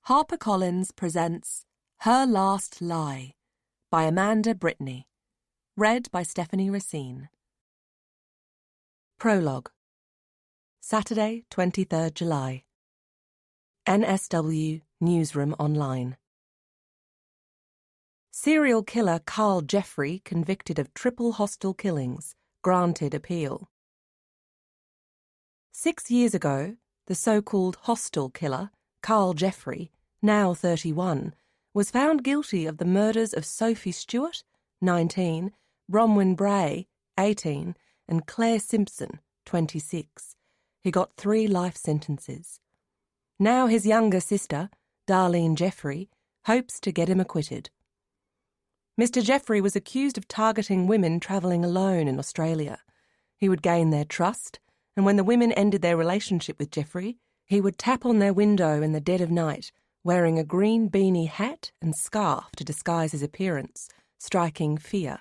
HarperCollins presents Her Last Lie by Amanda Brittany. Read by Stephanie Racine. Prologue. Saturday, 23rd July. NSW Newsroom Online. Serial killer Carl Jeffrey convicted of triple hostel killings, granted appeal. 6 years ago, the so-called hostel killer, Carl Jeffrey, now 31, was found guilty of the murders of Sophie Stewart, 19, Bronwyn Bray, 18, and Claire Simpson, 26. He got 3 life sentences. Now his younger sister, Darlene Jeffrey, hopes to get him acquitted. Mr. Jeffrey was accused of targeting women travelling alone in Australia. He would gain their trust, and when the women ended their relationship with Jeffrey, he would tap on their window in the dead of night, wearing a green beanie hat and scarf to disguise his appearance, striking fear.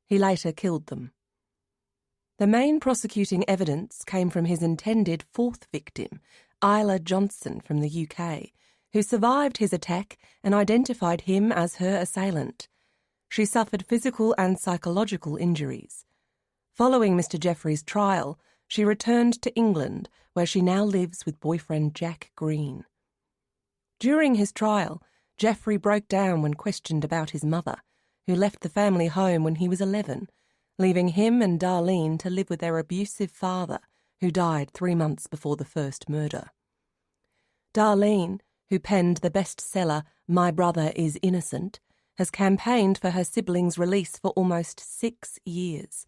He later killed them. The main prosecuting evidence came from his intended 4th victim, Isla Johnson from the UK, who survived his attack and identified him as her assailant. She suffered physical and psychological injuries. Following Mr. Jeffrey's trial, she returned to England, where she now lives with boyfriend Jack Green. During his trial, Jeffrey broke down when questioned about his mother, who left the family home when he was 11, leaving him and Darlene to live with their abusive father, who died 3 months before the first murder. Darlene, who penned the bestseller My Brother is Innocent, has campaigned for her siblings' release for almost 6 years.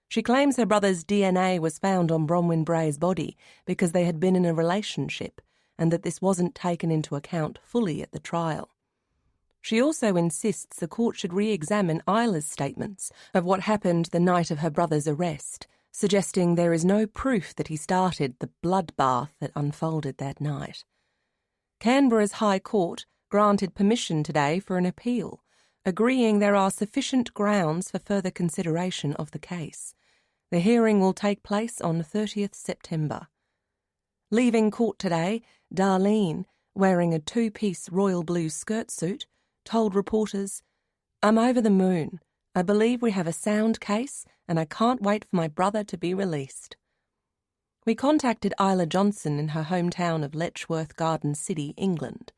She claims her brother's DNA was found on Bronwyn Bray's body because they had been in a relationship and that this wasn't taken into account fully at the trial. She also insists the court should re-examine Isla's statements of what happened the night of her brother's arrest, suggesting there is no proof that he started the bloodbath that unfolded that night. Canberra's High Court granted permission today for an appeal, agreeing there are sufficient grounds for further consideration of the case. The hearing will take place on 30th September. Leaving court today, Darlene, wearing a 2-piece royal blue skirt suit, told reporters, "I'm over the moon. I believe we have a sound case and I can't wait for my brother to be released." We contacted Isla Johnson in her hometown of Letchworth Garden City, England.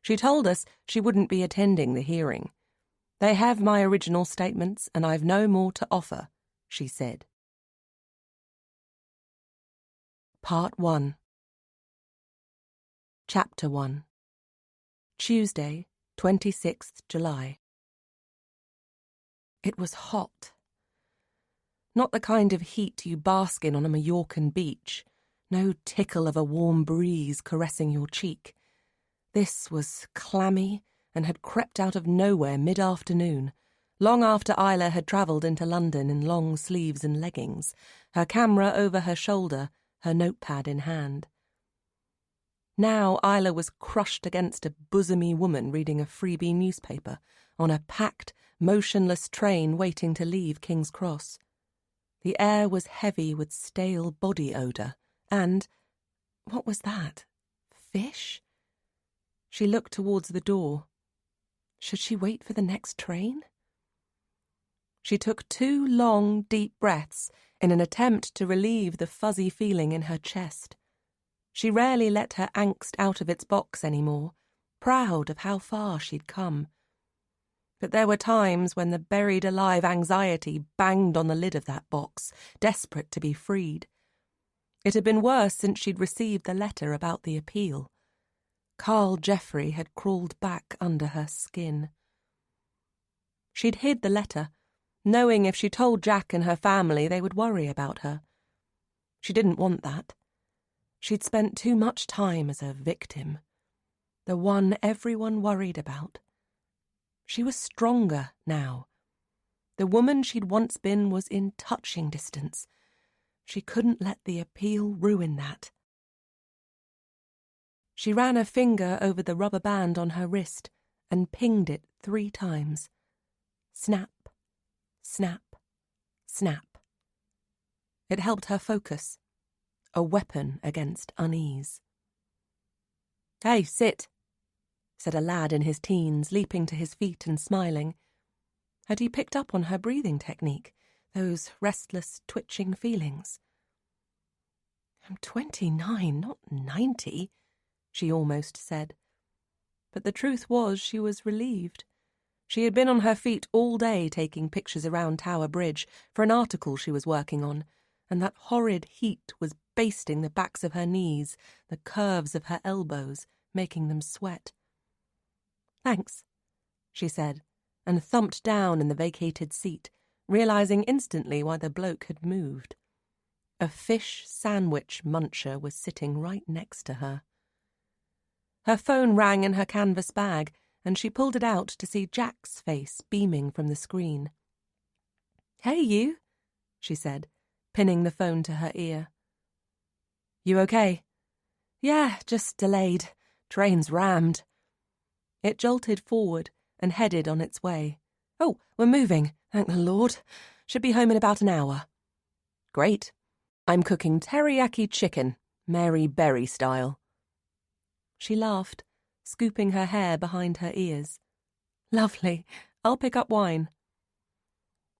She told us she wouldn't be attending the hearing. "They have my original statements and I've no more to offer," she said. Part 1. Chapter 1. Tuesday, 26th July. It was hot. Not the kind of heat you bask in on a Mallorcan beach, no tickle of a warm breeze caressing your cheek. This was clammy and had crept out of nowhere mid-afternoon, long after Isla had travelled into London in long sleeves and leggings, her camera over her shoulder, her notepad in hand. Now Isla was crushed against a bosomy woman reading a freebie newspaper on a packed, motionless train waiting to leave King's Cross. The air was heavy with stale body odour, and, what was that? Fish? She looked towards the door. Should she wait for the next train? She took 2 long, deep breaths in an attempt to relieve the fuzzy feeling in her chest. She rarely let her angst out of its box anymore, proud of how far she'd come. But there were times when the buried-alive anxiety banged on the lid of that box, desperate to be freed. It had been worse since she'd received the letter about the appeal. Carl Jeffrey had crawled back under her skin. She'd hid the letter, knowing if she told Jack and her family they would worry about her. She didn't want that. She'd spent too much time as a victim, the one everyone worried about. She was stronger now. The woman she'd once been was in touching distance. She couldn't let the appeal ruin that. She ran a finger over the rubber band on her wrist and pinged it 3 times. Snap, snap, snap. It helped her focus, a weapon against unease. "Hey, sit," said a lad in his teens, leaping to his feet and smiling. Had he picked up on her breathing technique, those restless, twitching feelings? "I'm 29, not 90, she almost said. But the truth was she was relieved. She had been on her feet all day taking pictures around Tower Bridge for an article she was working on, and that horrid heat was basting the backs of her knees, the curves of her elbows, making them sweat. "Thanks," she said, and thumped down in the vacated seat, realizing instantly why the bloke had moved. A fish sandwich muncher was sitting right next to her. Her phone rang in her canvas bag, and she pulled it out to see Jack's face beaming from the screen. "Hey, you," she said, pinning the phone to her ear. "You okay?" "Yeah, just delayed. Train's rammed." It jolted forward and headed on its way. "Oh, we're moving, thank the Lord. Should be home in about an hour." "Great. I'm cooking teriyaki chicken, Mary Berry style." She laughed, scooping her hair behind her ears. "Lovely. I'll pick up wine."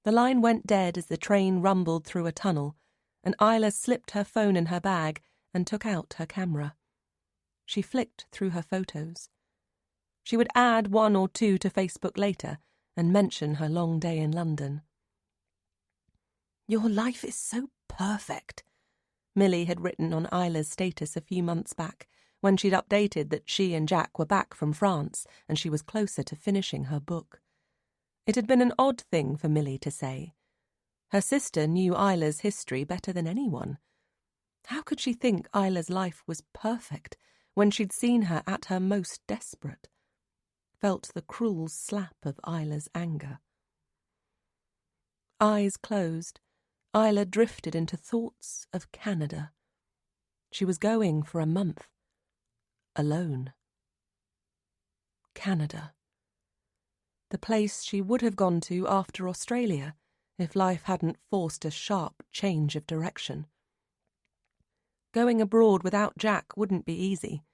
The line went dead as the train rumbled through a tunnel, and Isla slipped her phone in her bag and took out her camera. She flicked through her photos. She would add 1 or 2 to Facebook later and mention her long day in London. "Your life is so perfect," Millie had written on Isla's status a few months back, when she'd updated that she and Jack were back from France and she was closer to finishing her book. It had been an odd thing for Millie to say. Her sister knew Isla's history better than anyone. How could she think Isla's life was perfect when she'd seen her at her most desperate? Felt the cruel slap of Isla's anger. Eyes closed, Isla drifted into thoughts of Canada. She was going for a month. Alone. Canada. The place she would have gone to after Australia if life hadn't forced a sharp change of direction. Going abroad without Jack wouldn't be easy,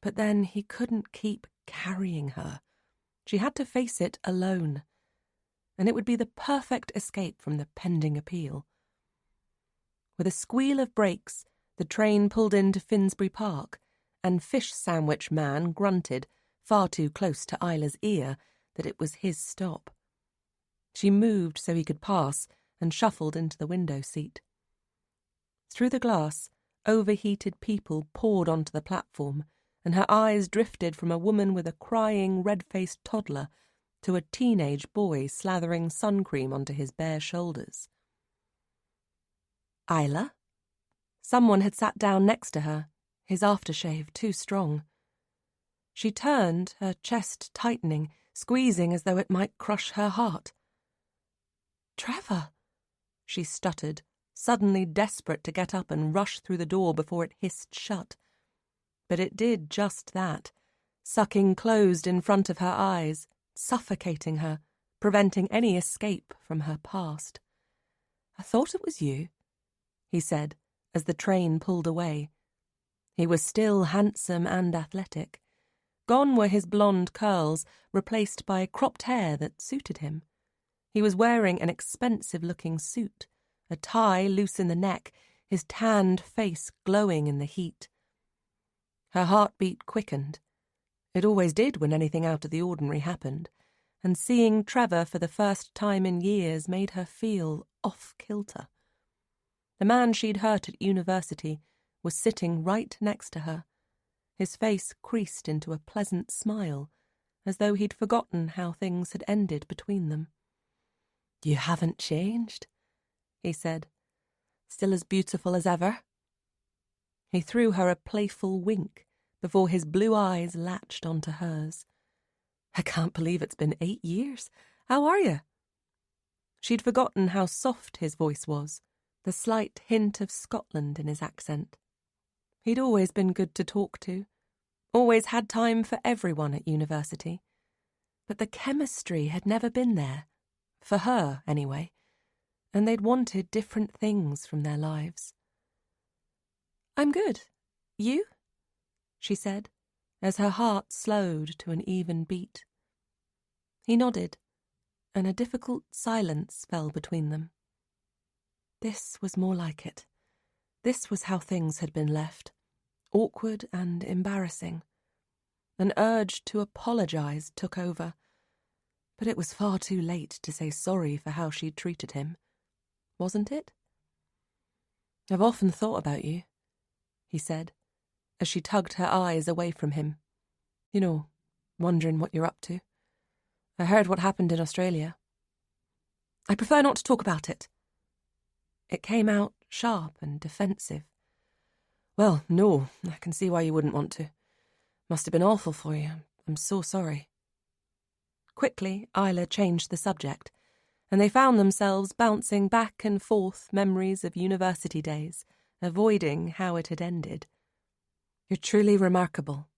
but then he couldn't keep carrying her. She had to face it alone, and it would be the perfect escape from the pending appeal. With a squeal of brakes, the train pulled into Finsbury Park, and Fish Sandwich Man grunted, far too close to Isla's ear, that it was his stop. She moved so he could pass and shuffled into the window seat. Through the glass, overheated people poured onto the platform, and her eyes drifted from a woman with a crying, red-faced toddler to a teenage boy slathering sun cream onto his bare shoulders. "Isla?" Someone had sat down next to her, his aftershave too strong. She turned, her chest tightening, squeezing as though it might crush her heart. "Trevor," she stuttered, suddenly desperate to get up and rush through the door before it hissed shut. But it did just that, sucking closed in front of her eyes, suffocating her, preventing any escape from her past. "I thought it was you," he said, as the train pulled away. He was still handsome and athletic. Gone were his blonde curls, replaced by cropped hair that suited him. He was wearing an expensive-looking suit, a tie loose in the neck, his tanned face glowing in the heat. Her heartbeat quickened. It always did when anything out of the ordinary happened, and seeing Trevor for the first time in years made her feel off-kilter. The man she'd hurt at university was sitting right next to her, his face creased into a pleasant smile, as though he'd forgotten how things had ended between them. "You haven't changed," he said. "Still as beautiful as ever." He threw her a playful wink before his blue eyes latched onto hers. "I can't believe it's been 8 years. How are you?" She'd forgotten how soft his voice was, the slight hint of Scotland in his accent. He'd always been good to talk to, always had time for everyone at university. But the chemistry had never been there, for her anyway, and they'd wanted different things from their lives. "I'm good. You?" she said, as her heart slowed to an even beat. He nodded, and a difficult silence fell between them. This was more like it. This was how things had been left, awkward and embarrassing. An urge to apologize took over, but it was far too late to say sorry for how she'd treated him. Wasn't it? "I've often thought about you," he said, as she tugged her eyes away from him. "You know, wondering what you're up to. I heard what happened in Australia." "I prefer not to talk about it." It came out sharp and defensive. "Well, no, I can see why you wouldn't want to. Must have been awful for you. I'm so sorry." Quickly, Isla changed the subject, and they found themselves bouncing back and forth memories of university days, avoiding how it had ended. "You're truly remarkable,"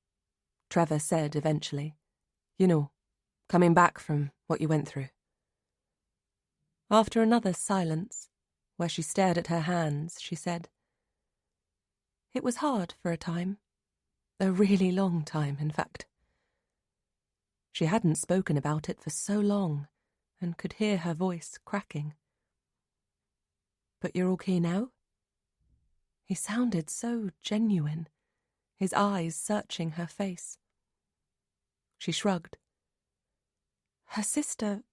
Trevor said eventually. "You know, coming back from what you went through." After another silence, where she stared at her hands, she said, "It was hard for a time. A really long time, in fact." She hadn't spoken about it for so long, and could hear her voice cracking. "But you're okay now?" He sounded so genuine, his eyes searching her face. She shrugged. "Her sister..."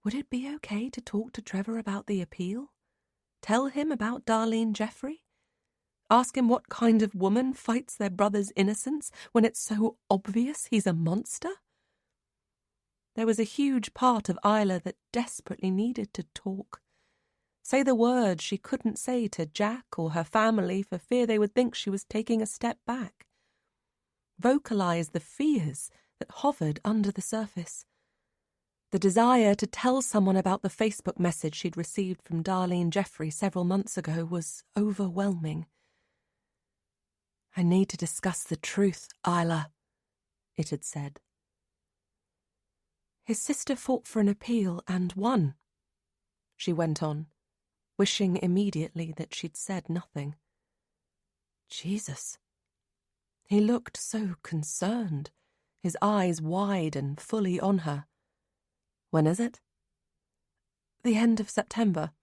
Would it be okay to talk to Trevor about the appeal? Tell him about Darlene Jeffrey? Ask him what kind of woman fights their brother's innocence when it's so obvious he's a monster? There was a huge part of Isla that desperately needed to talk. Say the words she couldn't say to Jack or her family for fear they would think she was taking a step back. Vocalize the fears that hovered under the surface. The desire to tell someone about the Facebook message she'd received from Darlene Jeffrey several months ago was overwhelming. "I need to discuss the truth, Isla," it had said. "His sister fought for an appeal and won," she went on, wishing immediately that she'd said nothing. Jesus. He looked so concerned, his eyes wide and fully on her. "When is it?" "The end of September."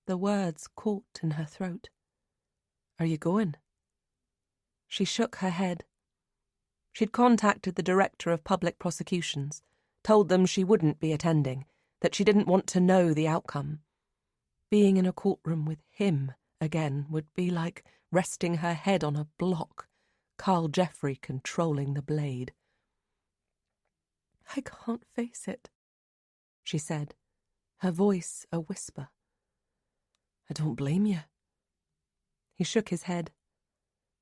The words caught in her throat. "Are you going?" She shook her head. She'd contacted the director of public prosecutions, told them she wouldn't be attending, that she didn't want to know the outcome. Being in a courtroom with him again would be like resting her head on a block, Carl Jeffrey controlling the blade. "I can't face it," she said, her voice a whisper. "I don't blame you." He shook his head.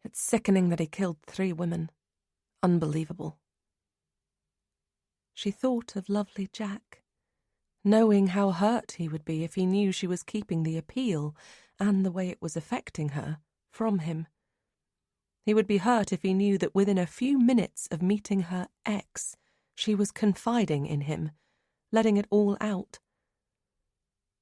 "It's sickening that he killed 3 women. Unbelievable." She thought of lovely Jack, knowing how hurt he would be if he knew she was keeping the appeal, and the way it was affecting her, from him. He would be hurt if he knew that within a few minutes of meeting her ex, she was confiding in him, letting it all out.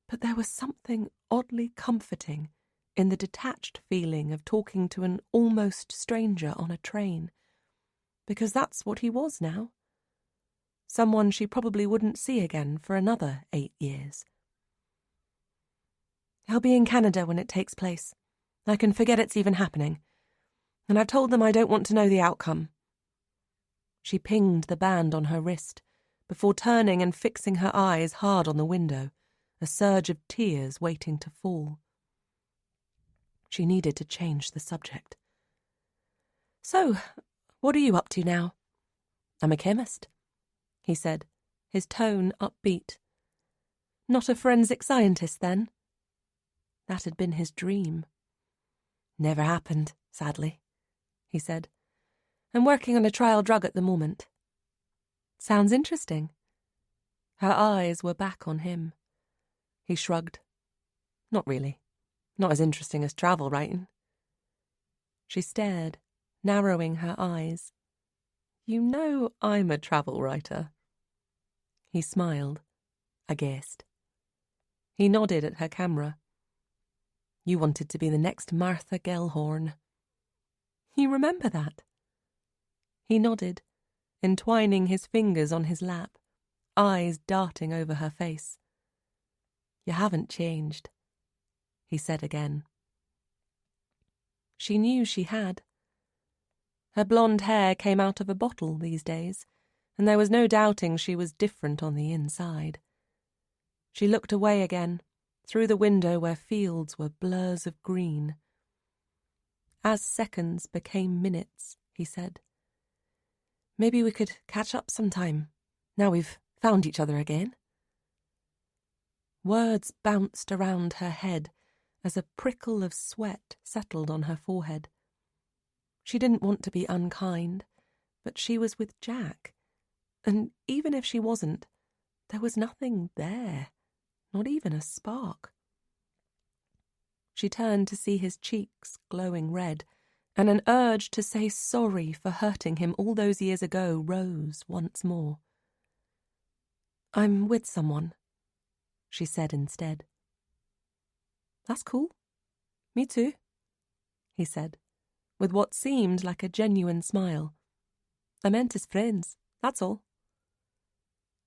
But there was something oddly comforting in the detached feeling of talking to an almost stranger on a train, because that's what he was now. Someone she probably wouldn't see again for another 8 years. "I'll be in Canada when it takes place. I can forget it's even happening. And I've told them I don't want to know the outcome." She pinged the band on her wrist, before turning and fixing her eyes hard on the window, a surge of tears waiting to fall. She needed to change the subject. "So, what are you up to now?" "I'm a chemist," he said, his tone upbeat. "Not a forensic scientist, then?" That had been his dream. "Never happened, sadly," he said. "I'm working on a trial drug at the moment." "Sounds interesting." Her eyes were back on him. He shrugged. "Not really. Not as interesting as travel writing." She stared, narrowing her eyes. "You know I'm a travel writer." He smiled. "I guessed." He nodded at her camera. "You wanted to be the next Martha Gellhorn." You remember that? He nodded, entwining his fingers on his lap, eyes darting over her face. You haven't changed, he said again. She knew she had. Her blonde hair came out of a bottle these days, and there was no doubting she was different on the inside. She looked away again, through the window where fields were blurs of green. As seconds became minutes, he said. Maybe we could catch up sometime, now we've found each other again. Words bounced around her head as a prickle of sweat settled on her forehead. She didn't want to be unkind, but she was with Jack, and even if she wasn't, there was nothing there, not even a spark. She turned to see his cheeks glowing red, and an urge to say sorry for hurting him all those years ago rose once more. I'm with someone, she said instead. That's cool. Me too, he said, with what seemed like a genuine smile. I meant as friends, that's all.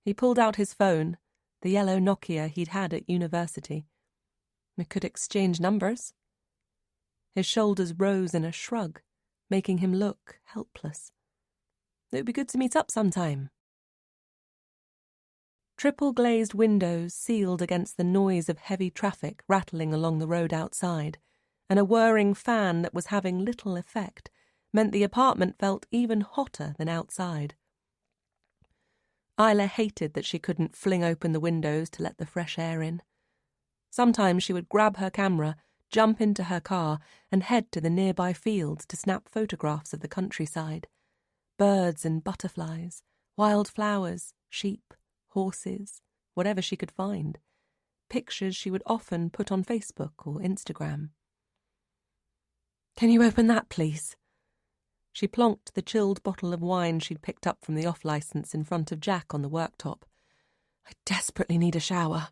He pulled out his phone, the yellow Nokia he'd had at university. We could exchange numbers. His shoulders rose in a shrug, making him look helpless. It would be good to meet up sometime. Triple-glazed windows sealed against the noise of heavy traffic rattling along the road outside, and a whirring fan that was having little effect meant the apartment felt even hotter than outside. Isla hated that she couldn't fling open the windows to let the fresh air in. Sometimes she would grab her camera, jump into her car, and head to the nearby fields to snap photographs of the countryside. Birds and butterflies, wild flowers, sheep, horses, whatever she could find. Pictures she would often put on Facebook or Instagram. Can you open that, please? She plonked the chilled bottle of wine she'd picked up from the off-licence in front of Jack on the worktop. I desperately need a shower.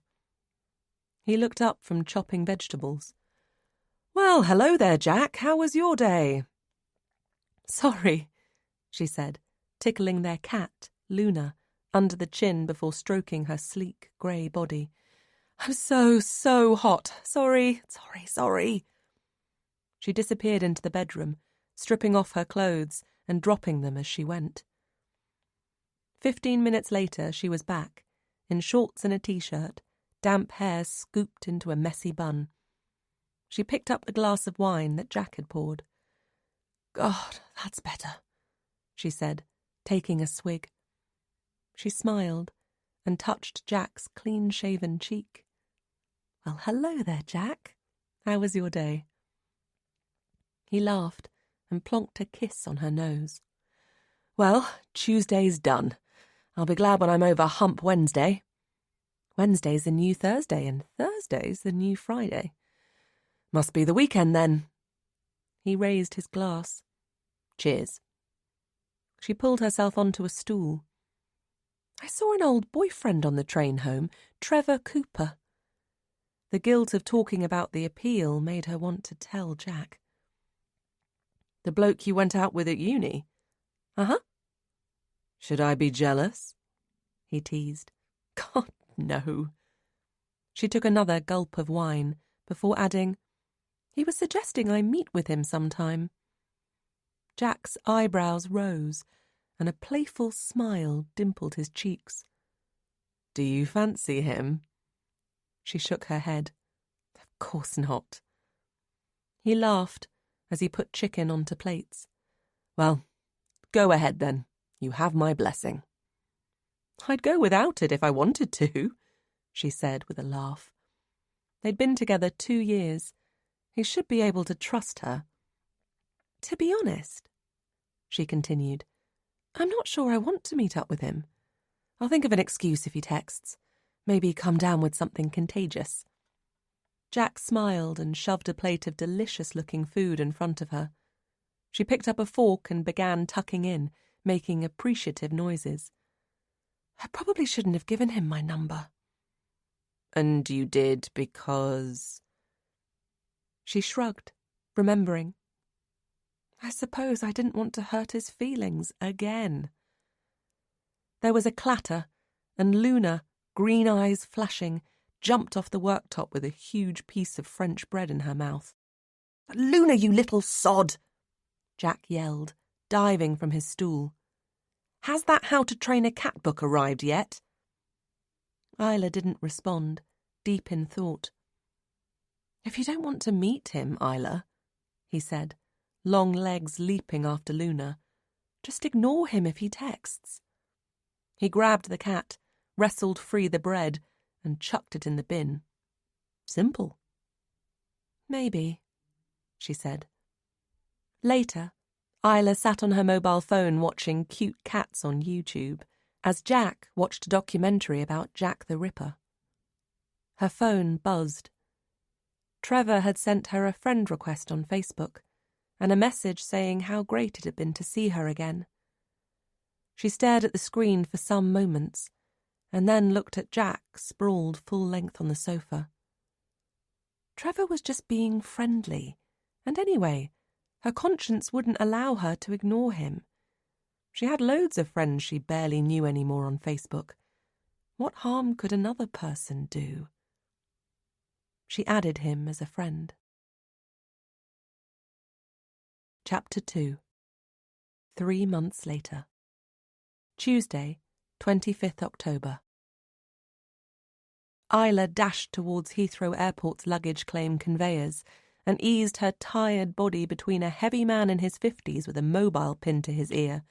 He looked up from chopping vegetables. Well, hello there, Jack. How was your day? Sorry, she said, tickling their cat, Luna, under the chin before stroking her sleek grey body. I'm so hot. Sorry. She disappeared into the bedroom, stripping off her clothes and dropping them as she went. 15 minutes later, she was back, in shorts and a t-shirt, damp hair scooped into a messy bun. She picked up the glass of wine that Jack had poured. God, that's better, she said, taking a swig. She smiled and touched Jack's clean-shaven cheek. Well, hello there, Jack. How was your day? He laughed and plonked a kiss on her nose. Well, Tuesday's done. I'll be glad when I'm over Hump Wednesday. Wednesday's the new Thursday and Thursday's the new Friday. Must be the weekend then. He raised his glass. Cheers. She pulled herself onto a stool. I saw an old boyfriend on the train home, Trevor Cooper. The guilt of talking about the appeal made her want to tell Jack. The bloke you went out with at uni? Uh-huh. Should I be jealous? He teased. God, no. She took another gulp of wine before adding, he was suggesting I meet with him sometime. Jack's eyebrows rose, and a playful smile dimpled his cheeks. Do you fancy him? She shook her head. Of course not. He laughed as he put chicken onto plates. Well, go ahead then. You have my blessing. I'd go without it if I wanted to, she said with a laugh. They'd been together 2 years. He should be able to trust her. To be honest, she continued, I'm not sure I want to meet up with him. I'll think of an excuse if he texts. Maybe come down with something contagious. Jack smiled and shoved a plate of delicious-looking food in front of her. She picked up a fork and began tucking in, making appreciative noises. I probably shouldn't have given him my number. And you did because... She shrugged, remembering. I suppose I didn't want to hurt his feelings again. There was a clatter, and Luna, green eyes flashing, jumped off the worktop with a huge piece of French bread in her mouth. "Luna, you little sod!" Jack yelled, diving from his stool. "Has that How to Train a Cat book arrived yet?" Isla didn't respond, deep in thought. "If you don't want to meet him, Isla," he said, long legs leaping after Luna, "just ignore him if he texts." He grabbed the cat, wrestled free the bread, and chucked it in the bin. Simple. "Maybe," she said. Later, Isla sat on her mobile phone watching cute cats on YouTube, as Jack watched a documentary about Jack the Ripper. Her phone buzzed. Trevor had sent her a friend request on Facebook, and a message saying how great it had been to see her again. She stared at the screen for some moments, and then looked at Jack sprawled full length on the sofa. Trevor was just being friendly, and anyway, her conscience wouldn't allow her to ignore him. She had loads of friends she barely knew anymore on Facebook. What harm could another person do? She added him as a friend. Chapter 2. 3 months later. Tuesday, 25th October. Isla dashed towards Heathrow Airport's luggage claim conveyors and eased her tired body between a heavy man in his 50s with a mobile pinned to his ear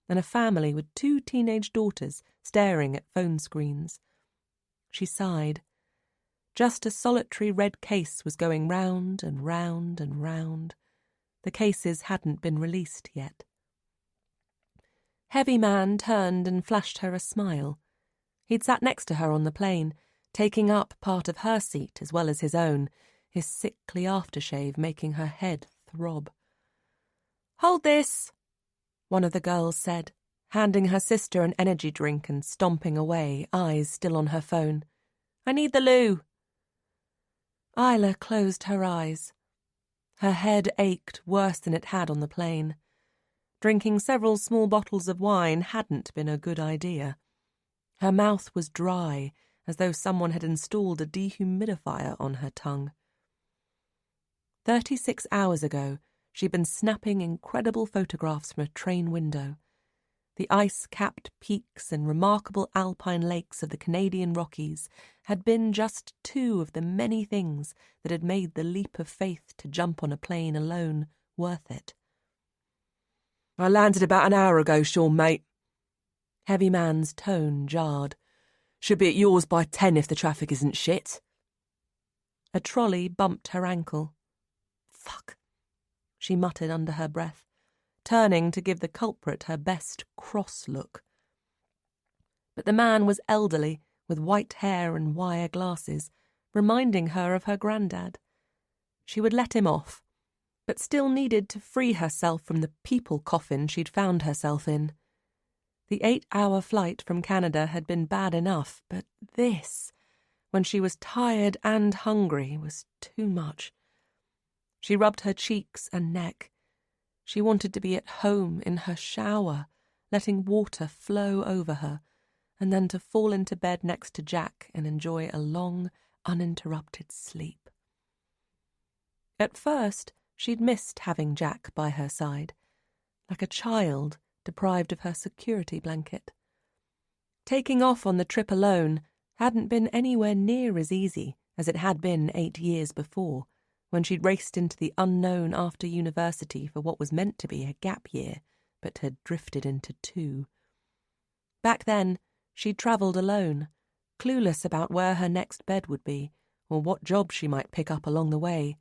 and a family with 2 teenage daughters staring at phone screens. She sighed. Just a solitary red case was going round and round and round. The cases hadn't been released yet. Heavy Man turned and flashed her a smile. He'd sat next to her on the plane, taking up part of her seat as well as his own, his sickly aftershave making her head throb. "Hold this," one of the girls said, handing her sister an energy drink and stomping away, eyes still on her phone. "I need the loo." Isla closed her eyes. Her head ached worse than it had on the plane. Drinking several small bottles of wine hadn't been a good idea. Her mouth was dry, as though someone had installed a dehumidifier on her tongue. 36 hours ago, she'd been snapping incredible photographs from a train window. The ice-capped peaks and remarkable alpine lakes of the Canadian Rockies had been just 2 of the many things that had made the leap of faith to jump on a plane alone worth it. "I landed about an hour ago, Sean, mate." Heavy Man's tone jarred. "Should be at yours by 10 if the traffic isn't shit." A trolley bumped her ankle. "Fuck," she muttered under her breath, turning to give the culprit her best cross look. But the man was elderly, with white hair and wire glasses, reminding her of her granddad. She would let him off, but still needed to free herself from the people coffin she'd found herself in. The 8-hour flight from Canada had been bad enough, but this, when she was tired and hungry, was too much. She rubbed her cheeks and neck. She wanted to be at home in her shower, letting water flow over her, and then to fall into bed next to Jack and enjoy a long, uninterrupted sleep. At first, she'd missed having Jack by her side, like a child deprived of her security blanket. Taking off on the trip alone hadn't been anywhere near as easy as it had been 8 years before, when she'd raced into the unknown after university for what was meant to be a gap year, but had drifted into 2. Back then, she'd travelled alone, clueless about where her next bed would be, or what job she might pick up along the way,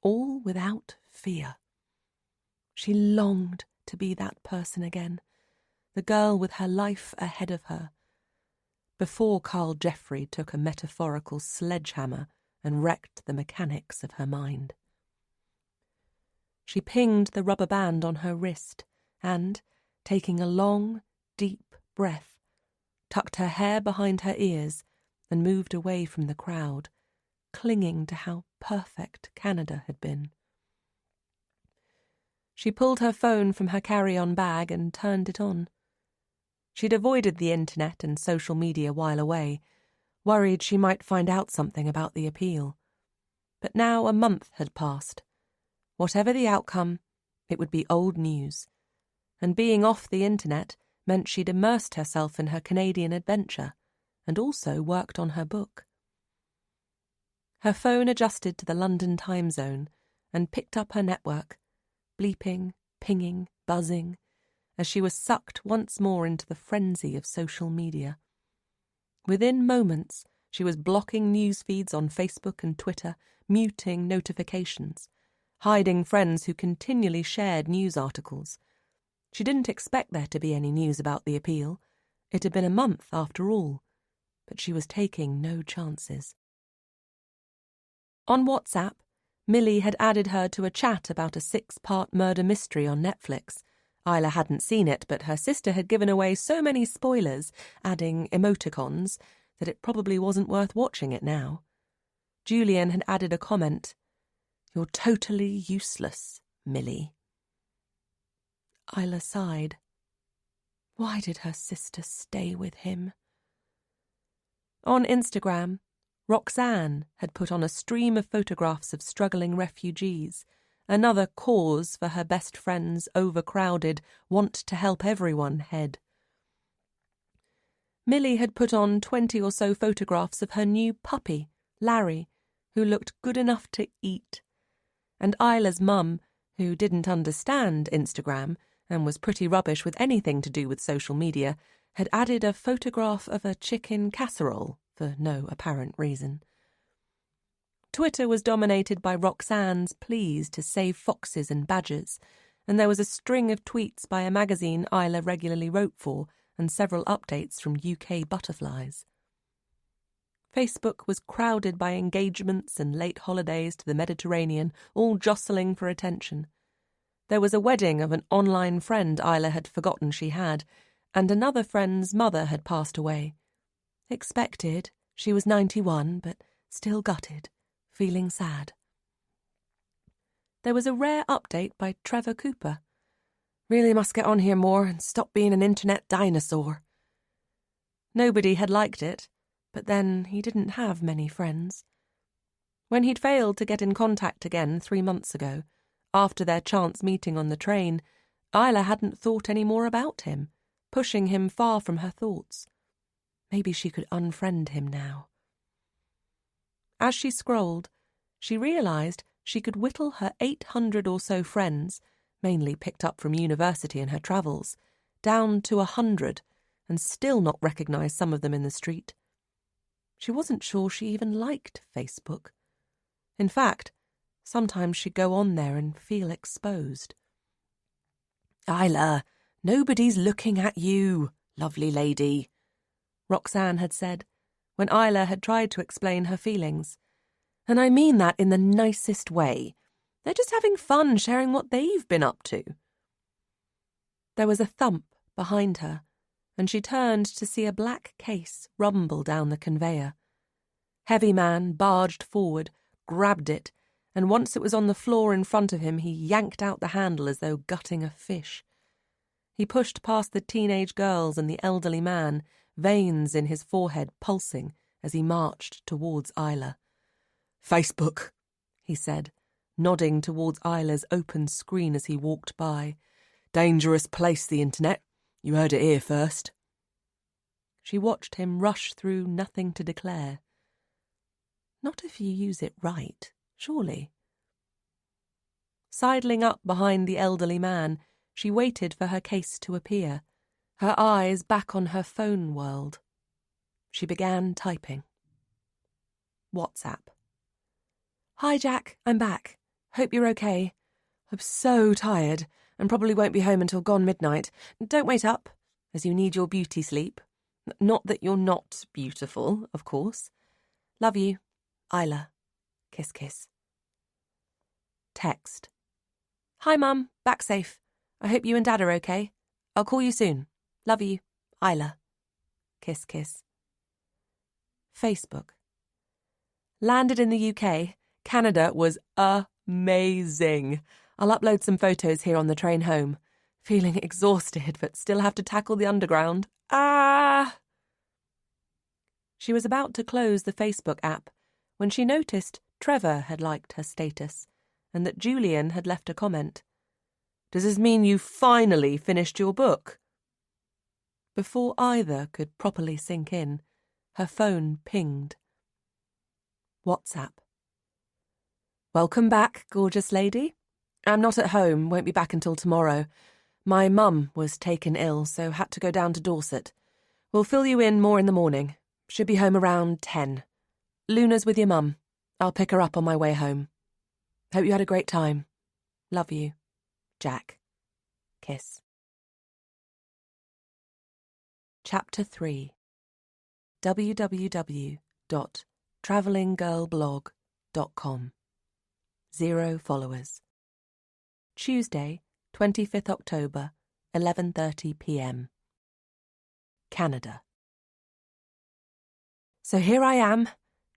all without fear. She longed to be that person again, the girl with her life ahead of her, before Carl Jeffrey took a metaphorical sledgehammer and wrecked the mechanics of her mind. She pinged the rubber band on her wrist and, taking a long, deep breath, tucked her hair behind her ears and moved away from the crowd, clinging to how perfect Canada had been. She pulled her phone from her carry-on bag and turned it on. She'd avoided the internet and social media while away, worried she might find out something about the appeal. But now a month had passed. Whatever the outcome, it would be old news. And being off the internet meant she'd immersed herself in her Canadian adventure and also worked on her book. Her phone adjusted to the London time zone and picked up her network, bleeping, pinging, buzzing, as she was sucked once more into the frenzy of social media. Within moments, she was blocking news feeds on Facebook and Twitter, muting notifications, hiding friends who continually shared news articles. She didn't expect there to be any news about the appeal. It had been a month after all, but she was taking no chances. On WhatsApp, Millie had added her to a chat about a 6-part murder mystery on Netflix. Isla hadn't seen it, but her sister had given away so many spoilers, adding emoticons, that it probably wasn't worth watching it now. Julian had added a comment, "You're totally useless, Millie." Isla sighed. Why did her sister stay with him? On Instagram, Roxanne had put on a stream of photographs of struggling refugees, another cause for her best friend's overcrowded, want-to-help-everyone head. Millie had put on 20 or so photographs of her new puppy, Larry, who looked good enough to eat. And Isla's mum, who didn't understand Instagram and was pretty rubbish with anything to do with social media, had added a photograph of a chicken casserole for no apparent reason. Twitter was dominated by Roxanne's pleas to save foxes and badgers, and there was a string of tweets by a magazine Isla regularly wrote for and several updates from UK butterflies. Facebook was crowded by engagements and late holidays to the Mediterranean, all jostling for attention. There was a wedding of an online friend Isla had forgotten she had, and another friend's mother had passed away. Expected, she was 91, but still gutted, feeling sad. There was a rare update by Trevor Cooper. Really must get on here more and stop being an internet dinosaur. Nobody had liked it, but then he didn't have many friends. When he'd failed to get in contact again 3 months ago, after their chance meeting on the train, Isla hadn't thought any more about him, pushing him far from her thoughts. Maybe she could unfriend him now. As she scrolled, she realised she could whittle her 800 or so friends, mainly picked up from university and her travels, down to 100, and still not recognise some of them in the street. She wasn't sure she even liked Facebook. In fact, sometimes she'd go on there and feel exposed. "Isla, nobody's looking at you, lovely lady," Roxanne had said, when Isla had tried to explain her feelings. "And I mean that in the nicest way. They're just having fun sharing what they've been up to." There was a thump behind her, and she turned to see a black case rumble down the conveyor. Heavy Man barged forward, grabbed it, and once it was on the floor in front of him, he yanked out the handle as though gutting a fish. He pushed past the teenage girls and the elderly man, veins in his forehead pulsing as he marched towards Isla. "Facebook," he said, nodding towards Isla's open screen as he walked by. "Dangerous place, the internet. You heard it here first." She watched him rush through nothing to declare. Not if you use it right, surely. Sidling up behind the elderly man, she waited for her case to appear, her eyes back on her phone world. She began typing. WhatsApp. "Hi, Jack, I'm back. Hope you're okay. I'm so tired and probably won't be home until gone midnight. Don't wait up, as you need your beauty sleep. Not that you're not beautiful, of course. Love you. Isla. Kiss, kiss." Text. "Hi, Mum. Back safe. I hope you and Dad are okay. I'll call you soon. Love you. Isla. Kiss, kiss." Facebook. Landed in the UK. Canada was amazing. I'll upload some photos here on the train home. Feeling exhausted, but still have to tackle the underground. Ah! She was about to close the Facebook app when she noticed Trevor had liked her status and that Julian had left a comment. "Does this mean you finally finished your book?" Before either could properly sink in, her phone pinged. WhatsApp. "Welcome back, gorgeous lady. I'm not at home, won't be back until tomorrow. My mum was taken ill, so had to go down to Dorset. We'll fill you in more in the morning. Should be home around 10. Luna's with your mum. I'll pick her up on my way home. Hope you had a great time. Love you. Jack. Kiss." Chapter 3. www.travellinggirlblog.com. 0 followers. Tuesday, 25th October, 11:30 p.m. Canada. So here I am,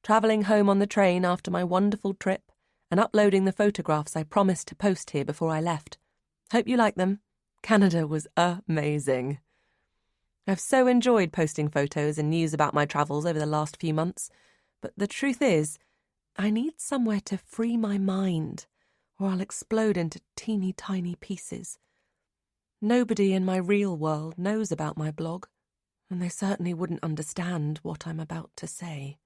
travelling home on the train after my wonderful trip and uploading the photographs I promised to post here before I left. Hope you like them. Canada was amazing. I've so enjoyed posting photos and news about my travels over the last few months, but the truth is, I need somewhere to free my mind, or I'll explode into teeny tiny pieces. Nobody in my real world knows about my blog, and they certainly wouldn't understand what I'm about to say.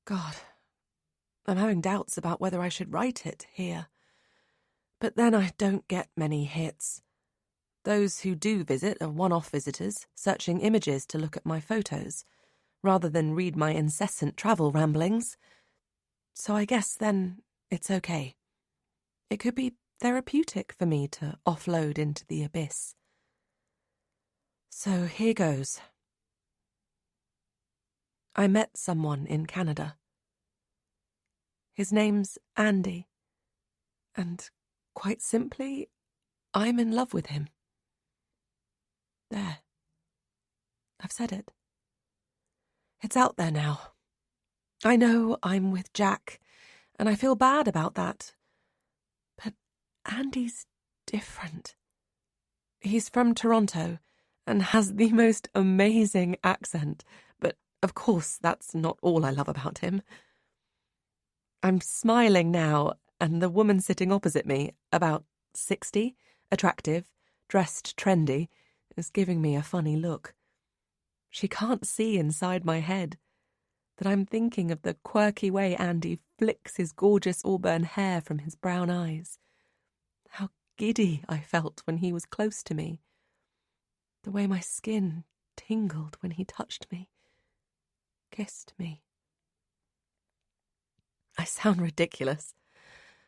God, I'm having doubts about whether I should write it here. But then I don't get many hits. Those who do visit are one-off visitors, searching images to look at my photos, rather than read my incessant travel ramblings. So I guess then it's okay. It could be therapeutic for me to offload into the abyss. So here goes. I met someone in Canada. His name's Andy, and quite simply, I'm in love with him. There. I've said it. It's out there now. I know I'm with Jack, and I feel bad about that. But Andy's different. He's from Toronto and has the most amazing accent, but of course that's not all I love about him. I'm smiling now, and the woman sitting opposite me, about 60, attractive, dressed trendy, is giving me a funny look. She can't see inside my head that I'm thinking of the quirky way Andy flicks his gorgeous auburn hair from his brown eyes. How giddy I felt when he was close to me. The way my skin tingled when he touched me, kissed me. I sound ridiculous,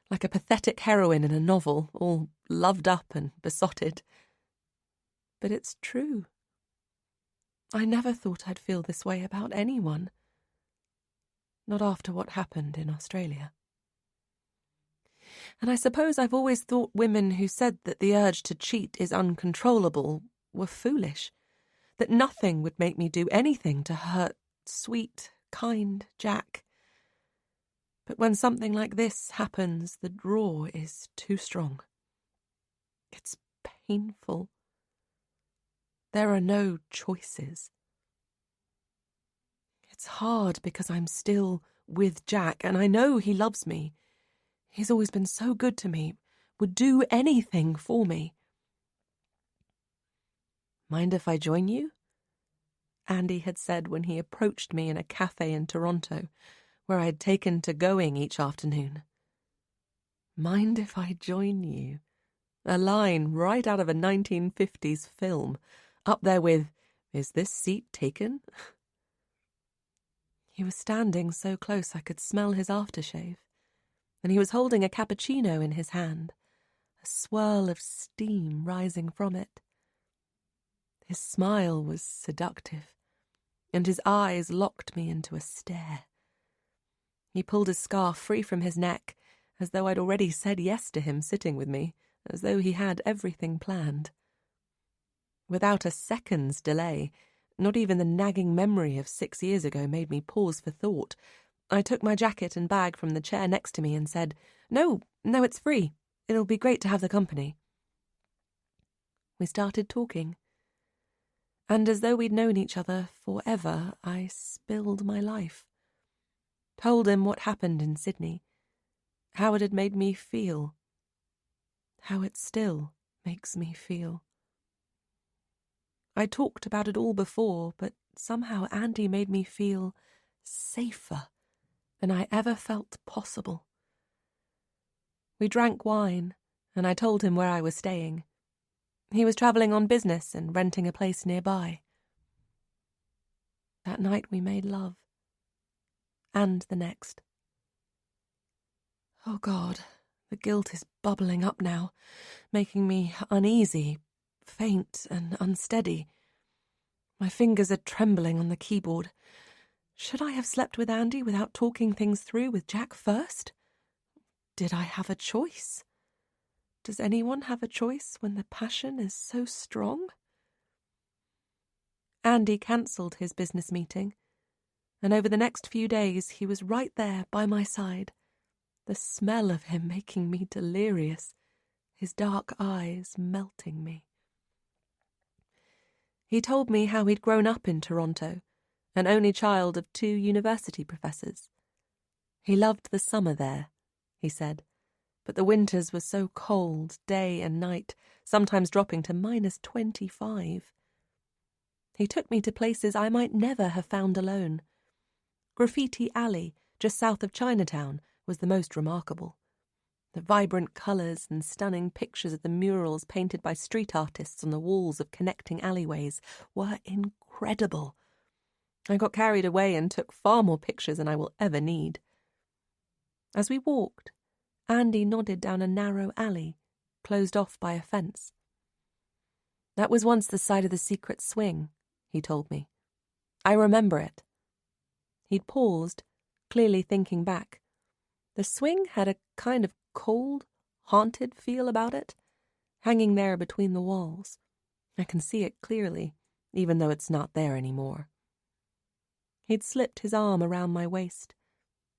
like a pathetic heroine in a novel, all loved up and besotted. But it's true. I never thought I'd feel this way about anyone. Not after what happened in Australia. And I suppose I've always thought women who said that the urge to cheat is uncontrollable were foolish, that nothing would make me do anything to hurt sweet, kind Jack. But when something like this happens, the draw is too strong. It's painful. There are no choices. It's hard because I'm still with Jack, and I know he loves me. He's always been so good to me, would do anything for me. "Mind if I join you?" Andy had said when he approached me in a cafe in Toronto, where I'd taken to going each afternoon. Mind if I join you? A line right out of a 1950s film, up there with, "Is this seat taken?" He was standing so close I could smell his aftershave, and he was holding a cappuccino in his hand, a swirl of steam rising from it. His smile was seductive, and his eyes locked me into a stare. He pulled his scarf free from his neck, as though I'd already said yes to him sitting with me, as though he had everything planned. Without a second's delay, not even the nagging memory of 6 years ago made me pause for thought, I took my jacket and bag from the chair next to me and said, No, it's free. It'll be great to have the company." We started talking. And as though we'd known each other forever, I spilled my life. Told him what happened in Sydney, how it had made me feel, how it still makes me feel. I talked about it all before, but somehow Andy made me feel safer than I ever felt possible. We drank wine, and I told him where I was staying. He was travelling on business and renting a place nearby. That night we made love. And the next. Oh God, the guilt is bubbling up now, making me uneasy, faint and unsteady. My fingers are trembling on the keyboard. Should I have slept with Andy without talking things through with Jack first? Did I have a choice? Does anyone have a choice when the passion is so strong? Andy cancelled his business meeting, and over the next few days he was right there by my side, the smell of him making me delirious, his dark eyes melting me. He told me how he'd grown up in Toronto, an only child of 2 university professors. He loved the summer there, he said, but the winters were so cold, day and night, sometimes dropping to -25. He took me to places I might never have found alone. Graffiti Alley, just south of Chinatown, was the most remarkable. The vibrant colours and stunning pictures of the murals painted by street artists on the walls of connecting alleyways were incredible. I got carried away and took far more pictures than I will ever need. As we walked, Andy nodded down a narrow alley, closed off by a fence. "That was once the site of the secret swing," he told me. "I remember it." He'd paused, clearly thinking back. The swing had a kind of cold, haunted feel about it, hanging there between the walls. I can see it clearly, even though it's not there anymore. He'd slipped his arm around my waist,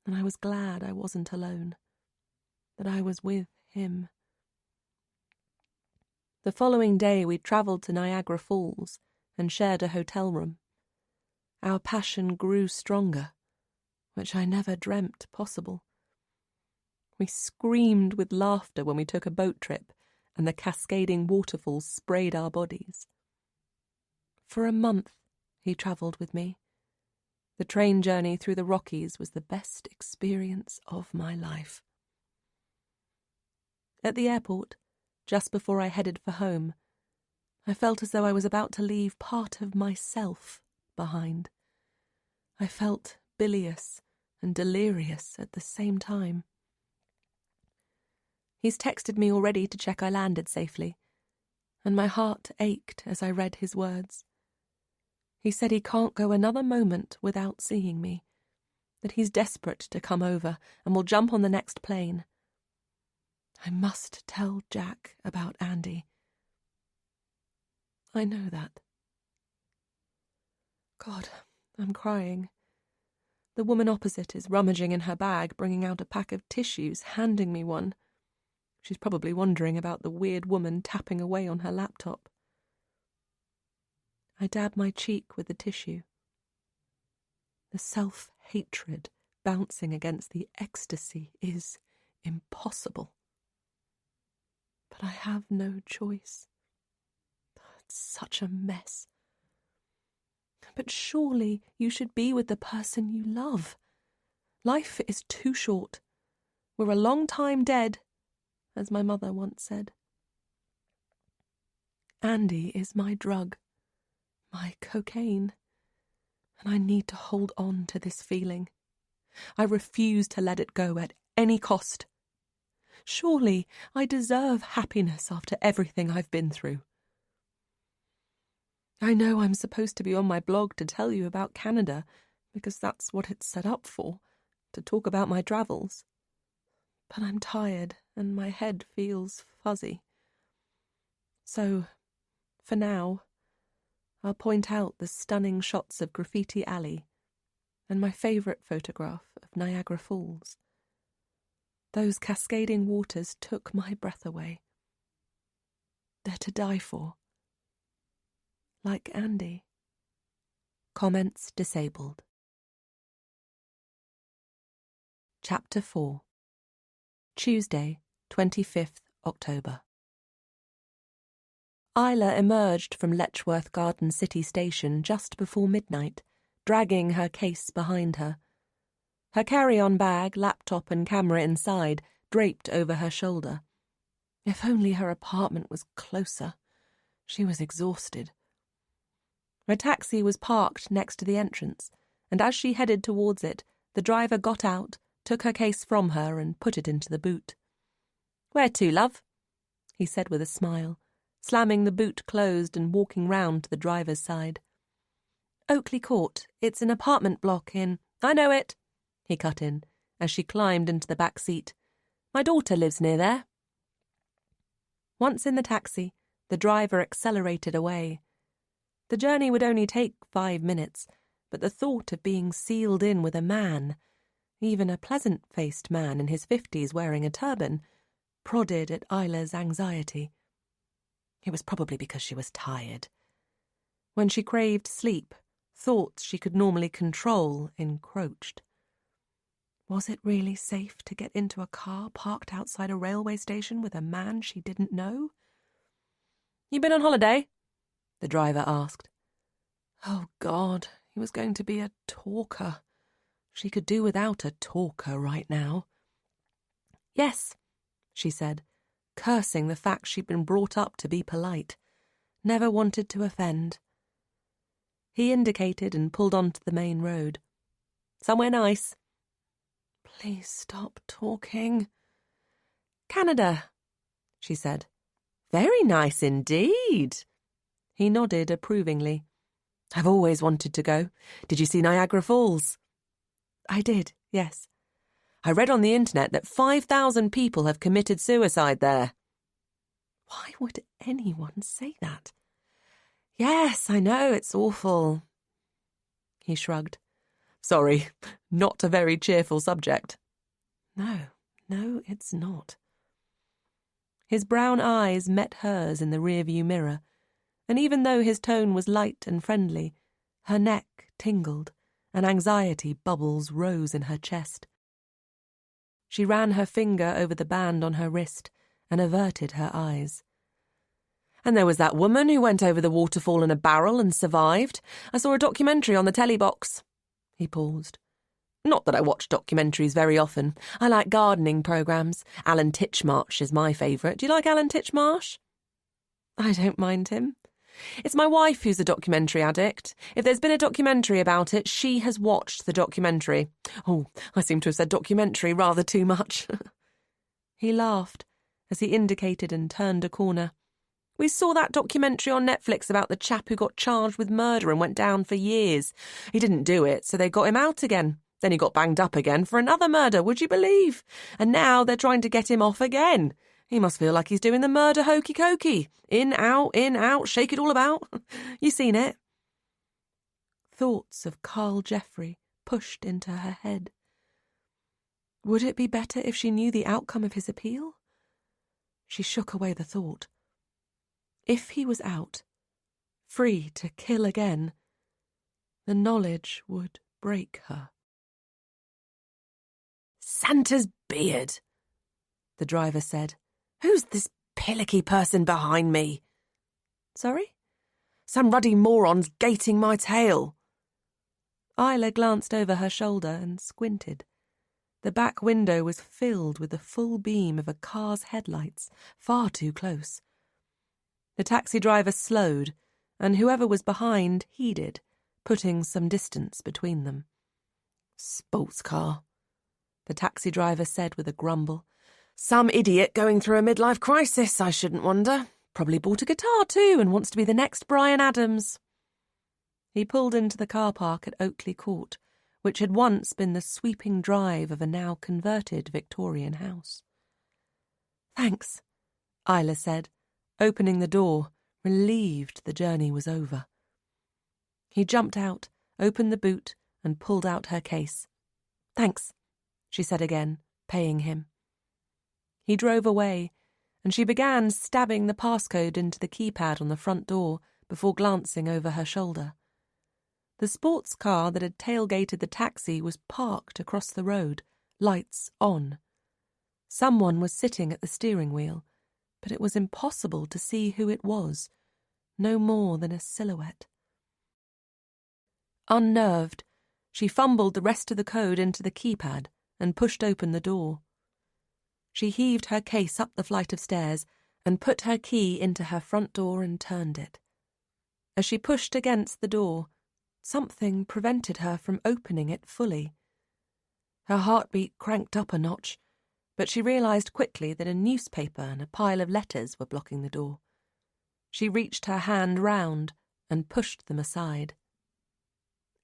and I was glad I wasn't alone, that I was with him. The following day we travelled to Niagara Falls and shared a hotel room. Our passion grew stronger, which I never dreamt possible. We screamed with laughter when we took a boat trip and the cascading waterfalls sprayed our bodies. For a month he travelled with me. The train journey through the Rockies was the best experience of my life. At the airport, just before I headed for home, I felt as though I was about to leave part of myself behind. I felt bilious and delirious at the same time. He's texted me already to check I landed safely, and my heart ached as I read his words. He said he can't go another moment without seeing me, that he's desperate to come over and will jump on the next plane. I must tell Jack about Andy. I know that. God, I'm crying. The woman opposite is rummaging in her bag, bringing out a pack of tissues, handing me one. She's probably wondering about the weird woman tapping away on her laptop. I dab my cheek with the tissue. The self-hatred bouncing against the ecstasy is impossible. But I have no choice. It's such a mess. But surely you should be with the person you love. Life is too short. We're a long time dead, as my mother once said. Andy is my drug, my cocaine, and I need to hold on to this feeling. I refuse to let it go at any cost. Surely I deserve happiness after everything I've been through. I know I'm supposed to be on my blog to tell you about Canada, because that's what it's set up for, to talk about my travels. But I'm tired and my head feels fuzzy. So, for now, I'll point out the stunning shots of Graffiti Alley and my favourite photograph of Niagara Falls. Those cascading waters took my breath away. They're to die for. Like Andy. Comments disabled. Chapter 4. Tuesday, 25th October. Isla emerged from Letchworth Garden City Station just before midnight, dragging her case behind her. Her carry-on bag, laptop and camera inside, draped over her shoulder. If only her apartment was closer. She was exhausted. Her taxi was parked next to the entrance, and as she headed towards it, the driver got out, took her case from her and put it into the boot. "Where to, love?" he said with a smile, slamming the boot closed and walking round to the driver's side. "Oakley Court. It's an apartment block in—" "I know it," he cut in, as she climbed into the back seat. "My daughter lives near there." Once in the taxi, the driver accelerated away. The journey would only take 5 minutes, but the thought of being sealed in with a man, even a pleasant-faced man in his 50s wearing a turban, prodded at Isla's anxiety. It was probably because she was tired. When she craved sleep, thoughts she could normally control encroached. Was it really safe to get into a car parked outside a railway station with a man she didn't know? "You been on holiday?" the driver asked. Oh, God, he was going to be a talker. She could do without a talker right now. "Yes," she said, cursing the fact she'd been brought up to be polite. Never wanted to offend. He indicated and pulled onto the main road. "Somewhere nice." "Please stop talking." "Canada," she said. "Very nice indeed." He nodded approvingly. "I've always wanted to go. Did you see Niagara Falls?" "I did, yes." "I read on the internet that 5,000 people have committed suicide there." Why would anyone say that? "Yes, I know, it's awful." He shrugged. "Sorry, not a very cheerful subject." No, it's not. His brown eyes met hers in the rearview mirror, and even though his tone was light and friendly, her neck tingled, and anxiety bubbles rose in her chest. She ran her finger over the band on her wrist and averted her eyes. "And there was that woman who went over the waterfall in a barrel and survived. I saw a documentary on the telly box." He paused. "Not that I watch documentaries very often. I like gardening programmes. Alan Titchmarsh is my favourite. Do you like Alan Titchmarsh?" "I don't mind him." "It's my wife who's a documentary addict. If there's been a documentary about it, she has watched the documentary. Oh, I seem to have said documentary rather too much." He laughed as he indicated and turned a corner. "We saw that documentary on Netflix about the chap who got charged with murder and went down for years. He didn't do it, so they got him out again. Then he got banged up again for another murder, would you believe? And now they're trying to get him off again. He must feel like he's doing the murder hokey-cokey. In, out, shake it all about. You seen it?" Thoughts of Carl Jeffrey pushed into her head. Would it be better if she knew the outcome of his appeal? She shook away the thought. If he was out, free to kill again, the knowledge would break her. "Santa's beard," the driver said. "Who's this pillocky person behind me?" "Sorry?" "Some ruddy moron's gating my tail." Isla glanced over her shoulder and squinted. The back window was filled with the full beam of a car's headlights, far too close. The taxi driver slowed, and whoever was behind heeded, putting some distance between them. "Sports car," the taxi driver said with a grumble. "Some idiot going through a midlife crisis, I shouldn't wonder. Probably bought a guitar too and wants to be the next Bryan Adams." He pulled into the car park at Oakley Court, which had once been the sweeping drive of a now converted Victorian house. "Thanks," Isla said, opening the door, relieved the journey was over. He jumped out, opened the boot, and pulled out her case. "Thanks," she said again, paying him. He drove away, and she began stabbing the passcode into the keypad on the front door before glancing over her shoulder. The sports car that had tailgated the taxi was parked across the road, lights on. Someone was sitting at the steering wheel, but it was impossible to see who it was, no more than a silhouette. Unnerved, she fumbled the rest of the code into the keypad and pushed open the door. She heaved her case up the flight of stairs and put her key into her front door and turned it. As she pushed against the door, something prevented her from opening it fully. Her heartbeat cranked up a notch, but she realized quickly that a newspaper and a pile of letters were blocking the door. She reached her hand round and pushed them aside.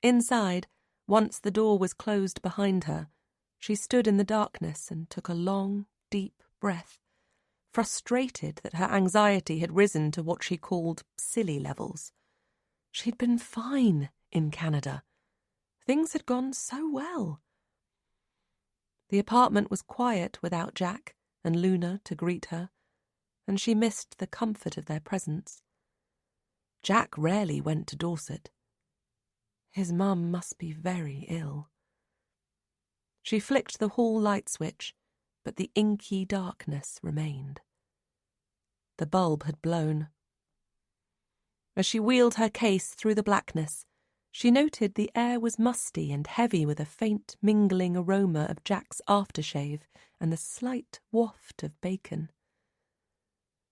Inside, once the door was closed behind her, she stood in the darkness and took a long, deep breath, frustrated that her anxiety had risen to what she called silly levels. She'd been fine in Canada. Things had gone so well. The apartment was quiet without Jack and Luna to greet her, and she missed the comfort of their presence. Jack rarely went to Dorset. His mum must be very ill. She flicked the hall light switch, but the inky darkness remained. The bulb had blown. As she wheeled her case through the blackness, she noted the air was musty and heavy with a faint mingling aroma of Jack's aftershave and the slight waft of bacon.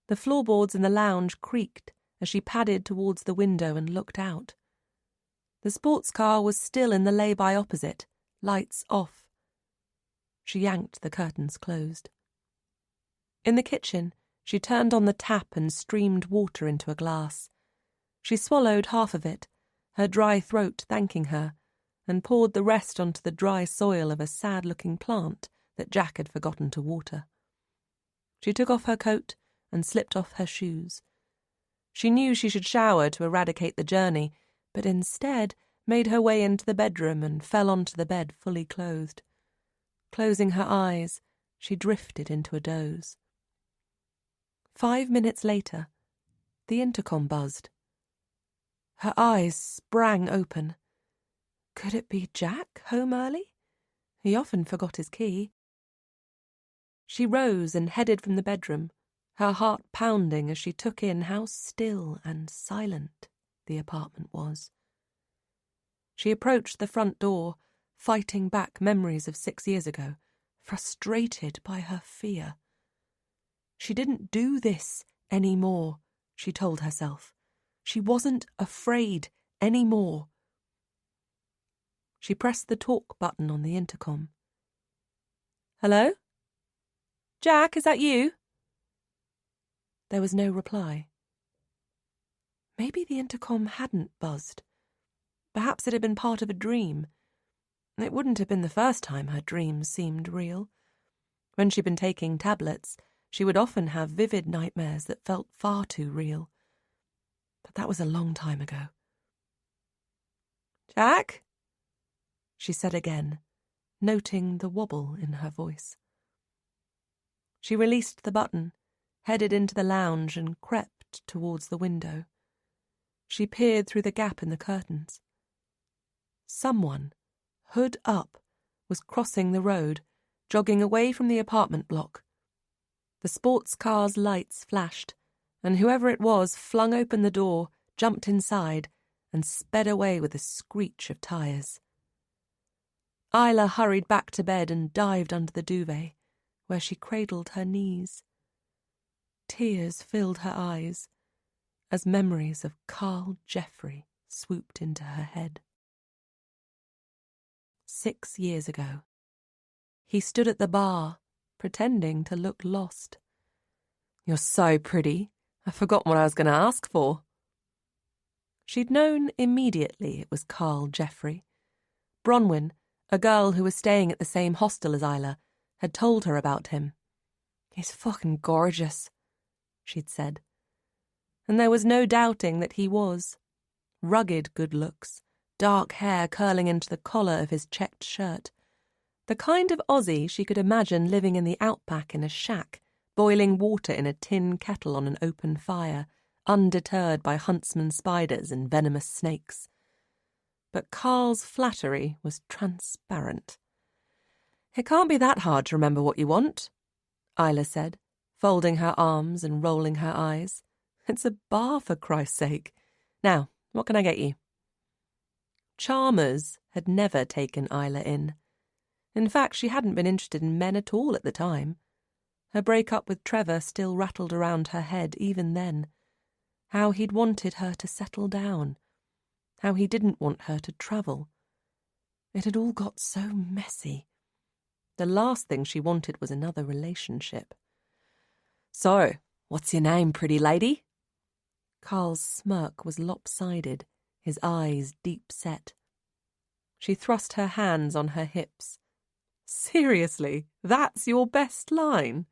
The floorboards in the lounge creaked as she padded towards the window and looked out. The sports car was still in the lay-by opposite, lights off. She yanked the curtains closed. In the kitchen, she turned on the tap and streamed water into a glass. She swallowed half of it, her dry throat thanking her, and poured the rest onto the dry soil of a sad-looking plant that Jack had forgotten to water. She took off her coat and slipped off her shoes. She knew she should shower to eradicate the journey, but instead made her way into the bedroom and fell onto the bed fully clothed. Closing her eyes, she drifted into a doze. 5 minutes later, the intercom buzzed. Her eyes sprang open. Could it be Jack home early? He often forgot his key. She rose and headed from the bedroom, her heart pounding as she took in how still and silent the apartment was. She approached the front door, fighting back memories of 6 years ago, frustrated by her fear. She didn't do this anymore, she told herself. She wasn't afraid anymore. She pressed the talk button on the intercom. Hello? Jack, is that you? There was no reply. Maybe the intercom hadn't buzzed. Perhaps it had been part of a dream. It wouldn't have been the first time her dreams seemed real. When she'd been taking tablets, she would often have vivid nightmares that felt far too real. But that was a long time ago. Jack? She said again, noting the wobble in her voice. She released the button, headed into the lounge and crept towards the window. She peered through the gap in the curtains. Someone, hood up, was crossing the road, jogging away from the apartment block. The sports car's lights flashed, and whoever it was flung open the door, jumped inside, and sped away with a screech of tyres. Isla hurried back to bed and dived under the duvet, where she cradled her knees. Tears filled her eyes as memories of Carl Jeffrey swooped into her head. 6 years ago. He stood at the bar, pretending to look lost. You're so pretty. I forgot what I was going to ask for. She'd known immediately it was Carl Jeffrey. Bronwyn, a girl who was staying at the same hostel as Isla, had told her about him. He's fucking gorgeous, she'd said. And there was no doubting that he was. Rugged good looks, dark hair curling into the collar of his checked shirt. The kind of Aussie she could imagine living in the outback in a shack, boiling water in a tin kettle on an open fire, undeterred by huntsman spiders and venomous snakes. But Carl's flattery was transparent. "It can't be that hard to remember what you want," Isla said, folding her arms and rolling her eyes. "It's a bar, for Christ's sake. Now, what can I get you?" Charmers had never taken Isla in. In fact, she hadn't been interested in men at all at the time. Her break-up with Trevor still rattled around her head even then. How he'd wanted her to settle down. How he didn't want her to travel. It had all got so messy. The last thing she wanted was another relationship. "So, what's your name, pretty lady?" Carl's smirk was lopsided, his eyes deep set. She thrust her hands on her hips. "Seriously, that's your best line?"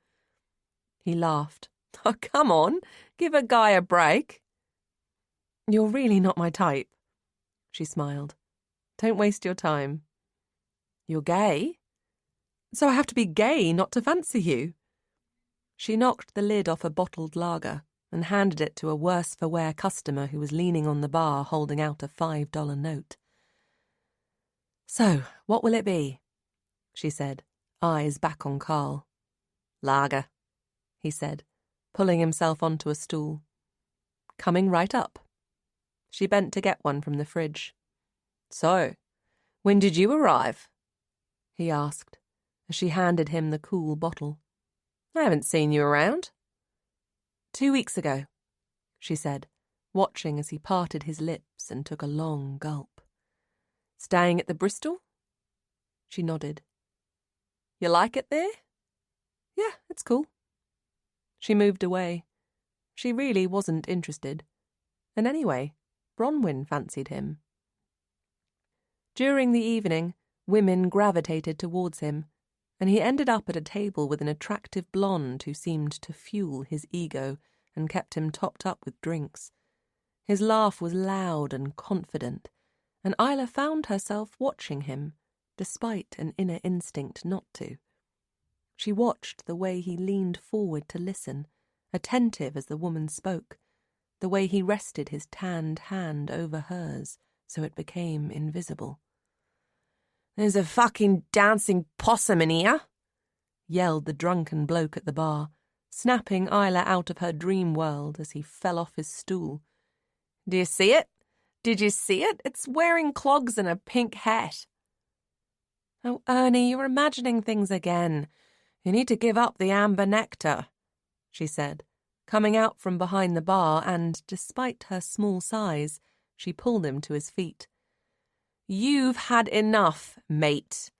He laughed. "Oh, come on, give a guy a break." "You're really not my type," she smiled. "Don't waste your time." "You're gay?" "So I have to be gay not to fancy you?" She knocked the lid off a bottled lager and handed it to a worse-for-wear customer who was leaning on the bar holding out a $5 note. "So, what will it be?" she said, eyes back on Carl. "Lager," he said, pulling himself onto a stool. "Coming right up." She bent to get one from the fridge. "So, when did you arrive?" he asked, as she handed him the cool bottle. "I haven't seen you around." "2 weeks ago," she said, watching as he parted his lips and took a long gulp. "Staying at the Bristol?" She nodded. "You like it there?" "Yeah, it's cool." She moved away. She really wasn't interested. And anyway, Bronwyn fancied him. During the evening, women gravitated towards him, and he ended up at a table with an attractive blonde who seemed to fuel his ego and kept him topped up with drinks. His laugh was loud and confident, and Isla found herself watching him, despite an inner instinct not to. She watched the way he leaned forward to listen, attentive as the woman spoke, the way he rested his tanned hand over hers so it became invisible. "There's a fucking dancing possum in here," yelled the drunken bloke at the bar, snapping Isla out of her dream world as he fell off his stool. "Do you see it? Did you see it? It's wearing clogs and a pink hat." "Oh, Ernie, you're imagining things again. You need to give up the amber nectar," she said, coming out from behind the bar and, despite her small size, she pulled him to his feet. "You've had enough, mate,"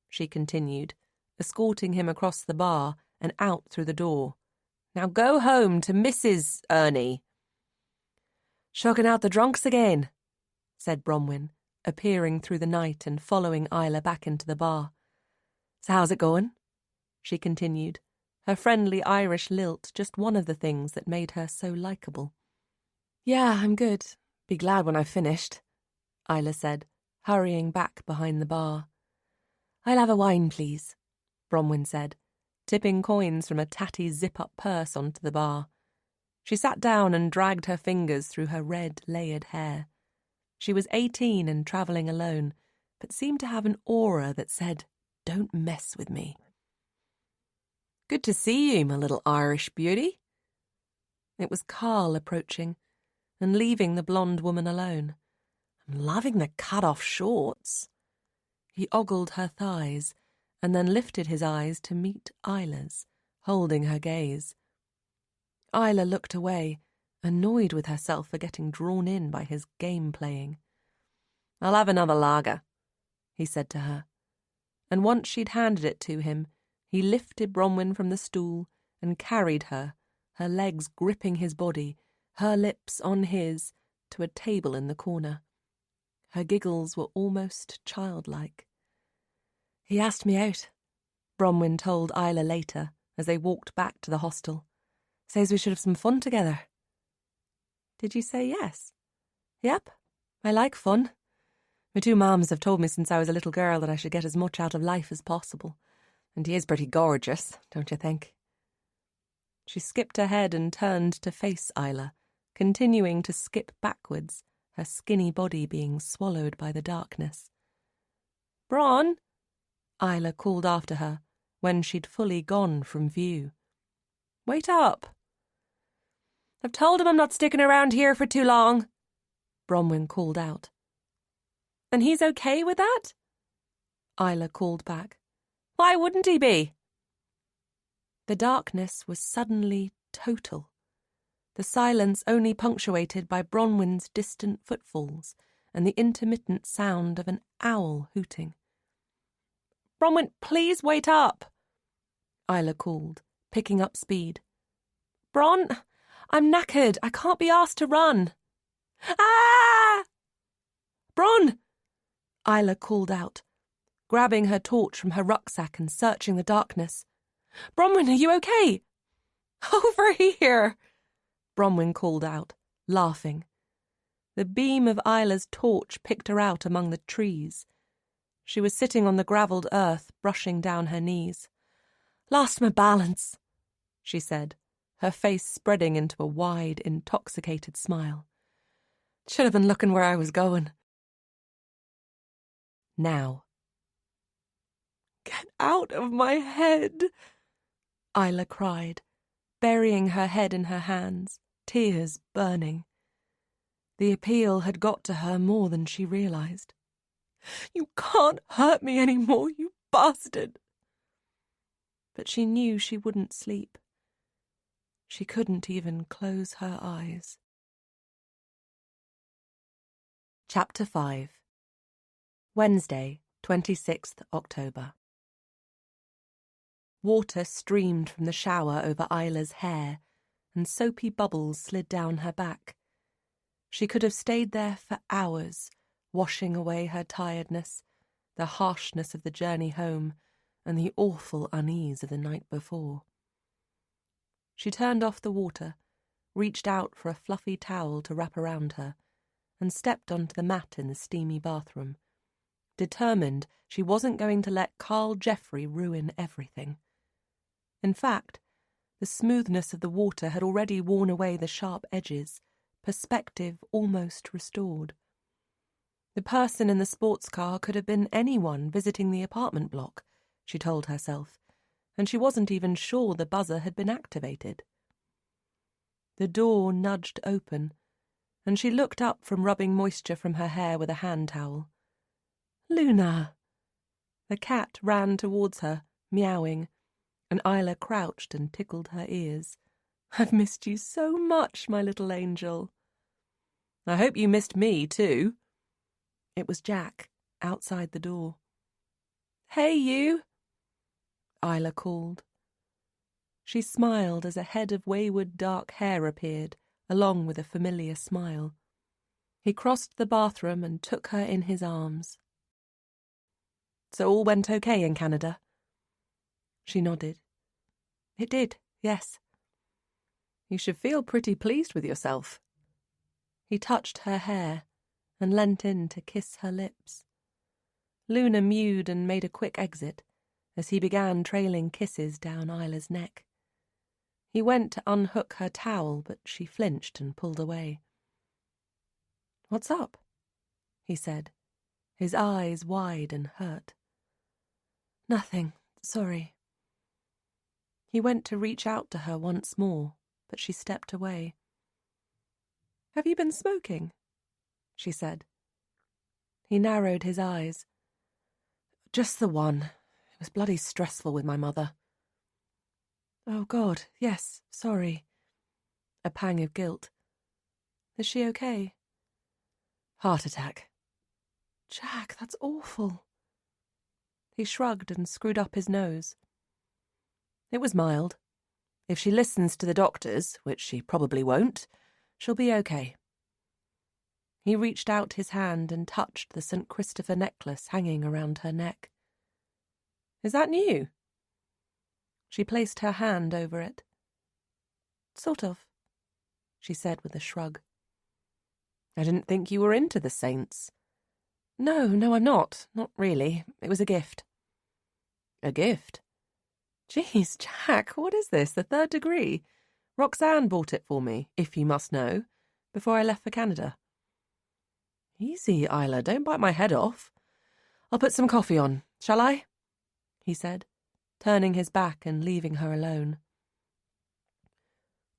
she continued, escorting him across the bar and out through the door. "Now go home to Mrs. Ernie." "Shocking out the drunks again," said Bronwyn, appearing through the night and following Isla back into the bar. "So how's it going?" she continued, her friendly Irish lilt just one of the things that made her so likeable. "Yeah, I'm good. Be glad when I've finished," Isla said, hurrying back behind the bar. "I'll have a wine, please," Bronwyn said, tipping coins from a tatty zip-up purse onto the bar. She sat down and dragged her fingers through her red, layered hair. She was 18 and travelling alone, but seemed to have an aura that said, "Don't mess with me." "Good to see you, my little Irish beauty." It was Carl approaching and leaving the blonde woman alone. "I'm loving the cut-off shorts." He ogled her thighs and then lifted his eyes to meet Isla's, holding her gaze. Isla looked away, annoyed with herself for getting drawn in by his game-playing. "I'll have another lager," he said to her. And once she'd handed it to him, he lifted Bronwyn from the stool and carried her, her legs gripping his body, her lips on his, to a table in the corner. Her giggles were almost childlike. "He asked me out," Bronwyn told Isla later as they walked back to the hostel. "Says we should have some fun together." "Did you say yes?" "Yep, I like fun. My 2 moms have told me since I was a little girl that I should get as much out of life as possible. And he is pretty gorgeous, don't you think?" She skipped ahead and turned to face Isla, continuing to skip backwards, her skinny body being swallowed by the darkness. "Bron!" Isla called after her, when she'd fully gone from view. "Wait up!" "I've told him I'm not sticking around here for too long," Bronwyn called out. "And he's okay with that?" Isla called back. "Why wouldn't he be?" The darkness was suddenly total, the silence only punctuated by Bronwyn's distant footfalls and the intermittent sound of an owl hooting. "Bronwyn, please wait up," Isla called, picking up speed. "Bron, I'm knackered. I can't be asked to run." "Ah!" "Bron!" Isla called out, grabbing her torch from her rucksack and searching the darkness. "Bronwyn, are you okay?" "Over here!" Bronwyn called out, laughing. The beam of Isla's torch picked her out among the trees. She was sitting on the gravelled earth, brushing down her knees. "Lost my balance," she said, her face spreading into a wide, intoxicated smile. "Should have been looking where I was going." Now. "Get out of my head," Isla cried, burying her head in her hands, tears burning. The appeal had got to her more than she realized. "You can't hurt me any more, you bastard!" But she knew she wouldn't sleep. She couldn't even close her eyes. Chapter 5. Wednesday, 26th October. Water streamed from the shower over Isla's hair, and soapy bubbles slid down her back. She could have stayed there for hours, washing away her tiredness, the harshness of the journey home, and the awful unease of the night before. She turned off the water, reached out for a fluffy towel to wrap around her, and stepped onto the mat in the steamy bathroom, determined she wasn't going to let Carl Jeffrey ruin everything. In fact, the smoothness of the water had already worn away the sharp edges, perspective almost restored. The person in the sports car could have been anyone visiting the apartment block, she told herself, and she wasn't even sure the buzzer had been activated. The door nudged open, and she looked up from rubbing moisture from her hair with a hand towel. "Luna!" The cat ran towards her, meowing, and Isla crouched and tickled her ears. "I've missed you so much, my little angel." "I hope you missed me, too." It was Jack, outside the door. "Hey, you!" Isla called. She smiled as a head of wayward dark hair appeared, along with a familiar smile. He crossed the bathroom and took her in his arms. "So all went okay in Canada?" She nodded. "It did, yes." "You should feel pretty pleased with yourself." He touched her hair and leant in to kiss her lips. Luna mewed and made a quick exit as he began trailing kisses down Isla's neck. He went to unhook her towel, but she flinched and pulled away. "What's up?" he said, his eyes wide and hurt. "Nothing, sorry." He went to reach out to her once more, but she stepped away. "Have you been smoking?" she said. He narrowed his eyes. "Just the one. It was bloody stressful with my mother." "Oh, God, yes, sorry." A pang of guilt. "Is she okay?" "Heart attack." "Jack, that's awful." He shrugged and screwed up his nose. "It was mild. If she listens to the doctors, which she probably won't, she'll be okay." He reached out his hand and touched the St. Christopher necklace hanging around her neck. "Is that new?" She placed her hand over it. "Sort of," she said with a shrug. "I didn't think you were into the saints." No, I'm not. Not really. It was a gift." "A gift?" "Geez, Jack, what is this, the third degree? Roxanne bought it for me, if you must know, before I left for Canada. Easy, Isla, don't bite my head off. I'll put some coffee on, shall I? He said, turning his back and leaving her alone.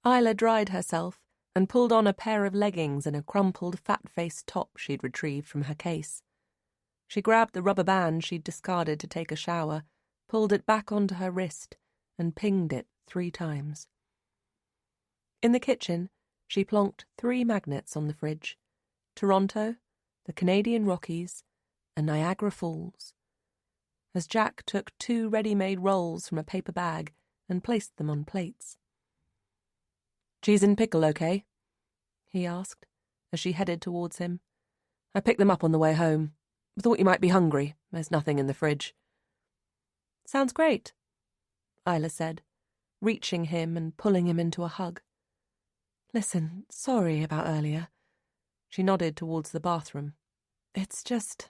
Isla dried herself and pulled on a pair of leggings and a crumpled, fat-faced top she'd retrieved from her case. She grabbed the rubber band she'd discarded to take a shower, pulled it back onto her wrist, and pinged it 3 times. In the kitchen, she plonked 3 magnets on the fridge: Toronto, the Canadian Rockies, and Niagara Falls, as Jack took 2 ready-made rolls from a paper bag and placed them on plates. "Cheese and pickle, okay?" he asked, as she headed towards him. "I picked them up on the way home. Thought you might be hungry. There's nothing in the fridge." "Sounds great," Isla said, reaching him and pulling him into a hug. "Listen, sorry about earlier." She nodded towards the bathroom. "It's just—"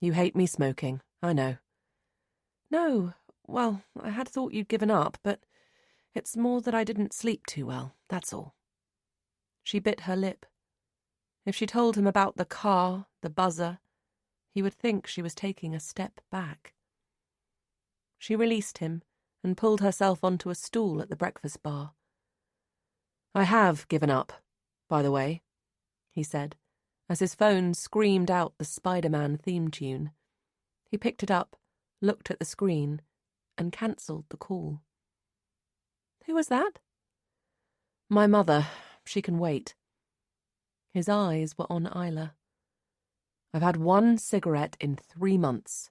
"You hate me smoking, I know." "No, well, I had thought you'd given up, but it's more that I didn't sleep too well, that's all." She bit her lip. If she told him about the car, the buzzer, he would think she was taking a step back. She released him and pulled herself onto a stool at the breakfast bar. "I have given up, by the way," he said, as his phone screamed out the Spider-Man theme tune. He picked it up, looked at the screen, and cancelled the call. "Who was that?" "My mother. She can wait." His eyes were on Isla. "I've had 1 cigarette in 3 months.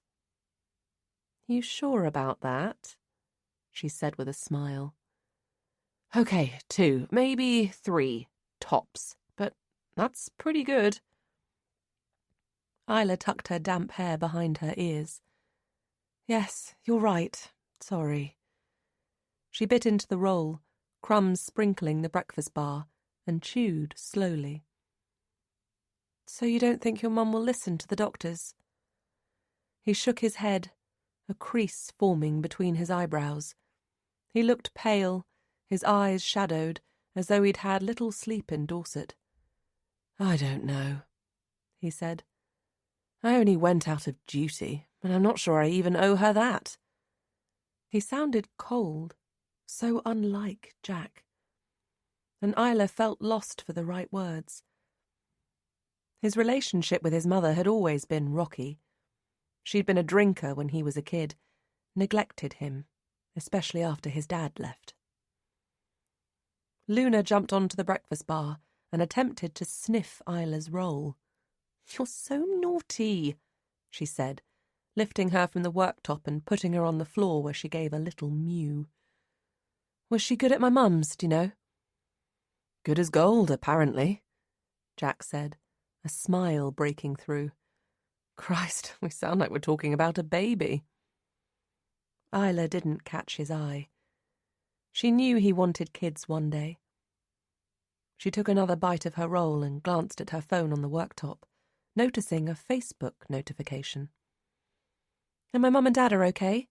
"You sure about that?" she said with a smile. "Okay, 2, maybe 3, tops, but that's pretty good." Isla tucked her damp hair behind her ears. "Yes, you're right. Sorry." She bit into the roll, crumbs sprinkling the breakfast bar, and chewed slowly. "So you don't think your mum will listen to the doctors?" He shook his head, a crease forming between his eyebrows. He looked pale, his eyes shadowed, as though he'd had little sleep in Dorset. "I don't know," he said. "I only went out of duty, and I'm not sure I even owe her that." He sounded cold, so unlike Jack. And Isla felt lost for the right words. His relationship with his mother had always been rocky. She'd been a drinker when he was a kid, neglected him, especially after his dad left. Luna jumped onto the breakfast bar and attempted to sniff Isla's roll. "You're so naughty," she said, lifting her from the worktop and putting her on the floor where she gave a little mew. "Was she good at my mum's, do you know?" "Good as gold, apparently," Jack said, a smile breaking through. "Christ, we sound like we're talking about a baby." Isla didn't catch his eye. She knew he wanted kids one day. She took another bite of her roll and glanced at her phone on the worktop, noticing a Facebook notification. "And my mum and dad are okay?"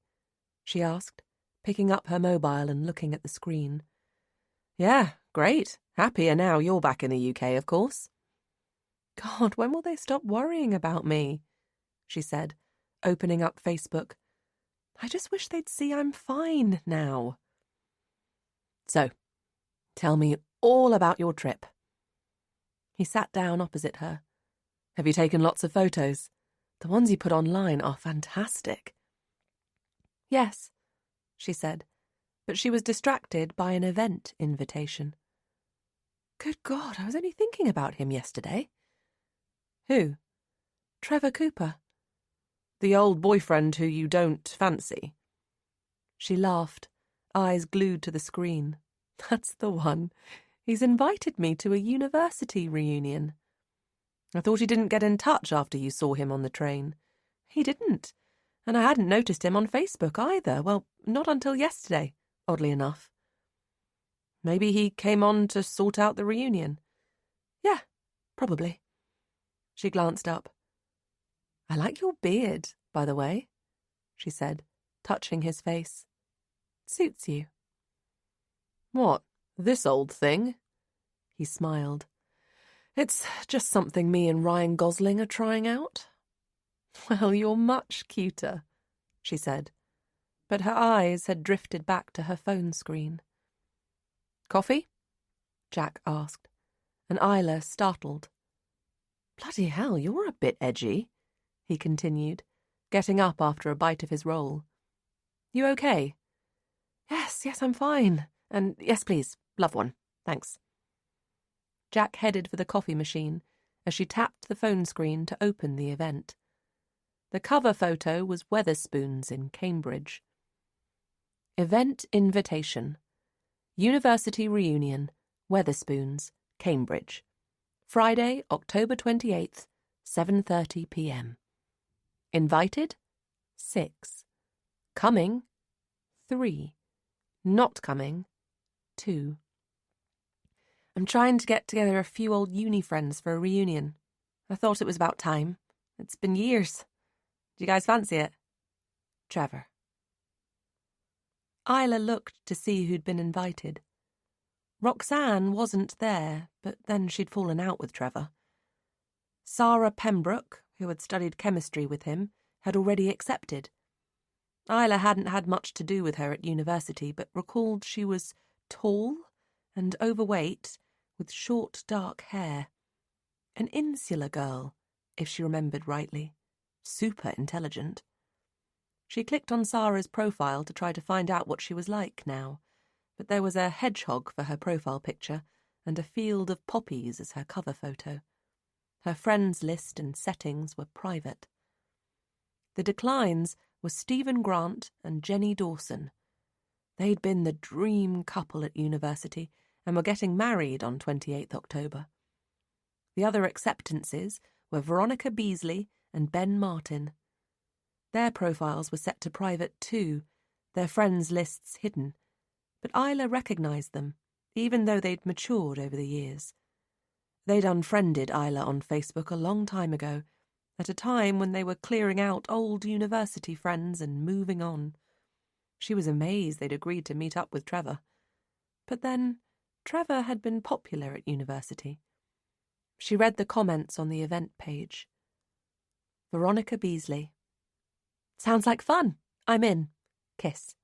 she asked, picking up her mobile and looking at the screen. "Yeah, great. Happier now you're back in the UK, of course." "God, when will they stop worrying about me?" she said, opening up Facebook. "I just wish they'd see I'm fine now." "So, tell me all about your trip." He sat down opposite her. "Have you taken lots of photos? The ones you put online are fantastic." "Yes," she said, but she was distracted by an event invitation. "Good God, I was only thinking about him yesterday." "Who?" "Trevor Cooper." "The old boyfriend who you don't fancy?" She laughed, eyes glued to the screen. "That's the one. He's invited me to a university reunion." "I thought he didn't get in touch after you saw him on the train." "He didn't. And I hadn't noticed him on Facebook either. Well, not until yesterday, oddly enough." "Maybe he came on to sort out the reunion." "Yeah, probably." She glanced up. "I like your beard, by the way," she said, touching his face. "Suits you." "What, This old thing? He smiled. It's just something me and Ryan Gosling are trying out. Well, you're much cuter, she said, but her eyes had drifted back to her phone screen. Coffee? Jack asked, and Isla startled. Bloody hell, you're a bit edgy, he continued, getting up after a bite of his roll. You okay? Yes, I'm fine. And yes, please, love one. Thanks. Jack headed for the coffee machine as she tapped the phone screen to open the event. The cover photo was Wetherspoons in Cambridge. Event invitation. University reunion, Wetherspoons, Cambridge. Friday, October 28th, 7:30 p.m. Invited? 6. Coming? 3. Not coming? 2. I'm trying to get together a few old uni friends for a reunion. I thought it was about time. It's been years. Do you guys fancy it? Trevor. Isla looked to see who'd been invited. Roxanne wasn't there, but then she'd fallen out with Trevor. Sarah Pembroke, who had studied chemistry with him, had already accepted. Isla hadn't had much to do with her at university, but recalled she was tall and overweight, with short dark hair. An insular girl, if she remembered rightly. Super intelligent. She clicked on Sarah's profile to try to find out what she was like now, but there was a hedgehog for her profile picture and a field of poppies as her cover photo. Her friends list and settings were private. The declines were Stephen Grant and Jenny Dawson. They'd been the dream couple at university and were getting married on 28th October. The other acceptances were Veronica Beasley and Ben Martin. Their profiles were set to private too, their friends' lists hidden, but Isla recognised them, even though they'd matured over the years. They'd unfriended Isla on Facebook a long time ago, at a time when they were clearing out old university friends and moving on. She was amazed they'd agreed to meet up with Trevor. But then, Trevor had been popular at university. She read the comments on the event page. Veronica Beasley. Sounds like fun. I'm in. Kiss.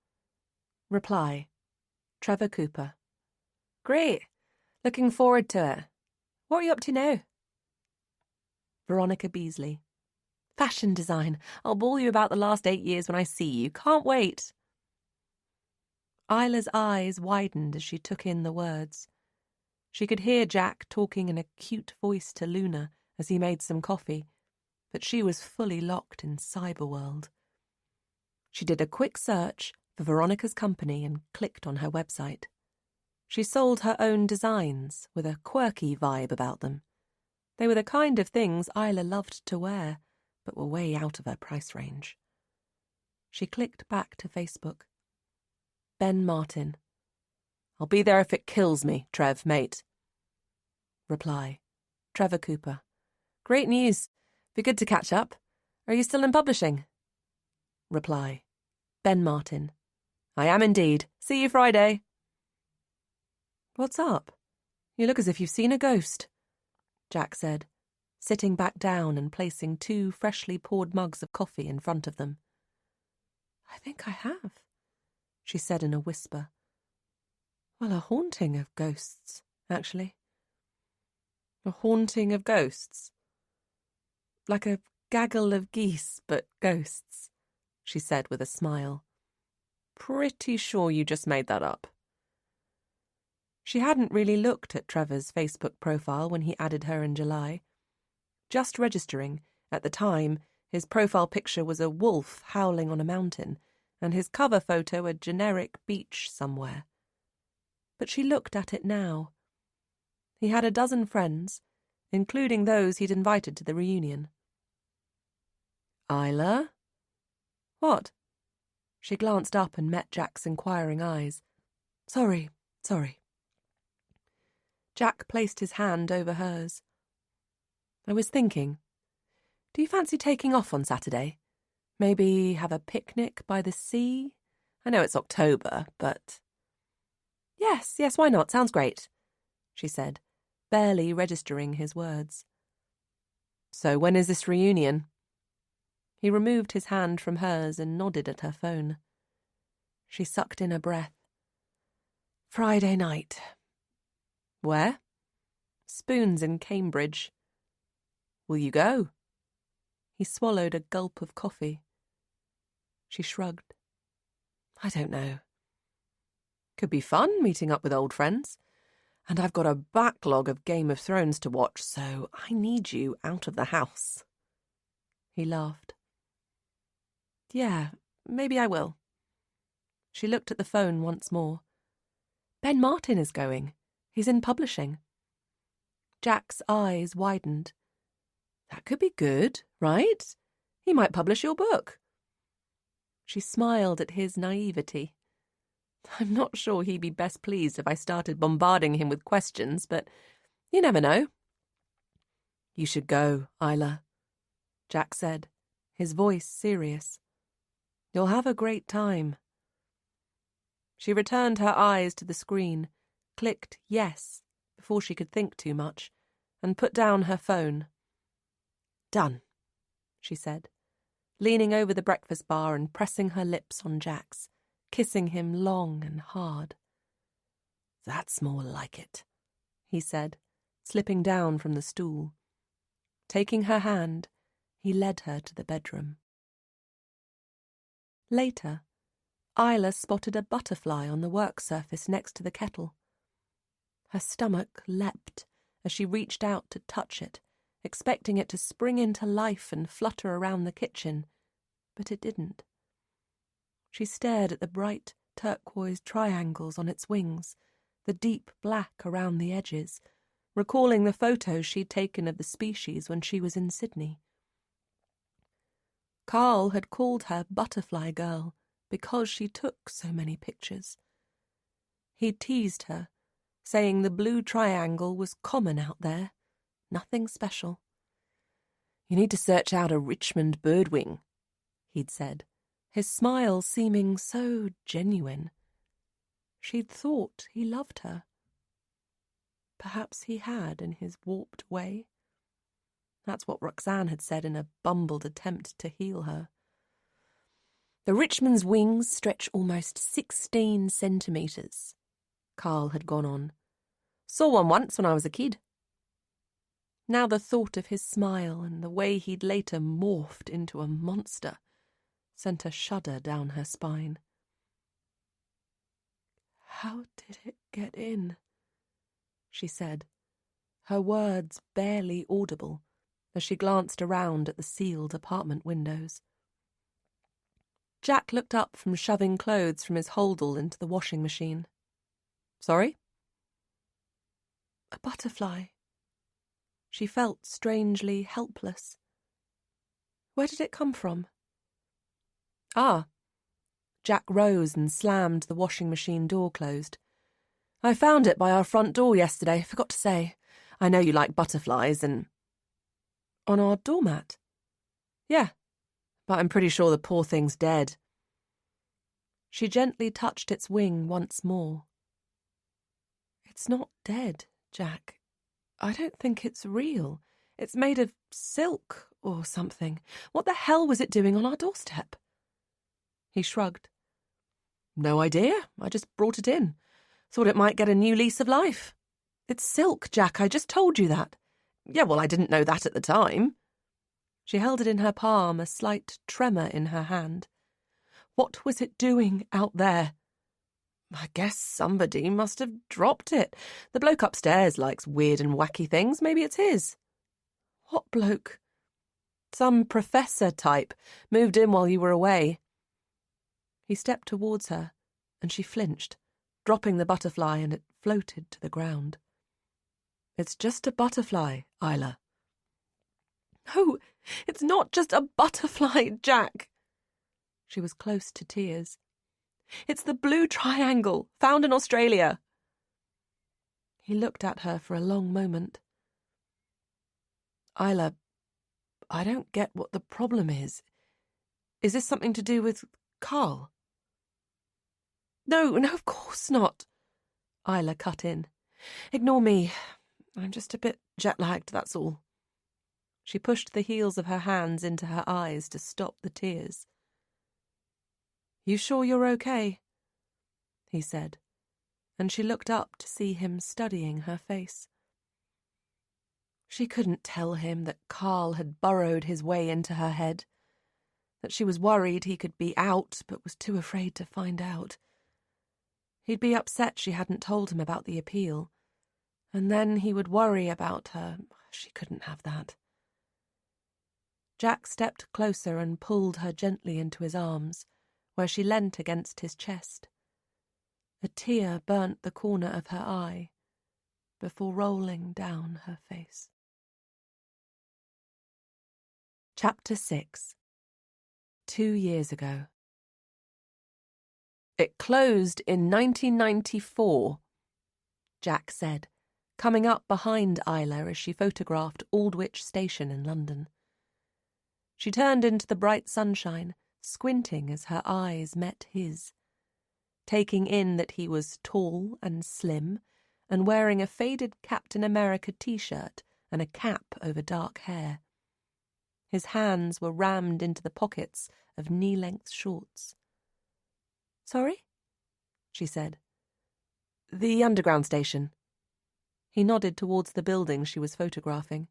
Reply. Trevor Cooper. Great. Looking forward to it. What are you up to now? Veronica Beasley. Fashion design. I'll ball you about the last 8 years when I see you. Can't wait. Isla's eyes widened as she took in the words. She could hear Jack talking in a cute voice to Luna as he made some coffee, but she was fully locked in cyberworld. She did a quick search for Veronica's company and clicked on her website. She sold her own designs with a quirky vibe about them. They were the kind of things Isla loved to wear, but were way out of her price range. She clicked back to Facebook. Ben Martin. I'll be there if it kills me, Trev, mate. Reply. Trevor Cooper. Great news. Be good to catch up. Are you still in publishing? Reply. Ben Martin. I am indeed. See you Friday. What's up? You look as if you've seen a ghost, Jack said, sitting back down and placing 2 freshly poured mugs of coffee in front of them. I think I have, she said in a whisper. Well, a haunting of ghosts, actually. A haunting of ghosts? Like a gaggle of geese, but ghosts, she said with a smile. Pretty sure you just made that up. She hadn't really looked at Trevor's Facebook profile when he added her in July. Just registering, at the time, his profile picture was a wolf howling on a mountain, and his cover photo a generic beach somewhere. But she looked at it now. He had a dozen friends, including those he'd invited to the reunion. Isla? What? She glanced up and met Jack's inquiring eyes. Sorry. Jack placed his hand over hers. I was thinking, do you fancy taking off on Saturday? Maybe have a picnic by the sea? I know it's October, but... Yes, why not? Sounds great, she said, barely registering his words. So when is this reunion? He removed his hand from hers and nodded at her phone. She sucked in a breath. Friday night. Where? Spoons in Cambridge. Will you go? He swallowed a gulp of coffee. She shrugged. I don't know. Could be fun meeting up with old friends. And I've got a backlog of Game of Thrones to watch, so I need you out of the house. He laughed. Yeah, maybe I will. She looked at the phone once more. Ben Martin is going. He's in publishing. Jack's eyes widened. That could be good, right? He might publish your book. She smiled at his naivety. I'm not sure he'd be best pleased if I started bombarding him with questions, but you never know. You should go, Isla, Jack said, his voice serious. You'll have a great time. She returned her eyes to the screen, clicked yes before she could think too much, and put down her phone. Done, she said, leaning over the breakfast bar and pressing her lips on Jack's, kissing him long and hard. That's more like it, he said, slipping down from the stool. Taking her hand, he led her to the bedroom. Later, Isla spotted a butterfly on the work surface next to the kettle. Her stomach leapt as she reached out to touch it, expecting it to spring into life and flutter around the kitchen, but it didn't. She stared at the bright turquoise triangles on its wings, the deep black around the edges, recalling the photos she'd taken of the species when she was in Sydney. Carl had called her Butterfly Girl because she took so many pictures. He teased her, saying the blue triangle was common out there, nothing special. You need to search out a Richmond birdwing, he'd said, his smile seeming so genuine. She'd thought he loved her. Perhaps he had in his warped way. That's what Roxanne had said in a bumbled attempt to heal her. The Richmond's wings stretch almost 16 centimetres, Carl had gone on. Saw one once when I was a kid. Now the thought of his smile and the way he'd later morphed into a monster sent a shudder down her spine. How did it get in? She said, her words barely audible as she glanced around at the sealed apartment windows. Jack looked up from shoving clothes from his holdall into the washing machine. Sorry? A butterfly. She felt strangely helpless. Where did it come from? Ah. Jack rose and slammed the washing machine door closed. I found it by our front door yesterday, forgot to say. I know you like butterflies and... On our doormat? Yeah, but I'm pretty sure the poor thing's dead. She gently touched its wing once more. It's not dead, Jack. I don't think it's real. It's made of silk or something. What the hell was it doing on our doorstep? He shrugged. No idea. I just brought it in. Thought it might get a new lease of life. It's silk, Jack. I just told you that. Yeah, well, I didn't know that at the time. She held it in her palm, a slight tremor in her hand. What was it doing out there? I guess somebody must have dropped it. The bloke upstairs likes weird and wacky things. Maybe it's his. What bloke? Some professor type. Moved in while you were away. He stepped towards her, and she flinched, dropping the butterfly, and it floated to the ground. It's just a butterfly, Isla. No, it's not just a butterfly, Jack. She was close to tears. It's the blue triangle, found in Australia. He looked at her for a long moment. Isla, I don't get what the problem is. Is this something to do with Carl? No, of course not. Isla cut in. "Ignore me. I'm just a bit jet-lagged, that's all." She pushed the heels of her hands into her eyes to stop the tears. "You sure you're okay?" he said, and she looked up to see him studying her face. She couldn't tell him that Carl had burrowed his way into her head, that she was worried he could be out but was too afraid to find out. He'd be upset she hadn't told him about the appeal, and then he would worry about her. She couldn't have that. Jack stepped closer and pulled her gently into his arms, where she leant against his chest. A tear burnt the corner of her eye before rolling down her face. Chapter 6. 2 years ago. "It closed in 1994, Jack said, coming up behind Isla as she photographed Aldwych Station in London. She turned into the bright sunshine, squinting as her eyes met his, taking in that he was tall and slim and wearing a faded Captain America t-shirt and a cap over dark hair. His hands were rammed into the pockets of knee-length shorts. "Sorry?" she said. "The underground station." He nodded towards the building she was photographing.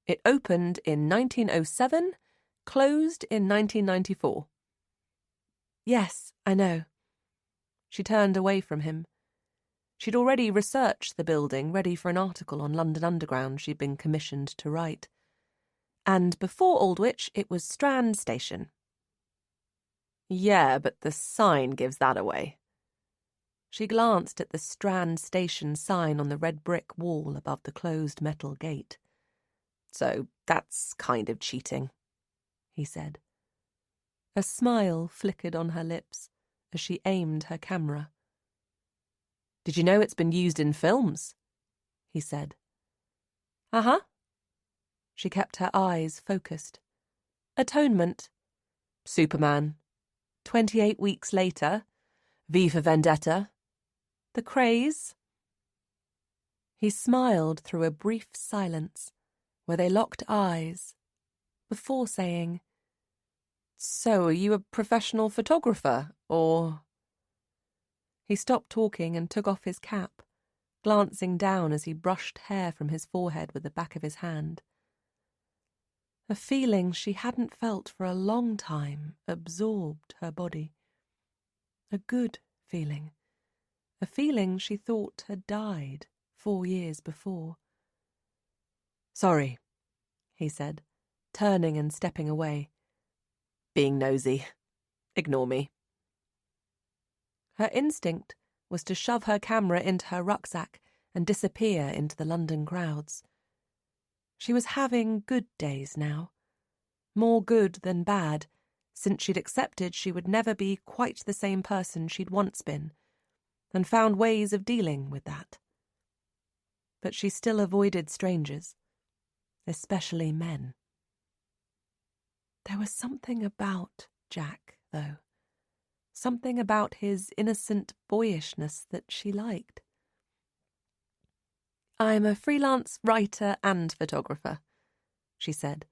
"It opened in 1907, closed in 1994. "Yes, I know." She turned away from him. She'd already researched the building, ready for an article on London Underground she'd been commissioned to write. "And before Aldwych, it was Strand Station." "Yeah, but the sign gives that away." She glanced at the Strand Station sign on the red brick wall above the closed metal gate. "So that's kind of cheating," he said. A smile flickered on her lips as she aimed her camera. "Did you know it's been used in films?" he said. "Uh-huh." She kept her eyes focused. "Atonement." "Superman." 28 Weeks Later. V for Vendetta. The Craze. He smiled through a brief silence where they locked eyes before saying, "So are you a professional photographer, or—" He stopped talking and took off his cap, glancing down as he brushed hair from his forehead with the back of his hand. A feeling she hadn't felt for a long time absorbed her body. A good feeling. A feeling she thought had died 4 years before. "Sorry," he said, turning and stepping away. "Being nosy. Ignore me." Her instinct was to shove her camera into her rucksack and disappear into the London crowds. She was having good days now. More good than bad, since she'd accepted she would never be quite the same person she'd once been, and found ways of dealing with that. But she still avoided strangers, especially men. There was something about Jack, though. Something about his innocent boyishness that she liked. "I'm a freelance writer and photographer," she said,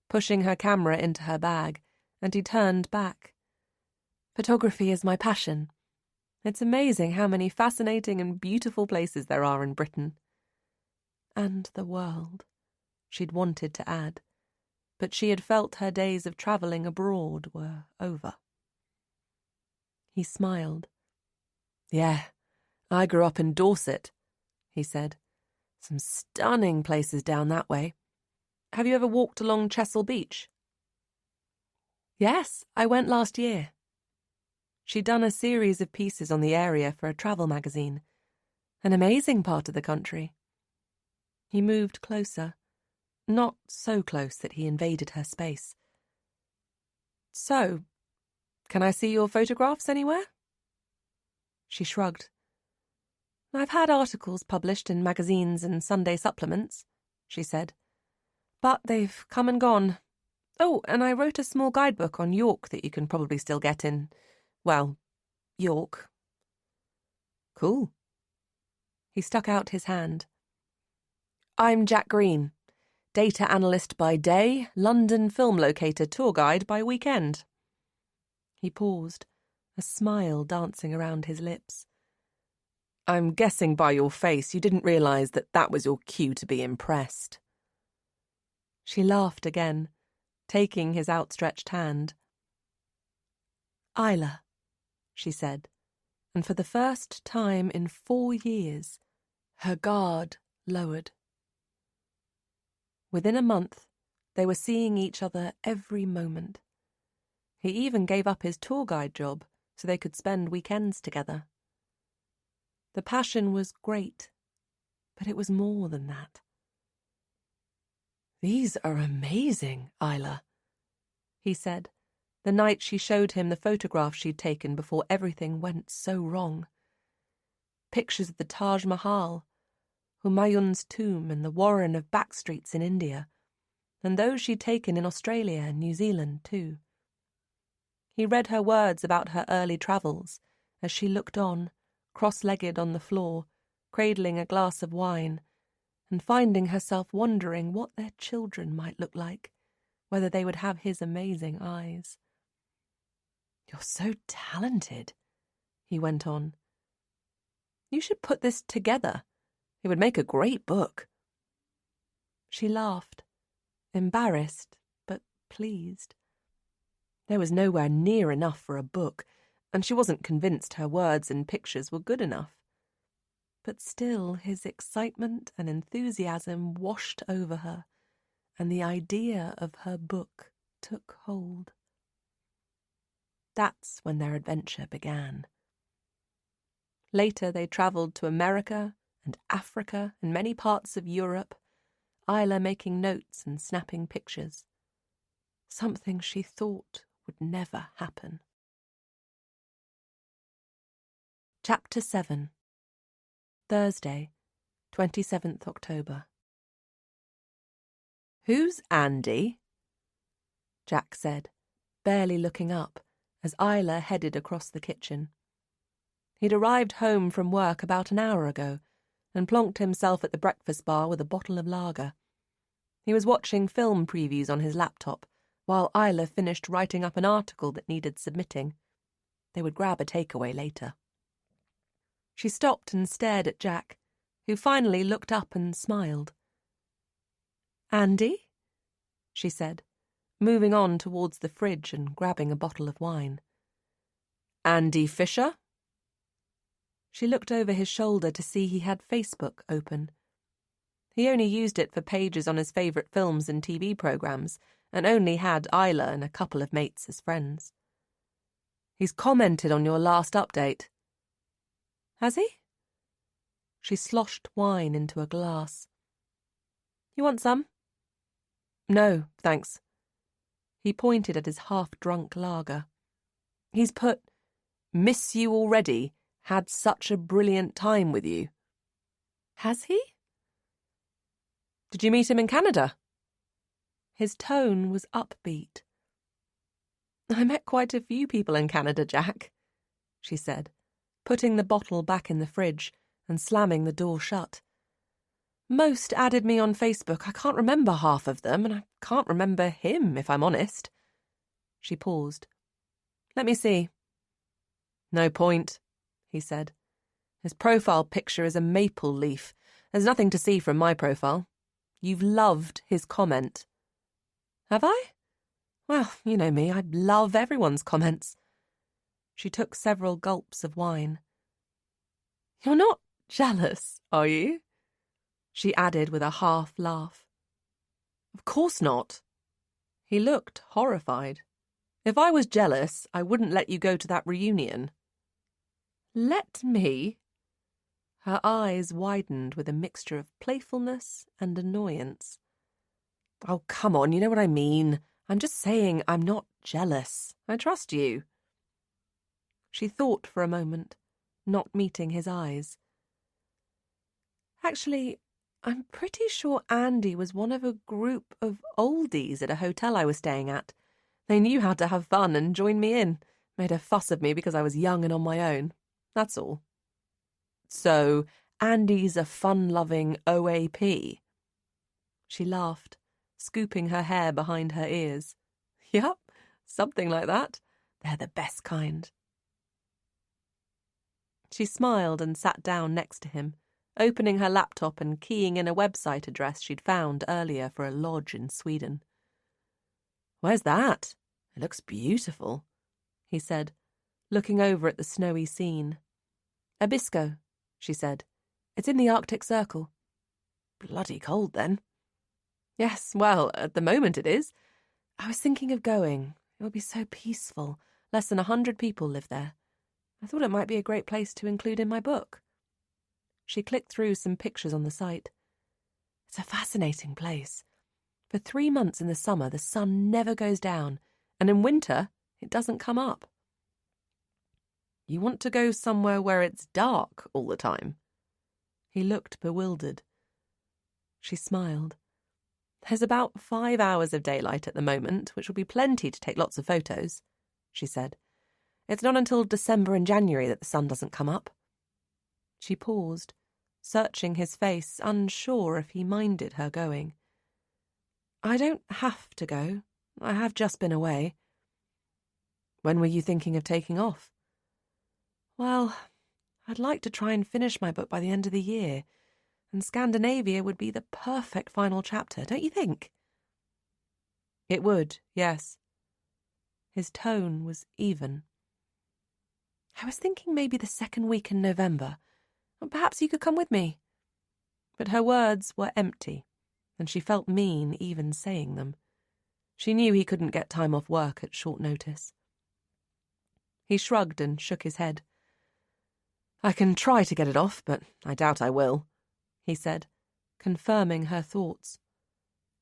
pushing her camera into her bag, and he turned back. "Photography is my passion. It's amazing how many fascinating and beautiful places there are in Britain." And the world, she'd wanted to add, but she had felt her days of travelling abroad were over. He smiled. "Yeah, I grew up in Dorset," he said. "Some stunning places down that way. Have you ever walked along Chesil Beach?" "Yes, I went last year." She'd done a series of pieces on the area for a travel magazine. An amazing part of the country. He moved closer, not so close that he invaded her space. "So, can I see your photographs anywhere?" She shrugged. "I've had articles published in magazines and Sunday supplements," she said. "But they've come and gone. Oh, and I wrote a small guidebook on York that you can probably still get in, well, York." "Cool." He stuck out his hand. I'm Jack Green, data analyst by day, London film locator tour guide by weekend. He paused, a smile dancing around his lips. I'm guessing by your face you didn't realise that was your cue to be impressed. She laughed again, taking his outstretched hand. Isla, she said, and for the first time in 4 years, her guard lowered. Within a month, they were seeing each other every moment. He even gave up his tour guide job so they could spend weekends together. The passion was great, but it was more than that. These are amazing, Isla, he said, the night she showed him the photographs she'd taken before everything went so wrong. Pictures of the Taj Mahal, Humayun's tomb and the Warren of Backstreets in India, and those she'd taken in Australia and New Zealand too. He read her words about her early travels as she looked on, cross-legged on the floor, cradling a glass of wine, and finding herself wondering what their children might look like, whether they would have his amazing eyes. You're so talented, he went on. You should put this together. It would make a great book. She laughed, embarrassed but pleased. There was nowhere near enough for a book, and she wasn't convinced her words and pictures were good enough. But still his excitement and enthusiasm washed over her, and the idea of her book took hold. That's when their adventure began. Later they travelled to America and Africa and many parts of Europe, Isla making notes and snapping pictures. Something she thought would never happen. Chapter 7. Thursday, 27th October. Who's Andy? Jack said, barely looking up, as Isla headed across the kitchen. He'd arrived home from work about an hour ago and plonked himself at the breakfast bar with a bottle of lager. He was watching film previews on his laptop while Isla finished writing up an article that needed submitting. They would grab a takeaway later. She stopped and stared at Jack, who finally looked up and smiled. Andy? She said, moving on towards the fridge and grabbing a bottle of wine. Andy Fisher? She looked over his shoulder to see he had Facebook open. He only used it for pages on his favourite films and TV programmes, and only had Isla and a couple of mates as friends. He's commented on your last update. Has he? She sloshed wine into a glass. You want some? No, thanks. He pointed at his half-drunk lager. He's put, miss you already, had such a brilliant time with you. Has he? Did you meet him in Canada? His tone was upbeat. I met quite a few people in Canada, Jack, she said, putting the bottle back in the fridge and slamming the door shut. Most added me on Facebook. I can't remember half of them, and I can't remember him, if I'm honest. She paused. Let me see. No point, he said. His profile picture is a maple leaf. There's nothing to see from my profile. You've loved his comment. Have I? Well, you know me, I love everyone's comments. She took several gulps of wine. You're not jealous, are you? She added with a half laugh. Of course not. He looked horrified. If I was jealous, I wouldn't let you go to that reunion. Let me? Her eyes widened with a mixture of playfulness and annoyance. Oh, come on, you know what I mean. I'm just saying I'm not jealous. I trust you. She thought for a moment, not meeting his eyes. Actually, I'm pretty sure Andy was one of a group of oldies at a hotel I was staying at. They knew how to have fun and joined me in, made a fuss of me because I was young and on my own. That's all. So, Andy's a fun-loving OAP. She laughed, scooping her hair behind her ears. Yup, something like that. They're the best kind. She smiled and sat down next to him, opening her laptop and keying in a website address she'd found earlier for a lodge in Sweden. "Where's that? It looks beautiful," he said, looking over at the snowy scene. "Abisko," she said. "It's in the Arctic Circle." "Bloody cold, then." "Yes, well, at the moment it is. I was thinking of going. It would be so peaceful. Less than 100 people live there. I thought it might be a great place to include in my book." She clicked through some pictures on the site. "It's a fascinating place. For 3 months in the summer, the sun never goes down, and in winter, it doesn't come up." "You want to go somewhere where it's dark all the time?" He looked bewildered. She smiled. "There's about 5 hours of daylight at the moment, which will be plenty to take lots of photos," she said. "It's not until December and January that the sun doesn't come up." She paused, searching his face, unsure if he minded her going. "I don't have to go. I have just been away." "When were you thinking of taking off?" "Well, I'd like to try and finish my book by the end of the year, and Scandinavia would be the perfect final chapter, don't you think?" "It would, yes." His tone was even. "I was thinking maybe the second week in November. Perhaps you could come with me." But her words were empty, and she felt mean even saying them. She knew he couldn't get time off work at short notice. He shrugged and shook his head. "I can try to get it off, but I doubt I will," he said, confirming her thoughts.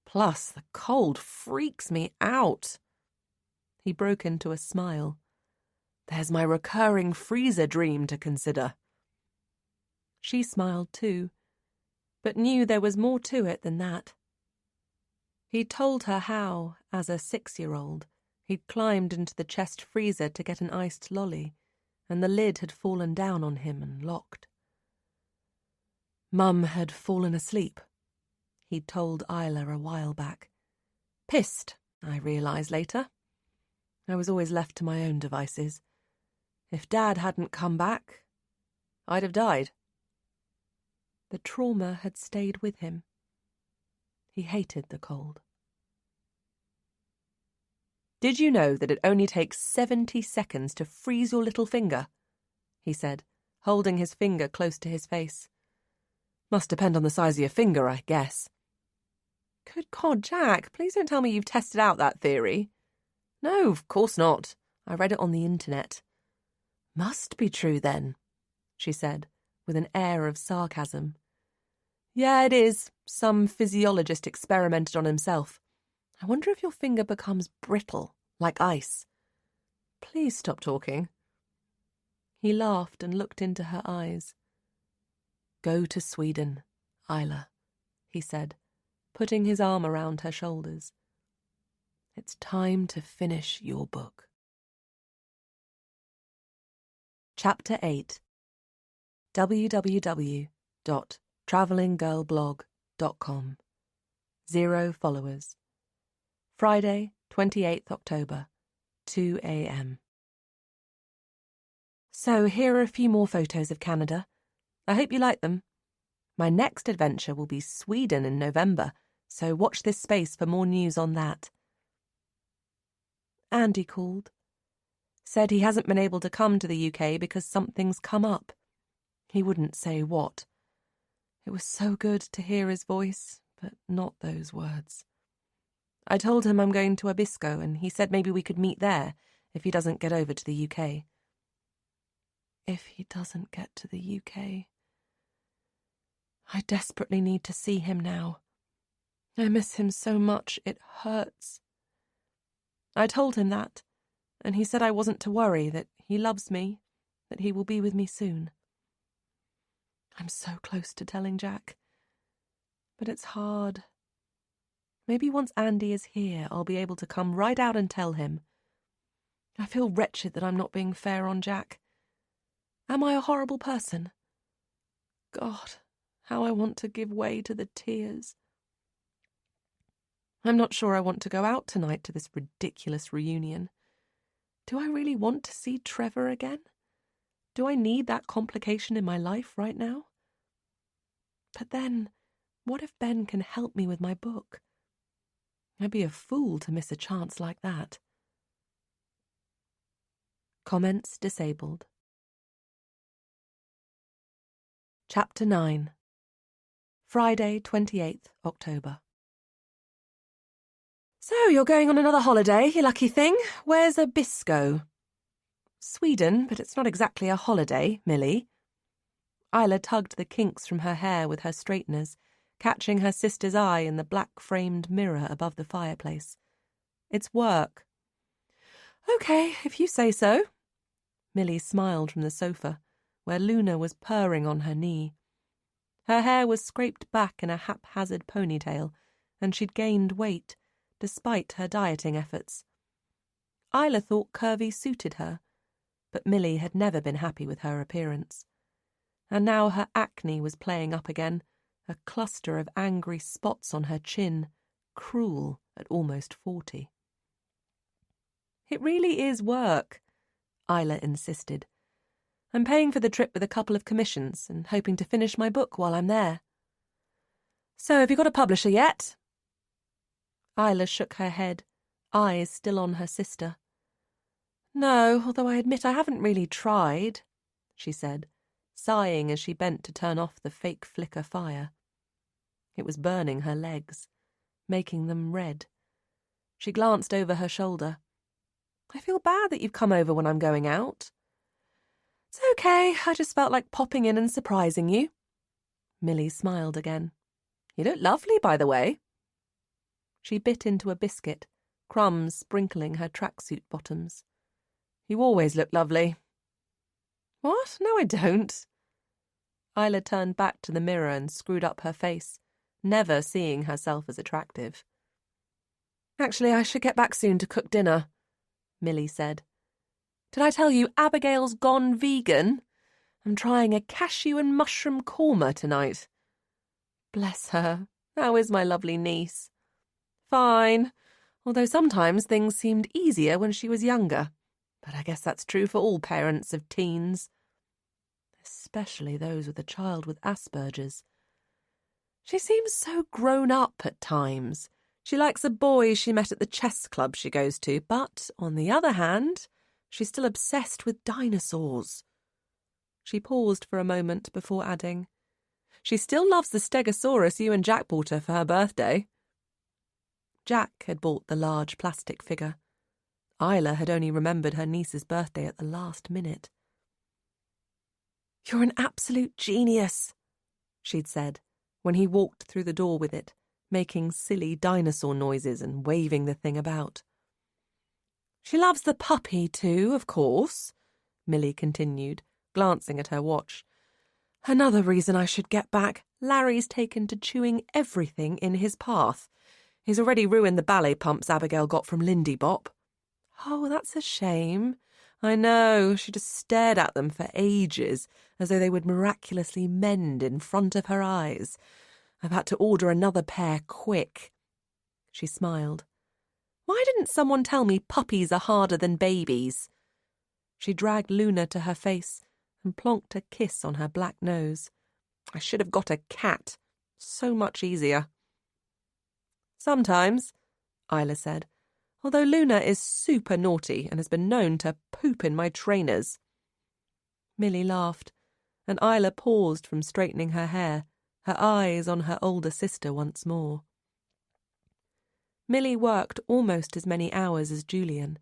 "Plus, the cold freaks me out." He broke into a smile. "There's my recurring freezer dream to consider." She smiled too, but knew there was more to it than that. He'd told her how, as a 6-year-old, he'd climbed into the chest freezer to get an iced lolly, and the lid had fallen down on him and locked. Mum had fallen asleep, he'd told Isla a while back. Pissed, I realised later. I was always left to my own devices. If Dad hadn't come back, I'd have died. The trauma had stayed with him. He hated the cold. "Did you know that it only takes 70 seconds to freeze your little finger?" he said, holding his finger close to his face. "Must depend on the size of your finger, I guess." "Good God, Jack, please don't tell me you've tested out that theory." "No, of course not. I read it on the internet." "Must be true, then," she said, with an air of sarcasm. "Yeah, it is. Some physiologist experimented on himself. I wonder if your finger becomes brittle, like ice." "Please stop talking." He laughed and looked into her eyes. "Go to Sweden, Isla," he said, putting his arm around her shoulders. "It's time to finish your book." Chapter 8. www.travellinggirlblog.com. 0 followers. Friday, 28th October, 2 a.m. So here are a few more photos of Canada. I hope you like them. My next adventure will be Sweden in November, so watch this space for more news on that. Andy called. Said he hasn't been able to come to the UK because something's come up. He wouldn't say what. It was so good to hear his voice, but not those words. I told him I'm going to Abisko, and he said maybe we could meet there if he doesn't get over to the UK. If he doesn't get to the UK. I desperately need to see him now. I miss him so much, it hurts. I told him that, and he said I wasn't to worry, that he loves me, that he will be with me soon. I'm so close to telling Jack. But it's hard. Maybe once Andy is here, I'll be able to come right out and tell him. I feel wretched that I'm not being fair on Jack. Am I a horrible person? God, how I want to give way to the tears. I'm not sure I want to go out tonight to this ridiculous reunion. Do I really want to see Trevor again? Do I need that complication in my life right now? But then, what if Ben can help me with my book? I'd be a fool to miss a chance like that. Comments disabled. Chapter 9. Friday, 28th October. So you're going on another holiday, you lucky thing. Where's Abisko? Sweden, but it's not exactly a holiday, Millie. Isla tugged the kinks from her hair with her straighteners, catching her sister's eye in the black-framed mirror above the fireplace. It's work. Okay, if you say so. Millie smiled from the sofa, where Luna was purring on her knee. Her hair was scraped back in a haphazard ponytail, and she'd gained weight, despite her dieting efforts. Isla thought curvy suited her, but Millie had never been happy with her appearance. And now her acne was playing up again, a cluster of angry spots on her chin, cruel at almost 40. It really is work, Isla insisted. I'm paying for the trip with a couple of commissions and hoping to finish my book while I'm there. So have you got a publisher yet? Isla shook her head, eyes still on her sister. No, although I admit I haven't really tried, she said, sighing as she bent to turn off the fake flicker fire. It was burning her legs, making them red. She glanced over her shoulder. I feel bad that you've come over when I'm going out. It's okay, I just felt like popping in and surprising you. Millie smiled again. You look lovely, by the way. She bit into a biscuit, crumbs sprinkling her tracksuit bottoms. You always look lovely. What? No, I don't. Isla turned back to the mirror and screwed up her face, never seeing herself as attractive. Actually, I should get back soon to cook dinner, Millie said. Did I tell you Abigail's gone vegan? I'm trying a cashew and mushroom korma tonight. Bless her. How is my lovely niece? Fine, although sometimes things seemed easier when she was younger. But I guess that's true for all parents of teens. Especially those with a child with Asperger's. She seems so grown up at times. She likes a boy she met at the chess club she goes to, but, on the other hand, she's still obsessed with dinosaurs. She paused for a moment before adding, She still loves the Stegosaurus you and Jack bought her for her birthday. Jack had bought the large plastic figure. Isla had only remembered her niece's birthday at the last minute. You're an absolute genius, she'd said, when he walked through the door with it, making silly dinosaur noises and waving the thing about. She loves the puppy too, of course, Millie continued, glancing at her watch. Another reason I should get back. Larry's taken to chewing everything in his path. He's already ruined the ballet pumps Abigail got from Lindy Bop. Oh, that's a shame. I know, she just stared at them for ages, as though they would miraculously mend in front of her eyes. I've had to order another pair quick. She smiled. Why didn't someone tell me puppies are harder than babies? She dragged Luna to her face and plonked a kiss on her black nose. I should have got a cat. So much easier. Sometimes, Isla said, although Luna is super naughty and has been known to poop in my trainers. Millie laughed, and Isla paused from straightening her hair, her eyes on her older sister once more. Millie worked almost as many hours as Julian,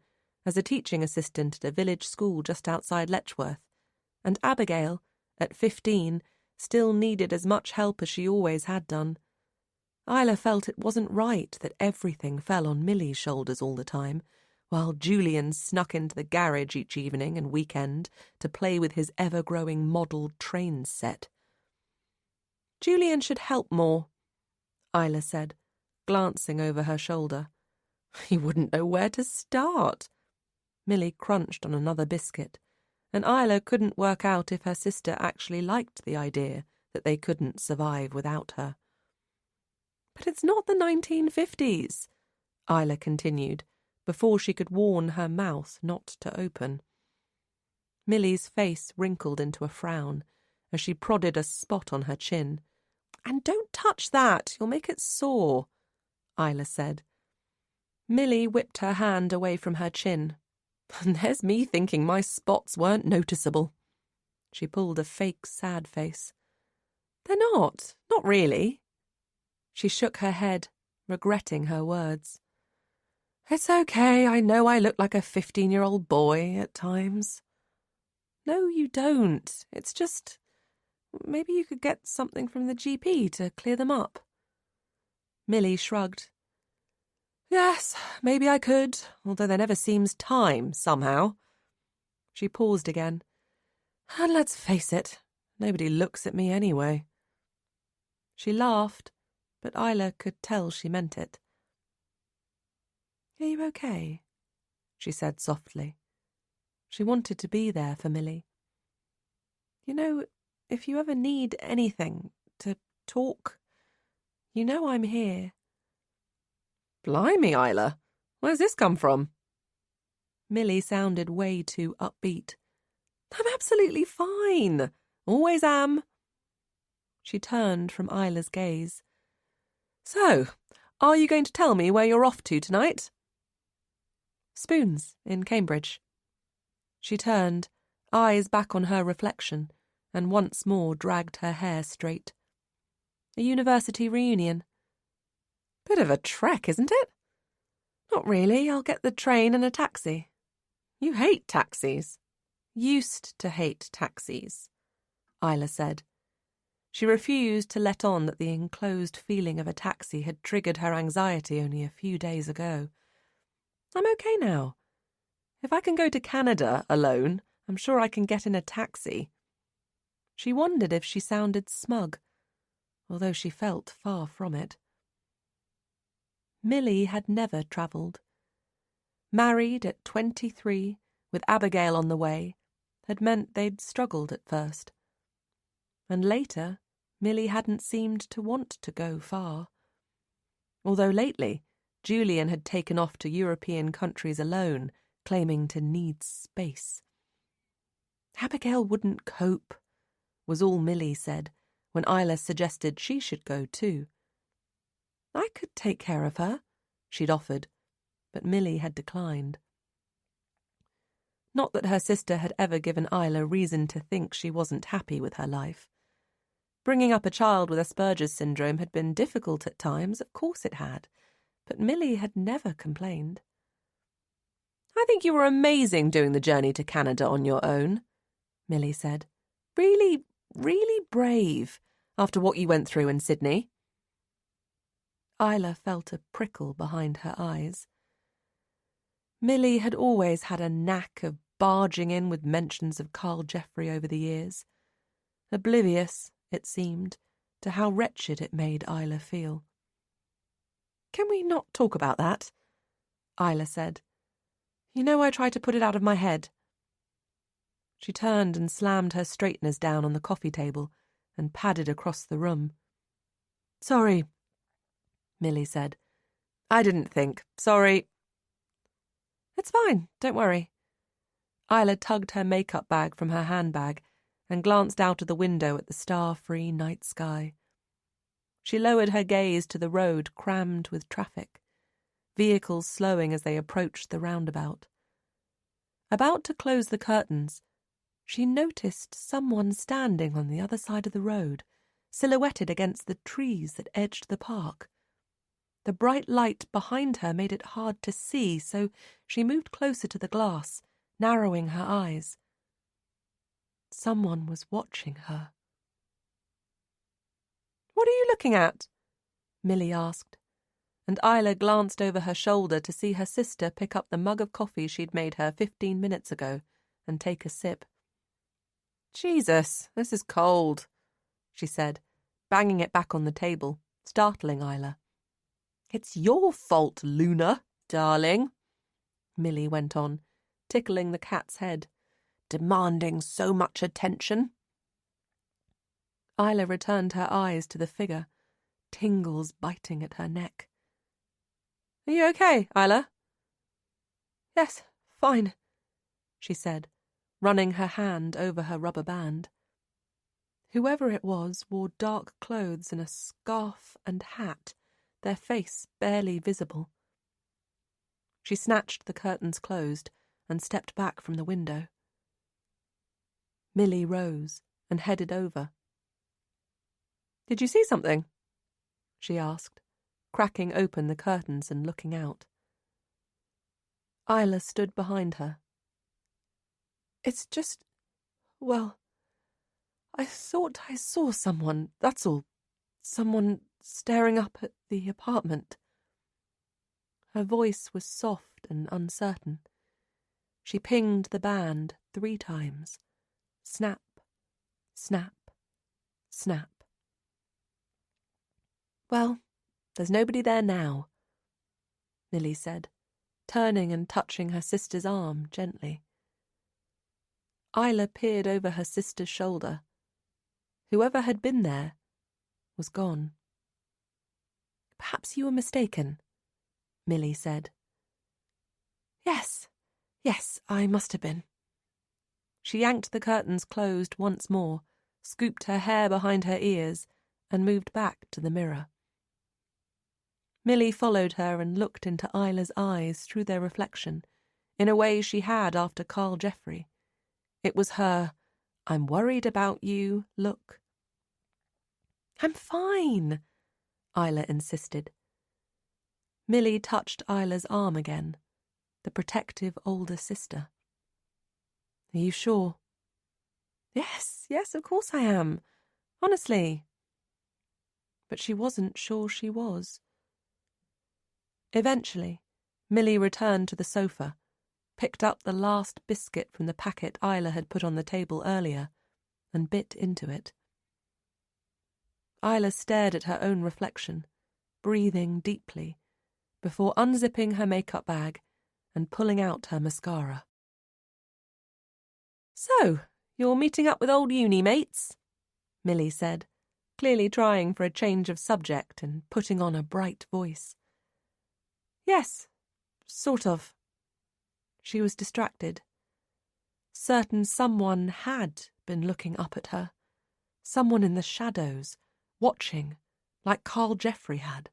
as a teaching assistant at a village school just outside Letchworth, and Abigail, at 15, still needed as much help as she always had done. Isla felt it wasn't right that everything fell on Millie's shoulders all the time, while Julian snuck into the garage each evening and weekend to play with his ever-growing model train set. Julian should help more, Isla said, glancing over her shoulder. He wouldn't know where to start. Millie crunched on another biscuit, and Isla couldn't work out if her sister actually liked the idea that they couldn't survive without her. "But it's not the 1950s," Isla continued, before she could warn her mouth not to open. Millie's face wrinkled into a frown as she prodded a spot on her chin. "And don't touch that, you'll make it sore," Isla said. Millie whipped her hand away from her chin. "And there's me thinking my spots weren't noticeable." She pulled a fake sad face. "They're not really." She shook her head, regretting her words. "It's okay, I know I look like a 15-year-old boy at times." "No, you don't. It's just... maybe you could get something from the GP to clear them up." Millie shrugged. "Yes, maybe I could, although there never seems time, somehow." She paused again. "And let's face it, nobody looks at me anyway." She laughed, but Isla could tell she meant it. "Are you okay?" she said softly. She wanted to be there for Millie. "You know, if you ever need anything, to talk, you know I'm here." "Blimey, Isla, where's this come from?" Millie sounded way too upbeat. "I'm absolutely fine. Always am." She turned from Isla's gaze. "So, are you going to tell me where you're off to tonight?" "Spoons, in Cambridge." She turned, eyes back on her reflection, and once more dragged her hair straight. "A university reunion." "Bit of a trek, isn't it?" "Not really. I'll get the train and a taxi." "You hate taxis." "Used to hate taxis," Isla said. She refused to let on that the enclosed feeling of a taxi had triggered her anxiety only a few days ago. "I'm okay now. If I can go to Canada alone, I'm sure I can get in a taxi." She wondered if she sounded smug, although she felt far from it. Millie had never travelled. Married at 23, with Abigail on the way, had meant they'd struggled at first. And later, Millie hadn't seemed to want to go far. Although lately, Julian had taken off to European countries alone, claiming to need space. "Abigail wouldn't cope," was all Millie said, when Isla suggested she should go too. "I could take care of her," she'd offered, but Millie had declined. Not that her sister had ever given Isla reason to think she wasn't happy with her life. Bringing up a child with Asperger's syndrome had been difficult at times, of course it had, but Millie had never complained. "I think you were amazing doing the journey to Canada on your own," Millie said. "Really, really brave, after what you went through in Sydney." Isla felt a prickle behind her eyes. Millie had always had a knack of barging in with mentions of Carl Jeffrey over the years, oblivious, it seemed, to how wretched it made Isla feel. "Can we not talk about that?" Isla said. "You know I try to put it out of my head." She turned and slammed her straighteners down on the coffee table and padded across the room. "Sorry," Millie said. "I didn't think. Sorry." "It's fine, don't worry." Isla tugged her makeup bag from her handbag and glanced out of the window at the star-free night sky. She lowered her gaze to the road crammed with traffic, vehicles slowing as they approached the roundabout. About to close the curtains, she noticed someone standing on the other side of the road, silhouetted against the trees that edged the park. The bright light behind her made it hard to see, so she moved closer to the glass, narrowing her eyes. Someone was watching her. "What are you looking at?" Millie asked, and Isla glanced over her shoulder to see her sister pick up the mug of coffee she'd made her 15 minutes ago and take a sip. "Jesus, this is cold," she said, banging it back on the table, startling Isla. "It's your fault, Luna, darling," Millie went on, tickling the cat's head. "Demanding so much attention." Isla returned her eyes to the figure, tingles biting at her neck. "Are you okay, Isla?" "Yes, fine," she said, running her hand over her rubber band. Whoever it was wore dark clothes and a scarf and hat, their face barely visible. She snatched the curtains closed and stepped back from the window. Millie rose and headed over. "Did you see something?" she asked, cracking open the curtains and looking out. Isla stood behind her. "It's just, well, I thought I saw someone, that's all. Someone staring up at the apartment." Her voice was soft and uncertain. She pinged the band 3 times. Snap, snap, snap. "Well, there's nobody there now," Millie said, turning and touching her sister's arm gently. Isla peered over her sister's shoulder. Whoever had been there was gone. "Perhaps you were mistaken," Millie said. Yes, I must have been." She yanked the curtains closed once more, scooped her hair behind her ears, and moved back to the mirror. Millie followed her and looked into Isla's eyes through their reflection, in a way she had after Carl Jeffrey. It was her "I'm worried about you" look. "I'm fine," Isla insisted. Millie touched Isla's arm again, the protective older sister. "Are you sure?" Yes, of course I am. Honestly." But she wasn't sure she was. Eventually, Millie returned to the sofa, picked up the last biscuit from the packet Isla had put on the table earlier, and bit into it. Isla stared at her own reflection, breathing deeply, before unzipping her makeup bag and pulling out her mascara. "So, you're meeting up with old uni mates?" Millie said, clearly trying for a change of subject and putting on a bright voice. "Yes, sort of." She was distracted. Certain someone had been looking up at her. Someone in the shadows, watching, like Carl Jeffrey had.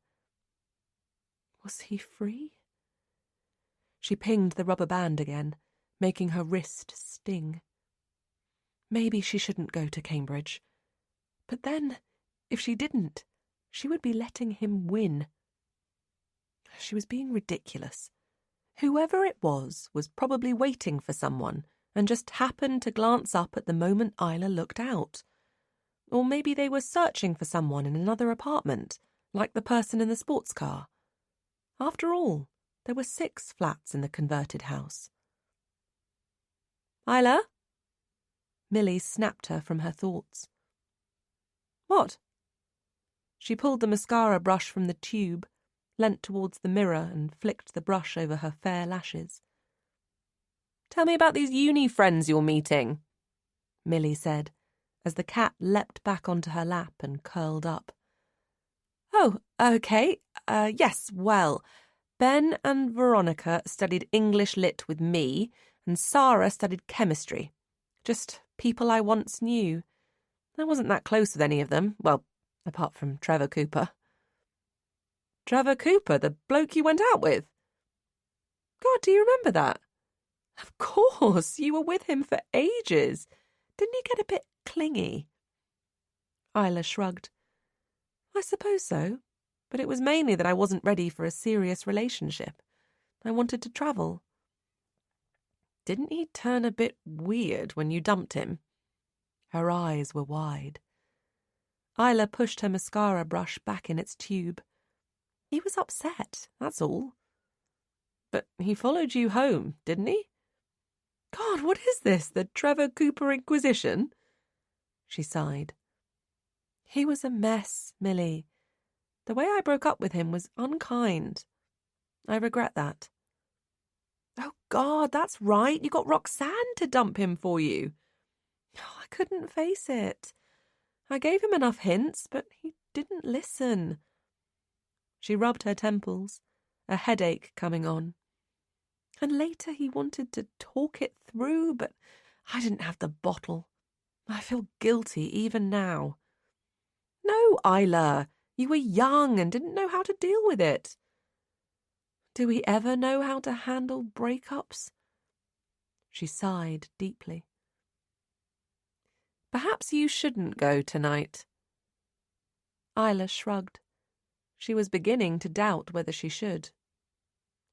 Was he free? She pinged the rubber band again, making her wrist sting. Maybe she shouldn't go to Cambridge. But then, if she didn't, she would be letting him win. She was being ridiculous. Whoever it was probably waiting for someone and just happened to glance up at the moment Isla looked out. Or maybe they were searching for someone in another apartment, like the person in the sports car. After all, there were 6 flats in the converted house. "Isla?" Millie snapped her from her thoughts. "What?" She pulled the mascara brush from the tube, leant towards the mirror and flicked the brush over her fair lashes. "Tell me about these uni friends you're meeting," Millie said, as the cat leapt back onto her lap and curled up. "Oh, okay. Yes, well, Ben and Veronica studied English Lit with me, and Sarah studied chemistry. Just people I once knew. I wasn't that close with any of them, well, apart from Trevor Cooper." "Trevor Cooper, the bloke you went out with?" "God, do you remember that?" "Of course, you were with him for ages. Didn't he get a bit clingy?" Isla shrugged. "I suppose so, but it was mainly that I wasn't ready for a serious relationship. I wanted to travel." "Didn't he turn a bit weird when you dumped him?" Her eyes were wide. Isla pushed her mascara brush back in its tube. "He was upset, that's all." "But he followed you home, didn't he?" "God, what is this, the Trevor Cooper Inquisition?" She sighed. "He was a mess, Millie. The way I broke up with him was unkind. I regret that." "Oh, God, that's right. You got Roxanne to dump him for you." "Oh, I couldn't face it. I gave him enough hints, but he didn't listen. She rubbed her temples, a headache coming on. And later he wanted to talk it through, but I didn't have the bottle. I feel guilty even now. No, Isla, you were young and didn't know how to deal with it. Do we ever know how to handle breakups? She sighed deeply. Perhaps you shouldn't go tonight. Isla shrugged. She was beginning to doubt whether she should.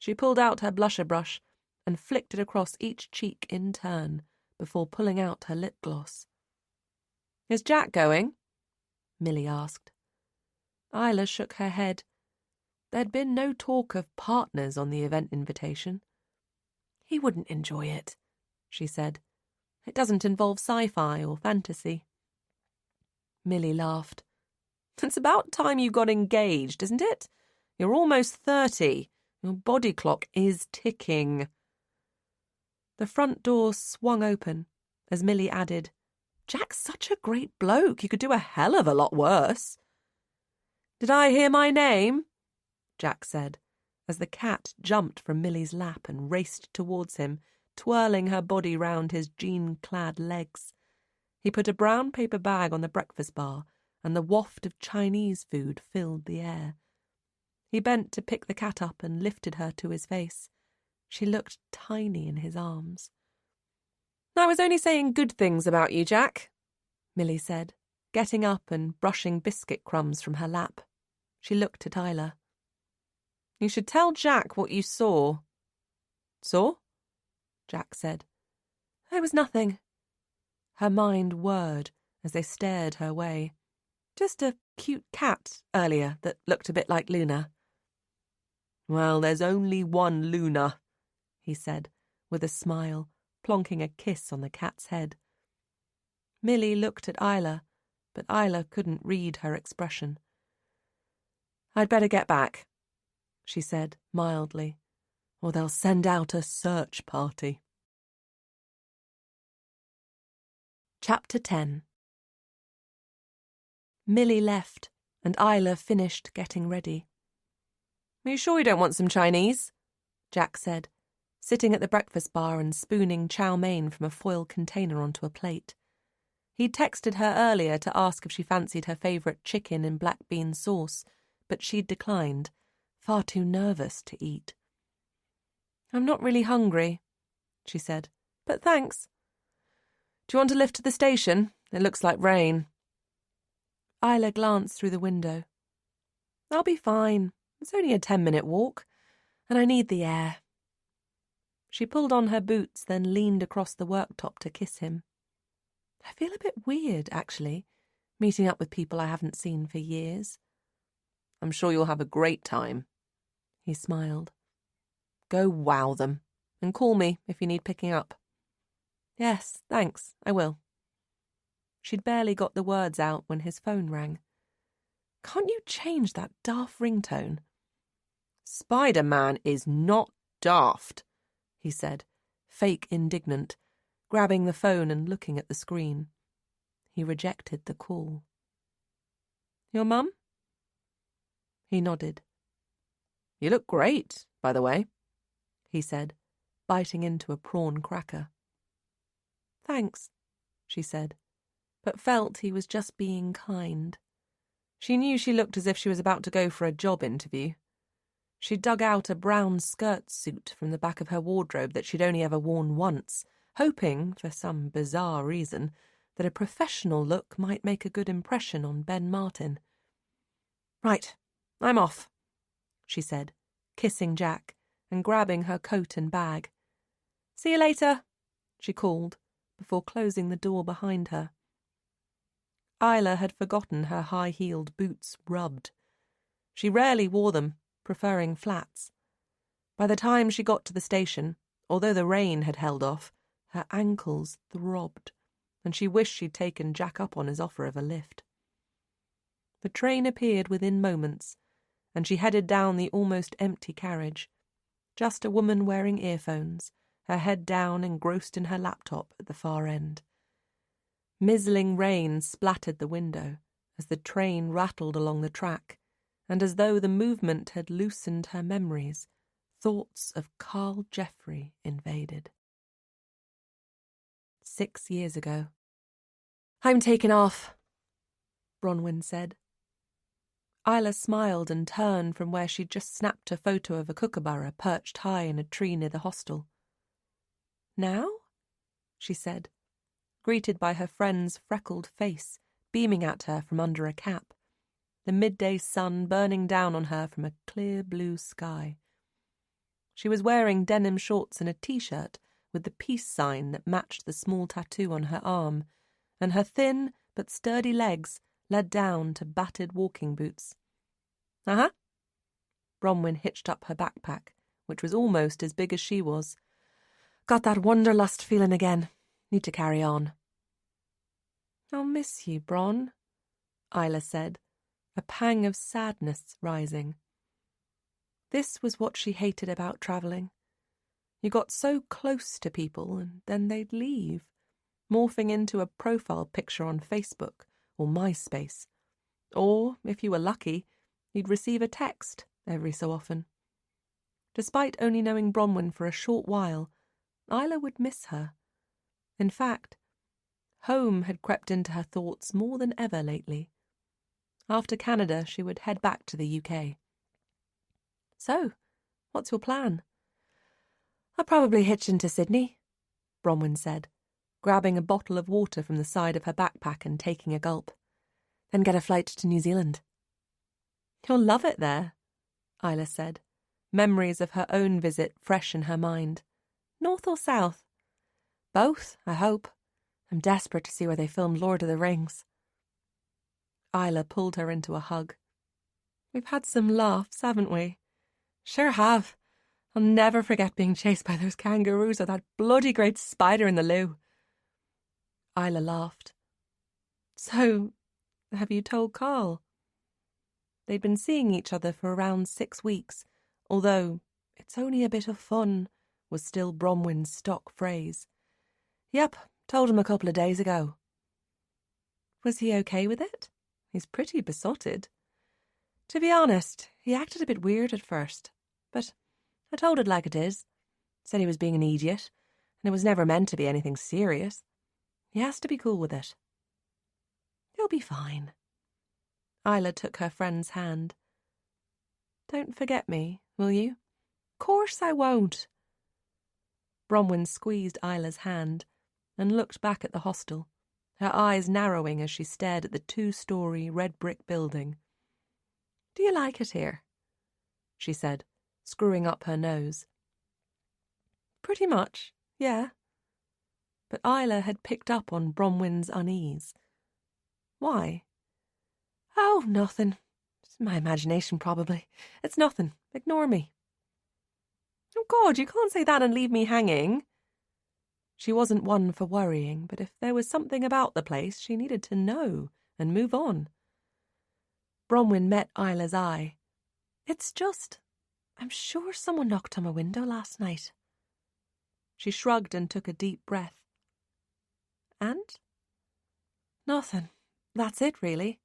She pulled out her blusher brush and flicked it across each cheek in turn before pulling out her lip gloss. Is Jack going? Millie asked. Isla shook her head. There'd been no talk of partners on the event invitation. He wouldn't enjoy it, she said. It doesn't involve sci-fi or fantasy. Millie laughed. It's about time you got engaged, isn't it? You're almost 30. Your body clock is ticking. The front door swung open as Millie added, Jack's such a great bloke. He could do a hell of a lot worse. Did I hear my name? Jack said, as the cat jumped from Millie's lap and raced towards him, twirling her body round his jean-clad legs. He put a brown paper bag on the breakfast bar, and the waft of Chinese food filled the air. He bent to pick the cat up and lifted her to his face. She looked tiny in his arms. I was only saying good things about you, Jack, Millie said, getting up and brushing biscuit crumbs from her lap. She looked at Isla. You should tell Jack what you saw. Saw? Jack said. There was nothing. Her mind whirred as they stared her way. Just a cute cat earlier that looked a bit like Luna. Well, there's only one Luna, he said, with a smile, plonking a kiss on the cat's head. Millie looked at Isla, but Isla couldn't read her expression. I'd better get back, she said mildly, or they'll send out a search party. Chapter 10. Millie left, and Isla finished getting ready. Are you sure you don't want some Chinese? Jack said, sitting at the breakfast bar and spooning chow mein from a foil container onto a plate. He'd texted her earlier to ask if she fancied her favourite chicken in black bean sauce, but she'd declined, far too nervous to eat. I'm not really hungry, she said, but thanks. Do you want to lift to the station? It looks like rain. Isla glanced through the window. I'll be fine. It's only a 10-minute walk, and I need the air. She pulled on her boots, then leaned across the worktop to kiss him. I feel a bit weird, actually, meeting up with people I haven't seen for years. I'm sure you'll have a great time, he smiled. Go wow them, and call me if you need picking up. Yes, thanks, I will. She'd barely got the words out when his phone rang. Can't you change that daft ringtone? Spider-Man is not daft, he said, fake indignant, grabbing the phone and looking at the screen. He rejected the call. Your mum? He nodded. You look great, by the way, he said, biting into a prawn cracker. Thanks, she said, but felt he was just being kind. She knew she looked as if she was about to go for a job interview. She dug out a brown skirt suit from the back of her wardrobe that she'd only ever worn once, hoping, for some bizarre reason, that a professional look might make a good impression on Ben Martin. Right, I'm off, she said, kissing Jack and grabbing her coat and bag. See you later, she called, before closing the door behind her. Isla had forgotten her high-heeled boots rubbed. She rarely wore them, preferring flats. By the time she got to the station, although the rain had held off, her ankles throbbed, and she wished she'd taken Jack up on his offer of a lift. The train appeared within moments, and she headed down the almost empty carriage, just a woman wearing earphones, her head down engrossed in her laptop at the far end. Mizzling rain splattered the window as the train rattled along the track, and as though the movement had loosened her memories, thoughts of Carl Jeffrey invaded. 6 years ago. "I'm taking off," Bronwyn said. Isla smiled and turned from where she'd just snapped a photo of a kookaburra perched high in a tree near the hostel. "Now?" she said, greeted by her friend's freckled face beaming at her from under a cap, the midday sun burning down on her from a clear blue sky. She was wearing denim shorts and a t-shirt with the peace sign that matched the small tattoo on her arm, and her thin but sturdy legs led down to battered walking boots. "Uh-huh." Bronwyn hitched up her backpack, which was almost as big as she was. "Got that wanderlust feeling again. Need to carry on." "I'll miss you, Bron," Isla said, a pang of sadness rising. This was what she hated about travelling. You got so close to people and then they'd leave, morphing into a profile picture on Facebook or MySpace. Or, if you were lucky, you'd receive a text every so often. Despite only knowing Bronwyn for a short while, Isla would miss her. In fact, home had crept into her thoughts more than ever lately. After Canada, she would head back to the UK. "So, what's your plan?" "I'll probably hitch into Sydney," Bronwyn said, grabbing a bottle of water from the side of her backpack and taking a gulp. "Then get a flight to New Zealand." "You'll love it there," Isla said, memories of her own visit fresh in her mind. "North or south?" "Both, I hope. I'm desperate to see where they filmed Lord of the Rings." Isla pulled her into a hug. "We've had some laughs, haven't we?" "Sure have. I'll never forget being chased by those kangaroos or that bloody great spider in the loo." Isla laughed. "So, have you told Carl?" They'd been seeing each other for around 6 weeks, although "it's only a bit of fun" was still Bronwyn's stock phrase. "Yep, told him a couple of days ago." "Was he okay with it? He's pretty besotted." "To be honest, he acted a bit weird at first, but I told it like it is. Said he was being an idiot, and it was never meant to be anything serious. He has to be cool with it." "He'll be fine." Isla took her friend's hand. "Don't forget me, will you?" "Course I won't." Bronwyn squeezed Isla's hand and looked back at the hostel, her eyes narrowing as she stared at the 2-story red brick building. "Do you like it here?" she said, screwing up her nose. "Pretty much, yeah." But Isla had picked up on Bronwyn's unease. "Why?" "Oh, nothing. It's my imagination, probably. It's nothing. Ignore me." "Oh, God, you can't say that and leave me hanging." She wasn't one for worrying, but if there was something about the place, she needed to know and move on. Bronwyn met Isla's eye. "It's just, I'm sure someone knocked on my window last night." She shrugged and took a deep breath. "And?" "Nothing. That's it, really.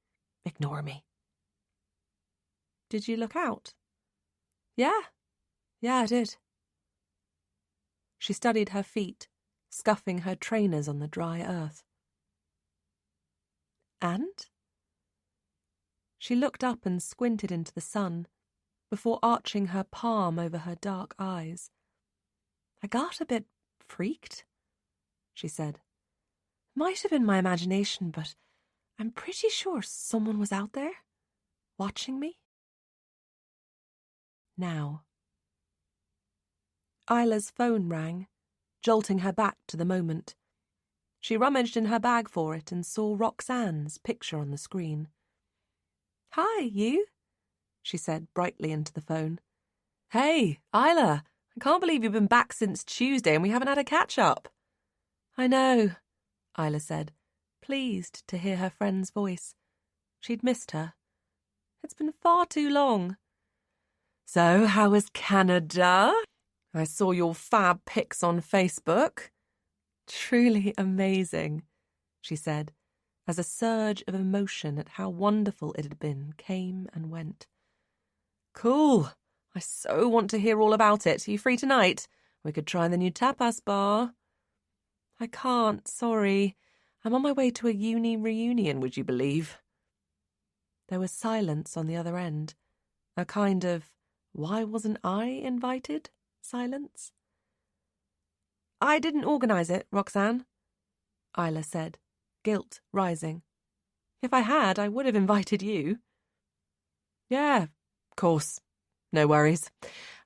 Ignore me." "Did you look out?" Yeah, I did." She studied her feet, scuffing her trainers on the dry earth. "And?" She looked up and squinted into the sun, before arching her palm over her dark eyes. "I got a bit freaked," she said. "Might have been my imagination, but I'm pretty sure someone was out there, watching me." Now. Isla's phone rang, jolting her back to the moment. She rummaged in her bag for it and saw Roxanne's picture on the screen. "Hi, you?" she said brightly into the phone. "Hey, Isla, I can't believe you've been back since Tuesday and we haven't had a catch-up." "I know," Isla said, pleased to hear her friend's voice. She'd missed her. "It's been far too long." "So, how was Canada? I saw your fab pics on Facebook." "Truly amazing," she said, as a surge of emotion at how wonderful it had been came and went. Cool. I so want to hear all about it. Are you free tonight? We could try the new tapas bar. I can't, sorry. I'm on my way to a uni reunion, would you believe? There was silence on the other end, a kind of "why wasn't I invited?" silence. I didn't organise it, Roxanne, Isla said, guilt rising. If I had, I would have invited you. Yeah, of course. No worries.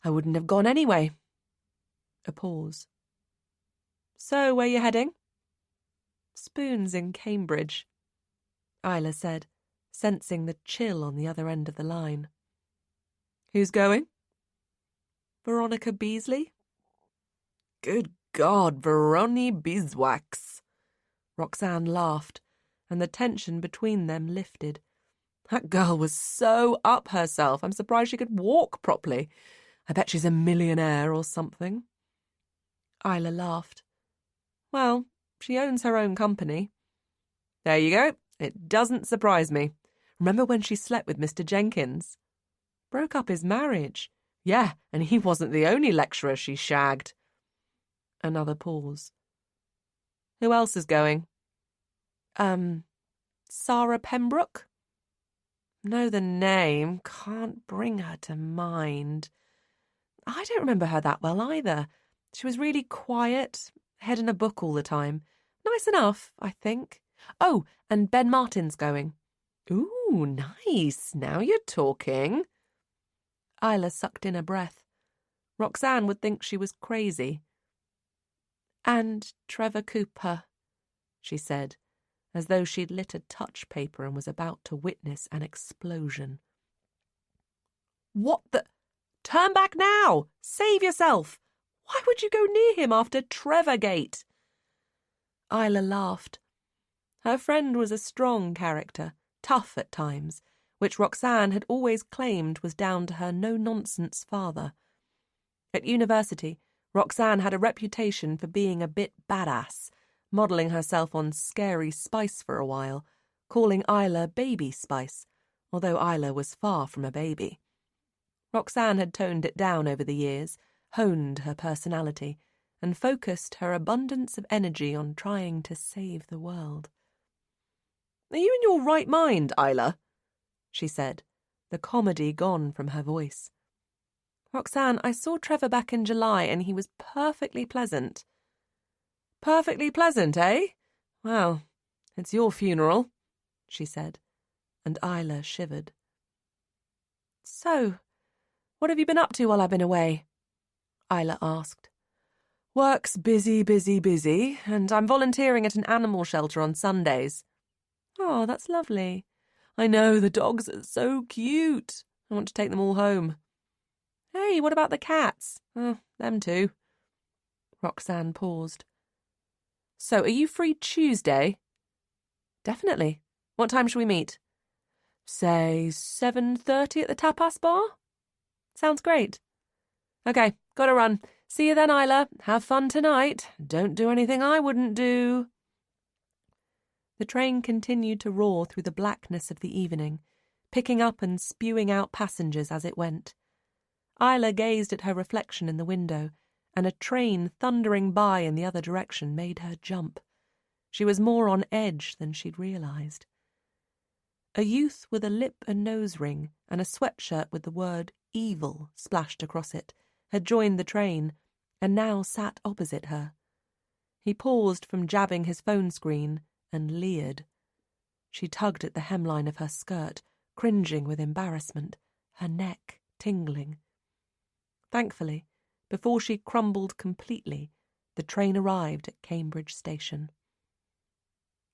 I wouldn't have gone anyway. A pause. So, where you heading? Spoons in Cambridge, Isla said, sensing the chill on the other end of the line. Who's going? Veronica Beasley. Good God, Veroni Beeswax. Roxanne laughed, and the tension between them lifted. That girl was so up herself, I'm surprised she could walk properly. I bet she's a millionaire or something. Isla laughed. Well, she owns her own company. There you go. It doesn't surprise me. Remember when she slept with Mr. Jenkins? Broke up his marriage. Yeah, and he wasn't the only lecturer she shagged. Another pause. Who else is going? Sarah Pembroke? Know the name, can't bring her to mind. I don't remember her that well either. She was really quiet, head in a book all the time. Nice enough, I think. Oh, and Ben Martin's going. Ooh, nice. Now you're talking. Isla sucked in a breath. Roxanne would think she was crazy. And Trevor Cooper, she said, as though she'd lit a touch paper and was about to witness an explosion. What the... Turn back now! Save yourself! Why would you go near him after Trevorgate? Isla laughed. Her friend was a strong character, tough at times, which Roxanne had always claimed was down to her no-nonsense father. At university, Roxanne had a reputation for being a bit badass, modelling herself on Scary Spice for a while, calling Isla Baby Spice, although Isla was far from a baby. Roxanne had toned it down over the years, honed her personality, and focused her abundance of energy on trying to save the world. Are you in your right mind, Isla? She said, the comedy gone from her voice. Roxanne, I saw Trevor back in July and he was perfectly pleasant. Perfectly pleasant, eh? Well, it's your funeral, she said, and Isla shivered. So, what have you been up to while I've been away? Isla asked. Work's busy, busy, busy, and I'm volunteering at an animal shelter on Sundays. Oh, that's lovely. I know, the dogs are so cute. I want to take them all home. Hey, what about the cats? Oh, them too. Roxanne paused. So, are you free Tuesday? Definitely. What time shall we meet? Say 7:30 at the tapas bar? Sounds great. Okay, gotta run. See you then, Isla. Have fun tonight. Don't do anything I wouldn't do. The train continued to roar through the blackness of the evening, picking up and spewing out passengers as it went. Isla gazed at her reflection in the window, and a train thundering by in the other direction made her jump. She was more on edge than she'd realised. A youth with a lip and nose ring and a sweatshirt with the word evil splashed across it had joined the train and now sat opposite her. He paused from jabbing his phone screen and leered. She tugged at the hemline of her skirt, cringing with embarrassment, her neck tingling. Thankfully, before she crumbled completely, the train arrived at Cambridge Station.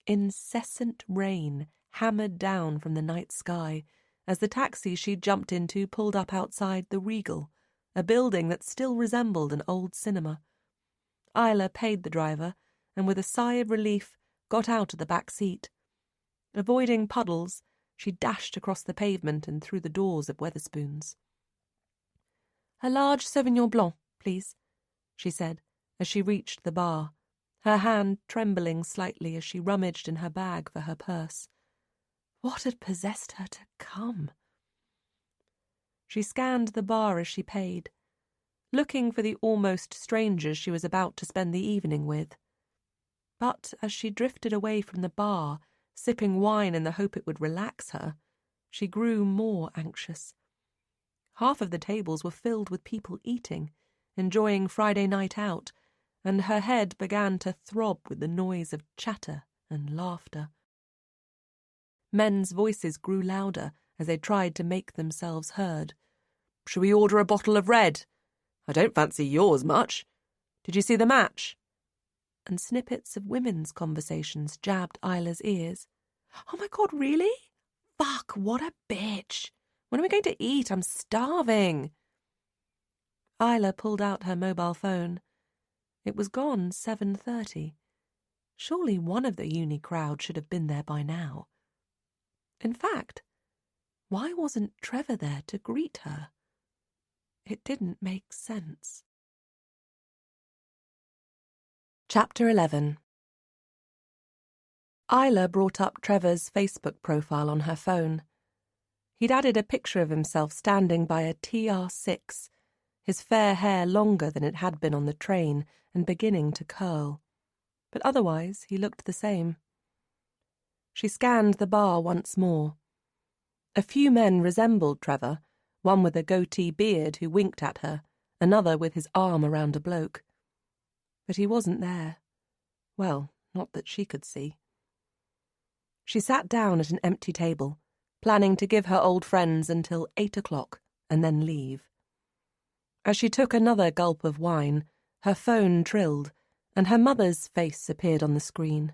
Incessant rain hammered down from the night sky as the taxi she jumped into pulled up outside the Regal, a building that still resembled an old cinema. Isla paid the driver, and with a sigh of relief got out of the back seat. Avoiding puddles, she dashed across the pavement and through the doors of Wetherspoons. A large Sauvignon Blanc, please, she said, as she reached the bar, her hand trembling slightly as she rummaged in her bag for her purse. What had possessed her to come? She scanned the bar as she paid, looking for the almost strangers she was about to spend the evening with. But as she drifted away from the bar, sipping wine in the hope it would relax her, she grew more anxious. Half of the tables were filled with people eating, enjoying Friday night out, and her head began to throb with the noise of chatter and laughter. Men's voices grew louder as they tried to make themselves heard. "Shall we order a bottle of red? I don't fancy yours much. Did you see the match?" And snippets of women's conversations jabbed Isla's ears. "Oh my God, really? Fuck, what a bitch. When are we going to eat? I'm starving." Isla pulled out her mobile phone. It was gone 7:30. Surely one of the uni crowd should have been there by now. In fact, why wasn't Trevor there to greet her? It didn't make sense. Chapter 11. Isla brought up Trevor's Facebook profile on her phone. He'd added a picture of himself standing by a TR6, his fair hair longer than it had been on the train and beginning to curl. But otherwise he looked the same. She scanned the bar once more. A few men resembled Trevor, one with a goatee beard who winked at her, another with his arm around a bloke. But he wasn't there. Well, not that she could see. She sat down at an empty table, planning to give her old friends until 8 o'clock and then leave. As she took another gulp of wine, her phone trilled, and her mother's face appeared on the screen.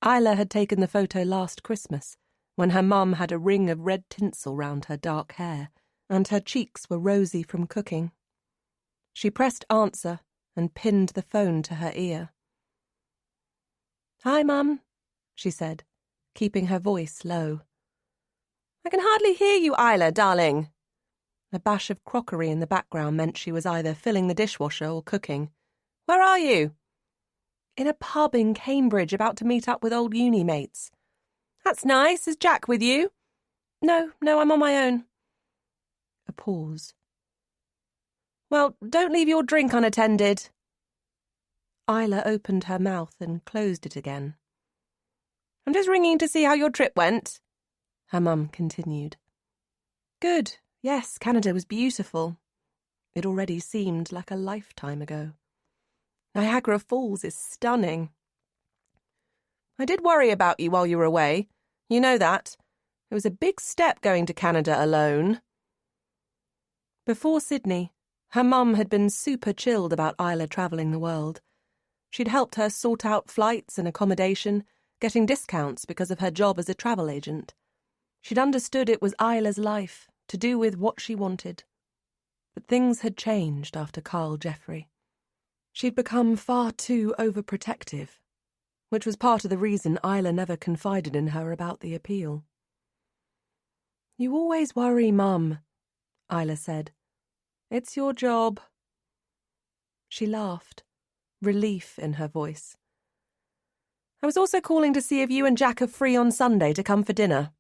Isla had taken the photo last Christmas, when her mum had a ring of red tinsel round her dark hair, and her cheeks were rosy from cooking. She pressed answer and pinned the phone to her ear. "Hi, Mum," she said, keeping her voice low. "I can hardly hear you, Isla, darling." A bash of crockery in the background meant she was either filling the dishwasher or cooking. "Where are you?" "In a pub in Cambridge, about to meet up with old uni mates." "That's nice. Is Jack with you?" No, I'm on my own." A pause. "Well, don't leave your drink unattended." Isla opened her mouth and closed it again. "I'm just ringing to see how your trip went," her mum continued. "Good. Yes, Canada was beautiful." It already seemed like a lifetime ago. "Niagara Falls is stunning." "I did worry about you while you were away. You know that. It was a big step going to Canada alone." Before Sydney, her mum had been super chilled about Isla travelling the world. She'd helped her sort out flights and accommodation, getting discounts because of her job as a travel agent. She'd understood it was Isla's life, to do with what she wanted. But things had changed after Carl Jeffrey. She'd become far too overprotective, which was part of the reason Isla never confided in her about the appeal. "You always worry, Mum," Isla said. "It's your job." She laughed, relief in her voice. "I was also calling to see if you and Jack are free on Sunday to come for dinner."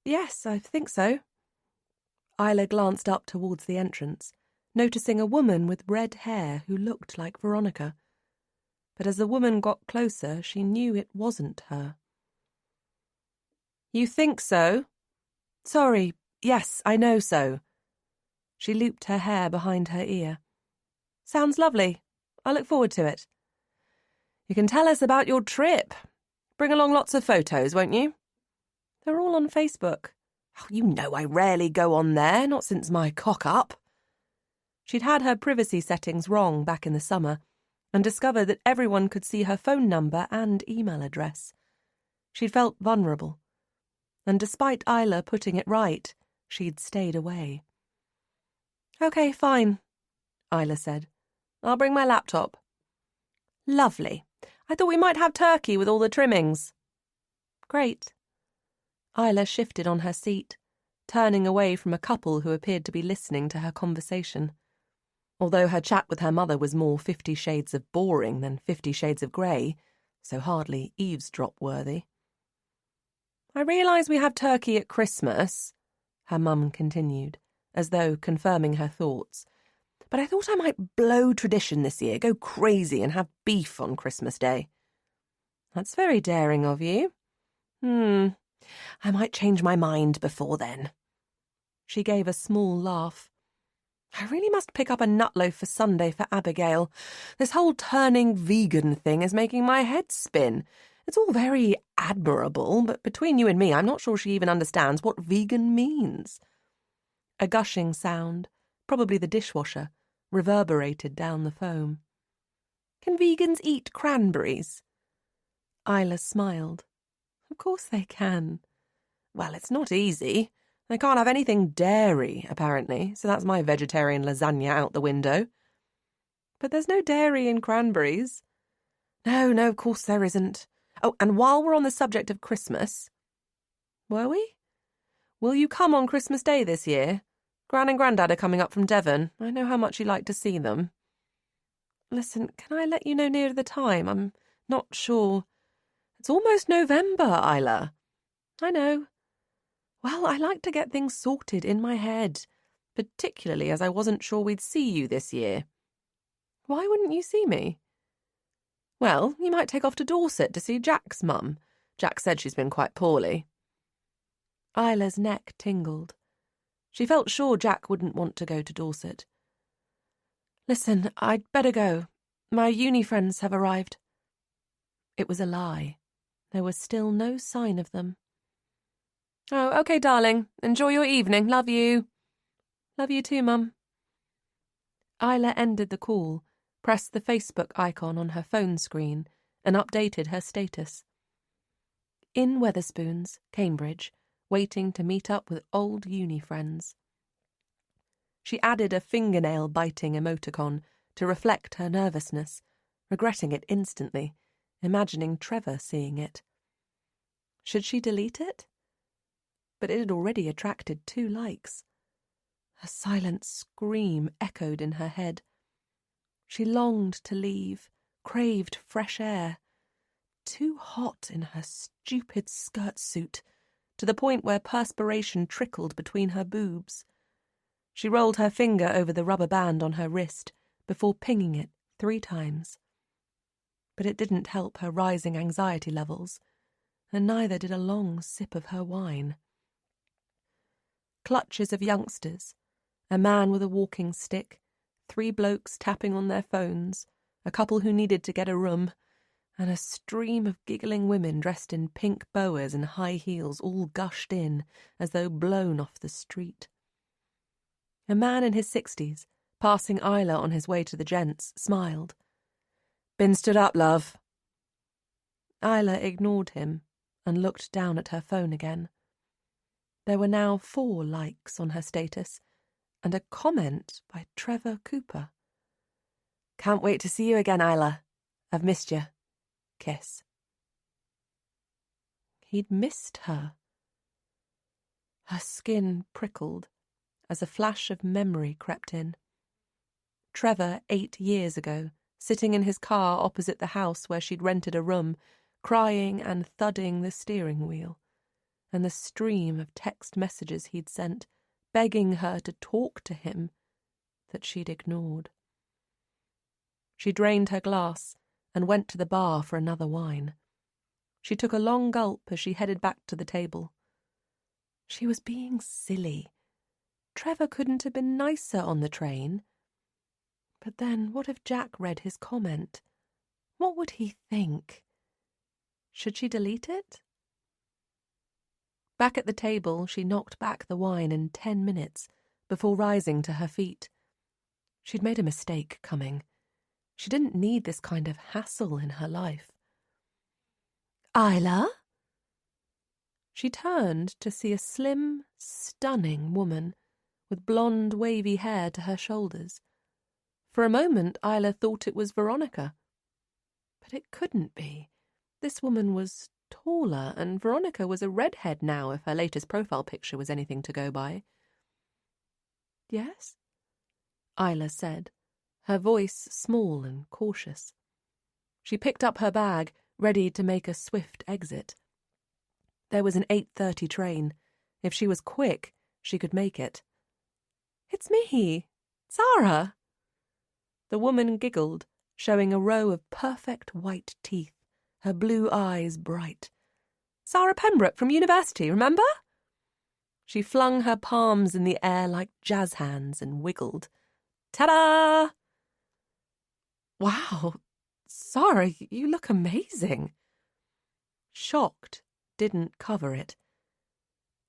"Yes, I think so." Isla glanced up towards the entrance, noticing a woman with red hair who looked like Veronica. But as the woman got closer, she knew it wasn't her. "You think so?" "Sorry, yes, I know so." She looped her hair behind her ear. "Sounds lovely. I look forward to it." "You can tell us about your trip. Bring along lots of photos, won't you?" "They're all on Facebook." "Oh, you know I rarely go on there, not since my cock-up." She'd had her privacy settings wrong back in the summer and discovered that everyone could see her phone number and email address. She'd felt vulnerable, and despite Isla putting it right, she'd stayed away. "Okay, fine," Isla said. "I'll bring my laptop." "Lovely. I thought we might have turkey with all the trimmings." "Great." Isla shifted on her seat, turning away from a couple who appeared to be listening to her conversation. although her chat with her mother was more 50 Shades of boring than 50 Shades of grey, so hardly eavesdrop-worthy. "I realise we have turkey at Christmas," her mum continued, as though confirming her thoughts, "but I thought I might blow tradition this year, go crazy and have beef on Christmas Day." "That's very daring of you." I might change my mind before then." She gave a small laugh. "I really must pick up a nutloaf for Sunday for Abigail. This whole turning vegan thing is making my head spin. It's all very admirable, but between you and me, I'm not sure she even understands what vegan means." A gushing sound, probably the dishwasher, reverberated down the foam. "Can vegans eat cranberries?" Isla smiled. "Of course they can." "Well, it's not easy. They can't have anything dairy, apparently, so that's my vegetarian lasagna out the window." "But there's no dairy in cranberries." No, of course there isn't. Oh, and while we're on the subject of Christmas..." "Were we? Will you come on Christmas Day this year? Gran and Grandad are coming up from Devon. I know how much you like to see them." "Listen, can I let you know nearer the time? I'm not sure." "It's almost November, Isla." "I know. Well, I like to get things sorted in my head, particularly as I wasn't sure we'd see you this year." "Why wouldn't you see me?" "Well, you might take off to Dorset to see Jack's mum. Jack said she's been quite poorly." Isla's neck tingled. She felt sure Jack wouldn't want to go to Dorset. "Listen, I'd better go. My uni friends have arrived." It was a lie. There was still no sign of them. "Oh, okay, darling. Enjoy your evening. Love you." "Love you too, Mum." Isla ended the call, pressed the Facebook icon on her phone screen, and updated her status. In Wetherspoons, Cambridge, waiting to meet up with old uni friends. She added a fingernail-biting emoticon to reflect her nervousness, regretting it instantly, imagining Trevor seeing it. Should she delete it? But it had already attracted 2 likes. A silent scream echoed in her head. She longed to leave, craved fresh air. Too hot in her stupid skirt suit, to the point where perspiration trickled between her boobs. She rolled her finger over the rubber band on her wrist before pinging it 3 times. But it didn't help her rising anxiety levels, and neither did a long sip of her wine. Clutches of youngsters, a man with a walking stick, 3 blokes tapping on their phones, a couple who needed to get a room, and a stream of giggling women dressed in pink boas and high heels all gushed in as though blown off the street. A man in his 60s, passing Isla on his way to the gents, smiled. "Been stood up, love." Isla ignored him and looked down at her phone again. There were now 4 likes on her status, and a comment by Trevor Cooper. "Can't wait to see you again, Isla. I've missed you. Kiss." He'd missed her. Her skin prickled as a flash of memory crept in. Trevor 8 years ago, sitting in his car opposite the house where she'd rented a room, crying and thudding the steering wheel, and the stream of text messages he'd sent, begging her to talk to him, that she'd ignored. She drained her glass and went to the bar for another wine. She took a long gulp as she headed back to the table. She was being silly. Trevor couldn't have been nicer on the train. But then, what if Jack read his comment? What would he think? Should she delete it? Back at the table, she knocked back the wine in 10 minutes before rising to her feet. She'd made a mistake coming. She didn't need this kind of hassle in her life. "Isla?" She turned to see a slim, stunning woman with blonde, wavy hair to her shoulders. For a moment, Isla thought it was Veronica. But it couldn't be. This woman was taller, and Veronica was a redhead now if her latest profile picture was anything to go by. "Yes?" Isla said, her voice small and cautious. She picked up her bag, ready to make a swift exit. There was an 8:30 train. If she was quick, she could make it. "It's me, Sarah." The woman giggled, showing a row of perfect white teeth, her blue eyes bright. "Sarah Pembroke from university, remember?" She flung her palms in the air like jazz hands and wiggled. "Ta-da!" "Wow, Sarah, you look amazing." Shocked didn't cover it.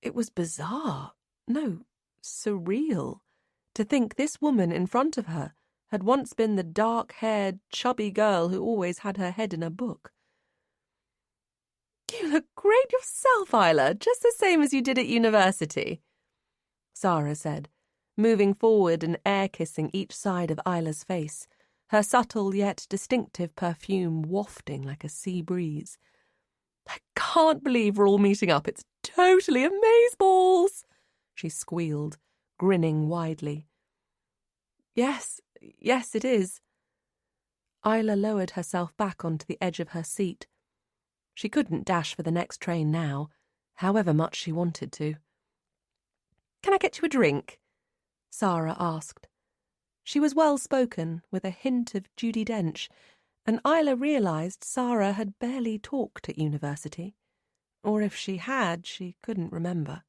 It was bizarre, no, surreal, to think this woman in front of her had once been the dark-haired, chubby girl who always had her head in a book. "You look great yourself, Isla, just the same as you did at university," Sarah said, moving forward and air-kissing each side of Isla's face, her subtle yet distinctive perfume wafting like a sea breeze. "I can't believe we're all meeting up. It's totally amazeballs," she squealed, grinning widely. Yes, it is." Isla lowered herself back onto the edge of her seat. She couldn't dash for the next train now, however much she wanted to. "Can I get you a drink?" Sarah asked. She was well-spoken, with a hint of Judi Dench, and Isla realised Sarah had barely talked at university. Or if she had, she couldn't remember.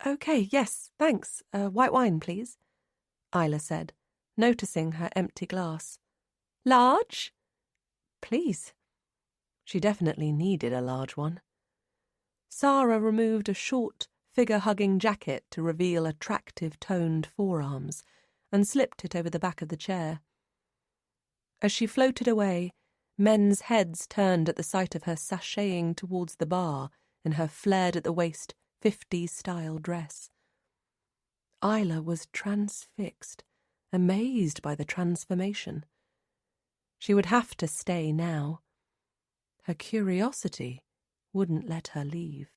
"Okay, yes, thanks. White wine, please," Isla said, noticing her empty glass. "Large?" "Please." She definitely needed a large one. Sarah removed a short, figure-hugging jacket to reveal attractive, toned forearms, and slipped it over the back of the chair. As she floated away, men's heads turned at the sight of her sashaying towards the bar in her flared-at-the-waist 50s-style dress. Isla was transfixed, amazed by the transformation. She would have to stay now. Her curiosity wouldn't let her leave.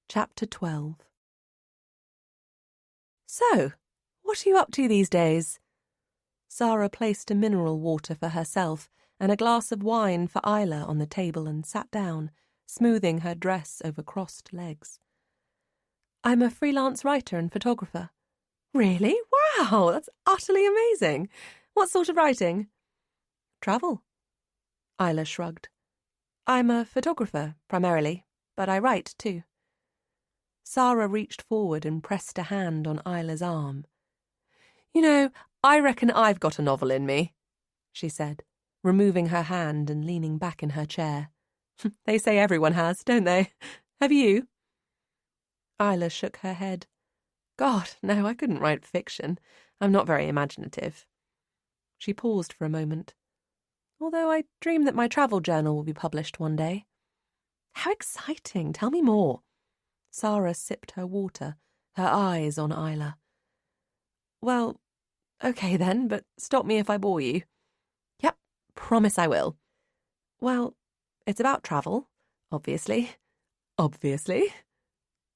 Chapter 12. "So, what are you up to these days?" Sarah placed a mineral water for herself and a glass of wine for Isla on the table and sat down, smoothing her dress over crossed legs. "I'm a freelance writer and photographer." "Really? Wow, that's utterly amazing. What sort of writing?" "Travel." Isla shrugged. "I'm a photographer, primarily, but I write too." Sarah reached forward and pressed a hand on Isla's arm. "You know, I reckon I've got a novel in me," she said, removing her hand and leaning back in her chair. "They say everyone has, don't they? Have you?" Isla shook her head. "God, no, I couldn't write fiction. I'm not very imaginative." She paused for a moment. "Although I dream that my travel journal will be published one day." "How exciting! Tell me more." Sarah sipped her water, her eyes on Isla. "Well, okay then, but stop me if I bore you." "Yep, promise I will." "Well, it's about travel, obviously." "Obviously?"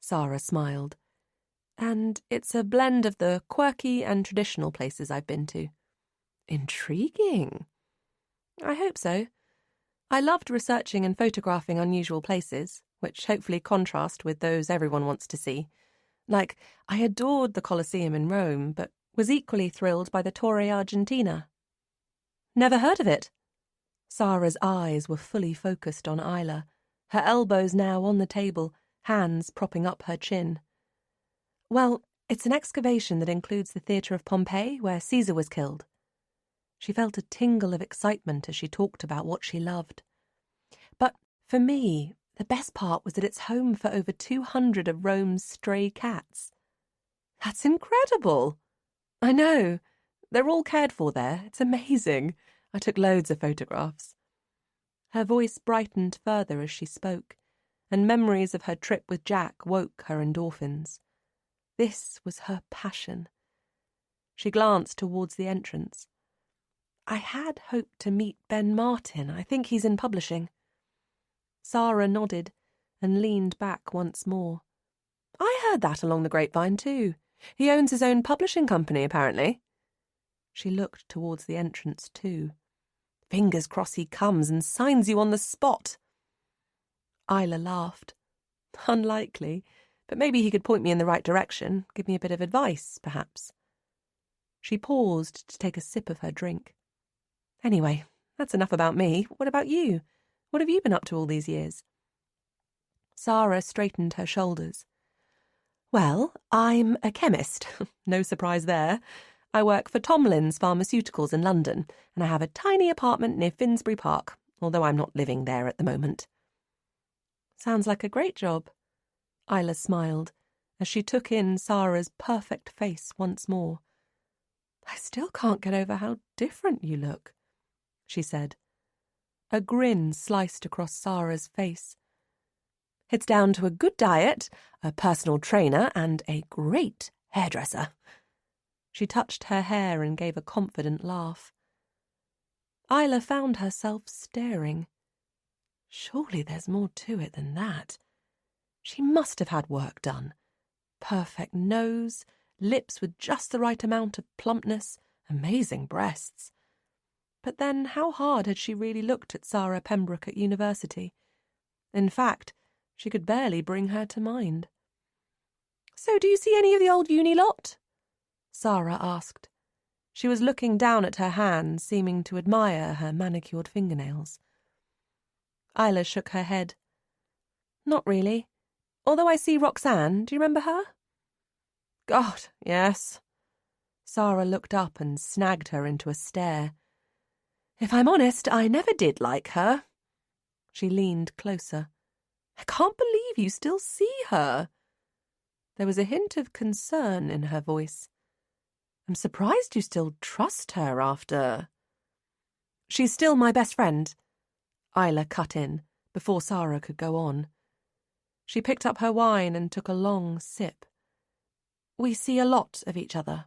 Sarah smiled. "And it's a blend of the quirky and traditional places I've been to." "Intriguing." "I hope so. I loved researching and photographing unusual places, which hopefully contrast with those everyone wants to see. Like, I adored the Colosseum in Rome, but was equally thrilled by the Torre Argentina." "Never heard of it." Sarah's eyes were fully focused on Isla, her elbows now on the table, hands propping up her chin. "Well, it's an excavation that includes the theatre of Pompeii, where Caesar was killed." She felt a tingle of excitement as she talked about what she loved. "But for me, the best part was that it's home for over 200 of Rome's stray cats." "That's incredible." "I know. They're all cared for there. It's amazing. I took loads of photographs." Her voice brightened further as she spoke, and memories of her trip with Jack woke her endorphins. This was her passion. She glanced towards the entrance. "I had hoped to meet Ben Martin. I think he's in publishing." Sarah nodded and leaned back once more. "I heard that along the grapevine too. He owns his own publishing company, apparently. She looked towards the entrance, too. Fingers crossed he comes and signs you on the spot. Isla laughed. Unlikely, but maybe he could point me in the right direction, give me a bit of advice, perhaps. She paused to take a sip of her drink. Anyway, that's enough about me. What about you? What have you been up to all these years? Sarah straightened her shoulders. Well, I'm a chemist. No surprise there. I work for Tomlin's Pharmaceuticals in London, and I have a tiny apartment near Finsbury Park, although I'm not living there at the moment. Sounds like a great job. Isla smiled as she took in Sarah's perfect face once more. I still can't get over how different you look, she said. A grin sliced across Sarah's face. It's down to a good diet, a personal trainer, and a great hairdresser. She touched her hair and gave a confident laugh. Isla found herself staring. Surely there's more to it than that. She must have had work done. Perfect nose, lips with just the right amount of plumpness, amazing breasts. But then how hard had she really looked at Sarah Pembroke at university? In fact, she could barely bring her to mind. So do you see any of the old uni lot? Sarah asked. She was looking down at her hands, seeming to admire her manicured fingernails. Isla shook her head. Not really. Although I see Roxanne, do you remember her? God, yes. Sarah looked up and snagged her into a stare. If I'm honest, I never did like her. She leaned closer. I can't believe you still see her. There was a hint of concern in her voice. I'm surprised you still trust her after... She's still my best friend. Isla cut in, before Sarah could go on. She picked up her wine and took a long sip. We see a lot of each other.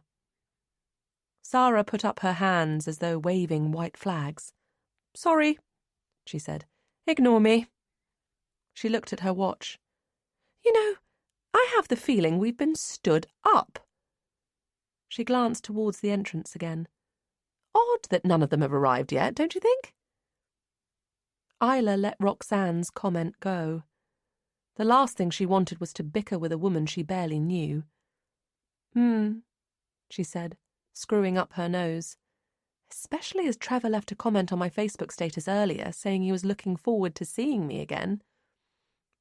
Sarah put up her hands as though waving white flags. Sorry, she said. Ignore me. She looked at her watch. You know, I have the feeling we've been stood up. She glanced towards the entrance again. Odd that none of them have arrived yet, don't you think? Isla let Roxanne's comment go. The last thing she wanted was to bicker with a woman she barely knew. She said, screwing up her nose. Especially as Trevor left a comment on my Facebook status earlier saying he was looking forward to seeing me again.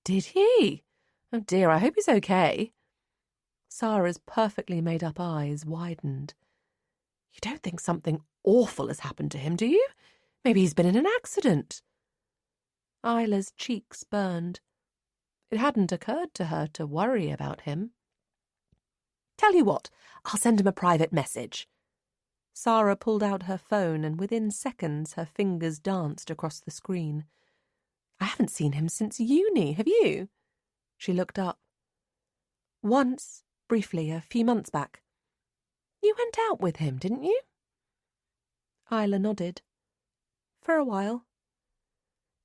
Did he? Oh dear, I hope he's okay. Sarah's perfectly made-up eyes widened. You don't think something awful has happened to him, do you? Maybe he's been in an accident. Isla's cheeks burned. It hadn't occurred to her to worry about him. Tell you what, I'll send him a private message. Sarah pulled out her phone and within seconds her fingers danced across the screen. I haven't seen him since uni, have you? She looked up. Once, briefly, a few months back. You went out with him, didn't you? Isla nodded. For a while.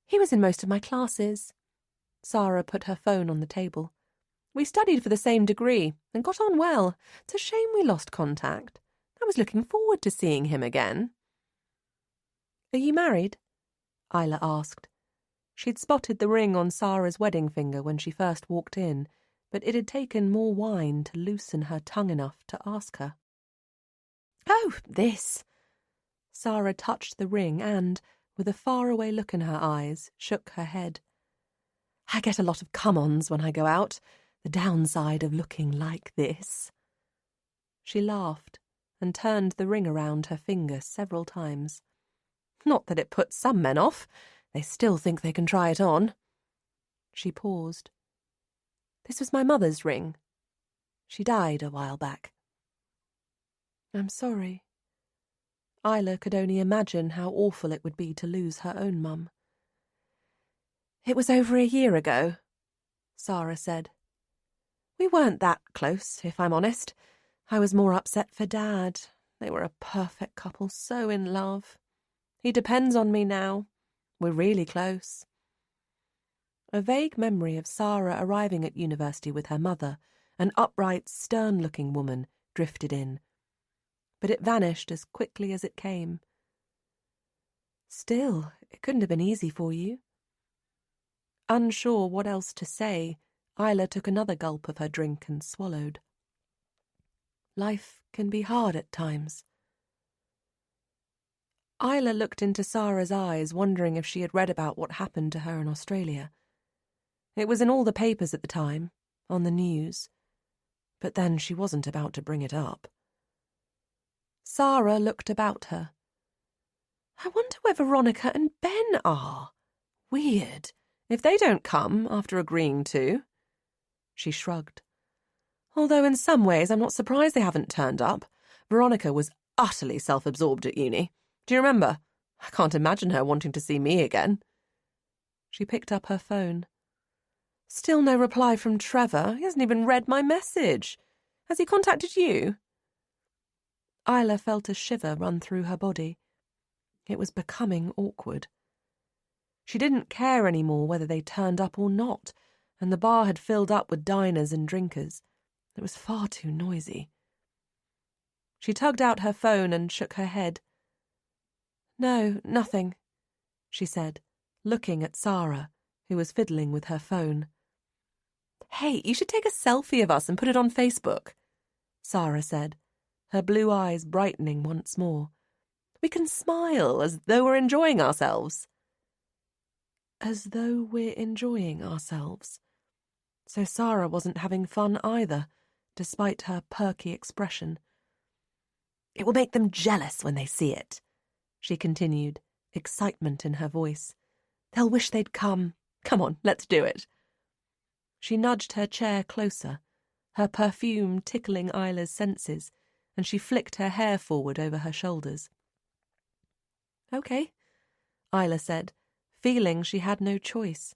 He was in most of my classes. Sarah put her phone on the table. We studied for the same degree and got on well. It's a shame we lost contact. I was looking forward to seeing him again. Are you married? Isla asked. She'd spotted the ring on Sarah's wedding finger when she first walked in, but it had taken more wine to loosen her tongue enough to ask her. Oh, this. Sarah touched the ring and, with a faraway look in her eyes, shook her head. I get a lot of come-ons when I go out, the downside of looking like this. She laughed and turned the ring around her finger several times. Not that it puts some men off. They still think they can try it on. She paused. This was my mother's ring. She died a while back. I'm sorry. Isla could only imagine how awful it would be to lose her own mum. It was over a year ago, Sarah said. We weren't that close, if I'm honest. I was more upset for Dad. They were a perfect couple, so in love. He depends on me now. We're really close. A vague memory of Sarah arriving at university with her mother An upright, stern-looking woman drifted in, but it vanished as quickly as it came. Still, it couldn't have been easy for you. Unsure what else to say, Isla took another gulp of her drink and swallowed. Life can be hard at times. Isla looked into Sarah's eyes, wondering if she had read about what happened to her in Australia. It was in all the papers at the time, on the news. But then she wasn't about to bring it up. Sarah looked about her. I wonder where Veronica and Ben are. Weird. If they don't come after agreeing to. She shrugged. Although in some ways I'm not surprised they haven't turned up. Veronica was utterly self-absorbed at uni. Do you remember? I can't imagine her wanting to see me again. She picked up her phone. Still no reply from Trevor. He hasn't even read my message. Has he contacted you? Isla felt a shiver run through her body. It was becoming awkward. She didn't care anymore whether they turned up or not, and the bar had filled up with diners and drinkers. It was far too noisy. She tugged out her phone and shook her head. No, nothing, she said, looking at Sarah, who was fiddling with her phone. Hey, you should take a selfie of us and put it on Facebook, Sarah said, her blue eyes brightening once more. We can smile as though we're enjoying ourselves. As though we're enjoying ourselves. So Sarah wasn't having fun either, despite her perky expression. It will make them jealous when they see it, she continued, excitement in her voice. They'll wish they'd come. Come on, let's do it. She nudged her chair closer, her perfume tickling Isla's senses, and she flicked her hair forward over her shoulders. Okay, Isla said, feeling she had no choice.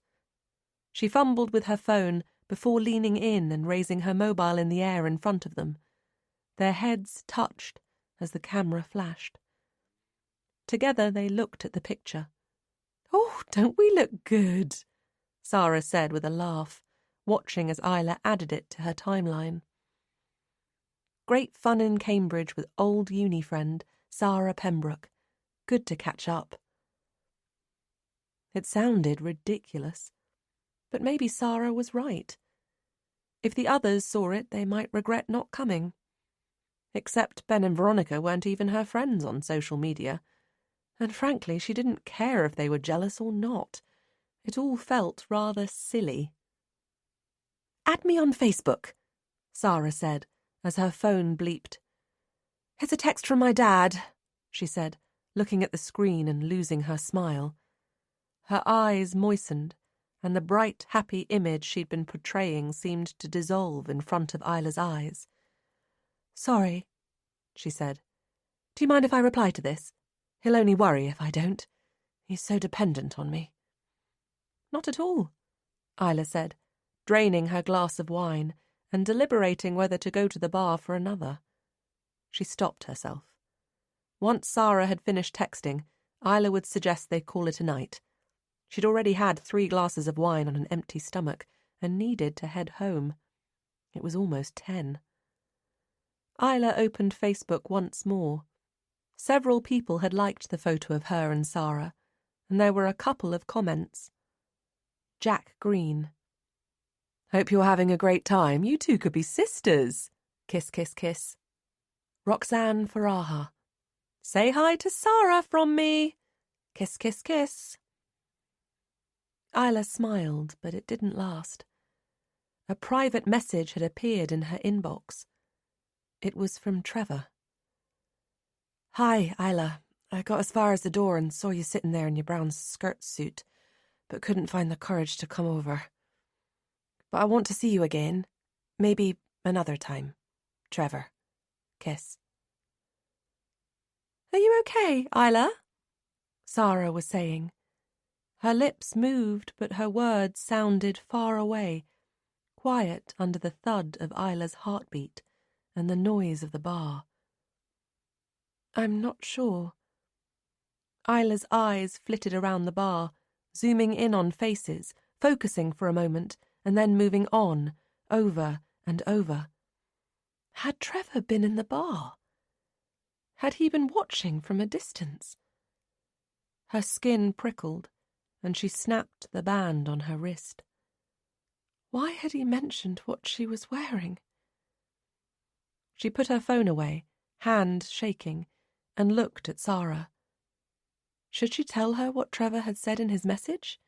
She fumbled with her phone before leaning in and raising her mobile in the air in front of them. Their heads touched as the camera flashed. Together they looked at the picture. Oh, don't we look good? Sarah said with a laugh, watching as Isla added it to her timeline. Great fun in Cambridge with old uni friend Sarah Pembroke. Good to catch up. It sounded ridiculous, but maybe Sarah was right. If the others saw it, they might regret not coming. Except Ben and Veronica weren't even her friends on social media, and frankly she didn't care if they were jealous or not. It all felt rather silly. Add me on Facebook, Sarah said, as her phone bleeped. It's a text from my dad, she said, looking at the screen and losing her smile. Her eyes moistened, and the bright, happy image she'd been portraying seemed to dissolve in front of Isla's eyes. Sorry, she said. Do you mind if I reply to this? He'll only worry if I don't. He's so dependent on me. Not at all, Isla said, draining her glass of wine and deliberating whether to go to the bar for another. She stopped herself. Once Sarah had finished texting, Isla would suggest they call it a night. She'd already had 3 glasses of wine on an empty stomach and needed to head home. It was almost 10. Isla opened Facebook once more. Several people had liked the photo of her and Sarah, and there were a couple of comments. Jack Green. Hope you're having a great time. You two could be sisters. Kiss, kiss, kiss. Roxanne Faraha. Say hi to Sarah from me. Kiss, kiss, kiss. Isla smiled, but it didn't last. A private message had appeared in her inbox. It was from Trevor. Hi, Isla. I got as far as the door and saw you sitting there in your brown skirt suit, but couldn't find the courage to come over. But I want to see you again. Maybe another time. Trevor. Kiss. Are you okay, Isla? Sarah was saying. Her lips moved, but her words sounded far away, quiet under the thud of Isla's heartbeat and the noise of the bar. I'm not sure. Isla's eyes flitted around the bar, zooming in on faces, focusing for a moment, and then moving on, over and over. Had Trevor been in the bar? Had he been watching from a distance? Her skin prickled, and she snapped the band on her wrist. Why had he mentioned what she was wearing? She put her phone away, hand shaking, and looked at Sarah. Should she tell her what Trevor had said in his message?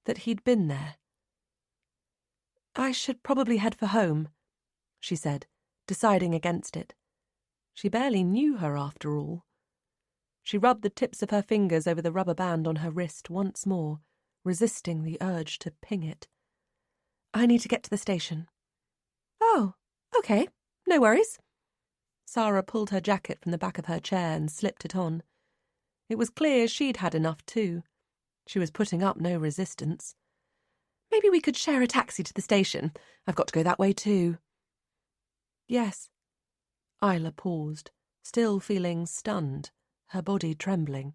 That he'd been there? I should probably head for home, she said, deciding against it. She barely knew her after all. She rubbed the tips of her fingers over the rubber band on her wrist once more, resisting the urge to ping it. I need to get to the station. Oh, okay, no worries. Sarah pulled her jacket from the back of her chair and slipped it on. It was clear she'd had enough too. She was putting up no resistance. Maybe we could share a taxi to the station. I've got to go that way too. Yes. Isla paused, still feeling stunned, her body trembling.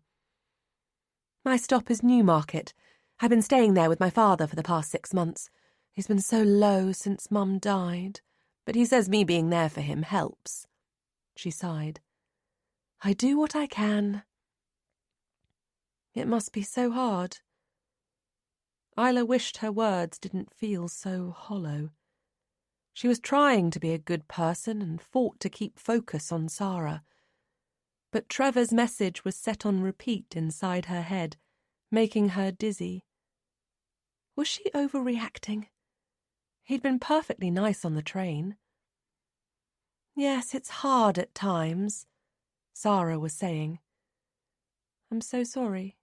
My stop is Newmarket. I've been staying there with my father for the past 6 months. He's been so low since Mum died, but he says me being there for him helps. She sighed. I do what I can. It must be so hard. Isla wished her words didn't feel so hollow. She was trying to be a good person and fought to keep focus on Sarah. But Trevor's message was set on repeat inside her head, making her dizzy. Was she overreacting? He'd been perfectly nice on the train. Yes, it's hard at times, Sarah was saying. I'm so sorry.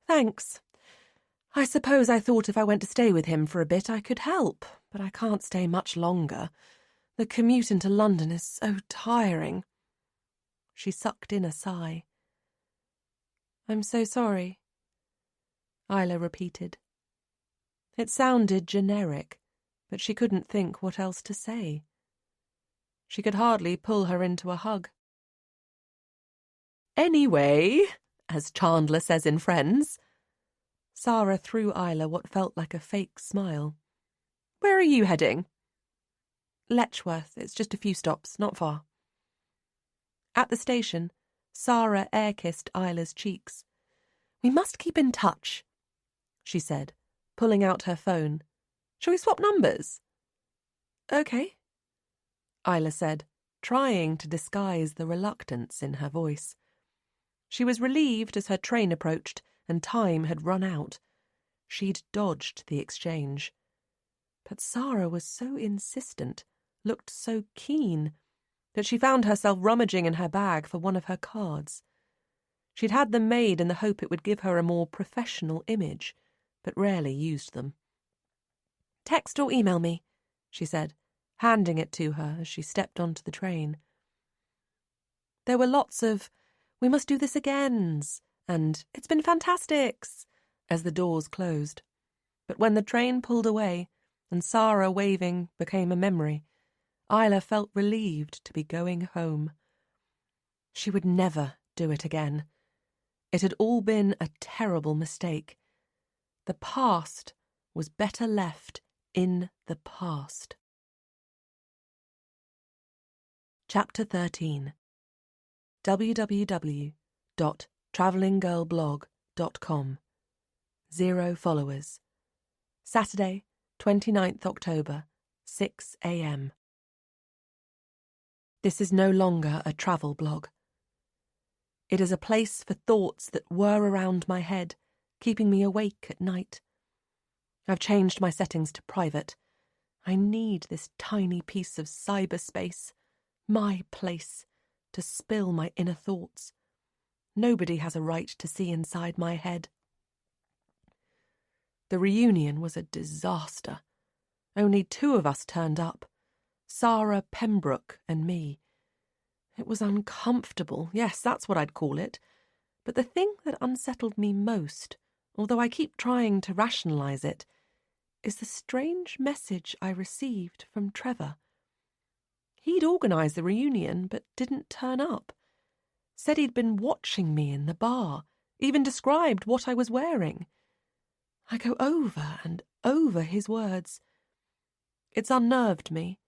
Thanks. I suppose I thought if I went to stay with him for a bit I could help, but I can't stay much longer. The commute into London is so tiring. She sucked in a sigh. I'm so sorry, Isla repeated. It sounded generic, but she couldn't think what else to say. She could hardly pull her into a hug. Anyway, as Chandler says in Friends. Sarah threw Isla what felt like a fake smile. Where are you heading? Letchworth. It's just a few stops, not far. At the station, Sarah air-kissed Isla's cheeks. We must keep in touch, she said, pulling out her phone. Shall we swap numbers? Okay, Isla said, trying to disguise the reluctance in her voice. She was relieved as her train approached and time had run out. She'd dodged the exchange. But Sarah was so insistent, looked so keen, that she found herself rummaging in her bag for one of her cards. She'd had them made in the hope it would give her a more professional image, but rarely used them. Text or email me, she said, handing it to her as she stepped onto the train. There were lots of, we must do this agains, and it's been fantastics, as the doors closed. But when the train pulled away, and Sarah waving became a memory, Isla felt relieved to be going home. She would never do it again. It had all been a terrible mistake. The past was better left in the past. Chapter 13. www.travellinggirlblog.com 0 followers. Saturday, 29th October, 6 a.m. This is no longer a travel blog. It is a place for thoughts that whir around my head, keeping me awake at night. I've changed my settings to private. I need this tiny piece of cyberspace, my place, to spill my inner thoughts. Nobody has a right to see inside my head. The reunion was a disaster. Only 2 of us turned up, Sarah Pembroke and me. It was uncomfortable, yes, that's what I'd call it. But the thing that unsettled me most, although I keep trying to rationalise it, is the strange message I received from Trevor. He'd organised the reunion, but didn't turn up. Said he'd been watching me in the bar, even described what I was wearing. I go over and over his words. It's unnerved me,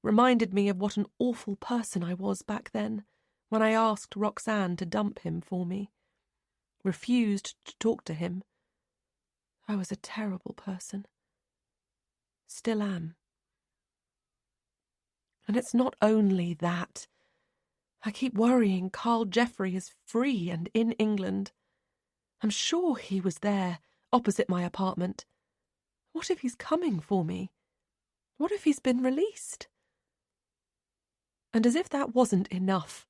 reminded me of what an awful person I was back then, when I asked Roxanne to dump him for me, refused to talk to him. I was a terrible person. Still am. And it's not only that. I keep worrying Carl Jeffrey is free and in England. I'm sure he was there, opposite my apartment. What if he's coming for me? What if he's been released? And as if that wasn't enough,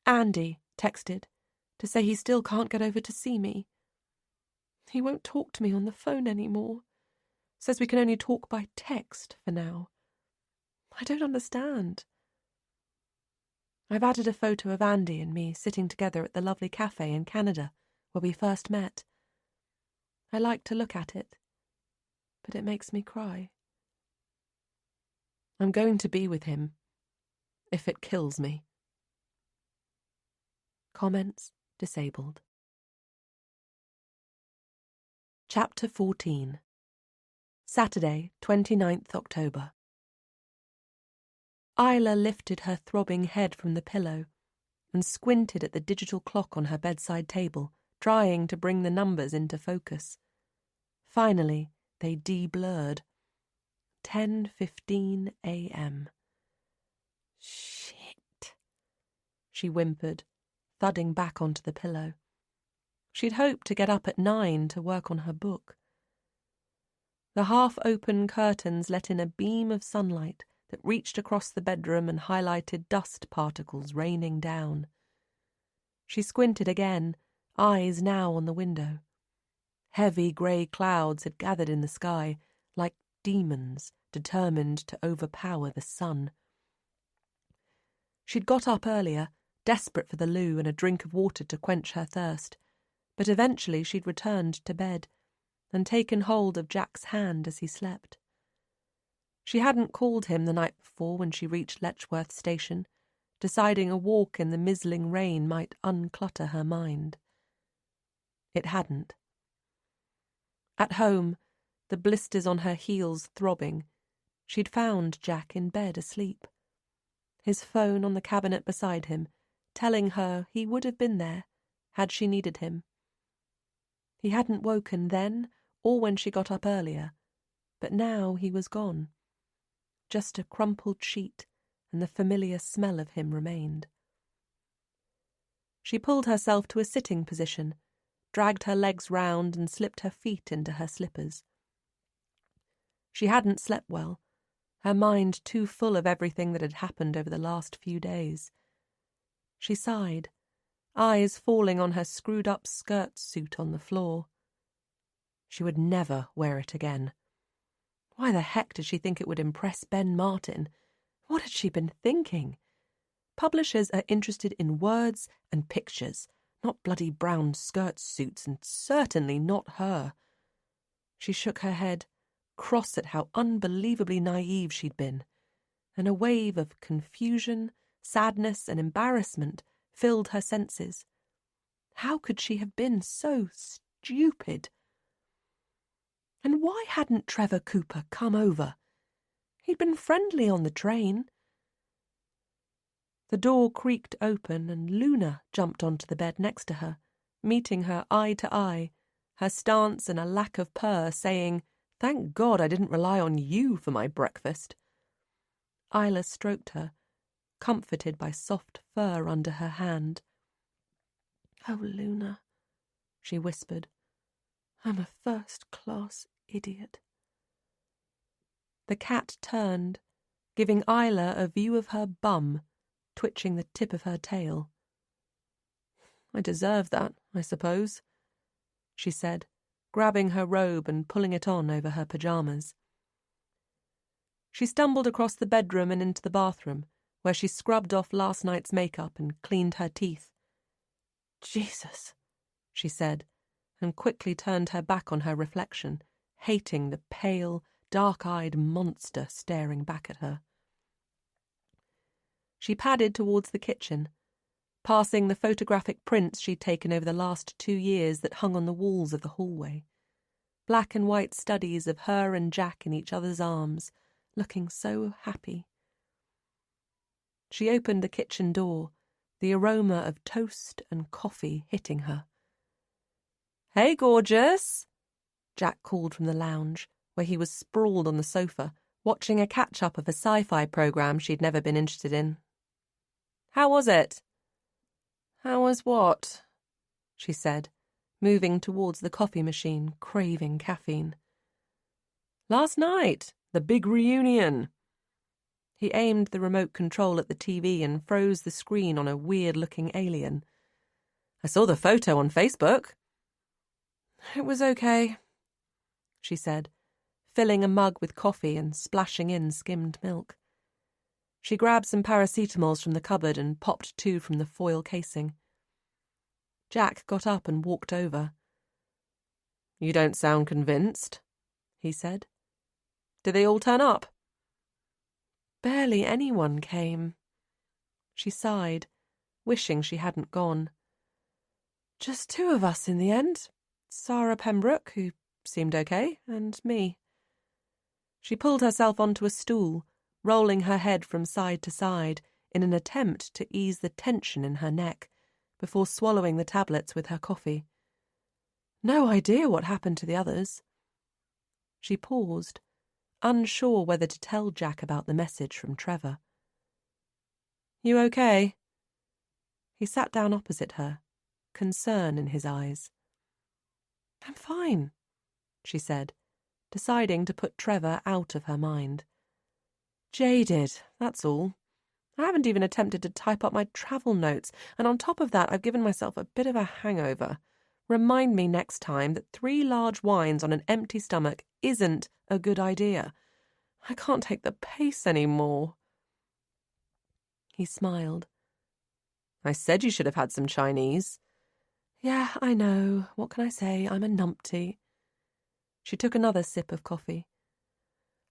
Andy texted to say he still can't get over to see me. He won't talk to me on the phone anymore. Says we can only talk by text for now. I don't understand. I've added a photo of Andy and me sitting together at the lovely cafe in Canada where we first met. I like to look at it, but it makes me cry. I'm going to be with him, if it kills me. Comments disabled. Chapter 14. Saturday, 29th October. Isla lifted her throbbing head from the pillow and squinted at the digital clock on her bedside table, trying to bring the numbers into focus. Finally, they de-blurred. 10:15 a.m. Shit, she whimpered, thudding back onto the pillow. She'd hoped to get up at 9 to work on her book. The half-open curtains let in a beam of sunlight that reached across the bedroom and highlighted dust particles raining down. She squinted again, eyes now on the window. Heavy grey clouds had gathered in the sky, like demons determined to overpower the sun. She'd got up earlier, desperate for the loo and a drink of water to quench her thirst, but eventually she'd returned to bed and taken hold of Jack's hand as he slept. She hadn't called him the night before when she reached Letchworth Station, deciding a walk in the mizzling rain might unclutter her mind. It hadn't. At home, the blisters on her heels throbbing, she'd found Jack in bed asleep, his phone on the cabinet beside him, telling her he would have been there had she needed him. He hadn't woken then or when she got up earlier, but now he was gone. Just a crumpled sheet and the familiar smell of him remained. She pulled herself to a sitting position, dragged her legs round and slipped her feet into her slippers. She hadn't slept well, her mind too full of everything that had happened over the last few days. She sighed, eyes falling on her screwed-up skirt suit on the floor. She would never wear it again. Why the heck did she think it would impress Ben Martin? What had she been thinking? Publishers are interested in words and pictures, not bloody brown skirt suits, and certainly not her. She shook her head, cross at how unbelievably naive she'd been, and a wave of confusion, sadness, and embarrassment filled her senses. How could she have been so stupid? And why hadn't Trevor Cooper come over? He'd been friendly on the train. The door creaked open and Luna jumped onto the bed next to her, meeting her eye to eye, her stance and a lack of purr saying, "Thank God I didn't rely on you for my breakfast." Isla stroked her, comforted by soft fur under her hand. "Oh, Luna," she whispered, "I'm a first-class idiot." The cat turned, giving Isla a view of her bum, twitching the tip of her tail. "I deserve that, I suppose," she said, grabbing her robe and pulling it on over her pyjamas. She stumbled across the bedroom and into the bathroom, where she scrubbed off last night's makeup and cleaned her teeth. "Jesus," she said, and quickly turned her back on her reflection, hating the pale, dark-eyed monster staring back at her. She padded towards the kitchen, passing the photographic prints she'd taken over the last 2 years that hung on the walls of the hallway. black and white studies of her and Jack in each other's arms, looking so happy. She opened the kitchen door, the aroma of toast and coffee hitting her. "Hey, gorgeous!" Jack called from the lounge, where he was sprawled on the sofa, watching a catch-up of a sci-fi program she'd never been interested in. "How was it?" "How was what?" she said, moving towards the coffee machine, craving caffeine. "Last night, the big reunion." He aimed the remote control at the TV and froze the screen on a weird-looking alien. "I saw the photo on Facebook." "It was okay," she said, filling a mug with coffee and splashing in skimmed milk. She grabbed some paracetamols from the cupboard and popped 2 from the foil casing. Jack got up and walked over. "You don't sound convinced," he said. "Did they all turn up?" "Barely anyone came." She sighed, wishing she hadn't gone. "Just 2 of us in the end. Sarah Pembroke, who seemed okay, and me." She pulled herself onto a stool, rolling her head from side to side in an attempt to ease the tension in her neck, before swallowing the tablets with her coffee. No idea what happened to the others. She paused, unsure whether to tell Jack about the message from Trevor. "You okay?" He sat down opposite her, concern in his eyes. "I'm fine," she said, deciding to put Trevor out of her mind. "Jaded, that's all. I haven't even attempted to type up my travel notes, and on top of that I've given myself a bit of a hangover. Remind me next time that 3 large wines on an empty stomach isn't a good idea. I can't take the pace anymore." He smiled. "I said you should have had some Chinese." "Yeah, I know. What can I say? I'm a numpty." She took another sip of coffee.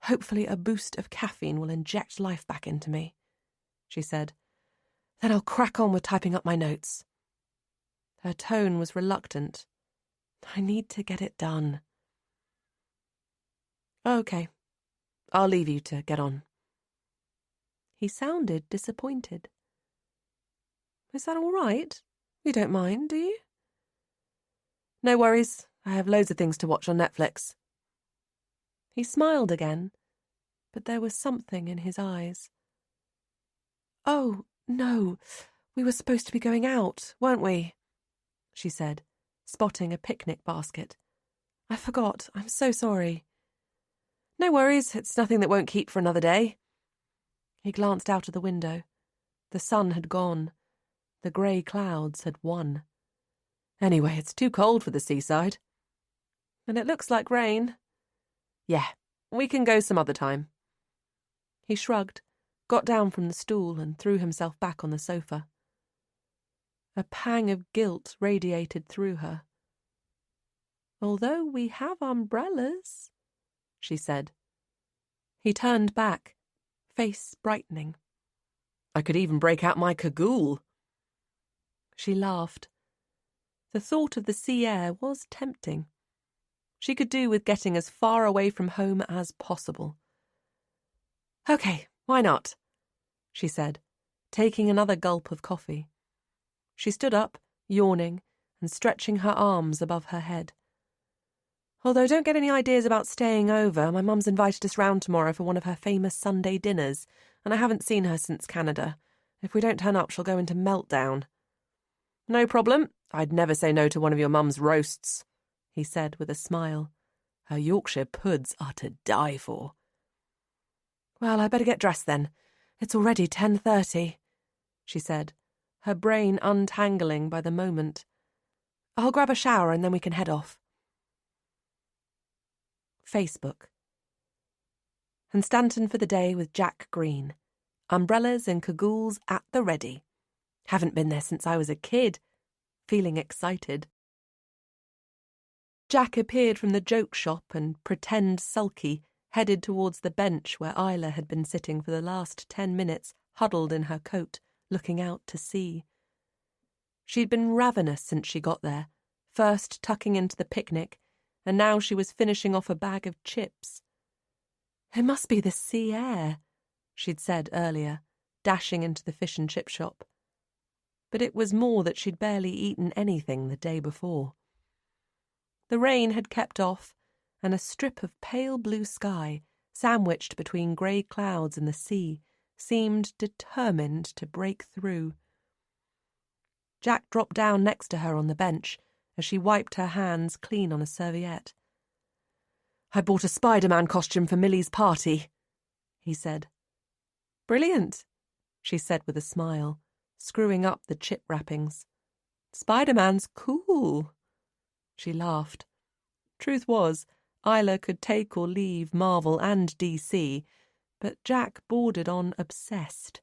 "Hopefully a boost of caffeine will inject life back into me," she said. "Then I'll crack on with typing up my notes." Her tone was reluctant. "I need to get it done." "Okay. I'll leave you to get on." He sounded disappointed. "Is that all right? You don't mind, do you?" "No worries. I have loads of things to watch on Netflix." He smiled again, but there was something in his eyes. "Oh, no. We were supposed to be going out, weren't we?" she said, spotting a picnic basket. "I forgot. I'm so sorry." "No worries. It's nothing that won't keep for another day." He glanced out of the window. The sun had gone. The grey clouds had won. "Anyway, it's too cold for the seaside." "And it looks like rain." "Yeah, we can go some other time." He shrugged, got down from the stool and threw himself back on the sofa. A pang of guilt radiated through her. "Although we have umbrellas," she said. He turned back, face brightening. "I could even break out my cagoule." She laughed. The thought of the sea air was tempting. She could do with getting as far away from home as possible. "Okay, why not?" she said, taking another gulp of coffee. She stood up, yawning, and stretching her arms above her head. "Although don't get any ideas about staying over. My mum's invited us round tomorrow for one of her famous Sunday dinners, and I haven't seen her since Canada. If we don't turn up, she'll go into meltdown." "No problem. I'd never say no to one of your mum's roasts," he said with a smile. "Her Yorkshire puds are to die for." "Well, I better get dressed then. It's already 10:30, she said, her brain untangling by the moment. "I'll grab a shower and then we can head off." Facebook. And Stanton for the day with Jack Green. Umbrellas and cagoules at the ready. Haven't been there since I was a kid. Feeling excited. Jack appeared from the joke shop and, pretend sulky, headed towards the bench where Isla had been sitting for the last 10 minutes, huddled in her coat, looking out to sea. She'd been ravenous since she got there, first tucking into the picnic, and now she was finishing off a bag of chips. "It must be the sea air," she'd said earlier, dashing into the fish and chip shop. But it was more that she'd barely eaten anything the day before. The rain had kept off, and a strip of pale blue sky, sandwiched between grey clouds and the sea, seemed determined to break through. Jack dropped down next to her on the bench as she wiped her hands clean on a serviette. "I bought a Spider-Man costume for Millie's party," he said. "Brilliant," she said with a smile, screwing up the chip wrappings. "Spider-Man's cool." She laughed. Truth was, Isla could take or leave Marvel and DC, but Jack bordered on obsessed.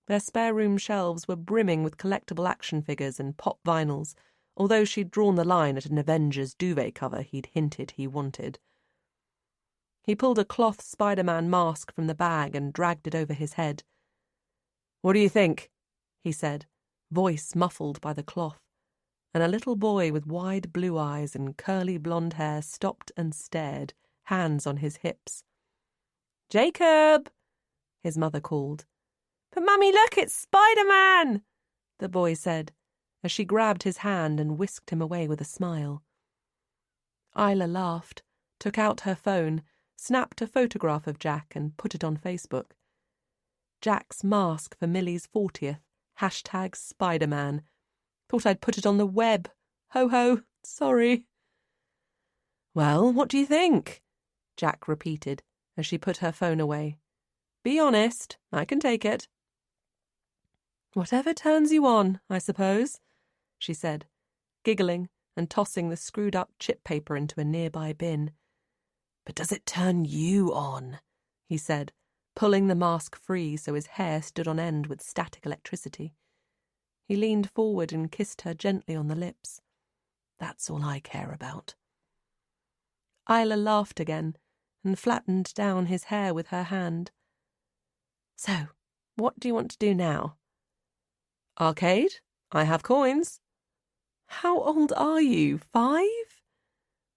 Their spare room shelves were brimming with collectible action figures and pop vinyls, although she'd drawn the line at an Avengers duvet cover he'd hinted he wanted. He pulled a cloth Spider-Man mask from the bag and dragged it over his head. "What do you think?" he said, voice muffled by the cloth, and a little boy with wide blue eyes and curly blonde hair stopped and stared, hands on his hips. "Jacob!" his mother called. "But Mummy, look, it's Spider-Man!" the boy said, as she grabbed his hand and whisked him away with a smile. Isla laughed, took out her phone, snapped a photograph of Jack and put it on Facebook. Jack's mask for Millie's 40th, #Spider-Man. Thought I'd put it on the web. Ho ho, sorry. "Well, what do you think?" Jack repeated as she put her phone away. "Be honest, I can take it." "Whatever turns you on, I suppose," she said, giggling and tossing the screwed-up chip paper into a nearby bin. "But does it turn you on?" he said, pulling the mask free so his hair stood on end with static electricity. He leaned forward and kissed her gently on the lips. "That's all I care about." Isla laughed again and flattened down his hair with her hand. "So, what do you want to do now?" "Arcade? I have coins." "How old are you? 5?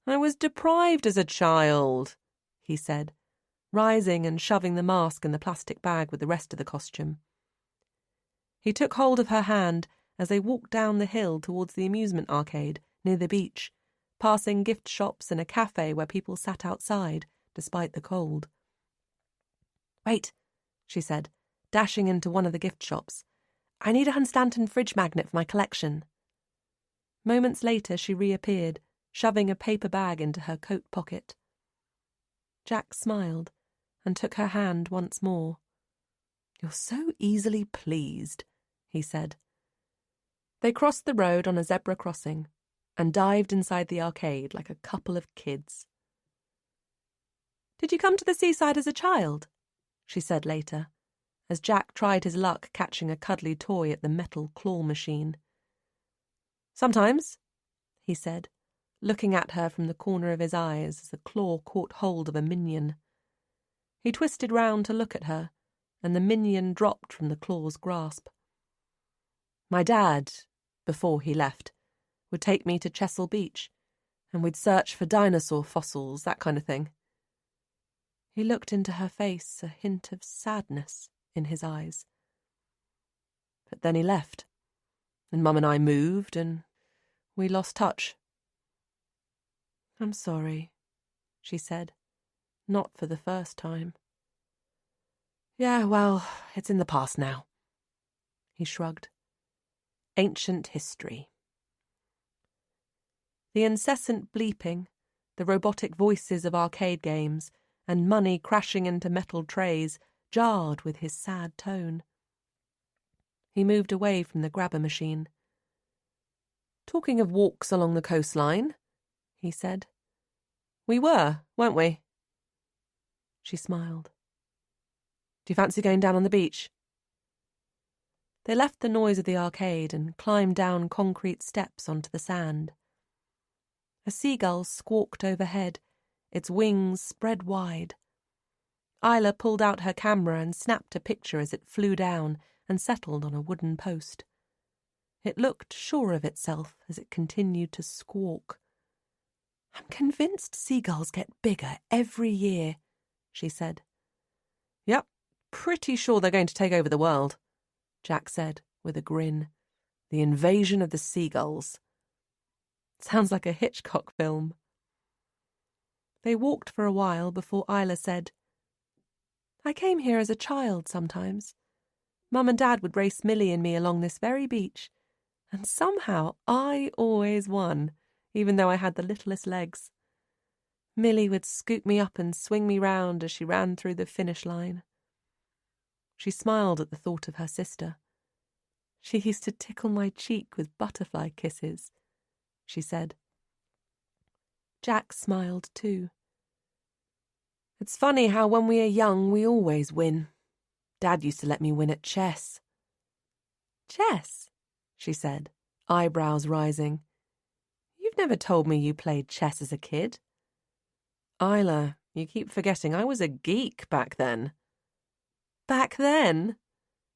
"I was deprived as a child," he said, rising and shoving the mask in the plastic bag with the rest of the costume. He took hold of her hand as they walked down the hill towards the amusement arcade near the beach, passing gift shops and a cafe where people sat outside, despite the cold. "Wait," she said, dashing into one of the gift shops. "I need a Hunstanton fridge magnet for my collection." Moments later she reappeared, shoving a paper bag into her coat pocket. Jack smiled and took her hand once more. "You're so easily pleased," he said. They crossed the road on a zebra crossing and dived inside the arcade like a couple of kids. "Did you come to the seaside as a child?" she said later, as Jack tried his luck catching a cuddly toy at the metal claw machine. "Sometimes," he said, looking at her from the corner of his eyes as the claw caught hold of a minion. He twisted round to look at her, and the minion dropped from the claw's grasp. "My dad, before he left, would take me to Chesil Beach, and we'd search for dinosaur fossils, that kind of thing." He looked into her face, a hint of sadness in his eyes. "But then he left, and Mum and I moved, and we lost touch." "I'm sorry," she said, not for the first time. "Yeah, well, it's in the past now." He shrugged. Ancient history. The incessant bleeping, the robotic voices of arcade games, and money crashing into metal trays jarred with his sad tone. He moved away from the grabber machine. "Talking of walks along the coastline," he said. "We were, weren't we?" She smiled. "Do you fancy going down on the beach?" They left the noise of the arcade and climbed down concrete steps onto the sand. A seagull squawked overhead, its wings spread wide. Isla pulled out her camera and snapped a picture as it flew down and settled on a wooden post. It looked sure of itself as it continued to squawk. I'm convinced seagulls get bigger every year, she said. Yep, pretty sure they're going to take over the world, Jack said with a grin. The invasion of the seagulls. Sounds like a Hitchcock film. They walked for a while before Isla said, I came here as a child sometimes. Mum and Dad would race Millie and me along this very beach, and somehow I always won, even though I had the littlest legs. Millie would scoop me up and swing me round as she ran through the finish line. She smiled at the thought of her sister. She used to tickle my cheek with butterfly kisses, she said. Jack smiled too. It's funny how when we are young we always win. Dad used to let me win at chess. Chess? She said, eyebrows rising. You've never told me you played chess as a kid. Isla, you keep forgetting I was a geek back then. Back then?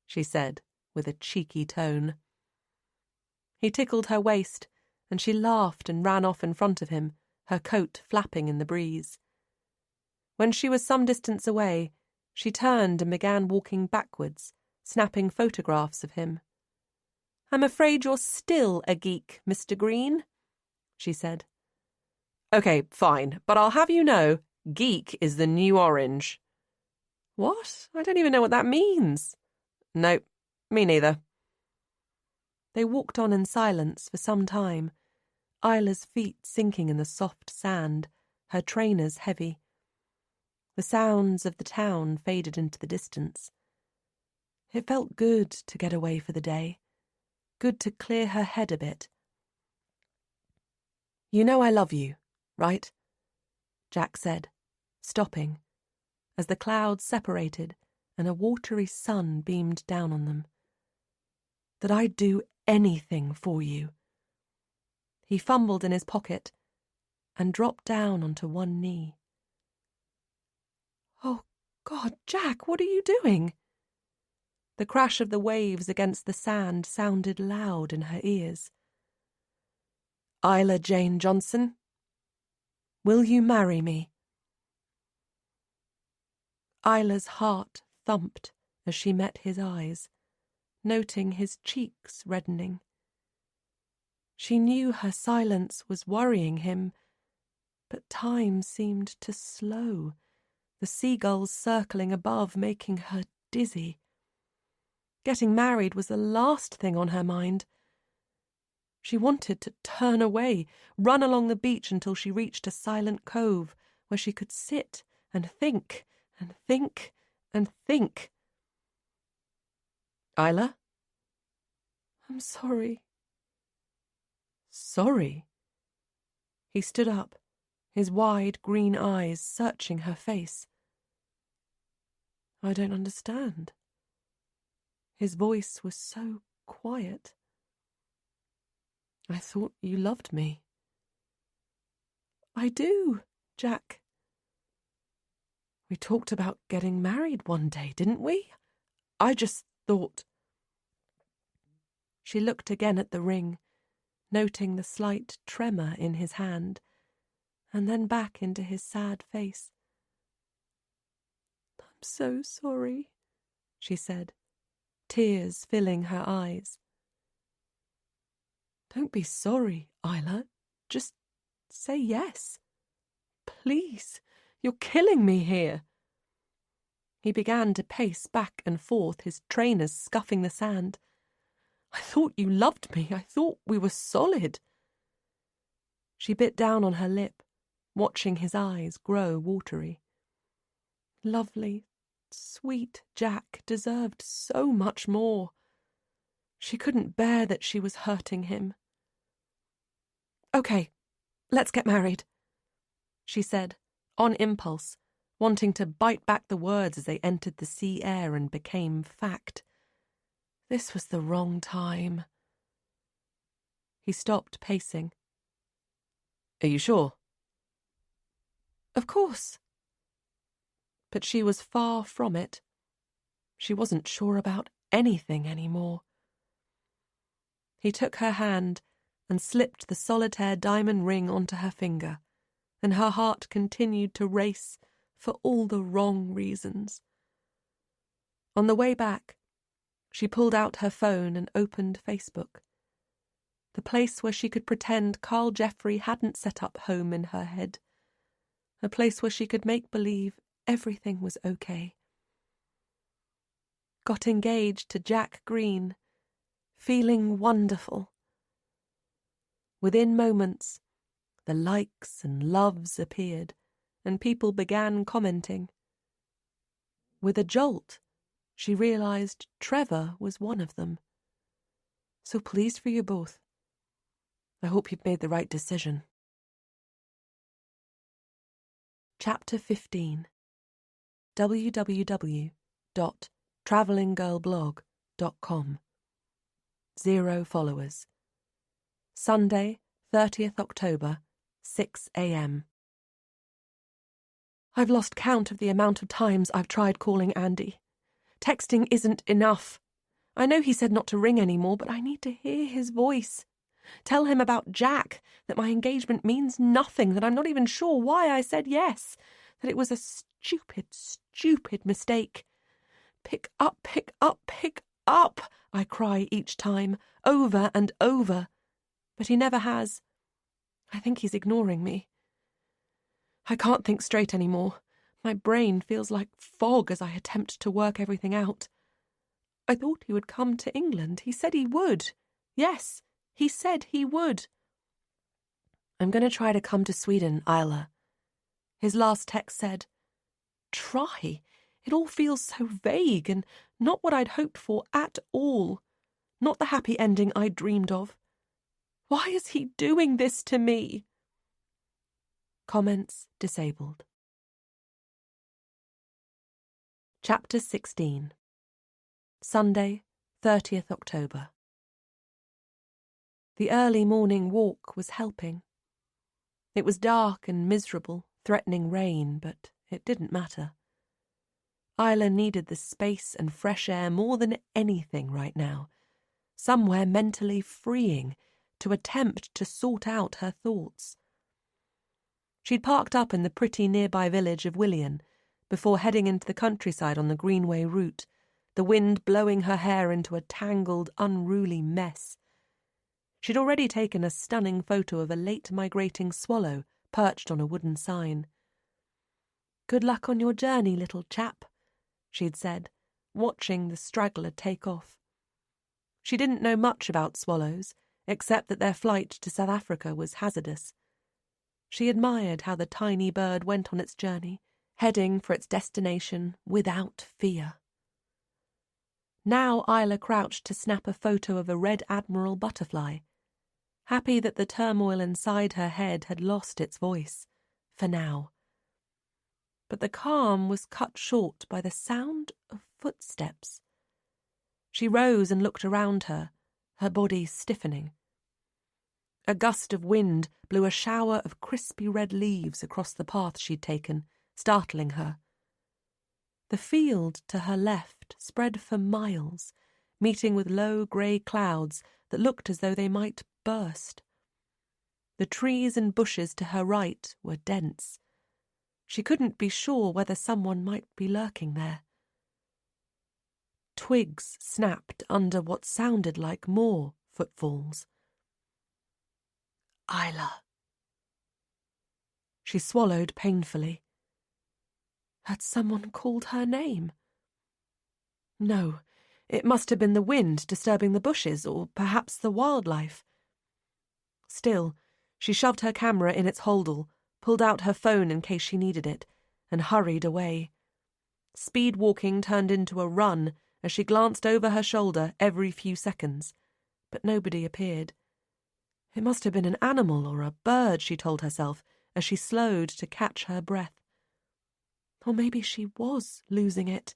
She said, with a cheeky tone. He tickled her waist, and she laughed and ran off in front of him, her coat flapping in the breeze. When she was some distance away, she turned and began walking backwards, snapping photographs of him. I'm afraid you're still a geek, Mr. Green, she said. Okay, fine, but I'll have you know, geek is the new orange. What? I don't even know what that means. No, me neither. They walked on in silence for some time, Isla's feet sinking in the soft sand, her trainers heavy. The sounds of the town faded into the distance. It felt good to get away for the day, good to clear her head a bit. You know I love you, right? Jack said, stopping, as the clouds separated and a watery sun beamed down on them. That I'd do anything for you. He fumbled in his pocket and dropped down onto one knee. Oh, God, Jack, what are you doing? The crash of the waves against the sand sounded loud in her ears. Isla Jane Johnson, will you marry me? Isla's heart thumped as she met his eyes, noting his cheeks reddening. She knew her silence was worrying him, but time seemed to slow, the seagulls circling above making her dizzy. Getting married was the last thing on her mind. She wanted to turn away, run along the beach until she reached a silent cove where she could sit and think and think and think. Isla? I'm sorry. Sorry? He stood up, his wide green eyes searching her face. I don't understand. His voice was so quiet. I thought you loved me. I do, Jack. We talked about getting married one day, didn't we? I just thought... She looked again at the ring, noting the slight tremor in his hand, and then back into his sad face. I'm so sorry, she said, tears filling her eyes. Don't be sorry, Isla. Just say yes. Please, you're killing me here. He began to pace back and forth, his trainers scuffing the sand. I thought you loved me. I thought we were solid. She bit down on her lip, watching his eyes grow watery. Lovely, sweet Jack deserved so much more. She couldn't bear that she was hurting him. Okay, let's get married, she said, on impulse, wanting to bite back the words as they entered the sea air and became fact. This was the wrong time. He stopped pacing. Are you sure? Of course. But she was far from it. She wasn't sure about anything anymore. He took her hand and slipped the solitaire diamond ring onto her finger, and her heart continued to race for all the wrong reasons. On the way back, she pulled out her phone and opened Facebook. The place where she could pretend Carl Jeffrey hadn't set up home in her head. A place where she could make believe everything was okay. Got engaged to Jack Green, feeling wonderful. Within moments, the likes and loves appeared, and people began commenting. With a jolt, she realized Trevor was one of them. So pleased for you both. I hope you've made the right decision. Chapter 15. www.travellinggirlblog.com. 0 followers. Sunday, 30th October, 6 a.m. I've lost count of the amount of times I've tried calling Andy. Texting isn't enough. I know he said not to ring anymore, but I need to hear his voice. Tell him about Jack, that my engagement means nothing, that I'm not even sure why I said yes, that it was a stupid, stupid mistake. Pick up, pick up, pick up, I cry each time, over and over. But he never has. I think he's ignoring me. I can't think straight anymore. My brain feels like fog as I attempt to work everything out. I thought he would come to England. He said he would. Yes, he said he would. I'm going to try to come to Sweden, Isla. His last text said, try? It all feels so vague and not what I'd hoped for at all. Not the happy ending I dreamed of. Why is he doing this to me? Comments disabled. Chapter 16. Sunday, 30th October. The early morning walk was helping. It was dark and miserable, threatening rain, but it didn't matter. Isla needed the space and fresh air more than anything right now, somewhere mentally freeing to attempt to sort out her thoughts. She'd parked up in the pretty nearby village of Willian before heading into the countryside on the Greenway route, the wind blowing her hair into a tangled, unruly mess. She'd already taken a stunning photo of a late migrating swallow perched on a wooden sign. Good luck on your journey, little chap, she'd said, watching the straggler take off. She didn't know much about swallows, except that their flight to South Africa was hazardous. She admired how the tiny bird went on its journey, heading for its destination without fear. Now Isla crouched to snap a photo of a red admiral butterfly, happy that the turmoil inside her head had lost its voice, for now. But the calm was cut short by the sound of footsteps. She rose and looked around her, her body stiffening. A gust of wind blew a shower of crispy red leaves across the path she'd taken, startling her. The field to her left spread for miles, meeting with low grey clouds that looked as though they might burst. The trees and bushes to her right were dense. She couldn't be sure whether someone might be lurking there. Twigs snapped under what sounded like more footfalls. Isla. She swallowed painfully. Had someone called her name? No, it must have been the wind disturbing the bushes, or perhaps the wildlife. Still, she shoved her camera in its holdall, pulled out her phone in case she needed it, and hurried away. Speed walking turned into a run as she glanced over her shoulder every few seconds, but nobody appeared. It must have been an animal or a bird, she told herself, as she slowed to catch her breath. Or maybe she was losing it.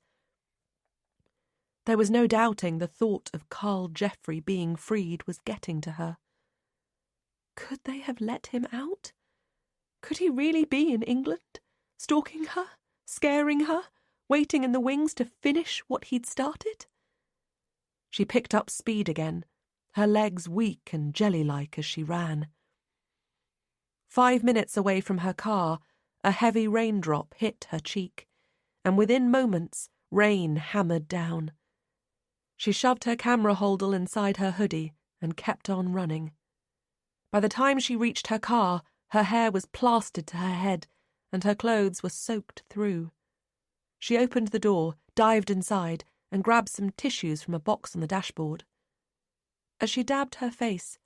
There was no doubting the thought of Carl Jeffrey being freed was getting to her. Could they have let him out? Could he really be in England, stalking her, scaring her, waiting in the wings to finish what he'd started? She picked up speed again, her legs weak and jelly-like as she ran. 5 minutes away from her car, a heavy raindrop hit her cheek, and within moments, rain hammered down. She shoved her camera holder inside her hoodie and kept on running. By the time she reached her car, her hair was plastered to her head, and her clothes were soaked through. She opened the door, dived inside, and grabbed some tissues from a box on the dashboard. As she dabbed her face,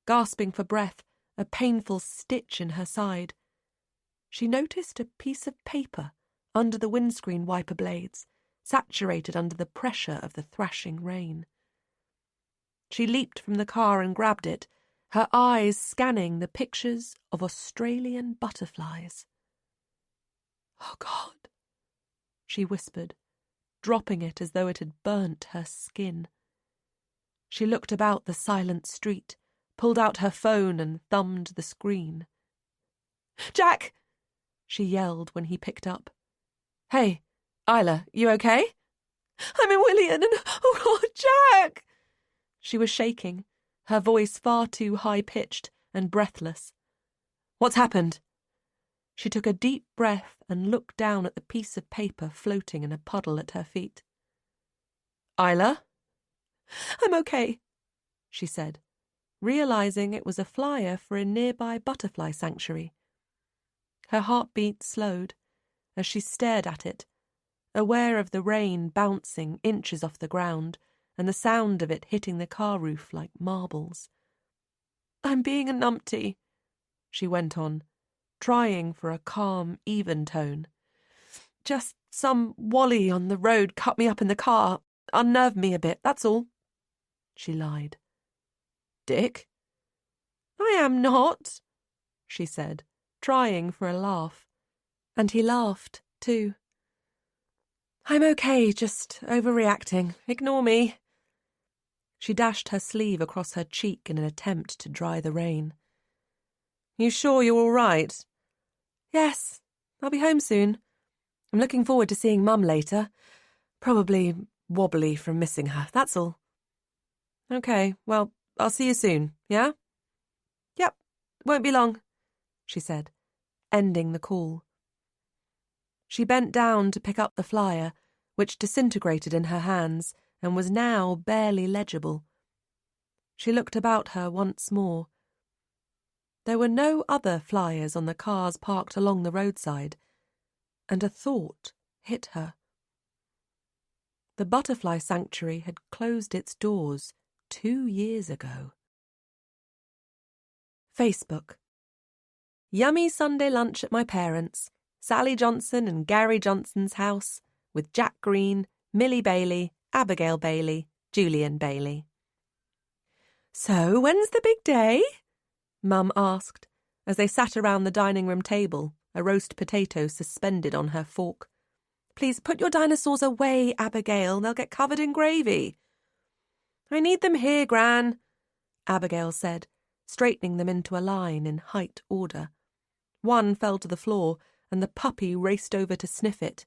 gasping for breath, a painful stitch in her side, she noticed a piece of paper under the windscreen wiper blades, saturated under the pressure of the thrashing rain. She leaped from the car and grabbed it, her eyes scanning the pictures of Australian butterflies. "Oh, God," she whispered, dropping it as though it had burnt her skin. She looked about the silent street, pulled out her phone and thumbed the screen. "Jack!" she yelled when he picked up. "Hey, Isla, you okay?" "I'm in Willian and, oh God, Jack!" She was shaking, her voice far too high-pitched and breathless. "What's happened?" She took a deep breath and looked down at the piece of paper floating in a puddle at her feet. "Isla?" "I'm okay," she said, realizing it was a flyer for a nearby butterfly sanctuary. Her heartbeat slowed as she stared at it, aware of the rain bouncing inches off the ground and the sound of it hitting the car roof like marbles. "I'm being a numpty," she went on, trying for a calm, even tone. "Just some wally on the road cut me up in the car, unnerved me a bit, that's all." She lied. "Dick?" "I am not," she said, trying for a laugh. And he laughed, too. "I'm okay, just overreacting. Ignore me." She dashed her sleeve across her cheek in an attempt to dry the rain. "You sure you're all right?" "Yes, I'll be home soon. I'm looking forward to seeing Mum later. Probably wobbly from missing her, that's all." "Okay, well, I'll see you soon, yeah?" "Yep, won't be long," she said, ending the call. She bent down to pick up the flyer, which disintegrated in her hands and was now barely legible. She looked about her once more. There were no other flyers on the cars parked along the roadside, and a thought hit her. The butterfly sanctuary had closed its doors 2 years ago. Facebook. Yummy Sunday lunch at my parents', Sally Johnson and Gary Johnson's house, with Jack Green, Millie Bailey, Abigail Bailey, Julian Bailey. "So, when's the big day?" Mum asked, as they sat around the dining room table, a roast potato suspended on her fork. "Please put your dinosaurs away, Abigail. They'll get covered in gravy." "I need them here, Gran," Abigail said, straightening them into a line in height order. One fell to the floor, and the puppy raced over to sniff it.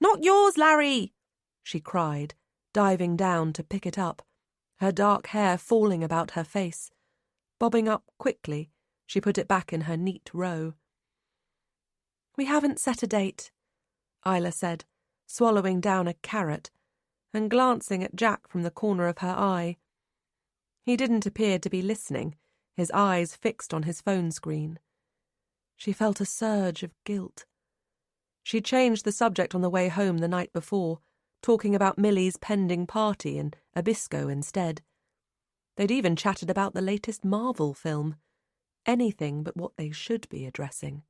"Not yours, Larry!" she cried, diving down to pick it up, her dark hair falling about her face. Bobbing up quickly, she put it back in her neat row. "We haven't set a date," Isla said, swallowing down a carrot and glancing at Jack from the corner of her eye. He didn't appear to be listening, his eyes fixed on his phone screen. She felt a surge of guilt. She changed the subject on the way home the night before, talking about Millie's pending party and Abisco instead. They'd even chatted about the latest Marvel film. Anything but what they should be addressing.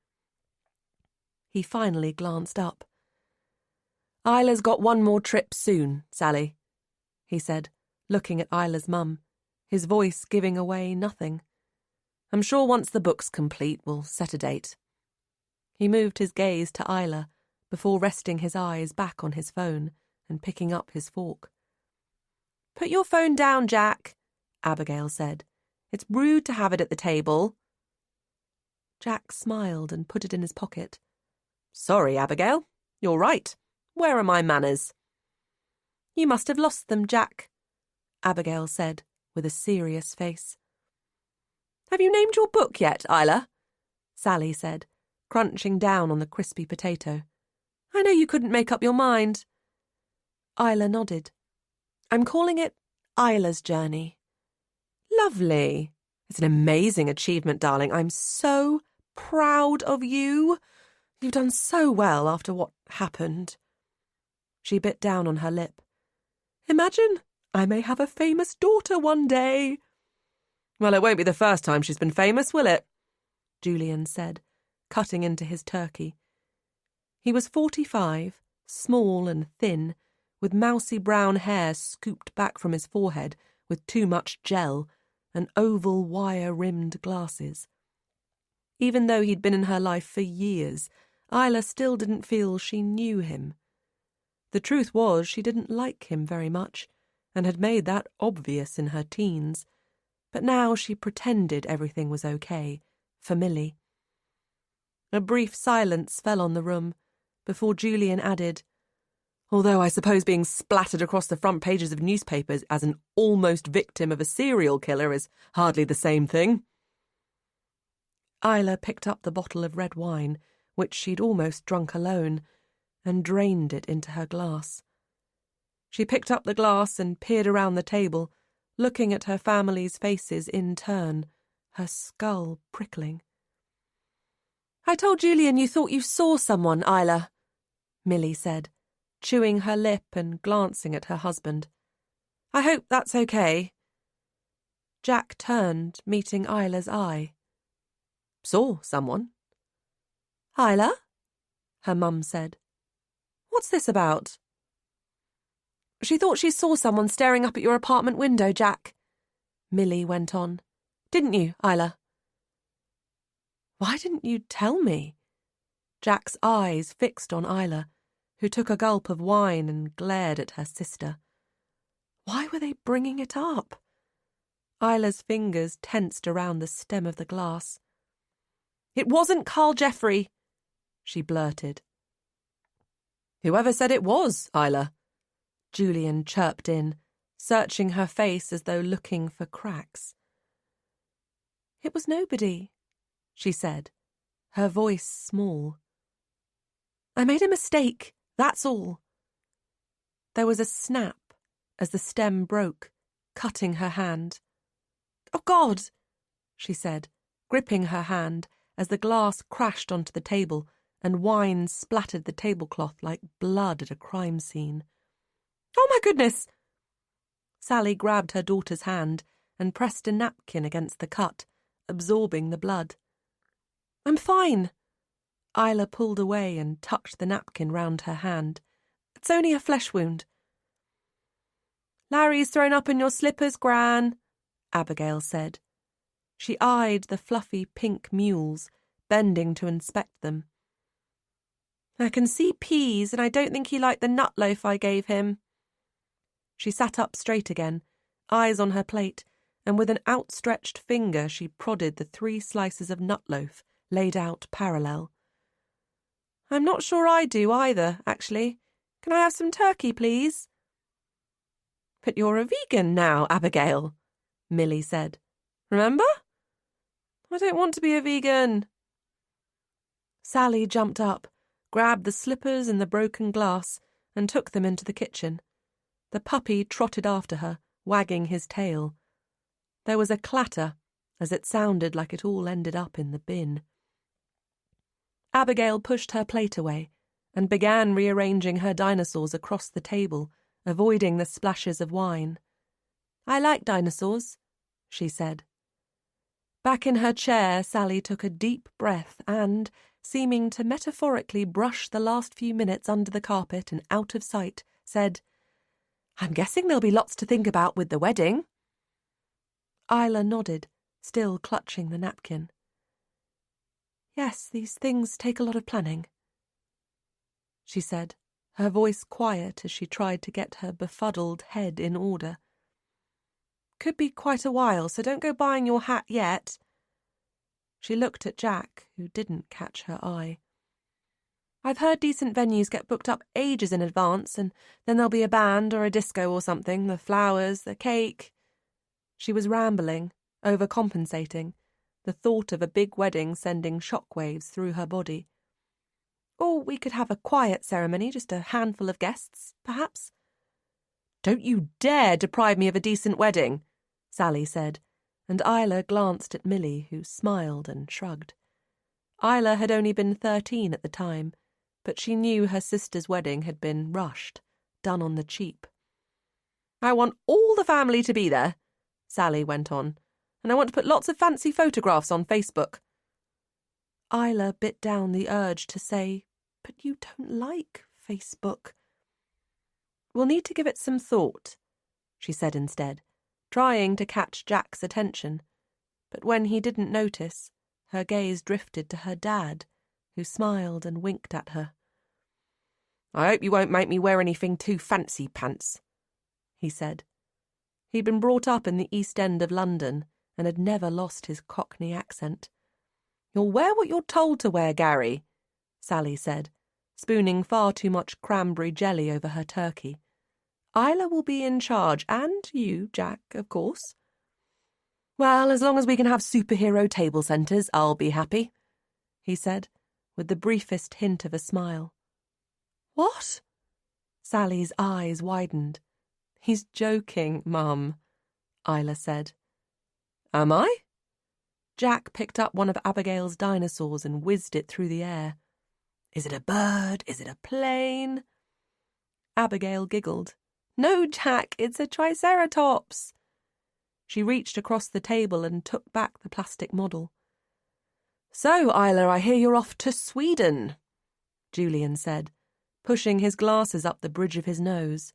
He finally glanced up. "Isla's got one more trip soon, Sally," he said, looking at Isla's mum, his voice giving away nothing. "I'm sure once the book's complete, we'll set a date." He moved his gaze to Isla before resting his eyes back on his phone and picking up his fork. "Put your phone down, Jack," Abigail said. "It's rude to have it at the table." Jack smiled and put it in his pocket. "Sorry, Abigail. You're right. Where are my manners?" "You must have lost them, Jack," Abigail said, with a serious face. "Have you named your book yet, Isla?" Sally said, crunching down on the crispy potato. I know you couldn't make up your mind. Isla nodded. I'm calling it Isla's Journey. Lovely. It's an amazing achievement, darling. I'm so proud of you. You've done so well after what happened. She bit down on her lip. Imagine I may have a famous daughter one day. Well, it won't be the first time she's been famous, will it? Julian said, cutting into his turkey. He was 45, small and thin, with mousy brown hair scooped back from his forehead with too much gel, and oval wire-rimmed glasses. Even though he'd been in her life for years, Isla still didn't feel she knew him. The truth was she didn't like him very much, and had made that obvious in her teens. But now she pretended everything was okay, for Millie. A brief silence fell on the room, before Julian added, although I suppose being splattered across the front pages of newspapers as an almost victim of a serial killer is hardly the same thing. Isla picked up the bottle of red wine, which she'd almost drunk alone, and drained it into her glass. She picked up the glass and peered around the table, looking at her family's faces in turn, her skull prickling. I told Julian you thought you saw someone, Isla, Millie said, chewing her lip and glancing at her husband. I hope that's okay. Jack turned, meeting Isla's eye. Saw someone? Isla? Her mum said. What's this about? She thought she saw someone staring up at your apartment window, Jack, Millie went on. Didn't you, Isla? Why didn't you tell me? Jack's eyes fixed on Isla, who took a gulp of wine and glared at her sister. Why were they bringing it up? Isla's fingers tensed around the stem of the glass. It wasn't Carl Jeffrey, she blurted. Whoever said it was, Isla? Julian chirped in, searching her face as though looking for cracks. It was nobody, she said, her voice small. I made a mistake, that's all. There was a snap as the stem broke, cutting her hand. Oh, God, she said, gripping her hand as the glass crashed onto the table and wine splattered the tablecloth like blood at a crime scene. Oh, my goodness! Sally grabbed her daughter's hand and pressed a napkin against the cut, absorbing the blood. I'm fine. Isla pulled away and tucked the napkin round her hand. It's only a flesh wound. Larry's thrown up in your slippers, Gran, Abigail said. She eyed the fluffy pink mules, bending to inspect them. I can see peas, and I don't think he liked the nut loaf I gave him. She sat up straight again, eyes on her plate, and with an outstretched finger she prodded the 3 slices of nut loaf laid out parallel. I'm not sure I do either, actually. Can I have some turkey, please? But you're a vegan now, Abigail, Millie said. Remember? I don't want to be a vegan. Sally jumped up, grabbed the slippers and the broken glass, and took them into the kitchen. The puppy trotted after her, wagging his tail. There was a clatter, as it sounded like it all ended up in the bin. Abigail pushed her plate away and began rearranging her dinosaurs across the table, avoiding the splashes of wine. I like dinosaurs, she said. Back in her chair, Sally took a deep breath and, seeming to metaphorically brush the last few minutes under the carpet and out of sight, said, I'm guessing there'll be lots to think about with the wedding. Isla nodded, still clutching the napkin. Yes, these things take a lot of planning, she said, her voice quiet as she tried to get her befuddled head in order. Could be quite a while, so don't go buying your hat yet. She looked at Jack, who didn't catch her eye. I've heard decent venues get booked up ages in advance, and then there'll be a band or a disco or something, the flowers, the cake. She was rambling, overcompensating, the thought of a big wedding sending shockwaves through her body. Or we could have a quiet ceremony, just a handful of guests, perhaps. Don't you dare deprive me of a decent wedding, Sally said, and Isla glanced at Millie, who smiled and shrugged. Isla had only been 13 at the time, but she knew her sister's wedding had been rushed, done on the cheap. I want all the family to be there, Sally went on, and I want to put lots of fancy photographs on Facebook. Isla bit down the urge to say, but you don't like Facebook. We'll need to give it some thought, she said instead, trying to catch Jack's attention. But when he didn't notice, her gaze drifted to her dad, who smiled and winked at her. I hope you won't make me wear anything too fancy pants, he said. He'd been brought up in the East End of London and had never lost his Cockney accent. You'll wear what you're told to wear, Gary, Sally said, spooning far too much cranberry jelly over her turkey. Isla will be in charge, and you, Jack, of course. Well, as long as we can have superhero table centres, I'll be happy, he said, with the briefest hint of a smile. What? Sally's eyes widened. He's joking, Mum, Isla said. Am I? Jack picked up one of Abigail's dinosaurs and whizzed it through the air. Is it a bird? Is it a plane? Abigail giggled. No, Jack, it's a triceratops. She reached across the table and took back the plastic model. So, Isla, I hear you're off to Sweden, Julian said, pushing his glasses up the bridge of his nose.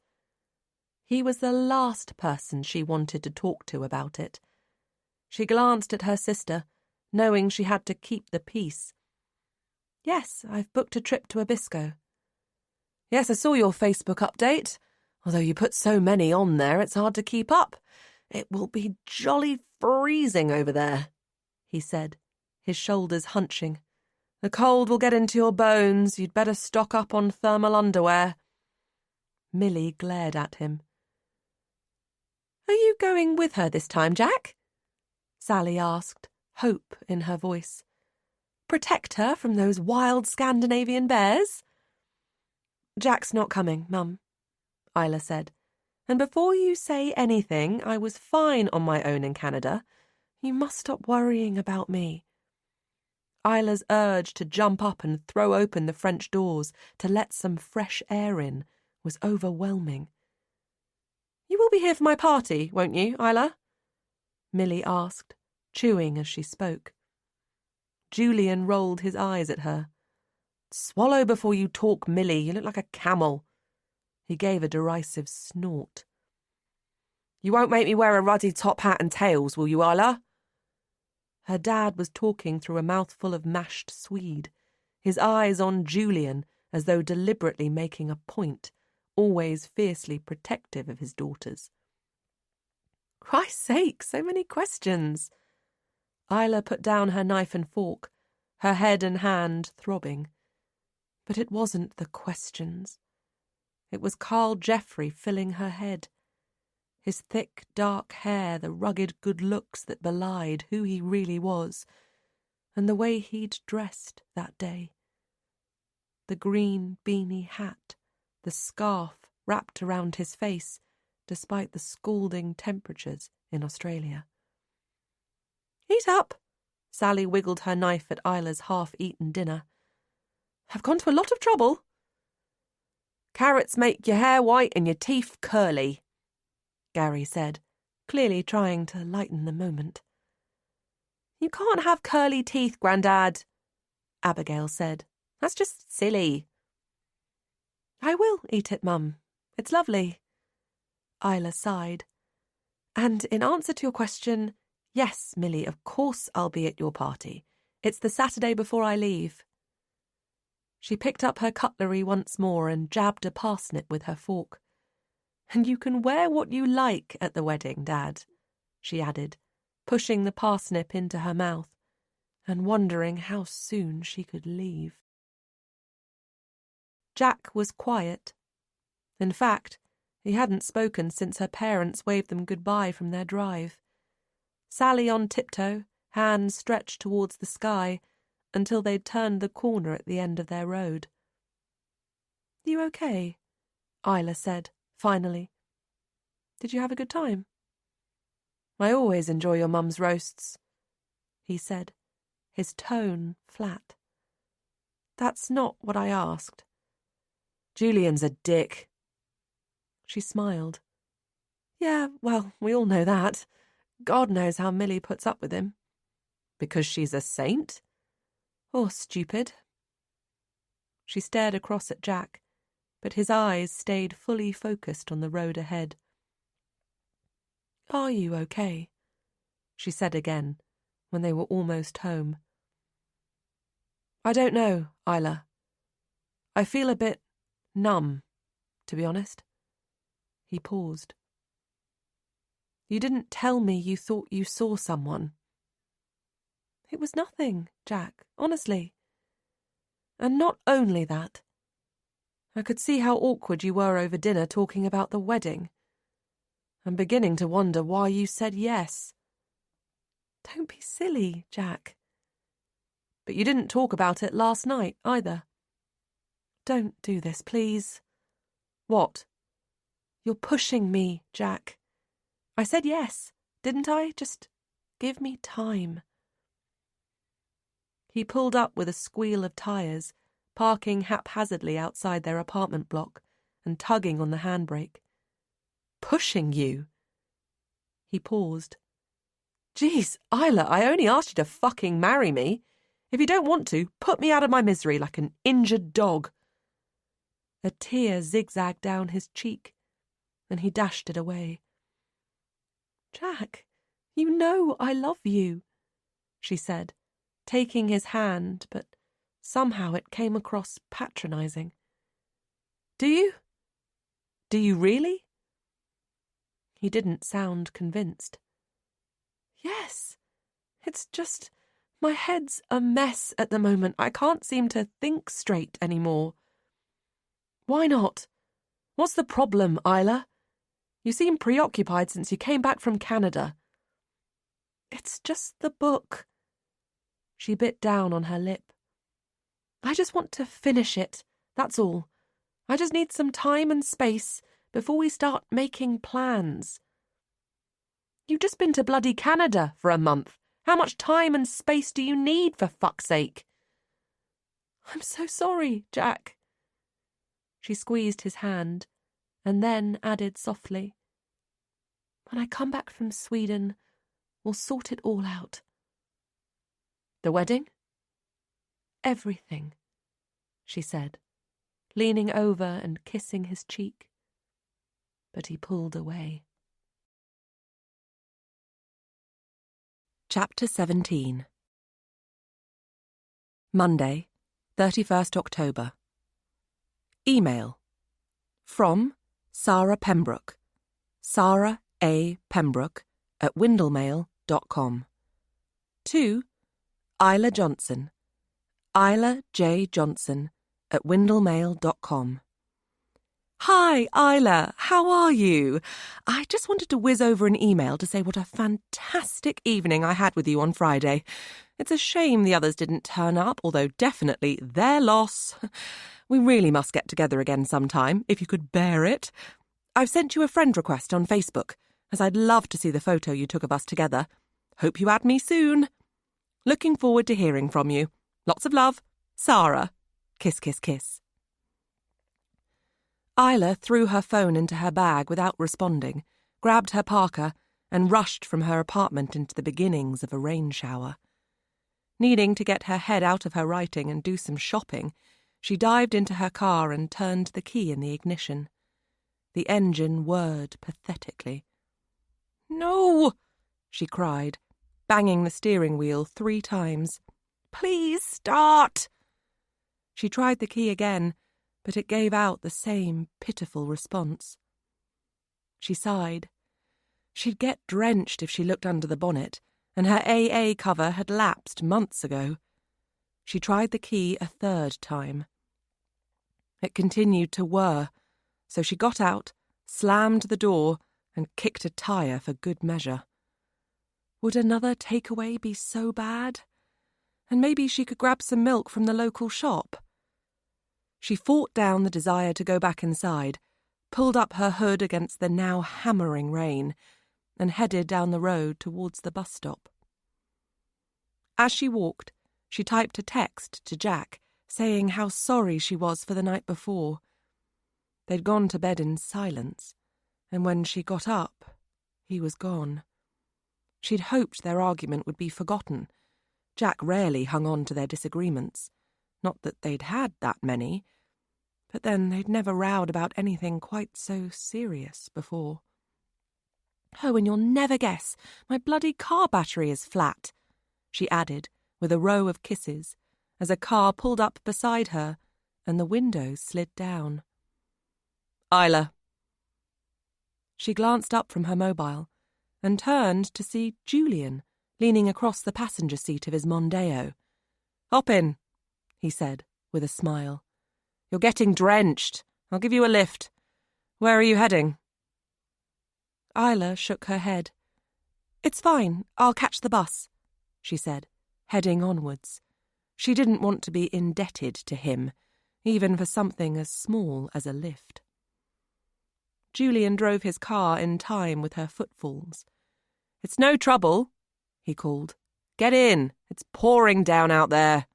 He was the last person she wanted to talk to about it. She glanced at her sister, knowing she had to keep the peace. Yes, I've booked a trip to Abisko. Yes, I saw your Facebook update. Although you put so many on there, it's hard to keep up. It will be jolly freezing over there, he said, his shoulders hunching. The cold will get into your bones. You'd better stock up on thermal underwear. Millie glared at him. Are you going with her this time, Jack? Sally asked, hope in her voice. Protect her from those wild Scandinavian bears? Jack's not coming, Mum, Isla said. And before you say anything, I was fine on my own in Canada. You must stop worrying about me. Isla's urge to jump up and throw open the French doors to let some fresh air in was overwhelming. You will be here for my party, won't you, Isla? Millie asked, chewing as she spoke. Julian rolled his eyes at her. Swallow before you talk, Millie. You look like a camel. He gave a derisive snort. You won't make me wear a ruddy top hat and tails, will you, Isla? Her dad was talking through a mouthful of mashed swede, his eyes on Julian as though deliberately making a point, always fiercely protective of his daughters. Christ's sake, so many questions. Isla put down her knife and fork, her head and hand throbbing. But it wasn't the questions. It was Carl Jeffrey filling her head. His thick, dark hair, the rugged good looks that belied who he really was, and the way he'd dressed that day. The green beanie hat, the scarf wrapped around his face, despite the scalding temperatures in Australia. Eat up! Sally wiggled her knife at Isla's half-eaten dinner. I've gone to a lot of trouble. Carrots make your hair white and your teeth curly, Gary said, clearly trying to lighten the moment. You can't have curly teeth, Grandad, Abigail said. That's just silly. I will eat it, Mum. It's lovely. Isla sighed. And in answer to your question, yes, Millie, of course I'll be at your party. It's the Saturday before I leave. She picked up her cutlery once more and jabbed a parsnip with her fork. And you can wear what you like at the wedding, Dad, she added, pushing the parsnip into her mouth and wondering how soon she could leave. Jack was quiet. In fact, he hadn't spoken since her parents waved them goodbye from their drive. Sally on tiptoe, hands stretched towards the sky until they'd turned the corner at the end of their road. "You okay?" Isla said, finally. "Did you have a good time?" "I always enjoy your mum's roasts," he said, his tone flat. "That's not what I asked." "Julian's a dick." She smiled. "Yeah, well, we all know that. God knows how Millie puts up with him." "Because she's a saint?" "Or stupid." She stared across at Jack, but his eyes stayed fully focused on the road ahead. "Are you okay?" she said again, when they were almost home. "I don't know, Isla. I feel a bit numb, to be honest." He paused. "You didn't tell me you thought you saw someone." "It was nothing, Jack, honestly. And not only that. I could see how awkward you were over dinner talking about the wedding. I'm beginning to wonder why you said yes." "Don't be silly, Jack." "But you didn't talk about it last night, either." "Don't do this, please." "What?" "You're pushing me, Jack. I said yes, didn't I? Just give me time." He pulled up with a squeal of tyres, parking haphazardly outside their apartment block and tugging on the handbrake. "Pushing you?" He paused. "Geez, Isla, I only asked you to fucking marry me. If you don't want to, put me out of my misery like an injured dog." A tear zigzagged down his cheek, and he dashed it away. "Jack, you know I love you," she said, taking his hand, but somehow it came across patronising. "Do you? Do you really?" He didn't sound convinced. "Yes. It's just, my head's a mess at the moment. I can't seem to think straight anymore." "Why not? What's the problem, Isla? You seem preoccupied since you came back from Canada." "It's just the book." She bit down on her lip. "I just want to finish it, that's all. I just need some time and space before we start making plans." "You've just been to bloody Canada for a month. How much time and space do you need, for fuck's sake?" "I'm so sorry, Jack." She squeezed his hand, and then added softly, "When I come back from Sweden, we'll sort it all out." "The wedding?" "Everything," she said, leaning over and kissing his cheek. But he pulled away. Chapter 17. Monday, 31st October. Email. From Sarah Pembroke. Sarah A. Pembroke at windlemail.com. To Isla Johnson. Isla J. Johnson at windlemail.com. Hi, Isla. How are you? I just wanted to whiz over an email to say what a fantastic evening I had with you on Friday. It's a shame the others didn't turn up, although definitely their loss. We really must get together again sometime, if you could bear it. I've sent you a friend request on Facebook, as I'd love to see the photo you took of us together. Hope you add me soon. Looking forward to hearing from you. Lots of love. Sarah. Kiss, kiss, kiss. Isla threw her phone into her bag without responding, grabbed her parka, and rushed from her apartment into the beginnings of a rain shower. Needing to get her head out of her writing and do some shopping, she dived into her car and turned the key in the ignition. The engine whirred pathetically. "No!" she cried, banging the steering wheel 3 times. "Please start!" She tried the key again, but it gave out the same pitiful response. She sighed. She'd get drenched if she looked under the bonnet, and her AA cover had lapsed months ago. She tried the key a 3rd time. It continued to whir, so she got out, slammed the door, and kicked a tyre for good measure. Would another takeaway be so bad? And maybe she could grab some milk from the local shop. She fought down the desire to go back inside, pulled up her hood against the now hammering rain, and headed down the road towards the bus stop. As she walked, she typed a text to Jack, saying how sorry she was for the night before. They'd gone to bed in silence, and when she got up, he was gone. She'd hoped their argument would be forgotten. Jack rarely hung on to their disagreements. Not that they'd had that many, but then they'd never rowed about anything quite so serious before. "Oh, and you'll never guess, my bloody car battery is flat," she added, with a row of kisses, as a car pulled up beside her and the window slid down. "Isla." She glanced up from her mobile and turned to see Julian leaning across the passenger seat of his Mondeo. "Hop in," he said, with a smile. "You're getting drenched. I'll give you a lift. Where are you heading?" Isla shook her head. "It's fine. I'll catch the bus," she said, heading onwards. She didn't want to be indebted to him, even for something as small as a lift. Julian drove his car in time with her footfalls. "It's no trouble," he called. "Get in. It's pouring down out there."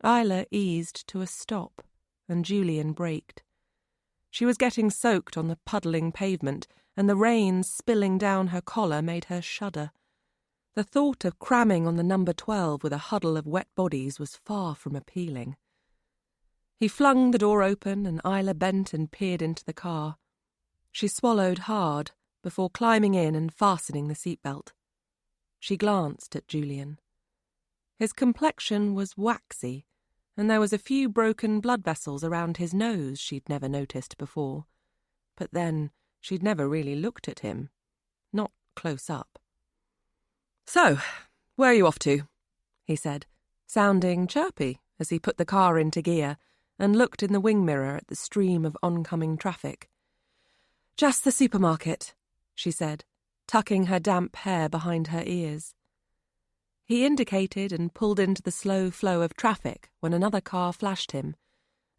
Isla eased to a stop, and Julian braked. She was getting soaked on the puddling pavement, and the rain spilling down her collar made her shudder. The thought of cramming on the number 12 with a huddle of wet bodies was far from appealing. He flung the door open, and Isla bent and peered into the car. She swallowed hard before climbing in and fastening the seatbelt. She glanced at Julian. His complexion was waxy, and there was a few broken blood vessels around his nose she'd never noticed before. But then, she'd never really looked at him. Not close up. "So, where are you off to?" he said, sounding chirpy as he put the car into gear and looked in the wing mirror at the stream of oncoming traffic. "Just the supermarket," she said, tucking her damp hair behind her ears. He indicated and pulled into the slow flow of traffic when another car flashed him,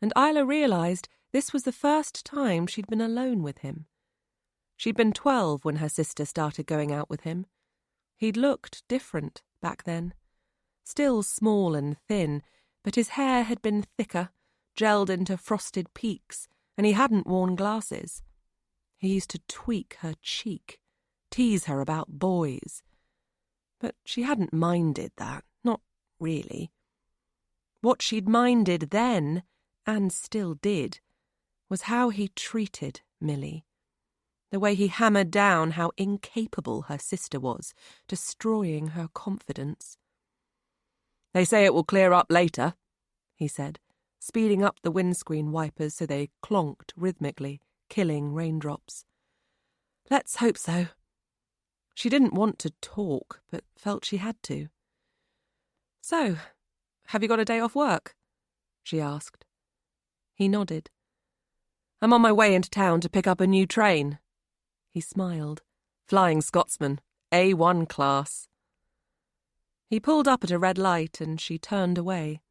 and Isla realised this was the first time she'd been alone with him. She'd been 12 when her sister started going out with him. He'd looked different back then. Still small and thin, but his hair had been thicker, gelled into frosted peaks, and he hadn't worn glasses. He used to tweak her cheek, tease her about boys. But she hadn't minded that, not really. What she'd minded then, and still did, was how he treated Millie. The way he hammered down how incapable her sister was, destroying her confidence. "They say it will clear up later," he said, speeding up the windscreen wipers so they clonked rhythmically, killing raindrops. "Let's hope so." She didn't want to talk, but felt she had to. "So, have you got a day off work?" she asked. He nodded. "I'm on my way into town to pick up a new train." He smiled. "Flying Scotsman, A1 class." He pulled up at a red light and she turned away.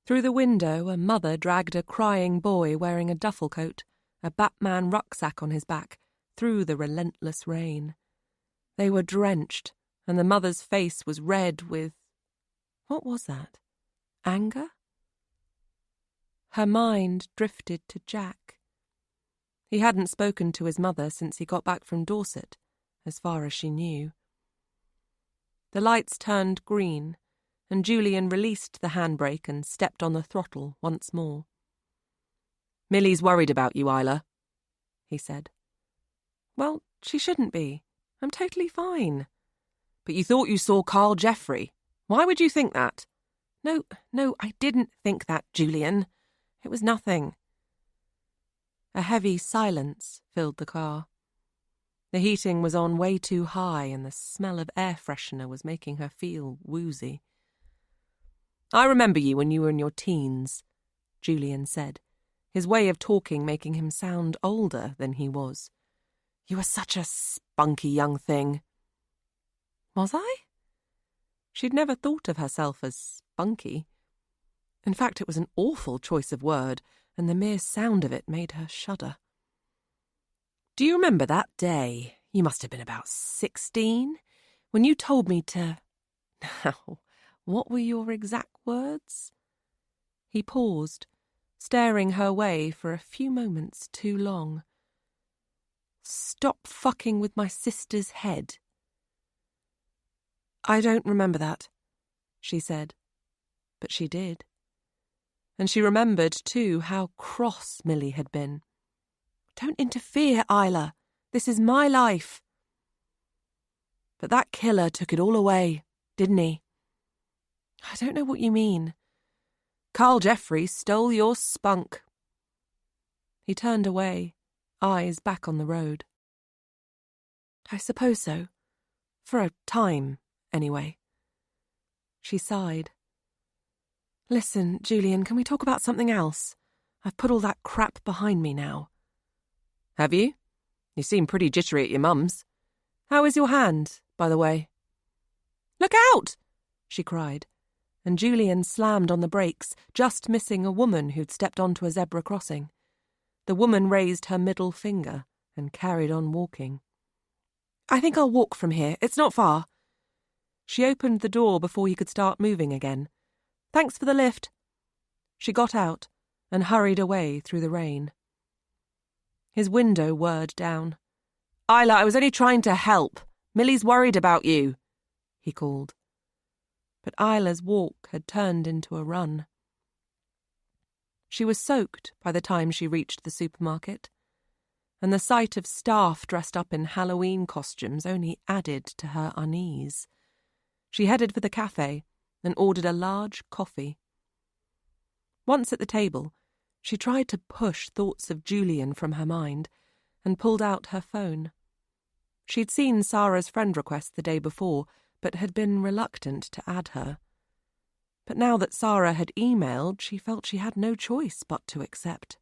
Through the window, a mother dragged a crying boy wearing a duffel coat, a Batman rucksack on his back, through the relentless rain. They were drenched, and the mother's face was red with... what was that? Anger? Her mind drifted to Jack. He hadn't spoken to his mother since he got back from Dorset, as far as she knew. The lights turned green, and Julian released the handbrake and stepped on the throttle once more. "Millie's worried about you, Isla," he said. "Well, she shouldn't be. I'm totally fine." "But you thought you saw Carl Jeffrey. Why would you think that?" No, I didn't think that, Julian. It was nothing." A heavy silence filled the car. The heating was on way too high and the smell of air freshener was making her feel woozy. "I remember you when you were in your teens," Julian said, his way of talking making him sound older than he was. "You were such a spunky young thing." Was I? She'd never thought of herself as spunky. In fact, it was an awful choice of word, and the mere sound of it made her shudder. Do you remember that day? You must have been about 16, when you told me to... Now, what were your exact words? He paused, staring her way for a few moments too long. Stop fucking with my sister's head. I don't remember that, she said, but she did. And she remembered, too, how cross Millie had been. Don't interfere, Isla. This is my life. But that killer took it all away, didn't he? I don't know what you mean. Carl Jeffrey stole your spunk. He turned away, eyes back on the road. I suppose so. For a time, anyway. She sighed. Listen, Julian, can we talk about something else? I've put all that crap behind me now. Have you? You seem pretty jittery at your mum's. How is your hand, by the way? Look out! She cried, and Julian slammed on the brakes, just missing a woman who'd stepped onto a zebra crossing. The woman raised her middle finger and carried on walking. I think I'll walk from here. It's not far. She opened the door before he could start moving again. Thanks for the lift. She got out and hurried away through the rain. His window whirred down. Isla, I was only trying to help. Millie's worried about you, he called. But Isla's walk had turned into a run. She was soaked by the time she reached the supermarket, and the sight of staff dressed up in Halloween costumes only added to her unease. She headed for the cafe and ordered a large coffee. Once at the table, she tried to push thoughts of Julian from her mind and pulled out her phone. She'd seen Sarah's friend request the day before, but had been reluctant to add her. But now that Sarah had emailed, she felt she had no choice but to accept.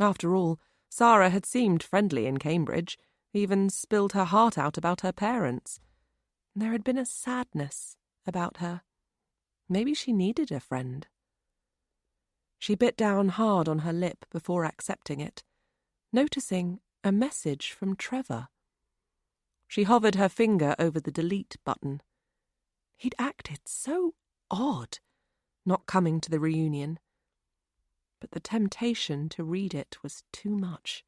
After all, Sarah had seemed friendly in Cambridge, even spilled her heart out about her parents. There had been a sadness about her. Maybe she needed a friend. She bit down hard on her lip before accepting it, noticing a message from Trevor. She hovered her finger over the delete button. He'd acted so odd, not coming to the reunion. But the temptation to read it was too much.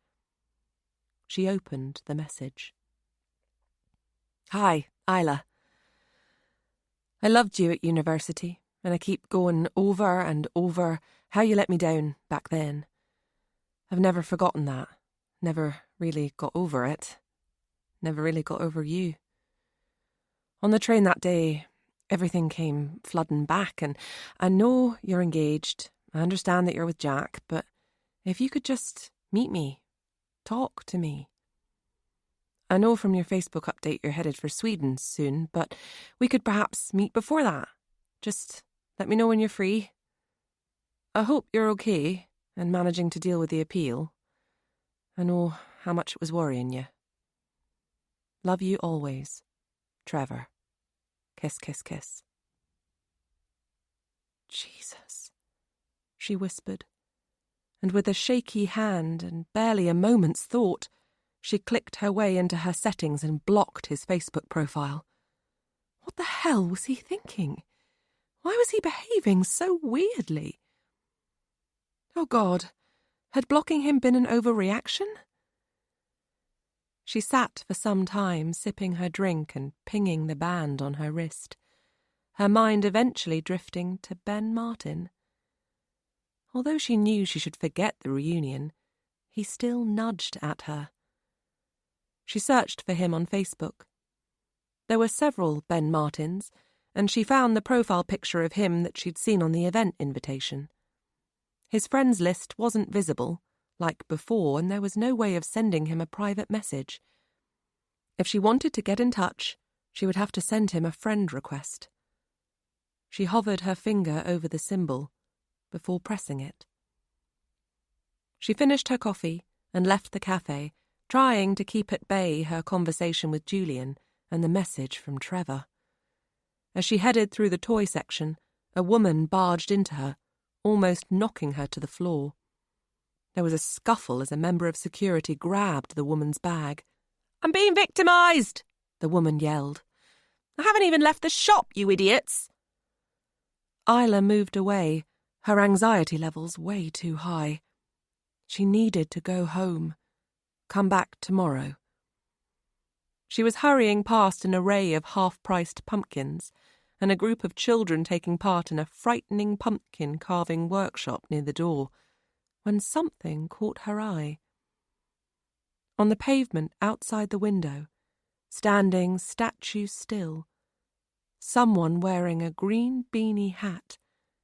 She opened the message. Hi, Isla. I loved you at university, and I keep going over and over how you let me down back then. I've never forgotten that. Never really got over it. Never really got over you. On the train that day, everything came flooding back, and I know you're engaged. I understand that you're with Jack, but if you could just meet me, talk to me. I know from your Facebook update you're headed for Sweden soon, but we could perhaps meet before that. Just let me know when you're free. I hope you're okay and managing to deal with the appeal. I know how much it was worrying you. Love you always, Trevor. Kiss, kiss, kiss. Jesus, she whispered, and with a shaky hand and barely a moment's thought, she clicked her way into her settings and blocked his Facebook profile. What the hell was he thinking? Why was he behaving so weirdly? Oh God, had blocking him been an overreaction? She sat for some time, sipping her drink and pinging the band on her wrist, her mind eventually drifting to Ben Martin. Although she knew she should forget the reunion, he still nudged at her. She searched for him on Facebook. There were several Ben Martins, and she found the profile picture of him that she'd seen on the event invitation. His friends list wasn't visible, like before, and there was no way of sending him a private message. If she wanted to get in touch, she would have to send him a friend request. She hovered her finger over the symbol before pressing it. She finished her coffee and left the cafe, trying to keep at bay her conversation with Julian and the message from Trevor. As she headed through the toy section, a woman barged into her, almost knocking her to the floor. There was a scuffle as a member of security grabbed the woman's bag. "I'm being victimised!" the woman yelled. "I haven't even left the shop, you idiots!" Isla moved away, her anxiety levels way too high. She needed to go home. Come back tomorrow. She was hurrying past an array of half-priced pumpkins and a group of children taking part in a frightening pumpkin carving workshop near the door, when something caught her eye. On the pavement outside the window, standing statue still, someone wearing a green beanie hat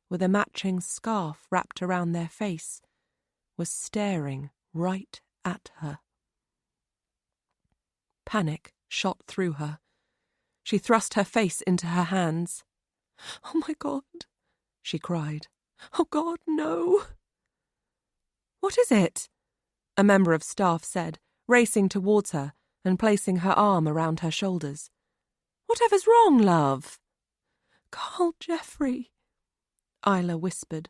with a matching scarf wrapped around their face was staring right at her. Panic shot through her. She thrust her face into her hands. "Oh, my God," she cried. "Oh, God, no." "What is it?" a member of staff said, racing towards her and placing her arm around her shoulders. "Whatever's wrong, love?" "Carl Jeffrey," Isla whispered,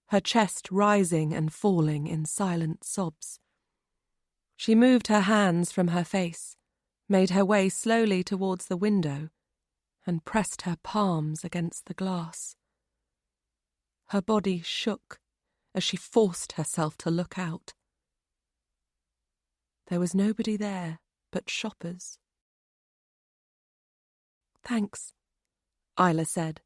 her chest rising and falling in silent sobs. She moved her hands from her face, made her way slowly towards the window, and pressed her palms against the glass. Her body shook as she forced herself to look out. There was nobody there but shoppers. "Thanks," Isla said,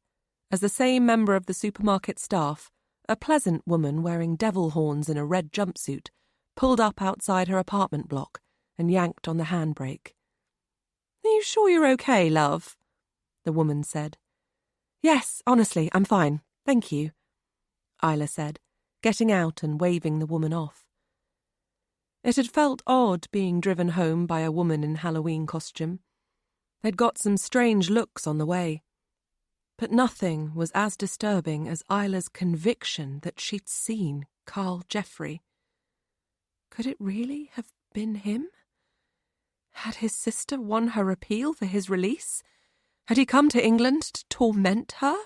as the same member of the supermarket staff, a pleasant woman wearing devil horns in a red jumpsuit, pulled up outside her apartment block and yanked on the handbrake. "Are you sure you're okay, love?" the woman said. "Yes, honestly, I'm fine, thank you," Isla said, getting out and waving the woman off. It had felt odd being driven home by a woman in Halloween costume. They'd got some strange looks on the way. But nothing was as disturbing as Isla's conviction that she'd seen Carl Jeffrey. Could it really have been him? Had his sister won her appeal for his release? Had he come to England to torment her?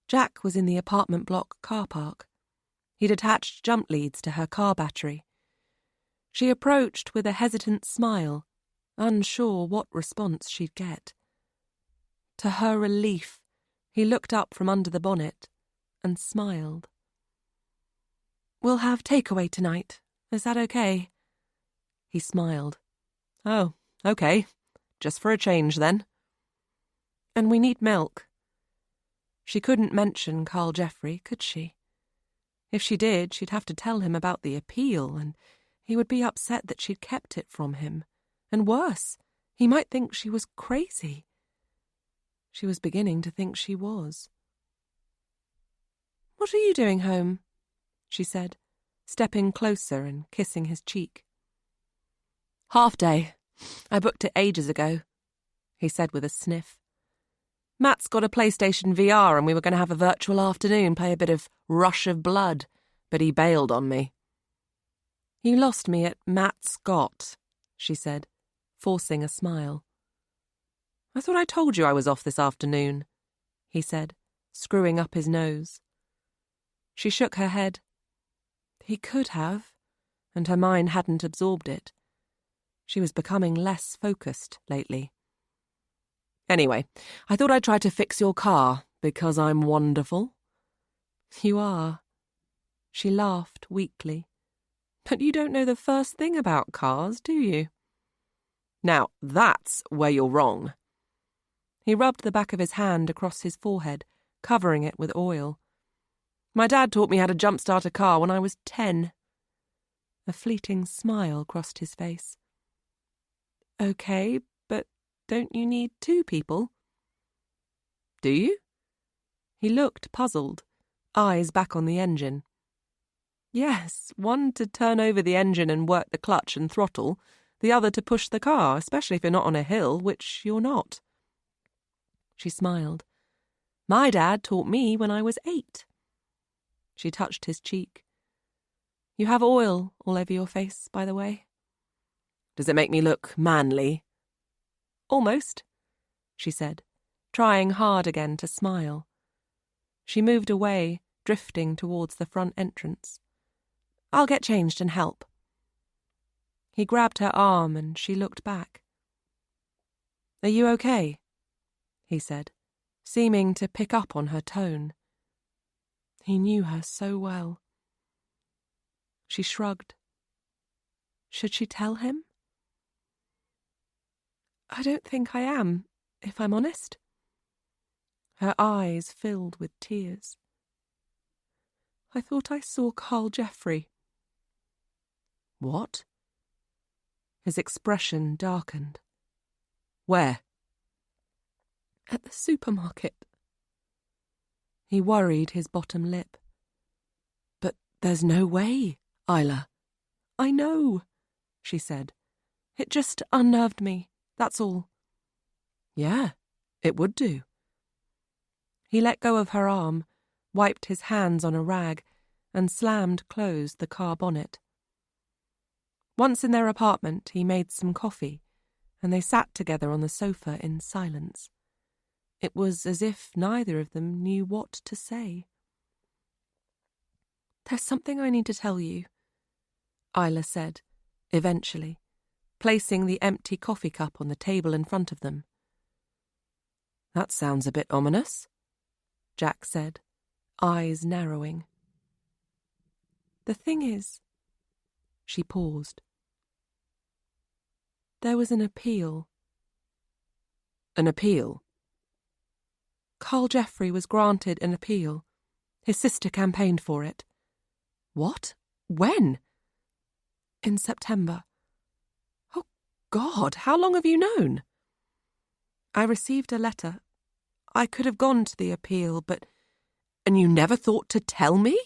Jack was in the apartment block car park. He'd attached jump leads to her car battery. She approached with a hesitant smile, unsure what response she'd get. To her relief, he looked up from under the bonnet and smiled. "We'll have takeaway tonight. Is that okay?" He smiled. "Oh, okay. Just for a change, then." "And we need milk." She couldn't mention Carl Jeffrey, could she? If she did, she'd have to tell him about the appeal, and he would be upset that she'd kept it from him. And worse, he might think she was crazy. She was beginning to think she was. "What are you doing home?" she said, stepping closer and kissing his cheek. "Half day. I booked it ages ago," he said with a sniff. "Matt's got a PlayStation VR and we were going to have a virtual afternoon, play a bit of Rush of Blood, but he bailed on me." "You lost me at Matt Scott," she said, forcing a smile. "I thought I told you I was off this afternoon," he said, screwing up his nose. She shook her head. He could have, and her mind hadn't absorbed it. She was becoming less focused lately. "Anyway, I thought I'd try to fix your car, because I'm wonderful." "You are." She laughed weakly. "But you don't know the first thing about cars, do you?" "Now, that's where you're wrong." He rubbed the back of his hand across his forehead, covering it with oil. "My dad taught me how to jump-start a car when I was 10. A fleeting smile crossed his face. "Okay, but don't you need 2 people?" "Do you?" He looked puzzled, eyes back on the engine. "Yes, one to turn over the engine and work the clutch and throttle, the other to push the car, especially if you're not on a hill, which you're not." She smiled. "My dad taught me when I was 8. She touched his cheek. "You have oil all over your face, by the way." "Does it make me look manly?" Almost, she said, trying hard again to smile. She moved away, drifting towards the front entrance. I'll get changed and help. He grabbed her arm and she looked back. Are you okay? He said, seeming to pick up on her tone. He knew her so well. She shrugged. Should she tell him? I don't think I am, if I'm honest. Her eyes filled with tears. I thought I saw Carl Jeffrey. What? His expression darkened. Where? At the supermarket. He worried his bottom lip. But there's no way, Isla. I know, she said. It just unnerved me, that's all. Yeah, it would do. He let go of her arm, wiped his hands on a rag, and slammed closed the car bonnet. Once in their apartment, he made some coffee, and they sat together on the sofa in silence. It was as if neither of them knew what to say. There's something I need to tell you, Isla said, eventually, placing the empty coffee cup on the table in front of them. That sounds a bit ominous, Jack said, eyes narrowing. The thing is, she paused. There was an appeal. An appeal? Carl Jeffrey was granted an appeal. His sister campaigned for it. What? When? In September. Oh, God, how long have you known? I received a letter. I could have gone to the appeal, but... And you never thought to tell me?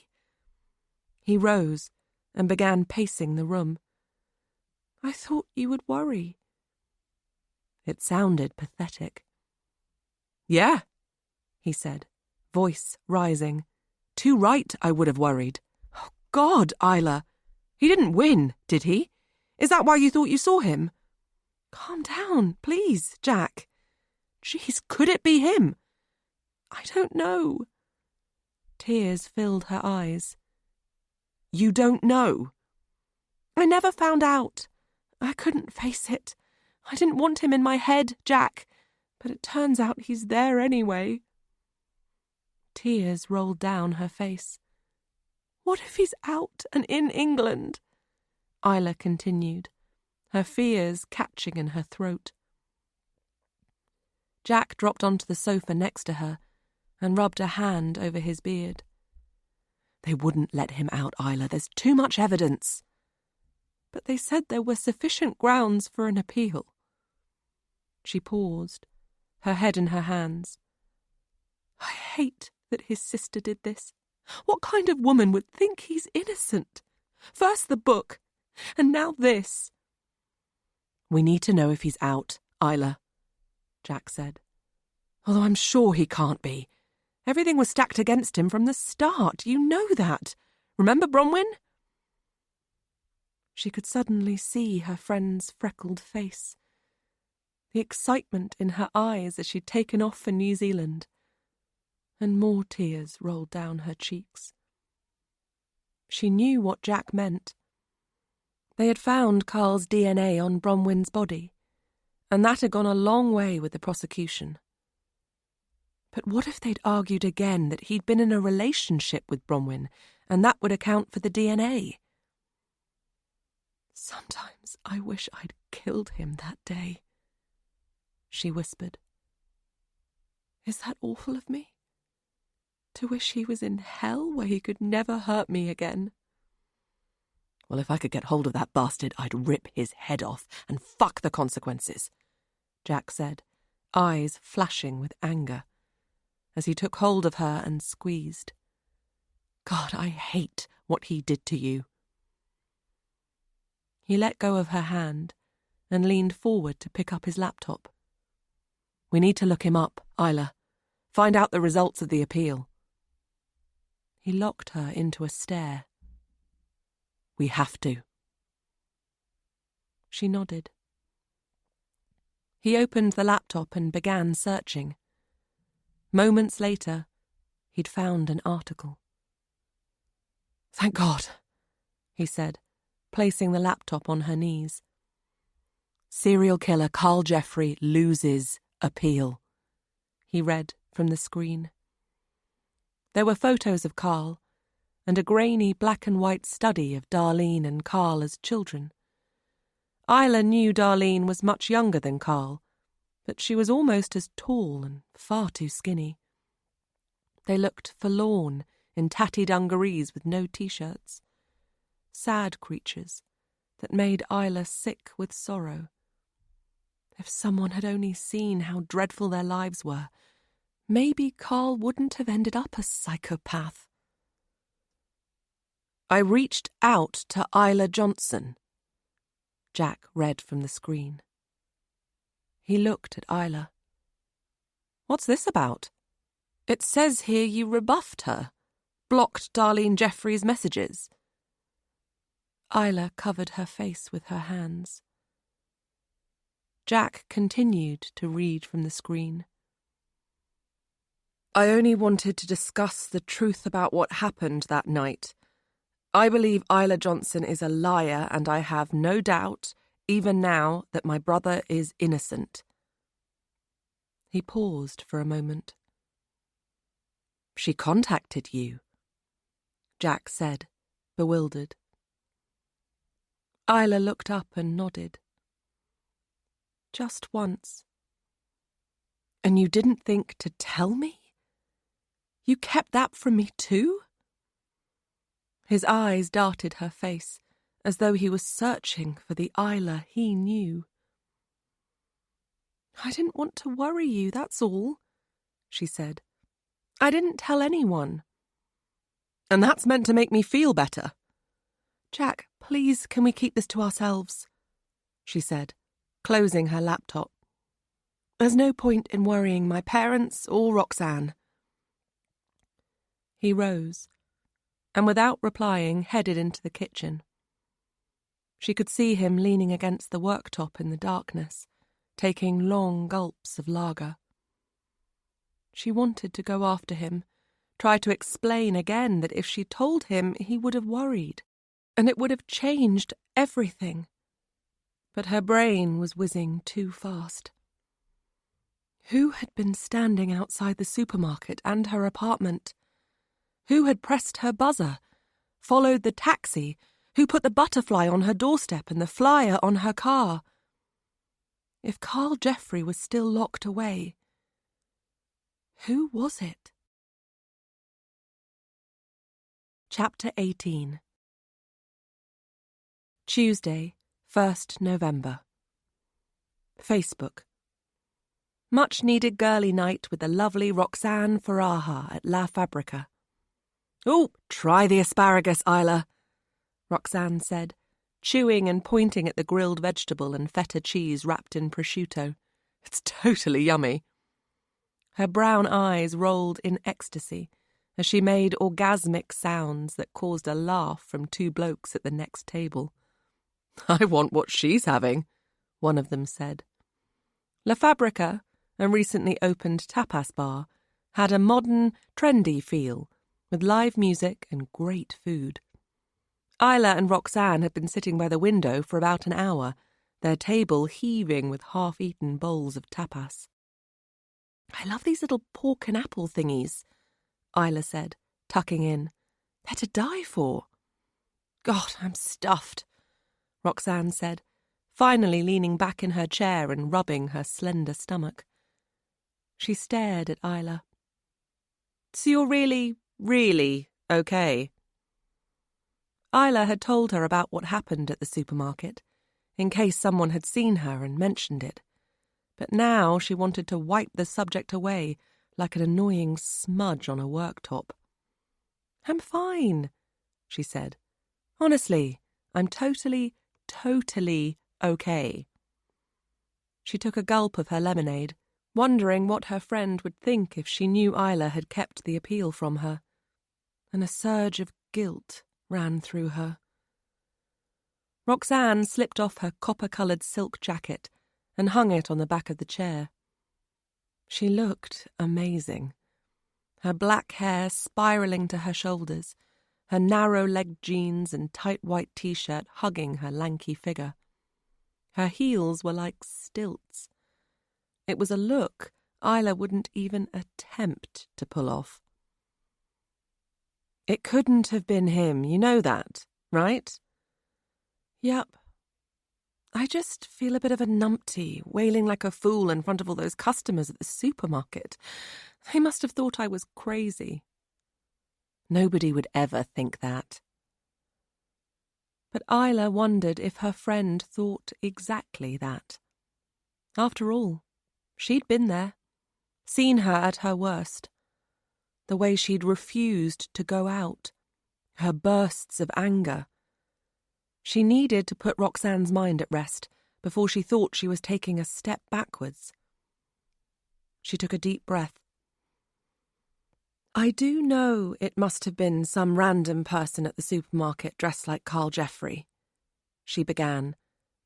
He rose and began pacing the room. I thought you would worry. It sounded pathetic. Yeah, he said, voice rising. Too right I would have worried. Oh, God, Isla. He didn't win, did he? Is that why you thought you saw him? Calm down, please, Jack. Jeez, could it be him? I don't know. Tears filled her eyes. You don't know? I never found out. I couldn't face it. I didn't want him in my head, Jack, but it turns out he's there anyway. Tears rolled down her face. What if he's out and in England? Isla continued, her fears catching in her throat. Jack dropped onto the sofa next to her and rubbed a hand over his beard. They wouldn't let him out, Isla. There's too much evidence. But they said there were sufficient grounds for an appeal. She paused, her head in her hands. I hate that his sister did this. What kind of woman would think he's innocent? First the book, and now this. We need to know if he's out, Isla, Jack said. Although I'm sure he can't be. Everything was stacked against him from the start. You know that. Remember Bronwyn? She could suddenly see her friend's freckled face, the excitement in her eyes as she'd taken off for New Zealand, and more tears rolled down her cheeks. She knew what Jack meant. They had found Carl's DNA on Bronwyn's body, and that had gone a long way with the prosecution. But what if they'd argued again that he'd been in a relationship with Bronwyn, and that would account for the DNA? Sometimes I wish I'd killed him that day, she whispered. Is that awful of me? To wish he was in hell where he could never hurt me again? Well, if I could get hold of that bastard, I'd rip his head off and fuck the consequences, Jack said, eyes flashing with anger, as he took hold of her and squeezed. God, I hate what he did to you. He let go of her hand and leaned forward to pick up his laptop. We need to look him up, Isla. Find out the results of the appeal. He locked her into a stare. We have to. She nodded. He opened the laptop and began searching. Moments later, he'd found an article. "Thank God," he said, placing the laptop on her knees. "Serial killer Carl Jeffrey loses appeal," he read from the screen. There were photos of Carl, and a grainy black and white study of Darlene and Carl as children. Isla knew Darlene was much younger than Carl, but she was almost as tall and far too skinny. They looked forlorn in tatty dungarees with no T-shirts. Sad creatures that made Isla sick with sorrow. If someone had only seen how dreadful their lives were, maybe Carl wouldn't have ended up a psychopath. "I reached out to Isla Johnson," Jack read from the screen. He looked at Isla. "What's this about? It says here you rebuffed her, blocked Darlene Jeffrey's messages." Isla covered her face with her hands. Jack continued to read from the screen. "I only wanted to discuss the truth about what happened that night. I believe Isla Johnson is a liar, and I have no doubt, even now, that my brother is innocent." He paused for a moment. "She contacted you," Jack said, bewildered. Isla looked up and nodded. "Just once." "And you didn't think to tell me? You kept that from me too?" His eyes darted her face, as though he was searching for the Isla he knew. "I didn't want to worry you, that's all," she said. "I didn't tell anyone." "And that's meant to make me feel better." "Jack, please, can we keep this to ourselves?" she said, closing her laptop. "There's no point in worrying my parents or Roxanne." He rose, and without replying headed into the kitchen. She could see him leaning against the worktop in the darkness, taking long gulps of lager. She wanted to go after him, try to explain again that if she told him he would have worried, and it would have changed everything. But her brain was whizzing too fast. Who had been standing outside the supermarket and her apartment? Who had pressed her buzzer, followed the taxi, who put the butterfly on her doorstep and the flyer on her car? If Carl Jeffrey was still locked away, who was it? Chapter 18. Tuesday, 1st November. Facebook. Much needed girly night with the lovely Roxanne Faraha at La Fabrica. "Oh, try the asparagus, Isla," Roxanne said, chewing and pointing at the grilled vegetable and feta cheese wrapped in prosciutto. "It's totally yummy." Her brown eyes rolled in ecstasy as she made orgasmic sounds that caused a laugh from two blokes at the next table. "I want what she's having," one of them said. La Fabrica, a recently opened tapas bar, had a modern, trendy feel, with live music and great food. Isla and Roxanne had been sitting by the window for about an hour, their table heaving with half-eaten bowls of tapas. "I love these little pork and apple thingies," Isla said, tucking in. "They're to die for." "God, I'm stuffed," Roxanne said, finally leaning back in her chair and rubbing her slender stomach. She stared at Isla. "So you're really okay?" Isla had told her about what happened at the supermarket, in case someone had seen her and mentioned it. But now she wanted to wipe the subject away like an annoying smudge on a worktop. "I'm fine," she said. "Honestly, I'm totally okay." She took a gulp of her lemonade, wondering what her friend would think if she knew Isla had kept the appeal from her. And a surge of guilt ran through her. Roxanne slipped off her copper-coloured silk jacket and hung it on the back of the chair. She looked amazing. Her black hair spiralling to her shoulders, her narrow-legged jeans and tight white t-shirt hugging her lanky figure. Her heels were like stilts. It was a look Isla wouldn't even attempt to pull off. It couldn't have been him, you know that, right? Yup. I just feel a bit of a numpty, wailing like a fool in front of all those customers at the supermarket. They must have thought I was crazy. Nobody would ever think that. But Isla wondered if her friend thought exactly that. After all, she'd been there, seen her at her worst. The way she'd refused to go out, her bursts of anger. She needed to put Roxanne's mind at rest before she thought she was taking a step backwards. She took a deep breath. I do know it must have been some random person at the supermarket dressed like Carl Jeffrey, she began,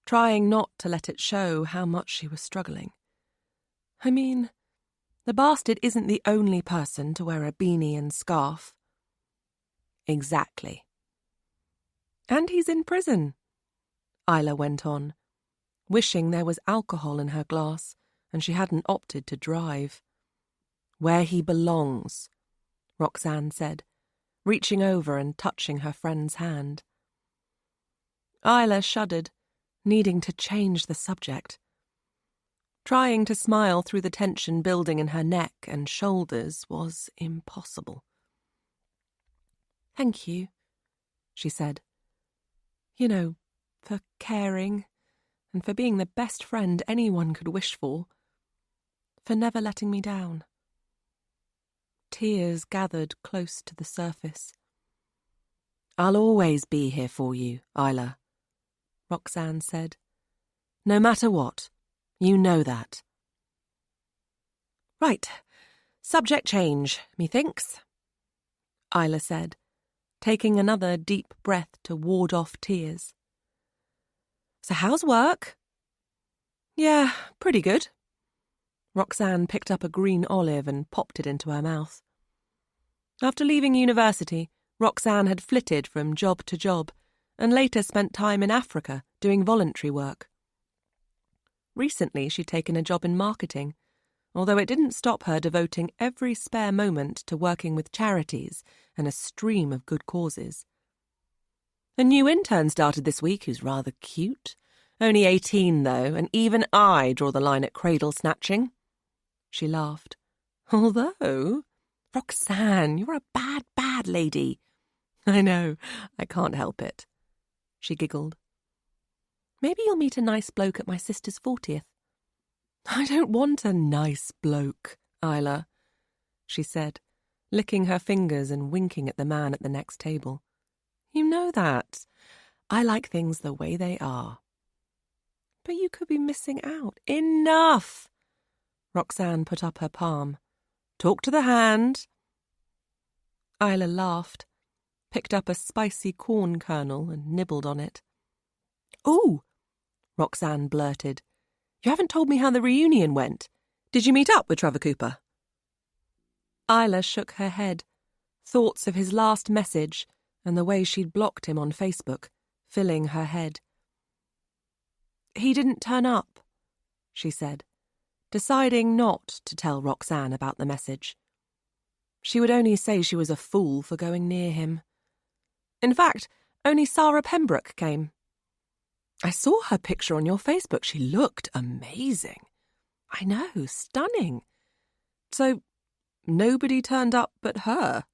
trying not to let it show how much she was struggling. I mean, the bastard isn't the only person to wear a beanie and scarf. Exactly. And he's in prison, Isla went on, wishing there was alcohol in her glass and she hadn't opted to drive. Where he belongs, Roxanne said, reaching over and touching her friend's hand. Isla shuddered, needing to change the subject. Trying to smile through the tension building in her neck and shoulders was impossible. Thank you, she said. You know, for caring, and for being the best friend anyone could wish for never letting me down. Tears gathered close to the surface. I'll always be here for you, Isla, Roxanne said. No matter what, you know that. Right, subject change, methinks, Isla said, taking another deep breath to ward off tears. So how's work? Yeah, pretty good. Roxanne picked up a green olive and popped it into her mouth. After leaving university, Roxanne had flitted from job to job and later spent time in Africa doing voluntary work. Recently, she'd taken a job in marketing, although it didn't stop her devoting every spare moment to working with charities and a stream of good causes. A new intern started this week who's rather cute. Only 18, though, and even I draw the line at cradle snatching. She laughed. Although, Roxanne, you're a bad, bad lady. I know, I can't help it. She giggled. Maybe you'll meet a nice bloke at my sister's 40th. I don't want a nice bloke, Isla, she said, licking her fingers and winking at the man at the next table. You know that. I like things the way they are. But you could be missing out. Enough! Roxanne put up her palm. Talk to the hand. Isla laughed, picked up a spicy corn kernel and nibbled on it. Ooh, Roxanne blurted. You haven't told me how the reunion went. Did you meet up with Trevor Cooper? Isla shook her head, thoughts of his last message and the way she'd blocked him on Facebook, filling her head. He didn't turn up, she said, deciding not to tell Roxanne about the message. She would only say she was a fool for going near him. In fact, only Sarah Pembroke came. I saw her picture on your Facebook. She looked amazing. I know, stunning. So, nobody turned up but her?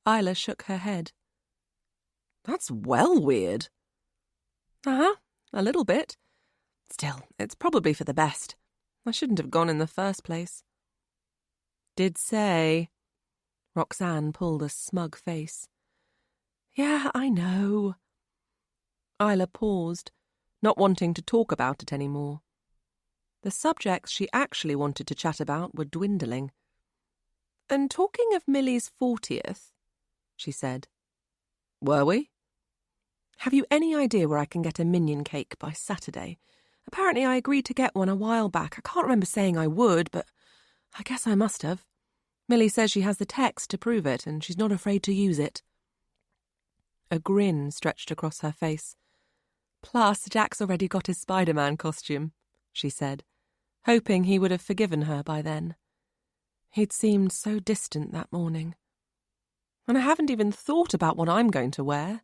Isla shook her head. That's well weird. Uh-huh, a little bit. Still, it's probably for the best. I shouldn't have gone in the first place. Did say. Roxanne pulled a smug face. Yeah, I know. Isla paused, not wanting to talk about it anymore. The subjects she actually wanted to chat about were dwindling. And talking of Millie's 40th, she said. Were we? Have you any idea where I can get a minion cake by Saturday? Apparently I agreed to get one a while back. I can't remember saying I would, but I guess I must have. Millie says she has the text to prove it, and she's not afraid to use it. A grin stretched across her face. Plus, Jack's already got his Spider-Man costume, she said, hoping he would have forgiven her by then. He'd seemed so distant that morning. And I haven't even thought about what I'm going to wear.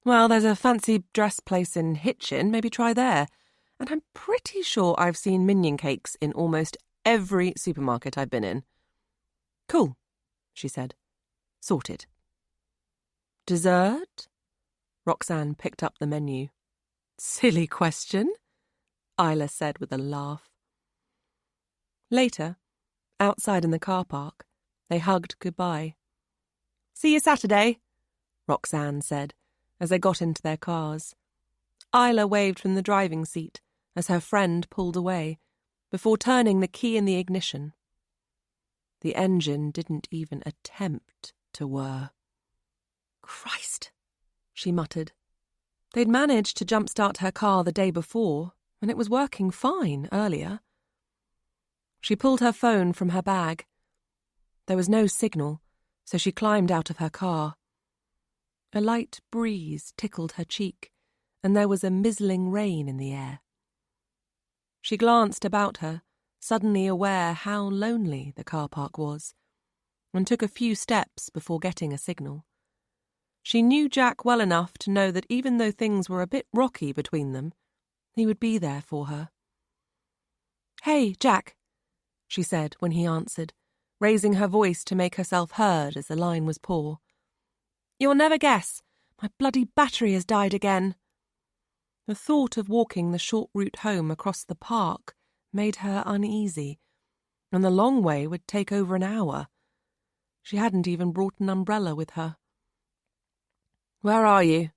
Well, there's a fancy dress place in Hitchin, maybe try there. And I'm pretty sure I've seen minion cakes in almost every supermarket I've been in. Cool, she said. Sorted. Dessert? Roxanne picked up the menu. Silly question, Isla said with a laugh. Later, outside in the car park, they hugged goodbye. See you Saturday, Roxanne said, as they got into their cars. Isla waved from the driving seat as her friend pulled away, before turning the key in the ignition. The engine didn't even attempt to whir. Christ, she muttered. They'd managed to jump-start her car the day before, and it was working fine earlier. She pulled her phone from her bag. There was no signal, so she climbed out of her car. A light breeze tickled her cheek, and there was a mizzling rain in the air. She glanced about her, suddenly aware how lonely the car park was, and took a few steps before getting a signal. She knew Jack well enough to know that even though things were a bit rocky between them, he would be there for her. "Hey, Jack," she said when he answered, raising her voice to make herself heard as the line was poor. "You'll never guess. My bloody battery has died again." The thought of walking the short route home across the park made her uneasy, and the long way would take over an hour. She hadn't even brought an umbrella with her. "Where are you?"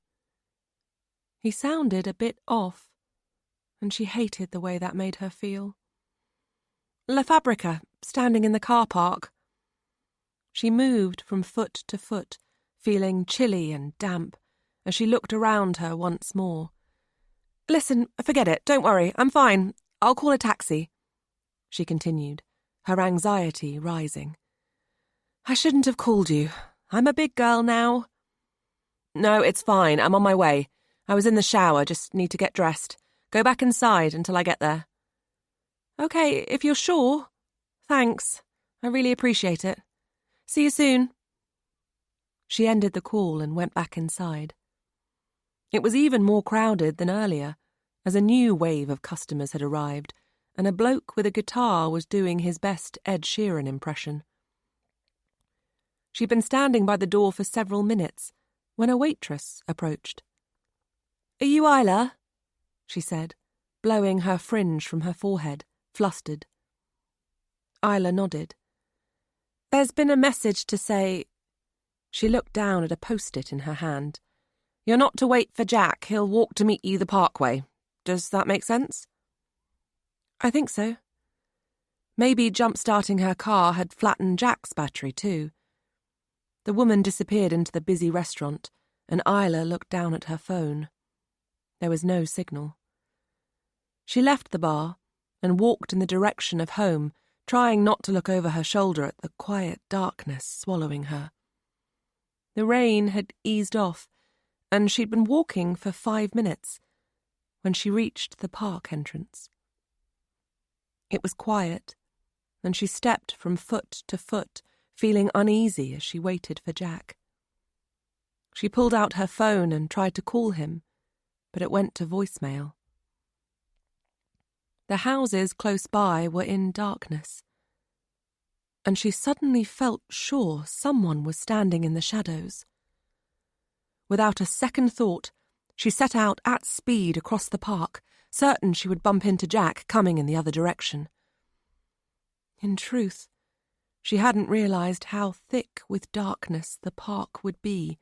He sounded a bit off, and she hated the way that made her feel. "La Fabrica, standing in the car park." She moved from foot to foot, feeling chilly and damp, as she looked around her once more. "Listen, forget it, don't worry, I'm fine. I'll call a taxi," she continued, her anxiety rising. "I shouldn't have called you. I'm a big girl now." "No, it's fine, I'm on my way. I was in the shower, just need to get dressed. Go back inside until I get there." "Okay, if you're sure. Thanks. I really appreciate it. See you soon." She ended the call and went back inside. It was even more crowded than earlier, as a new wave of customers had arrived, and a bloke with a guitar was doing his best Ed Sheeran impression. She'd been standing by the door for several minutes when a waitress approached. "Are you Isla?" she said, blowing her fringe from her forehead, flustered. Isla nodded. "There's been a message to say—" She looked down at a post-it in her hand. "You're not to wait for Jack. He'll walk to meet you the parkway. Does that make sense?" "I think so." Maybe jump-starting her car had flattened Jack's battery too. The woman disappeared into the busy restaurant, and Isla looked down at her phone. There was no signal. She left the bar and walked in the direction of home, trying not to look over her shoulder at the quiet darkness swallowing her. The rain had eased off, and she'd been walking for 5 minutes when she reached the park entrance. It was quiet, and she stepped from foot to foot, feeling uneasy as she waited for Jack. She pulled out her phone and tried to call him, but it went to voicemail. The houses close by were in darkness, and she suddenly felt sure someone was standing in the shadows. Without a second thought, she set out at speed across the park, certain she would bump into Jack coming in the other direction. In truth, she hadn't realized how thick with darkness the park would be.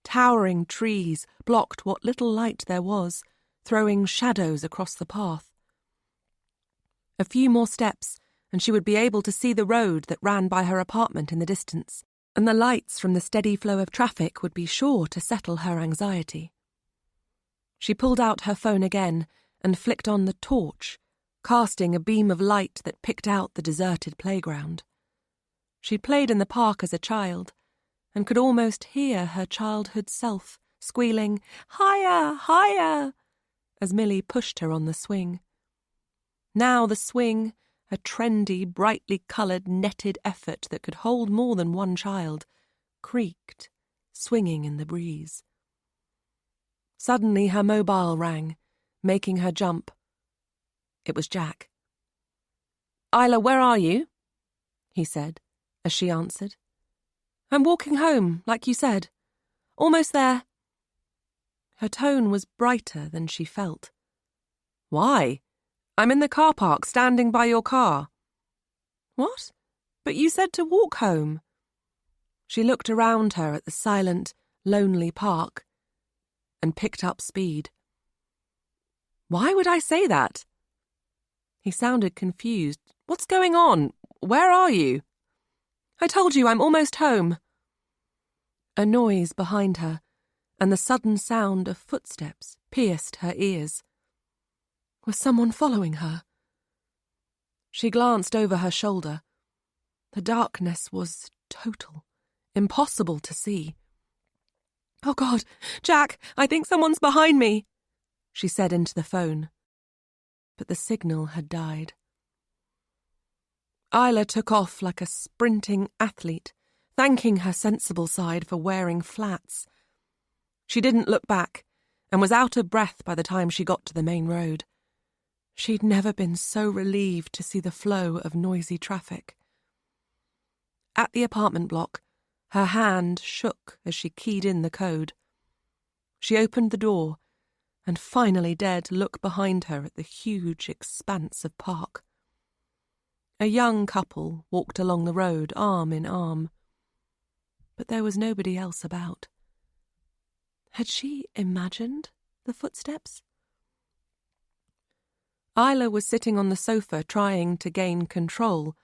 Towering trees blocked what little light there was, throwing shadows across the path. A few more steps, and she would be able to see the road that ran by her apartment in the distance, and the lights from the steady flow of traffic would be sure to settle her anxiety. She pulled out her phone again and flicked on the torch, casting a beam of light that picked out the deserted playground. She'd played in the park as a child and could almost hear her childhood self squealing, "Higher, higher," as Millie pushed her on the swing. Now the swing, a trendy, brightly coloured, netted effort that could hold more than one child, creaked, swinging in the breeze. Suddenly her mobile rang, making her jump. It was Jack. "Isla, where are you?" he said, as she answered. "I'm walking home, like you said. Almost there." Her tone was brighter than she felt. "Why? I'm in the car park, standing by your car." "What? But you said to walk home." She looked around her at the silent, lonely park and picked up speed. "Why would I say that?" He sounded confused. "What's going on? Where are you?" "I told you I'm almost home." A noise behind her, and the sudden sound of footsteps pierced her ears. Was someone following her? She glanced over her shoulder. The darkness was total, impossible to see. "Oh God, Jack, I think someone's behind me," she said into the phone. But the signal had died. Isla took off like a sprinting athlete, thanking her sensible side for wearing flats. She didn't look back and was out of breath by the time she got to the main road. She'd never been so relieved to see the flow of noisy traffic. At the apartment block, her hand shook as she keyed in the code. She opened the door and finally dared to look behind her at the huge expanse of park. A young couple walked along the road, arm in arm. But there was nobody else about. Had she imagined the footsteps? Isla was sitting on the sofa trying to gain control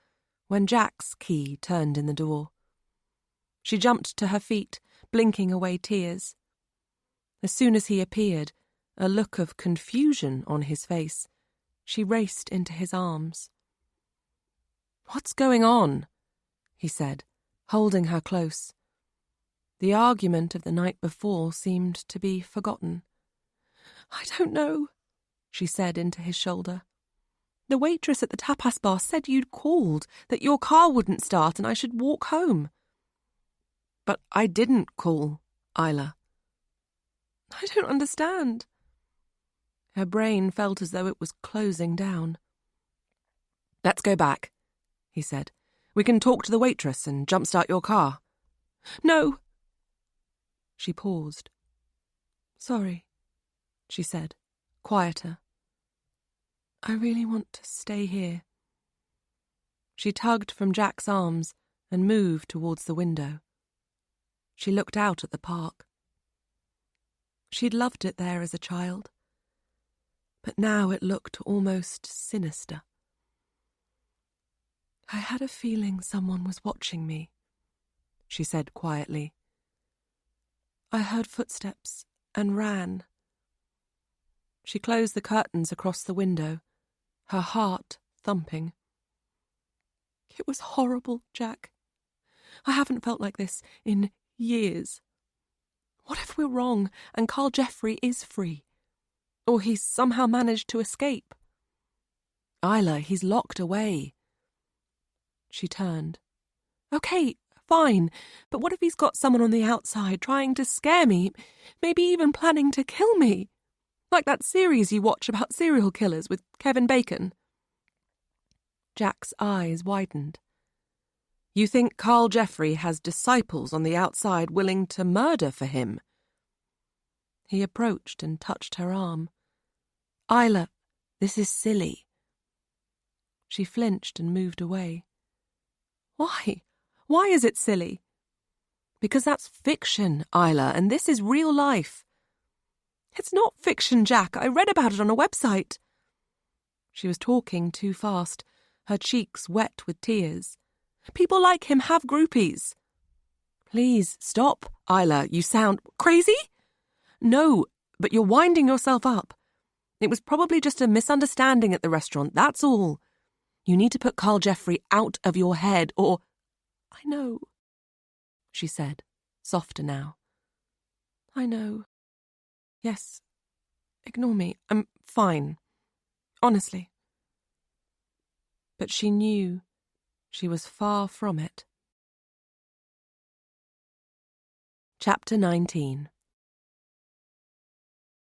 when Jack's key turned in the door. She jumped to her feet, blinking away tears. As soon as he appeared, a look of confusion on his face, she raced into his arms. "What's going on?" he said, holding her close. The argument of the night before seemed to be forgotten. "I don't know," she said into his shoulder. "The waitress at the tapas bar said you'd called, that your car wouldn't start and I should walk home." "But I didn't call, Isla." "I don't understand." Her brain felt as though it was closing down. "Let's go back," he said. "We can talk to the waitress and jumpstart your car." "No." She paused. "Sorry," she said, quieter. "I really want to stay here." She tugged from Jack's arms and moved towards the window. She looked out at the park. She'd loved it there as a child, but now it looked almost sinister. "I had a feeling someone was watching me," she said quietly. "I heard footsteps and ran." She closed the curtains across the window, her heart thumping. "It was horrible, Jack. I haven't felt like this in years. What if we're wrong and Carl Jeffrey is free? Or he's somehow managed to escape?" "Isla, he's locked away." She turned. "Okay, fine, but what if he's got someone on the outside trying to scare me, maybe even planning to kill me? Like that series you watch about serial killers with Kevin Bacon." Jack's eyes widened. "You think Carl Jeffrey has disciples on the outside willing to murder for him?" He approached and touched her arm. "Isla, this is silly." She flinched and moved away. "Why? Why is it silly?" "Because that's fiction, Isla, and this is real life." "It's not fiction, Jack. I read about it on a website." She was talking too fast, her cheeks wet with tears. "People like him have groupies." "Please, stop, Isla. You sound crazy." "No, But you're winding yourself up. It was probably just a misunderstanding at the restaurant, that's all. You need to put Carl Jeffrey out of your head, or—" "I know," she said, softer now. "I know. Yes. Ignore me. I'm fine. Honestly." But she knew she was far from it. Chapter 19.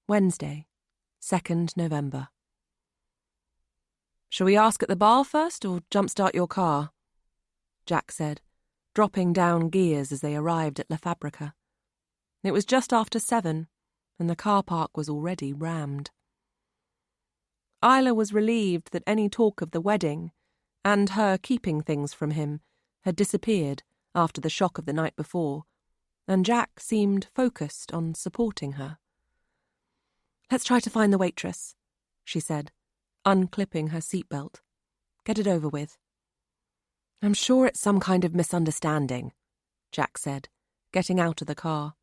Wednesday, 2nd November. "Shall we ask at the bar first, or jumpstart your car?" Jack said, dropping down gears as they arrived at La Fabrica. It was just after 7, and the car park was already rammed. Isla was relieved that any talk of the wedding, and her keeping things from him, had disappeared after the shock of the night before, and Jack seemed focused on supporting her. "Let's try to find the waitress," she said, unclipping her seatbelt. "Get it over with." "I'm sure it's some kind of misunderstanding," Jack said, getting out of the car.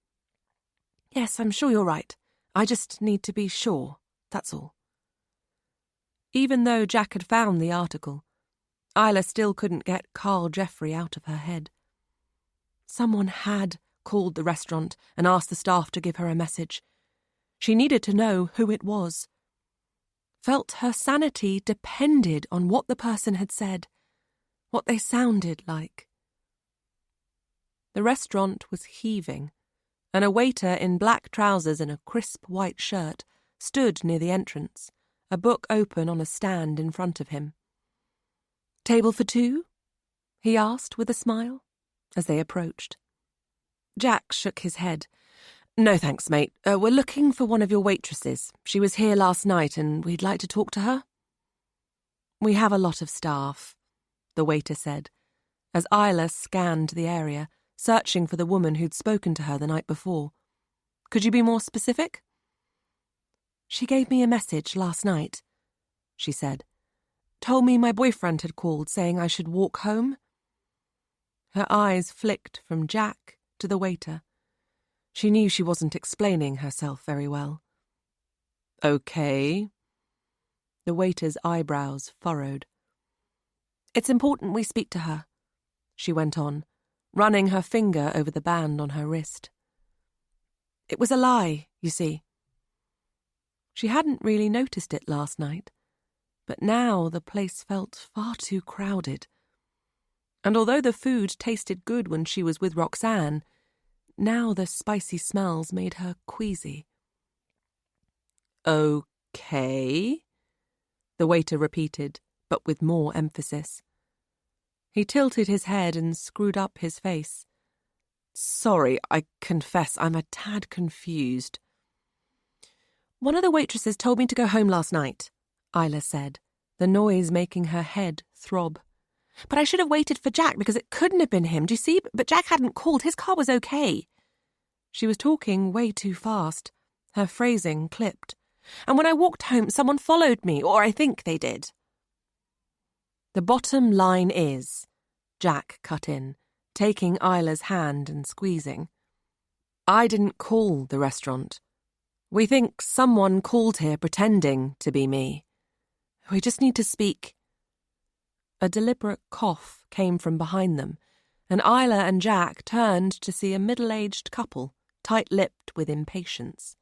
"Yes, I'm sure you're right. I just need to be sure, that's all." Even though Jack had found the article, Isla still couldn't get Carl Jeffrey out of her head. Someone had called the restaurant and asked the staff to give her a message. She needed to know who it was. Felt her sanity depended on what the person had said, what they sounded like. The restaurant was heaving, and a waiter in black trousers and a crisp white shirt stood near the entrance, a book open on a stand in front of him. "Table for 2?" he asked with a smile, as they approached. Jack shook his head. "No thanks, mate. We're looking for one of your waitresses. She was here last night and we'd like to talk to her." "We have a lot of staff," the waiter said, as Isla scanned the area, searching for the woman who'd spoken to her the night before. "Could you be more specific?" "She gave me a message last night," she said. "Told me my boyfriend had called saying I should walk home." Her eyes flicked from Jack to the waiter. She knew she wasn't explaining herself very well. "Okay." The waiter's eyebrows furrowed. "It's important we speak to her," she went on, running her finger over the band on her wrist. "It was a lie, you see." She hadn't really noticed it last night, but now the place felt far too crowded. And although the food tasted good when she was with Roxanne, now the spicy smells made her queasy. "Okay," the waiter repeated, but with more emphasis. He tilted his head and screwed up his face. "Sorry, I confess I'm a tad confused." "One of the waitresses told me to go home last night," Isla said, the noise making her head throb. "But I should have waited for Jack because it couldn't have been him, do you see? But Jack hadn't called. His car was okay." She was talking way too fast, her phrasing clipped. "And when I walked home, someone followed me, or I think they did." "The bottom line is," Jack cut in, taking Isla's hand and squeezing, "I didn't call the restaurant. We think someone called here pretending to be me. We just need to speak." A deliberate cough came from behind them, and Isla and Jack turned to see a middle-aged couple, tight-lipped with impatience.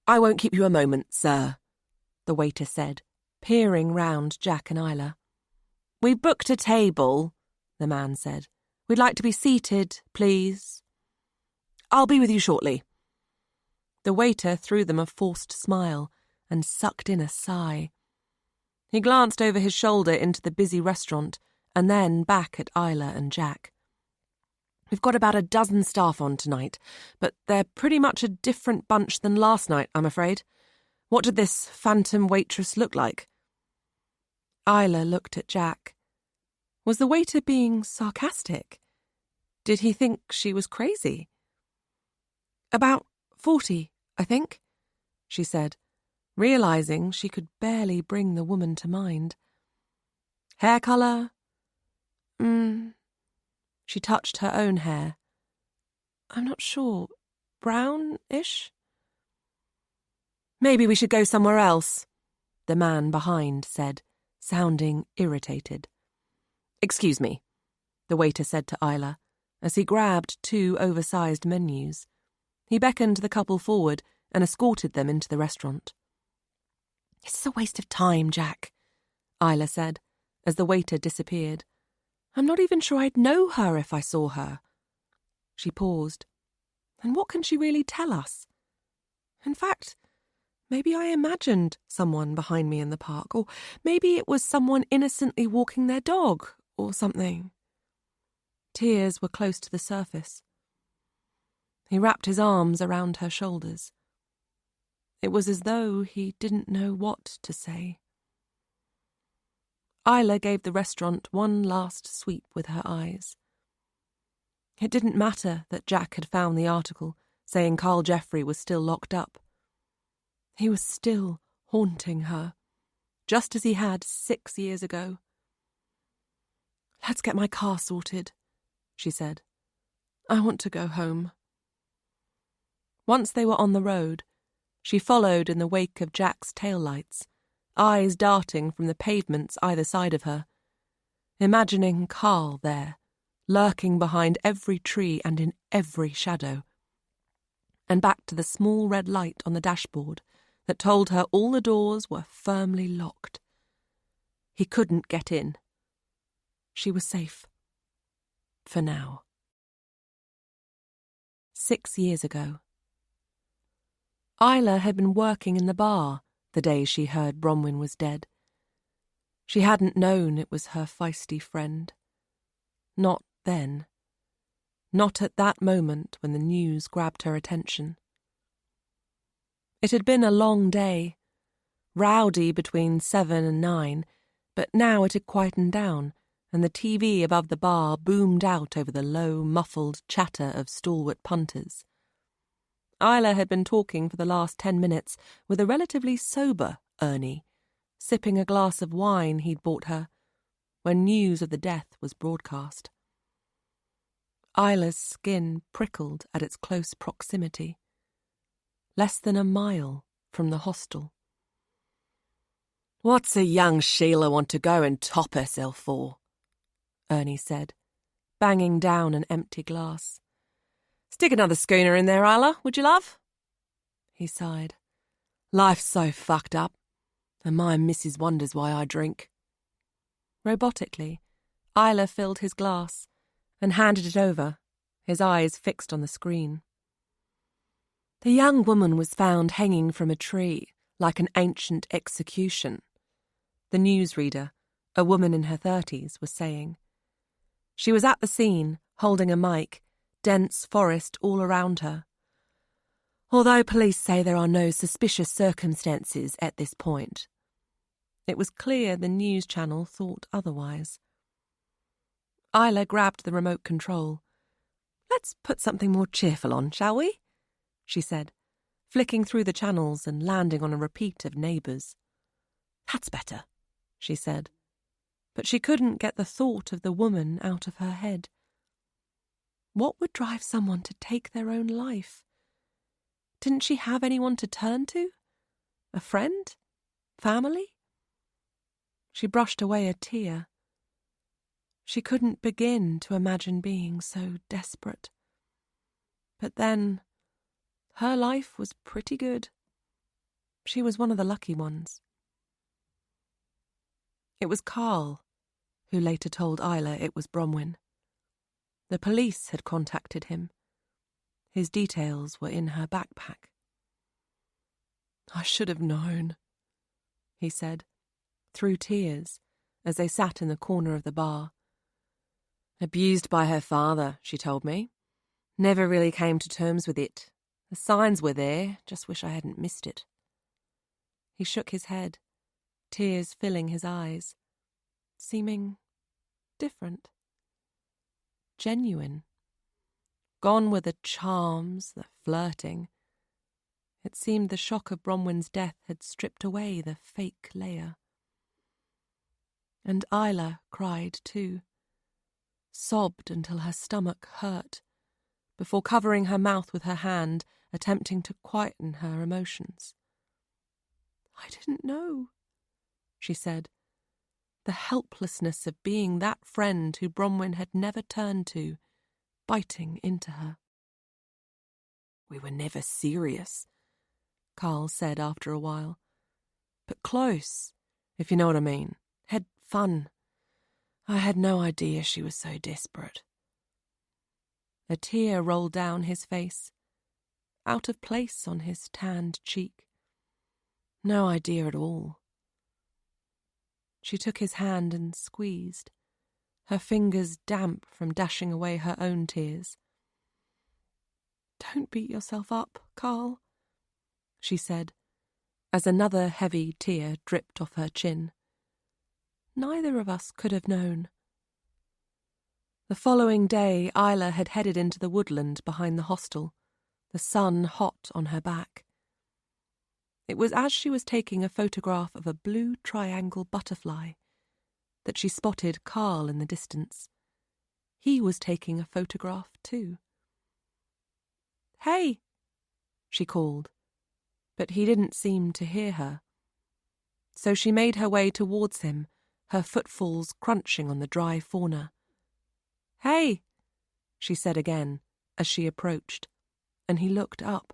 "I won't keep you a moment, sir," the waiter said, peering round Jack and Isla. "We've booked a table," the man said. "We'd like to be seated, please." "I'll be with you shortly." The waiter threw them a forced smile and sucked in a sigh. He glanced over his shoulder into the busy restaurant and then back at Isla and Jack. "We've got about a dozen staff on tonight, but they're pretty much a different bunch than last night, I'm afraid. What did this phantom waitress look like?" Isla looked at Jack. Was the waiter being sarcastic? Did he think she was crazy? "About 40, I think," she said, realizing she could barely bring the woman to mind. "Hair colour?" She touched her own hair. "I'm not sure. Brown-ish?" Maybe we should go somewhere else, the man behind said, sounding irritated. Excuse me, the waiter said to Isla, as he grabbed 2 oversized menus. He beckoned the couple forward and escorted them into the restaurant. This is a waste of time, Jack, Isla said, as the waiter disappeared. I'm not even sure I'd know her if I saw her. She paused. And what can she really tell us? In fact, maybe I imagined someone behind me in the park, or maybe it was someone innocently walking their dog, or something. Tears were close to the surface. He wrapped his arms around her shoulders. It was as though he didn't know what to say. Isla gave the restaurant one last sweep with her eyes. It didn't matter that Jack had found the article saying Carl Jeffrey was still locked up. He was still haunting her, just as he had 6 years ago. Let's get my car sorted, she said. I want to go home. Once they were on the road, she followed in the wake of Jack's taillights, eyes darting from the pavements either side of her, imagining Carl there, lurking behind every tree and in every shadow, and back to the small red light on the dashboard that told her all the doors were firmly locked. He couldn't get in. She was safe. For now. 6 years ago. Isla had been working in the bar the day she heard Bronwyn was dead. She hadn't known it was her feisty friend. Not then. Not at that moment when the news grabbed her attention. It had been a long day, rowdy between 7 and 9, but now it had quietened down, and the TV above the bar boomed out over the low, muffled chatter of stalwart punters. Isla had been talking for the last 10 minutes with a relatively sober Ernie, sipping a glass of wine he'd bought her, when news of the death was broadcast. Isla's skin prickled at its close proximity. Less than a mile from the hostel. What's a young Sheila want to go and top herself for? Ernie said, banging down an empty glass. Stick another schooner in there, Isla, would you, love? He sighed. Life's so fucked up, and my missus wonders why I drink. Robotically, Isla filled his glass and handed it over, his eyes fixed on the screen. The young woman was found hanging from a tree like an ancient execution, the newsreader, a woman in her 30s, was saying. She was at the scene, holding a mic, dense forest all around her. Although police say there are no suspicious circumstances at this point. It was clear the news channel thought otherwise. Isla grabbed the remote control. Let's put something more cheerful on, shall we? She said, flicking through the channels and landing on a repeat of Neighbours. That's better, she said, but she couldn't get the thought of the woman out of her head. What would drive someone to take their own life? Didn't she have anyone to turn to? A friend? Family? She brushed away a tear. She couldn't begin to imagine being so desperate. But then, her life was pretty good. She was one of the lucky ones. It was Carl who later told Isla it was Bronwyn. The police had contacted him. His details were in her backpack. I should have known, he said, through tears, as they sat in the corner of the bar. Abused by her father, she told me. Never really came to terms with it. The signs were there, just wish I hadn't missed it. He shook his head, tears filling his eyes, seeming different. Genuine. Gone were the charms, the flirting. It seemed the shock of Bronwyn's death had stripped away the fake layer. And Isla cried too. Sobbed until her stomach hurt, before covering her mouth with her hand, attempting to quieten her emotions. I didn't know, she said, the helplessness of being that friend who Bronwyn had never turned to, biting into her. We were never serious, Carl said after a while. But close, if you know what I mean. Had fun. I had no idea she was so desperate. A tear rolled down his face, out of place on his tanned cheek. No idea at all. She took his hand and squeezed, her fingers damp from dashing away her own tears. Don't beat yourself up, Carl, she said, as another heavy tear dripped off her chin. Neither of us could have known. The following day, Isla had headed into the woodland behind the hostel, the sun hot on her back. It was as she was taking a photograph of a blue triangle butterfly that she spotted Carl in the distance. He was taking a photograph too. Hey, she called, but he didn't seem to hear her. So she made her way towards him, her footfalls crunching on the dry fauna. Hey, she said again as she approached, and he looked up.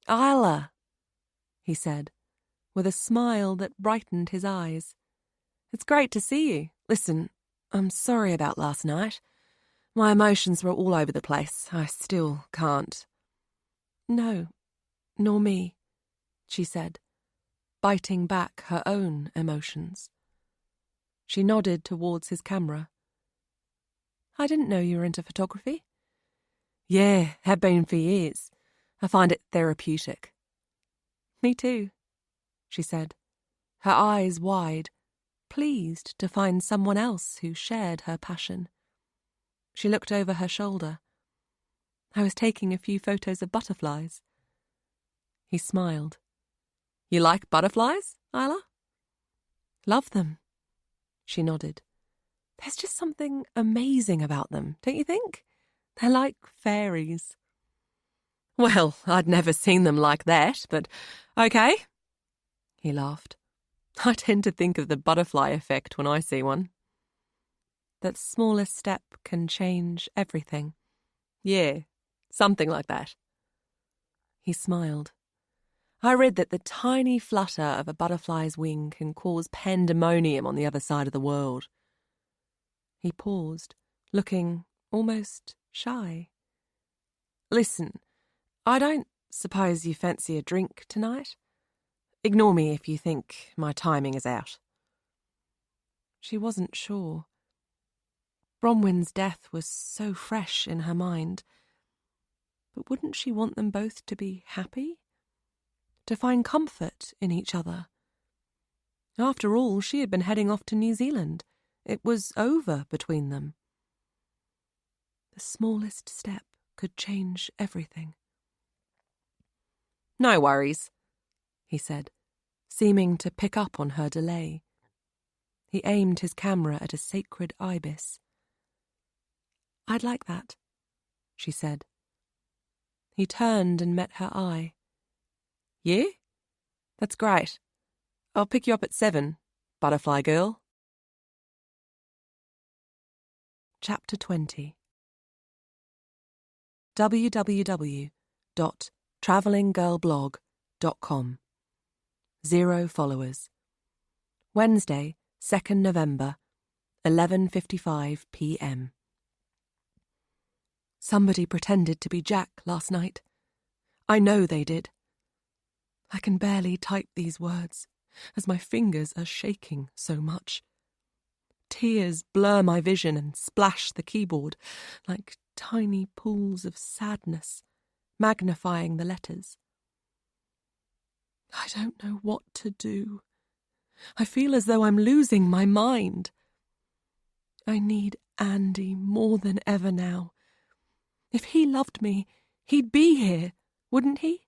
Isla, he said, with a smile that brightened his eyes. It's great to see you. Listen, I'm sorry about last night. My emotions were all over the place. I still can't. No, nor me, she said, biting back her own emotions. She nodded towards his camera. I didn't know you were into photography. Yeah, have been for years. I find it therapeutic. Me too, she said, her eyes wide, pleased to find someone else who shared her passion. She looked over her shoulder. I was taking a few photos of butterflies. He smiled. You like butterflies, Isla? Love them, she nodded. There's just something amazing about them, don't you think? They're like fairies. Well, I'd never seen them like that, but okay. He laughed. I tend to think of the butterfly effect when I see one. That smallest step can change everything. Yeah, something like that. He smiled. I read that the tiny flutter of a butterfly's wing can cause pandemonium on the other side of the world. He paused, looking almost shy. Listen, I don't suppose you fancy a drink tonight? Ignore me if you think my timing is out. She wasn't sure. Bronwyn's death was so fresh in her mind. But wouldn't she want them both to be happy? To find comfort in each other? After all, she had been heading off to New Zealand. It was over between them. The smallest step could change everything. No worries, he said, seeming to pick up on her delay. He aimed his camera at a sacred ibis. I'd like that, she said. He turned and met her eye. Yeah? That's great. I'll pick you up at 7, butterfly girl. Chapter 20 www.travellinggirlblog.com 0 followers. Wednesday, 2nd November, 11:55 p.m. Somebody pretended to be Jack last night. I know they did. I can barely type these words, as my fingers are shaking so much. Tears blur my vision and splash the keyboard like tiny pools of sadness, magnifying the letters. I don't know what to do. I feel as though I'm losing my mind. I need Andy more than ever now. If he loved me, he'd be here, wouldn't he?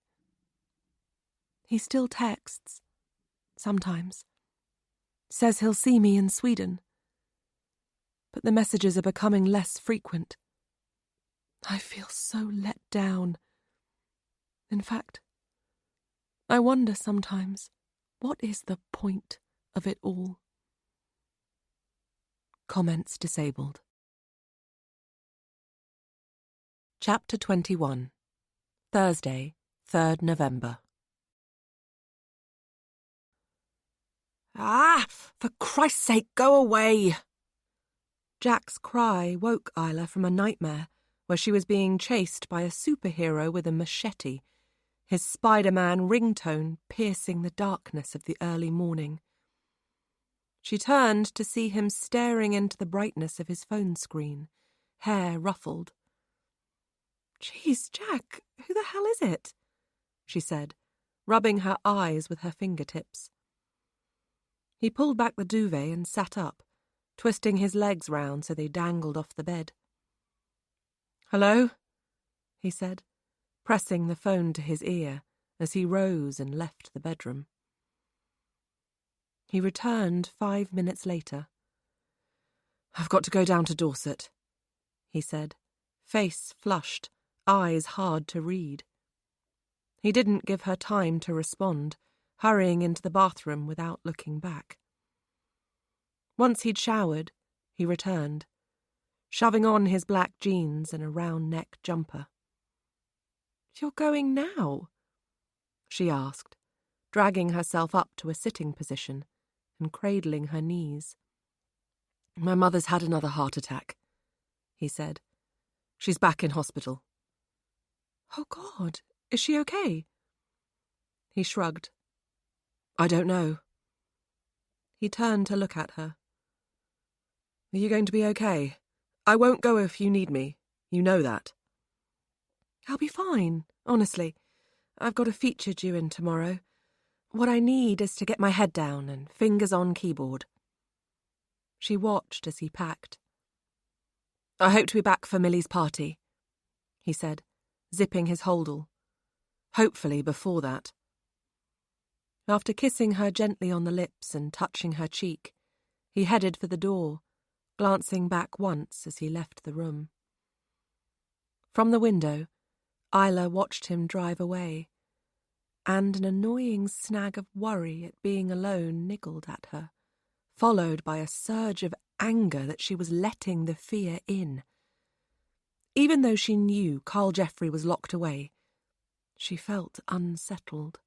He still texts, sometimes. Says he'll see me in Sweden. But the messages are becoming less frequent. I feel so let down. In fact, I wonder sometimes, what is the point of it all? Comments disabled. Chapter 21. Thursday, 3rd November. Ah! For Christ's sake, go away! Jack's cry woke Isla from a nightmare where she was being chased by a superhero with a machete, his Spider-Man ringtone piercing the darkness of the early morning. She turned to see him staring into the brightness of his phone screen, hair ruffled. "Geez, Jack, who the hell is it?" she said, rubbing her eyes with her fingertips. He pulled back the duvet and sat up, twisting his legs round so they dangled off the bed. "Hello?" he said, pressing the phone to his ear as he rose and left the bedroom. He returned 5 minutes later. "I've got to go down to Dorset," he said, face flushed, eyes hard to read. He didn't give her time to respond, hurrying into the bathroom without looking back. Once he'd showered, he returned, shoving on his black jeans and a round-neck jumper. "You're going now?" she asked, dragging herself up to a sitting position and cradling her knees. "My mother's had another heart attack," he said. "She's back in hospital." "Oh, God, is she okay?" He shrugged. "I don't know." He turned to look at her. "Are you going to be okay? I won't go if you need me. You know that." "I'll be fine, honestly. I've got a feature due in tomorrow. What I need is to get my head down and fingers on keyboard." She watched as he packed. "I hope to be back for Millie's party," he said, zipping his holdall. "Hopefully before that." After kissing her gently on the lips and touching her cheek, he headed for the door, glancing back once as he left the room. From the window, Isla watched him drive away, and an annoying snag of worry at being alone niggled at her, followed by a surge of anger that she was letting the fear in. Even though she knew Carl Jeffrey was locked away, she felt unsettled.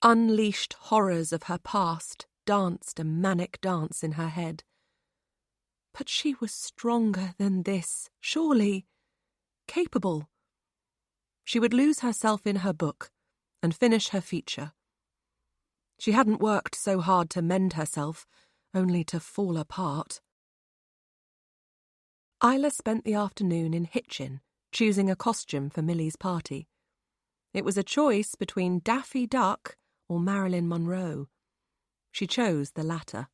Unleashed horrors of her past danced a manic dance in her head. But she was stronger than this, surely. Capable. She would lose herself in her book and finish her feature. She hadn't worked so hard to mend herself, only to fall apart. Isla spent the afternoon in Hitchin, choosing a costume for Millie's party. It was a choice between Daffy Duck or Marilyn Monroe. She chose the latter.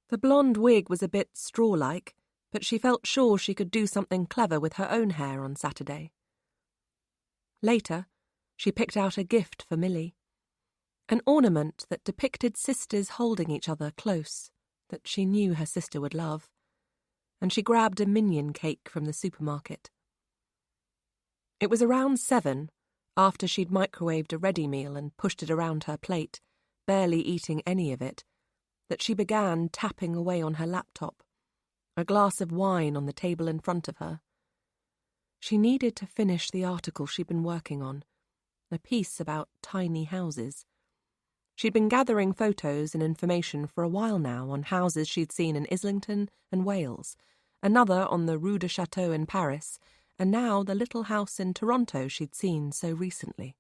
The blonde wig was a bit straw-like, but she felt sure she could do something clever with her own hair on Saturday. Later, she picked out a gift for Millie. An ornament that depicted sisters holding each other close, that she knew her sister would love, and she grabbed a minion cake from the supermarket. It was around 7, after she'd microwaved a ready meal and pushed it around her plate, barely eating any of it, that she began tapping away on her laptop, a glass of wine on the table in front of her. She needed to finish the article she'd been working on, a piece about tiny houses. She'd been gathering photos and information for a while now on houses she'd seen in Islington and Wales, another on the Rue de Château in Paris, and now the little house in Toronto she'd seen so recently.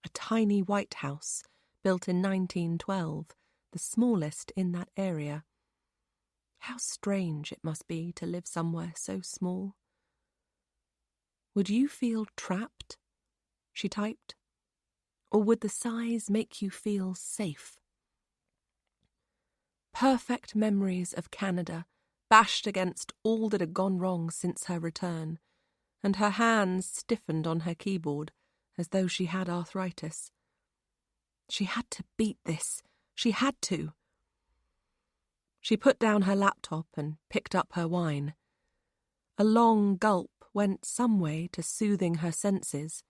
A tiny white house, built in 1912, the smallest in that area. How strange it must be to live somewhere so small. "Would you feel trapped?" she typed. "Or would the size make you feel safe?" Perfect memories of Canada bashed against all that had gone wrong since her return, and her hands stiffened on her keyboard as though she had arthritis. She had to beat this. She had to. She put down her laptop and picked up her wine. A long gulp went some way to soothing her senses,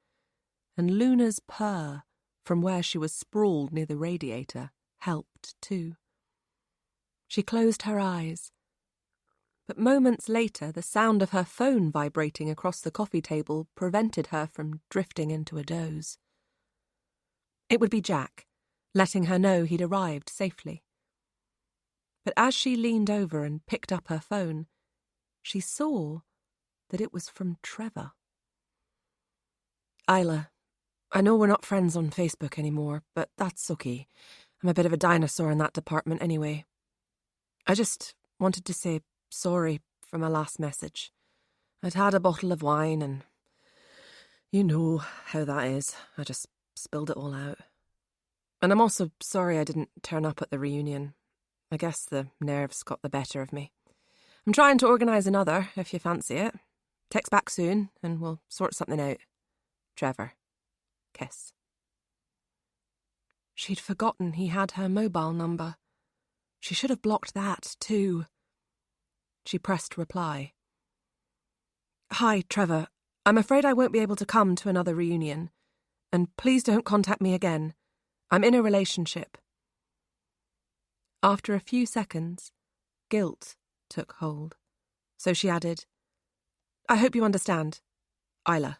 and Luna's purr from where she was sprawled near the radiator, helped too. She closed her eyes, but moments later the sound of her phone vibrating across the coffee table prevented her from drifting into a doze. It would be Jack, letting her know he'd arrived safely. But as she leaned over and picked up her phone, she saw that it was from Trevor. Isla, I know we're not friends on Facebook anymore, but that's okay. I'm a bit of a dinosaur in that department anyway. I just wanted to say sorry for my last message. I'd had a bottle of wine and you know how that is. I just spilled it all out. And I'm also sorry I didn't turn up at the reunion. I guess the nerves got the better of me. I'm trying to organise another, if you fancy it. Text back soon, and we'll sort something out. Trevor. Kiss. She'd forgotten he had her mobile number. She should have blocked that, too. She pressed reply. Hi, Trevor. I'm afraid I won't be able to come to another reunion. And please don't contact me again. I'm in a relationship. After a few seconds, guilt took hold. So she added, I hope you understand. Isla.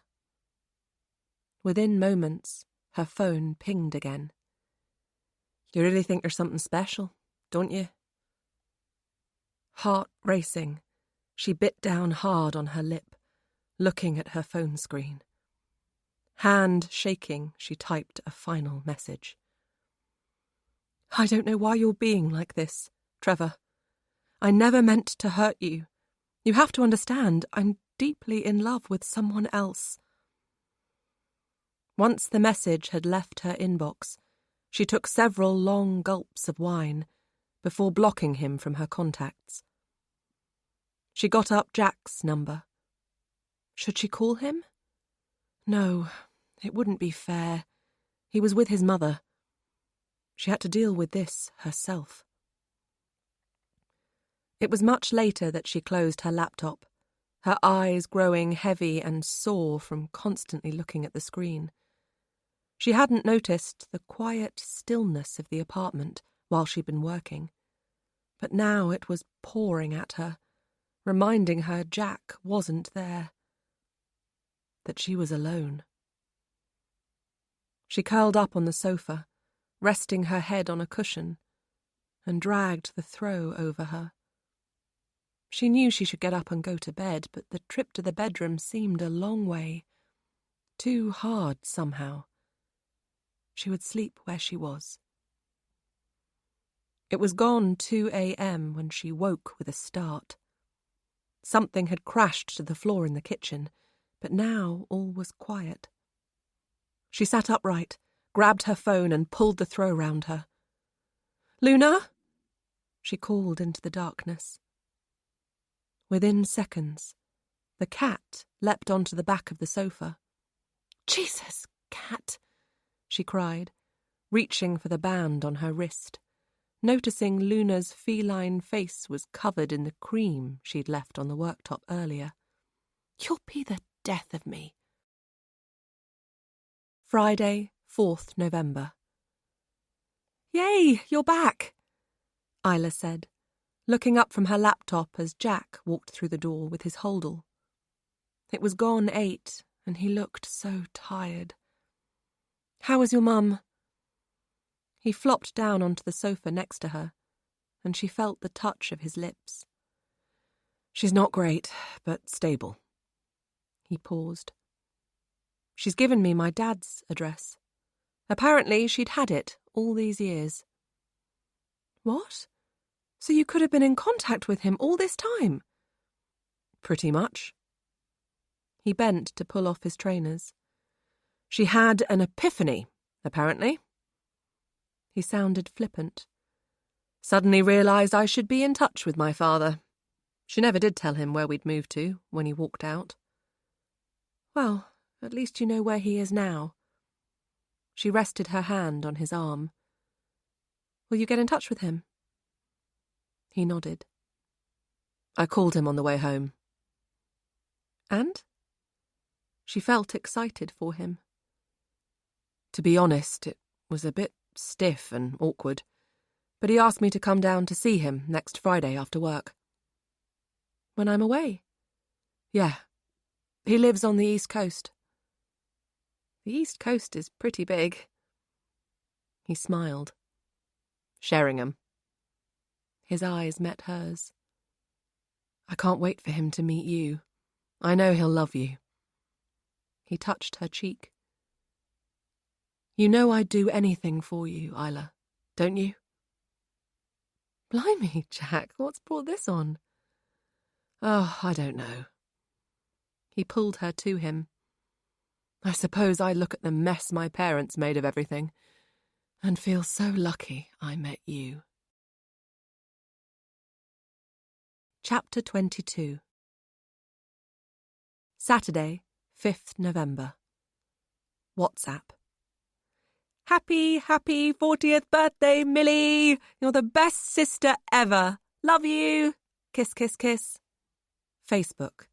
Within moments, her phone pinged again. You really think you're something special, don't you? Heart racing, she bit down hard on her lip, looking at her phone screen. Hand shaking, she typed a final message. I don't know why you're being like this, Trevor. I never meant to hurt you. You have to understand, I'm deeply in love with someone else. Once the message had left her inbox, she took several long gulps of wine before blocking him from her contacts. She got up Jack's number. Should she call him? No, it wouldn't be fair. He was with his mother. She had to deal with this herself. It was much later that she closed her laptop, her eyes growing heavy and sore from constantly looking at the screen. She hadn't noticed the quiet stillness of the apartment while she'd been working, but now it was pouring at her, reminding her Jack wasn't there, that she was alone. She curled up on the sofa, resting her head on a cushion, and dragged the throw over her. She knew she should get up and go to bed, but the trip to the bedroom seemed a long way. Too hard, somehow. She would sleep where she was. It was gone 2 a.m. when she woke with a start. Something had crashed to the floor in the kitchen, but now all was quiet. She sat upright, grabbed her phone and pulled the throw round her. Luna? She called into the darkness. Within seconds, the cat leapt onto the back of the sofa. Jesus, cat, she cried, reaching for the band on her wrist, noticing Luna's feline face was covered in the cream she'd left on the worktop earlier. You'll be the death of me. Friday, 4th November. Yay, you're back, Isla said, looking up from her laptop as Jack walked through the door with his holdall. It was gone 8, and he looked so tired. How was your mum? He flopped down onto the sofa next to her, and she felt the touch of his lips. She's not great, but stable. He paused. She's given me my dad's address. Apparently she'd had it all these years. What? So you could have been in contact with him all this time? Pretty much. He bent to pull off his trainers. She had an epiphany, apparently. He sounded flippant. Suddenly realised I should be in touch with my father. She never did tell him where we'd moved to when he walked out. Well, at least you know where he is now. She rested her hand on his arm. Will you get in touch with him? He nodded. I called him on the way home. And? She felt excited for him. To be honest, it was a bit stiff and awkward, but he asked me to come down to see him next Friday after work. When I'm away? Yeah. He lives on the East Coast. The East Coast is pretty big. He smiled. Sheringham. His eyes met hers. I can't wait for him to meet you. I know he'll love you. He touched her cheek. You know I'd do anything for you, Isla, don't you? Blimey, Jack, what's brought this on? Oh, I don't know. He pulled her to him. I suppose I look at the mess my parents made of everything and feel so lucky I met you. Chapter 22. Saturday, 5th November. WhatsApp. Happy 40th birthday, Millie! You're the best sister ever. Love you. Kiss, kiss, kiss. Facebook.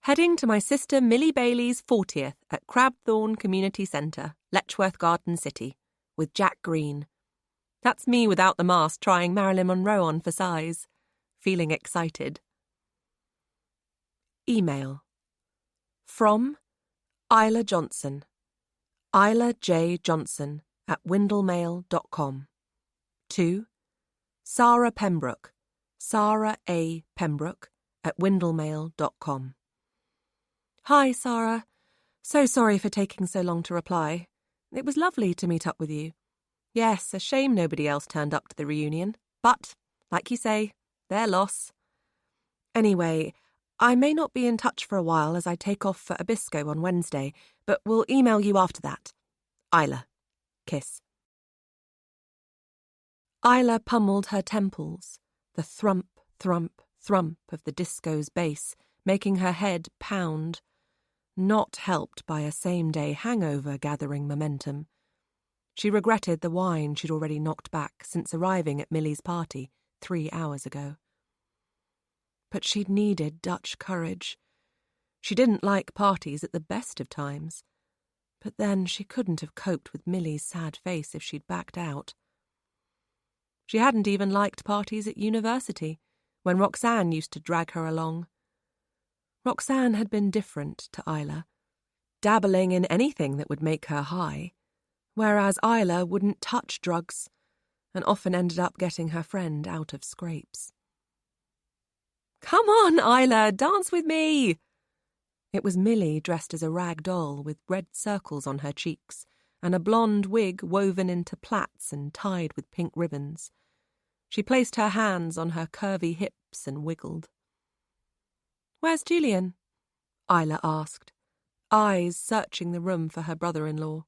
Heading to my sister Millie Bailey's 40th at Crabthorne Community Centre, Letchworth Garden City, with Jack Green. That's me without the mask trying Marilyn Monroe on for size. Feeling excited. Email. From Isla Johnson. Isla J. Johnson at windlemail.com. To Sarah Pembroke. Sarah A. Pembroke at windlemail.com. Hi, Sarah. So sorry for taking so long to reply. It was lovely to meet up with you. Yes, a shame nobody else turned up to the reunion. But, like you say, their loss. Anyway, I may not be in touch for a while as I take off for Abisko on Wednesday, but we'll email you after that. Isla. Kiss. Isla pummeled her temples, the thrump, thrump, thrump of the disco's bass, making her head pound, not helped by a same-day hangover gathering momentum. She regretted the wine she'd already knocked back since arriving at Millie's party 3 hours ago. But she'd needed Dutch courage. She didn't like parties at the best of times, but then she couldn't have coped with Millie's sad face if she'd backed out. She hadn't even liked parties at university, when Roxanne used to drag her along. Roxanne had been different to Isla, dabbling in anything that would make her high, whereas Isla wouldn't touch drugs and often ended up getting her friend out of scrapes. Come on, Isla, dance with me! It was Millie dressed as a rag doll with red circles on her cheeks and a blonde wig woven into plaits and tied with pink ribbons. She placed her hands on her curvy hips and wiggled. Where's Julian? Isla asked, eyes searching the room for her brother-in-law.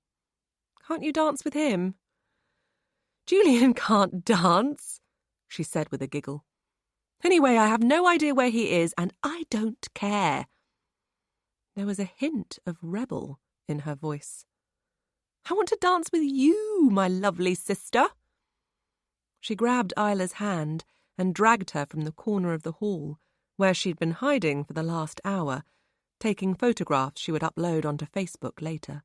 Can't you dance with him? Julian can't dance, she said with a giggle. Anyway, I have no idea where he is, and I don't care. There was a hint of rebel in her voice. I want to dance with you, my lovely sister. She grabbed Isla's hand and dragged her from the corner of the hall, where she'd been hiding for the last hour, taking photographs she would upload onto Facebook later.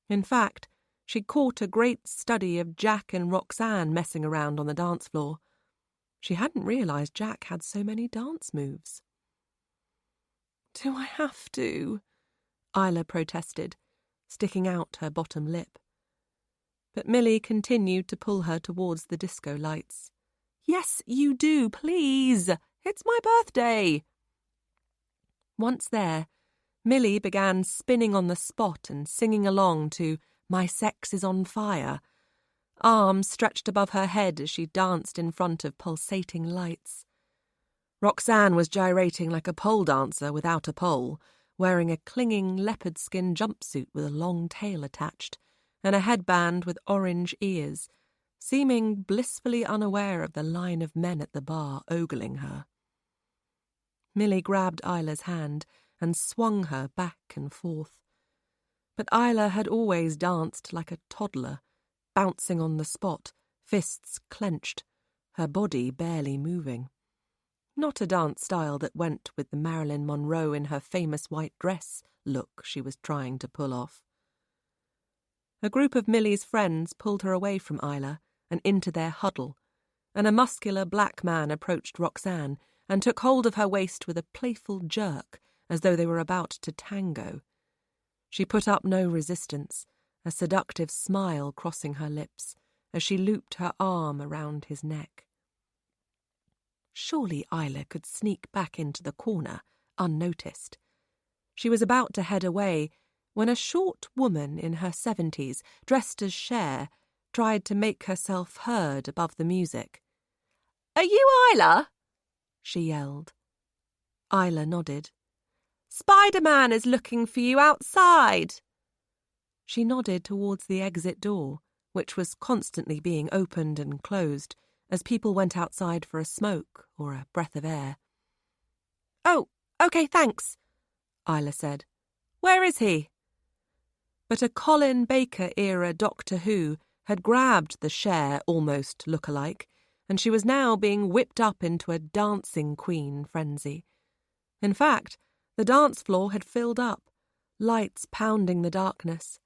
In fact, she'd caught a great study of Jack and Roxanne messing around on the dance floor. She hadn't realised Jack had so many dance moves. Do I have to? Isla protested, sticking out her bottom lip. But Millie continued to pull her towards the disco lights. Yes, you do, please. It's my birthday. Once there, Millie began spinning on the spot and singing along to My Sex is on Fire, arms stretched above her head as she danced in front of pulsating lights. Roxanne was gyrating like a pole dancer without a pole, wearing a clinging leopard skin jumpsuit with a long tail attached, and a headband with orange ears, seeming blissfully unaware of the line of men at the bar ogling her. Millie grabbed Isla's hand and swung her back and forth. But Isla had always danced like a toddler, bouncing on the spot, fists clenched, her body barely moving. Not a dance style that went with the Marilyn Monroe in her famous white dress look she was trying to pull off. A group of Millie's friends pulled her away from Isla and into their huddle, and a muscular black man approached Roxanne and took hold of her waist with a playful jerk, as though they were about to tango. She put up no resistance, a seductive smile crossing her lips, as she looped her arm around his neck. Surely Isla could sneak back into the corner, unnoticed. She was about to head away when a short woman in her 70s, dressed as Cher, tried to make herself heard above the music. "Are you Isla?" she yelled. Isla nodded. "Spider-Man is looking for you outside." She nodded towards the exit door, which was constantly being opened and closed as people went outside for a smoke or a breath of air. "Oh, okay, thanks," Isla said. "Where is he?" But a Colin Baker-era Doctor Who had grabbed the Cher almost look-alike, and she was now being whipped up into a dancing queen frenzy. In fact, the dance floor had filled up, lights pounding the darkness.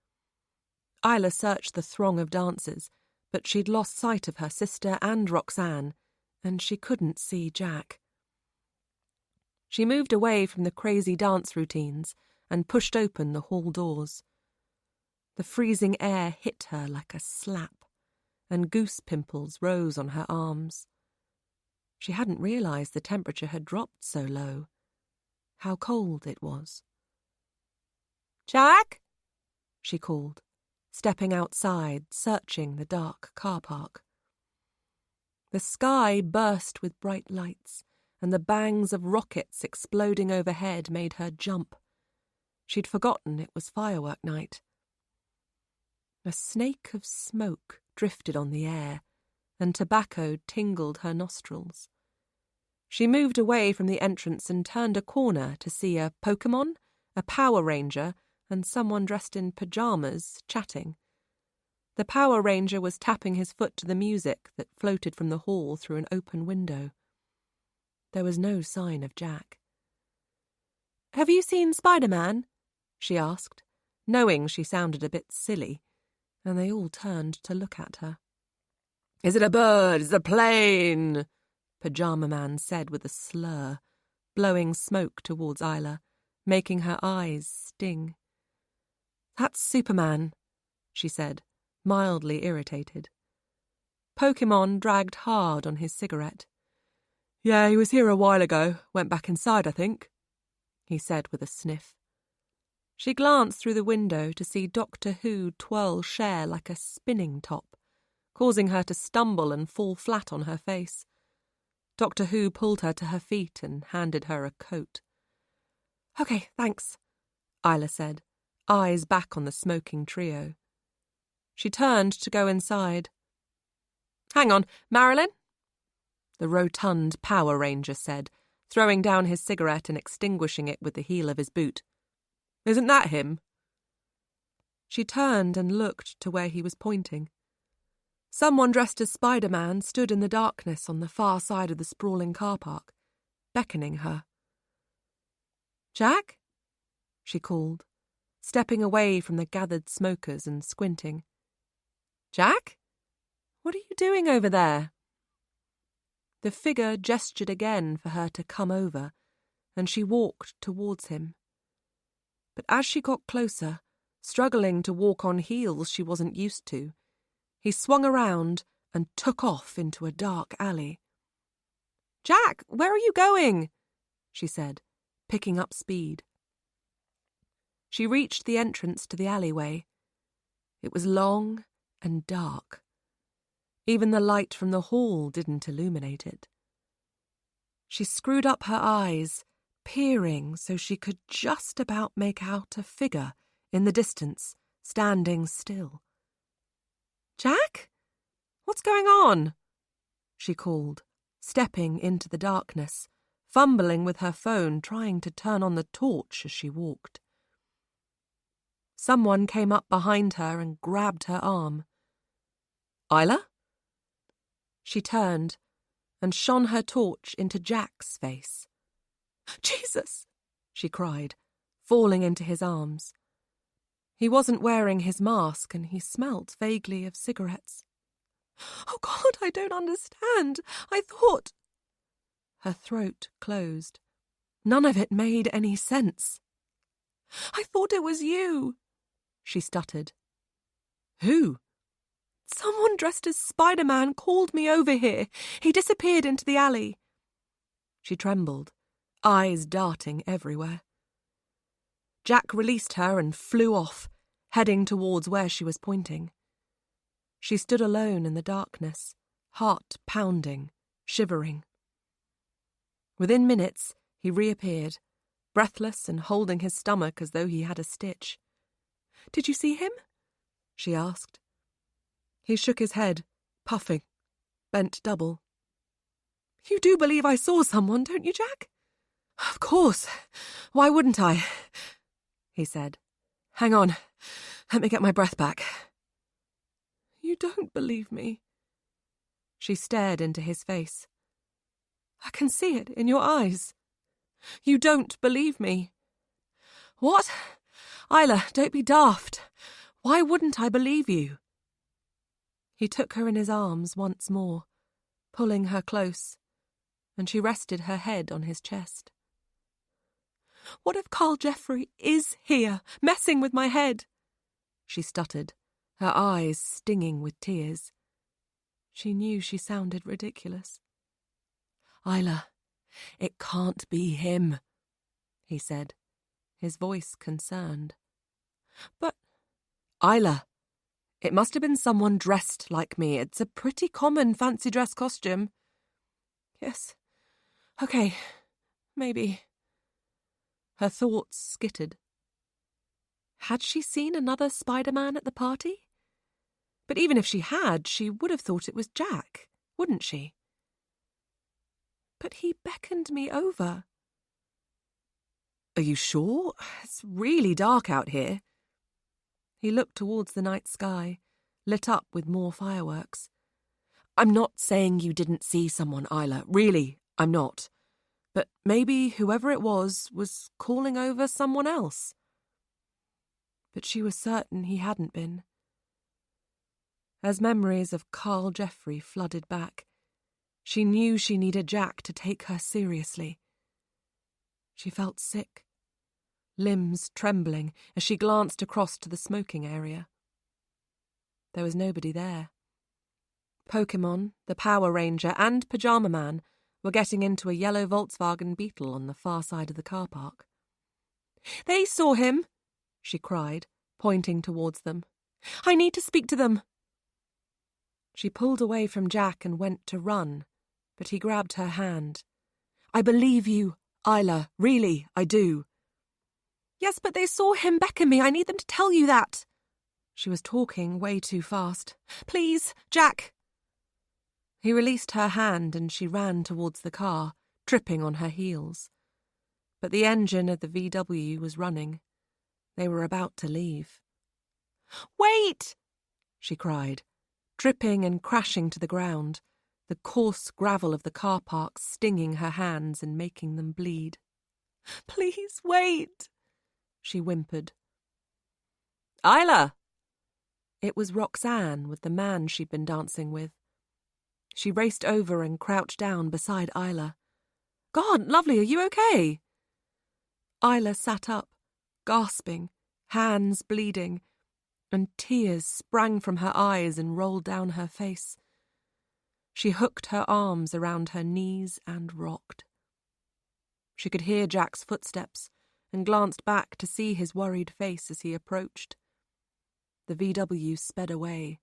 Isla searched the throng of dancers, but she'd lost sight of her sister and Roxanne, and she couldn't see Jack. She moved away from the crazy dance routines and pushed open the hall doors. The freezing air hit her like a slap, and goose pimples rose on her arms. She hadn't realized the temperature had dropped so low. How cold it was. "Jack?" she called, stepping outside, searching the dark car park. The sky burst with bright lights, and the bangs of rockets exploding overhead made her jump. She'd forgotten it was firework night. A snake of smoke drifted on the air, and tobacco tingled her nostrils. She moved away from the entrance and turned a corner to see a Pokémon, a Power Ranger, and someone dressed in pyjamas chatting. The Power Ranger was tapping his foot to the music that floated from the hall through an open window. There was no sign of Jack. "Have you seen Spider-Man?" she asked, knowing she sounded a bit silly, and they all turned to look at her. "Is it a bird? Is it a plane?" Pyjama Man said with a slur, blowing smoke towards Isla, making her eyes sting. "That's Superman," she said, mildly irritated. Pokémon dragged hard on his cigarette. "Yeah, he was here a while ago. Went back inside, I think," he said with a sniff. She glanced through the window to see Doctor Who twirl Cher like a spinning top, causing her to stumble and fall flat on her face. Doctor Who pulled her to her feet and handed her a coat. "Okay, thanks," Isla said, eyes back on the smoking trio. She turned to go inside. "Hang on, Marilyn?" the rotund Power Ranger said, throwing down his cigarette and extinguishing it with the heel of his boot. "Isn't that him?" She turned and looked to where he was pointing. Someone dressed as Spider-Man stood in the darkness on the far side of the sprawling car park, beckoning her. "Jack?" she called, stepping away from the gathered smokers and squinting. "Jack? What are you doing over there?" The figure gestured again for her to come over, and she walked towards him. But as she got closer, struggling to walk on heels she wasn't used to, he swung around and took off into a dark alley. "Jack, where are you going?" she said, picking up speed. She reached the entrance to the alleyway. It was long and dark. Even the light from the hall didn't illuminate it. She screwed up her eyes, peering so she could just about make out a figure in the distance, standing still. "Jack? What's going on?" she called, stepping into the darkness, fumbling with her phone, trying to turn on the torch as she walked. Someone came up behind her and grabbed her arm. "Isla?" She turned and shone her torch into Jack's face. "Jesus!" she cried, falling into his arms. He wasn't wearing his mask and he smelt vaguely of cigarettes. "Oh, God, I don't understand. I thought—" Her throat closed. None of it made any sense. "I thought it was you," she stuttered. "Who?" "Someone dressed as Spider-Man called me over here. He disappeared into the alley." She trembled, eyes darting everywhere. Jack released her and flew off, heading towards where she was pointing. She stood alone in the darkness, heart pounding, shivering. Within minutes, he reappeared, breathless and holding his stomach as though he had a stitch. "Did you see him?" she asked. He shook his head, puffing, bent double. "You do believe I saw someone, don't you, Jack?" "Of course. Why wouldn't I?" he said. "Hang on. Let me get my breath back." "You don't believe me." She stared into his face. "I can see it in your eyes. You don't believe me." "What? Isla, don't be daft. Why wouldn't I believe you?" He took her in his arms once more, pulling her close, and she rested her head on his chest. "What if Carl Jeffrey is here, messing with my head?" she stuttered, her eyes stinging with tears. She knew she sounded ridiculous. "Isla, it can't be him," he said, his voice concerned. "But—" "Isla, it must have been someone dressed like me. It's a pretty common fancy dress costume." "Yes. Okay. Maybe." Her thoughts skittered. Had she seen another Spider-Man at the party? But even if she had, she would have thought it was Jack, wouldn't she? "But he beckoned me over." "Are you sure? It's really dark out here." He looked towards the night sky, lit up with more fireworks. "I'm not saying you didn't see someone, Isla. Really, I'm not. But maybe whoever it was calling over someone else." But she was certain he hadn't been. As memories of Carl Jeffrey flooded back, she knew she needed Jack to take her seriously. She felt sick, limbs trembling as she glanced across to the smoking area. There was nobody there. Pokemon, the Power Ranger, and Pajama Man were getting into a yellow Volkswagen Beetle on the far side of the car park. "They saw him!" she cried, pointing towards them. "I need to speak to them." She pulled away from Jack and went to run, but he grabbed her hand. "I believe you, Isla. Really, I do." "Yes, but they saw him beckon me. I need them to tell you that." She was talking way too fast. "Please, Jack." He released her hand and she ran towards the car, tripping on her heels. But the engine of the VW was running. They were about to leave. "Wait!" she cried, tripping and crashing to the ground, the coarse gravel of the car park stinging her hands and making them bleed. "Please wait," she whimpered. "Isla!" It was Roxanne with the man she'd been dancing with. She raced over and crouched down beside Isla. "God, lovely, are you okay?" Isla sat up, gasping, hands bleeding, and tears sprang from her eyes and rolled down her face. She hooked her arms around her knees and rocked. She could hear Jack's footsteps and glanced back to see his worried face as he approached. The VW sped away,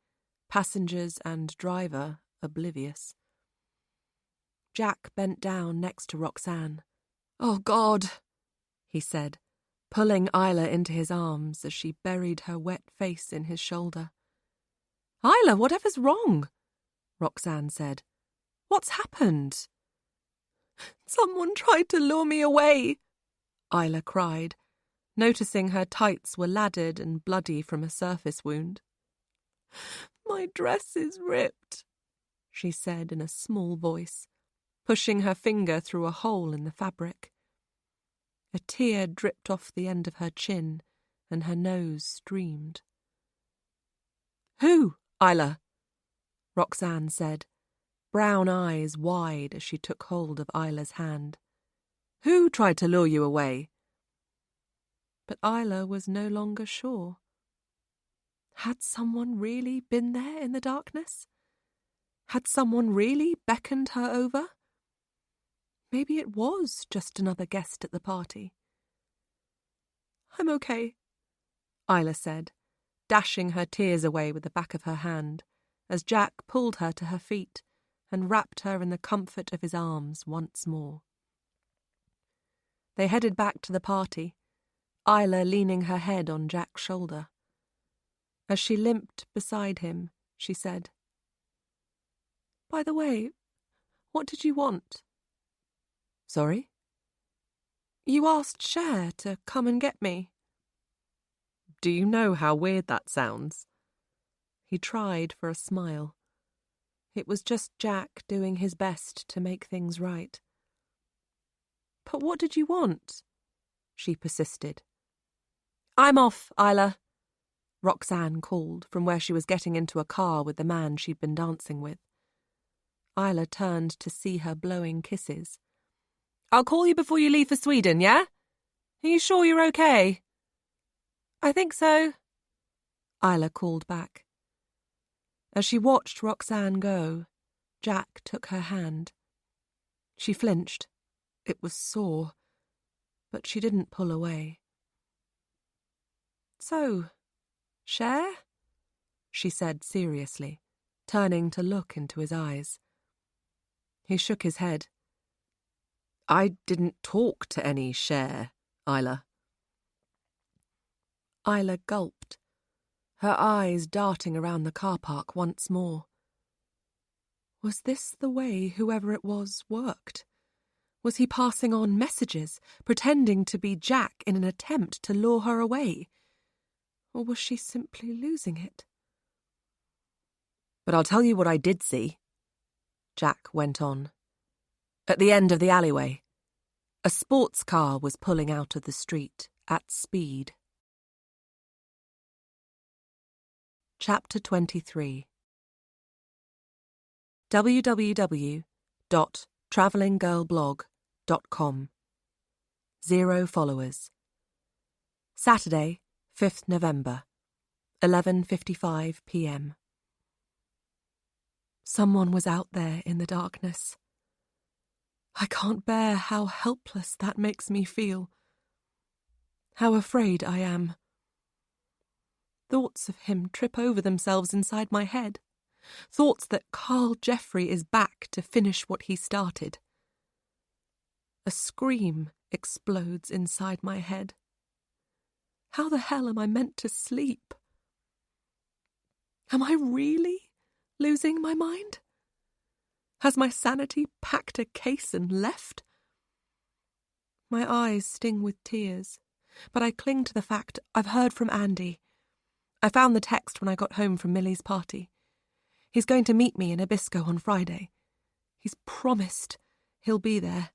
passengers and driver oblivious. Jack bent down next to Roxanne. "Oh, God," he said, pulling Isla into his arms as she buried her wet face in his shoulder. "Isla, whatever's wrong?" Roxanne said. "What's happened?" "Someone tried to lure me away," Isla cried, noticing her tights were laddered and bloody from a surface wound. "My dress is ripped," she said in a small voice, pushing her finger through a hole in the fabric. A tear dripped off the end of her chin and her nose streamed. "Who, Isla?" Roxanne said, brown eyes wide as she took hold of Isla's hand. "Who tried to lure you away?" But Isla was no longer sure. Had someone really been there in the darkness? Had someone really beckoned her over? Maybe it was just another guest at the party. "I'm okay," Isla said, dashing her tears away with the back of her hand, as Jack pulled her to her feet and wrapped her in the comfort of his arms once more. They headed back to the party, Isla leaning her head on Jack's shoulder. As she limped beside him, she said, "By the way, what did you want?" "Sorry?" "You asked Cher to come and get me." "Do you know how weird that sounds?" He tried for a smile. It was just Jack doing his best to make things right. "But what did you want?" she persisted. "I'm off, Isla," Roxanne called from where she was getting into a car with the man she'd been dancing with. Isla turned to see her blowing kisses. "I'll call you before you leave for Sweden, yeah? Are you sure you're okay?" "I think so," Isla called back. As she watched Roxanne go, Jack took her hand. She flinched. It was sore, but she didn't pull away. "So, Cher?" she said seriously, turning to look into his eyes. He shook his head. "I didn't talk to any Cher, Isla." Isla gulped, her eyes darting around the car park once more. Was this the way whoever it was worked? Was he passing on messages, pretending to be Jack in an attempt to lure her away? Or was she simply losing it? "But I'll tell you what I did see," Jack went on. "At the end of the alleyway, a sports car was pulling out of the street at speed." Chapter 23. www.travellinggirlblog.com. 0 followers. Saturday, 5th November, 11:55 p.m. Someone was out there in the darkness. I can't bear how helpless that makes me feel. How afraid I am. Thoughts of him trip over themselves inside my head. Thoughts that Carl Jeffrey is back to finish what he started. A scream explodes inside my head. How the hell am I meant to sleep? Am I really losing my mind? Has my sanity packed a case and left? My eyes sting with tears, but I cling to the fact I've heard from Andy. I found the text when I got home from Millie's party. He's going to meet me in Abisko on Friday. He's promised he'll be there.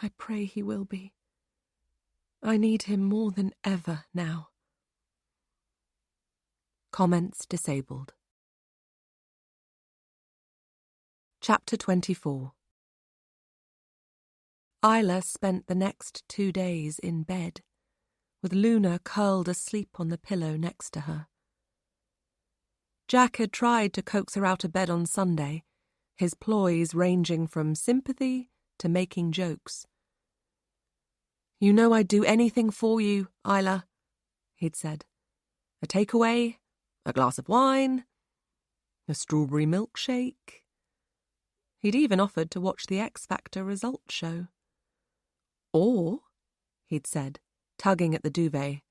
I pray he will be. I need him more than ever now. Comments disabled. Chapter 24. Isla spent the next 2 days in bed, with Luna curled asleep on the pillow next to her. Jack had tried to coax her out of bed on Sunday, his ploys ranging from sympathy to making jokes. "You know I'd do anything for you, Isla," he'd said. "A takeaway, a glass of wine, a strawberry milkshake." He'd even offered to watch the X Factor results show. "Or," he'd said, tugging at the duvet,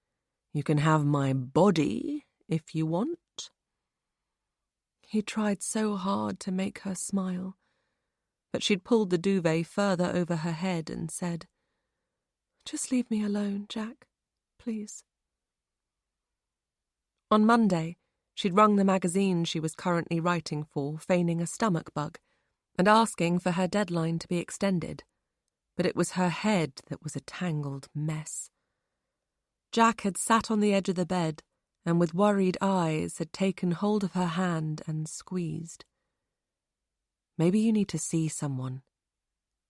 "you can have my body if you want." He tried so hard to make her smile, but she'd pulled the duvet further over her head and said, "Just leave me alone, Jack, please." On Monday, she'd rung the magazine she was currently writing for, feigning a stomach bug, and asking for her deadline to be extended, but it was her head that was a tangled mess. Jack had sat on the edge of the bed and with worried eyes had taken hold of her hand and squeezed. "Maybe you need to see someone,"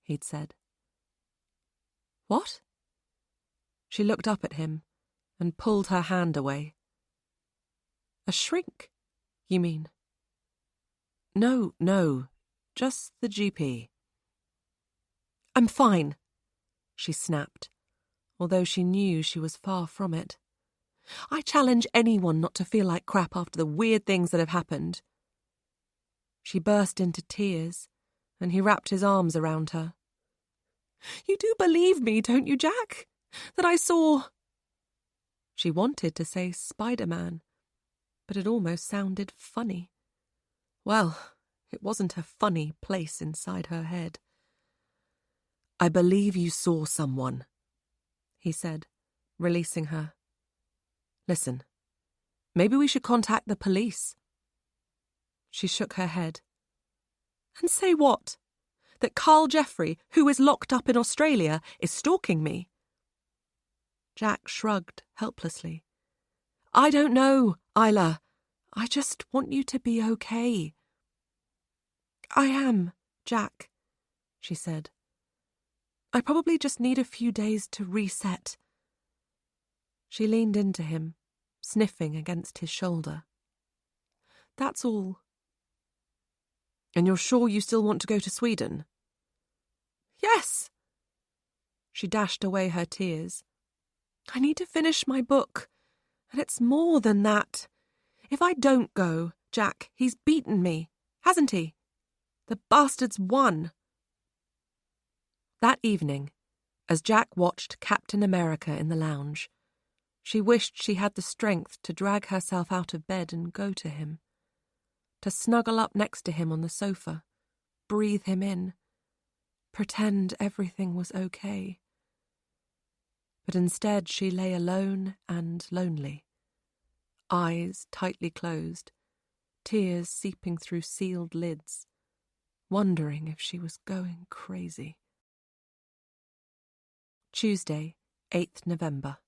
he'd said. "What?" She looked up at him and pulled her hand away. "A shrink, you mean?" No, just the GP. "I'm fine," she snapped, although she knew she was far from it. "I challenge anyone not to feel like crap after the weird things that have happened." She burst into tears, and he wrapped his arms around her. "You do believe me, don't you, Jack? That I saw—" She wanted to say Spider-Man, but it almost sounded funny. Well, it wasn't a funny place inside her head. "I believe you saw someone," he said, releasing her. "Listen, maybe we should contact the police." She shook her head. "And say what? That Carl Jeffrey, who is locked up in Australia, is stalking me?" Jack shrugged helplessly. "I don't know, Isla. I just want you to be okay." "I am, Jack," she said. "I probably just need a few days to reset." She leaned into him, sniffing against his shoulder. "That's all." "And you're sure you still want to go to Sweden?" "Yes!" She dashed away her tears. "I need to finish my book, and it's more than that. If I don't go, Jack, he's beaten me, hasn't he? The bastard's won." That evening, as Jack watched Captain America in the lounge, she wished she had the strength to drag herself out of bed and go to him, to snuggle up next to him on the sofa, breathe him in, pretend everything was okay. But instead she lay alone and lonely, eyes tightly closed, tears seeping through sealed lids, wondering if she was going crazy. Tuesday, 8th November.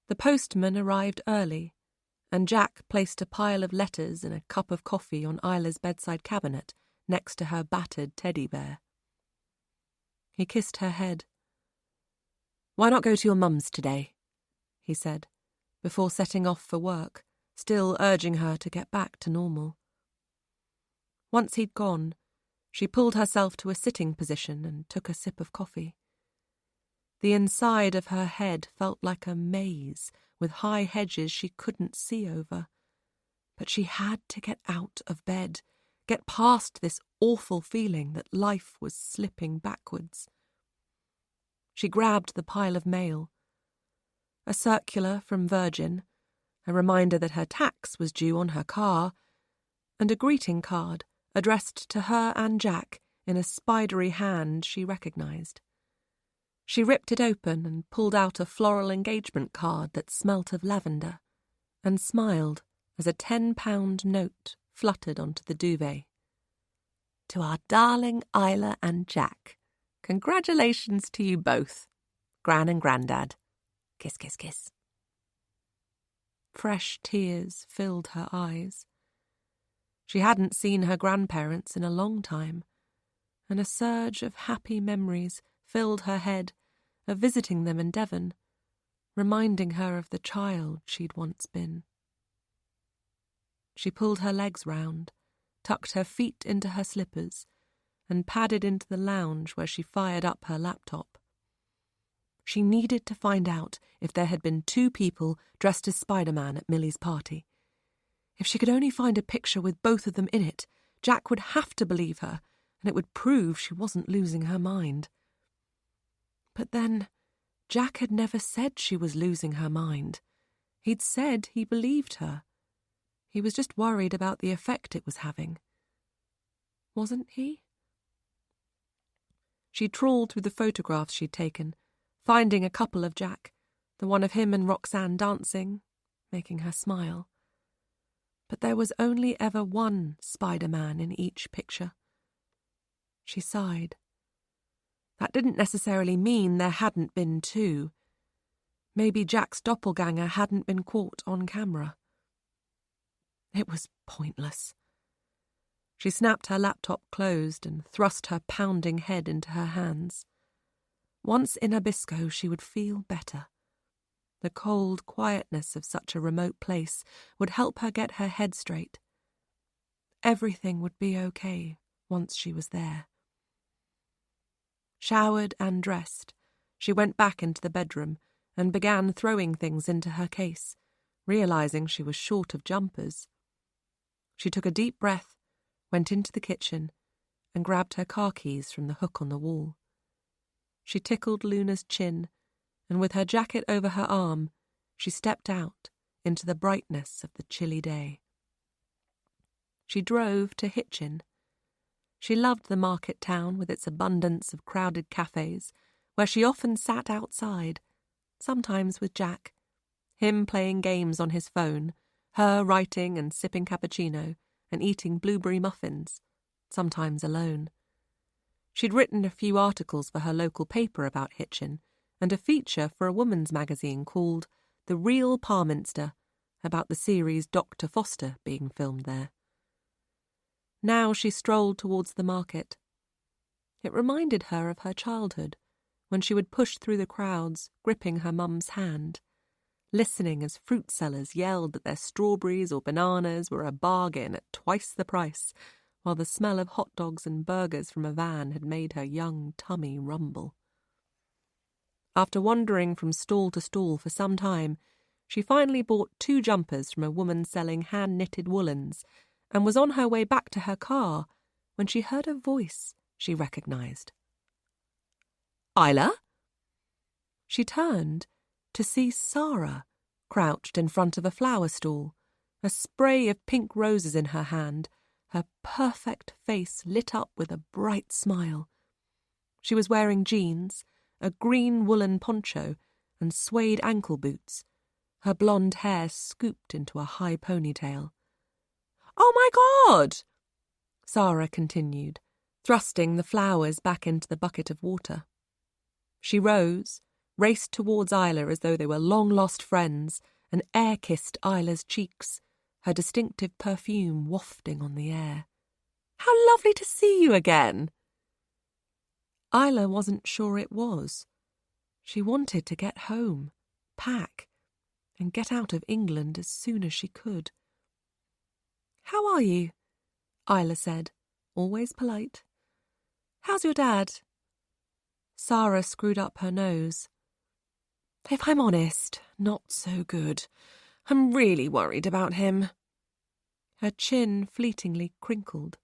The postman arrived early, and Jack placed a pile of letters and a cup of coffee on Isla's bedside cabinet next to her battered teddy bear. He kissed her head. "Why not go to your mum's today?" he said, before setting off for work, still urging her to get back to normal. Once he'd gone, she pulled herself to a sitting position and took a sip of coffee. The inside of her head felt like a maze with high hedges she couldn't see over. But she had to get out of bed, get past this awful feeling that life was slipping backwards. She grabbed the pile of mail. A circular from Virgin, a reminder that her tax was due on her car, and a greeting card addressed to her and Jack in a spidery hand she recognised. She ripped it open and pulled out a floral engagement card that smelt of lavender, and smiled as a £10 note fluttered onto the duvet. "To our darling Isla and Jack. Congratulations to you both. Gran and Grandad. Kiss, kiss, kiss." Fresh tears filled her eyes. She hadn't seen her grandparents in a long time, and a surge of happy memories filled her head of visiting them in Devon, reminding her of the child she'd once been. She pulled her legs round, tucked her feet into her slippers, and padded into the lounge where she fired up her laptop. She needed to find out if there had been 2 people dressed as Spider-Man at Millie's party. If she could only find a picture with both of them in it, Jack would have to believe her, and it would prove she wasn't losing her mind. But then, Jack had never said she was losing her mind. He'd said he believed her. He was just worried about the effect it was having. Wasn't he? She trawled through the photographs she'd taken, finding a couple of Jack, the one of him and Roxanne dancing, making her smile. But there was only ever one Spider-Man in each picture. She sighed. That didn't necessarily mean there hadn't been 2. Maybe Jack's doppelganger hadn't been caught on camera. It was pointless. She snapped her laptop closed and thrust her pounding head into her hands. Once in Abisko, she would feel better. The cold quietness of such a remote place would help her get her head straight. Everything would be okay once she was there. Showered and dressed, she went back into the bedroom and began throwing things into her case, realizing she was short of jumpers. She took a deep breath, went into the kitchen, and grabbed her car keys from the hook on the wall. She tickled Luna's chin, and with her jacket over her arm, she stepped out into the brightness of the chilly day. She drove to Hitchin. She loved the market town with its abundance of crowded cafes, where she often sat outside, sometimes with Jack, him playing games on his phone, her writing and sipping cappuccino and eating blueberry muffins, sometimes alone. She'd written a few articles for her local paper about Hitchin and a feature for a woman's magazine called The Real Parminster, about the series Dr. Foster being filmed there. Now she strolled towards the market. It reminded her of her childhood, when she would push through the crowds, gripping her mum's hand, listening as fruit sellers yelled that their strawberries or bananas were a bargain at twice the price, while the smell of hot dogs and burgers from a van had made her young tummy rumble. After wandering from stall to stall for some time, she finally bought 2 jumpers from a woman selling hand-knitted woolens and was on her way back to her car when she heard a voice she recognised. "Isla?" She turned to see Sarah crouched in front of a flower stall, a spray of pink roses in her hand, her perfect face lit up with a bright smile. She was wearing jeans, a green woolen poncho, and suede ankle boots, her blonde hair scooped into a high ponytail. "Oh, my God!" Sarah continued, thrusting the flowers back into the bucket of water. She rose, raced towards Isla as though they were long-lost friends, and air-kissed Isla's cheeks, her distinctive perfume wafting on the air. "How lovely to see you again!" Isla wasn't sure it was. She wanted to get home, pack, and get out of England as soon as she could. "How are you?" Isla said, always polite. "How's your dad?" Sarah screwed up her nose. "If I'm honest, not so good. I'm really worried about him." Her chin fleetingly crinkled.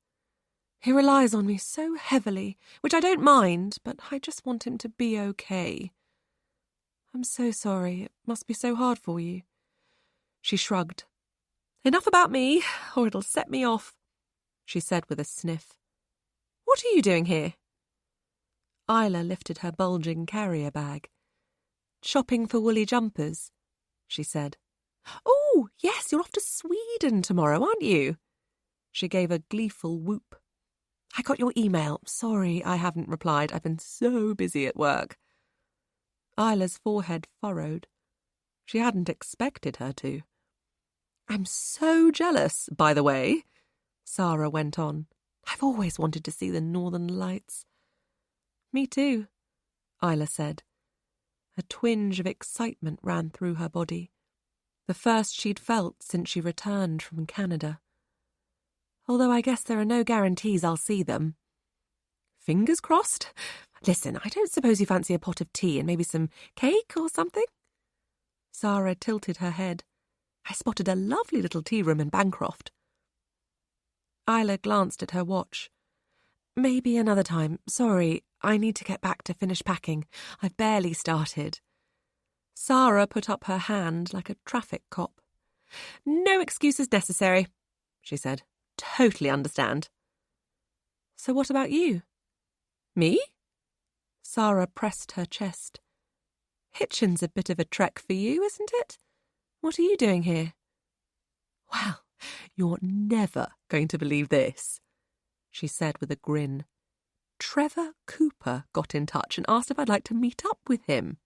"He relies on me so heavily, which I don't mind, but I just want him to be okay. I'm so sorry. It must be so hard for you." She shrugged. "Enough about me, or it'll set me off," she said with a sniff. "What are you doing here?" Isla lifted her bulging carrier bag. "Shopping for woolly jumpers," she said. "Oh, yes, you're off to Sweden tomorrow, aren't you?" She gave a gleeful whoop. "I got your email. Sorry I haven't replied. I've been so busy at work." Isla's forehead furrowed. She hadn't expected her to. "I'm so jealous, by the way," Sarah went on. "I've always wanted to see the Northern Lights." "Me too," Isla said. A twinge of excitement ran through her body, the first she'd felt since she returned from Canada. "Although I guess there are no guarantees I'll see them." "Fingers crossed. Listen, I don't suppose you fancy a pot of tea and maybe some cake or something?" Sarah tilted her head. "I spotted a lovely little tea room in Bancroft." Isla glanced at her watch. "Maybe another time. Sorry, I need to get back to finish packing. I've barely started." Sarah put up her hand like a traffic cop. "No excuses necessary," she said. "Totally understand." "So what about you?" "Me?" Sarah pressed her chest. "Hitchin's a bit of a trek for you, isn't it? What are you doing here?" "Well, you're never going to believe this," she said with a grin. "Trevor Cooper got in touch and asked if I'd like to meet up with him."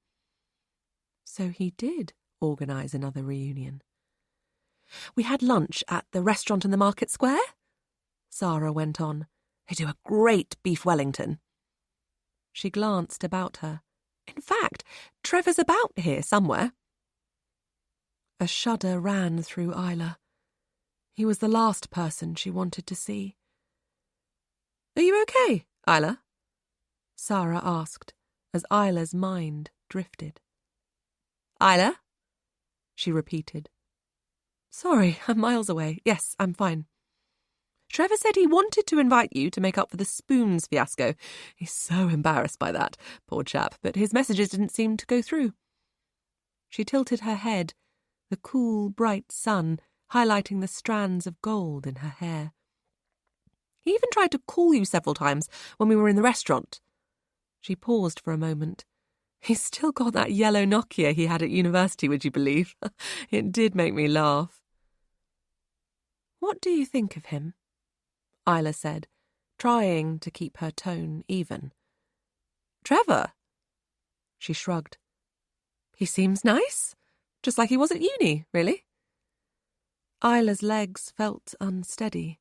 So he did organise another reunion. "We had lunch at the restaurant in the market square," Sarah went on. "They do a great beef Wellington." She glanced about her. "In fact, Trevor's about here somewhere." A shudder ran through Isla. He was the last person she wanted to see. "Are you okay, Isla?" Sarah asked, as Isla's mind drifted. "Isla?" she repeated. "Sorry, I'm miles away. Yes, I'm fine. Trevor said he wanted to invite you to make up for the spoons fiasco. He's so embarrassed by that, poor chap, but his messages didn't seem to go through." She tilted her head, the cool, bright sun highlighting the strands of gold in her hair. "He even tried to call you several times when we were in the restaurant." She paused for a moment. "He's still got that yellow Nokia he had at university, would you believe? It did make me laugh." "What do you think of him?" Isla said, trying to keep her tone even. "Trevor?" She shrugged. "He seems nice, just like he was at uni, really." Isla's legs felt unsteady,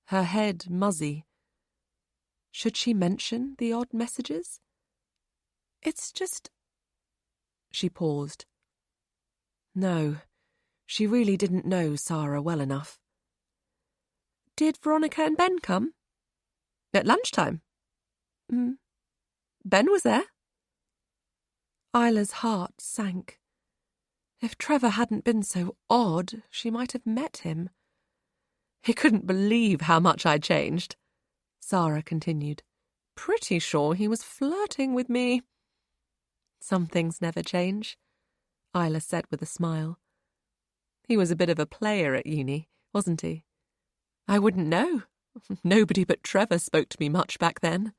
her head muzzy. Should she mention the odd messages? "It's just—" She paused. No, she really didn't know Sarah well enough. "Did Veronica and Ben come?" "At lunchtime." Ben was there." Isla's heart sank. If Trevor hadn't been so odd, she might have met him. "He couldn't believe how much I'd changed," Sarah continued. "Pretty sure he was flirting with me." "Some things never change," Isla said with a smile. "He was a bit of a player at uni, wasn't he?" "I wouldn't know. Nobody but Trevor spoke to me much back then."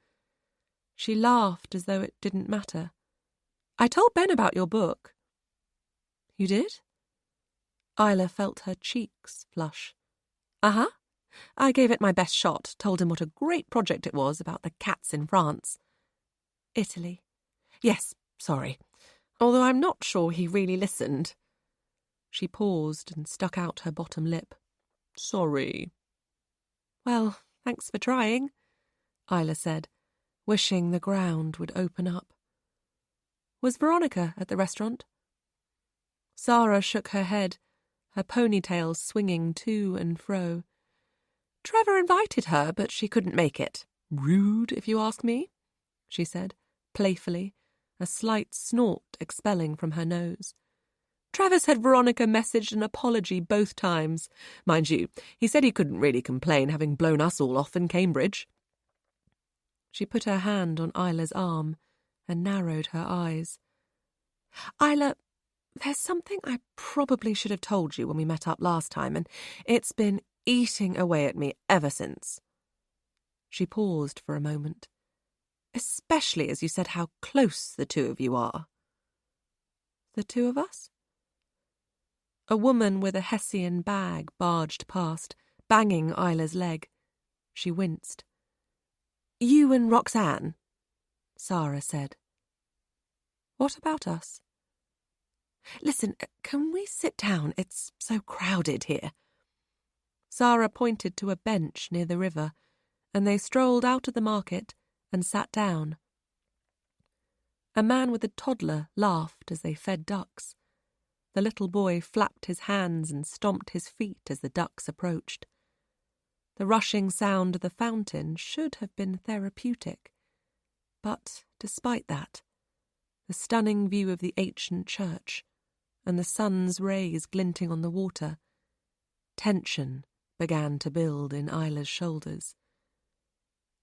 She laughed as though it didn't matter. "I told Ben about your book." "You did?" Isla felt her cheeks flush. "Uh-huh. I gave it my best shot, told him what a great project it was about the cats in France." "Italy." "Yes, sorry. Although I'm not sure he really listened." She paused and stuck out her bottom lip. "Sorry." "Well, thanks for trying," Isla said, wishing the ground would open up. "Was Veronica at the restaurant?" Sarah shook her head, her ponytail swinging to and fro. "Trevor invited her, but she couldn't make it. Rude, if you ask me," she said, playfully, a slight snort expelling from her nose. "Trevor said Veronica messaged an apology both times. Mind you, he said he couldn't really complain, having blown us all off in Cambridge." She put her hand on Isla's arm and narrowed her eyes. "Isla, there's something I probably should have told you when we met up last time, and it's been eating away at me ever since." She paused for a moment. "Especially as you said how close the two of you are." "The two of us?" A woman with a Hessian bag barged past, banging Isla's leg. She winced. "You and Roxanne," Sarah said. "What about us?" "Listen, can we sit down? It's so crowded here." Sarah pointed to a bench near the river, and they strolled out of the market and sat down. A man with a toddler laughed as they fed ducks. The little boy flapped his hands and stomped his feet as the ducks approached. The rushing sound of the fountain should have been therapeutic. But, despite that, the stunning view of the ancient church and the sun's rays glinting on the water, tension began to build in Isla's shoulders.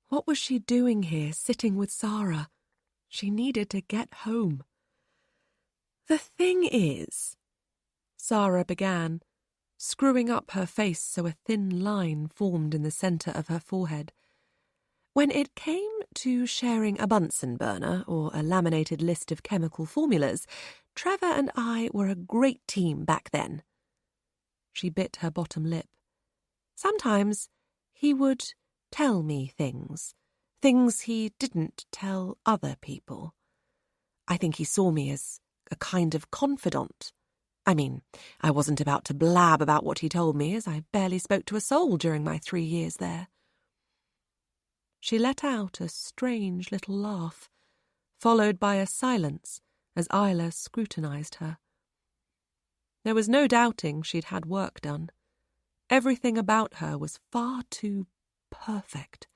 What was she doing here, sitting with Sarah? She needed to get home. "The thing is," Sarah began, screwing up her face so a thin line formed in the centre of her forehead. "When it came to sharing a Bunsen burner or a laminated list of chemical formulas, Trevor and I were a great team back then." She bit her bottom lip. "Sometimes he would tell me things he didn't tell other people. I think he saw me as a kind of confidant. I mean, I wasn't about to blab about what he told me, as I barely spoke to a soul during my 3 years there. She let out a strange little laugh, followed by a silence as Isla scrutinized her. There was no doubting she'd had work done. Everything about her was far too perfect.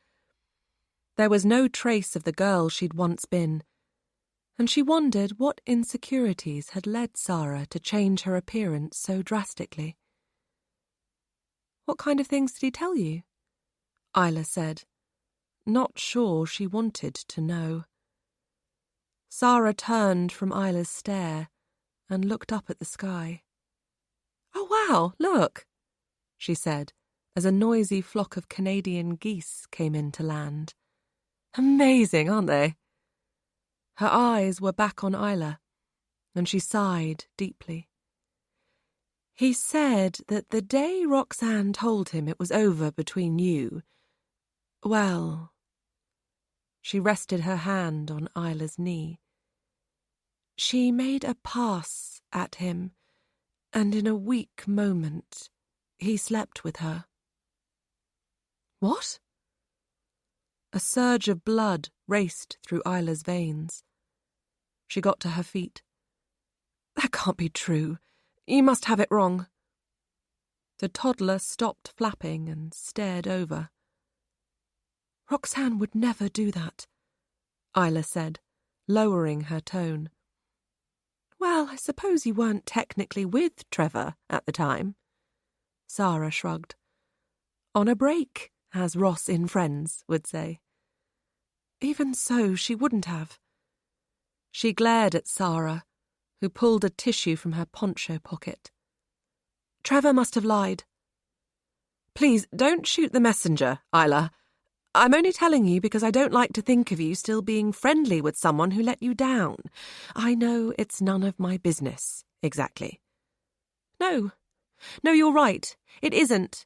There was no trace of the girl she'd once been, and she wondered what insecurities had led Sarah to change her appearance so drastically. "What kind of things did he tell you?" Isla said, not sure she wanted to know. Sarah turned from Isla's stare and looked up at the sky. "Oh, wow, look," she said, as a noisy flock of Canadian geese came in to land. "Amazing, aren't they?" Her eyes were back on Isla, and she sighed deeply. "He said that the day Roxanne told him it was over between you, well..." She rested her hand on Isla's knee. "She made a pass at him, and in a weak moment, he slept with her." "What?" A surge of blood raced through Isla's veins. She got to her feet. "That can't be true. You must have it wrong." The toddler stopped flapping and stared over. "Roxanne would never do that," Isla said, lowering her tone. "Well, I suppose you weren't technically with Trevor at the time." Sarah shrugged. "On a break, as Ross in Friends would say." "Even so, she wouldn't have." She glared at Sarah, who pulled a tissue from her poncho pocket. "Trevor must have lied." "Please, don't shoot the messenger, Isla. I'm only telling you because I don't like to think of you still being friendly with someone who let you down. I know it's none of my business, exactly." No, you're right. It isn't,"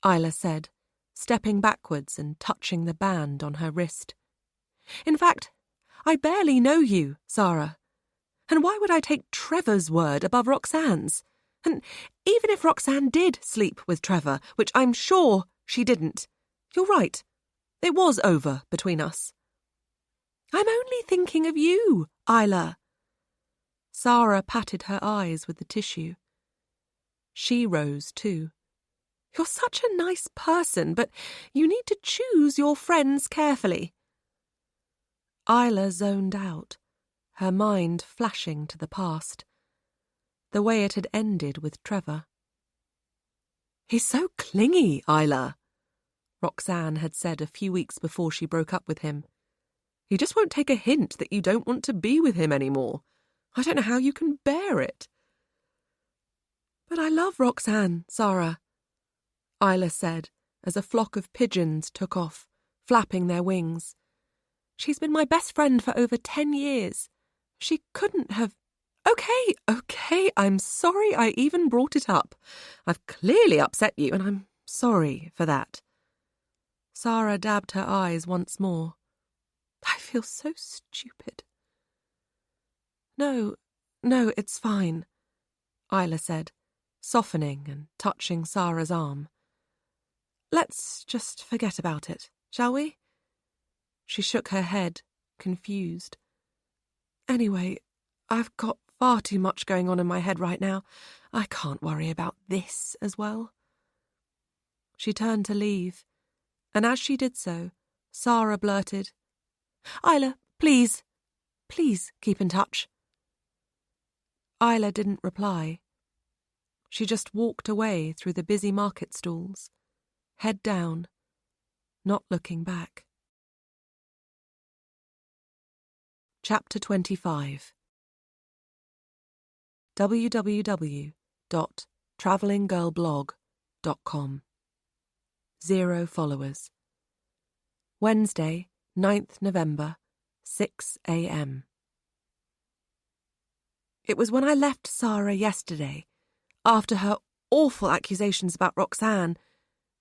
Isla said, stepping backwards and touching the band on her wrist. "In fact, I barely know you, Sarah. And why would I take Trevor's word above Roxanne's? And even if Roxanne did sleep with Trevor, which I'm sure she didn't, you're right. It was over between us." "I'm only thinking of you, Isla." Sarah patted her eyes with the tissue. She rose too. "You're such a nice person, but you need to choose your friends carefully." Isla zoned out, her mind flashing to the past, the way it had ended with Trevor. "He's so clingy, Isla," Roxanne had said a few weeks before she broke up with him. "He just won't take a hint that you don't want to be with him anymore. I don't know how you can bear it." "But I love Roxanne, Sarah," Isla said as a flock of pigeons took off, flapping their wings. "She's been my best friend for over 10 years. She couldn't have..." Okay, I'm sorry I even brought it up. I've clearly upset you, and I'm sorry for that." Sarah dabbed her eyes once more. "I feel so stupid." No, it's fine," Isla said, softening and touching Sarah's arm. "Let's just forget about it, shall we?" She shook her head, confused. "Anyway, I've got far too much going on in my head right now. I can't worry about this as well." She turned to leave, and as she did so, Sarah blurted, "Isla, please keep in touch." Isla didn't reply. She just walked away through the busy market stalls, head down, not looking back. Chapter 25. www.travellinggirlblog.com. 0 followers. Wednesday, 9th November, 6 a.m. It was when I left Sarah yesterday, after her awful accusations about Roxanne,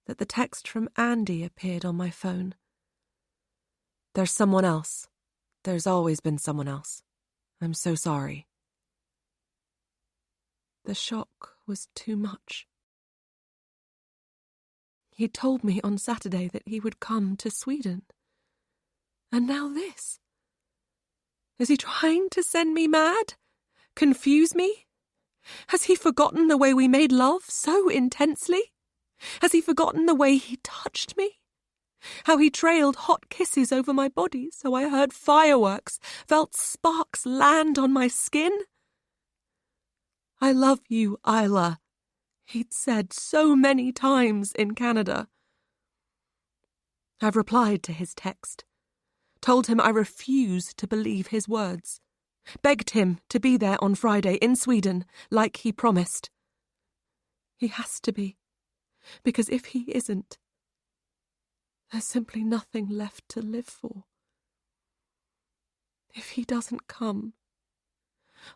that the text from Andy appeared on my phone. "There's someone else. There's always been someone else. I'm so sorry," The shock was too much. He told me on Saturday that he would come to Sweden. And now this. Is he trying to send me mad? Confuse me? Has he forgotten the way we made love so intensely? Has he forgotten the way he touched me? How he trailed hot kisses over my body so I heard fireworks, felt sparks land on my skin? I love you, Isla, he'd said so many times in Canada. I've replied to his text, told him I refuse to believe his words, begged him to be there on Friday in Sweden, like he promised. He has to be, because if he isn't, there's simply nothing left to live for. If he doesn't come,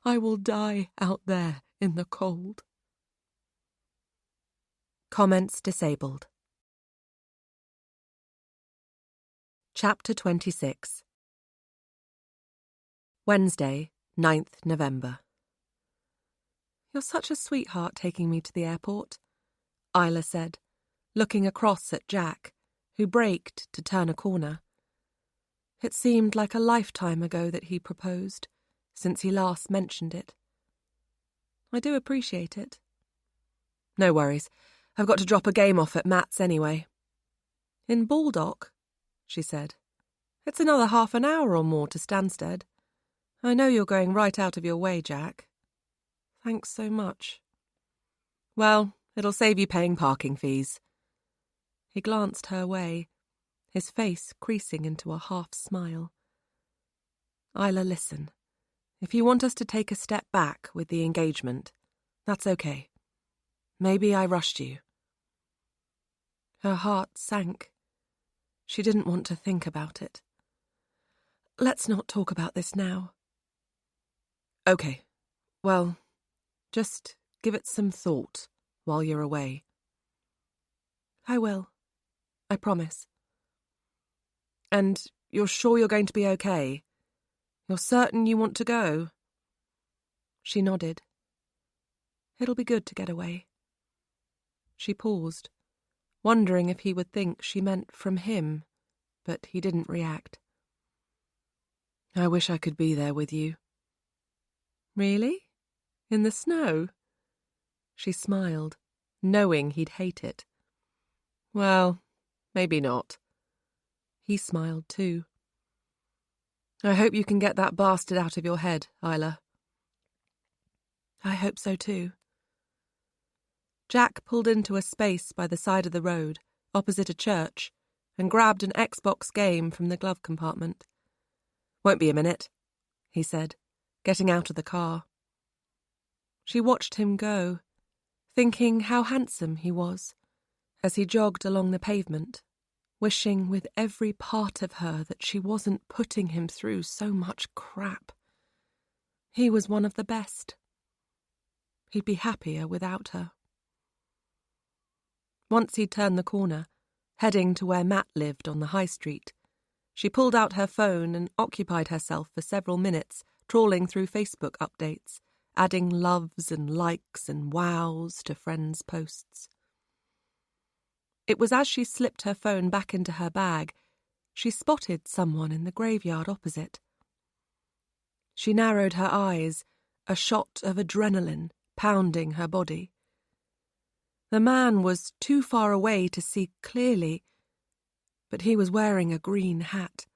I will die out there in the cold. Comments disabled. Chapter 26. Wednesday, 9th November. You're such a sweetheart taking me to the airport, Isla said, looking across at Jack, who braked to turn a corner. It seemed like a lifetime ago that he proposed, since he last mentioned it. I do appreciate it. No worries. I've got to drop a game off at Matt's anyway. In Baldock, she said. It's another half an hour or more to Stansted. I know you're going right out of your way, Jack. Thanks so much. Well, it'll save you paying parking fees. He glanced her way, his face creasing into a half-smile. Isla, listen. If you want us to take a step back with the engagement, that's okay. Maybe I rushed you. Her heart sank. She didn't want to think about it. Let's not talk about this now. Okay. Well, just give it some thought while you're away. I will. I promise. And you're sure you're going to be okay? You're certain you want to go? She nodded. It'll be good to get away. She paused, wondering if he would think she meant from him, but he didn't react. I wish I could be there with you. Really? In the snow? She smiled, knowing he'd hate it. Well, maybe not. He smiled too. I hope you can get that bastard out of your head, Isla. I hope so too. Jack pulled into a space by the side of the road, opposite a church, and grabbed an Xbox game from the glove compartment. Won't be a minute, he said, getting out of the car. She watched him go, thinking how handsome he was, as he jogged along the pavement, wishing with every part of her that she wasn't putting him through so much crap. He was one of the best. He'd be happier without her. Once he'd turned the corner, heading to where Matt lived on the high street, she pulled out her phone and occupied herself for several minutes trawling through Facebook updates, adding loves and likes and wows to friends' posts. It was as she slipped her phone back into her bag, she spotted someone in the graveyard opposite. She narrowed her eyes, a shot of adrenaline pounding her body. The man was too far away to see clearly, but he was wearing a green hat.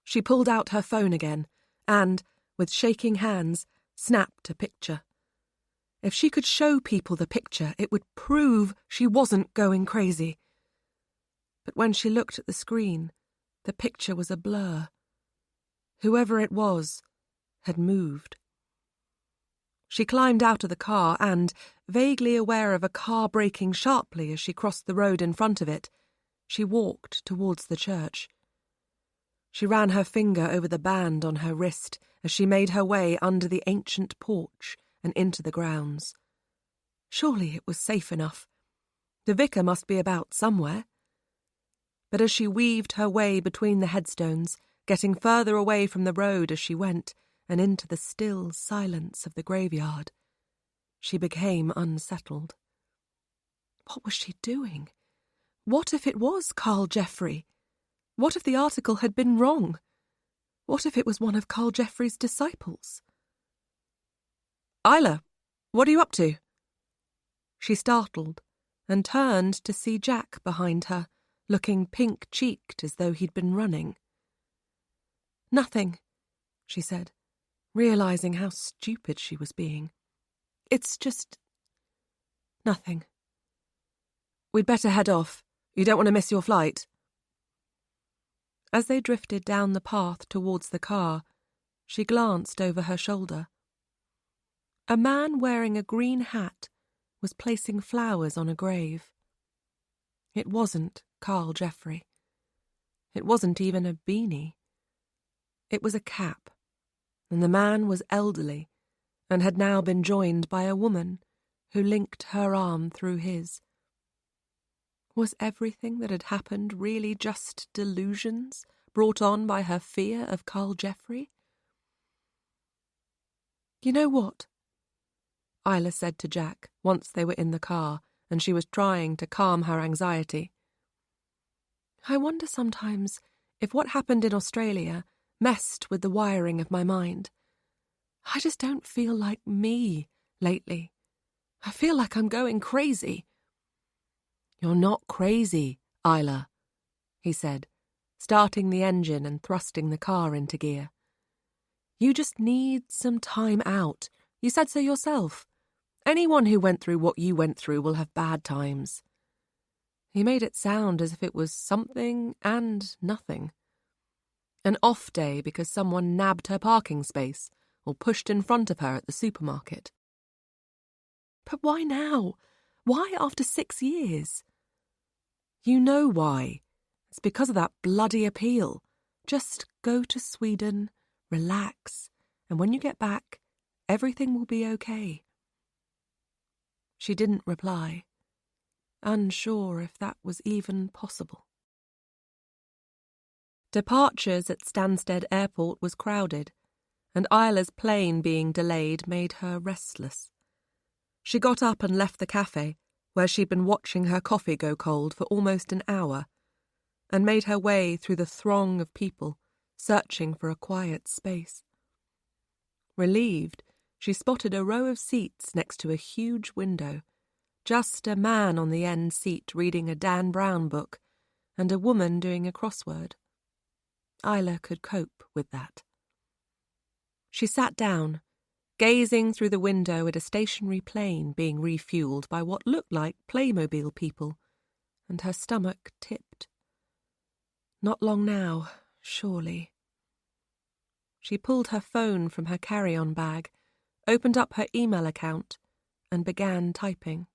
She pulled out her phone again and, with shaking hands, snapped a picture. If she could show people the picture, it would prove she wasn't going crazy. But when she looked at the screen, the picture was a blur. Whoever it was had moved. She climbed out of the car and, vaguely aware of a car braking sharply as she crossed the road in front of it, she walked towards the church. She ran her finger over the band on her wrist as she made her way under the ancient porch and into the grounds. Surely it was safe enough. The vicar must be about somewhere. But as she weaved her way between the headstones, getting further away from the road as she went, and into the still silence of the graveyard, She became unsettled. What was she doing? What if it was Carl Jeffrey? What if the article had been wrong? What if it was one of Carl Jeffrey's disciples? Isla, what are you up to? She startled and turned to see Jack behind her, looking pink-cheeked as though he'd been running. Nothing, she said, realizing how stupid she was being. It's just... nothing. We'd better head off. You don't want to miss your flight. As they drifted down the path towards the car, she glanced over her shoulder. A man wearing a green hat was placing flowers on a grave. It wasn't Carl Jeffrey. It wasn't even a beanie. It was a cap, and the man was elderly and had now been joined by a woman who linked her arm through his. Was everything that had happened really just delusions brought on by her fear of Carl Jeffrey? You know what? Isla said to Jack once they were in the car and she was trying to calm her anxiety. I wonder sometimes if what happened in Australia messed with the wiring of my mind. I just don't feel like me lately. I feel like I'm going crazy. You're not crazy, Isla, he said, starting the engine and thrusting the car into gear. You just need some time out. You said so yourself. Anyone who went through what you went through will have bad times. He made it sound as if it was something and nothing. An off day because someone nabbed her parking space or pushed in front of her at the supermarket. But why now? Why after 6 years? You know why. It's because of that bloody appeal. Just go to Sweden, relax, and when you get back, everything will be okay. She didn't reply, unsure if that was even possible. Departures at Stansted Airport was crowded, and Isla's plane being delayed made her restless. She got up and left the cafe, where she'd been watching her coffee go cold for almost an hour, and made her way through the throng of people, searching for a quiet space. Relieved, she spotted a row of seats next to a huge window, just a man on the end seat reading a Dan Brown book, and a woman doing a crossword. Isla could cope with that. She sat down, gazing through the window at a stationary plane being refueled by what looked like Playmobil people, and her stomach tipped. Not long now, surely. She pulled her phone from her carry-on bag, opened up her email account, and began typing.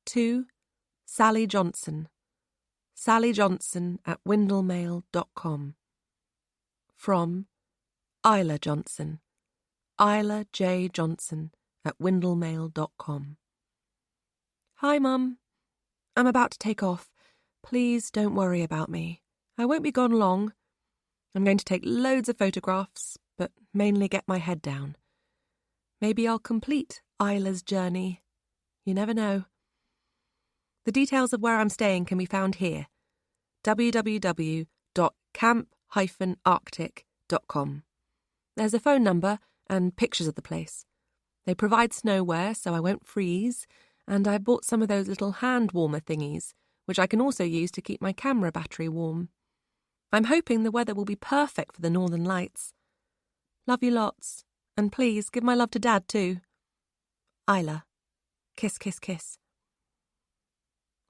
To Sally Johnson. sallyjohnson@windlemail.com. From Isla Johnson. Isla J. Johnson@windlemail.com. Hi, Mum. I'm about to take off. Please don't worry about me. I won't be gone long. I'm going to take loads of photographs, but mainly get my head down. Maybe I'll complete Isla's journey. You never know. The details of where I'm staying can be found here. www.camp-arctic.com. There's a phone number and pictures of the place. They provide snowwear so I won't freeze, and I bought some of those little hand warmer thingies, which I can also use to keep my camera battery warm. I'm hoping the weather will be perfect for the Northern Lights. Love you lots, and please give my love to Dad too. Isla. Kiss, kiss, kiss.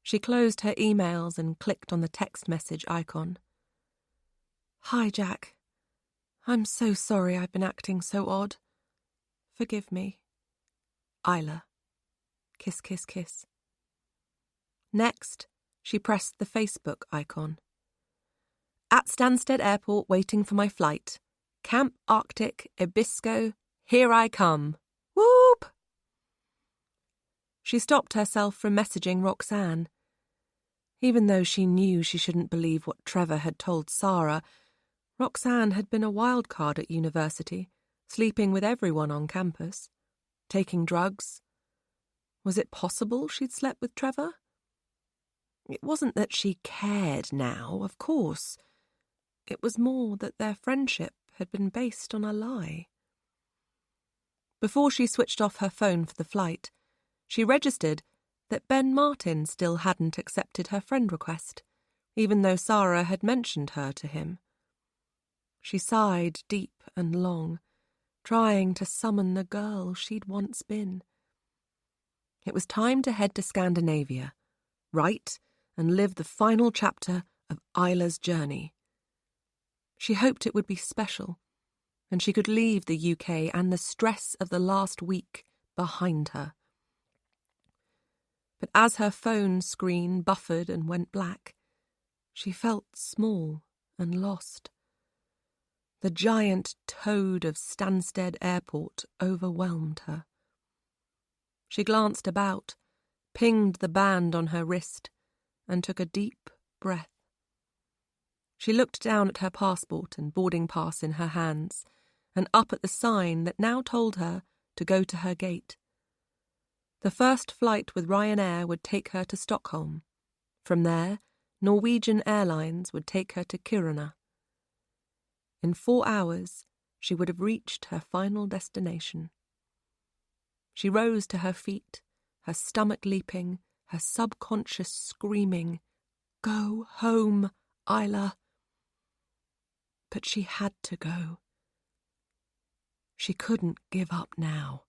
She closed her emails and clicked on the text message icon. Hi, Jack. I'm so sorry I've been acting so odd. Forgive me. Isla. Kiss, kiss, kiss. Next, she pressed the Facebook icon. At Stansted Airport waiting for my flight. Camp Arctic, Ibisco, here I come. Whoop! She stopped herself from messaging Roxanne. Even though she knew she shouldn't believe what Trevor had told Sarah, Roxanne had been a wild card at university, sleeping with everyone on campus. Taking drugs? Was it possible she'd slept with Trevor? It wasn't that she cared now, of course. It was more that their friendship had been based on a lie. Before she switched off her phone for the flight, she registered that Ben Martin still hadn't accepted her friend request, even though Sarah had mentioned her to him. She sighed deep and long, trying to summon the girl she'd once been. It was time to head to Scandinavia, write and live the final chapter of Isla's journey. She hoped it would be special, and she could leave the UK and the stress of the last week behind her. But as her phone screen buffered and went black, she felt small and lost. The giant toad of Stansted Airport overwhelmed her. She glanced about, pinged the band on her wrist, and took a deep breath. She looked down at her passport and boarding pass in her hands, and up at the sign that now told her to go to her gate. The first flight with Ryanair would take her to Stockholm. From there, Norwegian Airlines would take her to Kiruna. In 4 hours, she would have reached her final destination. She rose to her feet, her stomach leaping, her subconscious screaming, "Go home, Isla." But she had to go. She couldn't give up now.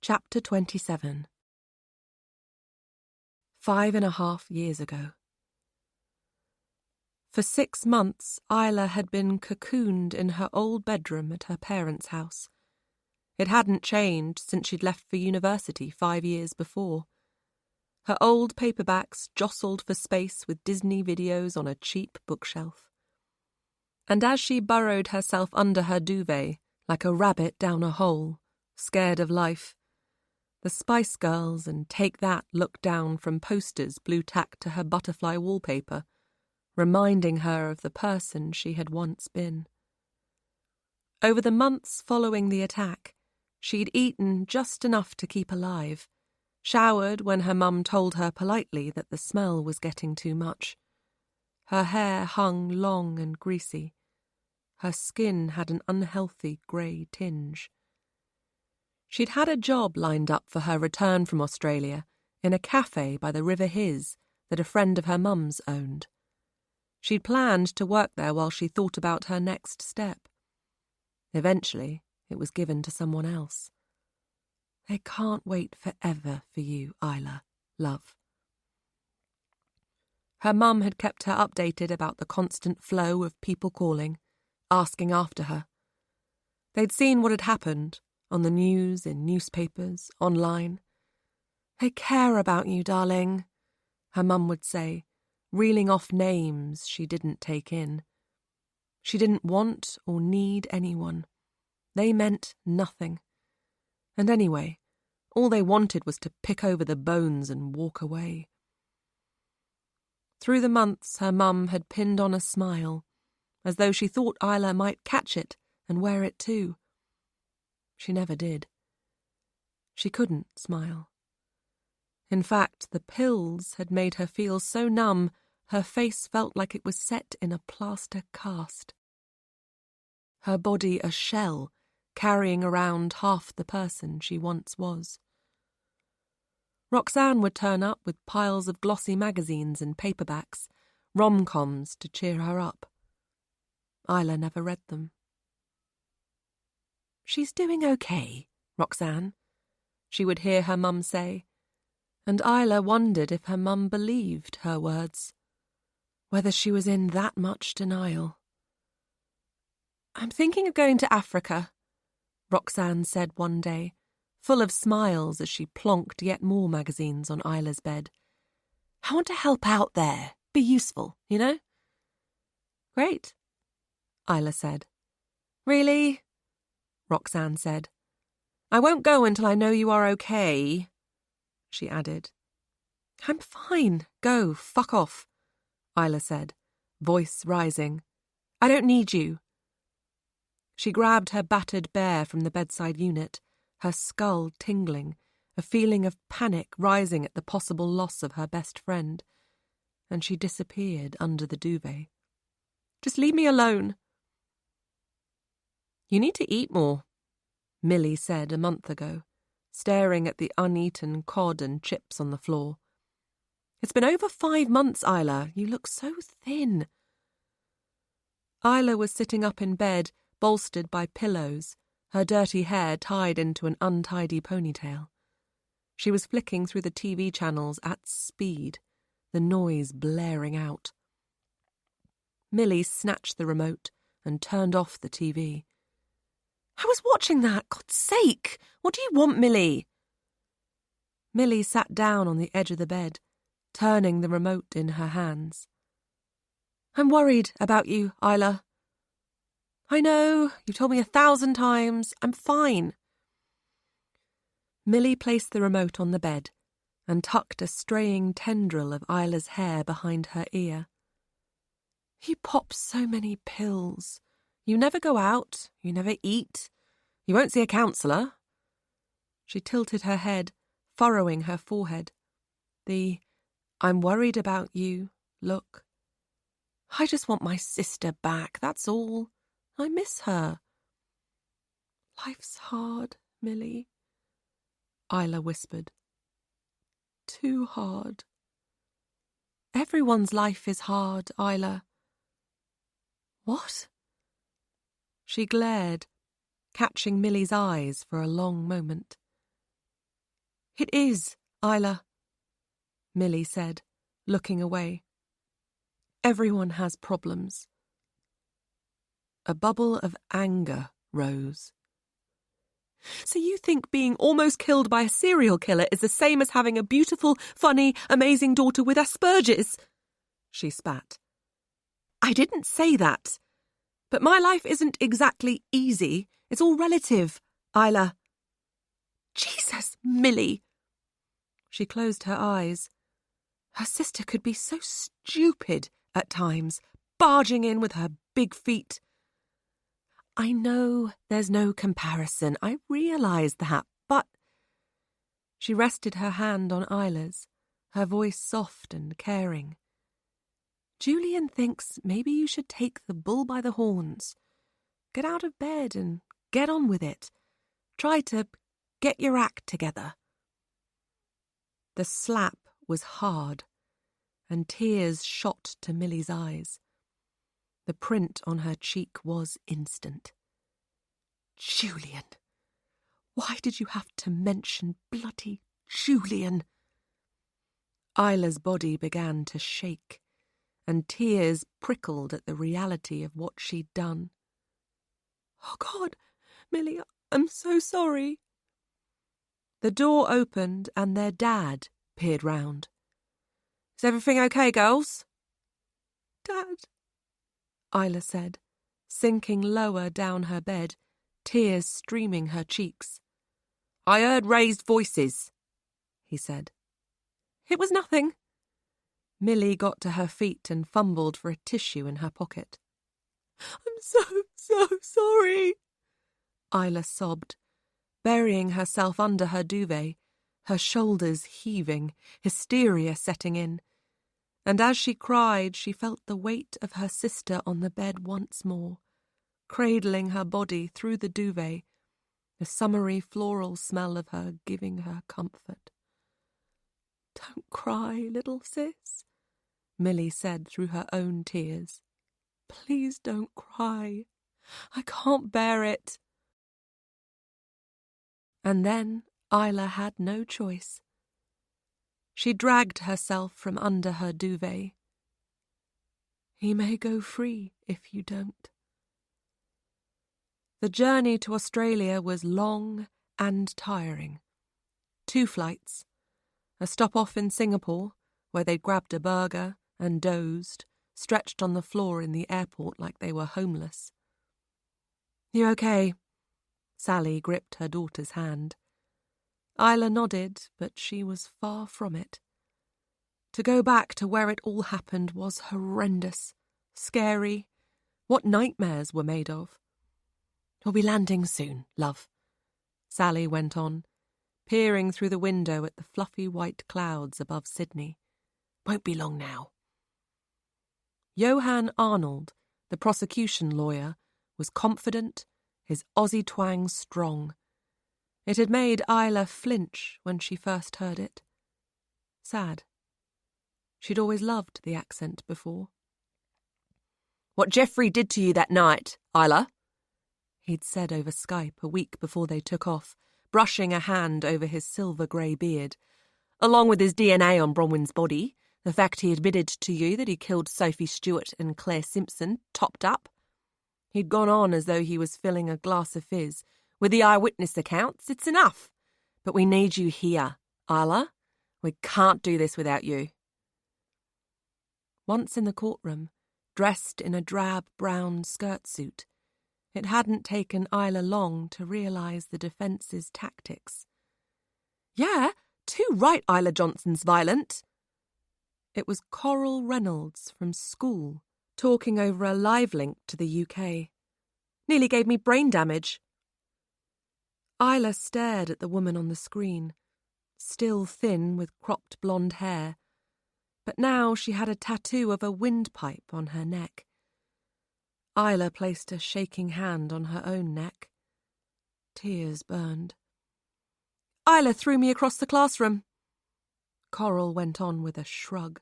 Chapter 27. 5.5 years ago. For 6 months, Isla had been cocooned in her old bedroom at her parents' house. It hadn't changed since she'd left for university 5 years before. Her old paperbacks jostled for space with Disney videos on a cheap bookshelf. And as she burrowed herself under her duvet, like a rabbit down a hole, scared of life, the Spice Girls and Take That looked down from posters blue-tacked to her butterfly wallpaper, reminding her of the person she had once been. Over the months following the attack, she'd eaten just enough to keep alive, showered when her mum told her politely that the smell was getting too much. Her hair hung long and greasy. Her skin had an unhealthy grey tinge. She'd had a job lined up for her return from Australia in a cafe by the River His that a friend of her mum's owned. She'd planned to work there while she thought about her next step. Eventually, it was given to someone else. They can't wait forever for you, Isla, love. Her mum had kept her updated about the constant flow of people calling, asking after her. They'd seen what had happened, on the news, in newspapers, online. They care about you, darling, her mum would say, reeling off names she didn't take in. She didn't want or need anyone. They meant nothing. And anyway, all they wanted was to pick over the bones and walk away. Through the months, her mum had pinned on a smile, as though she thought Isla might catch it and wear it too. She never did. She couldn't smile. In fact, the pills had made her feel so numb her face felt like it was set in a plaster cast. Her body a shell, carrying around half the person she once was. Roxanne would turn up with piles of glossy magazines and paperbacks, rom-coms to cheer her up. Isla never read them. "She's doing okay, Roxanne," she would hear her mum say, and Isla wondered if her mum believed her words, whether she was in that much denial. "I'm thinking of going to Africa," Roxanne said one day, full of smiles as she plonked yet more magazines on Isla's bed. "I want to help out there, be useful, you know?" "Great," Isla said. "Really?" Roxanne said. "I won't go until I know you are okay," she added. "I'm fine. Go, fuck off," Isla said, voice rising. "I don't need you." She grabbed her battered bear from the bedside unit, her skull tingling, a feeling of panic rising at the possible loss of her best friend, and she disappeared under the duvet. "Just leave me alone." "You need to eat more," Millie said a month ago, staring at the uneaten cod and chips on the floor. "It's been over 5 months, Isla. You look so thin." Isla was sitting up in bed, bolstered by pillows, her dirty hair tied into an untidy ponytail. She was flicking through the TV channels at speed, the noise blaring out. Millie snatched the remote and turned off the TV. "I was watching that, God's sake! What do you want, Millie?" Millie sat down on the edge of the bed, turning the remote in her hands. "I'm worried about you, Isla." "I know, you've told me 1,000 times. I'm fine." Millie placed the remote on the bed and tucked a straying tendril of Isla's hair behind her ear. "You pop so many pills. You never go out, you never eat, you won't see a counsellor." She tilted her head, furrowing her forehead. The "I'm worried about you" look. "I just want my sister back, that's all. I miss her." "Life's hard, Millie," Isla whispered. "Too hard." "Everyone's life is hard, Isla." "What?" She glared, catching Millie's eyes for a long moment. "It is, Isla," Millie said, looking away. "Everyone has problems." A bubble of anger rose. "So you think being almost killed by a serial killer is the same as having a beautiful, funny, amazing daughter with Asperger's?" She spat. "I didn't say that. But my life isn't exactly easy. It's all relative, Isla." "Jesus, Millie!" She closed her eyes. Her sister could be so stupid at times, barging in with her big feet. "I know there's no comparison. I realise that, but—" She rested her hand on Isla's, her voice soft and caring. "Julian thinks maybe you should take the bull by the horns. Get out of bed and get on with it. Try to get your act together." The slap was hard, and tears shot to Millie's eyes. The print on her cheek was instant. Julian. Why did you have to mention bloody Julian? Isla's body began to shake, and tears prickled at the reality of what she'd done. "Oh, God, Millie, I'm so sorry." The door opened and their dad peered round. "Is everything okay, girls?" "Dad," Isla said, sinking lower down her bed, tears streaming her cheeks. "I heard raised voices," he said. "It was nothing." Millie got to her feet and fumbled for a tissue in her pocket. "I'm so sorry," Isla sobbed, burying herself under her duvet, her shoulders heaving, hysteria setting in. And as she cried, she felt the weight of her sister on the bed once more, cradling her body through the duvet, the summery floral smell of her giving her comfort. "Don't cry, little sis," Millie said through her own tears. "Please don't cry. I can't bear it." And then Isla had no choice. She dragged herself from under her duvet. "He may go free if you don't." The journey to Australia was long and tiring. 2 flights. A stop off in Singapore, where they grabbed a burger and dozed, stretched on the floor in the airport like they were homeless. "You okay?" Sally gripped her daughter's hand. Isla nodded, but she was far from it. To go back to where it all happened was horrendous, scary, what nightmares were made of. We'll be landing soon, love, Sally went on, peering through the window at the fluffy white clouds above Sydney. Won't be long now. Johann Arnold, the prosecution lawyer, was confident, his Aussie twang strong. It had made Isla flinch when she first heard it. Sad. She'd always loved the accent before. What Jeffrey did to you that night, Isla, he'd said over Skype a week before they took off, brushing a hand over his silver-grey beard. Along with his DNA on Bronwyn's body, the fact he admitted to you that he killed Sophie Stewart and Claire Simpson topped up. He'd gone on as though he was filling a glass of fizz. With the eyewitness accounts, it's enough. But we need you here, Isla. We can't do this without you. Once in the courtroom, dressed in a drab brown skirt suit, it hadn't taken Isla long to realise the defence's tactics. Yeah, too right, Isla Johnson's violent. It was Coral Reynolds from school, talking over a live link to the UK. Nearly gave me brain damage. Isla stared at the woman on the screen, still thin with cropped blonde hair, but now she had a tattoo of a windpipe on her neck. Isla placed a shaking hand on her own neck. Tears burned. Isla threw me across the classroom. Coral went on with a shrug.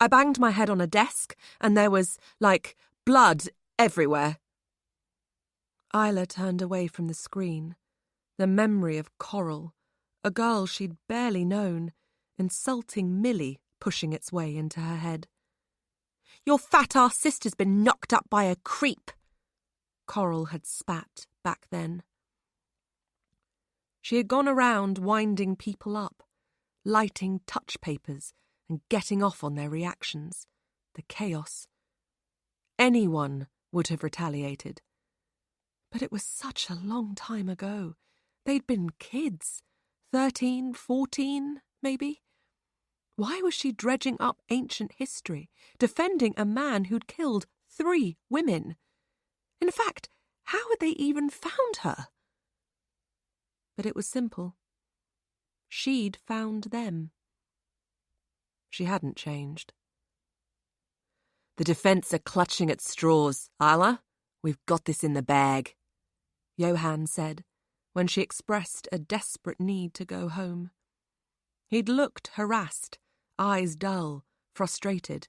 I banged my head on a desk, and there was, blood everywhere. Isla turned away from the screen. The memory of Coral, a girl she'd barely known, insulting Millie, pushing its way into her head. Your fat-ass sister's been knocked up by a creep, Coral had spat back then. She had gone around winding people up, lighting touch papers and getting off on their reactions, the chaos. Anyone would have retaliated. But it was such a long time ago. They'd been kids, 13, 14, maybe. Why was she dredging up ancient history, defending a man who'd killed 3 women? In fact, how had they even found her? But it was simple. She'd found them. She hadn't changed. The defence are clutching at straws, Isla. We've got this in the bag, Johann said, when she expressed a desperate need to go home. He'd looked harassed, eyes dull, frustrated.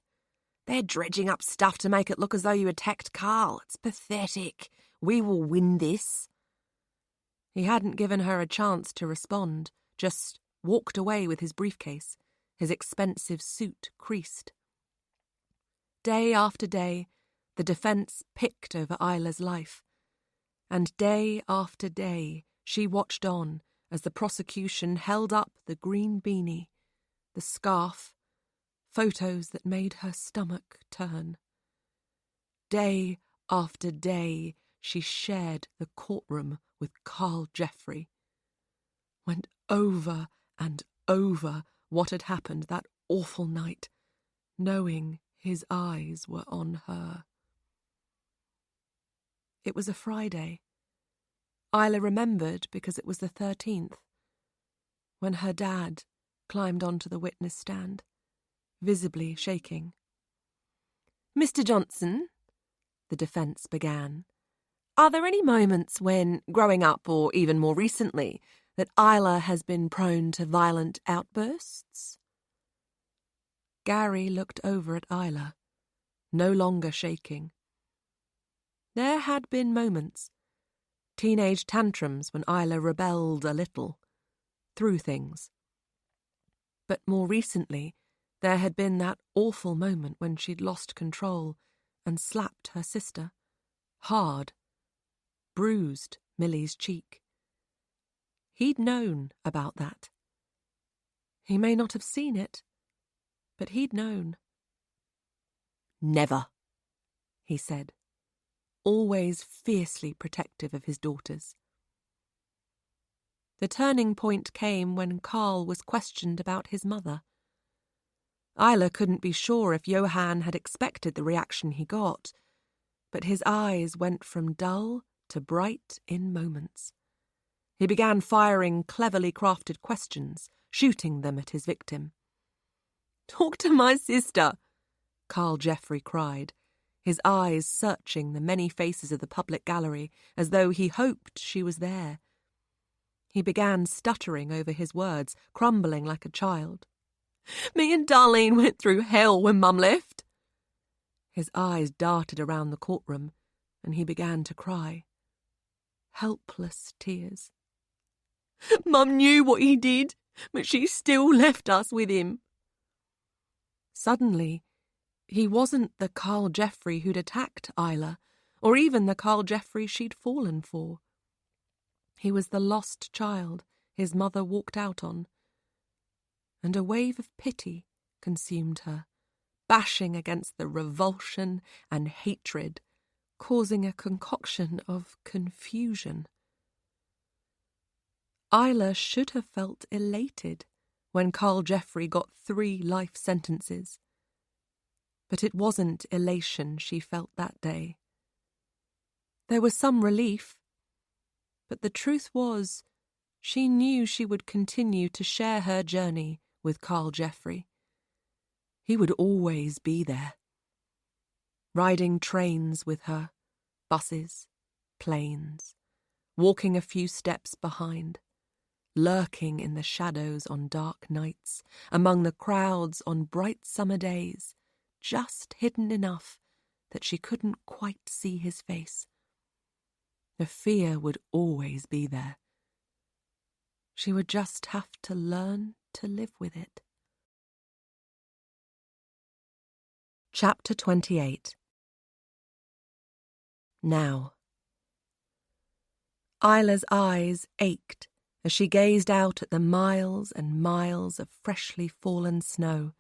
They're dredging up stuff to make it look as though you attacked Carl. It's pathetic. We will win this. He hadn't given her a chance to respond, just walked away with his briefcase, his expensive suit creased. Day after day, the defence picked over Isla's life, and day after day she watched on as the prosecution held up the green beanie, the scarf, photos that made her stomach turn. Day after day she shared the courtroom with Carl Jeffrey. Went over and over what had happened that awful night, knowing his eyes were on her. It was a Friday. Isla remembered because it was the 13th, when her dad climbed onto the witness stand, visibly shaking. Mr. Johnson, the defence began, are there any moments when, growing up or even more recently, that Isla has been prone to violent outbursts? Gary looked over at Isla, no longer shaking. There had been moments, teenage tantrums when Isla rebelled a little, threw things. But more recently, there had been that awful moment when she'd lost control and slapped her sister, hard, bruised Millie's cheek. He'd known about that. He may not have seen it, but he'd known. Never, he said, always fiercely protective of his daughters. The turning point came when Carl was questioned about his mother. Isla couldn't be sure if Johann had expected the reaction he got, but his eyes went from dull to bright in moments. He began firing cleverly crafted questions, shooting them at his victim. "Talk to my sister," Carl Jeffrey cried, his eyes searching the many faces of the public gallery as though he hoped she was there. He began stuttering over his words, crumbling like a child. "Me and Darlene went through hell when Mum left." His eyes darted around the courtroom, and he began to cry. Helpless tears. "Mum knew what he did, but she still left us with him." Suddenly, he wasn't the Carl Jeffrey who'd attacked Isla, or even the Carl Jeffrey she'd fallen for. He was the lost child his mother walked out on. And a wave of pity consumed her, bashing against the revulsion and hatred, causing a concoction of confusion. Isla should have felt elated when Carl Jeffrey got 3 life sentences. But it wasn't elation she felt that day. There was some relief, but the truth was, she knew she would continue to share her journey with Carl Jeffrey. He would always be there. Riding trains with her, buses, planes, walking a few steps behind, lurking in the shadows on dark nights, among the crowds on bright summer days, just hidden enough that she couldn't quite see his face. The fear would always be there. She would just have to learn to live with it. Chapter 28. Now. Isla's eyes ached as she gazed out at the miles and miles of freshly fallen snow,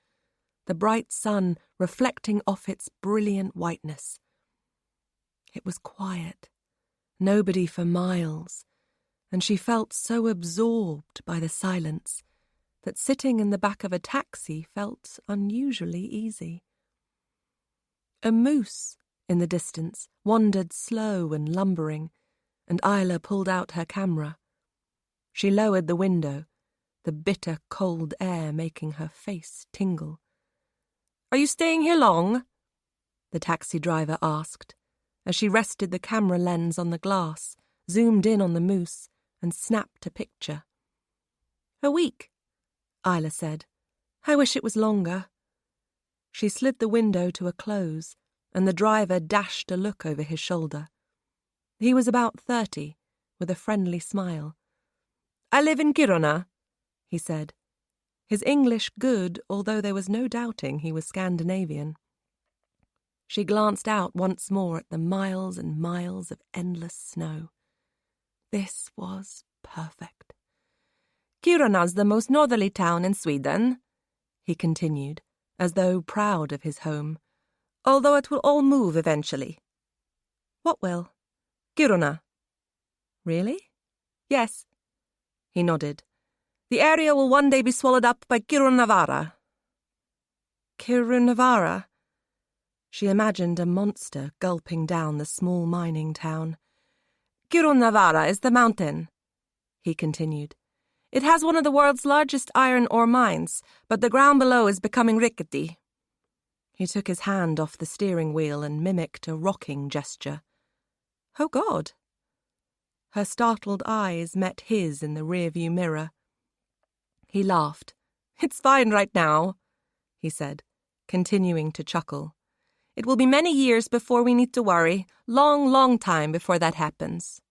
the bright sun reflecting off its brilliant whiteness. It was quiet, nobody for miles, and she felt so absorbed by the silence that sitting in the back of a taxi felt unusually easy. A moose in the distance wandered slow and lumbering, and Isla pulled out her camera. She lowered the window, the bitter cold air making her face tingle. "Are you staying here long?" the taxi driver asked, as she rested the camera lens on the glass, zoomed in on the moose, and snapped a picture. "A week," Isla said. "I wish it was longer." She slid the window to a close, and the driver dashed a look over his shoulder. He was about 30, with a friendly smile. "I live in Kiruna," he said. His English good, although there was no doubting he was Scandinavian. She glanced out once more at the miles and miles of endless snow. This was perfect. "Kiruna's the most northerly town in Sweden," he continued, as though proud of his home, "although it will all move eventually." "What will?" "Kiruna." "Really?" "Yes." He nodded. "The area will one day be swallowed up by Kirunavara." Kirunavara? She imagined a monster gulping down the small mining town. "Kirunavara is the mountain," he continued. "It has one of the world's largest iron ore mines, but the ground below is becoming rickety." He took his hand off the steering wheel and mimicked a rocking gesture. "Oh, God." Her startled eyes met his in the rearview mirror. He laughed. "It's fine right now," he said, continuing to chuckle. "It will be many years before we need to worry. Long, long time before that happens."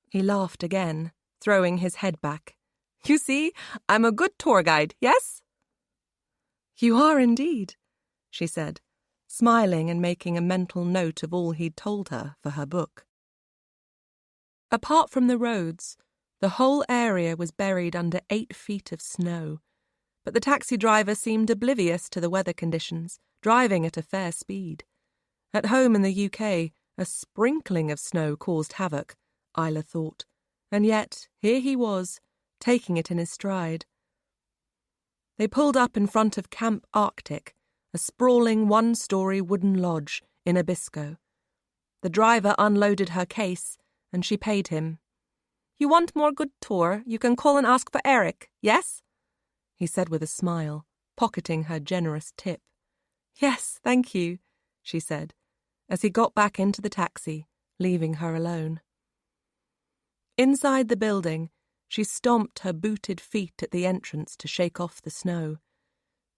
He laughed again, throwing his head back. "You see, I'm a good tour guide, yes?" "You are indeed," she said, smiling and making a mental note of all he'd told her for her book. Apart from the roads, the whole area was buried under 8 feet of snow, but the taxi driver seemed oblivious to the weather conditions, driving at a fair speed. At home in the UK, a sprinkling of snow caused havoc, Isla thought, and yet here he was, taking it in his stride. They pulled up in front of Camp Arctic, a sprawling 1-story wooden lodge in Abisko. The driver unloaded her case, and she paid him. "You want more good tour, you can call and ask for Eric, yes?" he said with a smile, pocketing her generous tip. "Yes, thank you," she said, as he got back into the taxi, leaving her alone. Inside the building, she stomped her booted feet at the entrance to shake off the snow.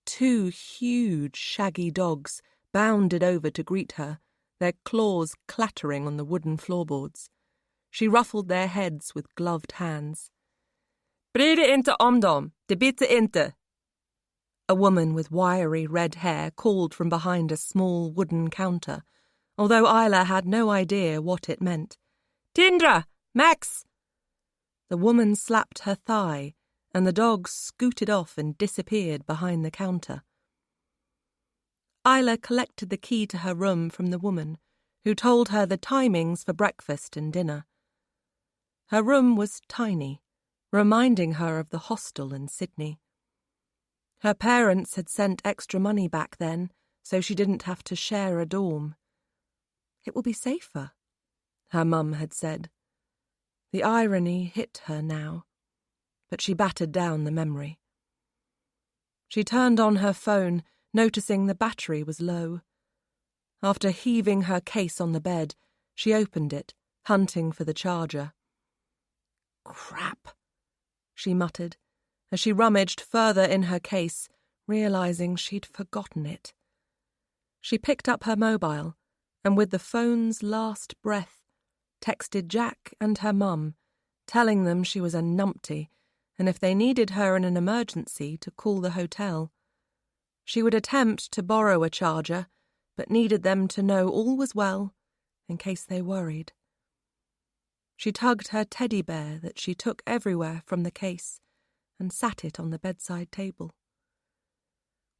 2 huge, shaggy dogs bounded over to greet her, their claws clattering on the wooden floorboards. She ruffled their heads with gloved hands. "Brede inte om dem, de bitte inte." A woman with wiry red hair called from behind a small wooden counter, although Isla had no idea what it meant. "Tindra! Max!" The woman slapped her thigh, and the dogs scooted off and disappeared behind the counter. Isla collected the key to her room from the woman, who told her the timings for breakfast and dinner. Her room was tiny, reminding her of the hostel in Sydney. Her parents had sent extra money back then, so she didn't have to share a dorm. "It will be safer," her mum had said. The irony hit her now, but she battered down the memory. She turned on her phone, noticing the battery was low. After heaving her case on the bed, she opened it, hunting for the charger. "Crap," she muttered, as she rummaged further in her case, realizing she'd forgotten it. She picked up her mobile, and with the phone's last breath, texted Jack and her mum, telling them she was a numpty, and if they needed her in an emergency to call the hotel. She would attempt to borrow a charger, but needed them to know all was well, in case they worried. She tugged her teddy bear that she took everywhere from the case, and sat it on the bedside table.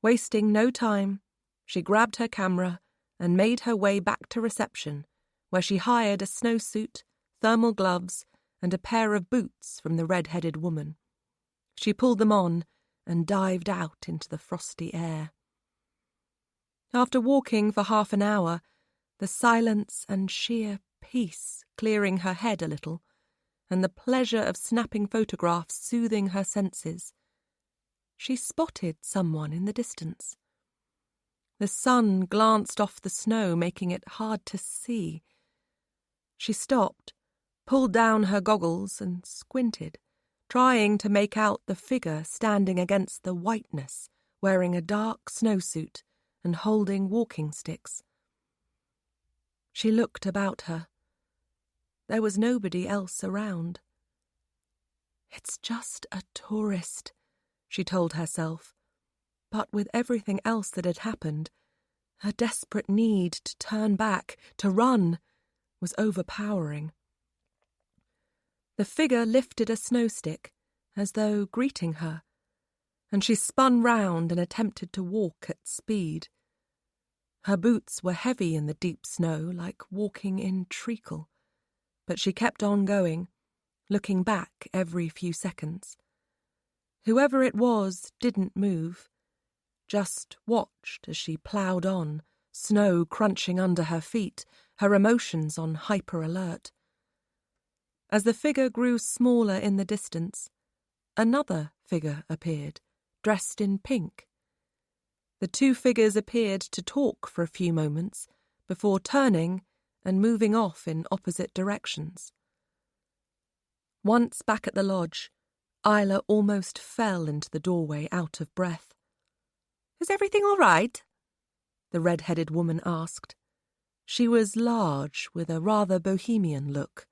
Wasting no time, she grabbed her camera and made her way back to reception, where she hired a snowsuit, thermal gloves, and a pair of boots from the red-headed woman. She pulled them on and dived out into the frosty air. After walking for half an hour, the silence and sheer peace clearing her head a little, and the pleasure of snapping photographs soothing her senses, she spotted someone in the distance. The sun glanced off the snow, making it hard to see. She stopped, pulled down her goggles, and squinted, trying to make out the figure standing against the whiteness, wearing a dark snowsuit and holding walking sticks. She looked about her. There was nobody else around. "It's just a tourist," she told herself, but with everything else that had happened, her desperate need to turn back, to run, was overpowering. The figure lifted a snowstick, as though greeting her, and she spun round and attempted to walk at speed. Her boots were heavy in the deep snow, like walking in treacle, but she kept on going, looking back every few seconds. Whoever it was didn't move, just watched as she ploughed on, snow crunching under her feet, her emotions on hyper-alert. As the figure grew smaller in the distance, another figure appeared, dressed in pink. The 2 figures appeared to talk for a few moments before turning and moving off in opposite directions. Once back at the lodge, Isla almost fell into the doorway out of breath. "Is everything all right?" the red-headed woman asked. She was large, with a rather bohemian look.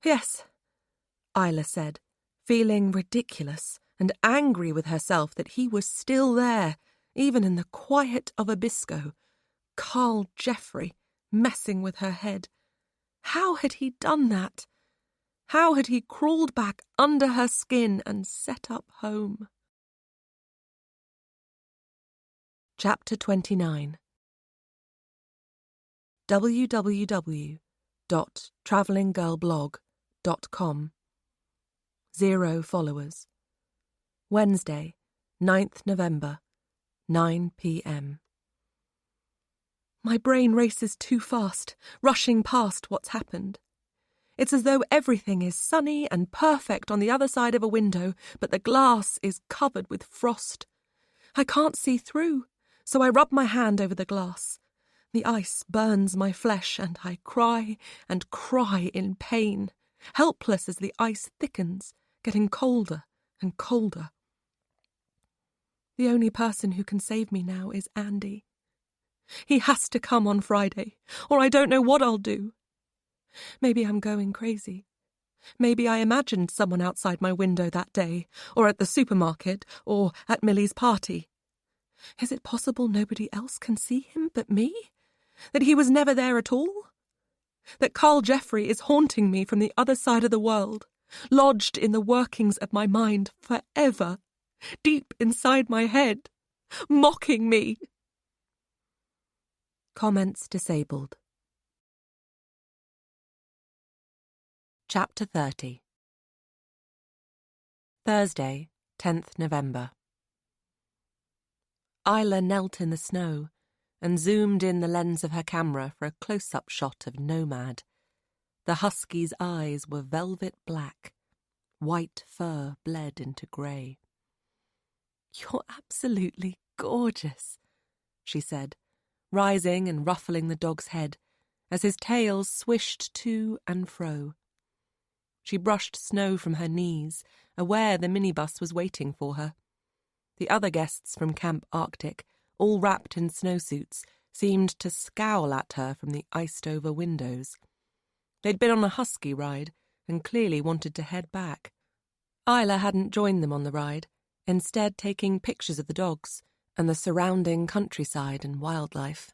"Yes," Isla said, feeling ridiculous and angry with herself that he was still there, even in the quiet of Abisko, Carl Jeffrey, messing with her head. How had he done that? How had he crawled back under her skin and set up home? Chapter 29. www.travellinggirlblog.com 0 followers. Wednesday, 9th November, 9 p.m. My brain races too fast, rushing past what's happened. It's as though everything is sunny and perfect on the other side of a window, but the glass is covered with frost. I can't see through, so I rub my hand over the glass. The ice burns my flesh, and I cry and cry in pain, helpless as the ice thickens, getting colder and colder. The only person who can save me now is Andy. He has to come on Friday, or I don't know what I'll do. Maybe I'm going crazy. Maybe I imagined someone outside my window that day, or at the supermarket, or at Millie's party. Is it possible nobody else can see him but me? That he was never there at all? That Carl Jeffrey is haunting me from the other side of the world, lodged in the workings of my mind forever, deep inside my head, mocking me? Comments disabled. Chapter 30. Thursday, 10th November. Isla knelt in the snow and zoomed in the lens of her camera for a close-up shot of Nomad. The husky's eyes were velvet black. White fur bled into grey. "You're absolutely gorgeous," she said, rising and ruffling the dog's head as his tail swished to and fro. She brushed snow from her knees, aware the minibus was waiting for her. The other guests from Camp Arctic, all wrapped in snowsuits, seemed to scowl at her from the iced-over windows. They'd been on a husky ride and clearly wanted to head back. Isla hadn't joined them on the ride, instead taking pictures of the dogs and the surrounding countryside and wildlife.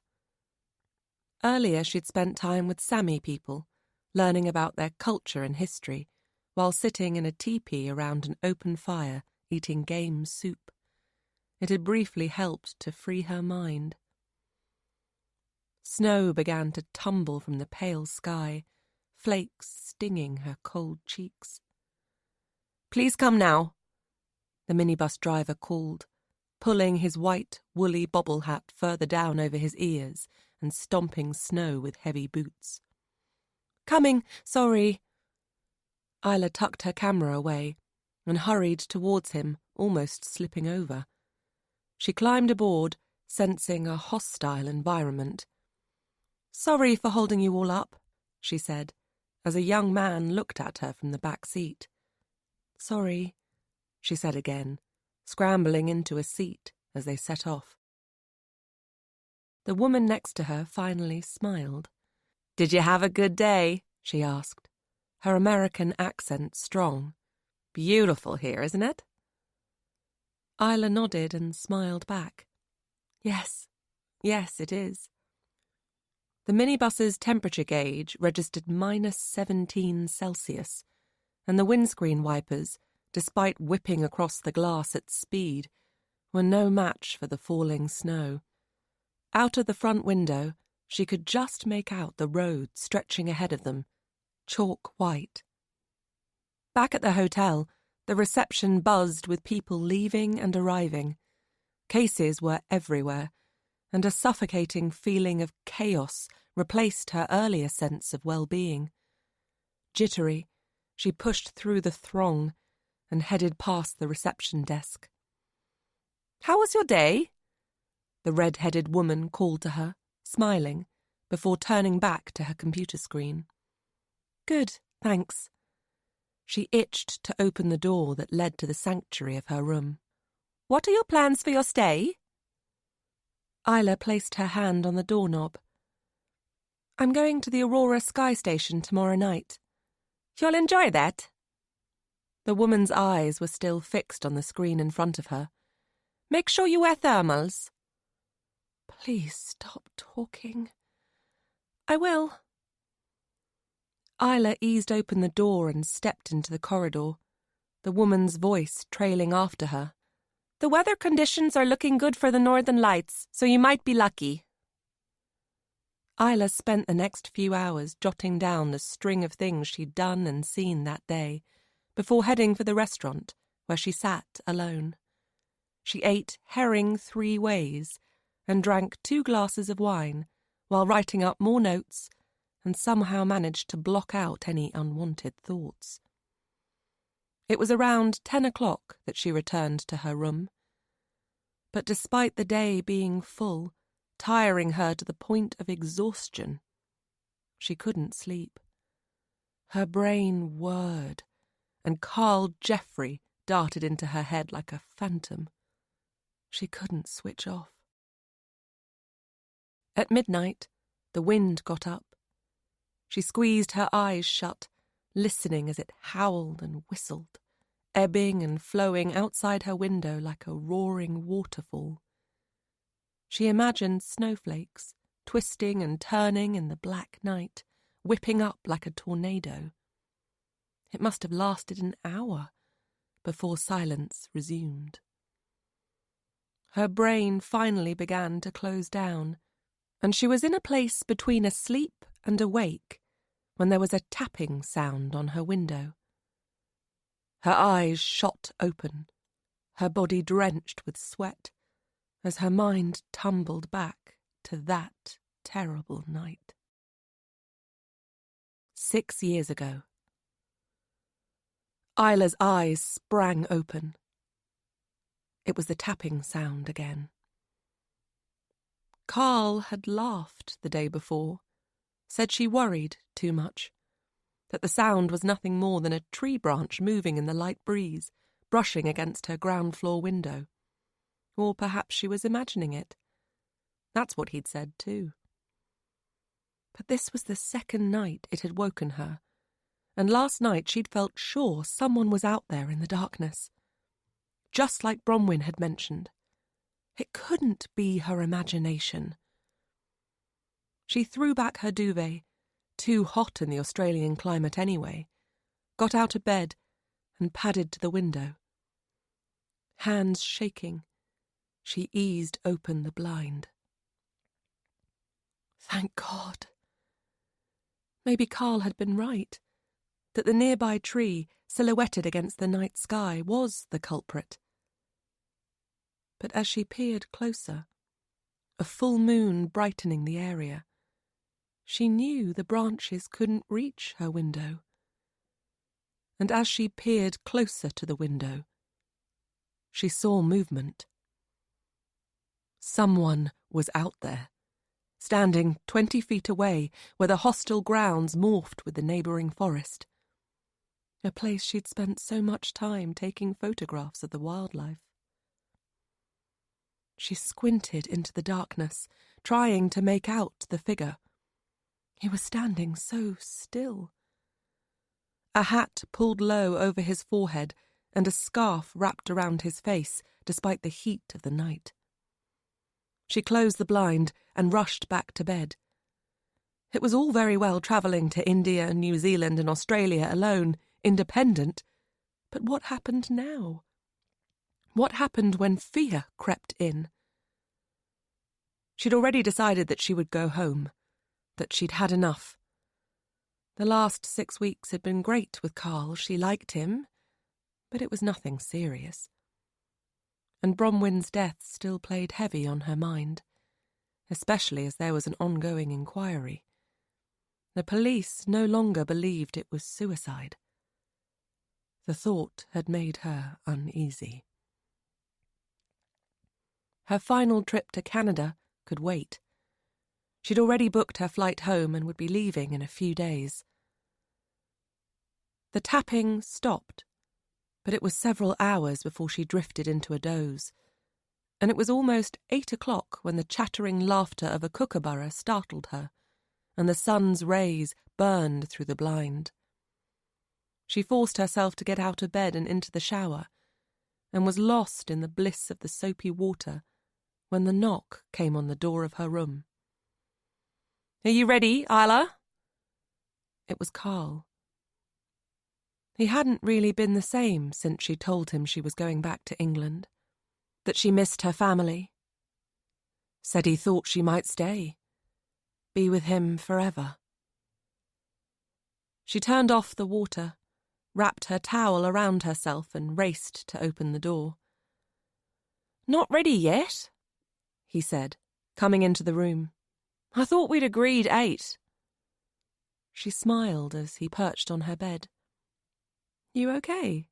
Earlier she'd spent time with Sami people, learning about their culture and history, while sitting in a teepee around an open fire, eating game soup. It had briefly helped to free her mind. Snow began to tumble from the pale sky, flakes stinging her cold cheeks. "Please come now," the minibus driver called, pulling his white, woolly bobble hat further down over his ears and stomping snow with heavy boots. "Coming, sorry." Isla tucked her camera away and hurried towards him, almost slipping over. She climbed aboard, sensing a hostile environment. "Sorry for holding you all up," she said, as a young man looked at her from the back seat. "Sorry," she said again, scrambling into a seat as they set off. The woman next to her finally smiled. "Did you have a good day?" she asked, her American accent strong. "Beautiful here, isn't it?" Isla nodded and smiled back. Yes, it is." The minibus's temperature gauge registered -17 Celsius, and the windscreen wipers, despite whipping across the glass at speed, were no match for the falling snow. Out of the front window, she could just make out the road stretching ahead of them, chalk white. Back at the hotel, the reception buzzed with people leaving and arriving. Cases were everywhere, and a suffocating feeling of chaos replaced her earlier sense of well-being. Jittery, she pushed through the throng and headed past the reception desk. "How was your day?" the red-headed woman called to her, smiling, before turning back to her computer screen. "Good, thanks." She itched to open the door that led to the sanctuary of her room. "What are your plans for your stay?" Isla placed her hand on the doorknob. "I'm going to the Aurora Sky Station tomorrow night." "You'll enjoy that." The woman's eyes were still fixed on the screen in front of her. "Make sure you wear thermals." "Please stop talking." "I will." Isla eased open the door and stepped into the corridor, the woman's voice trailing after her. "The weather conditions are looking good for the Northern Lights, so you might be lucky." Isla spent the next few hours jotting down the string of things she'd done and seen that day, before heading for the restaurant, where she sat alone. She ate herring 3 ways and drank 2 glasses of wine, while writing up more notes and somehow managed to block out any unwanted thoughts. It was around 10 o'clock that she returned to her room. But despite the day being full, tiring her to the point of exhaustion, she couldn't sleep. Her brain whirred, and Carl Jeffrey darted into her head like a phantom. She couldn't switch off. At midnight, the wind got up. She squeezed her eyes shut, listening as it howled and whistled, ebbing and flowing outside her window like a roaring waterfall. She imagined snowflakes, twisting and turning in the black night, whipping up like a tornado. It must have lasted an hour before silence resumed. Her brain finally began to close down, and she was in a place between asleep and awake when there was a tapping sound on her window. Her eyes shot open, her body drenched with sweat, as her mind tumbled back to that terrible night. 6 years ago. Isla's eyes sprang open. It was the tapping sound again. Carl had laughed the day before, said she worried too much, that the sound was nothing more than a tree branch moving in the light breeze, brushing against her ground floor window. Or perhaps she was imagining it. That's what he'd said too. But this was the second night it had woken her, and last night she'd felt sure someone was out there in the darkness. Just like Bronwyn had mentioned. It couldn't be her imagination. She threw back her duvet, too hot in the Australian climate anyway, got out of bed and padded to the window. Hands shaking, she eased open the blind. Thank God. Maybe Carl had been right, that the nearby tree, silhouetted against the night sky, was the culprit. But as she peered closer, a full moon brightening the area, she knew the branches couldn't reach her window. And as she peered closer to the window, she saw movement. Someone was out there, standing 20 feet away where the hostel grounds morphed with the neighbouring forest, a place she'd spent so much time taking photographs of the wildlife. She squinted into the darkness, trying to make out the figure. He was standing so still. A hat pulled low over his forehead and a scarf wrapped around his face, despite the heat of the night. She closed the blind and rushed back to bed. It was all very well travelling to India, New Zealand and Australia alone, independent, but what happened now? What happened when fear crept in? She'd already decided that she would go home, that she'd had enough. The last 6 weeks had been great with Carl. She liked him, but it was nothing serious. And Bronwyn's death still played heavy on her mind, especially as there was an ongoing inquiry. The police no longer believed it was suicide. The thought had made her uneasy. Her final trip to Canada could wait. She'd already booked her flight home and would be leaving in a few days. The tapping stopped, but it was several hours before she drifted into a doze, and it was almost 8 o'clock when the chattering laughter of a kookaburra startled her, and the sun's rays burned through the blind. She forced herself to get out of bed and into the shower, and was lost in the bliss of the soapy water when the knock came on the door of her room. "Are you ready, Isla?" It was Carl. He hadn't really been the same since she told him she was going back to England, that she missed her family. Said he thought she might stay, be with him forever. She turned off the water, wrapped her towel around herself and raced to open the door. "Not ready yet?" he said, coming into the room. I thought we'd agreed 8. She smiled as he perched on her bed. You okay?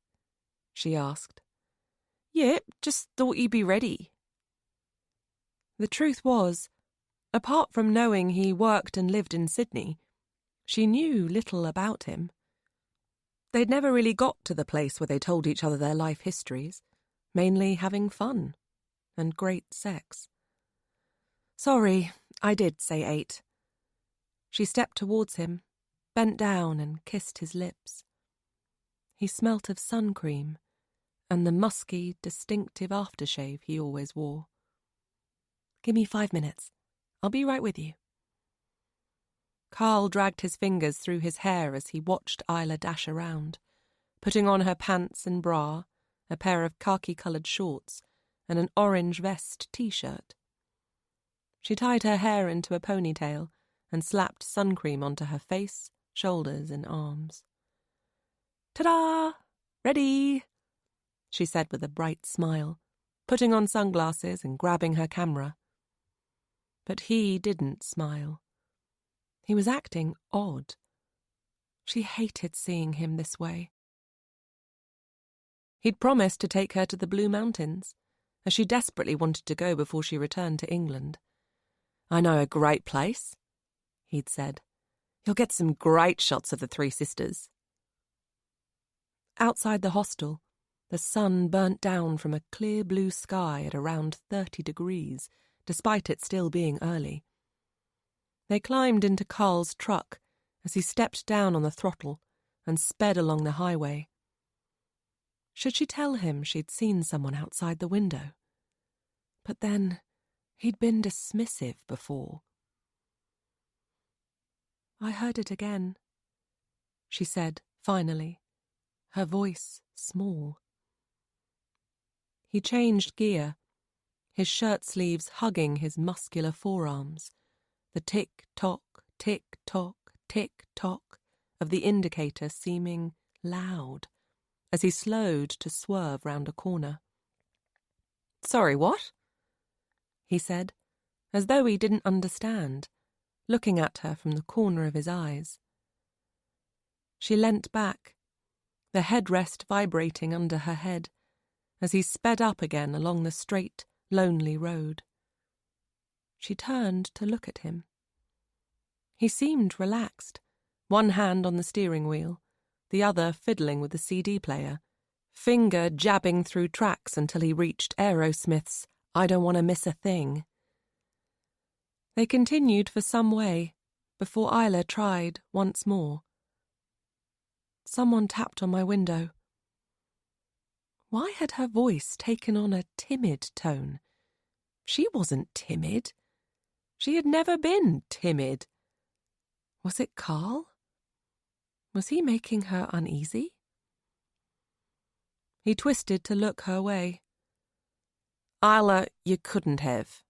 She asked. Yep, just thought you'd be ready. The truth was, apart from knowing he worked and lived in Sydney, she knew little about him. They'd never really got to the place where they told each other their life histories, mainly having fun and great sex. Sorry, I did say 8. She stepped towards him, bent down and kissed his lips. He smelt of sun cream and the musky, distinctive aftershave he always wore. Give me 5 minutes. I'll be right with you. Carl dragged his fingers through his hair as he watched Isla dash around, putting on her pants and bra, a pair of khaki-coloured shorts, and an orange vest t-shirt. She tied her hair into a ponytail and slapped sun cream onto her face, shoulders, and arms. Ta-da! Ready! She said with a bright smile, putting on sunglasses and grabbing her camera. But he didn't smile. He was acting odd. She hated seeing him this way. He'd promised to take her to the Blue Mountains, as she desperately wanted to go before she returned to England. I know a great place, he'd said. You'll get some great shots of the 3 sisters. Outside the hostel, the sun burnt down from a clear blue sky at around 30 degrees, despite it still being early. They climbed into Carl's truck as he stepped down on the throttle and sped along the highway. Should she tell him she'd seen someone outside the window? But then, he'd been dismissive before. I heard it again, she said, finally, her voice small. He changed gear, his shirt sleeves hugging his muscular forearms, the tick-tock, tick-tock, tick-tock of the indicator seeming loud as he slowed to swerve round a corner. Sorry, what? He said, as though he didn't understand, looking at her from the corner of his eyes. She leant back, the headrest vibrating under her head, as he sped up again along the straight, lonely road. She turned to look at him. He seemed relaxed, one hand on the steering wheel, the other fiddling with the CD player, finger jabbing through tracks until he reached Aerosmith's I Don't Want to Miss a Thing. They continued for some way before Isla tried once more. Someone tapped on my window. Why had her voice taken on a timid tone? She wasn't timid. She had never been timid. Was it Carl? Was he making her uneasy? He twisted to look her way. Isla, you couldn't have.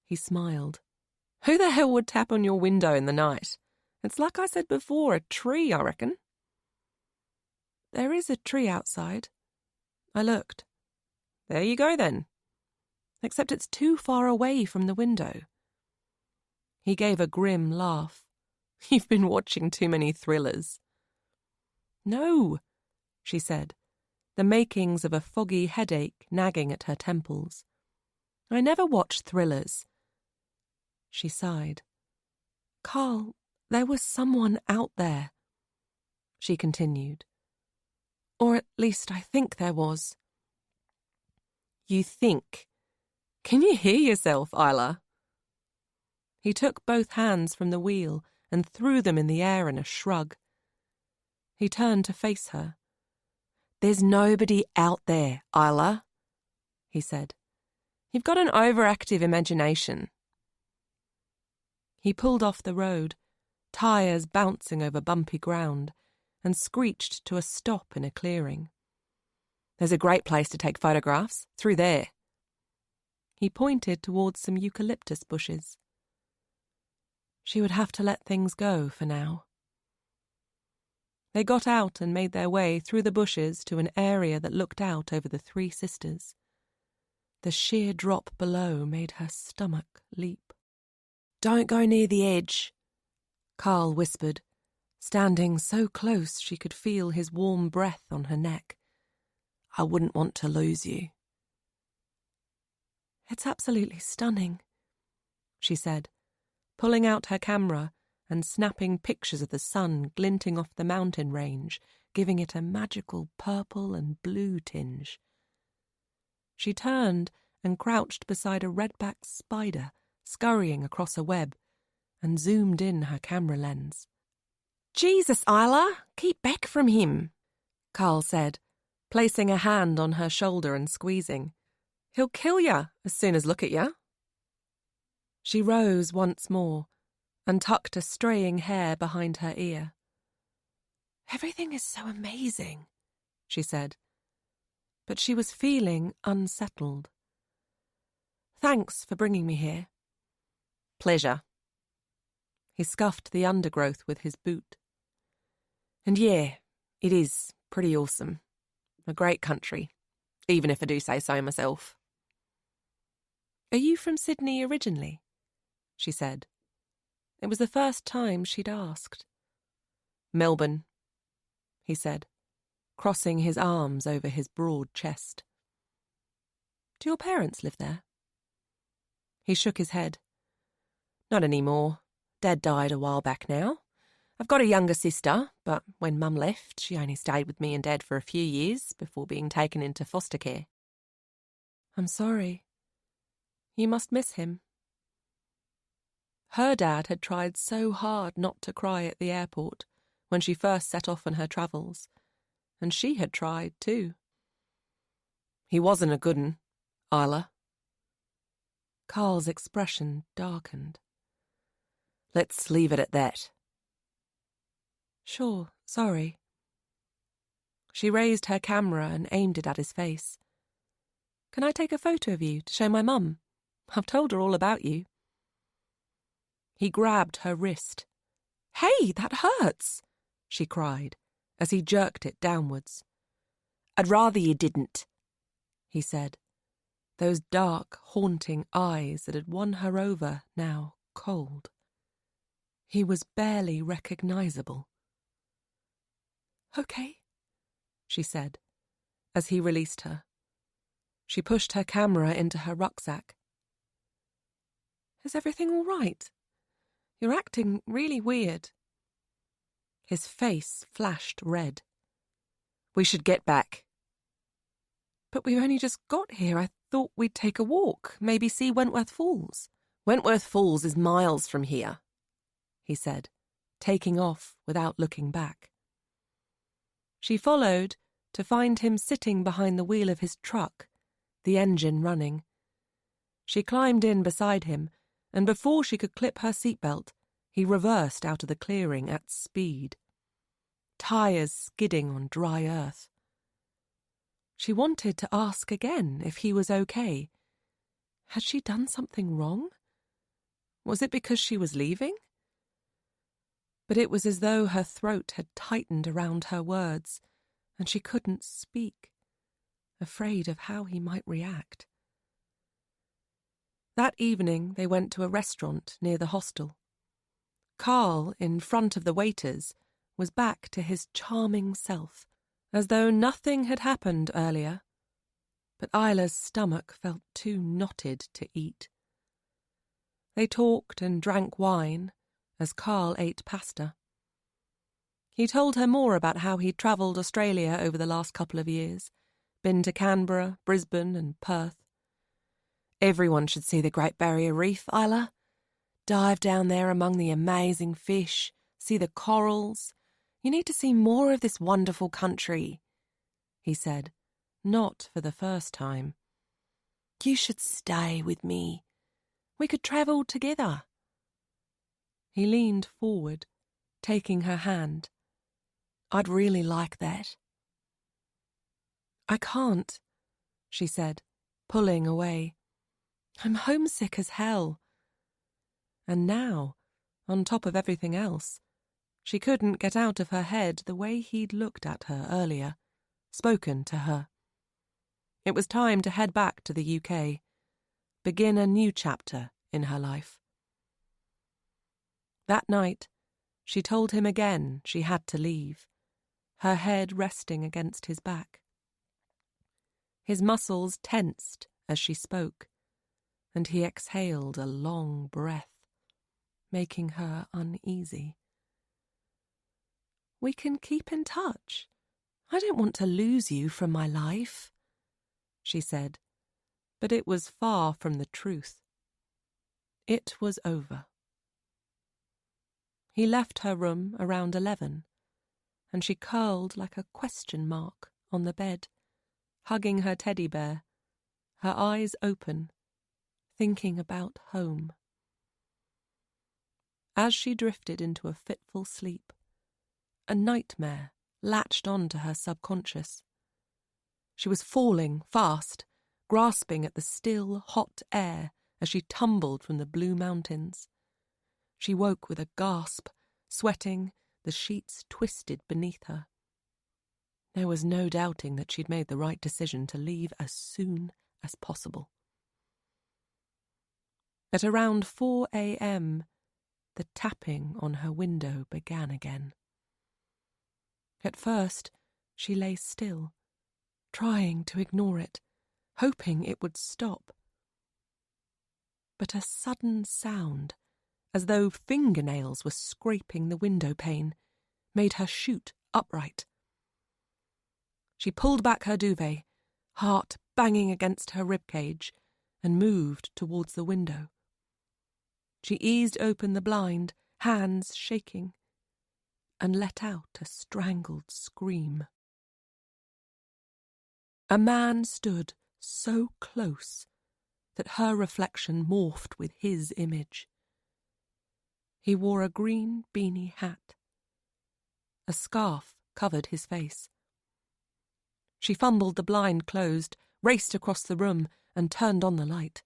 He smiled. Who the hell would tap on your window in the night? It's like I said before, a tree, I reckon. There is a tree outside. I looked. There you go, then. Except it's too far away from the window. He gave a grim laugh. You've been watching too many thrillers. No, she said, the makings of a foggy headache nagging at her temples. I never watch thrillers. She sighed. Carl, there was someone out there, she continued. Or at least I think there was. You think? Can you hear yourself, Isla? He took both hands from the wheel and threw them in the air in a shrug. He turned to face her. There's nobody out there, Isla, he said. You've got an overactive imagination. He pulled off the road, tyres bouncing over bumpy ground, and screeched to a stop in a clearing. There's a great place to take photographs, through there. He pointed towards some eucalyptus bushes. She would have to let things go for now. They got out and made their way through the bushes to an area that looked out over the 3 sisters. The sheer drop below made her stomach leap. Don't go near the edge, Carl whispered, standing so close she could feel his warm breath on her neck. I wouldn't want to lose you. It's absolutely stunning, she said, pulling out her camera and snapping pictures of the sun glinting off the mountain range, giving it a magical purple and blue tinge. She turned and crouched beside a redback spider scurrying across a web and zoomed in her camera lens. Jesus, Isla, keep back from him, Carl said, placing a hand on her shoulder and squeezing. He'll kill ya as soon as look at ya. She rose once more and tucked a straying hair behind her ear. Everything is so amazing, she said, but she was feeling unsettled. Thanks for bringing me here. Pleasure. He scuffed the undergrowth with his boot. And yeah, it is pretty awesome. A great country, even if I do say so myself. Are you from Sydney originally? She said. It was the first time she'd asked. Melbourne, he said, crossing his arms over his broad chest. Do your parents live there? He shook his head. Not anymore. Dad died a while back now. I've got a younger sister, but when Mum left, she only stayed with me and Dad for a few years before being taken into foster care. I'm sorry. You must miss him. Her dad had tried so hard not to cry at the airport when she first set off on her travels, and she had tried too. He wasn't a good 'un, Isla. Carl's expression darkened. Let's leave it at that. Sure, sorry. She raised her camera and aimed it at his face. Can I take a photo of you to show my mum? I've told her all about you. He grabbed her wrist. Hey, that hurts, she cried, as he jerked it downwards. I'd rather you didn't, he said, those dark, haunting eyes that had won her over now cold. He was barely recognisable. Okay, she said, as he released her. She pushed her camera into her rucksack. Is everything all right? You're acting really weird. His face flashed red. We should get back. But we've only just got here. I thought we'd take a walk, maybe see Wentworth Falls. Wentworth Falls is miles from here, he said, taking off without looking back. She followed to find him sitting behind the wheel of his truck, the engine running. She climbed in beside him, and before she could clip her seatbelt, he reversed out of the clearing at speed. Tyres skidding on dry earth. She wanted to ask again if he was okay. Had she done something wrong? Was it because she was leaving? But it was as though her throat had tightened around her words, and she couldn't speak, afraid of how he might react. That evening they went to a restaurant near the hostel. Carl, in front of the waiters, was back to his charming self, as though nothing had happened earlier. But Isla's stomach felt too knotted to eat. They talked and drank wine, as Carl ate pasta. He told her more about how he'd travelled Australia over the last couple of years, been to Canberra, Brisbane and Perth. Everyone should see the Great Barrier Reef, Isla. Dive down there among the amazing fish, see the corals. You need to see more of this wonderful country, he said, not for the first time. You should stay with me. We could travel together. He leaned forward, taking her hand. I'd really like that. I can't, she said, pulling away. I'm homesick as hell. And now, on top of everything else, she couldn't get out of her head the way he'd looked at her earlier, spoken to her. It was time to head back to the UK, begin a new chapter in her life. That night, she told him again she had to leave, her head resting against his back. His muscles tensed as she spoke, and he exhaled a long breath, making her uneasy. "We can keep in touch. I don't want to lose you from my life," she said, but it was far from the truth. It was over. He left her room around 11, and she curled like a question mark on the bed, hugging her teddy bear, her eyes open, thinking about home. As she drifted into a fitful sleep, a nightmare latched on to her subconscious. She was falling fast, grasping at the still, hot air as she tumbled from the blue mountains. She woke with a gasp, sweating, the sheets twisted beneath her. There was no doubting that she'd made the right decision to leave as soon as possible. At around 4 a.m., the tapping on her window began again. At first, she lay still, trying to ignore it, hoping it would stop. But a sudden sound, as though fingernails were scraping the window pane, made her shoot upright. She pulled back her duvet, heart banging against her ribcage, and moved towards the window. She eased open the blind, hands shaking, and let out a strangled scream. A man stood so close that her reflection morphed with his image. He wore a green beanie hat. A scarf covered his face. She fumbled the blind closed, raced across the room, and turned on the light.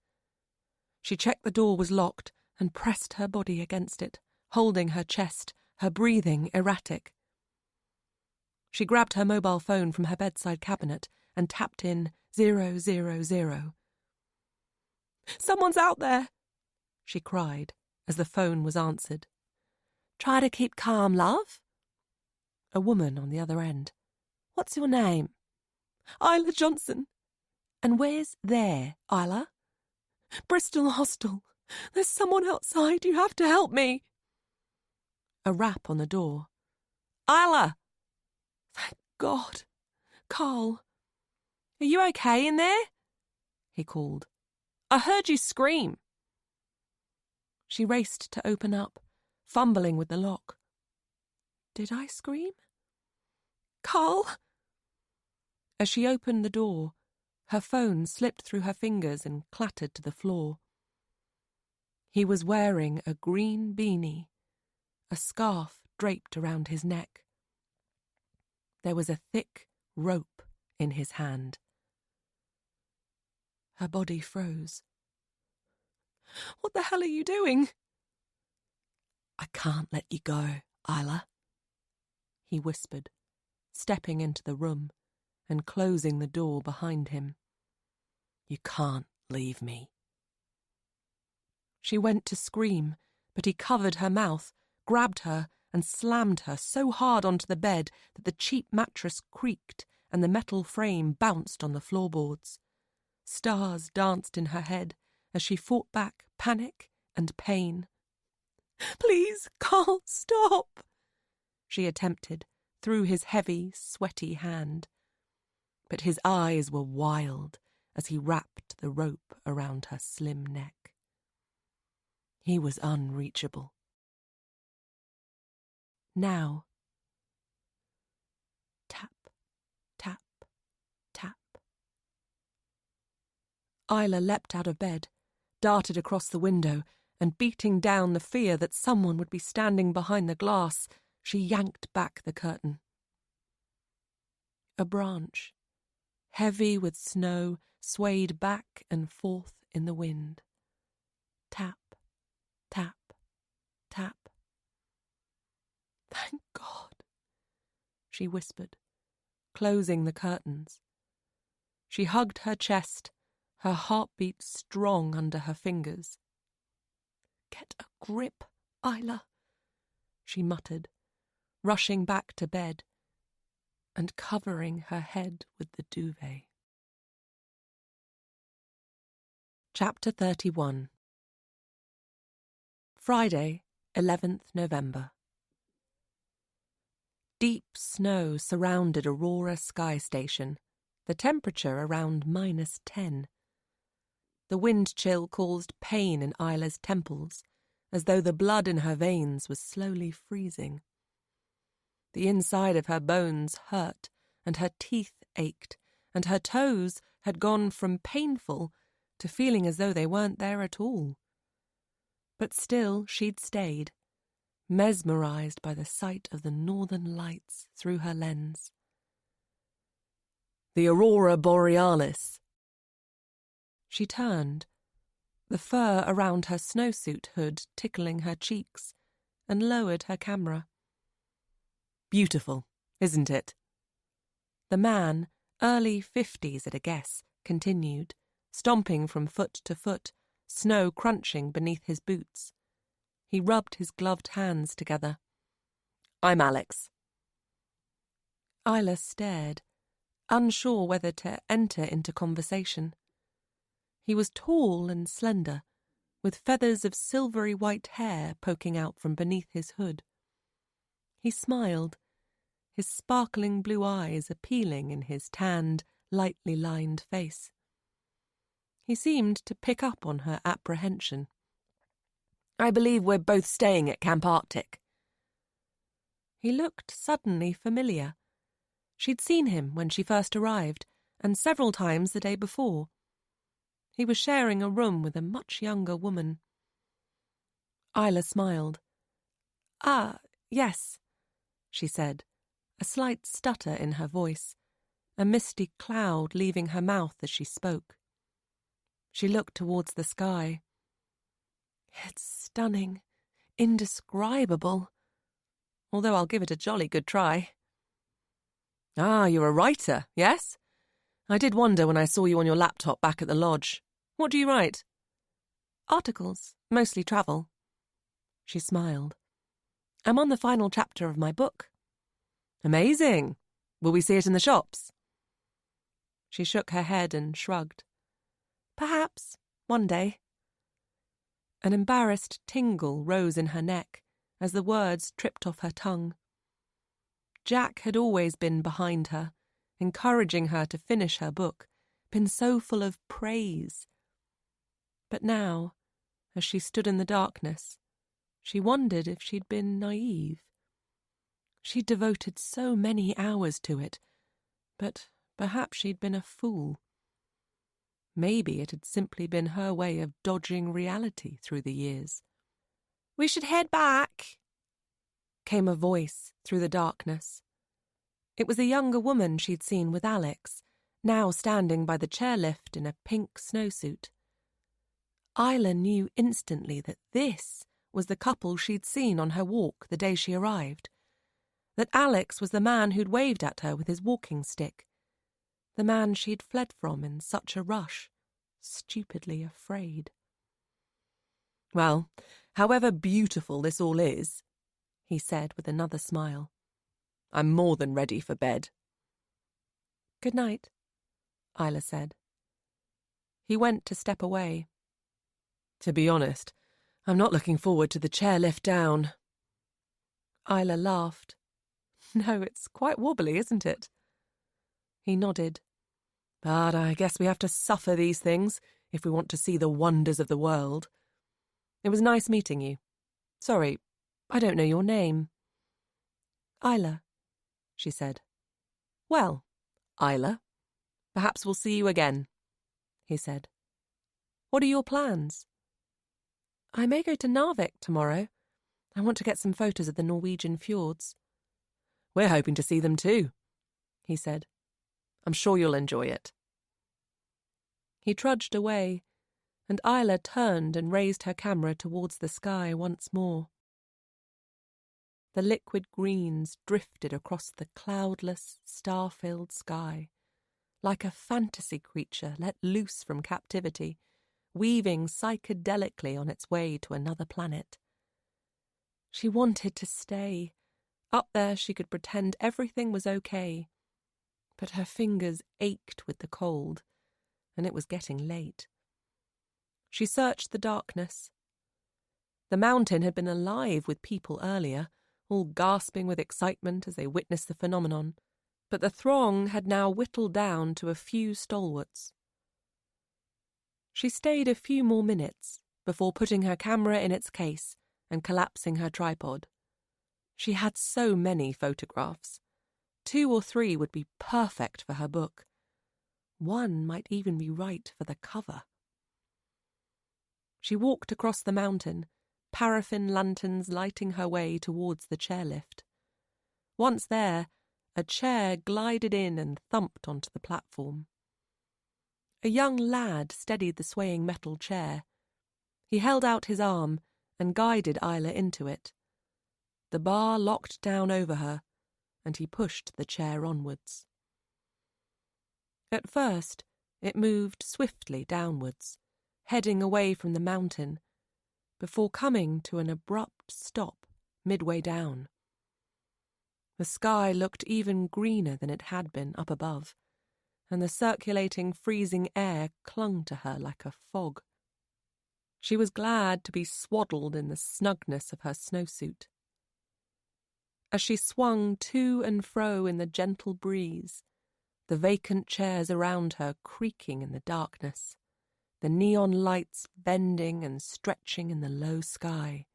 She checked the door was locked and pressed her body against it, holding her chest, her breathing erratic. She grabbed her mobile phone from her bedside cabinet and tapped in 000. "Someone's out there!" she cried as the phone was answered. "Try to keep calm, love." A woman on the other end. "What's your name?" "Isla Johnson." "And where's there, Isla?" "Bristol Hostel. There's someone outside. You have to help me." A rap on the door. "Isla!" "Thank God. Carl. Are you okay in there?" he called. "I heard you scream." She raced to open up, fumbling with the lock. Did I scream? "Carl!" As she opened the door, her phone slipped through her fingers and clattered to the floor. He was wearing a green beanie, a scarf draped around his neck. There was a thick rope in his hand. Her body froze. "What the hell are you doing?" "I can't let you go, Isla," he whispered, stepping into the room and closing the door behind him. "You can't leave me." She went to scream, but he covered her mouth, grabbed her, and slammed her so hard onto the bed that the cheap mattress creaked and the metal frame bounced on the floorboards. Stars danced in her head as she fought back panic and pain. "Please, Carl, stop," she attempted through his heavy, sweaty hand. But his eyes were wild as he wrapped the rope around her slim neck. He was unreachable. Now. Tap, tap, tap. Isla leapt out of bed, darted across the window, and beating down the fear that someone would be standing behind the glass, she yanked back the curtain. A branch, heavy with snow, swayed back and forth in the wind. Tap, tap, tap. "Thank God," she whispered, closing the curtains. She hugged her chest, her heartbeat strong under her fingers. "Get a grip, Isla. she muttered, rushing back to bed and covering her head with the duvet. Chapter 31. Friday, 11th November. Deep snow surrounded Aurora Sky Station, the temperature around -10. The wind chill caused pain in Isla's temples, as though the blood in her veins was slowly freezing. The inside of her bones hurt, and her teeth ached, and her toes had gone from painful to feeling as though they weren't there at all. But still she'd stayed, mesmerized by the sight of the northern lights through her lens. The Aurora Borealis. She turned, the fur around her snowsuit hood tickling her cheeks, and lowered her camera. Beautiful, isn't it? The man, early 50s at a guess, continued, stomping from foot to foot, snow crunching beneath his boots. He rubbed his gloved hands together. I'm Alex. Isla stared, unsure whether to enter into conversation. He was tall and slender, with feathers of silvery white hair poking out from beneath his hood. He smiled, his sparkling blue eyes appealing in his tanned, lightly lined face. He seemed to pick up on her apprehension. I believe we're both staying at Camp Arctic. He looked suddenly familiar. She'd seen him when she first arrived, and several times the day before. He was sharing a room with a much younger woman. Isla smiled. Ah, yes, she said, a slight stutter in her voice, a misty cloud leaving her mouth as she spoke. She looked towards the sky. It's stunning, indescribable, although I'll give it a jolly good try. Ah, you're a writer, yes? I did wonder when I saw you on your laptop back at the lodge. What do you write? Articles, mostly travel. She smiled. I'm on the final chapter of my book. Amazing. Will we see it in the shops? She shook her head and shrugged. Perhaps, one day. An embarrassed tingle rose in her neck as the words tripped off her tongue. Jack had always been behind her, encouraging her to finish her book, been so full of praise. But now, as she stood in the darkness, she wondered if she'd been naive. She'd devoted so many hours to it, but perhaps she'd been a fool. Maybe it had simply been her way of dodging reality through the years. We should head back, came a voice through the darkness. It was a younger woman she'd seen with Alex, now standing by the chairlift in a pink snowsuit. Isla knew instantly that this was the couple she'd seen on her walk the day she arrived, that Alex was the man who'd waved at her with his walking stick, the man she'd fled from in such a rush, stupidly afraid. Well, however beautiful this all is, he said with another smile, I'm more than ready for bed. Good night, Isla said. He went to step away. To be honest, I'm not looking forward to the chairlift down. Isla laughed. No, it's quite wobbly, isn't it? He nodded. But I guess we have to suffer these things if we want to see the wonders of the world. It was nice meeting you. Sorry, I don't know your name. Isla, she said. Well, Isla, perhaps we'll see you again, he said. What are your plans? I may go to Narvik tomorrow. I want to get some photos of the Norwegian fjords. We're hoping to see them too, he said. I'm sure you'll enjoy it. He trudged away, and Isla turned and raised her camera towards the sky once more. The liquid greens drifted across the cloudless, star-filled sky, like a fantasy creature let loose from captivity, weaving psychedelically on its way to another planet. She wanted to stay. Up there she could pretend everything was okay. But her fingers ached with the cold, and it was getting late. She searched the darkness. The mountain had been alive with people earlier, all gasping with excitement as they witnessed the phenomenon, but the throng had now whittled down to a few stalwarts. She stayed a few more minutes before putting her camera in its case and collapsing her tripod. She had so many photographs. 2 or 3 would be perfect for her book. 1 might even be right for the cover. She walked across the mountain, paraffin lanterns lighting her way towards the chairlift. Once there, a chair glided in and thumped onto the platform. A young lad steadied the swaying metal chair. He held out his arm and guided Isla into it. The bar locked down over her, and he pushed the chair onwards. At first, it moved swiftly downwards, heading away from the mountain, before coming to an abrupt stop midway down. The sky looked even greener than it had been up above, and the circulating freezing air clung to her like a fog. She was glad to be swaddled in the snugness of her snowsuit. As she swung to and fro in the gentle breeze, the vacant chairs around her creaking in the darkness, the neon lights bending and stretching in the low sky,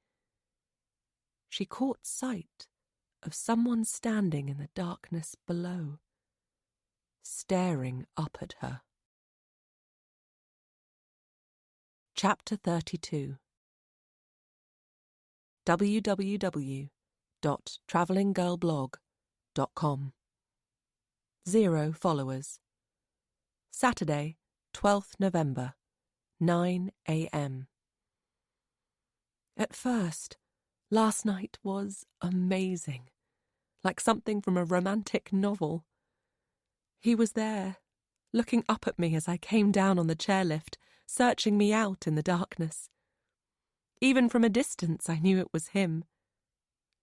she caught sight of someone standing in the darkness below, staring up at her. Chapter 32. www.travellinggirlblog.com. 0 followers. Saturday, 12th November, 9 a.m. At first, last night was amazing, like something from a romantic novel. He was there, looking up at me as I came down on the chairlift, searching me out in the darkness. Even from a distance, I knew it was him.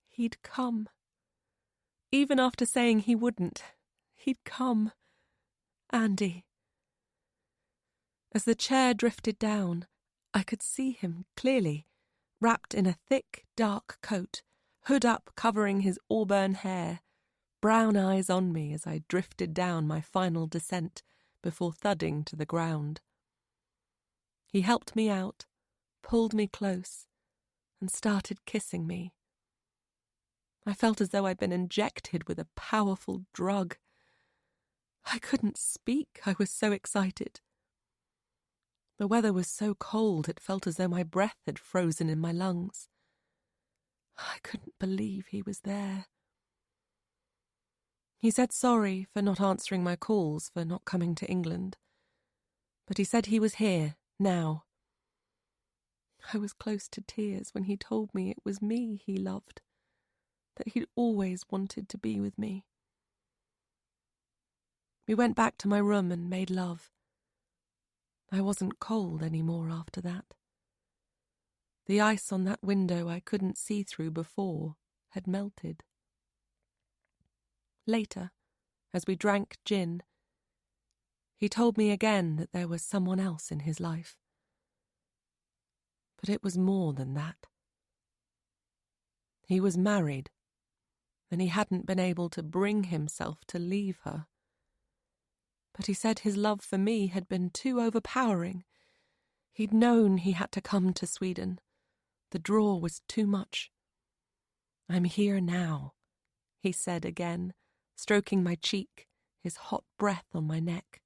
He'd come. Even after saying he wouldn't, he'd come. Andy. As the chair drifted down, I could see him clearly, wrapped in a thick, dark coat, hood up covering his auburn hair, brown eyes on me as I drifted down my final descent before thudding to the ground. He helped me out, pulled me close, and started kissing me. I felt as though I'd been injected with a powerful drug. I couldn't speak, I was so excited. The weather was so cold it felt as though my breath had frozen in my lungs. I couldn't believe he was there. He said sorry for not answering my calls, for not coming to England. But he said he was here, now. I was close to tears when he told me it was me he loved, that he'd always wanted to be with me. We went back to my room and made love. I wasn't cold any more after that. The ice on that window I couldn't see through before had melted. Later, as we drank gin, he told me again that there was someone else in his life. But it was more than that. He was married, and he hadn't been able to bring himself to leave her. But he said his love for me had been too overpowering. He'd known he had to come to Sweden. The draw was too much. "I'm here now," he said again, stroking my cheek, his hot breath on my neck.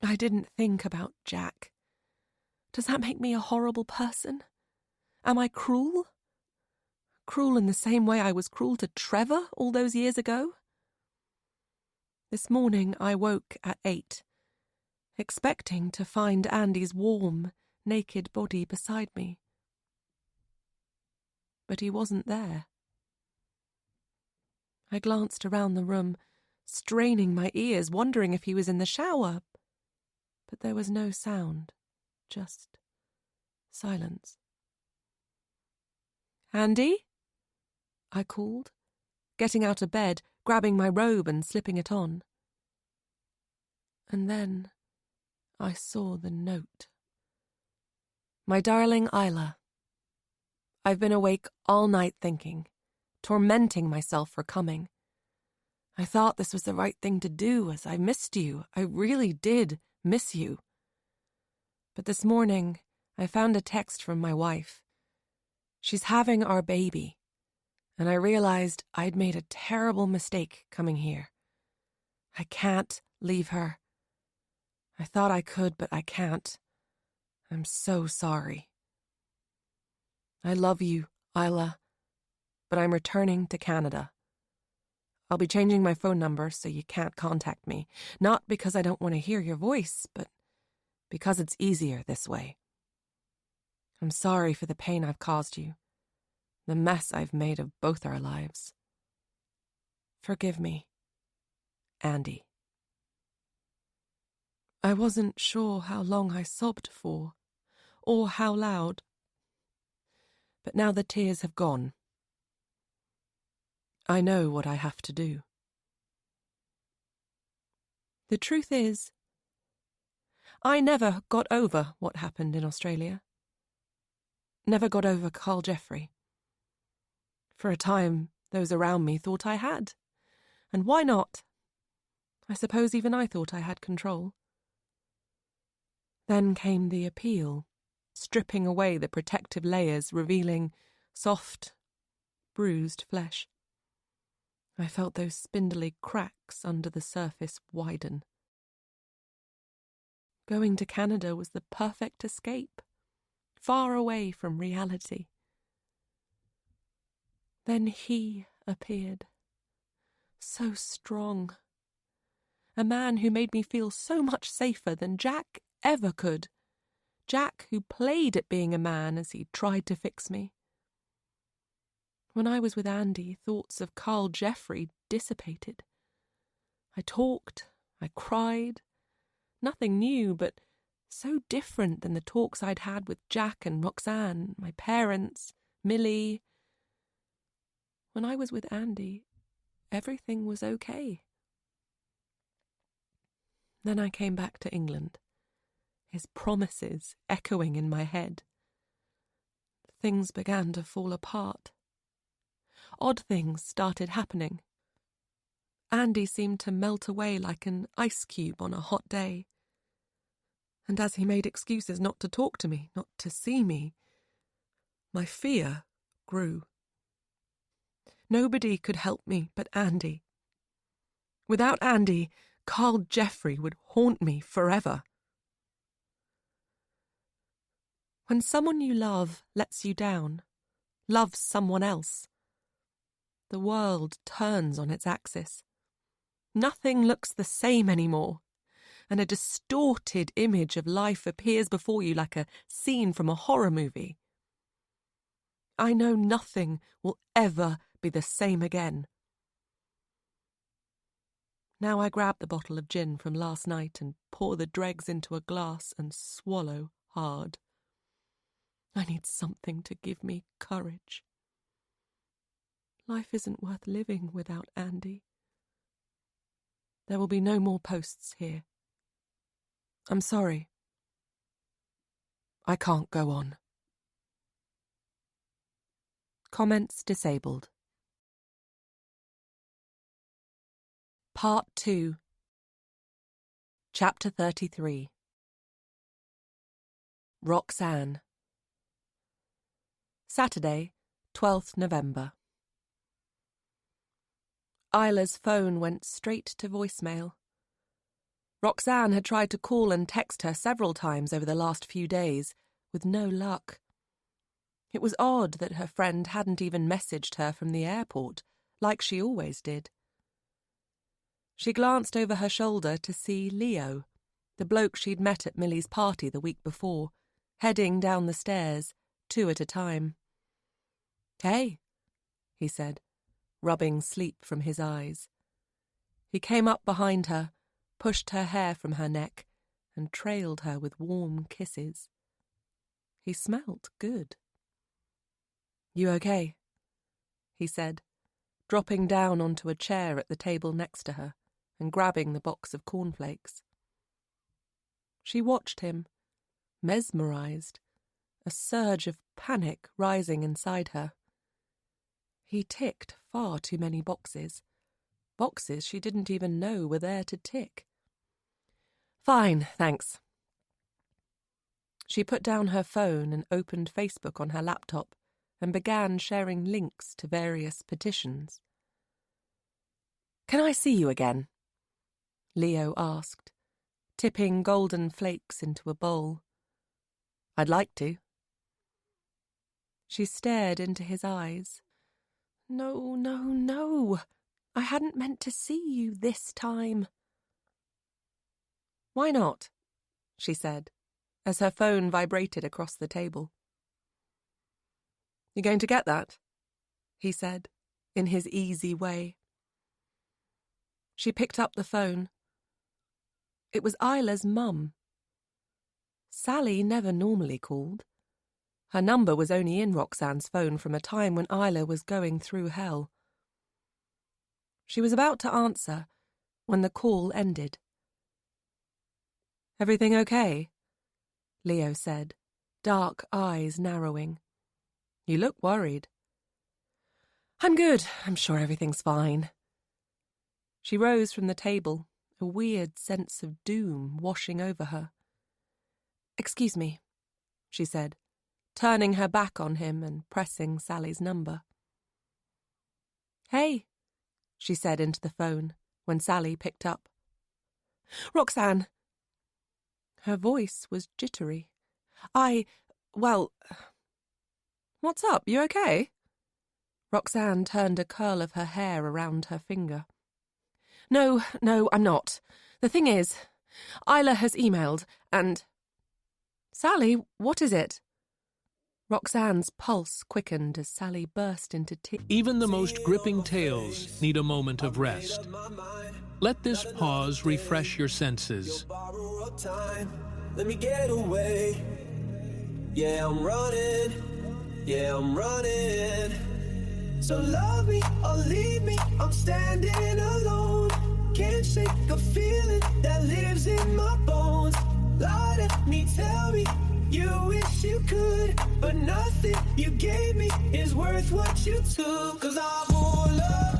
I didn't think about Jack. Does that make me a horrible person? Am I cruel? Cruel in the same way I was cruel to Trevor all those years ago? This morning I woke at 8, expecting to find Andy's warm, naked body beside me. But he wasn't there. I glanced around the room, straining my ears, wondering if he was in the shower. But there was no sound, just silence. "Andy?" I called, getting out of bed, grabbing my robe and slipping it on. And then I saw the note. My darling Isla, I've been awake all night thinking, tormenting myself for coming. I thought this was the right thing to do, as I missed you. I really did miss you. But this morning, I found a text from my wife. She's having our baby, and I realized I'd made a terrible mistake coming here. I can't leave her. I thought I could, but I can't. I'm so sorry. I love you, Isla, but I'm returning to Canada. I'll be changing my phone number so you can't contact me, not because I don't want to hear your voice, but because it's easier this way. I'm sorry for the pain I've caused you, the mess I've made of both our lives. Forgive me, Andy. I wasn't sure how long I sobbed for, or how loud. But now the tears have gone. I know what I have to do. The truth is, I never got over what happened in Australia. Never got over Carl Jeffrey. For a time, those around me thought I had. And why not? I suppose even I thought I had control. Then came the appeal, stripping away the protective layers, revealing soft, bruised flesh. I felt those spindly cracks under the surface widen. Going to Canada was the perfect escape, far away from reality. Then he appeared, so strong. A man who made me feel so much safer than Jack ever could. Jack, who played at being a man as he tried to fix me. When I was with Andy, thoughts of Carl Jeffrey dissipated. I talked, I cried. Nothing new, but so different than the talks I'd had with Jack and Roxanne, my parents, Millie. When I was with Andy, everything was okay. Then I came back to England, his promises echoing in my head. Things began to fall apart. Odd things started happening. Andy seemed to melt away like an ice cube on a hot day. And as he made excuses not to talk to me, not to see me, my fear grew. Nobody could help me but Andy. Without Andy, Carl Jeffrey would haunt me forever. When someone you love lets you down, loves someone else, the world turns on its axis. Nothing looks the same anymore, and a distorted image of life appears before you like a scene from a horror movie. I know nothing will ever be the same again. Now I grab the bottle of gin from last night and pour the dregs into a glass and swallow hard. I need something to give me courage. Life isn't worth living without Andy. There will be no more posts here. I'm sorry. I can't go on. Comments disabled. Part 2. Chapter 33. Roxanne. Saturday, 12th November. Isla's phone went straight to voicemail. Roxanne had tried to call and text her several times over the last few days, with no luck. It was odd that her friend hadn't even messaged her from the airport, like she always did. She glanced over her shoulder to see Leo, the bloke she'd met at Millie's party the week before, heading down the stairs, 2 at a time. "Hey," he said, rubbing sleep from his eyes. He came up behind her, pushed her hair from her neck, and trailed her with warm kisses. He smelt good. You okay? He said, dropping down onto a chair at the table next to her and grabbing the box of cornflakes. She watched him, mesmerized, a surge of panic rising inside her. He ticked far too many boxes. Boxes she didn't even know were there to tick. Fine, thanks. She put down her phone and opened Facebook on her laptop and began sharing links to various petitions. Can I see you again? Leo asked, tipping golden flakes into a bowl. I'd like to. She stared into his eyes. No, no, no. I hadn't meant to see you this time. Why not? She said, as her phone vibrated across the table. You going to get that? He said, in his easy way. She picked up the phone. It was Isla's mum. Sally never normally called. Her number was only in Roxanne's phone from a time when Isla was going through hell. She was about to answer when the call ended. Everything okay? Leo said, dark eyes narrowing. You look worried. I'm good. I'm sure everything's fine. She rose from the table, a weird sense of doom washing over her. Excuse me, she said, turning her back on him and pressing Sally's number. Hey, she said into the phone when Sally picked up. Roxanne. Her voice was jittery. What's up? You okay? Roxanne turned a curl of her hair around her finger. No, I'm not. The thing is, Isla has emailed, and... Sally, what is it? Roxanne's pulse quickened as Sally burst into tears. Even the most gripping tales need a moment of rest. Let this pause refresh your senses. Let me get away. Yeah, I'm running. So love me or leave me, I'm standing alone. Can't shake a feeling that lives in my bones. Lie to me, tell me you wish you could, but nothing you gave me is worth what you took. 'Cause I won't love.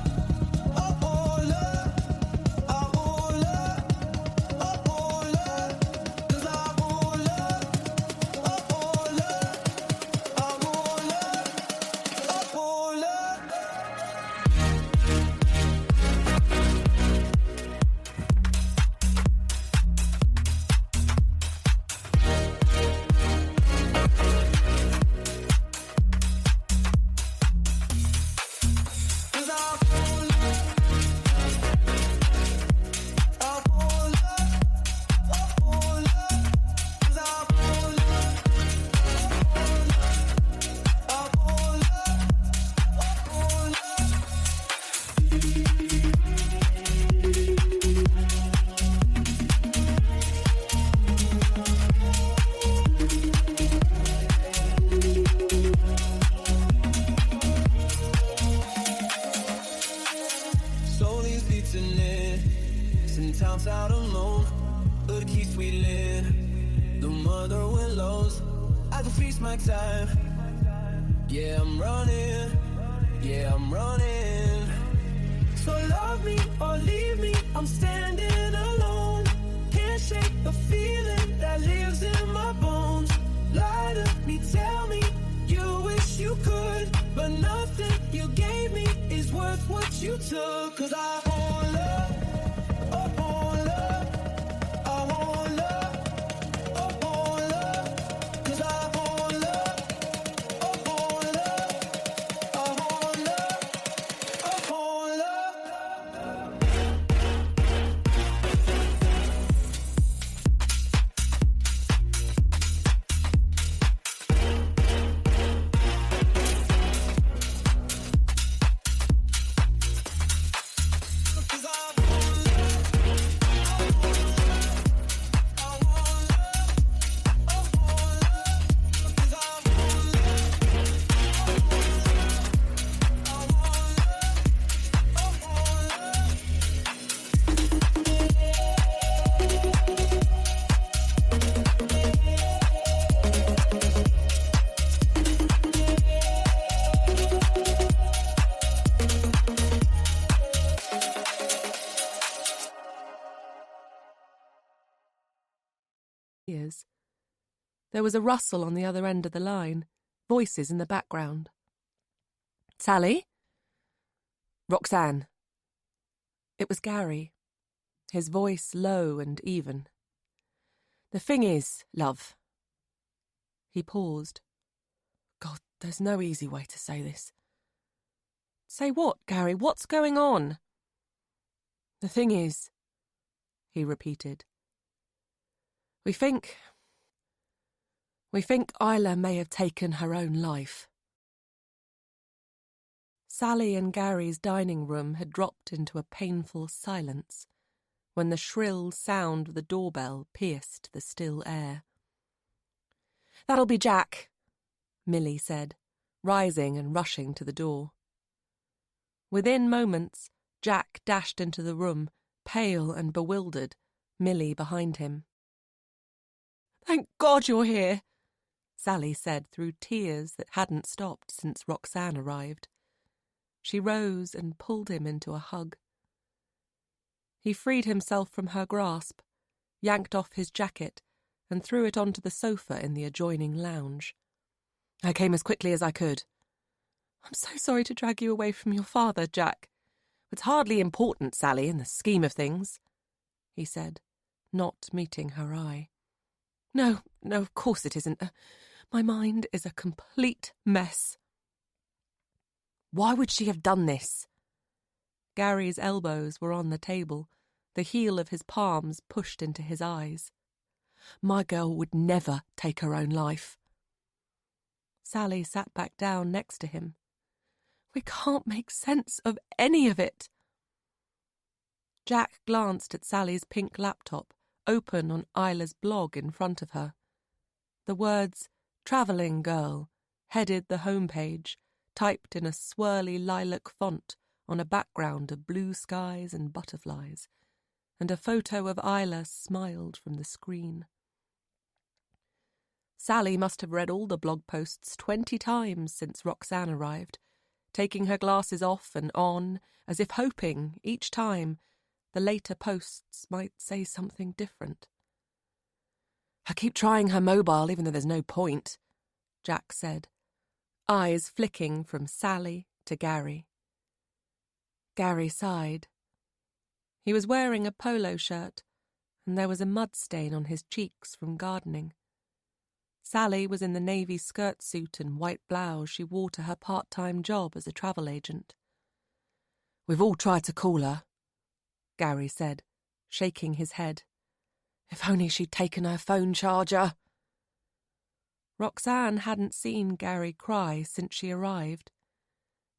Towns out alone, hood keeps wheeling. The mother willows, I can feast my time. Yeah, I'm running. So love me or leave me, I'm standing alone. Can't shake the feeling that lives in my bones. Lie to me, tell me you wish you could, but nothing you gave me is worth what you took. 'Cause I won't love. tears. There was a rustle on the other end of the line, voices in the background. "Sally?" "Roxanne." It was Gary, his voice low and even. "The thing is, love." He paused. God, there's no easy way to say this. "Say what, Gary? What's going on?" "The thing is," he repeated, We think Isla may have taken her own life." Sally and Gary's dining room had dropped into a painful silence when the shrill sound of the doorbell pierced the still air. "That'll be Jack," Millie said, rising and rushing to the door. Within moments, Jack dashed into the room, pale and bewildered, Millie behind him. "Thank God you're here," Sally said through tears that hadn't stopped since Roxanne arrived. She rose and pulled him into a hug. He freed himself from her grasp, yanked off his jacket, and threw it onto the sofa in the adjoining lounge. "I came as quickly as I could." "I'm so sorry to drag you away from your father, Jack." "It's hardly important, Sally, in the scheme of things," he said, not meeting her eye. No, of course it isn't. My mind is a complete mess." "Why would she have done this?" Gary's elbows were on the table, the heel of his palms pushed into his eyes. "My girl would never take her own life." Sally sat back down next to him. "We can't make sense of any of it." Jack glanced at Sally's pink laptop, open on Isla's blog in front of her. The words "Travelling Girl" headed the homepage, typed in a swirly lilac font on a background of blue skies and butterflies, and a photo of Isla smiled from the screen. Sally must have read all the blog posts 20 times since Roxanne arrived, taking her glasses off and on, as if hoping, each time, the later posts might say something different. "I keep trying her mobile even though there's no point," Jack said, eyes flicking from Sally to Gary. Gary sighed. He was wearing a polo shirt, and there was a mud stain on his cheeks from gardening. Sally was in the navy skirt suit and white blouse she wore to her part-time job as a travel agent. "We've all tried to call her," Gary said, shaking his head. "If only she'd taken her phone charger." Roxanne hadn't seen Gary cry since she arrived,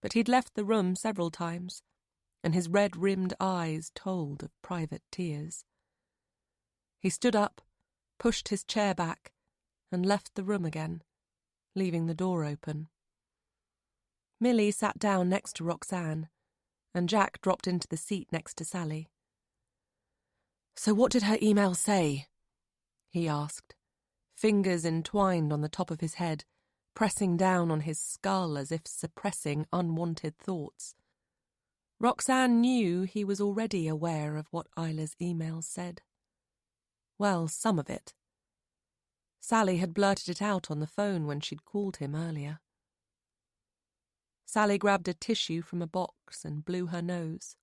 but he'd left the room several times, and his red-rimmed eyes told of private tears. He stood up, pushed his chair back, and left the room again, leaving the door open. Millie sat down next to Roxanne, and Jack dropped into the seat next to Sally. "So what did her email say?" he asked, fingers entwined on the top of his head, pressing down on his skull as if suppressing unwanted thoughts. Roxanne knew he was already aware of what Isla's email said. Well, some of it. Sally had blurted it out on the phone when she'd called him earlier. Sally grabbed a tissue from a box and blew her nose.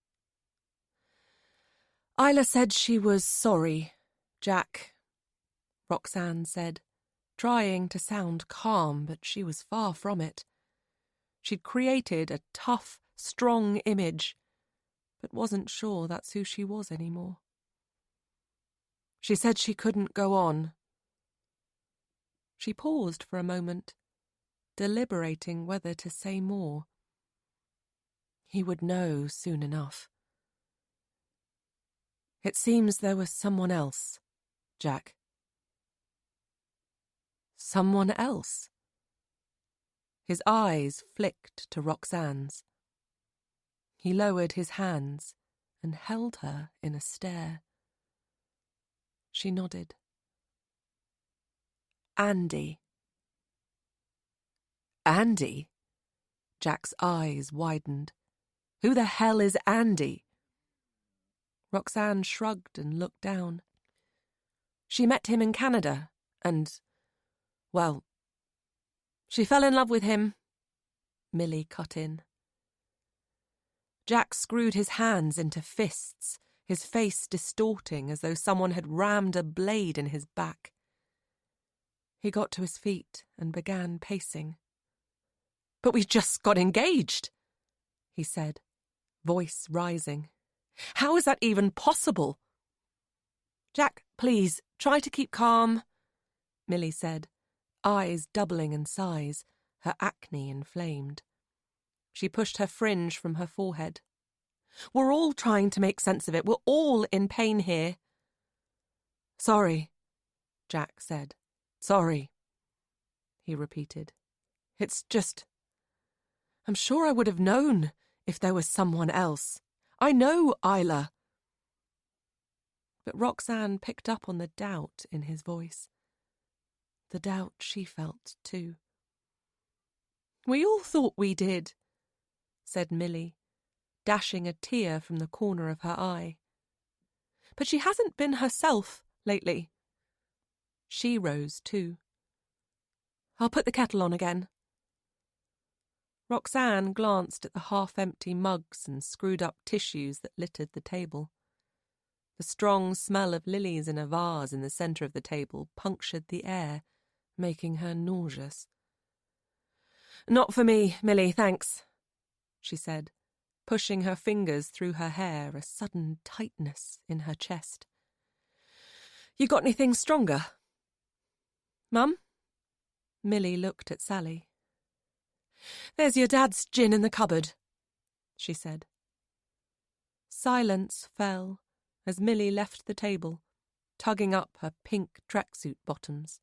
"Isla said she was sorry, Jack," Roxanne said, trying to sound calm, but she was far from it. She'd created a tough, strong image, but wasn't sure that's who she was anymore. "She said she couldn't go on." She paused for a moment, deliberating whether to say more. He would know soon enough. "It seems there was someone else, Jack." "Someone else?" His eyes flicked to Roxanne's. He lowered his hands and held her in a stare. She nodded. "Andy." "Andy?" Jack's eyes widened. "Who the hell is Andy?" Roxanne shrugged and looked down. She met him in Canada, and, well, she fell in love with him, Millie cut in. Jack screwed his hands into fists, his face distorting as though someone had rammed a blade in his back. He got to his feet and began pacing. "But we just got engaged," he said, voice rising. "How is that even possible?" "Jack, please, try to keep calm," Millie said, eyes doubling in size, her acne inflamed. She pushed her fringe from her forehead. "We're all trying to make sense of it. We're all in pain here." "Sorry," Jack said. "Sorry," he repeated. "It's just... I'm sure I would have known if there was someone else. I know Isla." But Roxanne picked up on the doubt in his voice. The doubt she felt, too. "We all thought we did," said Millie, dashing a tear from the corner of her eye. "But she hasn't been herself lately." She rose, too. "I'll put the kettle on again." Roxanne glanced at the half-empty mugs and screwed-up tissues that littered the table. The strong smell of lilies in a vase in the centre of the table punctured the air, making her nauseous. "Not for me, Millie, thanks," she said, pushing her fingers through her hair, a sudden tightness in her chest. "You got anything stronger?" "Mum?" Millie looked at Sally. "There's your dad's gin in the cupboard," she said. Silence fell as Millie left the table, tugging up her pink tracksuit bottoms.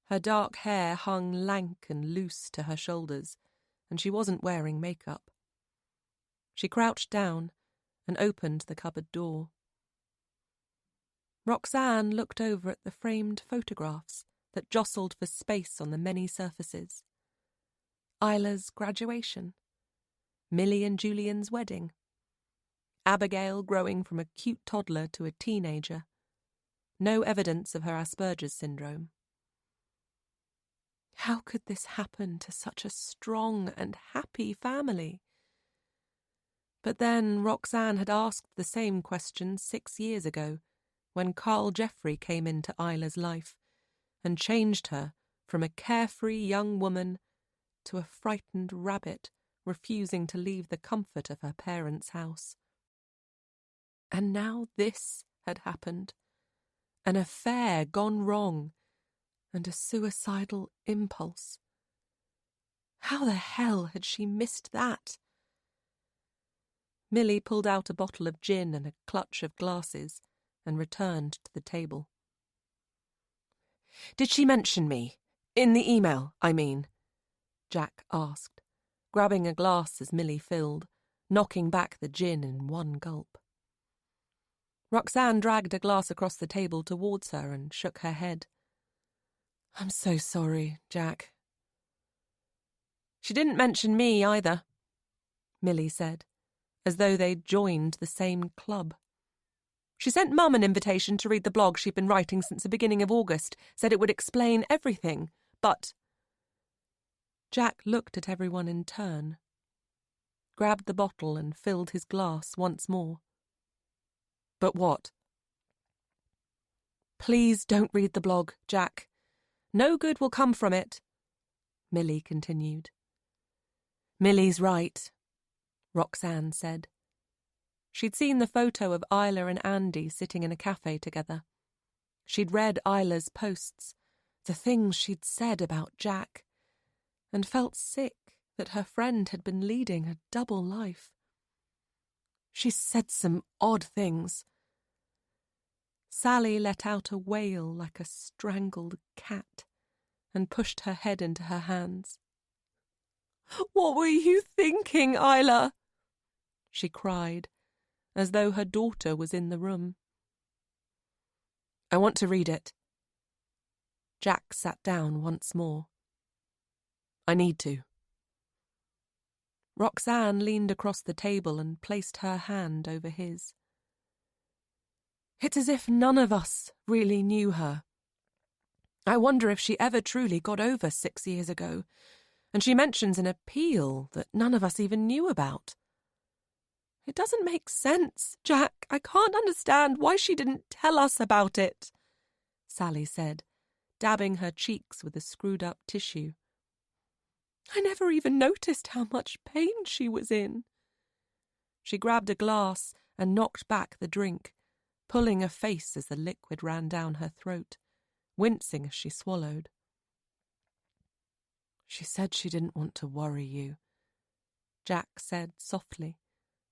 Her dark hair hung lank and loose to her shoulders, and she wasn't wearing makeup. She crouched down and opened the cupboard door. Roxanne looked over at the framed photographs that jostled for space on the many surfaces. Isla's graduation, Millie and Julian's wedding, Abigail growing from a cute toddler to a teenager, no evidence of her Asperger's syndrome. How could this happen to such a strong and happy family? But then Roxanne had asked the same question 6 years ago, when Carl Jeffrey came into Isla's life and changed her from a carefree young woman to a frightened rabbit refusing to leave the comfort of her parents' house. And now this had happened. An affair gone wrong, and a suicidal impulse. How the hell had she missed that? Millie pulled out a bottle of gin and a clutch of glasses and returned to the table. "Did she mention me? In the email, I mean?" Jack asked, grabbing a glass as Millie filled, knocking back the gin in one gulp. Roxanne dragged a glass across the table towards her and shook her head. "I'm so sorry, Jack." "She didn't mention me either," Millie said, as though they'd joined the same club. "She sent Mum an invitation to read the blog she'd been writing since the beginning of August, said it would explain everything, but..." Jack looked at everyone in turn, grabbed the bottle and filled his glass once more. "But what?" "Please don't read the blog, Jack. No good will come from it," Millie continued. "Millie's right," Roxanne said. She'd seen the photo of Isla and Andy sitting in a cafe together. She'd read Isla's posts, the things she'd said about Jack, and felt sick that her friend had been leading a double life. She said some odd things. Sally let out a wail like a strangled cat and pushed her head into her hands. "What were you thinking, Isla?" she cried, as though her daughter was in the room. "I want to read it." Jack sat down once more. "I need to." Roxanne leaned across the table and placed her hand over his. It's as if none of us really knew her. I wonder if she ever truly got over 6 years ago, and she mentions an appeal that none of us even knew about. It doesn't make sense, Jack. I can't understand why she didn't tell us about it, Sally said, dabbing her cheeks with a screwed-up tissue. I never even noticed how much pain she was in. She grabbed a glass and knocked back the drink, pulling a face as the liquid ran down her throat, wincing as she swallowed. She said she didn't want to worry you, Jack said softly,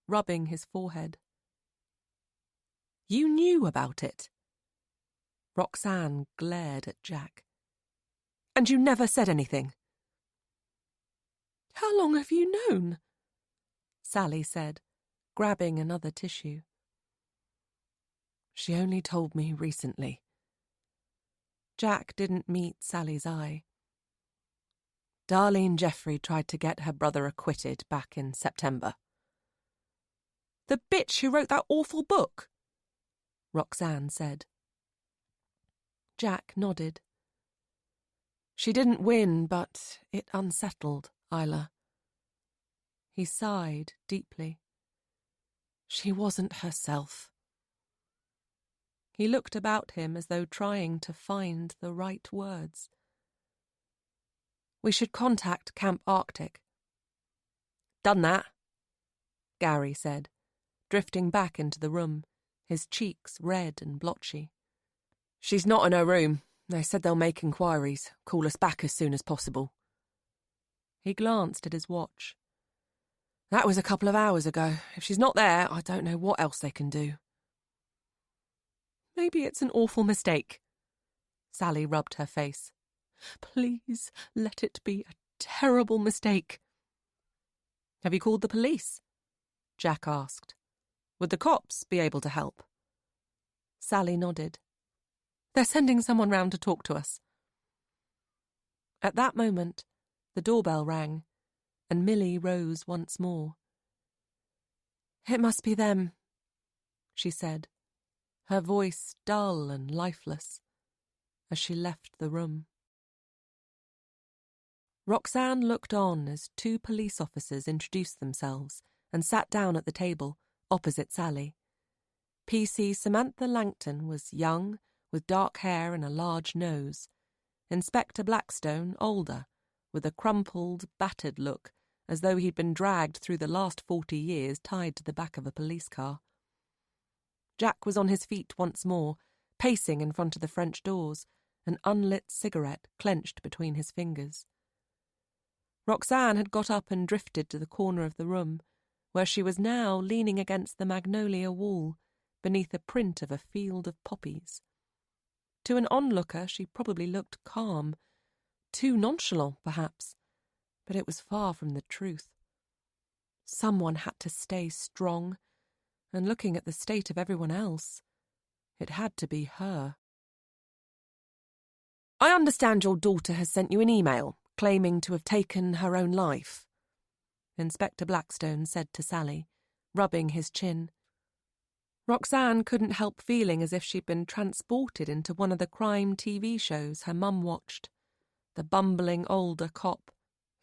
rubbing his forehead. You knew about it? Roxanne glared at Jack. And you never said anything? How long have you known? Sally said, grabbing another tissue. She only told me recently. Jack didn't meet Sally's eye. Darlene Jeffrey tried to get her brother acquitted back in September. The bitch who wrote that awful book, Roxanne said. Jack nodded. She didn't win, but it unsettled Isla. He sighed deeply. She wasn't herself. He looked about him as though trying to find the right words. We should contact Camp Arctic. Done that, Gary said, drifting back into the room, his cheeks red and blotchy. She's not in her room. They said they'll make inquiries, call us back as soon as possible. He glanced at his watch. That was a couple of hours ago. If she's not there, I don't know what else they can do. Maybe it's an awful mistake. Sally rubbed her face. Please let it be a terrible mistake. Have you called the police? Jack asked. Would the cops be able to help? Sally nodded. They're sending someone round to talk to us. At that moment, the doorbell rang, and Millie rose once more. It must be them, she said, her voice dull and lifeless, as she left the room. Roxanne looked on as 2 police officers introduced themselves and sat down at the table, opposite Sally. PC Samantha Langton was young, with dark hair and a large nose. Inspector Blackstone, older, with a crumpled, battered look, as though he'd been dragged through the last 40 years tied to the back of a police car. Jack was on his feet once more, pacing in front of the French doors, an unlit cigarette clenched between his fingers. Roxanne had got up and drifted to the corner of the room, where she was now leaning against the magnolia wall, beneath a print of a field of poppies. To an onlooker she probably looked calm, too nonchalant perhaps, but it was far from the truth. Someone had to stay strong, and looking at the state of everyone else, it had to be her. I understand your daughter has sent you an email, claiming to have taken her own life, Inspector Blackstone said to Sally, rubbing his chin. Roxanne couldn't help feeling as if she'd been transported into one of the crime TV shows her mum watched. The bumbling older cop,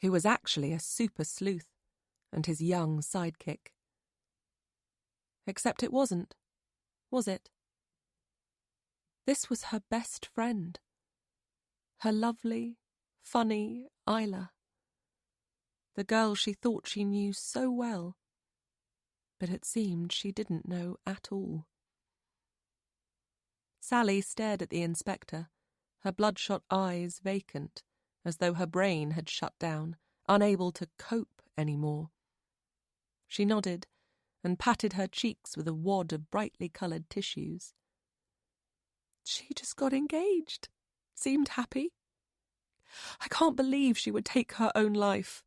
who was actually a super sleuth, and his young sidekick. Except it wasn't, was it? This was her best friend. Her lovely, funny Isla. The girl she thought she knew so well, but it seemed she didn't know at all. Sally stared at the inspector, her bloodshot eyes vacant, as though her brain had shut down, unable to cope any more. She nodded and patted her cheeks with a wad of brightly coloured tissues. She just got engaged. Seemed happy. I can't believe she would take her own life.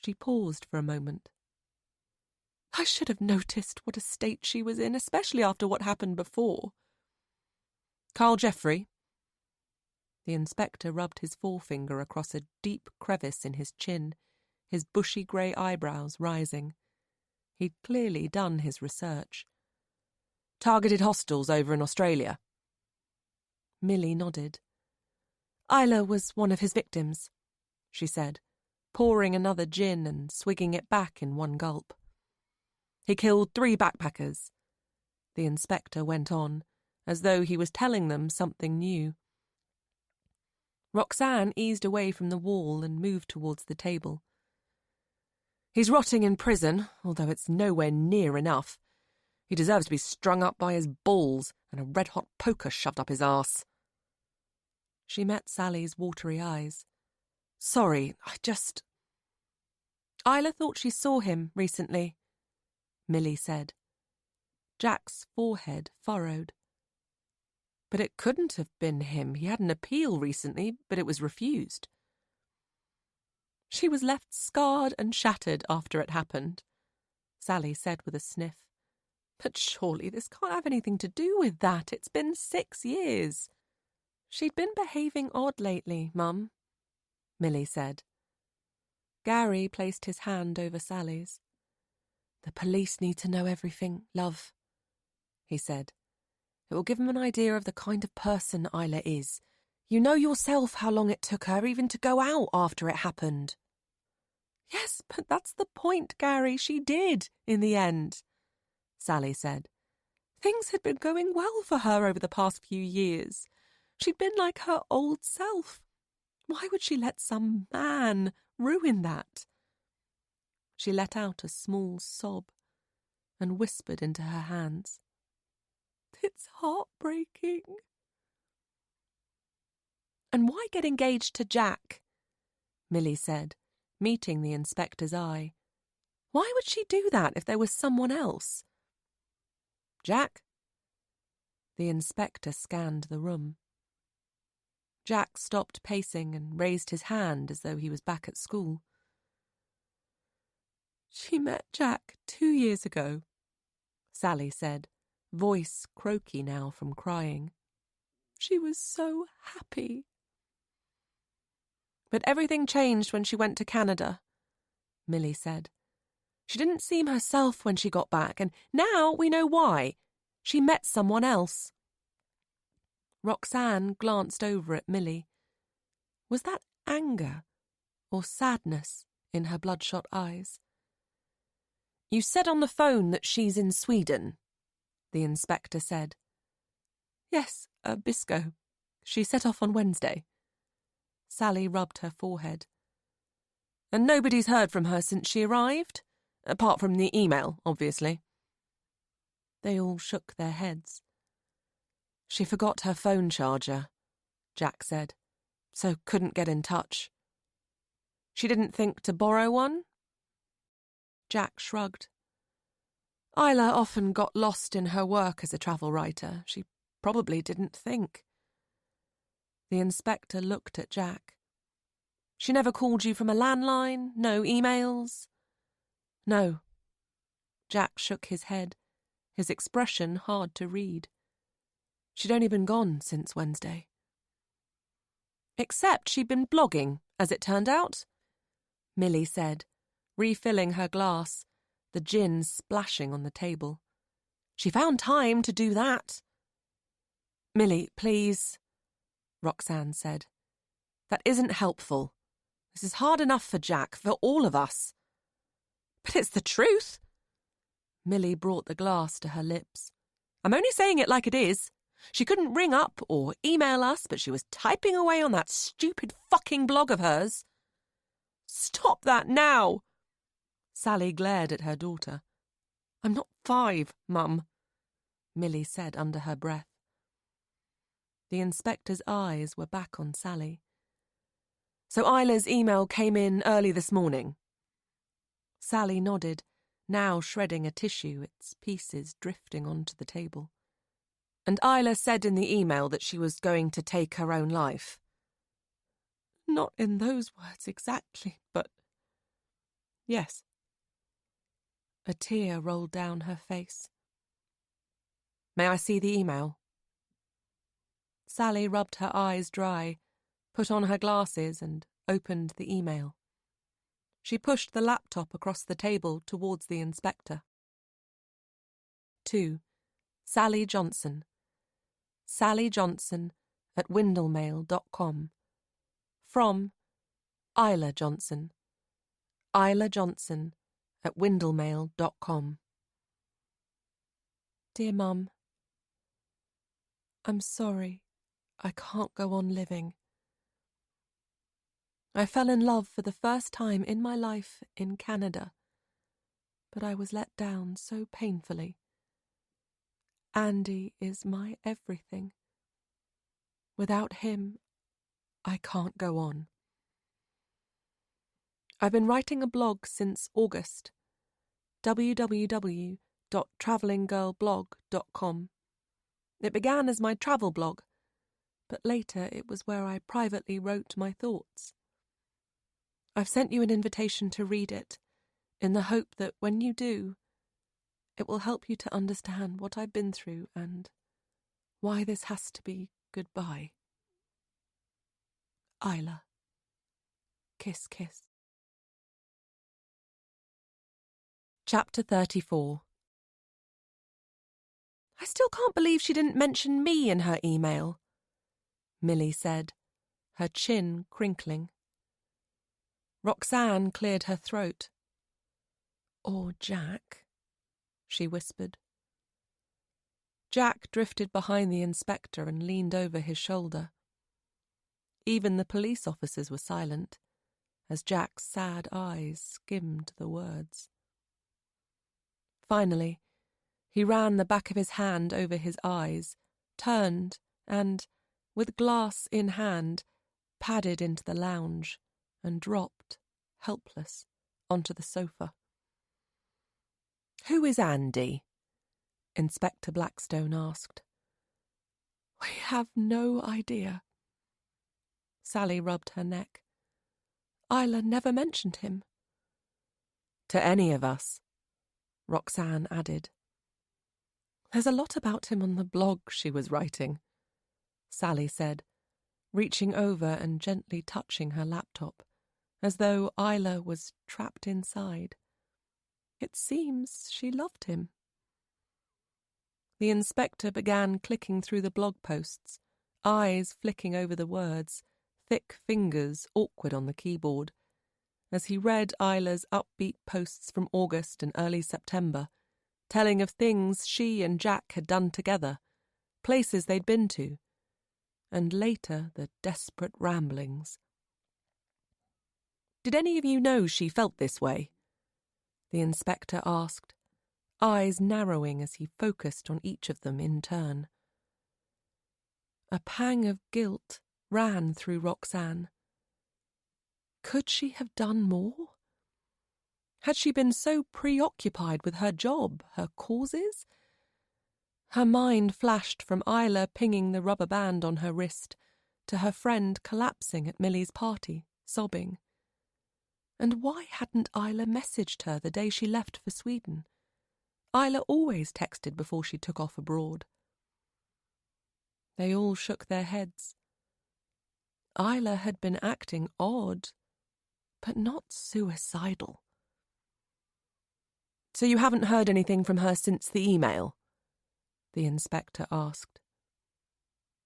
She paused for a moment. I should have noticed what a state she was in, especially after what happened before. Carl Jeffrey. The inspector rubbed his forefinger across a deep crevice in his chin, his bushy grey eyebrows rising. He'd clearly done his research. Targeted hostels over in Australia. Millie nodded. Isla was one of his victims, she said, pouring another gin and swigging it back in one gulp. He killed 3 backpackers. The inspector went on, as though he was telling them something new. Roxanne eased away from the wall and moved towards the table. He's rotting in prison, although it's nowhere near enough. He deserves to be strung up by his balls and a red-hot poker shoved up his arse. She met Sally's watery eyes. Sorry, Isla thought she saw him recently, Millie said. Jack's forehead furrowed. But it couldn't have been him. He had an appeal recently, but it was refused. She was left scarred and shattered after it happened, Sally said with a sniff. But surely this can't have anything to do with that. It's been 6 years. She'd been behaving odd lately, Mum, Millie said. Gary placed his hand over Sally's. The police need to know everything, love, he said. It will give them an idea of the kind of person Isla is. You know yourself how long it took her even to go out after it happened. Yes, but that's the point, Gary. She did, in the end, Sally said. Things had been going well for her over the past few years. She'd been like her old self. Why would she let some man ruin that? She let out a small sob and whispered into her hands. It's heartbreaking. And why get engaged to Jack? Millie said, meeting the inspector's eye. Why would she do that if there was someone else? Jack? The inspector scanned the room. Jack stopped pacing and raised his hand as though he was back at school. She met Jack 2 years ago, Sally said, voice croaky now from crying. She was so happy. But everything changed when she went to Canada, Millie said. She didn't seem herself when she got back, and now we know why. She met someone else. Roxanne glanced over at Millie. Was that anger or sadness in her bloodshot eyes? You said on the phone that she's in Sweden, the inspector said. Yes, Bisco. She set off on Wednesday. Sally rubbed her forehead. And nobody's heard from her since she arrived? Apart from the email, obviously. They all shook their heads. She forgot her phone charger, Jack said, so couldn't get in touch. She didn't think to borrow one? Jack shrugged. Isla often got lost in her work as a travel writer. She probably didn't think. The inspector looked at Jack. She never called you from a landline? No emails? No. Jack shook his head, his expression hard to read. She'd only been gone since Wednesday. Except she'd been blogging, as it turned out, Millie said, refilling her glass, the gin splashing on the table. She found time to do that. Millie, please, Roxanne said. That isn't helpful. This is hard enough for Jack, for all of us. But it's the truth. Millie brought the glass to her lips. I'm only saying it like it is. She couldn't ring up or email us, but she was typing away on that stupid fucking blog of hers. Stop that now! Sally glared at her daughter. I'm not 5, Mum, Millie said under her breath. The inspector's eyes were back on Sally. So Isla's email came in early this morning. Sally nodded, now shredding a tissue, its pieces drifting onto the table. And Isla said in the email that she was going to take her own life. Not in those words exactly, but yes. A tear rolled down her face. May I see the email? Sally rubbed her eyes dry, put on her glasses and opened the email. She pushed the laptop across the table towards the inspector. 2. Sally Johnson. Sally Johnson at windlemail.com. From Isla Johnson. Isla Johnson at windlemail.com. Dear Mum, I'm sorry. I can't go on living. I fell in love for the first time in my life in Canada, but I was let down so painfully. Andy is my everything. Without him, I can't go on. I've been writing a blog since August. www.travellinggirlblog.com. It began as my travel blog, but later it was where I privately wrote my thoughts. I've sent you an invitation to read it, in the hope that when you do, it will help you to understand what I've been through and why this has to be goodbye. Isla. Kiss, kiss. Chapter 34. I still can't believe she didn't mention me in her email, Millie said, her chin crinkling. Roxanne cleared her throat. Or Jack, she whispered. Jack drifted behind the inspector and leaned over his shoulder. Even the police officers were silent, as Jack's sad eyes skimmed the words. Finally, he ran the back of his hand over his eyes, turned, and, with glass in hand, padded into the lounge and dropped, helpless, onto the sofa. "Who is Andy?" Inspector Blackstone asked. "We have no idea." Sally rubbed her neck. "Isla never mentioned him." "To any of us," Roxanne added. "There's a lot about him on the blog she was writing," Sally said, reaching over and gently touching her laptop, as though Isla was trapped inside. It seems she loved him. The inspector began clicking through the blog posts, eyes flicking over the words, thick fingers awkward on the keyboard, as he read Isla's upbeat posts from August and early September, telling of things she and Jack had done together, places they'd been to, and later the desperate ramblings. "Did any of you know she felt this way?" the inspector asked, eyes narrowing as he focused on each of them in turn. A pang of guilt ran through Roxanne. Could she have done more? Had she been so preoccupied with her job, her causes? Her mind flashed from Isla pinging the rubber band on her wrist to her friend collapsing at Millie's party, sobbing. And why hadn't Isla messaged her the day she left for Sweden? Isla always texted before she took off abroad. They all shook their heads. Isla had been acting odd, but not suicidal. "So you haven't heard anything from her since the email?" the inspector asked.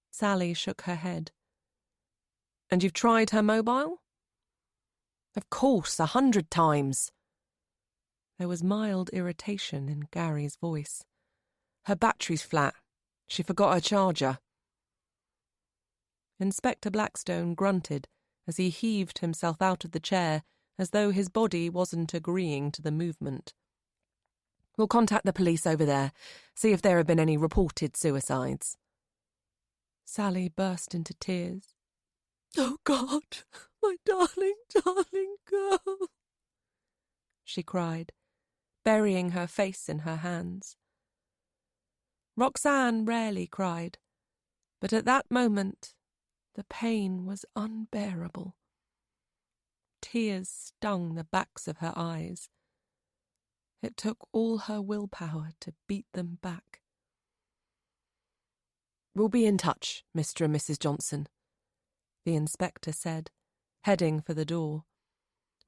Sally shook her head. "And you've tried her mobile?" "Of course, 100 times." There was mild irritation in Gary's voice. "Her battery's flat. She forgot her charger." Inspector Blackstone grunted as he heaved himself out of the chair as though his body wasn't agreeing to the movement. "We'll contact the police over there, see if there have been any reported suicides." Sally burst into tears. "Oh, God, my darling, darling girl," she cried, burying her face in her hands. Roxanne rarely cried, but at that moment the pain was unbearable. Tears stung the backs of her eyes. It took all her willpower to beat them back. "We'll be in touch, Mr. and Mrs. Johnson," the inspector said, heading for the door.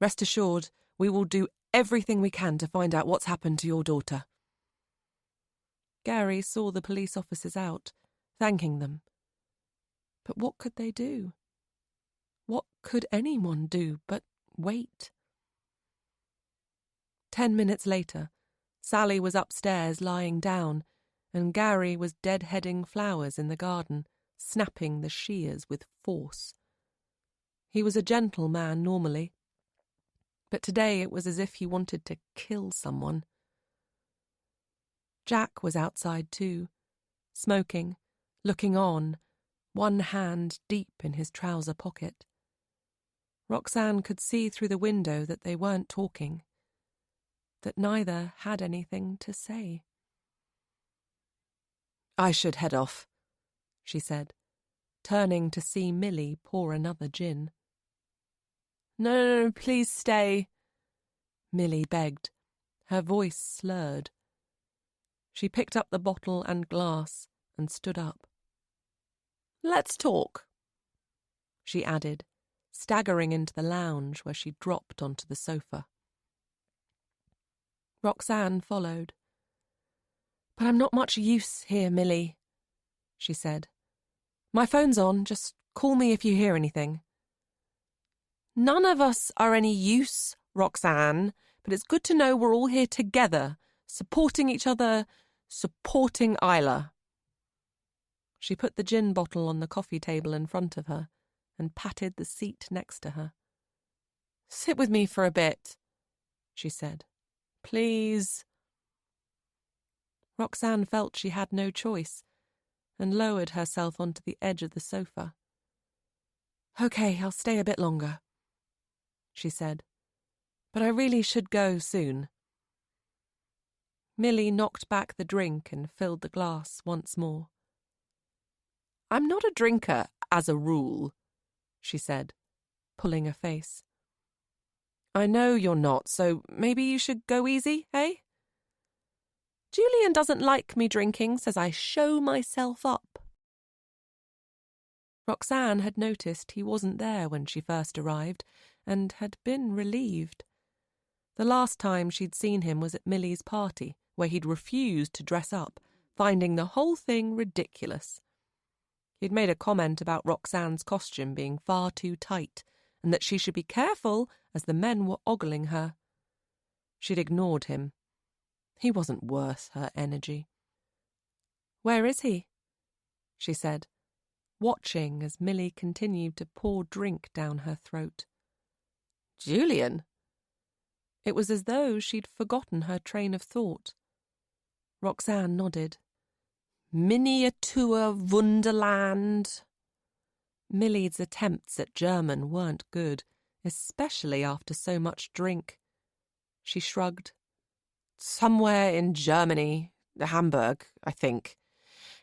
"Rest assured, we will do everything we can to find out what's happened to your daughter." Gary saw the police officers out, thanking them. But what could they do? What could anyone do but wait? 10 minutes later, Sally was upstairs lying down, and Gary was deadheading flowers in the garden, snapping the shears with force. He was a gentle man normally, but today it was as if he wanted to kill someone. Jack was outside too, smoking, looking on, one hand deep in his trouser pocket. Roxanne could see through the window that they weren't talking, that neither had anything to say. "I should head off," she said, turning to see Millie pour another gin. No, please stay," Millie begged, her voice slurred. She picked up the bottle and glass and stood up. "Let's talk," she added, staggering into the lounge where she dropped onto the sofa. Roxanne followed. "But I'm not much use here, Millie," she said. "My phone's on, just call me if you hear anything." "None of us are any use, Roxanne, but it's good to know we're all here together, supporting each other, supporting Isla." She put the gin bottle on the coffee table in front of her and patted the seat next to her. "Sit with me for a bit," she said. "Please." Roxanne felt she had no choice and lowered herself onto the edge of the sofa. "Okay, I'll stay a bit longer," she said. "But I really should go soon." Millie knocked back the drink and filled the glass once more. "I'm not a drinker, as a rule," she said, pulling a face. "I know you're not, so maybe you should go easy, eh? Julian doesn't like me drinking, says I show myself up." Roxanne had noticed he wasn't there when she first arrived, and had been relieved. The last time she'd seen him was at Millie's party, where he'd refused to dress up, finding the whole thing ridiculous. He'd made a comment about Roxanne's costume being far too tight, and that she should be careful as the men were ogling her. She'd ignored him. He wasn't worth her energy. "Where is he?" she said, watching as Millie continued to pour drink down her throat. "Julian?" It was as though she'd forgotten her train of thought. Roxanne nodded. "Miniatur Wunderland." Millie's attempts at German weren't good, especially after so much drink. She shrugged. "Somewhere in Germany, Hamburg, I think.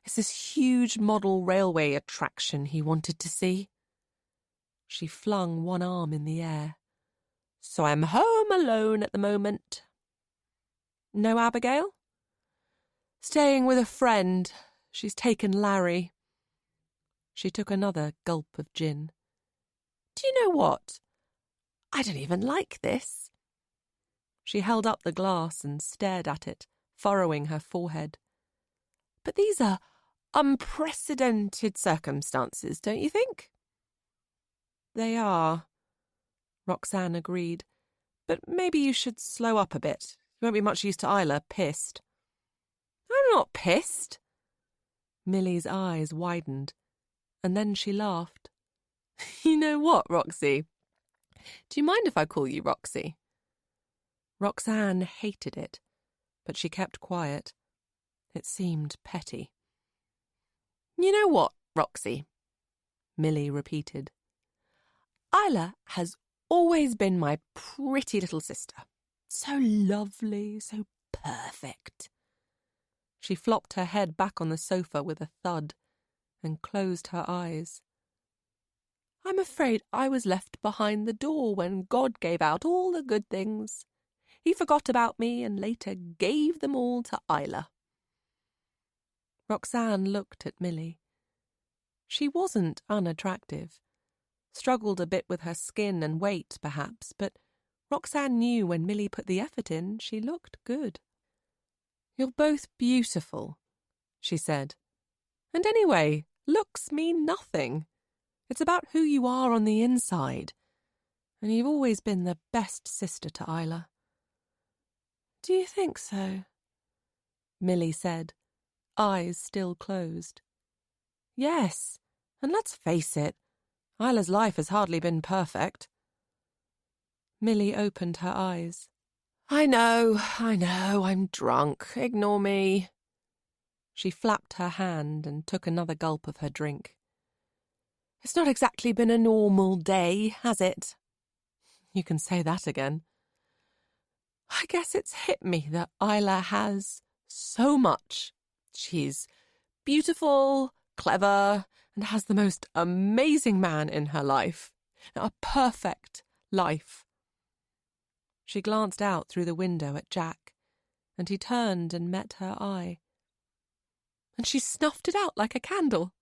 It's this huge model railway attraction he wanted to see." She flung one arm in the air. "So I'm home alone at the moment." "No Abigail?" "Staying with a friend. She's taken Larry." She took another gulp of gin. "Do you know what? I don't even like this." She held up the glass and stared at it, furrowing her forehead. "But these are unprecedented circumstances, don't you think?" "They are," Roxanne agreed. "But maybe you should slow up a bit. You won't be much use to Isla, pissed." "I'm not pissed." Millie's eyes widened, and then she laughed. "You know what, Roxy? Do you mind if I call you Roxy?" Roxanne hated it, but she kept quiet. It seemed petty. "You know what, Roxy?" Millie repeated. "Isla has always been my pretty little sister. So lovely, so perfect." She flopped her head back on the sofa with a thud and closed her eyes. "I'm afraid I was left behind the door when God gave out all the good things. He forgot about me and later gave them all to Isla." Roxanne looked at Millie. She wasn't unattractive. Struggled a bit with her skin and weight, perhaps, but Roxanne knew when Millie put the effort in, she looked good. "You're both beautiful," she said. "And anyway, looks mean nothing. It's about who you are on the inside. And you've always been the best sister to Isla." "Do you think so?" Millie said, eyes still closed. "Yes, and let's face it, Isla's life has hardly been perfect." Millie opened her eyes. I know, I'm drunk. Ignore me." She flapped her hand and took another gulp of her drink. "It's not exactly been a normal day, has it?" "You can say that again." "I guess it's hit me that Isla has so much. She's beautiful, clever, and has the most amazing man in her life. A perfect life." She glanced out through the window at Jack, and he turned and met her eye. And she snuffed it out like a candle.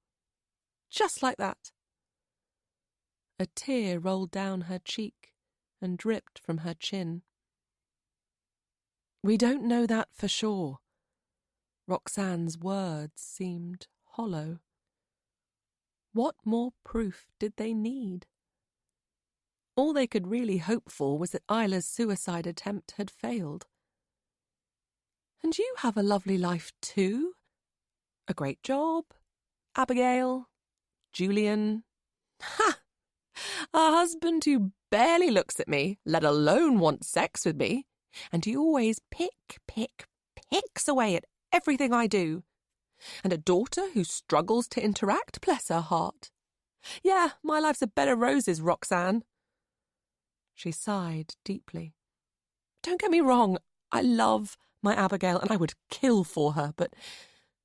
Just like that. A tear rolled down her cheek and dripped from her chin. "We don't know that for sure." Roxanne's words seemed hollow. What more proof did they need? All they could really hope for was that Isla's suicide attempt had failed. "And you have a lovely life too. A great job. Abigail. Julian. Ha! A husband who barely looks at me, let alone wants sex with me. And he always picks away at everything I do. And a daughter who struggles to interact, bless her heart. Yeah, my life's a bed of roses, Roxanne." She sighed deeply. "Don't get me wrong, I love my Abigail and I would kill for her, but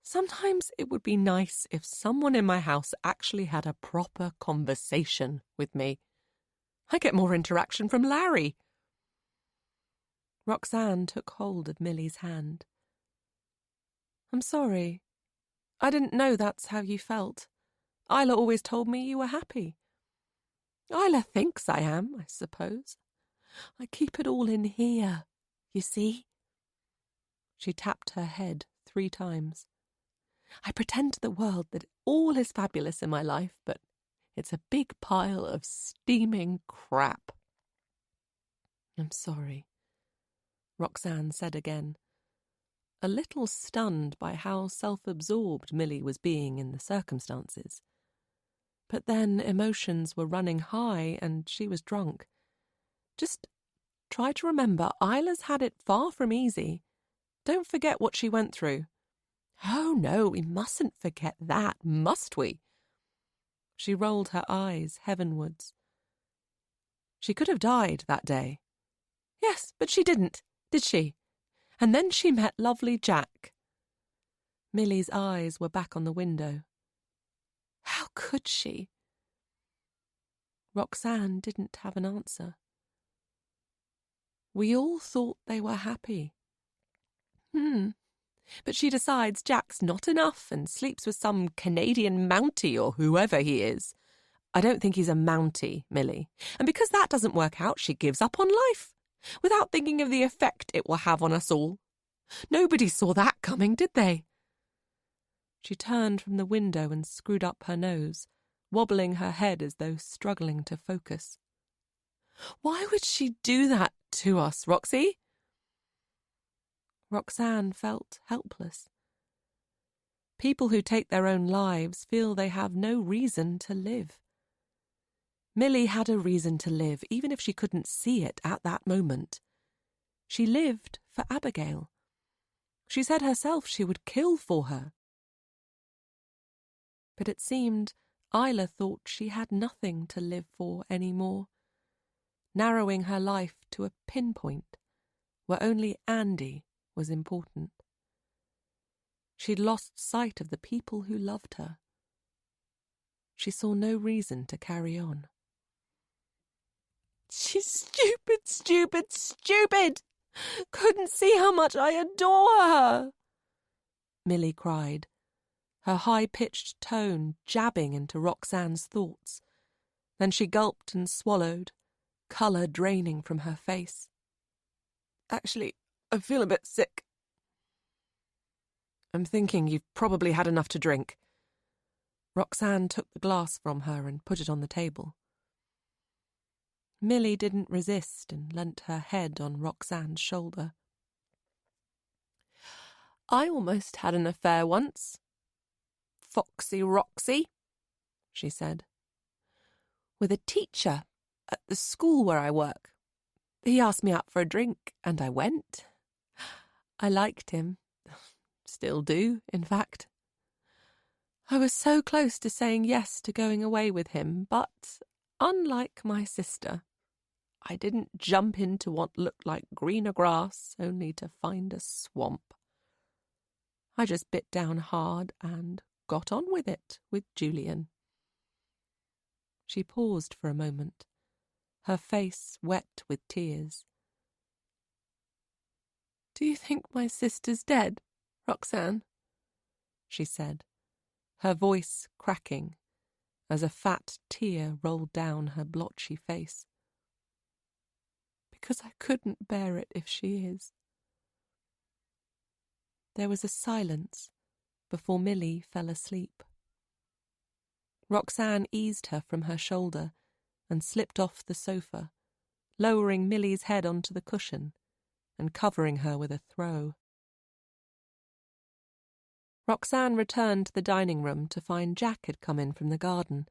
sometimes it would be nice if someone in my house actually had a proper conversation with me. I get more interaction from Larry." Roxanne took hold of Millie's hand. "I'm sorry. I didn't know that's how you felt. Isla always told me you were happy. Isla thinks I am, I suppose. I keep it all in here, you see." She tapped her head 3 times. "I pretend to the world that all is fabulous in my life, but it's a big pile of steaming crap." "I'm sorry," Roxanne said again, a little stunned by how self-absorbed Millie was being in the circumstances. But then emotions were running high and she was drunk. "Just try to remember Isla's had it far from easy. Don't forget what she went through." "Oh, no, we mustn't forget that, must we?" She rolled her eyes heavenwards. "She could have died that day." "Yes, but she didn't, did she? And then she met lovely Jack." Millie's eyes were back on the window. How could she? Roxanne didn't have an answer. "We all thought they were happy." But she decides Jack's not enough and sleeps with some Canadian Mountie or whoever he is. I don't think he's a Mountie, Millie. And because that doesn't work out, she gives up on life, without thinking of the effect it will have on us all. Nobody saw that coming, did they? She turned from the window and screwed up her nose, wobbling her head as though struggling to focus. Why would she do that to us, Roxy? Roxanne felt helpless. People who take their own lives feel they have no reason to live. Millie had a reason to live, even if she couldn't see it at that moment. She lived for Abigail. She said herself she would kill for her. But it seemed Isla thought she had nothing to live for anymore, narrowing her life to a pinpoint where only Andy was important. She'd lost sight of the people who loved her. She saw no reason to carry on. She's stupid, stupid, stupid! Couldn't see how much I adore her! Millie cried, her high-pitched tone jabbing into Roxanne's thoughts. Then she gulped and swallowed, colour draining from her face. Actually, I feel a bit sick. I'm thinking you've probably had enough to drink. Roxanne took the glass from her and put it on the table. Millie didn't resist and leant her head on Roxanne's shoulder. I almost had an affair once. Foxy Roxy, she said. With a teacher at the school where I work. He asked me out for a drink, and I went. I liked him. Still do, in fact. I was so close to saying yes to going away with him, but, unlike my sister, I didn't jump into what looked like greener grass only to find a swamp. I just bit down hard and got on with it with Julian. She paused for a moment, her face wet with tears. Do you think my sister's dead, Roxanne? She said, her voice cracking as a fat tear rolled down her blotchy face. Because I couldn't bear it if she is. There was a silence before Millie fell asleep. Roxanne eased her from her shoulder and slipped off the sofa, lowering Millie's head onto the cushion and covering her with a throw. Roxanne returned to the dining room to find Jack had come in from the garden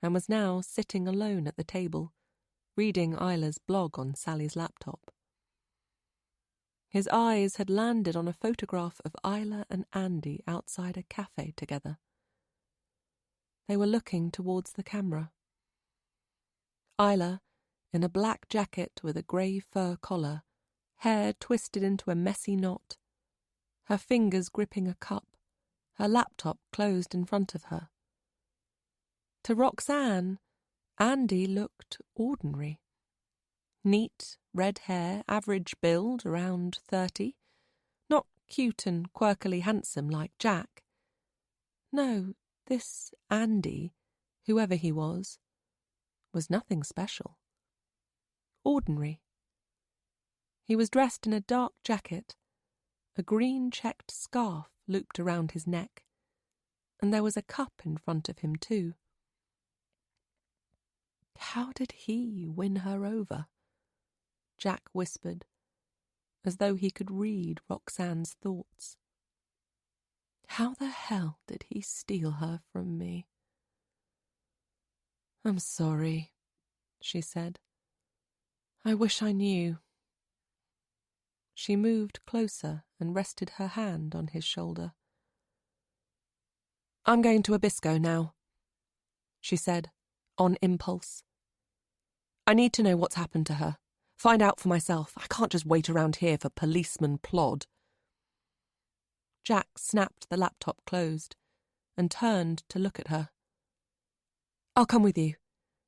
and was now sitting alone at the table, reading Isla's blog on Sally's laptop. His eyes had landed on a photograph of Isla and Andy outside a cafe together. They were looking towards the camera. Isla, in a black jacket with a grey fur collar, hair twisted into a messy knot, her fingers gripping a cup, her laptop closed in front of her. To Roxanne, Andy looked ordinary. Neat, red hair, average build, around 30. Not cute and quirkily handsome like Jack. No, this Andy, whoever he was nothing special. Ordinary. He was dressed in a dark jacket, a green checked scarf looped around his neck, and there was a cup in front of him too. How did he win her over? Jack whispered, as though he could read Roxanne's thoughts. How the hell did he steal her from me? I'm sorry, she said. I wish I knew. She moved closer and rested her hand on his shoulder. I'm going to Abisko now, she said, on impulse. I need to know what's happened to her. Find out for myself. I can't just wait around here for policeman plod. Jack snapped the laptop closed and turned to look at her. I'll come with you.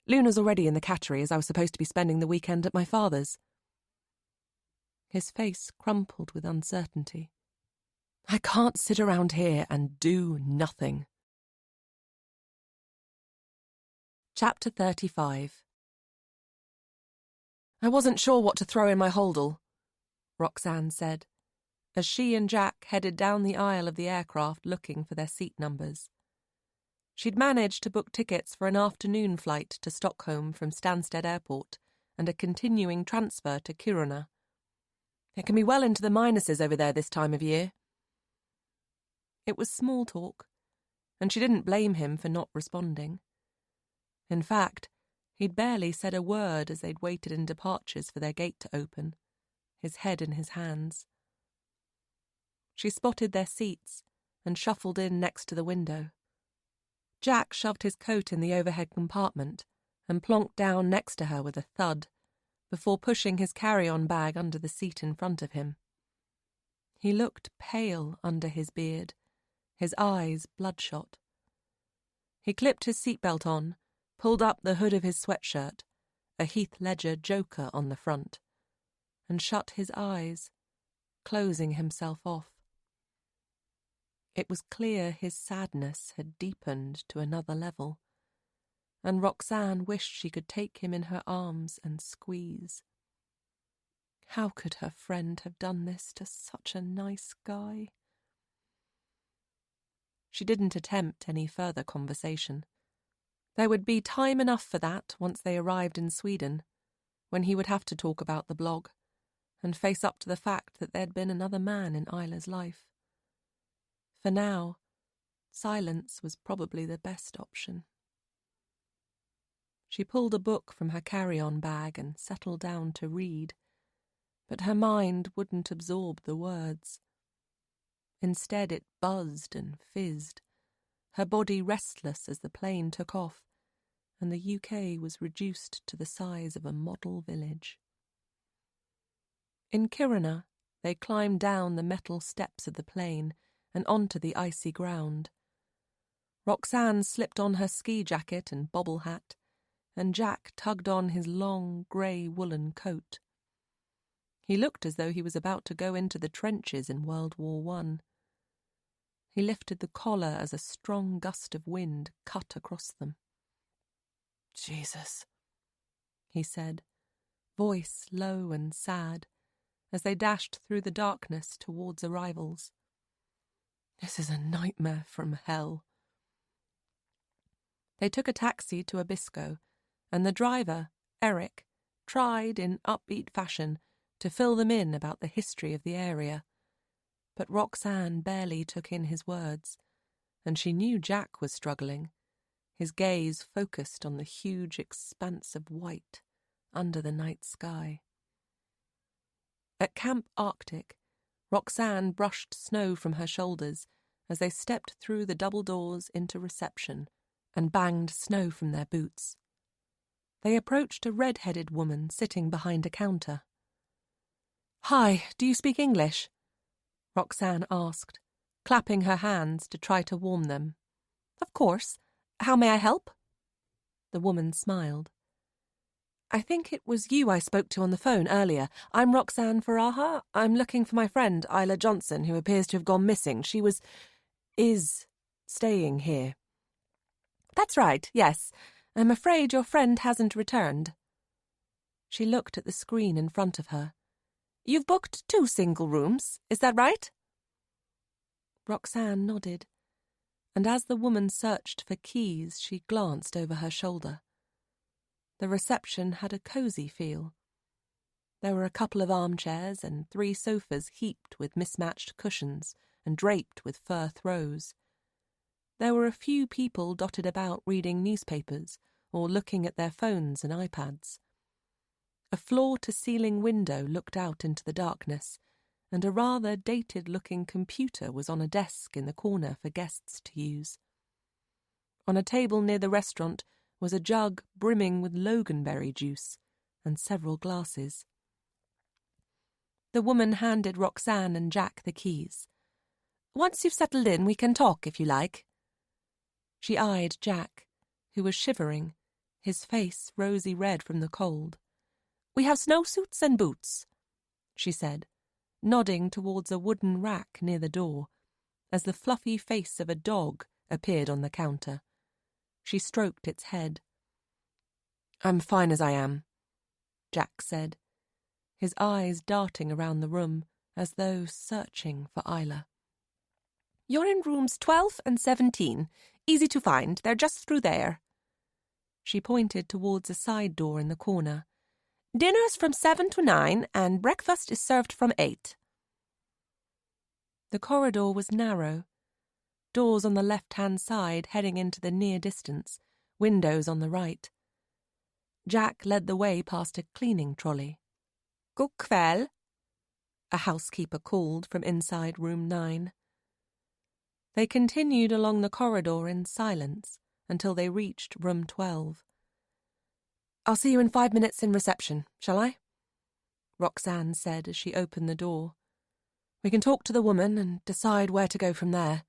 Luna's already in the cattery as I was supposed to be spending the weekend at my father's. His face crumpled with uncertainty. I can't sit around here and do nothing. Chapter 35. I wasn't sure what to throw in my holdall, Roxanne said, as she and Jack headed down the aisle of the aircraft looking for their seat numbers. She'd managed to book tickets for an afternoon flight to Stockholm from Stansted Airport and a continuing transfer to Kiruna. It can be well into the minuses over there this time of year. It was small talk, and she didn't blame him for not responding. In fact, he'd barely said a word as they'd waited in departures for their gate to open, his head in his hands. She spotted their seats and shuffled in next to the window. Jack shoved his coat in the overhead compartment and plonked down next to her with a thud, before pushing his carry-on bag under the seat in front of him. He looked pale under his beard, his eyes bloodshot. He clipped his seatbelt on, pulled up the hood of his sweatshirt, a Heath Ledger Joker on the front, and shut his eyes, closing himself off. It was clear his sadness had deepened to another level, and Roxanne wished she could take him in her arms and squeeze. How could her friend have done this to such a nice guy? She didn't attempt any further conversation. There would be time enough for that once they arrived in Sweden, when he would have to talk about the blog and face up to the fact that there'd been another man in Isla's life. For now, silence was probably the best option. She pulled a book from her carry-on bag and settled down to read, but her mind wouldn't absorb the words. Instead, it buzzed and fizzed, her body restless as the plane took off, and the UK was reduced to the size of a model village. In Kiruna, they climbed down the metal steps of the plane and onto the icy ground. Roxanne slipped on her ski jacket and bobble hat, and Jack tugged on his long, grey woolen coat. He looked as though he was about to go into the trenches in World War I. He lifted the collar as a strong gust of wind cut across them. "Jesus," he said, voice low and sad, as they dashed through the darkness towards arrivals. "This is a nightmare from hell." They took a taxi to Abisko, and the driver, Eric, tried in upbeat fashion to fill them in about the history of the area. But Roxanne barely took in his words, and she knew Jack was struggling, his gaze focused on the huge expanse of white under the night sky. At Camp Arctic, Roxanne brushed snow from her shoulders as they stepped through the double doors into reception and banged snow from their boots. They approached a red-headed woman sitting behind a counter. "Hi, do you speak English?" Roxanne asked, clapping her hands to try to warm them. "Of course. How may I help?" The woman smiled. "I think it was you I spoke to on the phone earlier. I'm Roxanne Faraha. I'm looking for my friend, Isla Johnson, who appears to have gone missing. She is staying here." "That's right, yes. I'm afraid your friend hasn't returned." She looked at the screen in front of her. "You've booked 2 single rooms, is that right?" Roxanne nodded, and as the woman searched for keys, she glanced over her shoulder. The reception had a cosy feel. There were a couple of armchairs and 3 sofas heaped with mismatched cushions and draped with fur throws. There were a few people dotted about reading newspapers or looking at their phones and iPads. A floor-to-ceiling window looked out into the darkness, and a rather dated-looking computer was on a desk in the corner for guests to use. On a table near the restaurant was a jug brimming with loganberry juice and several glasses. The woman handed Roxanne and Jack the keys. "Once you've settled in, we can talk if you like." She eyed Jack, who was shivering, his face rosy red from the cold. "We have snowsuits and boots," she said, nodding towards a wooden rack near the door, as the fluffy face of a dog appeared on the counter. She stroked its head. "I'm fine as I am," Jack said, his eyes darting around the room as though searching for Isla. "You're in rooms 12 and 17. Easy to find. They're just through there." She pointed towards a side door in the corner. "Dinner's from 7 to 9, and breakfast is served from 8. The corridor was narrow. Doors on the left-hand side heading into the near distance, windows on the right. Jack led the way past a cleaning trolley. "God kväll," a housekeeper called from inside room 9. They continued along the corridor in silence until they reached room 12. "I'll see you in 5 minutes in reception, shall I?" Roxanne said as she opened the door. "We can talk to the woman and decide where to go from there."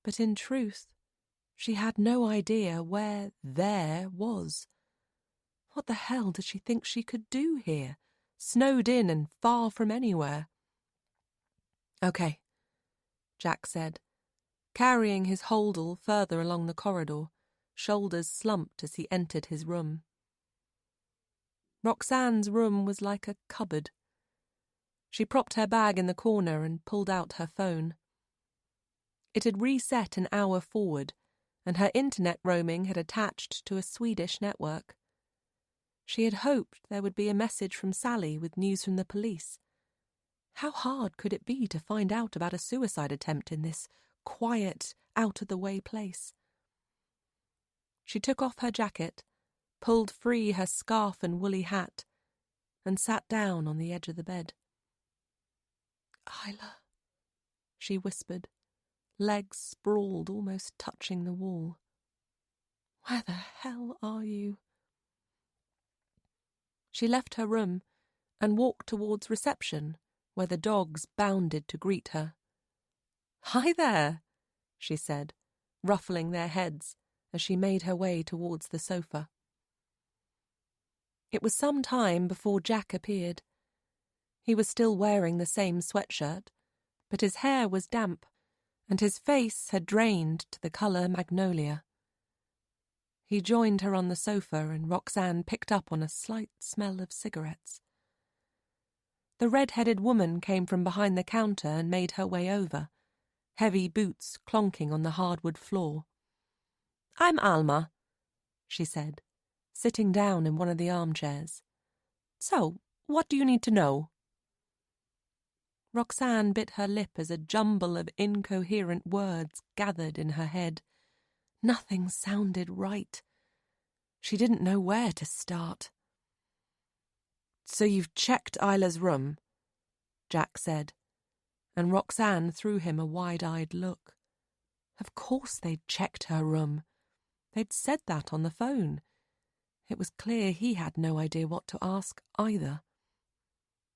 But in truth, she had no idea where there was. What the hell did she think she could do here, snowed in and far from anywhere? "Okay," Jack said, carrying his holdall further along the corridor, shoulders slumped as he entered his room. Roxanne's room was like a cupboard. She propped her bag in the corner and pulled out her phone. It had reset an hour forward, and her internet roaming had attached to a Swedish network. She had hoped there would be a message from Sally with news from the police. How hard could it be to find out about a suicide attempt in this quiet, out-of-the-way place? She took off her jacket, pulled free her scarf and woolly hat, and sat down on the edge of the bed. "Isla," she whispered, legs sprawled, almost touching the wall. "Where the hell are you?" She left her room and walked towards reception, where the dogs bounded to greet her. "Hi there," she said, ruffling their heads as she made her way towards the sofa. It was some time before Jack appeared. He was still wearing the same sweatshirt, but his hair was damp, and his face had drained to the colour magnolia. He joined her on the sofa, and Roxanne picked up on a slight smell of cigarettes. The red-headed woman came from behind the counter and made her way over, heavy boots clonking on the hardwood floor. "I'm Alma," she said, sitting down in one of the armchairs. "So, what do you need to know?" Roxanne bit her lip as a jumble of incoherent words gathered in her head. Nothing sounded right. She didn't know where to start. "So you've checked Isla's room," Jack said, and Roxanne threw him a wide-eyed look. Of course they'd checked her room. They'd said that on the phone. It was clear he had no idea what to ask either.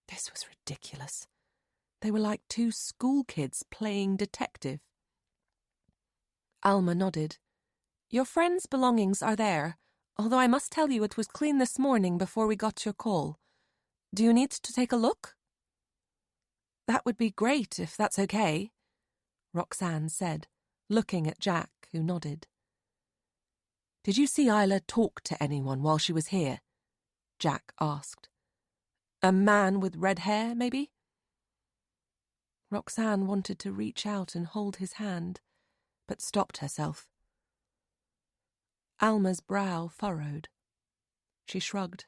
This was ridiculous. They were like two schoolkids playing detective. Alma nodded. "Your friend's belongings are there, although I must tell you it was clean this morning before we got your call. Do you need to take a look?" "That would be great, if that's okay," Roxanne said, looking at Jack, who nodded. "Did you see Isla talk to anyone while she was here?" Jack asked. "A man with red hair, maybe?" Roxanne wanted to reach out and hold his hand, but stopped herself. Alma's brow furrowed. She shrugged.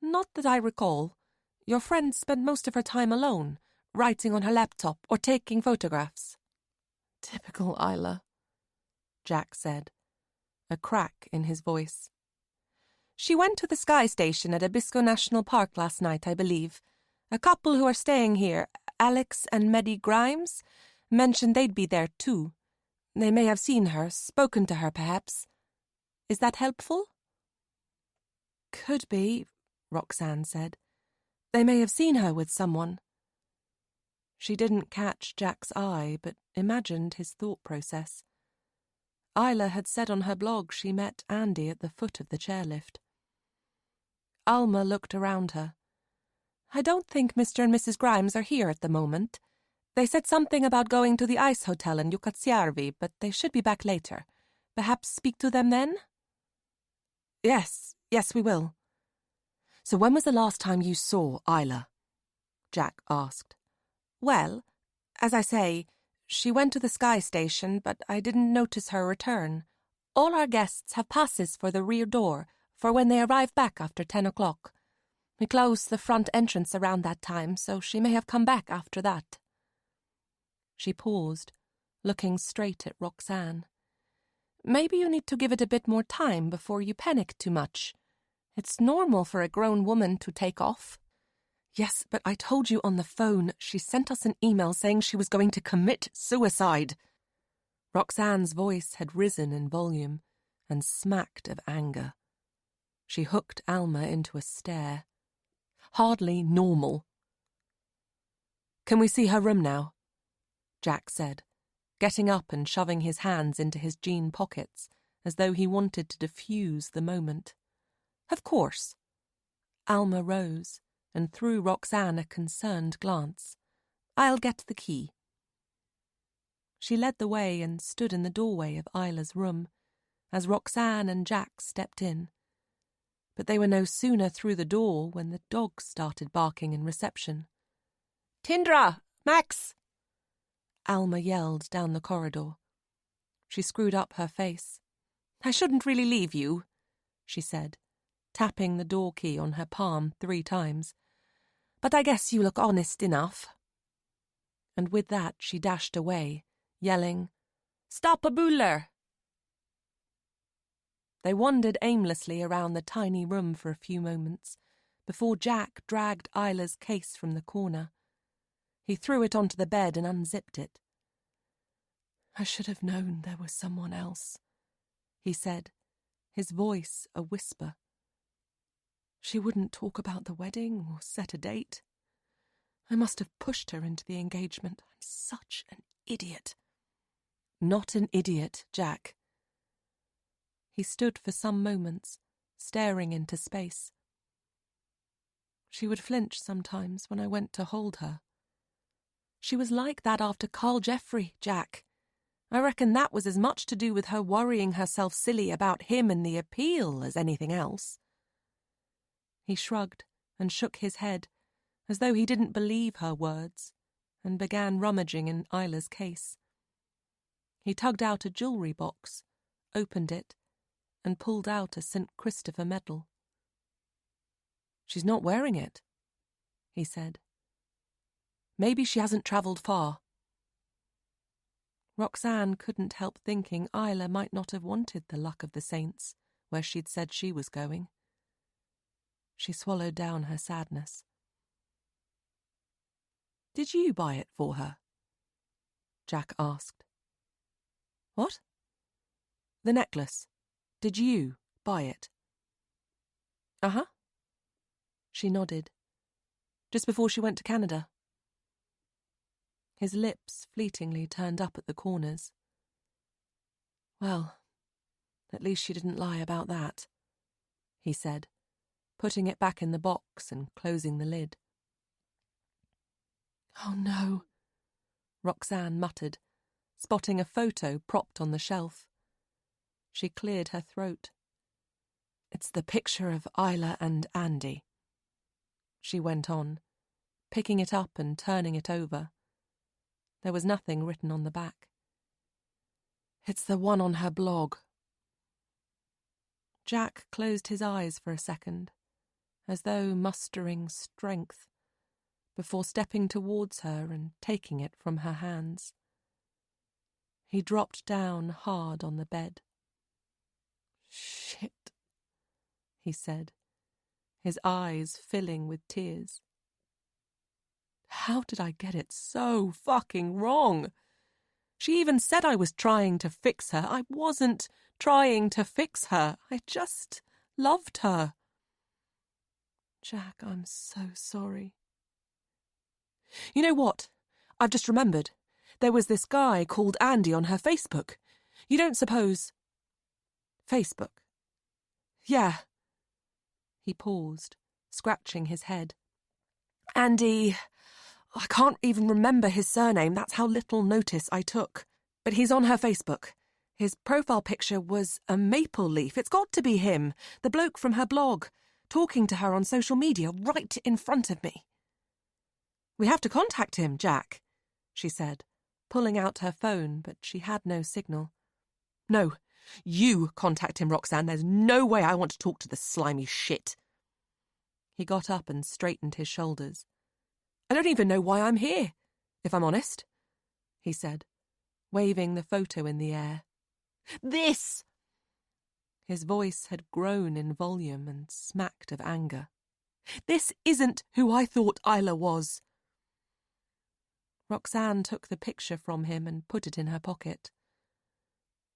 "Not that I recall. Your friend spent most of her time alone, writing on her laptop or taking photographs." "Typical Isla," Jack said, a crack in his voice. "She went to the Sky Station at Abisko National Park last night, I believe. A couple who are staying here, Alex and Maddie Grimes, mentioned they'd be there too. They may have seen her, spoken to her perhaps. Is that helpful?" "Could be," Roxanne said. "They may have seen her with someone." She didn't catch Jack's eye, but imagined his thought process. Isla had said on her blog she met Andy at the foot of the chairlift. Alma looked around her. "I don't think Mr. and Mrs. Grimes are here at the moment. They said something about going to the Ice Hotel in Jukkasjärvi, but they should be back later. Perhaps speak to them then?" Yes, we will." "So when was the last time you saw Isla?" Jack asked. "Well, as I say, she went to the Sky Station, but I didn't notice her return. All our guests have passes for the rear door, for when they arrive back after 10 o'clock. We close the front entrance around that time, so she may have come back after that." She paused, looking straight at Roxanne. "Maybe you need to give it a bit more time before you panic too much. It's normal for a grown woman to take off." "Yes, but I told you on the phone she sent us an email saying she was going to commit suicide." Roxanne's voice had risen in volume and smacked of anger. She hooked Alma into a stare. Hardly normal. "Can we see her room now?" Jack said, getting up and shoving his hands into his jean pockets as though he wanted to defuse the moment. "Of course." Alma rose and threw Roxanne a concerned glance. "I'll get the key." She led the way and stood in the doorway of Isla's room as Roxanne and Jack stepped in. But they were no sooner through the door when the dogs started barking in reception. "Tindra! Max!" Alma yelled down the corridor. She screwed up her face. I shouldn't really leave you, she said, tapping the door key on her palm 3 times. But I guess you look honest enough. And with that she dashed away, yelling, Stop a buller! They wandered aimlessly around the tiny room for a few moments, before Jack dragged Isla's case from the corner. He threw it onto the bed and unzipped it. I should have known there was someone else, he said, his voice a whisper. She wouldn't talk about the wedding or set a date. I must have pushed her into the engagement. I'm such an idiot. Not an idiot, Jack. He stood for some moments, staring into space. She would flinch sometimes when I went to hold her. She was like that after Carl Jeffrey, Jack. I reckon that was as much to do with her worrying herself silly about him and the appeal as anything else. He shrugged and shook his head, as though he didn't believe her words, and began rummaging in Isla's case. He tugged out a jewellery box, opened it, and pulled out a St. Christopher medal. She's not wearing it, he said. Maybe she hasn't travelled far. Roxanne couldn't help thinking Isla might not have wanted the luck of the saints, where she'd said she was going. She swallowed down her sadness. Did you buy it for her? Jack asked. What? The necklace. Did you buy it? Uh-huh. She nodded. Just before she went to Canada. His lips fleetingly turned up at the corners. Well, at least she didn't lie about that, he said, putting it back in the box and closing the lid. Oh no, Roxanne muttered, spotting a photo propped on the shelf. She cleared her throat. It's the picture of Isla and Andy. She went on, picking it up and turning it over. There was nothing written on the back. It's the one on her blog. Jack closed his eyes for a second, as though mustering strength, before stepping towards her and taking it from her hands. He dropped down hard on the bed. Shit, he said, his eyes filling with tears. How did I get it so fucking wrong? She even said I was trying to fix her. I wasn't trying to fix her. I just loved her. Jack, I'm so sorry. You know what? I've just remembered. There was this guy called Andy on her Facebook. You don't suppose... Facebook. Yeah. He paused, scratching his head. Andy... I can't even remember his surname. That's how little notice I took. But he's on her Facebook. His profile picture was a maple leaf. It's got to be him, the bloke from her blog, talking to her on social media right in front of me. We have to contact him, Jack, she said, pulling out her phone, but she had no signal. No, you contact him, Roxanne. There's no way I want to talk to the slimy shit. He got up and straightened his shoulders. I don't even know why I'm here, if I'm honest, he said, waving the photo in the air. This! His voice had grown in volume and smacked of anger. This isn't who I thought Isla was. Roxanne took the picture from him and put it in her pocket.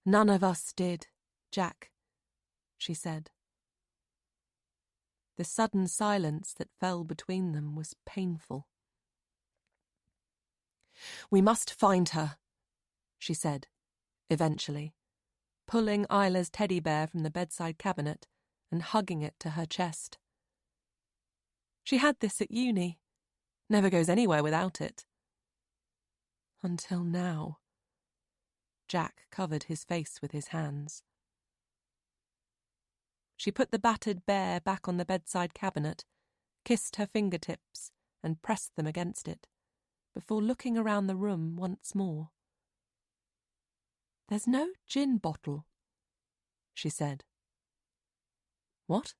None of us did, Jack, she said. The sudden silence that fell between them was painful. We must find her, she said, eventually, pulling Isla's teddy bear from the bedside cabinet and hugging it to her chest. She had this at uni. Never goes anywhere without it. Until now. Jack covered his face with his hands. She put the battered bear back on the bedside cabinet, kissed her fingertips, and pressed them against it, before looking around the room once more. "There's no gin bottle," she said. "What?"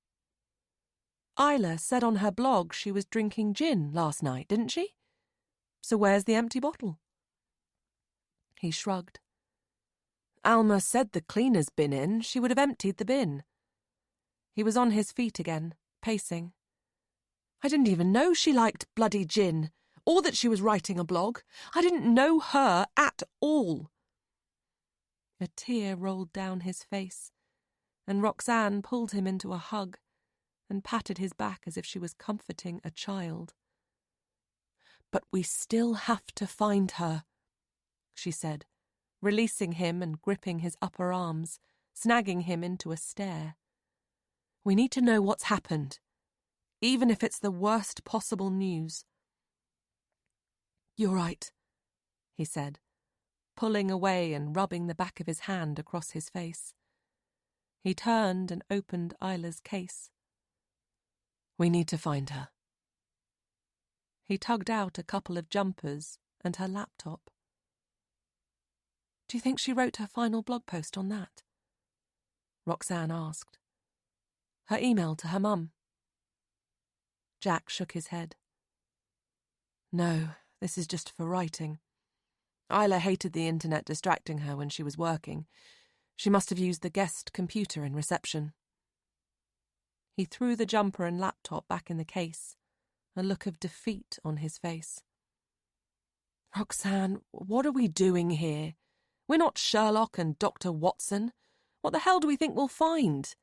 "Isla said on her blog she was drinking gin last night, didn't she? So where's the empty bottle?" He shrugged. "Alma said the cleaner's bin in. She would have emptied the bin." He was on his feet again, pacing. "I didn't even know she liked bloody gin, or that she was writing a blog. I didn't know her at all." A tear rolled down his face, and Roxanne pulled him into a hug and patted his back as if she was comforting a child. "But we still have to find her," she said, releasing him and gripping his upper arms, snagging him into a stare. "We need to know what's happened, even if it's the worst possible news." "You're right," he said, pulling away and rubbing the back of his hand across his face. He turned and opened Isla's case. "We need to find her." He tugged out a couple of jumpers and her laptop. "Do you think she wrote her final blog post on that?" Roxanne asked. "Her email to her mum?" Jack shook his head. "No, this is just for writing. Isla hated the internet distracting her when she was working. She must have used the guest computer in reception." He threw the jumper and laptop back in the case, a look of defeat on his face. "Roxanne, what are we doing here? We're not Sherlock and Dr. Watson. What the hell do we think we'll find?"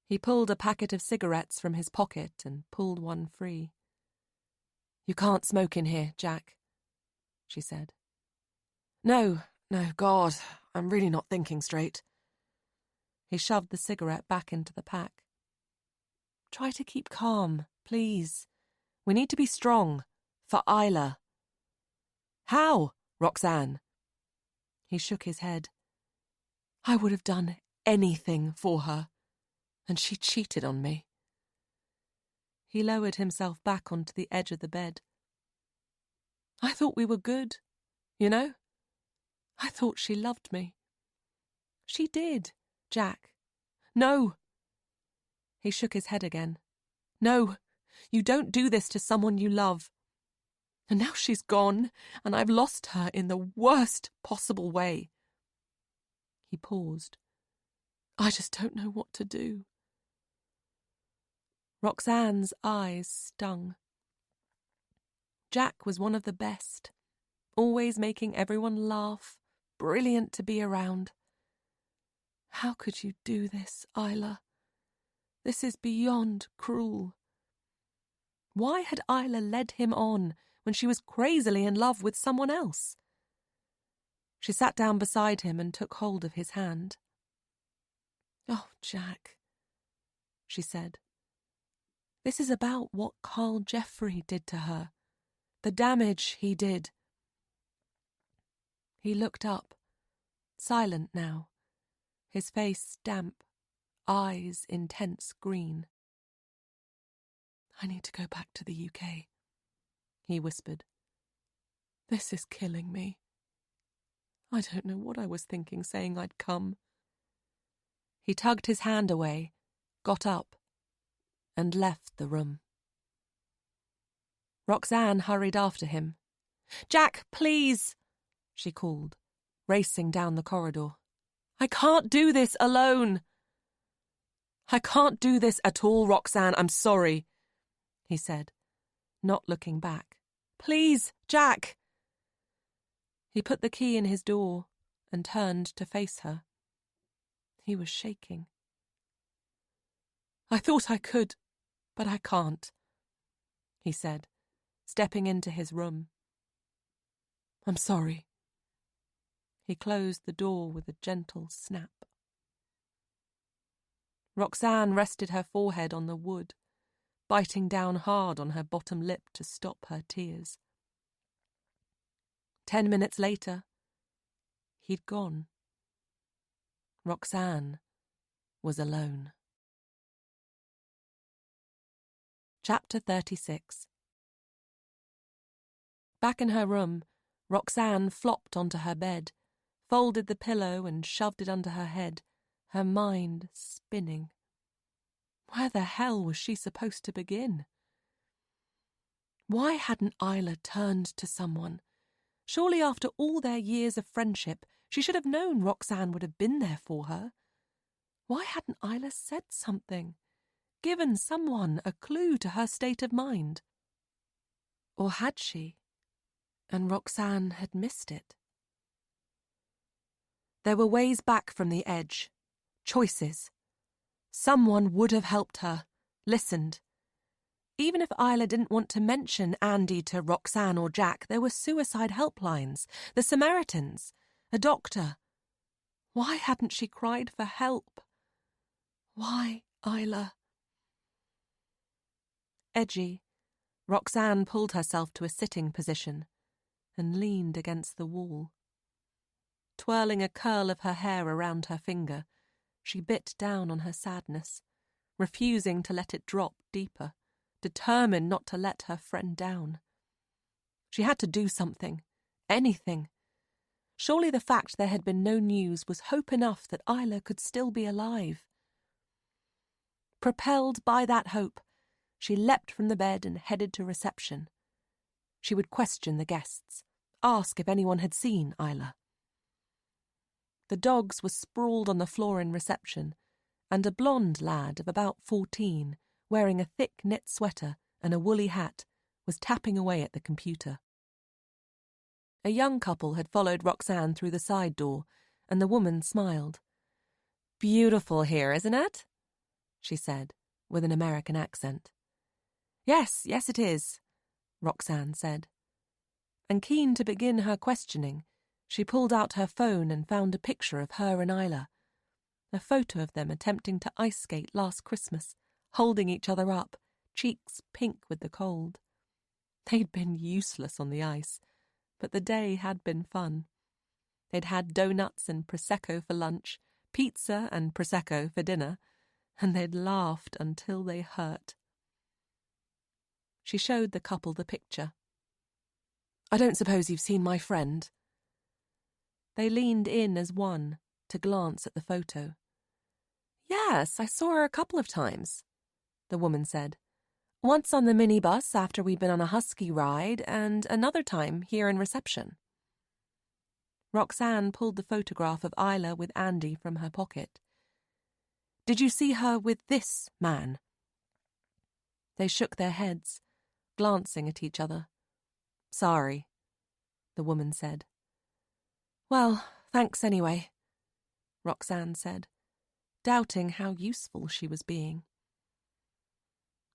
He pulled a packet of cigarettes from his pocket and pulled one free. "You can't smoke in here, Jack," she said. No, God, I'm really not thinking straight." He shoved the cigarette back into the pack. "Try to keep calm, please. We need to be strong. For Isla." "How, Roxanne?" He shook his head. "I would have done anything for her, and she cheated on me." He lowered himself back onto the edge of the bed. "I thought we were good, you know? I thought she loved me." "She did, Jack." "No." He shook his head again. "No, you don't do this to someone you love. And now she's gone, and I've lost her in the worst possible way." He paused. "I just don't know what to do." Roxanne's eyes stung. Jack was one of the best, always making everyone laugh, brilliant to be around. "How could you do this, Isla? This is beyond cruel." Why had Isla led him on when she was crazily in love with someone else? She sat down beside him and took hold of his hand. "Oh, Jack," she said. "This is about what Carl Jeffrey did to her, the damage he did." He looked up, silent now, his face damp, eyes intense green. "I need to go back to the UK," he whispered. "This is killing me. I don't know what I was thinking saying I'd come." He tugged his hand away, got up, and left the room. Roxanne hurried after him. "Jack, please," she called, racing down the corridor. "I can't do this alone." "I can't do this at all, Roxanne, I'm sorry," he said, not looking back. "Please, Jack." He put the key in his door and turned to face her. He was shaking. "I thought I could, but I can't," he said, stepping into his room. "I'm sorry." He closed the door with a gentle snap. Roxanne rested her forehead on the wood, biting down hard on her bottom lip to stop her tears. 10 minutes later, he'd gone. Roxanne was alone. Chapter 36. Back in her room, Roxanne flopped onto her bed, folded the pillow and shoved it under her head, her mind spinning. Where the hell was she supposed to begin? Why hadn't Isla turned to someone? Surely after all their years of friendship, she should have known Roxanne would have been there for her. Why hadn't Isla said something? Given someone a clue to her state of mind? Or had she? And Roxanne had missed it. There were ways back from the edge. Choices. Someone would have helped her, listened. Even if Isla didn't want to mention Andy to Roxanne or Jack, there were suicide helplines, the Samaritans, a doctor. Why hadn't she cried for help? Why, Isla? Edgy, Roxanne pulled herself to a sitting position and leaned against the wall. Twirling a curl of her hair around her finger, she bit down on her sadness, refusing to let it drop deeper, determined not to let her friend down. She had to do something, anything. Surely the fact there had been no news was hope enough that Isla could still be alive. Propelled by that hope, she leapt from the bed and headed to reception. She would question the guests, ask if anyone had seen Isla. The dogs were sprawled on the floor in reception, and a blonde lad of about 14, wearing a thick knit sweater and a woolly hat, was tapping away at the computer. A young couple had followed Roxanne through the side door, and the woman smiled. "Beautiful here, isn't it?" she said, with an American accent. Yes, it is," Roxanne said. And keen to begin her questioning, she pulled out her phone and found a picture of her and Isla, a photo of them attempting to ice skate last Christmas, holding each other up, cheeks pink with the cold. They'd been useless on the ice, but the day had been fun. They'd had donuts and Prosecco for lunch, pizza and Prosecco for dinner, and they'd laughed until they hurt. She showed the couple the picture. "I don't suppose you've seen my friend?" They leaned in as one to glance at the photo. "Yes, I saw her a couple of times," the woman said. "Once on the minibus after we'd been on a husky ride, and another time here in reception." Roxanne pulled the photograph of Isla with Andy from her pocket. "Did you see her with this man?" They shook their heads, glancing at each other. "Sorry," the woman said. "Well, thanks anyway," Roxanne said, doubting how useful she was being.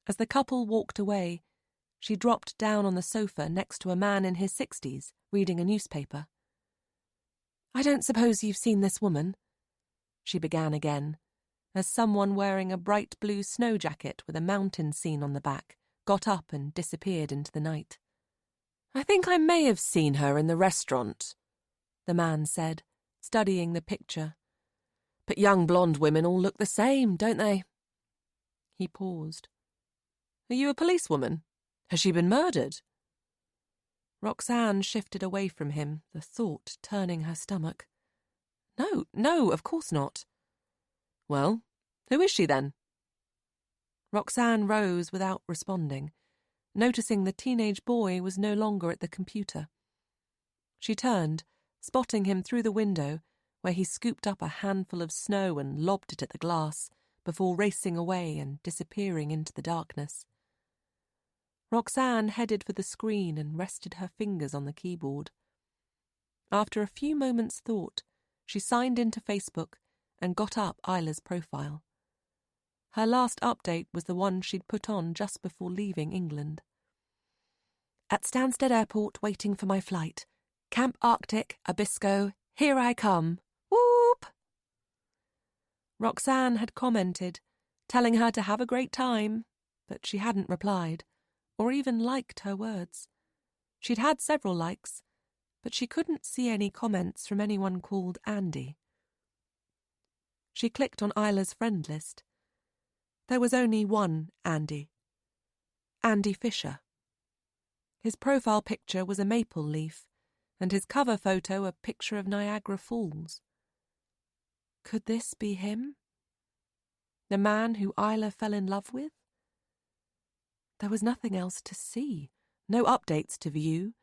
As the couple walked away, she dropped down on the sofa next to a man in his 60s, reading a newspaper. "I don't suppose you've seen this woman?" she began again, as someone wearing a bright blue snow jacket with a mountain scene on the back got up and disappeared into the night. "I think I may have seen her in the restaurant," the man said, studying the picture. "But young blonde women all look the same, don't they?" He paused. "Are you a policewoman? Has she been murdered?" Roxanne shifted away from him, the thought turning her stomach. No, of course not." "Well, who is she then?" Roxanne rose without responding, noticing the teenage boy was no longer at the computer. She turned, spotting him through the window, where he scooped up a handful of snow and lobbed it at the glass, before racing away and disappearing into the darkness. Roxanne headed for the screen and rested her fingers on the keyboard. After a few moments' thought, she signed into Facebook and got up Isla's profile. Her last update was the one she'd put on just before leaving England. "At Stansted Airport waiting for my flight. Camp Arctic, Abisko, here I come. Whoop!" Roxanne had commented, telling her to have a great time, but she hadn't replied, or even liked her words. She'd had several likes, but she couldn't see any comments from anyone called Andy. She clicked on Isla's friend list. There was only one Andy. Andy Fisher. His profile picture was a maple leaf, and his cover photo a picture of Niagara Falls. Could this be him? The man who Isla fell in love with? There was nothing else to see, no updates to view,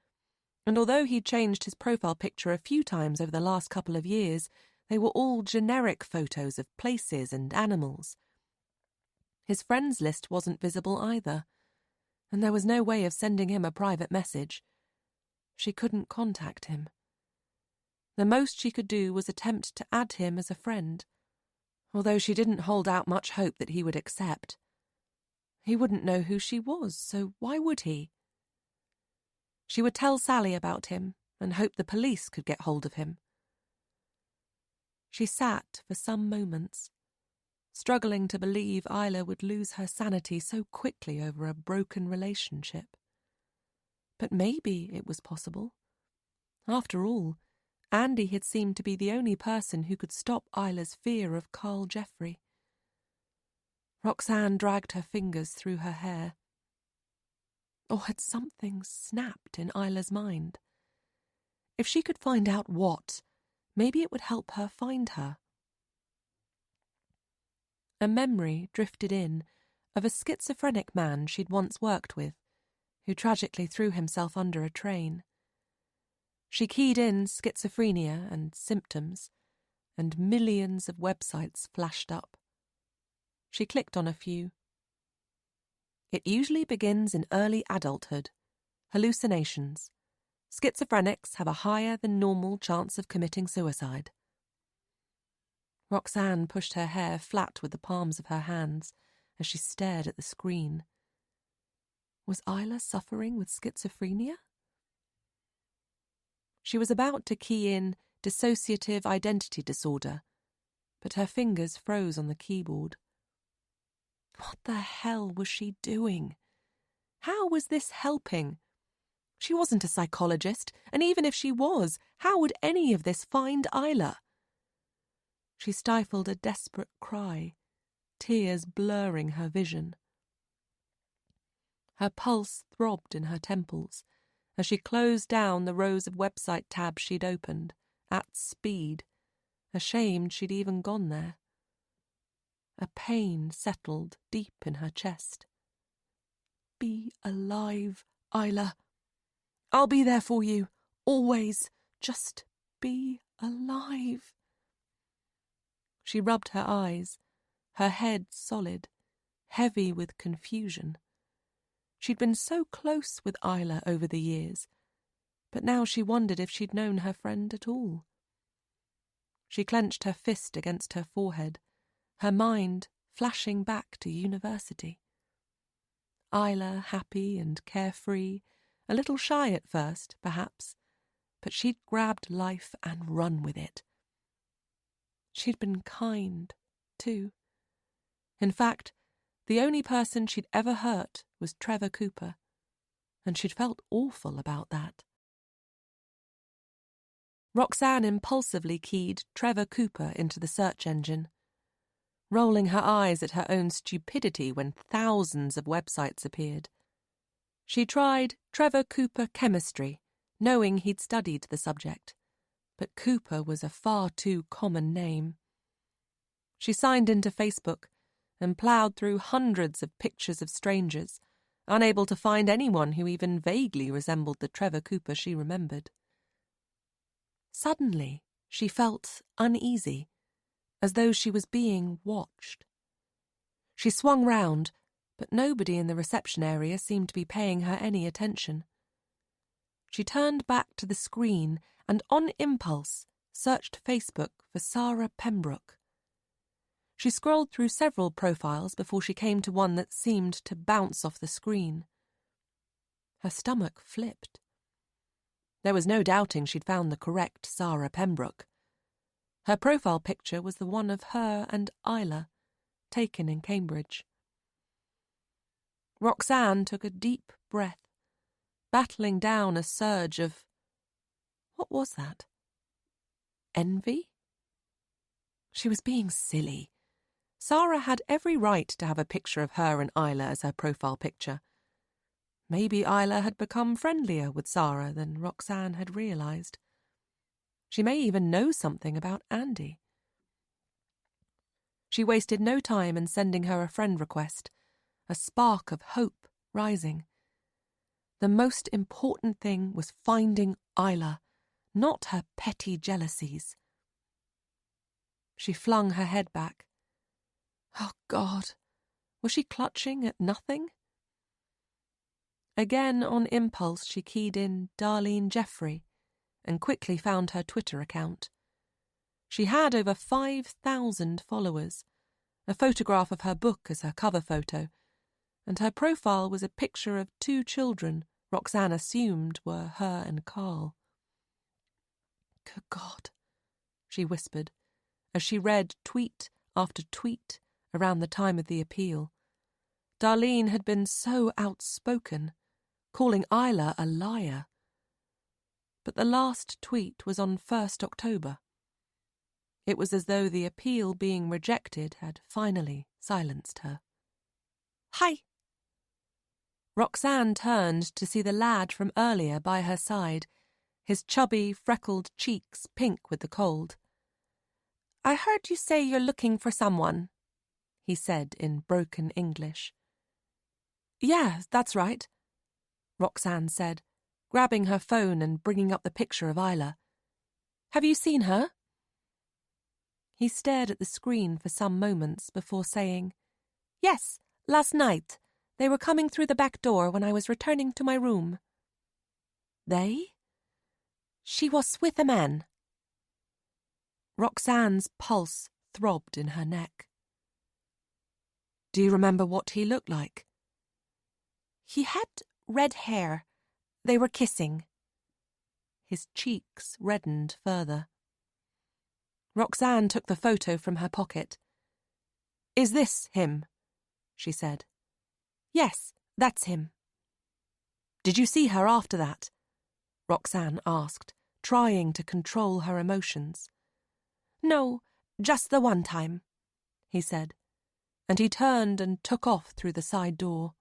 and although he'd changed his profile picture a few times over the last couple of years, they were all generic photos of places and animals. His friends list wasn't visible either, and there was no way of sending him a private message. She couldn't contact him. The most she could do was attempt to add him as a friend, although she didn't hold out much hope that he would accept. He wouldn't know who she was, so why would he? She would tell Sally about him and hope the police could get hold of him. She sat for some moments, struggling to believe Isla would lose her sanity so quickly over a broken relationship. But maybe it was possible. After all, Andy had seemed to be the only person who could stop Isla's fear of Carl Jeffrey. Roxanne dragged her fingers through her hair. Or had something snapped in Isla's mind? If she could find out what, maybe it would help her find her. A memory drifted in of a schizophrenic man she'd once worked with, who tragically threw himself under a train. She keyed in schizophrenia and symptoms, and millions of websites flashed up. She clicked on a few. It usually begins in early adulthood. Hallucinations. Schizophrenics have a higher than normal chance of committing suicide. Roxanne pushed her hair flat with the palms of her hands as she stared at the screen. Was Isla suffering with schizophrenia? She was about to key in dissociative identity disorder, but her fingers froze on the keyboard. What the hell was she doing? How was this helping? She wasn't a psychologist, and even if she was, how would any of this find Isla? She stifled a desperate cry, tears blurring her vision. Her pulse throbbed in her temples as she closed down the rows of website tabs she'd opened, at speed, ashamed she'd even gone there. A pain settled deep in her chest. Be alive, Isla. I'll be there for you, always. Just be alive. She rubbed her eyes, her head solid, heavy with confusion. She'd been so close with Isla over the years, but now she wondered if she'd known her friend at all. She clenched her fist against her forehead, her mind flashing back to university. Isla happy and carefree, a little shy at first, perhaps, but she'd grabbed life and run with it. She'd been kind, too. In fact, the only person she'd ever hurt was Trevor Cooper, and she'd felt awful about that. Roxanne impulsively keyed Trevor Cooper into the search engine, rolling her eyes at her own stupidity when thousands of websites appeared. She tried Trevor Cooper Chemistry, knowing he'd studied the subject, but Cooper was a far too common name. She signed into Facebook and ploughed through hundreds of pictures of strangers, unable to find anyone who even vaguely resembled the Trevor Cooper she remembered. Suddenly, she felt uneasy, as though she was being watched. She swung round, but nobody in the reception area seemed to be paying her any attention. She turned back to the screen and, on impulse, searched Facebook for Sarah Pembroke. She scrolled through several profiles before she came to one that seemed to bounce off the screen. Her stomach flipped. There was no doubting she'd found the correct Sarah Pembroke. Her profile picture was the one of her and Isla, taken in Cambridge. Roxanne took a deep breath, battling down a surge of... what was that? Envy? She was being silly. Sarah had every right to have a picture of her and Isla as her profile picture. Maybe Isla had become friendlier with Sarah than Roxanne had realised. She may even know something about Andy. She wasted no time in sending her a friend request, a spark of hope rising. The most important thing was finding Isla, not her petty jealousies. She flung her head back. Oh, God, was she clutching at nothing? Again, on impulse, she keyed in Darlene Jeffrey and quickly found her Twitter account. She had over 5,000 followers, a photograph of her book as her cover photo, and her profile was a picture of 2 children Roxanne assumed were her and Carl. Good God, she whispered, as she read tweet after tweet around the time of the appeal. Darlene had been so outspoken, calling Isla a liar. But the last tweet was on 1st October. It was as though the appeal being rejected had finally silenced her. Hi! Roxanne turned to see the lad from earlier by her side, his chubby, freckled cheeks pink with the cold. I heard you say you're looking for someone, he said in broken English. Yeah, that's right, Roxanne said, grabbing her phone and bringing up the picture of Isla. Have you seen her? He stared at the screen for some moments before saying, Yes, last night. They were coming through the back door when I was returning to my room. They? She was with a man. Roxanne's pulse throbbed in her neck. Do you remember what he looked like? He had red hair. They were kissing. His cheeks reddened further. Roxanne took the photo from her pocket. Is this him? She said. Yes, that's him. Did you see her after that? Roxanne asked, trying to control her emotions. No, just the one time, he said, and he turned and took off through the side door.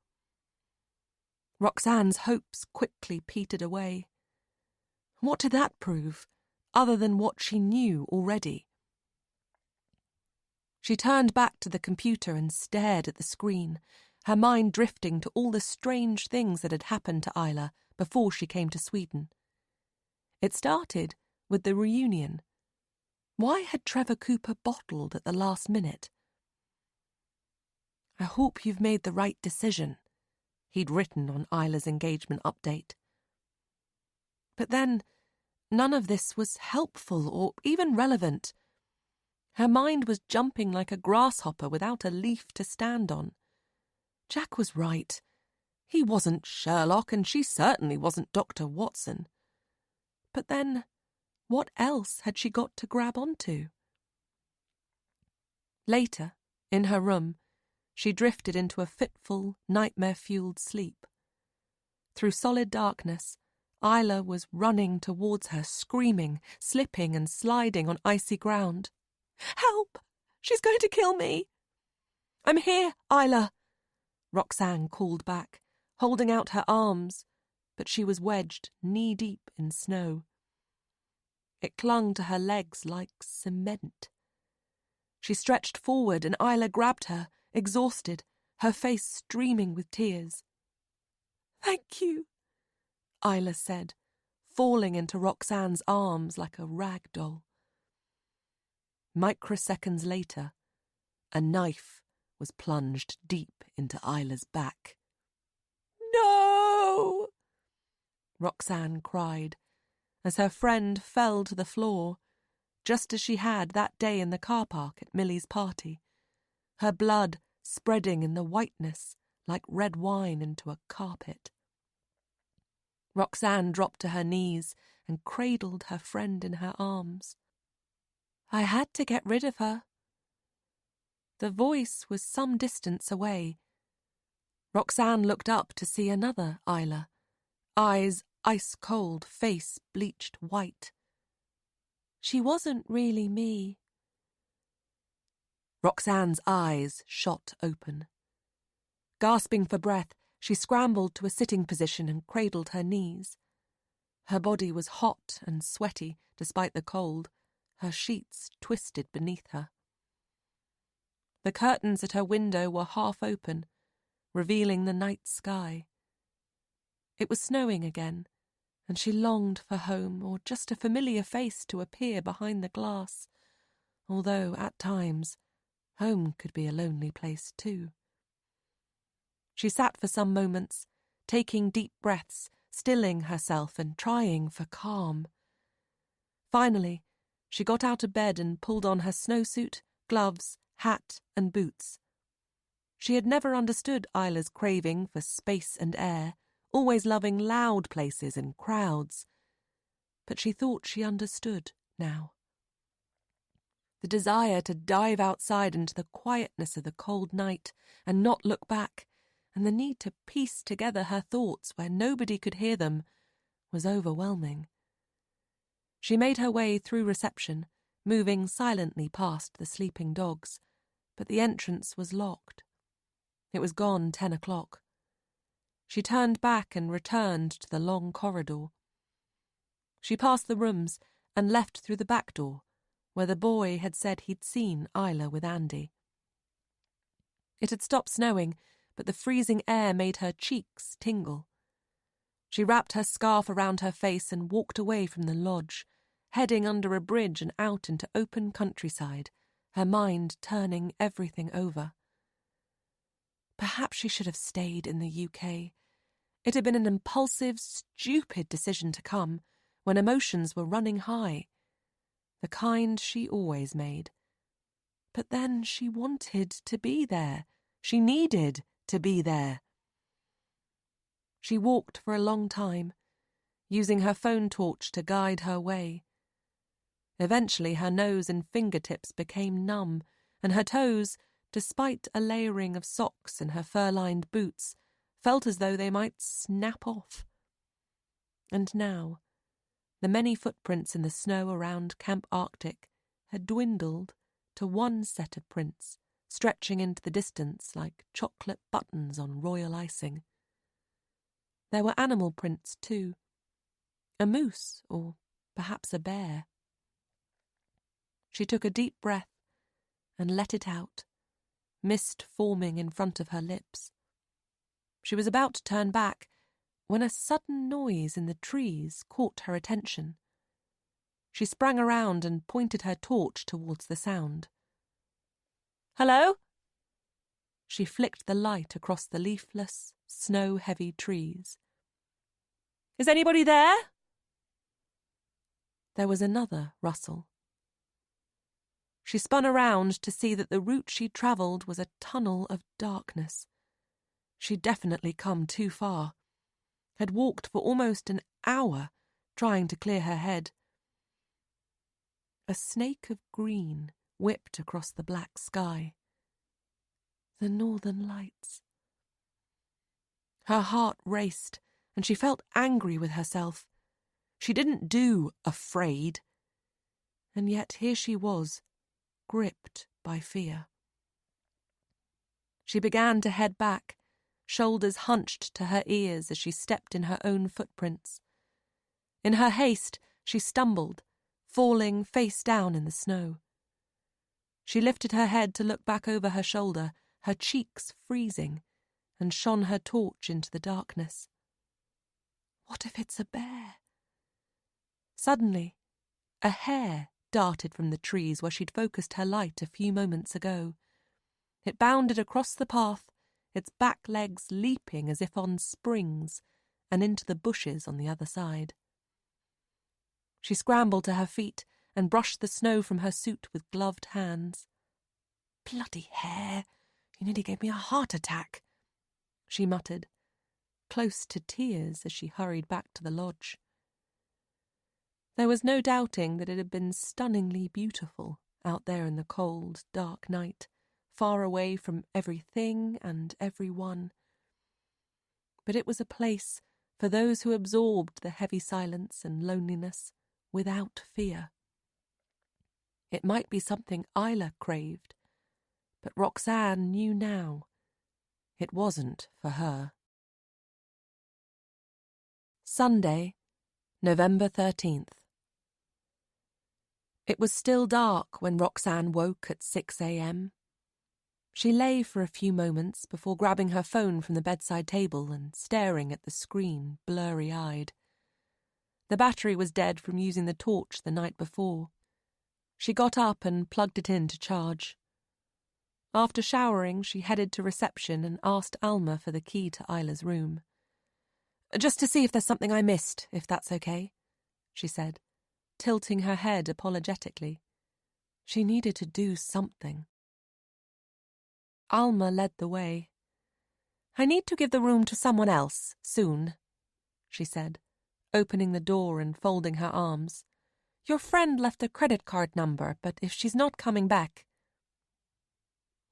Roxanne's hopes quickly petered away. What did that prove, other than what she knew already? She turned back to the computer and stared at the screen, her mind drifting to all the strange things that had happened to Isla before she came to Sweden. It started with the reunion. Why had Trevor Cooper bottled at the last minute? I hope you've made the right decision, he'd written on Isla's engagement update. But then, none of this was helpful or even relevant. Her mind was jumping like a grasshopper without a leaf to stand on. Jack was right. He wasn't Sherlock, and she certainly wasn't Dr. Watson. But then, what else had she got to grab onto? Later, in her room, she drifted into a fitful, nightmare-fueled sleep. Through solid darkness, Isla was running towards her, screaming, slipping and sliding on icy ground. Help! She's going to kill me! I'm here, Isla! Roxanne called back, holding out her arms, but she was wedged knee-deep in snow. It clung to her legs like cement. She stretched forward and Isla grabbed her, exhausted, her face streaming with tears. Thank you, Isla said, falling into Roxanne's arms like a rag doll. Microseconds later, a knife was plunged deep into Isla's back. No! Roxanne cried, as her friend fell to the floor, just as she had that day in the car park at Millie's party, her blood spreading in the whiteness like red wine into a carpet. Roxanne dropped to her knees and cradled her friend in her arms. I had to get rid of her. The voice was some distance away. Roxanne looked up to see another Isla, eyes ice-cold, face bleached white. She wasn't really me. Roxanne's eyes shot open. Gasping for breath, she scrambled to a sitting position and cradled her knees. Her body was hot and sweaty despite the cold, her sheets twisted beneath her. The curtains at her window were half open, revealing the night sky. It was snowing again, and she longed for home or just a familiar face to appear behind the glass, although, at times, home could be a lonely place too. She sat for some moments, taking deep breaths, stilling herself and trying for calm. Finally, she got out of bed and pulled on her snowsuit, gloves, hat and boots. She had never understood Isla's craving for space and air, always loving loud places and crowds. But she thought she understood now. The desire to dive outside into the quietness of the cold night and not look back, and the need to piece together her thoughts where nobody could hear them, was overwhelming. She made her way through reception, moving silently past the sleeping dogs, but the entrance was locked. It was gone 10 o'clock. She turned back and returned to the long corridor. She passed the rooms and left through the back door, where the boy had said he'd seen Isla with Andy. It had stopped snowing, but the freezing air made her cheeks tingle. She wrapped her scarf around her face and walked away from the lodge, heading under a bridge and out into open countryside, her mind turning everything over. Perhaps she should have stayed in the UK. It had been an impulsive, stupid decision to come, when emotions were running high, the kind she always made. But then she wanted to be there. She needed to be there. She walked for a long time, using her phone torch to guide her way. Eventually her nose and fingertips became numb, and her toes, despite a layering of socks and her fur-lined boots, felt as though they might snap off. And now, the many footprints in the snow around Camp Arctic had dwindled to one set of prints, stretching into the distance like chocolate buttons on royal icing. There were animal prints too, a moose or perhaps a bear. She took a deep breath and let it out, mist forming in front of her lips. She was about to turn back when a sudden noise in the trees caught her attention. She sprang around and pointed her torch towards the sound. "Hello?" She flicked the light across the leafless, snow-heavy trees. "Is anybody there?" There was another rustle. She spun around to see that the route she'd travelled was a tunnel of darkness. She'd definitely come too far, had walked for almost an hour trying to clear her head. A snake of green whipped across the black sky. The northern lights. Her heart raced, and she felt angry with herself. She didn't do afraid. And yet here she was, gripped by fear. She began to head back, shoulders hunched to her ears as she stepped in her own footprints. In her haste, she stumbled, falling face down in the snow. She lifted her head to look back over her shoulder, her cheeks freezing, and shone her torch into the darkness. What if it's a bear? Suddenly, a hare darted from the trees where she'd focused her light a few moments ago. It bounded across the path, its back legs leaping as if on springs, and into the bushes on the other side. She scrambled to her feet and brushed the snow from her suit with gloved hands. "Bloody hare! You nearly gave me a heart attack," she muttered, close to tears as she hurried back to the lodge. There was no doubting that it had been stunningly beautiful out there in the cold, dark night, far away from everything and everyone. But it was a place for those who absorbed the heavy silence and loneliness without fear. It might be something Isla craved, but Roxanne knew now it wasn't for her. Sunday, November 13th. It was still dark when Roxanne woke at 6 a.m. She lay for a few moments before grabbing her phone from the bedside table and staring at the screen, blurry-eyed. The battery was dead from using the torch the night before. She got up and plugged it in to charge. After showering, she headed to reception and asked Alma for the key to Isla's room. "Just to see if there's something I missed, if that's okay," she said, tilting her head apologetically. She needed to do something. Alma led the way. "I need to give the room to someone else, soon," she said, opening the door and folding her arms. "Your friend left a credit card number, but if she's not coming back—"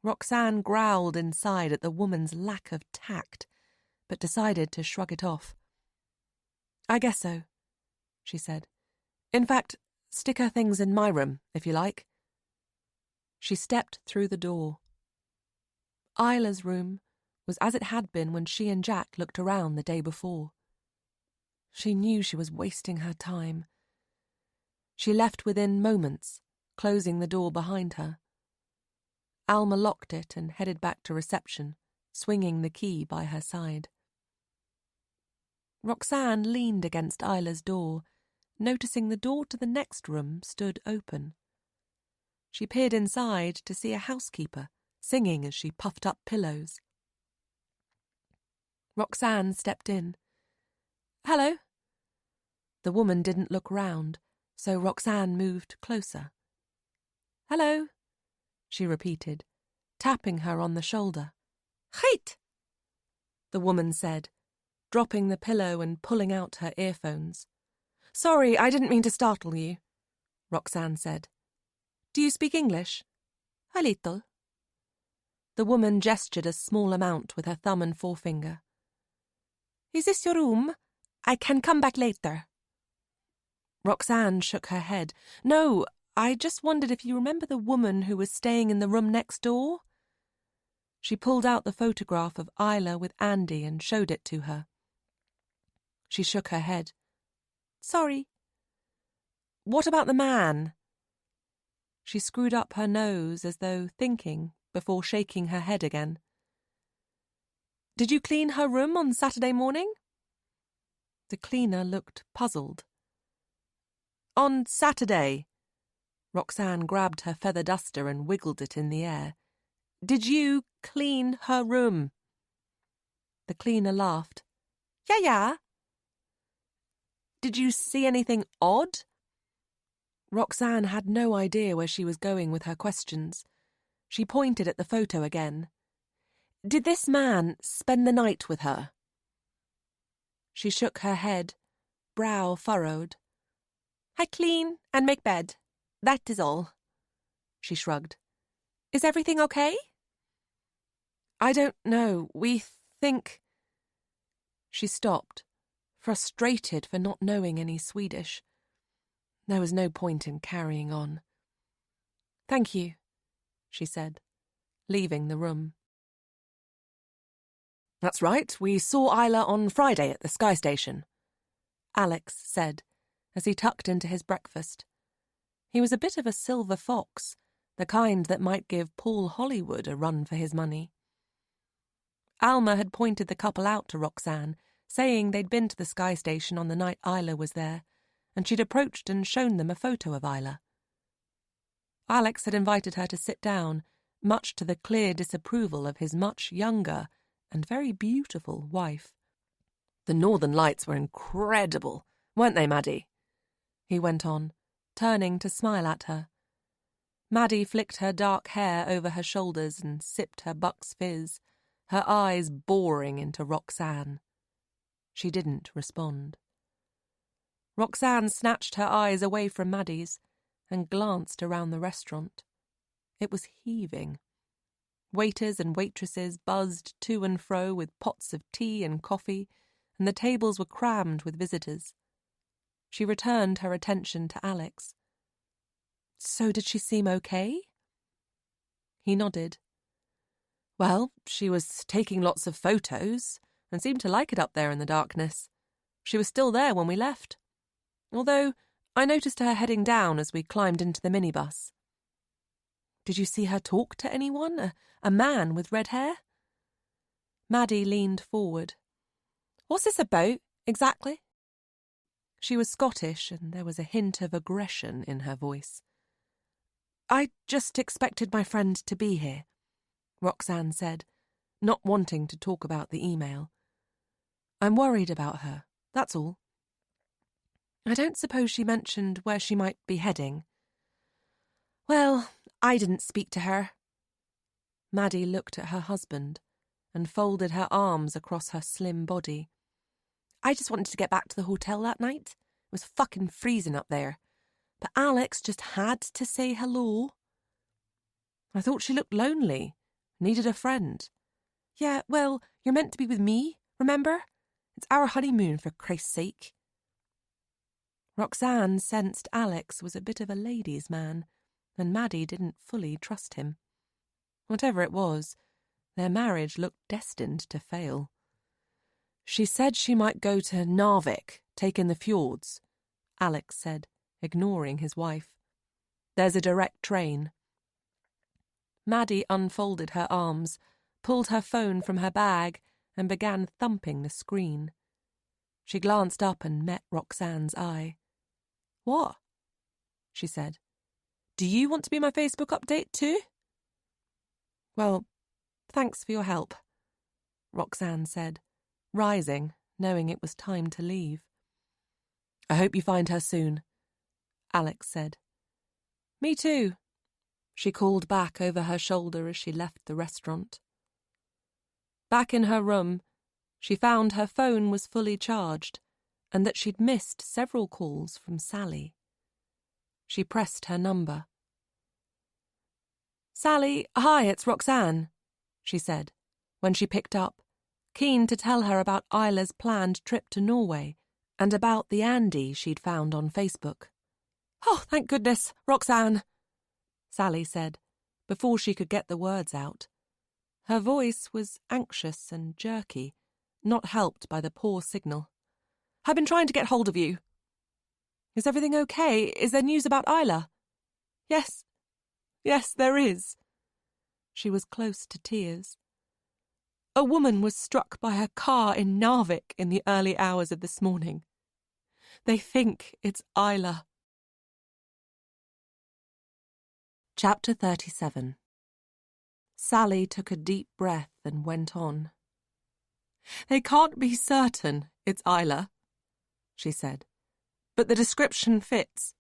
Roxanne growled inside at the woman's lack of tact, but decided to shrug it off. "I guess so," she said. "In fact, stick her things in my room, if you like." She stepped through the door. Isla's room was as it had been when she and Jack looked around the day before. She knew she was wasting her time. She left within moments, closing the door behind her. Alma locked it and headed back to reception, swinging the key by her side. Roxanne leaned against Isla's door, noticing the door to the next room stood open. She peered inside to see a housekeeper singing as she puffed up pillows. Roxanne stepped in. "Hello." The woman didn't look round, so Roxanne moved closer. "Hello," she repeated, tapping her on the shoulder. "Heit," the woman said, dropping the pillow and pulling out her earphones. "Sorry, I didn't mean to startle you," Roxanne said. "Do you speak English?" "A little." The woman gestured a small amount with her thumb and forefinger. "Is this your room? I can come back later." Roxanne shook her head. "No, I just wondered if you remember the woman who was staying in the room next door?" She pulled out the photograph of Isla with Andy and showed it to her. She shook her head. "Sorry." "What about the man?" She screwed up her nose as though thinking before shaking her head again. "Did you clean her room on Saturday morning?" The cleaner looked puzzled. "On Saturday." Roxanne grabbed her feather duster and wiggled it in the air. "Did you clean her room?" The cleaner laughed. Yeah. "Did you see anything odd?" Roxanne had no idea where she was going with her questions. She pointed at the photo again. "Did this man spend the night with her?" She shook her head, brow furrowed. "I clean and make bed. That is all." She shrugged. "Is everything okay?" "I don't know. We think—" She stopped, frustrated for not knowing any Swedish. There was no point in carrying on. "Thank you," she said, leaving the room. "That's right, we saw Isla on Friday at the Sky Station," Alex said, as he tucked into his breakfast. He was a bit of a silver fox, the kind that might give Paul Hollywood a run for his money. Alma had pointed the couple out to Roxanne, saying they'd been to the Sky Station on the night Isla was there, and she'd approached and shown them a photo of Isla. Alex had invited her to sit down, much to the clear disapproval of his much younger and very beautiful wife. "The Northern Lights were incredible, weren't they, Maddie?" he went on, turning to smile at her. Maddie flicked her dark hair over her shoulders and sipped her Buck's Fizz, her eyes boring into Roxanne. She didn't respond. Roxanne snatched her eyes away from Maddie's and glanced around the restaurant. It was heaving. Waiters and waitresses buzzed to and fro with pots of tea and coffee, and the tables were crammed with visitors. She returned her attention to Alex. "So did she seem okay?" He nodded. "Well, she was taking lots of photos and seemed to like it up there in the darkness. She was still there when we left. Although I noticed her heading down as we climbed into the minibus. Did you see her talk to anyone? A man with red hair? Maddie leaned forward. What's this about, exactly? She was Scottish, and there was a hint of aggression in her voice. I just expected my friend to be here, Roxanne said, not wanting to talk about the email. I'm worried about her, that's all. I don't suppose she mentioned where she might be heading. Well, I didn't speak to her. Maddie looked at her husband and folded her arms across her slim body. I just wanted to get back to the hotel that night. It was fucking freezing up there. But Alex just had to say hello. I thought she looked lonely, needed a friend. Yeah, well, you're meant to be with me, remember? It's our honeymoon, for Christ's sake. Roxanne sensed Alex was a bit of a ladies' man, and Maddie didn't fully trust him. Whatever it was, their marriage looked destined to fail. She said she might go to Narvik, take in the fjords, Alex said, ignoring his wife. There's a direct train. Maddie unfolded her arms, pulled her phone from her bag, and began thumping the screen. She glanced up and met Roxanne's eye. What? She said. Do you want to be my Facebook update too? Well, thanks for your help, Roxanne said, rising, knowing it was time to leave. I hope you find her soon, Alex said. Me too, she called back over her shoulder as she left the restaurant. Back in her room, she found her phone was fully charged and that she'd missed several calls from Sally. She pressed her number. Sally, hi, it's Roxanne, she said, when she picked up, keen to tell her about Isla's planned trip to Norway and about the Andy she'd found on Facebook. Oh, thank goodness, Roxanne, Sally said, before she could get the words out. Her voice was anxious and jerky, not helped by the poor signal. I've been trying to get hold of you. Is everything okay? Is there news about Isla? Yes, there is. She was close to tears. A woman was struck by a car in Narvik in the early hours of this morning. They think it's Isla. Chapter 37. Sally took a deep breath and went on. They can't be certain it's Isla, she said, but the description fits.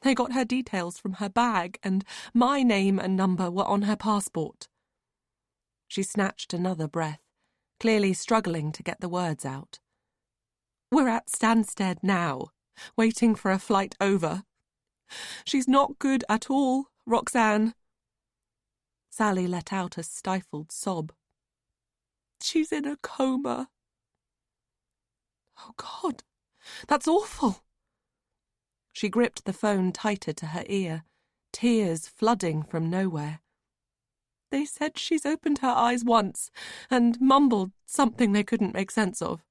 They got her details from her bag, and my name and number were on her passport. She snatched another breath, clearly struggling to get the words out. We're at Stansted now, waiting for a flight over. She's not good at all, Roxanne. Sally let out a stifled sob. She's in a coma. Oh, God, that's awful. She gripped the phone tighter to her ear, tears flooding from nowhere. They said she's opened her eyes once and mumbled something they couldn't make sense of.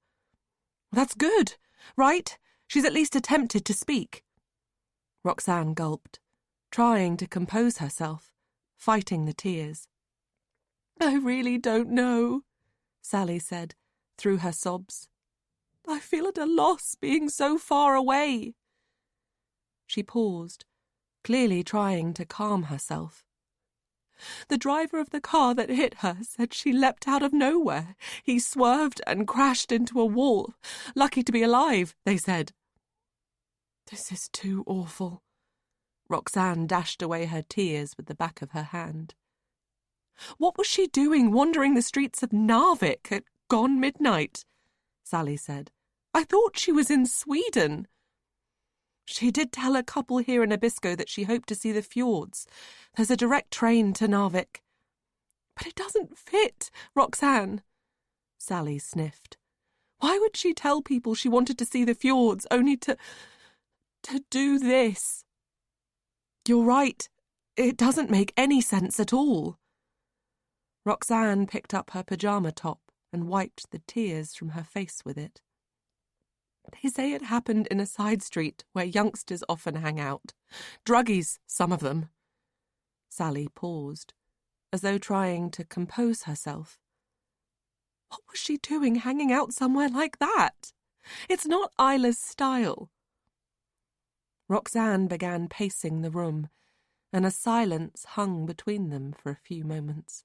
That's good, right? She's at least attempted to speak. Roxanne gulped, trying to compose herself, fighting the tears. I really don't know, Sally said, through her sobs. I feel at a loss being so far away. She paused, clearly trying to calm herself. The driver of the car that hit her said she leapt out of nowhere. He swerved and crashed into a wall. Lucky to be alive, they said. This is too awful. Roxanne dashed away her tears with the back of her hand. What was she doing wandering the streets of Narvik at gone midnight? Sally said. I thought she was in Sweden. She did tell a couple here in Abisko that she hoped to see the fjords. There's a direct train to Narvik. But it doesn't fit, Roxanne. Sally sniffed. Why would she tell people she wanted to see the fjords only to do this? You're right. It doesn't make any sense at all. Roxanne picked up her pyjama top and wiped the tears from her face with it. They say it happened in a side street where youngsters often hang out. Druggies, some of them. Sally paused, as though trying to compose herself. What was she doing hanging out somewhere like that? It's not Isla's style. Roxanne began pacing the room, and a silence hung between them for a few moments.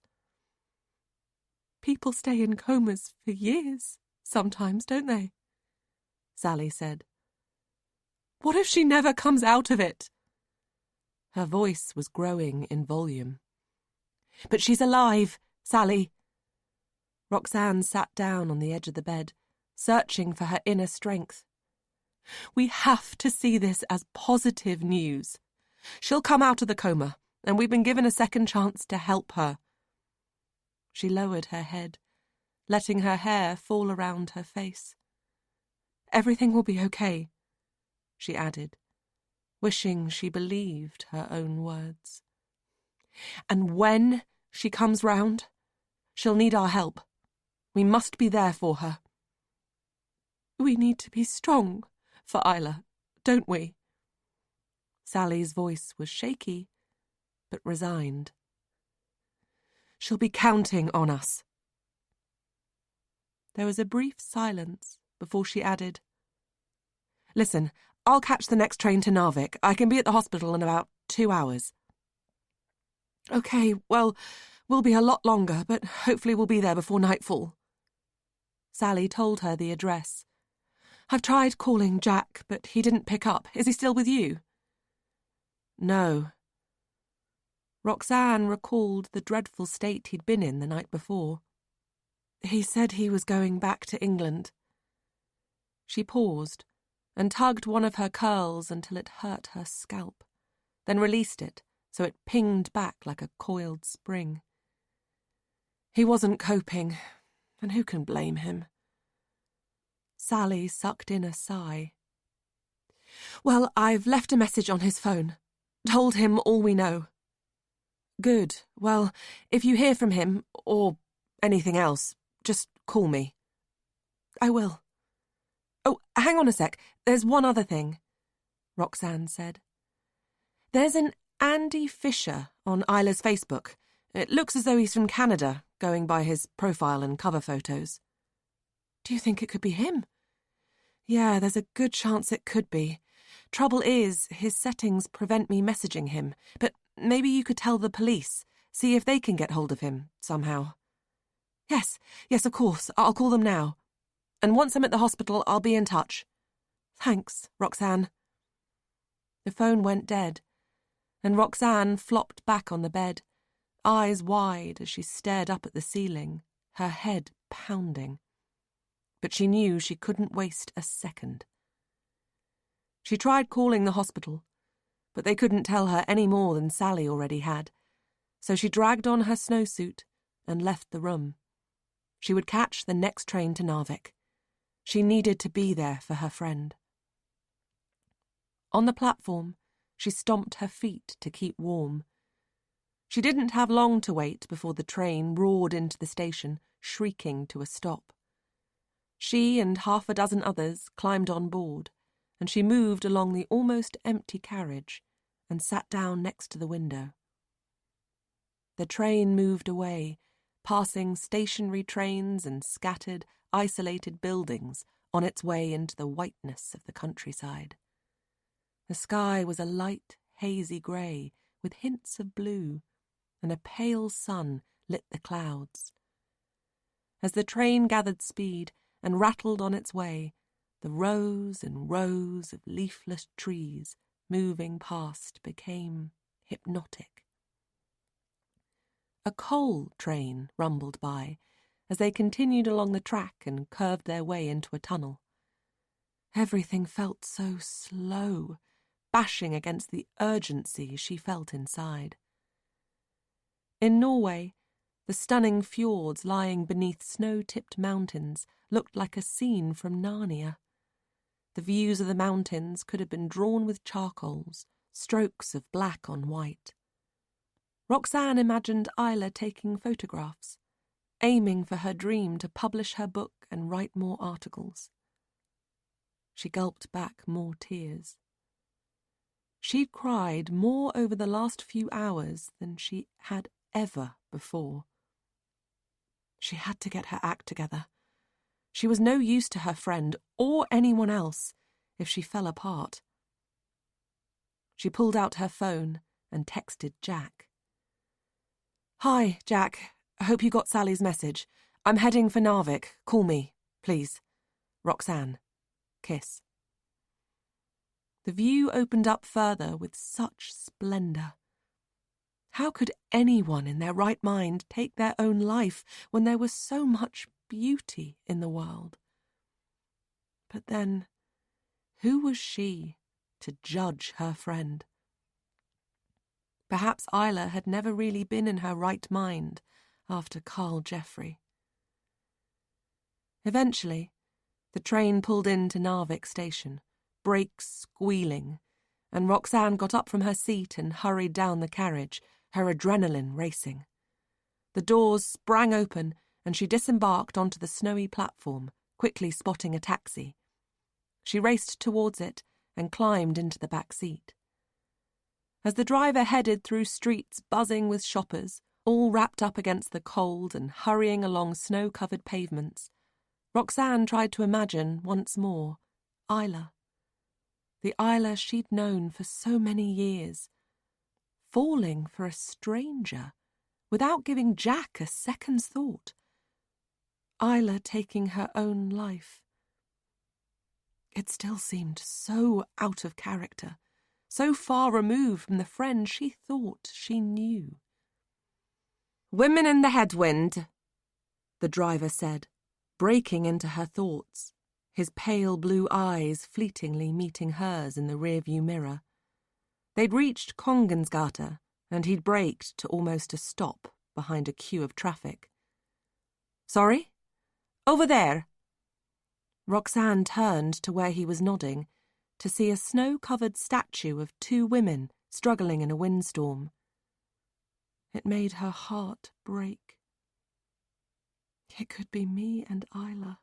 People stay in comas for years, sometimes, don't they? Sally said. What if she never comes out of it? Her voice was growing in volume. But she's alive, Sally. Roxanne sat down on the edge of the bed, searching for her inner strength. We have to see this as positive news. She'll come out of the coma, and we've been given a second chance to help her. She lowered her head, letting her hair fall around her face. Everything will be okay, she added, wishing she believed her own words. And when she comes round, she'll need our help. We must be there for her. We need to be strong for Isla, don't we? Sally's voice was shaky, but resigned. She'll be counting on us. There was a brief silence before she added, Listen, I'll catch the next train to Narvik. I can be at the hospital in about 2 hours. OK, well, we'll be a lot longer, but hopefully we'll be there before nightfall. Sally told her the address. I've tried calling Jack, but he didn't pick up. Is he still with you? No. Roxanne recalled the dreadful state he'd been in the night before. He said he was going back to England. She paused and tugged one of her curls until it hurt her scalp, then released it so it pinged back like a coiled spring. He wasn't coping, and who can blame him? Sally sucked in a sigh. Well, I've left a message on his phone. Told him all we know. Good. Well, if you hear from him, or anything else, just call me. I will. Oh, hang on a sec. There's one other thing, Roxanne said. There's an Andy Fisher on Isla's Facebook. It looks as though he's from Canada, going by his profile and cover photos. Do you think it could be him? Yeah, there's a good chance it could be. Trouble is, his settings prevent me messaging him, but maybe you could tell the police, see if they can get hold of him, somehow. Yes, of course, I'll call them now. And once I'm at the hospital, I'll be in touch. Thanks, Roxanne. The phone went dead, and Roxanne flopped back on the bed, eyes wide as she stared up at the ceiling, her head pounding. But she knew she couldn't waste a second. She tried calling the hospital, but they couldn't tell her any more than Sally already had, so she dragged on her snowsuit and left the room. She would catch the next train to Narvik. She needed to be there for her friend. On the platform, she stomped her feet to keep warm. She didn't have long to wait before the train roared into the station, shrieking to a stop. She and half a dozen others climbed on board, and she moved along the almost empty carriage and sat down next to the window. The train moved away, passing stationary trains and scattered, isolated buildings on its way into the whiteness of the countryside. The sky was a light, hazy grey with hints of blue, and a pale sun lit the clouds. As the train gathered speed and rattled on its way, the rows and rows of leafless trees moving past became hypnotic. A coal train rumbled by as they continued along the track and curved their way into a tunnel. Everything felt so slow, bashing against the urgency she felt inside. In Norway, the stunning fjords lying beneath snow-tipped mountains looked like a scene from Narnia. The views of the mountains could have been drawn with charcoals, strokes of black on white. Roxanne imagined Isla taking photographs, aiming for her dream to publish her book and write more articles. She gulped back more tears. She'd cried more over the last few hours than she had ever before. She had to get her act together. She was no use to her friend or anyone else if she fell apart. She pulled out her phone and texted Jack. "Hi, Jack. I hope you got Sally's message. I'm heading for Narvik. Call me, please. Roxanne. Kiss." The view opened up further with such splendour. How could anyone in their right mind take their own life when there was so much beauty in the world? But then, who was she to judge her friend? Perhaps Isla had never really been in her right mind after Carl Jeffrey. Eventually, the train pulled into Narvik station, brakes squealing, and Roxanne got up from her seat and hurried down the carriage, her adrenaline racing. The doors sprang open and she disembarked onto the snowy platform, quickly spotting a taxi. She raced towards it and climbed into the back seat. As the driver headed through streets buzzing with shoppers, all wrapped up against the cold and hurrying along snow-covered pavements, Roxanne tried to imagine once more Isla. The Isla she'd known for so many years, falling for a stranger without giving Jack a second's thought. Isla taking her own life. It still seemed so out of character, so far removed from the friend she thought she knew. "Women in the headwind," the driver said, breaking into her thoughts, his pale blue eyes fleetingly meeting hers in the rearview mirror. They'd reached Kongensgata, and he'd braked to almost a stop behind a queue of traffic. "Sorry? Over there." Roxanne turned to where he was nodding, to see a snow-covered statue of two women struggling in a windstorm. It made her heart break. It could be me and Isla.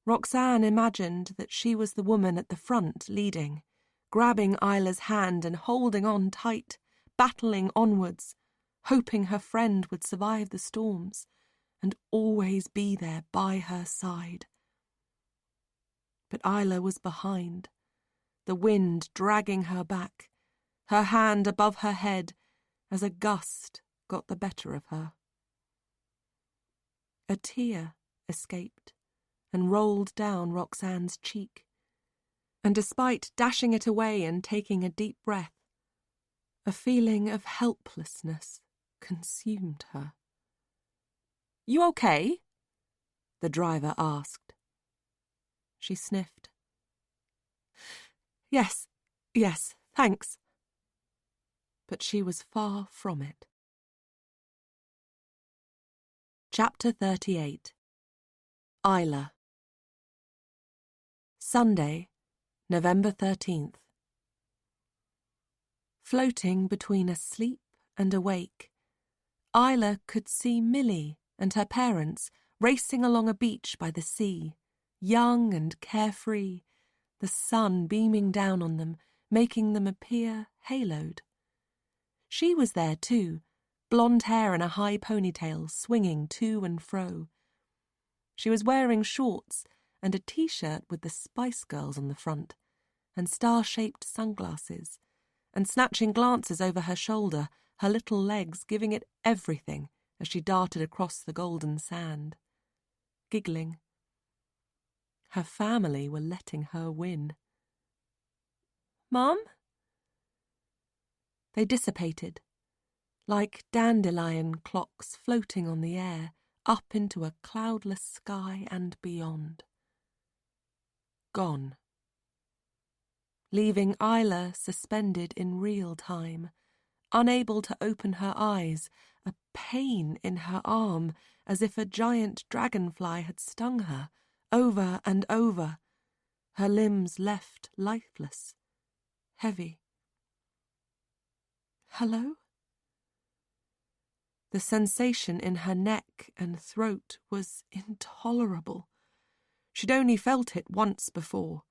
Roxanne imagined that she was the woman at the front leading, grabbing Isla's hand and holding on tight, battling onwards, hoping her friend would survive the storms and always be there by her side. But Isla was behind, the wind dragging her back, her hand above her head as a gust got the better of her. A tear escaped and rolled down Roxanne's cheek, and despite dashing it away and taking a deep breath, a feeling of helplessness consumed her. "You okay?" the driver asked. She sniffed. Yes, thanks." But she was far from it. Chapter 38. Isla. Sunday, November 13th. Floating between asleep and awake, Isla could see Millie and her parents racing along a beach by the sea, young and carefree, the sun beaming down on them, making them appear haloed. She was there too, blonde hair in a high ponytail swinging to and fro. She was wearing shorts and a T-shirt with the Spice Girls on the front, and star-shaped sunglasses, and snatching glances over her shoulder, her little legs giving it everything as she darted across the golden sand. Giggling. Her family were letting her win. "Mum?" They dissipated, like dandelion clocks floating on the air, up into a cloudless sky and beyond. Gone. Leaving Isla suspended in real time, unable to open her eyes, a pain in her arm, as if a giant dragonfly had stung her, over and over, her limbs left lifeless, heavy. "Hello?" The sensation in her neck and throat was intolerable. She'd only felt it once before,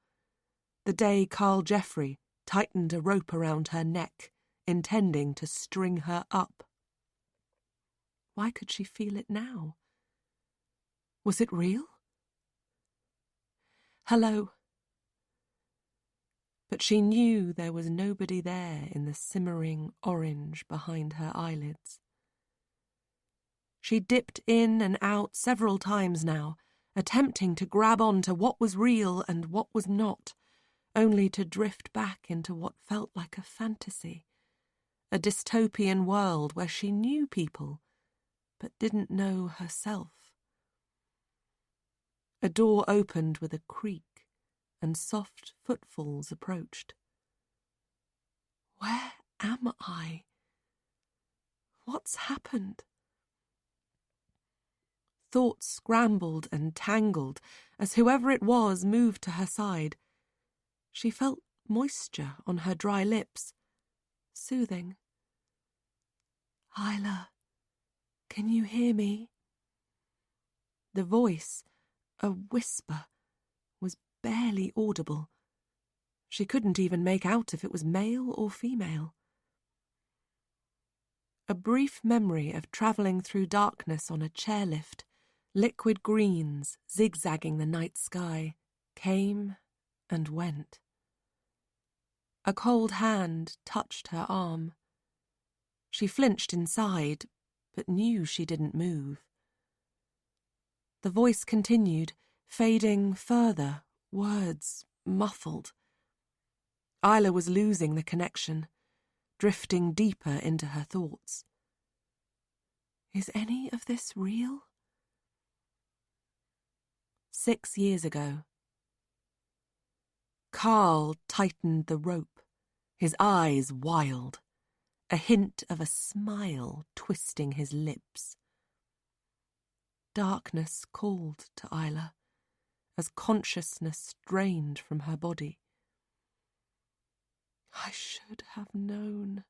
the day Carl Jeffrey tightened a rope around her neck, intending to string her up. Why could she feel it now? Was it real? Hello. But she knew there was nobody there in the simmering orange behind her eyelids. She dipped in and out several times now, attempting to grab on to what was real and what was not, only to drift back into what felt like a fantasy, a dystopian world where she knew people, but didn't know herself. A door opened with a creak, and soft footfalls approached. Where am I? What's happened? Thoughts scrambled and tangled as whoever it was moved to her side. She felt moisture on her dry lips, soothing. Isla, can you hear me? The voice, a whisper, was barely audible. She couldn't even make out if it was male or female. A brief memory of travelling through darkness on a chairlift, liquid greens zigzagging the night sky, came and went. A cold hand touched her arm. She flinched inside, but knew she didn't move. The voice continued, fading further, words muffled. Isla was losing the connection, drifting deeper into her thoughts. Is any of this real? 6 years ago. Carl tightened the rope, his eyes wild, a hint of a smile twisting his lips. Darkness called to Isla, as consciousness drained from her body. I should have known.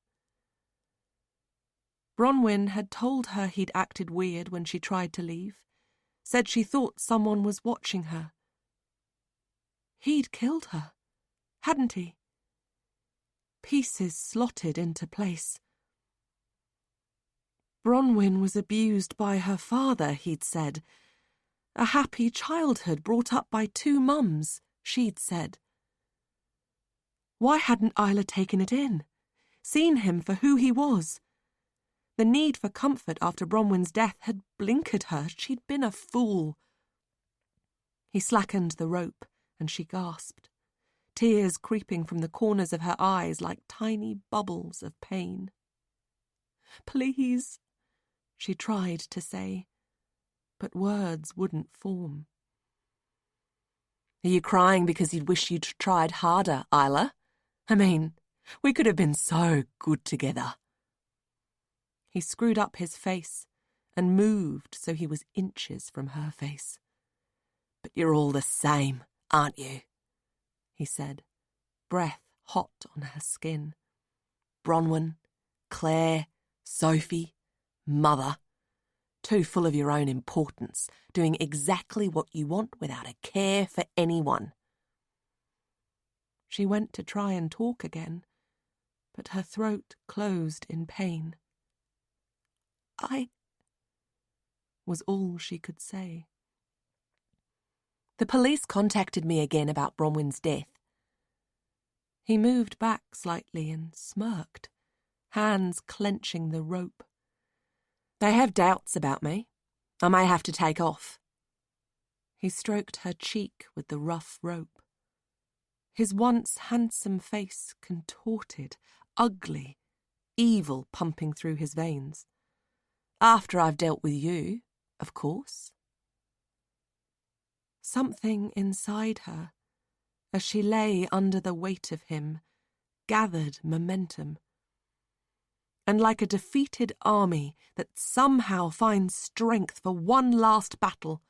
Bronwyn had told her he'd acted weird when she tried to leave, said she thought someone was watching her. He'd killed her, hadn't he? Pieces slotted into place. Bronwyn was abused by her father, he'd said. A happy childhood brought up by 2 mums, she'd said. Why hadn't Isla taken it in, seen him for who he was? The need for comfort after Bronwyn's death had blinkered her. She'd been a fool. He slackened the rope, and she gasped, tears creeping from the corners of her eyes like tiny bubbles of pain. Please, she tried to say, but words wouldn't form. Are you crying because you'd wish you'd tried harder, Isla? I mean, we could have been so good together. He screwed up his face and moved so he was inches from her face. But you're all the same, aren't you? He said, breath hot on her skin. Bronwyn, Claire, Sophie, Mother. Too full of your own importance, doing exactly what you want without a care for anyone. She went to try and talk again, but her throat closed in pain. I was all she could say. The police contacted me again about Bronwyn's death. He moved back slightly and smirked, hands clenching the rope. They have doubts about me. I may have to take off. He stroked her cheek with the rough rope. His once handsome face contorted, ugly, evil pumping through his veins. After I've dealt with you, of course. Something inside her, as she lay under the weight of him, gathered momentum. And like a defeated army that somehow finds strength for one last battle,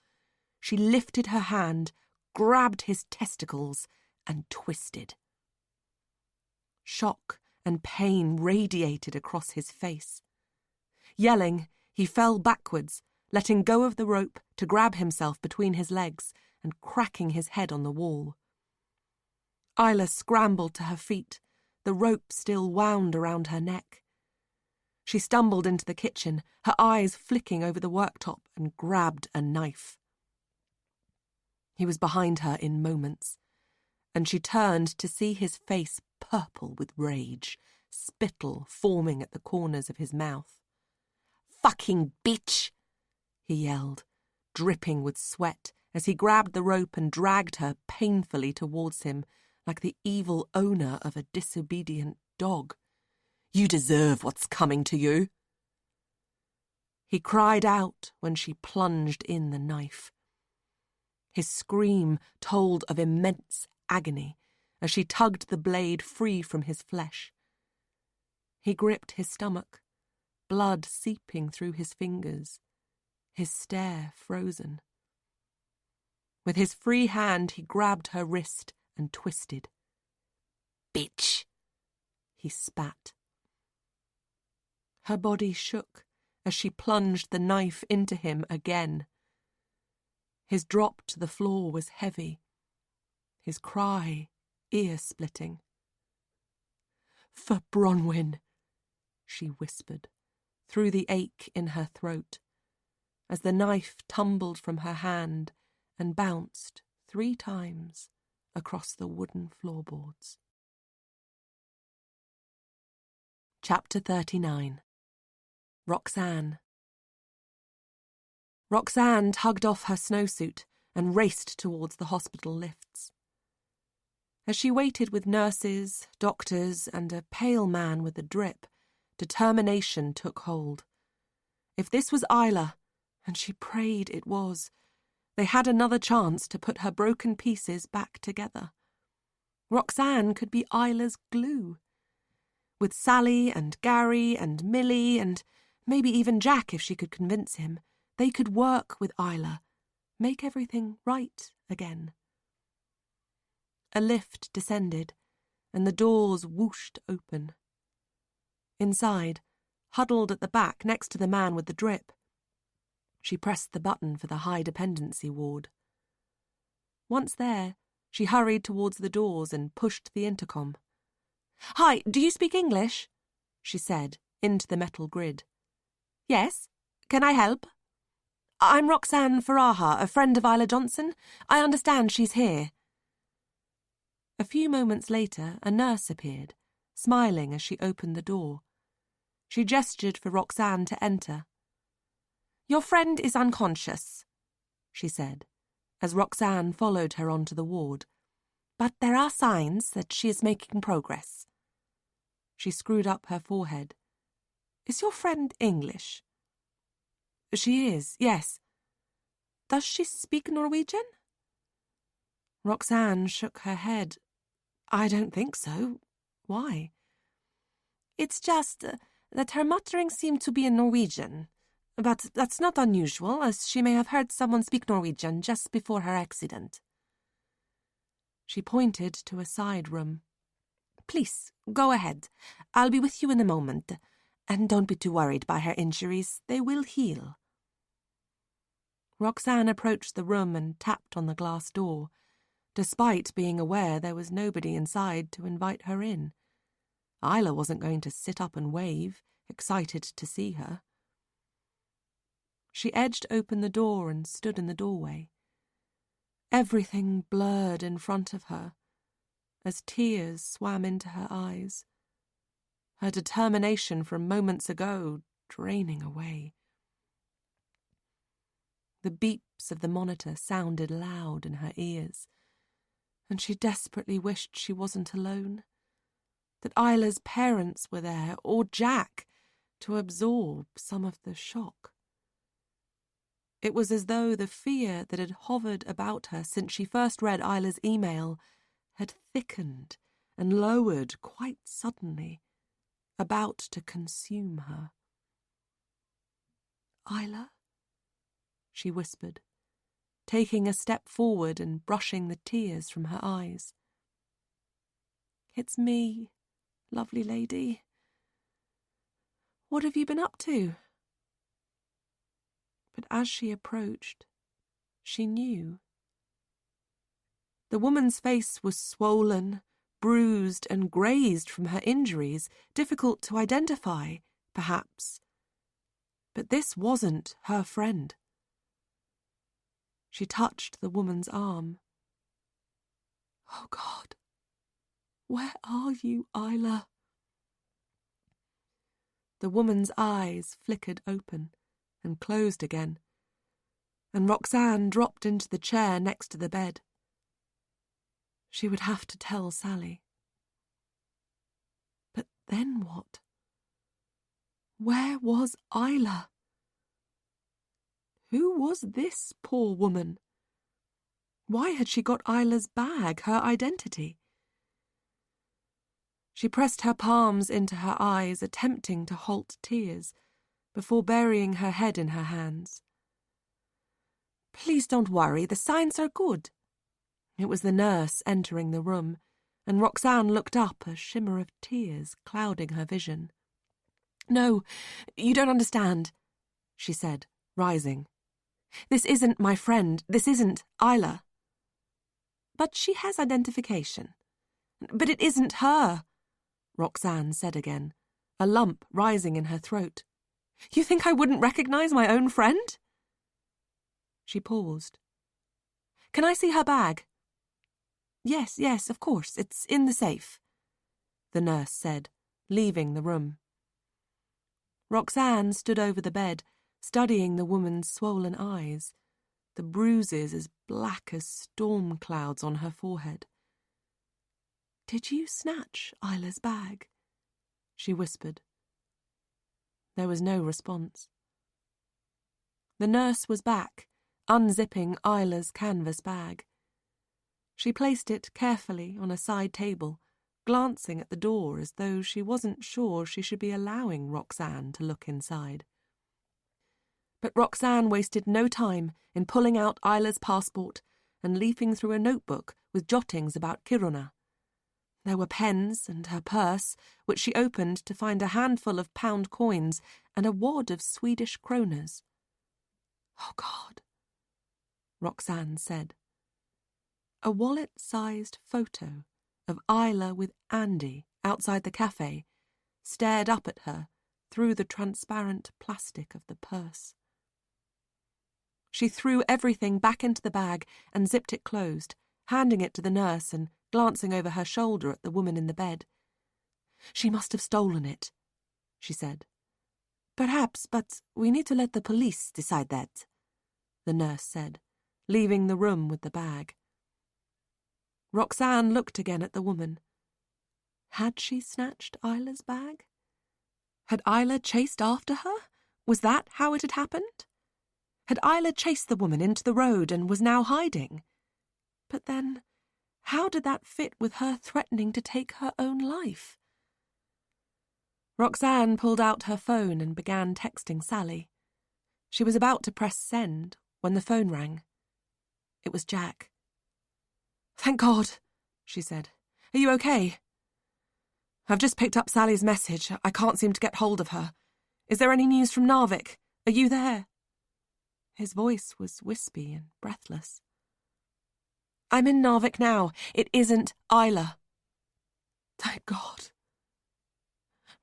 she lifted her hand, grabbed his testicles, and twisted. Shock and pain radiated across his face. Yelling, he fell backwards, letting go of the rope to grab himself between his legs, and cracking his head on the wall. Isla scrambled to her feet, the rope still wound around her neck. She stumbled into the kitchen, her eyes flicking over the worktop, and grabbed a knife. He was behind her in moments, and she turned to see his face purple with rage, spittle forming at the corners of his mouth. "Fucking bitch!" he yelled, dripping with sweat as he grabbed the rope and dragged her painfully towards him like the evil owner of a disobedient dog. "You deserve what's coming to you." He cried out when she plunged in the knife. His scream told of immense agony as she tugged the blade free from his flesh. He gripped his stomach, blood seeping through his fingers, his stare frozen. With his free hand, he grabbed her wrist and twisted. "Bitch!" he spat. Her body shook as she plunged the knife into him again. His drop to the floor was heavy, his cry ear-splitting. "For Bronwyn," she whispered, through the ache in her throat, as the knife tumbled from her hand and bounced 3 times across the wooden floorboards. Chapter 39. Roxanne. Roxanne tugged off her snowsuit and raced towards the hospital lifts. As she waited with nurses, doctors, and a pale man with a drip, determination took hold. If this was Isla, and she prayed it was, they had another chance to put her broken pieces back together. Roxanne could be Isla's glue. With Sally and Gary and Millie and maybe even Jack if she could convince him, they could work with Isla, make everything right again. A lift descended, and the doors whooshed open. Inside, huddled at the back next to the man with the drip, she pressed the button for the high dependency ward. Once there, she hurried towards the doors and pushed the intercom. "Hi, do you speak English?" she said, into the metal grid. "Yes? Can I help?" "I'm Roxanne Faraha, a friend of Isla Johnson. I understand she's here." A few moments later, a nurse appeared, smiling as she opened the door. She gestured for Roxanne to enter. "Your friend is unconscious," she said, as Roxanne followed her onto the ward. "But there are signs that she is making progress." She screwed up her forehead. "Is your friend English?" "She is, yes." "Does she speak Norwegian?" Roxanne shook her head. "I don't think so. Why?" "It's just that her muttering seemed to be in Norwegian. But that's not unusual, as she may have heard someone speak Norwegian just before her accident." She pointed to a side room. "Please, go ahead. I'll be with you in a moment. And don't be too worried by her injuries. They will heal." Roxanne approached the room and tapped on the glass door, despite being aware there was nobody inside to invite her in. Isla wasn't going to sit up and wave, excited to see her. She edged open the door and stood in the doorway. Everything blurred in front of her, as tears swam into her eyes. Her determination from moments ago draining away. The beeps of the monitor sounded loud in her ears, and she desperately wished she wasn't alone, that Isla's parents were there, or Jack, to absorb some of the shock. It was as though the fear that had hovered about her since she first read Isla's email had thickened and lowered quite suddenly, about to consume her. "Isla?" she whispered, taking a step forward and brushing the tears from her eyes. "It's me, lovely lady. What have you been up to?" But as she approached, she knew. The woman's face was swollen, bruised and grazed from her injuries, difficult to identify, perhaps. But this wasn't her friend. She touched the woman's arm. "Oh, God, where are you, Isla?" The woman's eyes flickered open and closed again, and Roxanne dropped into the chair next to the bed. She would have to tell Sally. But then what? Where was Isla? Who was this poor woman? Why had she got Isla's bag, her identity? She pressed her palms into her eyes, attempting to halt tears, before burying her head in her hands. "Please don't worry, the signs are good." It was the nurse entering the room, and Roxanne looked up, a shimmer of tears clouding her vision. "No, you don't understand," she said, rising. "This isn't my friend. This isn't Isla." "But she has identification." "But it isn't her," Roxanne said again, a lump rising in her throat. "You think I wouldn't recognize my own friend?" She paused. "Can I see her bag?" Yes, of course, it's in the safe," the nurse said, leaving the room. Roxanne stood over the bed, studying the woman's swollen eyes, the bruises as black as storm clouds on her forehead. "Did you snatch Isla's bag?" she whispered. There was no response. The nurse was back, unzipping Isla's canvas bag. She placed it carefully on a side table, glancing at the door as though she wasn't sure she should be allowing Roxanne to look inside. But Roxanne wasted no time in pulling out Isla's passport and leafing through a notebook with jottings about Kiruna. There were pens and her purse, which she opened to find a handful of pound coins and a wad of Swedish kroners. "Oh, God," Roxanne said. A wallet-sized photo of Isla with Andy outside the cafe stared up at her through the transparent plastic of the purse. She threw everything back into the bag and zipped it closed, handing it to the nurse and glancing over her shoulder at the woman in the bed. "She must have stolen it," she said. "Perhaps, but we need to let the police decide that," the nurse said, leaving the room with the bag. Roxanne looked again at the woman. Had she snatched Isla's bag? Had Isla chased after her? Was that how it had happened? Had Isla chased the woman into the road and was now hiding? But then, how did that fit with her threatening to take her own life? Roxanne pulled out her phone and began texting Sally. She was about to press send when the phone rang. It was Jack. "Thank God," she said. "Are you okay?" "I've just picked up Sally's message. I can't seem to get hold of her. Is there any news from Narvik? Are you there?" His voice was wispy and breathless. "I'm in Narvik now. It isn't Isla." "Thank God."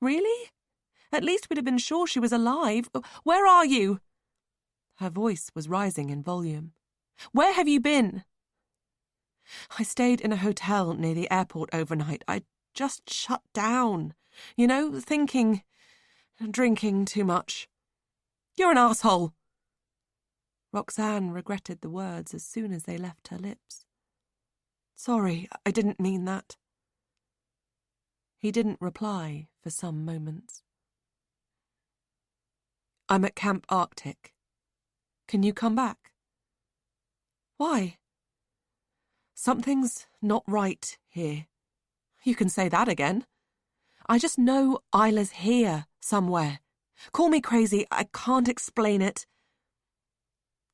"Really? At least we'd have been sure she was alive. Where are you?" Her voice was rising in volume. "Where have you been?" "I stayed in a hotel near the airport overnight. I just shut down. Thinking, drinking too much." "You're an asshole." Roxanne regretted the words as soon as they left her lips. "Sorry, I didn't mean that." He didn't reply for some moments. "I'm at Camp Arctic. Can you come back?" "Why?" "Something's not right here." "You can say that again." "I just know Isla's here, somewhere. Call me crazy, I can't explain it."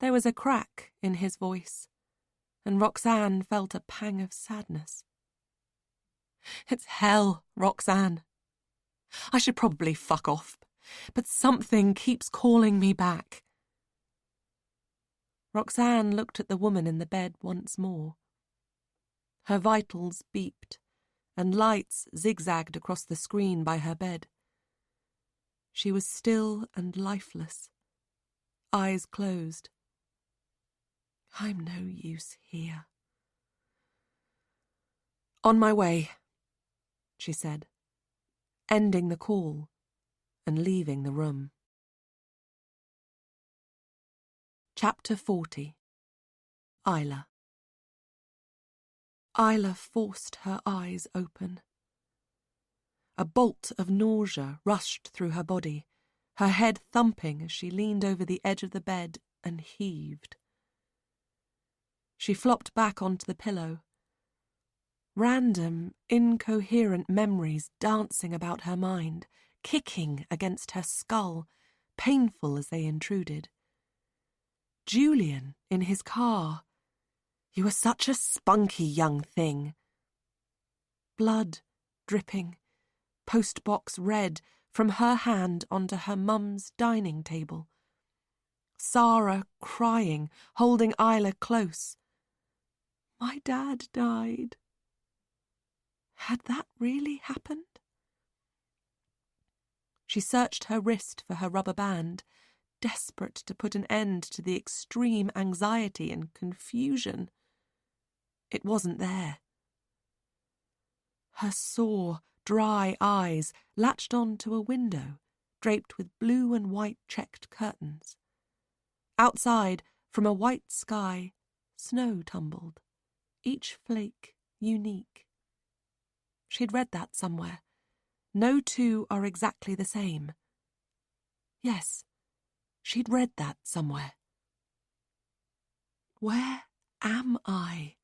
There was a crack in his voice, and Roxanne felt a pang of sadness. "It's hell, Roxanne. I should probably fuck off, but something keeps calling me back." Roxanne looked at the woman in the bed once more. Her vitals beeped, and lights zigzagged across the screen by her bed. She was still and lifeless, eyes closed. I'm no use here. On my way, she said, ending the call and leaving the room. Chapter 40. Isla. Isla forced her eyes open. A bolt of nausea rushed through her body, her head thumping as she leaned over the edge of the bed and heaved. She flopped back onto the pillow. Random, incoherent memories dancing about her mind, kicking against her skull, painful as they intruded. Julian in his car. You were such a spunky young thing. Blood dripping, postbox red, from her hand onto her mum's dining table. Sarah crying, holding Isla close. My dad died. Had that really happened? She searched her wrist for her rubber band, desperate to put an end to the extreme anxiety and confusion. It wasn't there. Her sore, dry eyes latched on to a window draped with blue and white checked curtains. Outside, from a white sky, snow tumbled, each flake unique. She'd read that somewhere. No two are exactly the same. Yes, she'd read that somewhere. Where am I?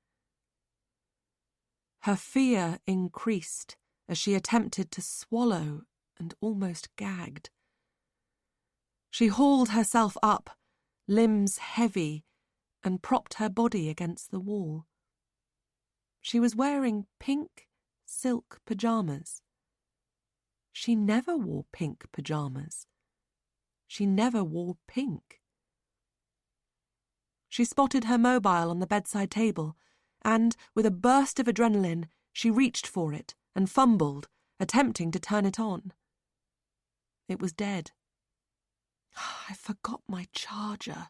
Her fear increased as she attempted to swallow and almost gagged. She hauled herself up, limbs heavy, and propped her body against the wall. She was wearing pink silk pyjamas. She never wore pink pyjamas. She never wore pink. She spotted her mobile on the bedside table, and, with a burst of adrenaline, she reached for it and fumbled, attempting to turn it on. It was dead. I forgot my charger.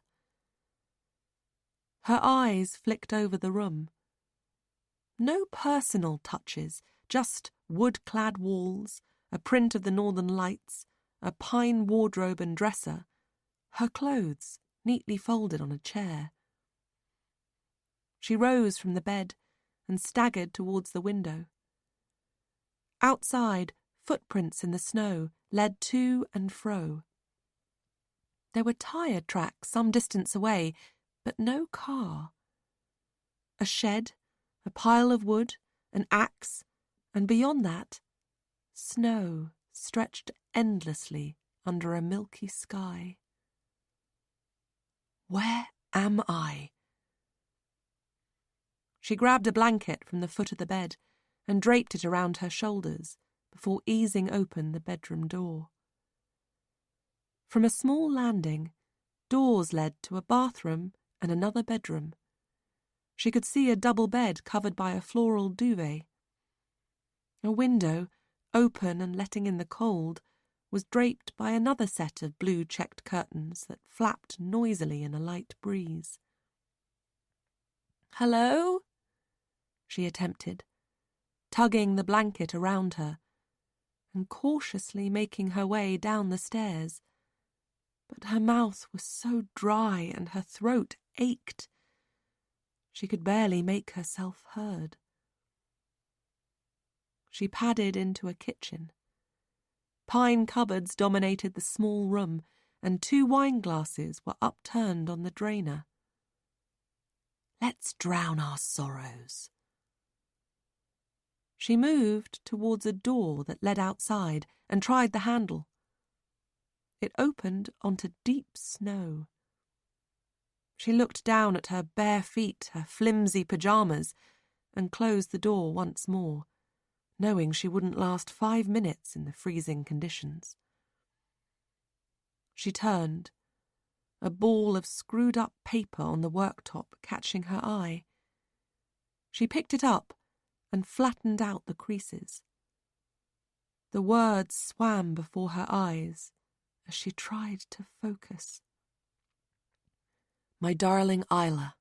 Her eyes flicked over the room. No personal touches, just wood-clad walls, a print of the Northern Lights, a pine wardrobe and dresser, her clothes neatly folded on a chair. She rose from the bed and staggered towards the window. Outside, footprints in the snow led to and fro. There were tyre tracks some distance away, but no car. A shed, a pile of wood, an axe, and beyond that, snow stretched endlessly under a milky sky. Where am I? She grabbed a blanket from the foot of the bed and draped it around her shoulders before easing open the bedroom door. From a small landing, doors led to a bathroom and another bedroom. She could see a double bed covered by a floral duvet. A window, open and letting in the cold, was draped by another set of blue-checked curtains that flapped noisily in a light breeze. "Hello?" she attempted, tugging the blanket around her and cautiously making her way down the stairs. But her mouth was so dry and her throat ached. She could barely make herself heard. She padded into a kitchen. Pine cupboards dominated the small room, and 2 wine glasses were upturned on the drainer. Let's drown our sorrows. She moved towards a door that led outside and tried the handle. It opened onto deep snow. She looked down at her bare feet, her flimsy pyjamas, and closed the door once more, knowing she wouldn't last 5 minutes in the freezing conditions. She turned, a ball of screwed-up paper on the worktop catching her eye. She picked it up and flattened out the creases. The words swam before her eyes as she tried to focus. My darling Isla.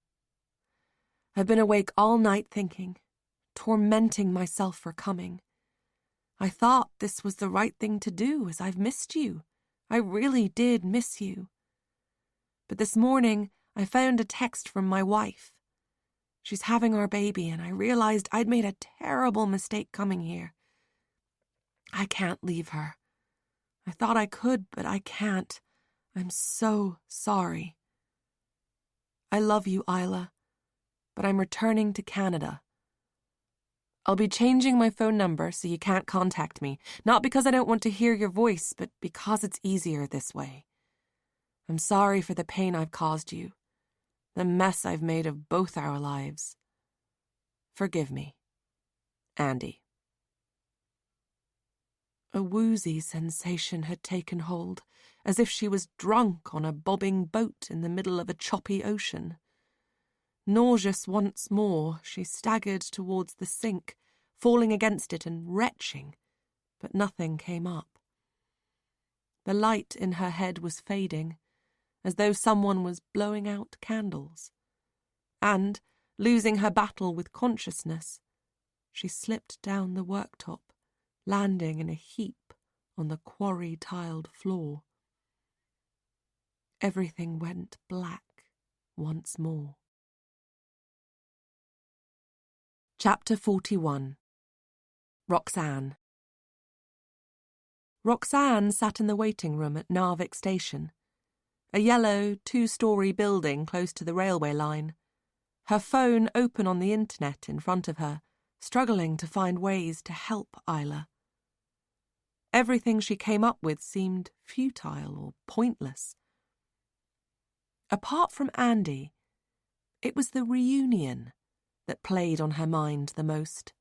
I've been awake all night thinking, tormenting myself for coming. I thought this was the right thing to do, as I've missed you. I really did miss you. But this morning I found a text from my wife. She's having our baby, and I realized I'd made a terrible mistake coming here. I can't leave her. I thought I could, but I can't. I'm so sorry. I love you, Isla, but I'm returning to Canada. I'll be changing my phone number so you can't contact me, not because I don't want to hear your voice, but because it's easier this way. I'm sorry for the pain I've caused you, the mess I've made of both our lives. Forgive me. Andy. A woozy sensation had taken hold, as if she was drunk on a bobbing boat in the middle of a choppy ocean. Nauseous once more, she staggered towards the sink, falling against it and retching, but nothing came up. The light in her head was fading, as though someone was blowing out candles. And, losing her battle with consciousness, she slipped down the worktop, landing in a heap on the quarry-tiled floor. Everything went black once more. Chapter 41. Roxanne. Roxanne sat in the waiting room at Narvik Station, a yellow, 2-story building close to the railway line, her phone open on the internet in front of her, struggling to find ways to help Isla. Everything she came up with seemed futile or pointless. Apart from Andy, it was the reunion that played on her mind the most.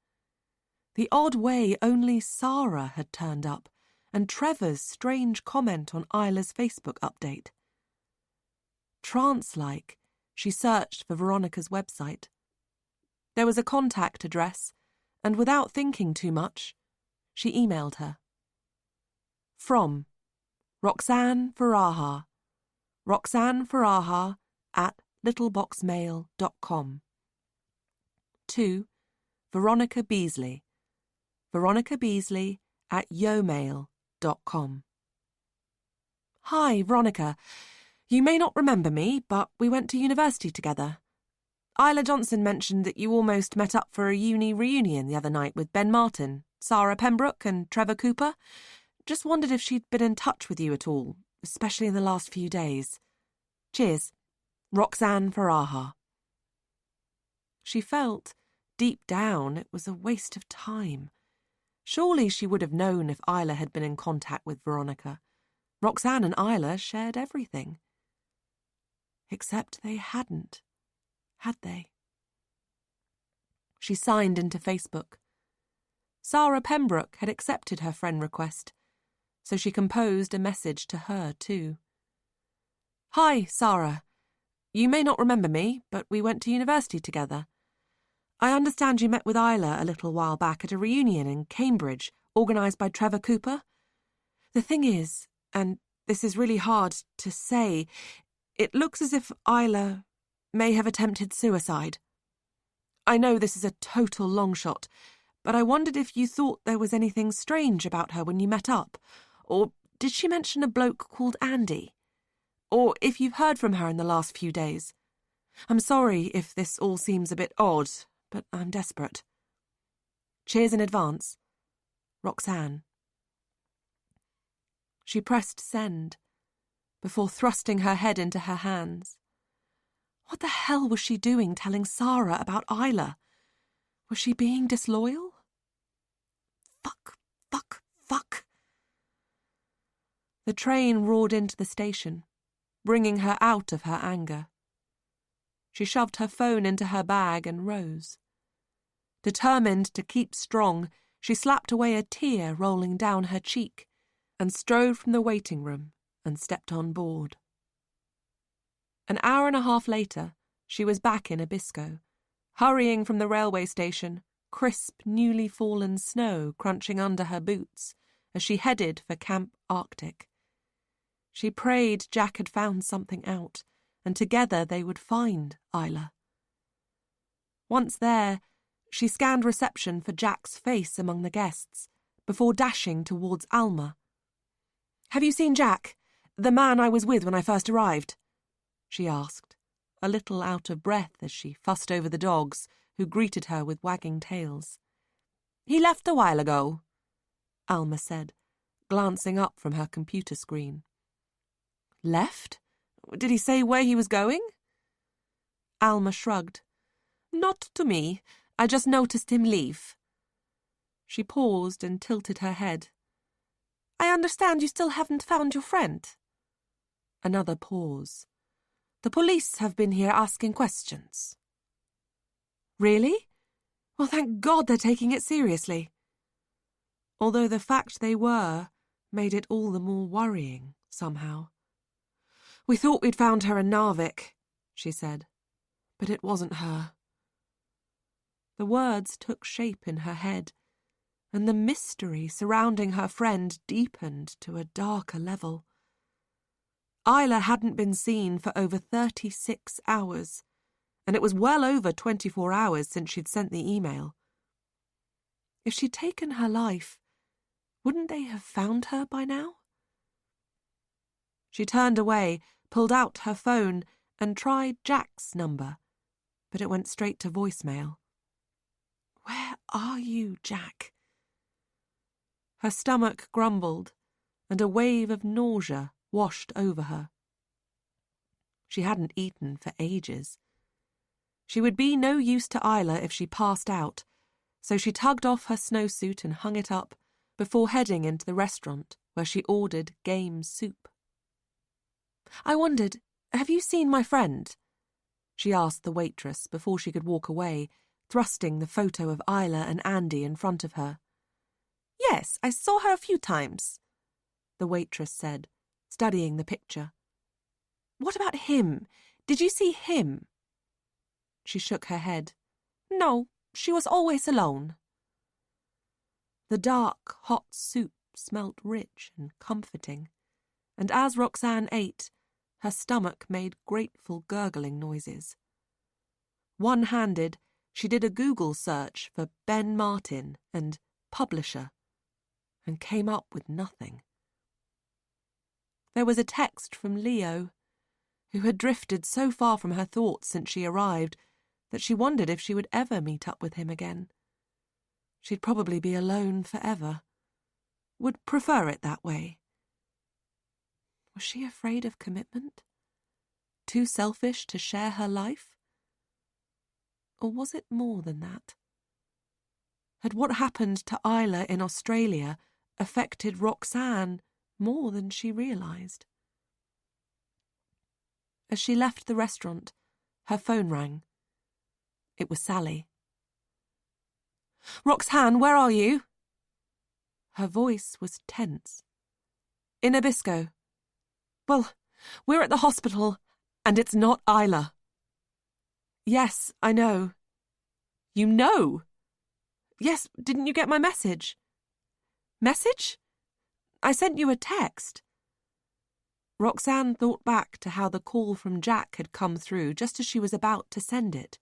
The odd way only Sarah had turned up, and Trevor's strange comment on Isla's Facebook update. Trance-like, she searched for Veronica's website. There was a contact address, and without thinking too much, she emailed her. From Roxanne Faraha, roxannefaraha@littleboxmail.com. To Veronica Beasley, veronicabeasley@yomail.com. Hi, Veronica. You may not remember me, but we went to university together. Isla Johnson mentioned that you almost met up for a uni reunion the other night with Ben Martin, Sarah Pembroke and Trevor Cooper. Just wondered if she'd been in touch with you at all, especially in the last few days. Cheers. Roxanne Faraha. She felt, deep down, it was a waste of time. Surely she would have known if Isla had been in contact with Veronica. Roxanne and Isla shared everything. Except they hadn't, had they? She signed into Facebook. Sarah Pembroke had accepted her friend request, so she composed a message to her too. Hi, Sarah. You may not remember me, but we went to university together. I understand you met with Isla a little while back at a reunion in Cambridge, organised by Trevor Cooper. The thing is, and this is really hard to say, it looks as if Isla may have attempted suicide. I know this is a total long shot, but I wondered if you thought there was anything strange about her when you met up, or did she mention a bloke called Andy? Or if you've heard from her in the last few days. I'm sorry if this all seems a bit odd, but I'm desperate. Cheers in advance. Roxanne. She pressed send, before thrusting her head into her hands. What the hell was she doing telling Sarah about Isla? Was she being disloyal? Fuck. The train roared into the station, bringing her out of her anger. She shoved her phone into her bag and rose. Determined to keep strong, she slapped away a tear rolling down her cheek and strode from the waiting room and stepped on board. An hour and a half later, she was back in Abisko, hurrying from the railway station, crisp, newly fallen snow crunching under her boots as she headed for Camp Arctic. She prayed Jack had found something out, and together they would find Isla. Once there, she scanned reception for Jack's face among the guests, before dashing towards Alma. "Have you seen Jack, the man I was with when I first arrived?" she asked, a little out of breath as she fussed over the dogs, who greeted her with wagging tails. "He left a while ago," Alma said, glancing up from her computer screen. "Left? Did he say where he was going?" Alma shrugged. "Not to me. I just noticed him leave." She paused and tilted her head. "I understand you still haven't found your friend." Another pause. "The police have been here asking questions." "Really? Well, thank God they're taking it seriously." Although the fact they were made it all the more worrying, somehow. "We thought we'd found her in Narvik," she said, "but it wasn't her." The words took shape in her head, and the mystery surrounding her friend deepened to a darker level. Isla hadn't been seen for over 36 hours, and it was well over 24 hours since she'd sent the email. If she'd taken her life, wouldn't they have found her by now? She turned away, pulled out her phone, and tried Jack's number, but it went straight to voicemail. "Where are you, Jack?" Her stomach grumbled, and a wave of nausea washed over her. She hadn't eaten for ages. She would be no use to Isla if she passed out, so she tugged off her snowsuit and hung it up before heading into the restaurant, where she ordered game soup. "I wondered, have you seen my friend?" she asked the waitress before she could walk away, thrusting the photo of Isla and Andy in front of her. "Yes, I saw her a few times," the waitress said, studying the picture. "What about him? Did you see him?" She shook her head. "No, she was always alone." The dark, hot soup smelt rich and comforting, and as Roxanne ate, her stomach made grateful gurgling noises. One-handed, she did a Google search for Ben Martin and publisher, and came up with nothing. There was a text from Leo, who had drifted so far from her thoughts since she arrived that she wondered if she would ever meet up with him again. She'd probably be alone forever. Would prefer it that way. Was she afraid of commitment? Too selfish to share her life? Or was it more than that? Had what happened to Isla in Australia affected Roxanne more than she realised? As she left the restaurant, her phone rang. It was Sally. "Roxanne, where are you?" Her voice was tense. "In Abisko." "Well, we're at the hospital, and it's not Isla." "Yes, I know." "You know?" "Yes, didn't you get my message?" "Message? I sent you a text." Roxanne thought back to how the call from Jack had come through just as she was about to send it.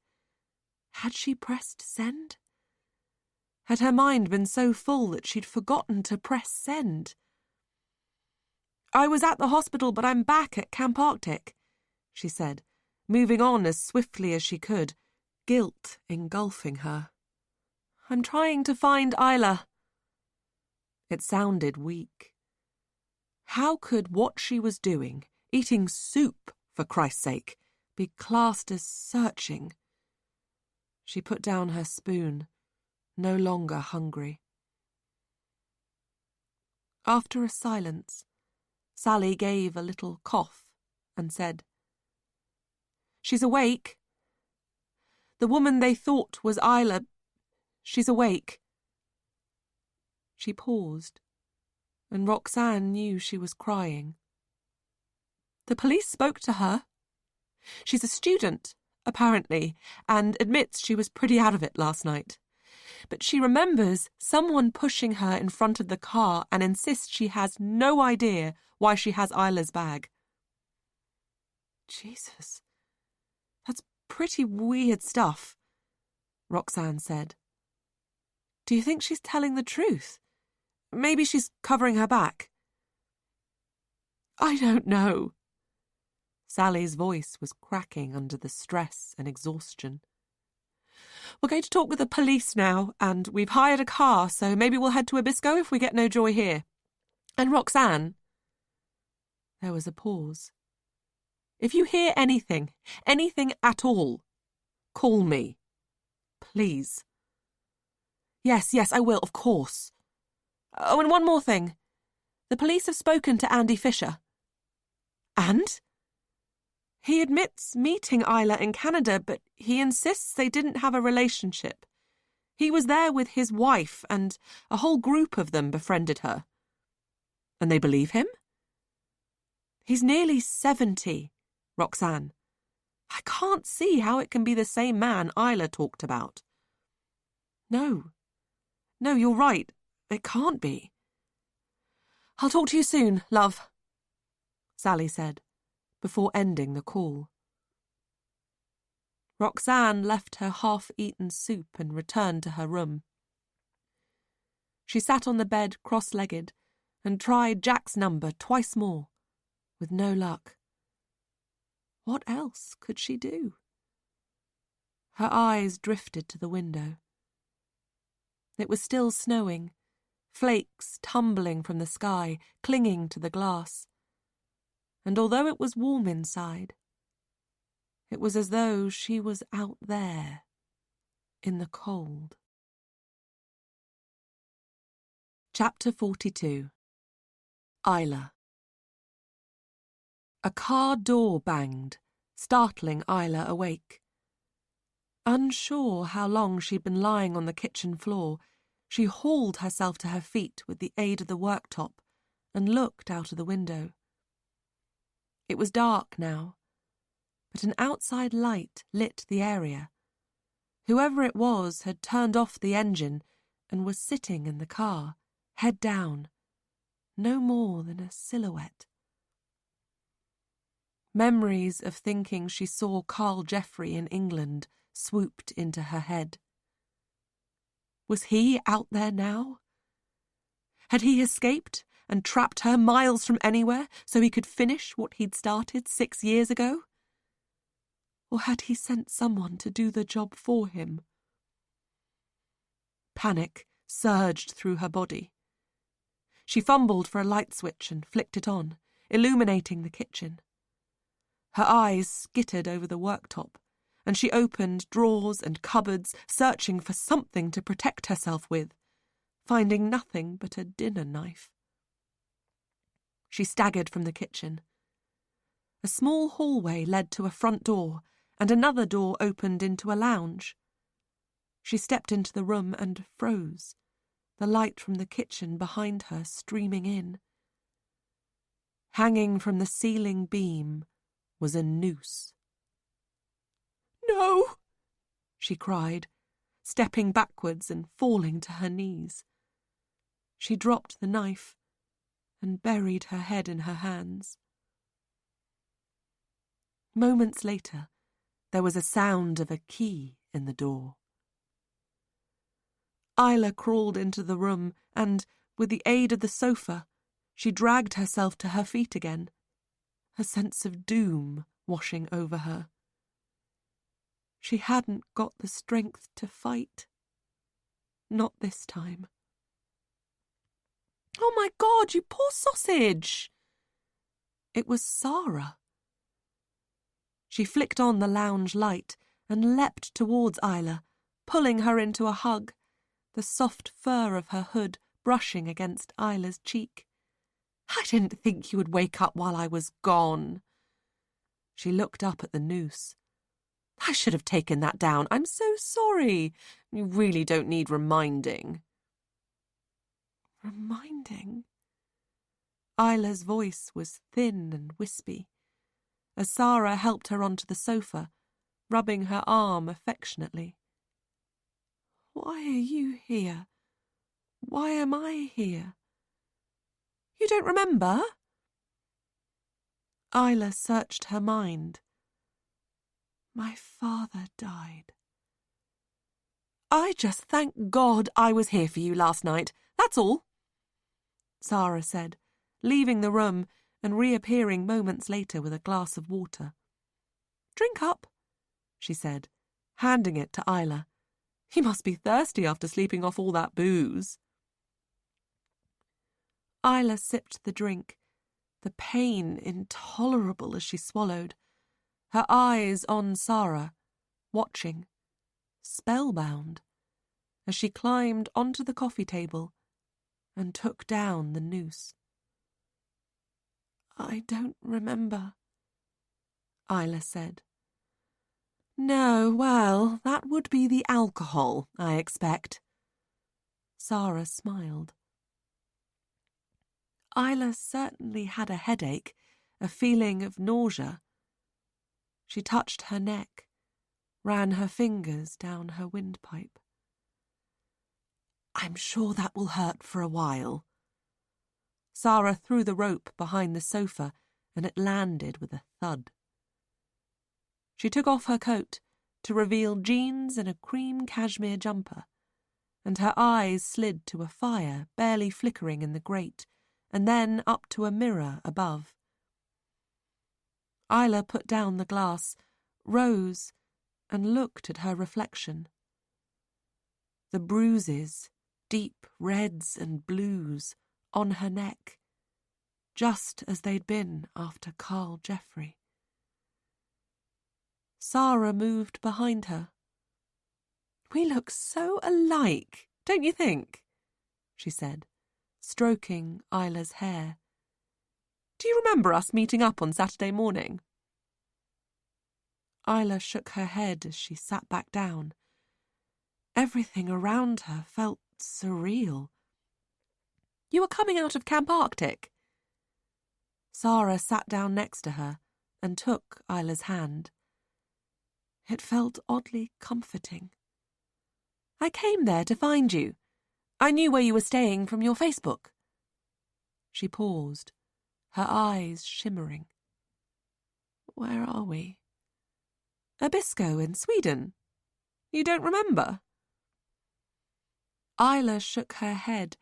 Had she pressed send? Had her mind been so full that she'd forgotten to press send? "I was at the hospital, but I'm back at Camp Arctic," she said, moving on as swiftly as she could, guilt engulfing her. "I'm trying to find Isla." It sounded weak. How could what she was doing, eating soup, for Christ's sake, be classed as searching? She put down her spoon, no longer hungry. After a silence, Sally gave a little cough and said, "She's awake. The woman they thought was Isla, she's awake." She paused, and Roxanne knew she was crying. "The police spoke to her. She's a student, apparently, and admits she was pretty out of it last night. but she remembers someone pushing her in front of the car and insists she has no idea why she has Isla's bag. Jesus, that's pretty weird stuff, Roxanne said. Do you think she's telling the truth? Maybe she's covering her back. I don't know. Sally's voice was cracking under the stress and exhaustion. We're going to talk with the police now, and we've hired a car, so maybe we'll head to Abisko if we get no joy here. And Roxanne. There was a pause. If you hear anything at all, call me. Please. Yes, I will, of course. Oh, and one more thing. The police have spoken to Andy Fisher. And? He admits meeting Isla in Canada, but he insists they didn't have a relationship. He was there with his wife, and a whole group of them befriended her. And they believe him? He's nearly 70, Roxanne. I can't see how it can be the same man Isla talked about. No, you're right. It can't be. I'll talk to you soon, love, Sally said, before ending the call. Roxanne left her half-eaten soup and returned to her room. She sat on the bed cross-legged and tried Jack's number twice more, with no luck. What else could she do? Her eyes drifted to the window. It was still snowing, flakes tumbling from the sky, clinging to the glass. And although it was warm inside, it was as though she was out there, in the cold. Chapter 42. Isla. A car door banged, startling Isla awake. Unsure how long she'd been lying on the kitchen floor, she hauled herself to her feet with the aid of the worktop and looked out of the window. It was dark now, but an outside light lit the area. Whoever it was had turned off the engine and was sitting in the car, head down, no more than a silhouette. Memories of thinking she saw Carl Jeffrey in England swooped into her head. Was he out there now? Had he escaped and trapped her miles from anywhere so he could finish what he'd started 6 years ago? Or had he sent someone to do the job for him? Panic surged through her body. She fumbled for a light switch and flicked it on, illuminating the kitchen. Her eyes skittered over the worktop, and she opened drawers and cupboards, searching for something to protect herself with, finding nothing but a dinner knife. She staggered from the kitchen. A small hallway led to a front door, and another door opened into a lounge. She stepped into the room and froze, the light from the kitchen behind her streaming in. Hanging from the ceiling beam was a noose. "No!" she cried, stepping backwards and falling to her knees. She dropped the knife and buried her head in her hands. Moments later, there was a sound of a key in the door. Isla crawled into the room and, with the aid of the sofa, she dragged herself to her feet again, a sense of doom washing over her. She hadn't got the strength to fight. Not this time. "Oh my God, you poor sausage!" It was Sarah. She flicked on the lounge light and leapt towards Isla, pulling her into a hug, the soft fur of her hood brushing against Isla's cheek. "I didn't think you would wake up while I was gone." She looked up at the noose. "I should have taken that down. I'm so sorry. You really don't need reminding." Reminding? Isla's voice was thin and wispy, as Sarah helped her onto the sofa, rubbing her arm affectionately. Why are you here? Why am I here? You don't remember? Isla searched her mind. My father died. I just thank God I was here for you last night, that's all, Sarah said, leaving the room and reappearing moments later with a glass of water. Drink up, she said, handing it to Isla. You must be thirsty after sleeping off all that booze. Isla sipped the drink, the pain intolerable as she swallowed, her eyes on Sarah, watching, spellbound, as she climbed onto the coffee table and took down the noose. I don't remember, Isla said. No, well, that would be the alcohol, I expect. Sarah smiled. Isla certainly had a headache, a feeling of nausea. She touched her neck, ran her fingers down her windpipe. I'm sure that will hurt for a while. Sarah threw the rope behind the sofa and it landed with a thud. She took off her coat to reveal jeans and a cream cashmere jumper, and her eyes slid to a fire barely flickering in the grate, and then up to a mirror above. Isla put down the glass, rose, and looked at her reflection. The bruises, deep reds and blues, on her neck, just as they'd been after Carl Jeffrey. Sarah moved behind her. We look so alike, don't you think? She said, stroking Isla's hair. Do you remember us meeting up on Saturday morning? Isla shook her head as she sat back down. Everything around her felt surreal. You were coming out of Camp Arctic. Sarah sat down next to her and took Isla's hand. It felt oddly comforting. I came there to find you. I knew where you were staying from your Facebook. She paused, her eyes shimmering. Where are we? Abisko in Sweden. You don't remember? Isla shook her head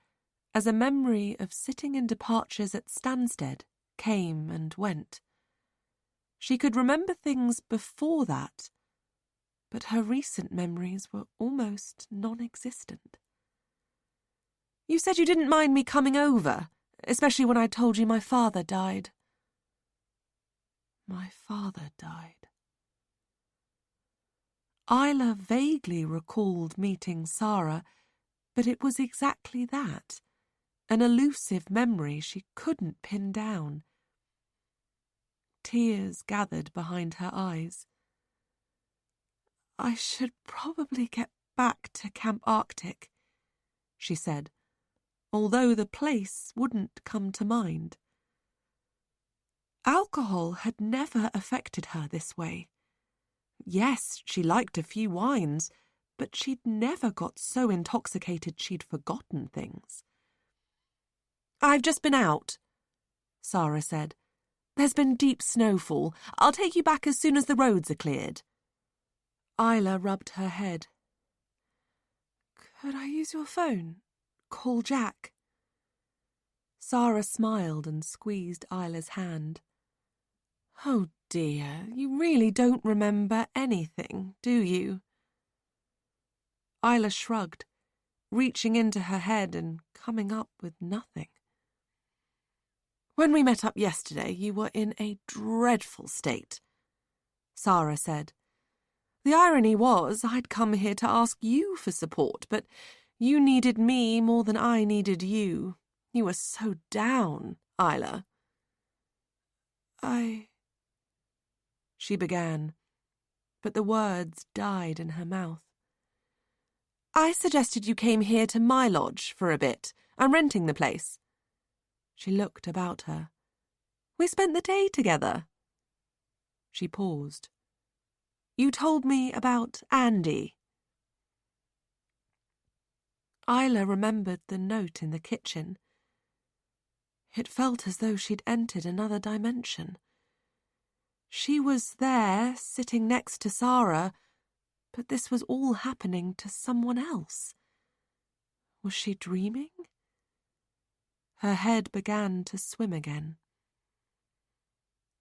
as a memory of sitting in departures at Stansted came and went. She could remember things before that, but her recent memories were almost non-existent. You said you didn't mind me coming over, especially when I told you my father died. My father died. Isla vaguely recalled meeting Sarah, but it was exactly that, an elusive memory she couldn't pin down. Tears gathered behind her eyes. I should probably get back to Camp Arctic, she said, although the place wouldn't come to mind. Alcohol had never affected her this way. Yes, she liked a few wines, but she'd never got so intoxicated she'd forgotten things. I've just been out, Sarah said. There's been deep snowfall. I'll take you back as soon as the roads are cleared. Isla rubbed her head. Could I use your phone? Call Jack? Sarah smiled and squeezed Isla's hand. Oh dear, you really don't remember anything, do you? Isla shrugged, reaching into her head and coming up with nothing. When we met up yesterday, you were in a dreadful state, Sarah said. The irony was I'd come here to ask you for support, but you needed me more than I needed you. You were so down, Isla. She began, but the words died in her mouth. I suggested you came here to my lodge for a bit. I'm renting the place. She looked about her. We spent the day together. She paused. You told me about Andy. Isla remembered the note in the kitchen. It felt as though she'd entered another dimension. She was there, sitting next to Sarah, but this was all happening to someone else. Was she dreaming? Her head began to swim again.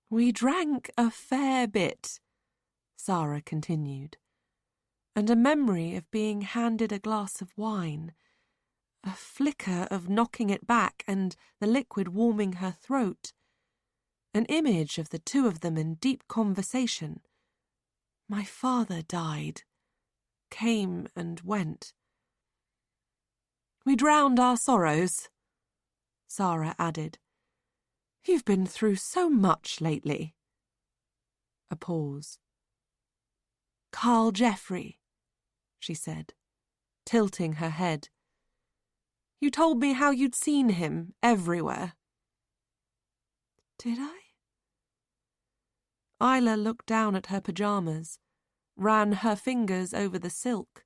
"We drank a fair bit," Sarah continued, and a memory of being handed a glass of wine, a flicker of knocking it back and the liquid warming her throat, an image of the two of them in deep conversation. My father died, came and went. "We drowned our sorrows," Sarah added. "You've been through so much lately." A pause. "Carl Jeffrey," she said, tilting her head. "You told me how you'd seen him everywhere." Did I? Isla looked down at her pyjamas, ran her fingers over the silk,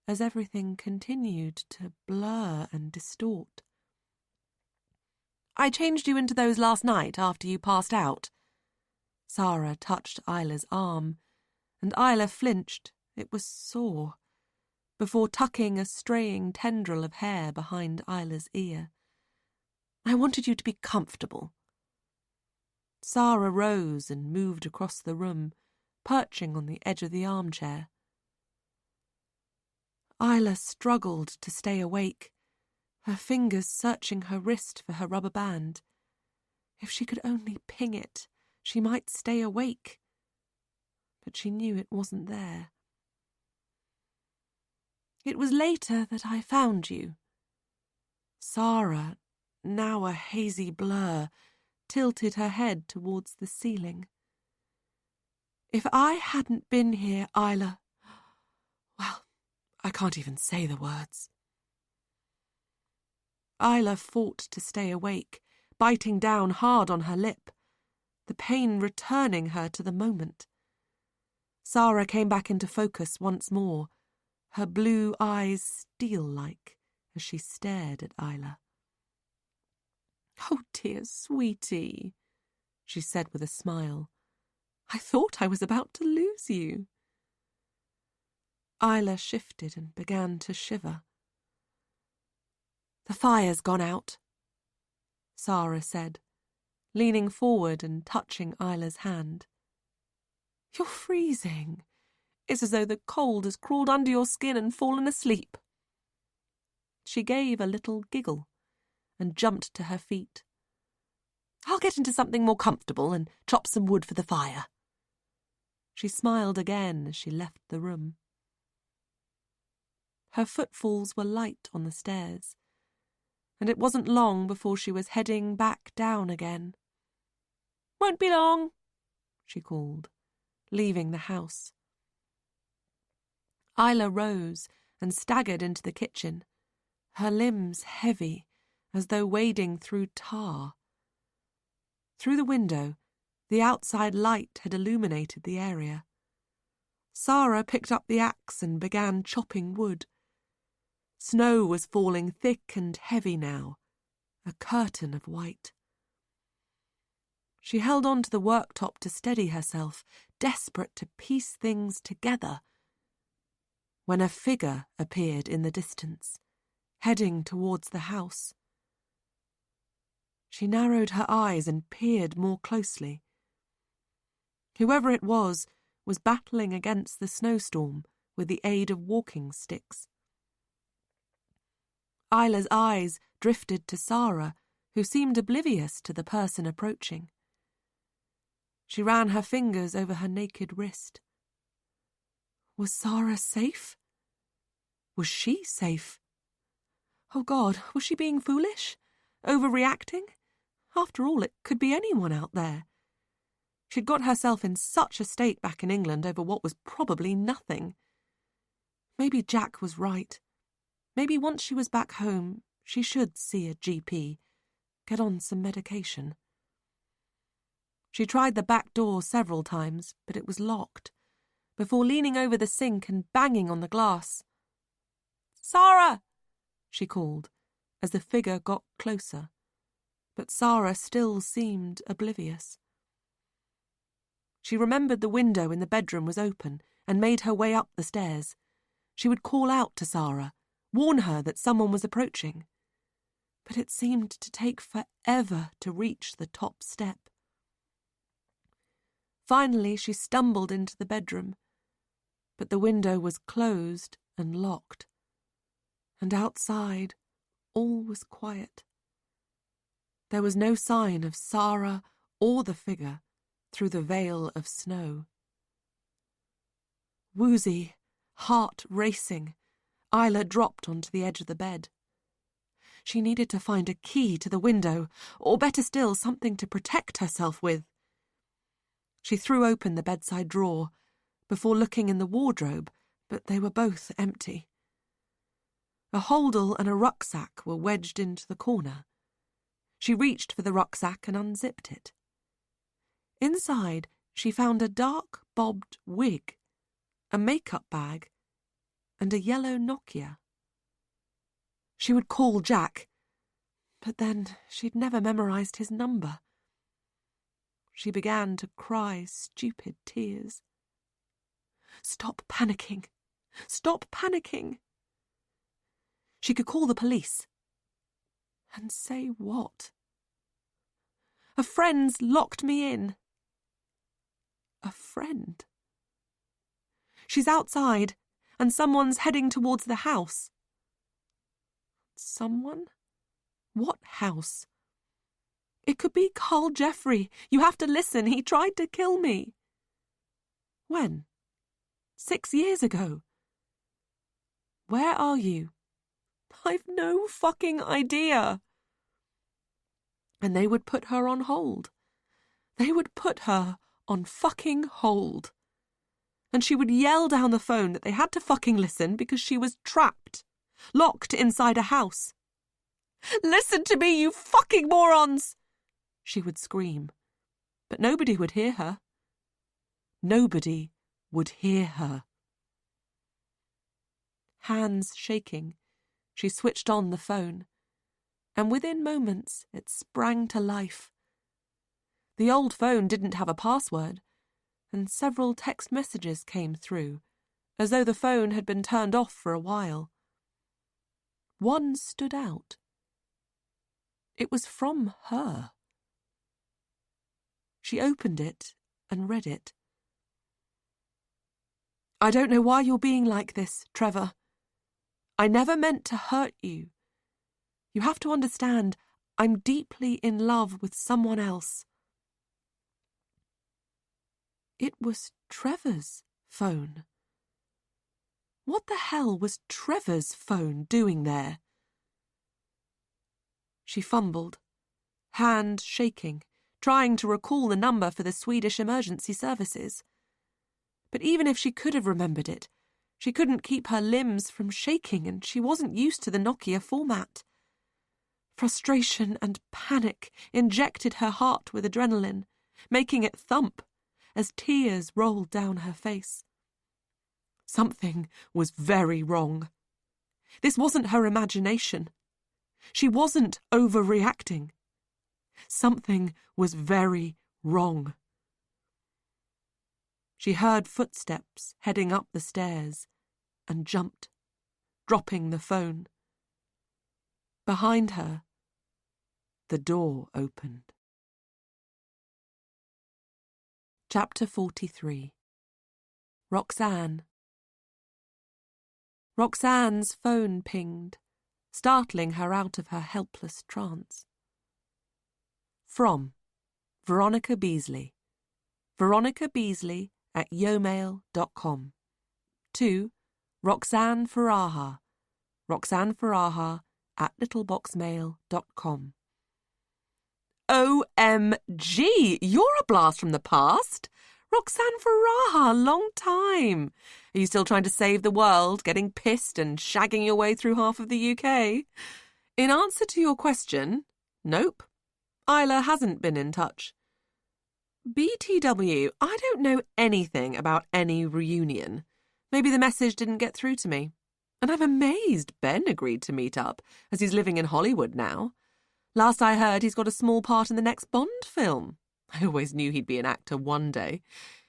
as everything continued to blur and distort. "I changed you into those last night after you passed out." Sarah touched Isla's arm, and Isla flinched, it was sore, before tucking a straying tendril of hair behind Isla's ear. "I wanted you to be comfortable." Sarah rose and moved across the room, perching on the edge of the armchair. Isla struggled to stay awake, her fingers searching her wrist for her rubber band. If she could only ping it, she might stay awake. But she knew it wasn't there. "It was later that I found you." Sarah, now a hazy blur, tilted her head towards the ceiling. "If I hadn't been here, Isla, well, I can't even say the words." Isla fought to stay awake, biting down hard on her lip, the pain returning her to the moment. Sarah came back into focus once more, her blue eyes steel-like as she stared at Isla. "Oh, dear sweetie," she said with a smile. "I thought I was about to lose you." Isla shifted and began to shiver. "The fire's gone out," Sarah said, leaning forward and touching Isla's hand. "You're freezing. It's as though the cold has crawled under your skin and fallen asleep." She gave a little giggle and jumped to her feet. "I'll get into something more comfortable and chop some wood for the fire." She smiled again as she left the room. Her footfalls were light on the stairs, and it wasn't long before she was heading back down again. "Won't be long," she called, leaving the house. Isla rose and staggered into the kitchen, her limbs heavy as though wading through tar. Through the window, the outside light had illuminated the area. Sarah picked up the axe and began chopping wood. Snow was falling thick and heavy now, a curtain of white. She held on to the worktop to steady herself, desperate to piece things together, when a figure appeared in the distance, heading towards the house. She narrowed her eyes and peered more closely. Whoever it was battling against the snowstorm with the aid of walking sticks. Isla's eyes drifted to Sarah, who seemed oblivious to the person approaching. She ran her fingers over her naked wrist. Was Sarah safe? Was she safe? Oh God, was she being foolish? Overreacting? After all, it could be anyone out there. She'd got herself in such a state back in England over what was probably nothing. Maybe Jack was right. Maybe once she was back home, she should see a GP, get on some medication. She tried the back door several times, but it was locked, before leaning over the sink and banging on the glass. "Sarah! she called, as the figure got closer, but Sarah still seemed oblivious. She remembered the window in the bedroom was open and made her way up the stairs. She would call out to Sarah, warn her that someone was approaching. But it seemed to take forever to reach the top step. Finally, she stumbled into the bedroom, but the window was closed and locked, and outside all was quiet. There was no sign of Sarah or the figure through the veil of snow. Woozy, heart racing, Isla dropped onto the edge of the bed. She needed to find a key to the window, or better still, something to protect herself with. She threw open the bedside drawer, before looking in the wardrobe, but they were both empty. A holdall and a rucksack were wedged into the corner. She reached for the rucksack and unzipped it. Inside, she found a dark bobbed wig, a makeup bag, and a yellow Nokia. She would call Jack, but then she'd never memorized his number. She began to cry stupid tears. Stop panicking. Stop panicking. She could call the police. And say what? A friend's locked me in. A friend. She's outside, and someone's heading towards the house. Someone? What house? It could be Carl Jeffrey. You have to listen. He tried to kill me. When? 6 years ago. Where are you? I've no fucking idea. And they would put her on hold. They would put her on fucking hold. And she would yell down the phone that they had to fucking listen because she was trapped, locked inside a house. Listen to me, you fucking morons! She would scream. But nobody would hear her. Nobody would hear her. Hands shaking, she switched on the phone, and within moments it sprang to life. The old phone didn't have a password, and several text messages came through, as though the phone had been turned off for a while. One stood out. It was from her. She opened it and read it. I don't know why you're being like this, Trevor. I never meant to hurt you. You have to understand, I'm deeply in love with someone else. It was Trevor's phone. What the hell was Trevor's phone doing there? She fumbled, hand shaking, trying to recall the number for the Swedish emergency services. But even if she could have remembered it, she couldn't keep her limbs from shaking, and she wasn't used to the Nokia format. Frustration and panic injected her heart with adrenaline, making it thump as tears rolled down her face. Something was very wrong. This wasn't her imagination. She wasn't overreacting. Something was very wrong. She heard footsteps heading up the stairs and jumped, dropping the phone. Behind her, the door opened. Chapter 43. Roxanne. Roxanne's phone pinged, startling her out of her helpless trance. From Veronica Beasley. Veronica Beasley at yomail.com. To Roxanne Faraha. Roxanne Faraha at littleboxmail.com. OMG, you're a blast from the past. Roxanne Faraha, long time. Are you still trying to save the world, getting pissed and shagging your way through half of the UK? In answer to your question, nope. Isla hasn't been in touch. BTW, I don't know anything about any reunion. Maybe the message didn't get through to me. And I'm amazed Ben agreed to meet up, as he's living in Hollywood now. Last I heard, he's got a small part in the next Bond film. I always knew he'd be an actor one day.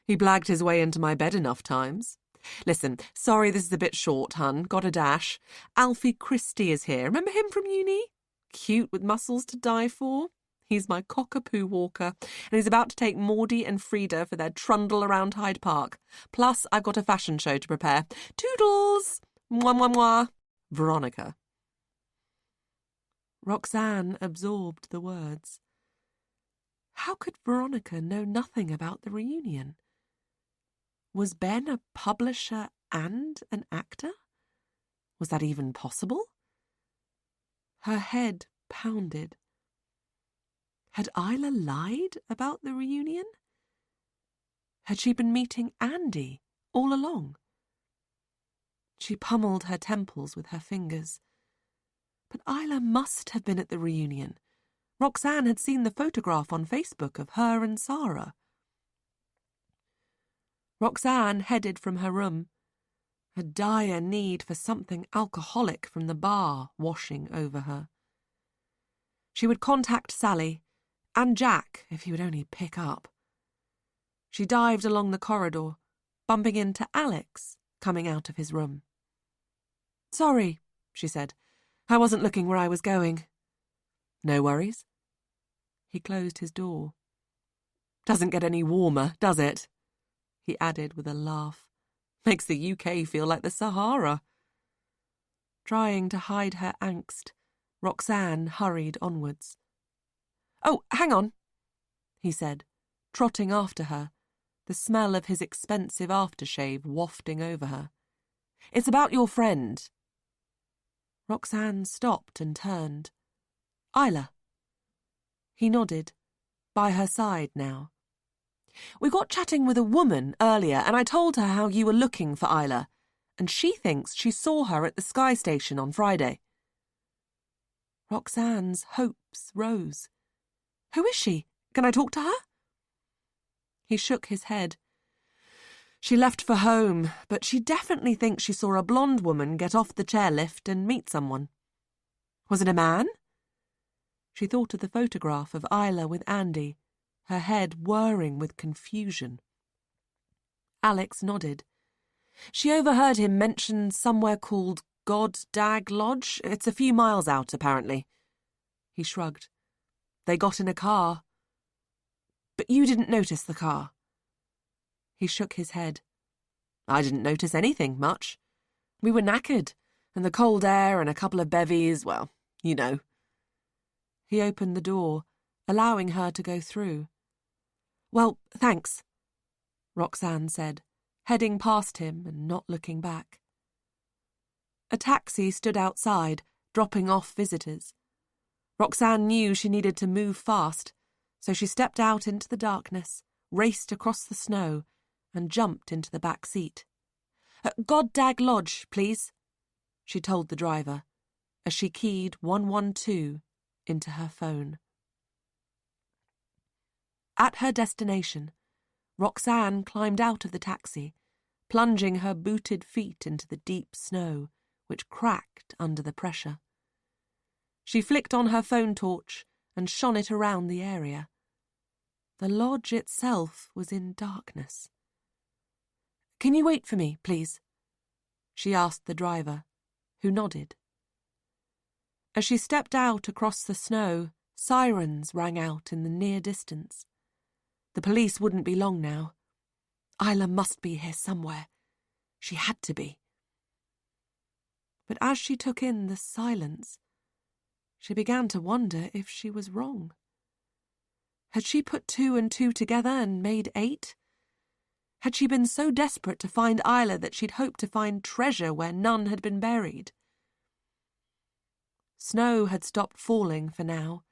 He blagged his way into my bed enough times. Listen, sorry this is a bit short, hun. Got a dash. Alfie Christie is here. Remember him from uni? Cute with muscles to die for. He's my cockapoo walker, and he's about to take Maudie and Frida for their trundle around Hyde Park. Plus, I've got a fashion show to prepare. Toodles! Mwah, mwah, mwah. Veronica. Roxanne absorbed the words. How could Veronica know nothing about the reunion? Was Ben a publisher and an actor? Was that even possible? Her head pounded. Had Isla lied about the reunion? Had she been meeting Andy all along? She pummeled her temples with her fingers. But Isla must have been at the reunion. Roxanne had seen the photograph on Facebook of her and Sarah. Roxanne headed from her room, a dire need for something alcoholic from the bar washing over her. She would contact Sally, and Jack if he would only pick up. She dived along the corridor, bumping into Alex coming out of his room. "Sorry," she said. "I wasn't looking where I was going." "No worries." He closed his door. "Doesn't get any warmer, does it?" he added with a laugh. "Makes the UK feel like the Sahara." Trying to hide her angst, Roxanne hurried onwards. "Oh, hang on," he said, trotting after her, the smell of his expensive aftershave wafting over her. "It's about your friend." Roxanne stopped and turned. "Isla." He nodded, by her side now. "We got chatting with a woman earlier, and I told her how you were looking for Isla, and she thinks she saw her at the Sky Station on Friday." Roxanne's hopes rose. "Who is she? Can I talk to her?" He shook his head. "She left for home, but she definitely thinks she saw a blonde woman get off the chairlift and meet someone." "Was it a man?" She thought of the photograph of Isla with Andy, her head whirring with confusion. Alex nodded. "She overheard him mention somewhere called God Dag Lodge. It's a few miles out, apparently." He shrugged. "They got in a car." "But you didn't notice the car?" He shook his head. "I didn't notice anything much. We were knackered, and the cold air and a couple of bevies, well, you know." He opened the door, allowing her to go through. "Well, thanks," Roxanne said, heading past him and not looking back. A taxi stood outside, dropping off visitors. Roxanne knew she needed to move fast, so she stepped out into the darkness, raced across the snow, and jumped into the back seat. God Dag Lodge, please," she told the driver, as she keyed 112 into her phone. At her destination, Roxanne climbed out of the taxi, plunging her booted feet into the deep snow, which cracked under the pressure. She flicked on her phone torch and shone it around the area. The lodge itself was in darkness. "Can you wait for me, please?" she asked the driver, who nodded. As she stepped out across the snow, sirens rang out in the near distance. The police wouldn't be long now. Isla must be here somewhere. She had to be. But as she took in the silence, she began to wonder if she was wrong. Had she put 2 and 2 together and made 8? Had she been so desperate to find Isla that she'd hoped to find treasure where none had been buried? Snow had stopped falling for now,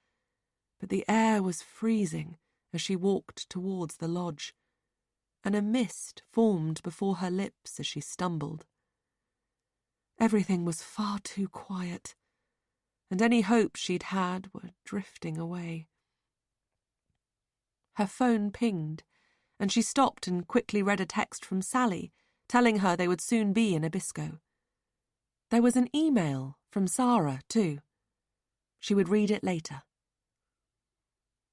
but the air was freezing as she walked towards the lodge, and a mist formed before her lips as she stumbled. Everything was far too quiet, and any hopes she'd had were drifting away. Her phone pinged, and she stopped and quickly read a text from Sally, telling her they would soon be in Abisko. There was an email from Sarah, too. She would read it later.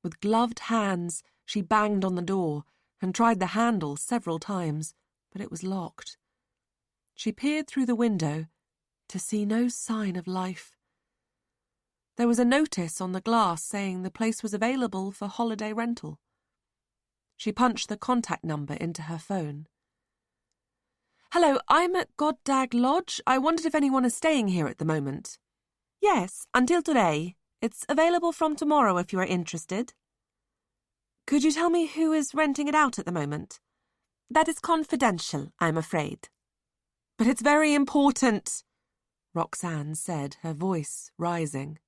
With gloved hands, she banged on the door and tried the handle several times, but it was locked. She peered through the window to see no sign of life. There was a notice on the glass saying the place was available for holiday rental. She punched the contact number into her phone. "Hello, I'm at Goddag Lodge. I wondered if anyone is staying here at the moment." "Yes, until today. It's available from tomorrow if you are interested." "Could you tell me who is renting it out at the moment?" "That is confidential, I'm afraid." "But it's very important," Roxanne said, her voice rising.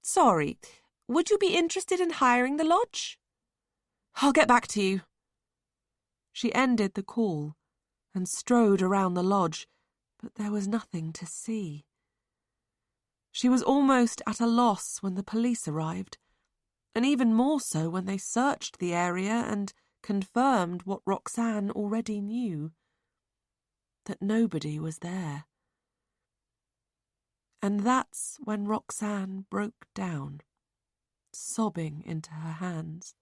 "Sorry, would you be interested in hiring the lodge?" "I'll get back to you." She ended the call and strode around the lodge, but there was nothing to see. She was almost at a loss when the police arrived, and even more so when they searched the area and confirmed what Roxanne already knew, that nobody was there. And that's when Roxanne broke down, sobbing into her hands,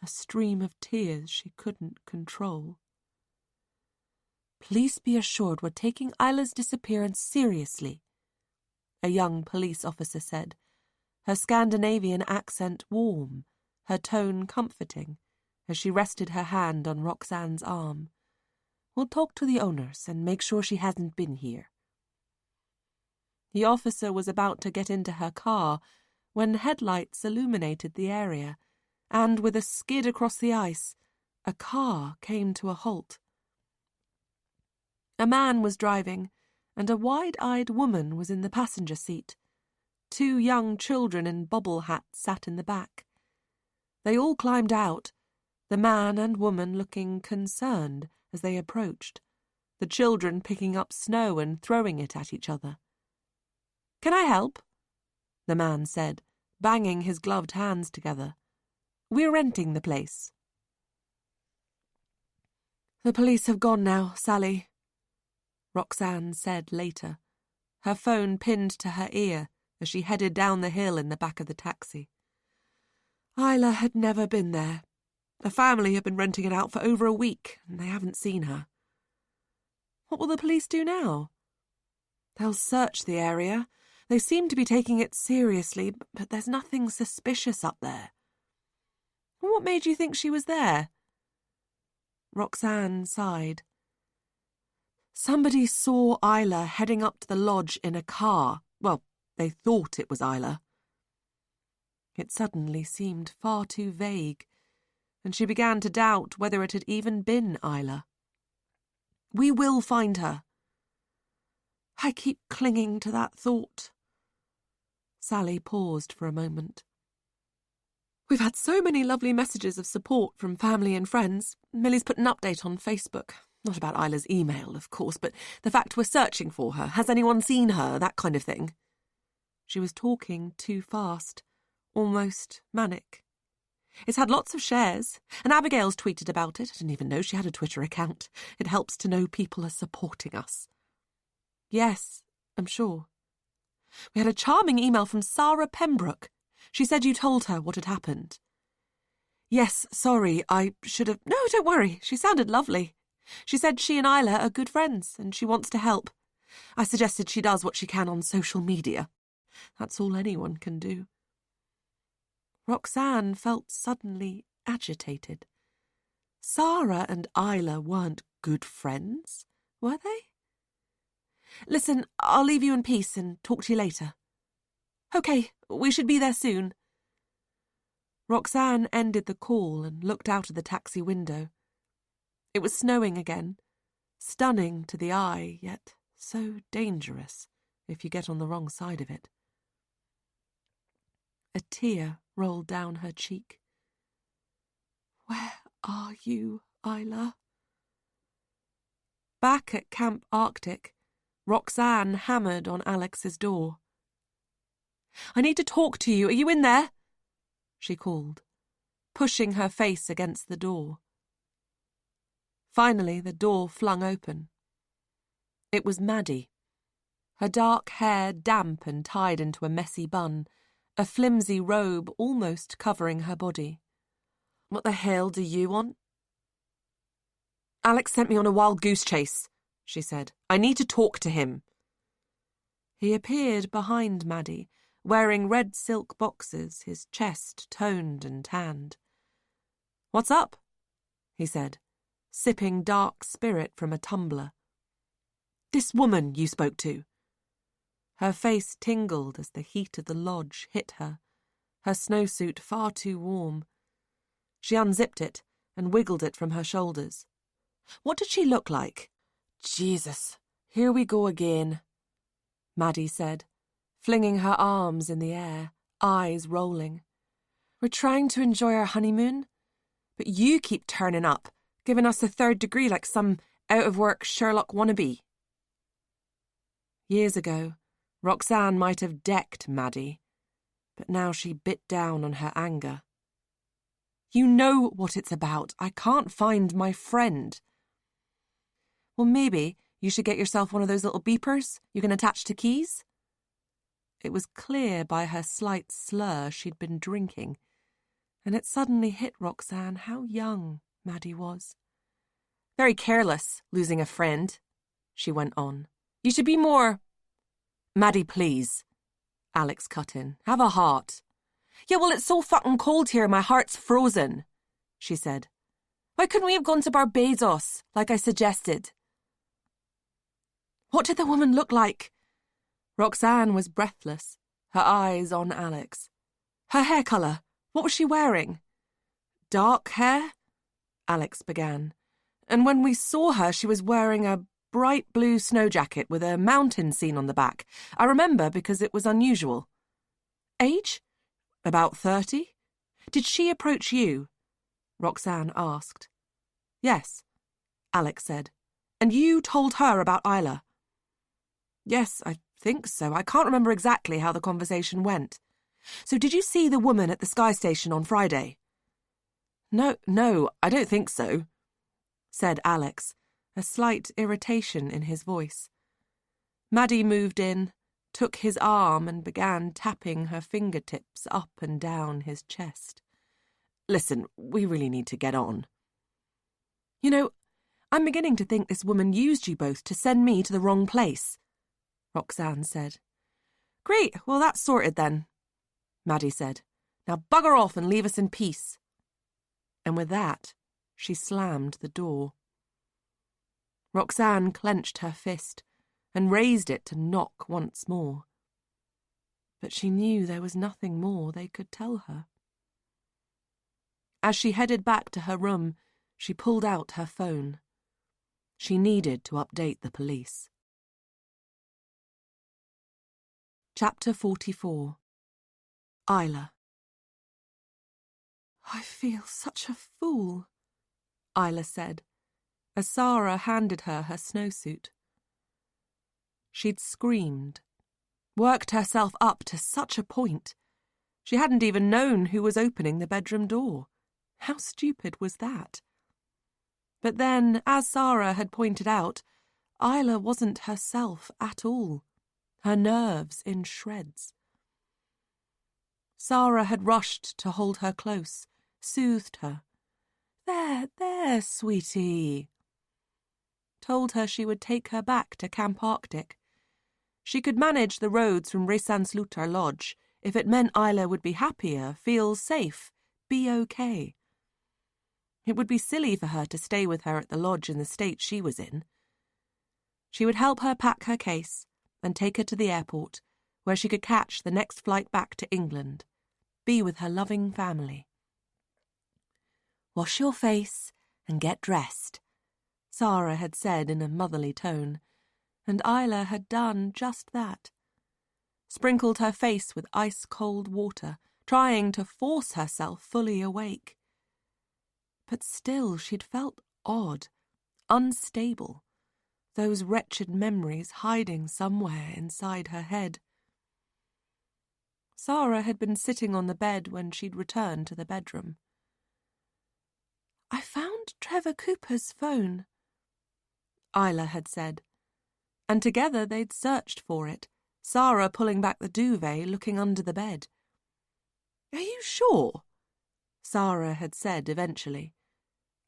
a stream of tears she couldn't control. "Please be assured we're taking Isla's disappearance seriously," a young police officer said, her Scandinavian accent warm, her tone comforting, as she rested her hand on Roxanne's arm. "We'll talk to the owners and make sure she hasn't been here." The officer was about to get into her car when headlights illuminated the area, and with a skid across the ice, a car came to a halt. A man was driving, and a wide-eyed woman was in the passenger seat. 2 young children in bobble hats sat in the back. They all climbed out, the man and woman looking concerned as they approached, the children picking up snow and throwing it at each other. "Can I help?" the man said, banging his gloved hands together. "We're renting the place." "The police have gone now, Sally," Roxanne said later, her phone pinned to her ear as she headed down the hill in the back of the taxi. Isla had never been there. A family had been renting it out for over a week, and they haven't seen her. What will the police do now? They'll search the area. They seem to be taking it seriously, but there's nothing suspicious up there. What made you think she was there? Roxanne sighed. Somebody saw Isla heading up to the lodge in a car. Well, they thought it was Isla. It suddenly seemed far too vague, and she began to doubt whether it had even been Isla. "We will find her." "I keep clinging to that thought." Sally paused for a moment. "We've had so many lovely messages of support from family and friends. Millie's put an update on Facebook. Not about Isla's email, of course, but the fact we're searching for her. Has anyone seen her? That kind of thing." She was talking too fast, almost manic. "It's had lots of shares, and Abigail's tweeted about it. I didn't even know she had a Twitter account. It helps to know people are supporting us." "Yes, I'm sure." "We had a charming email from Sarah Pembroke. She said you told her what had happened." "Yes, sorry, I should have—" "No, don't worry, she sounded lovely. She said she and Isla are good friends, and she wants to help. I suggested she does what she can on social media. That's all anyone can do." Roxanne felt suddenly agitated. Sarah and Isla weren't good friends, were they? "Listen, I'll leave you in peace and talk to you later." "Okay, we should be there soon." Roxanne ended the call and looked out of the taxi window. It was snowing again, stunning to the eye, yet so dangerous if you get on the wrong side of it. A tear rolled down her cheek. "Where are you, Isla?" Back at Camp Arctic, Roxanne hammered on Alex's door. "I need to talk to you. Are you in there?" she called, pushing her face against the door. Finally, the door flung open. It was Maddie, her dark hair damp and tied into a messy bun, a flimsy robe almost covering her body. "What the hell do you want?" "Alex sent me on a wild goose chase," she said. "I need to talk to him." He appeared behind Maddie, wearing red silk boxers, his chest toned and tanned. "What's up?" he said, sipping dark spirit from a tumbler. "This woman you spoke to." Her face tingled as the heat of the lodge hit her snowsuit far too warm. She unzipped it and wiggled it from her shoulders. "What did she look like?" "Jesus, here we go again," Maddie said, flinging her arms in the air, eyes rolling. "We're trying to enjoy our honeymoon, but you keep turning up, giving us the third degree like some out-of-work Sherlock wannabe." Years ago, Roxanne might have decked Maddie, but now she bit down on her anger. "You know what it's about. I can't find my friend." "Well, maybe you should get yourself one of those little beepers you can attach to keys." It was clear by her slight slur she'd been drinking, and it suddenly hit Roxanne how young Maddie was. "Very careless, losing a friend," she went on. "You should be more—" "Maddie, please," Alex cut in. "Have a heart." "Yeah, well, it's so fucking cold here, my heart's frozen," she said. "Why couldn't we have gone to Barbados, like I suggested?" What did the woman look like? Roxanne was breathless, her eyes on Alex. Her hair colour, what was she wearing? "Dark hair?" Alex began. "And when we saw her, she was wearing a bright blue snow jacket with a mountain scene on the back. I remember because it was unusual." "Age?" "About 30. "Did she approach you?" Roxanne asked. "Yes," Alex said. "And you told her about Isla?" "Yes, I think so. I can't remember exactly how the conversation went." "So did you see the woman at the Sky Station on Friday?" No, I don't think so," said Alex, a slight irritation in his voice. Maddie moved in, took his arm and began tapping her fingertips up and down his chest. "Listen, we really need to get on." "You know, I'm beginning to think this woman used you both to send me to the wrong place," Roxanne said. "Great, well that's sorted then," Maddie said. "Now bugger off and leave us in peace." And with that, she slammed the door. Roxanne clenched her fist and raised it to knock once more. But she knew there was nothing more they could tell her. As she headed back to her room, she pulled out her phone. She needed to update the police. Chapter 44. Isla. "I feel such a fool," Isla said, as Sarah handed her snowsuit. She'd screamed, worked herself up to such a point. She hadn't even known who was opening the bedroom door. How stupid was that? But then, as Sarah had pointed out, Isla wasn't herself at all, her nerves in shreds. Sarah had rushed to hold her close, soothed her. There, sweetie." Told her she would take her back to Camp Arctic. She could manage the roads from Resanslutar Lodge if it meant Isla would be happier, feel safe, be okay. It would be silly for her to stay with her at the lodge in the state she was in. She would help her pack her case and take her to the airport, where she could catch the next flight back to England, be with her loving family. "Wash your face and get dressed," Sarah had said in a motherly tone, and Isla had done just that. Sprinkled her face with ice-cold water, trying to force herself fully awake. But still she'd felt odd, unstable, those wretched memories hiding somewhere inside her head. Sarah had been sitting on the bed when she'd returned to the bedroom. "I found Trevor Cooper's phone," Isla had said, and together they'd searched for it, Sarah pulling back the duvet, looking under the bed. "Are you sure?" Sarah had said eventually.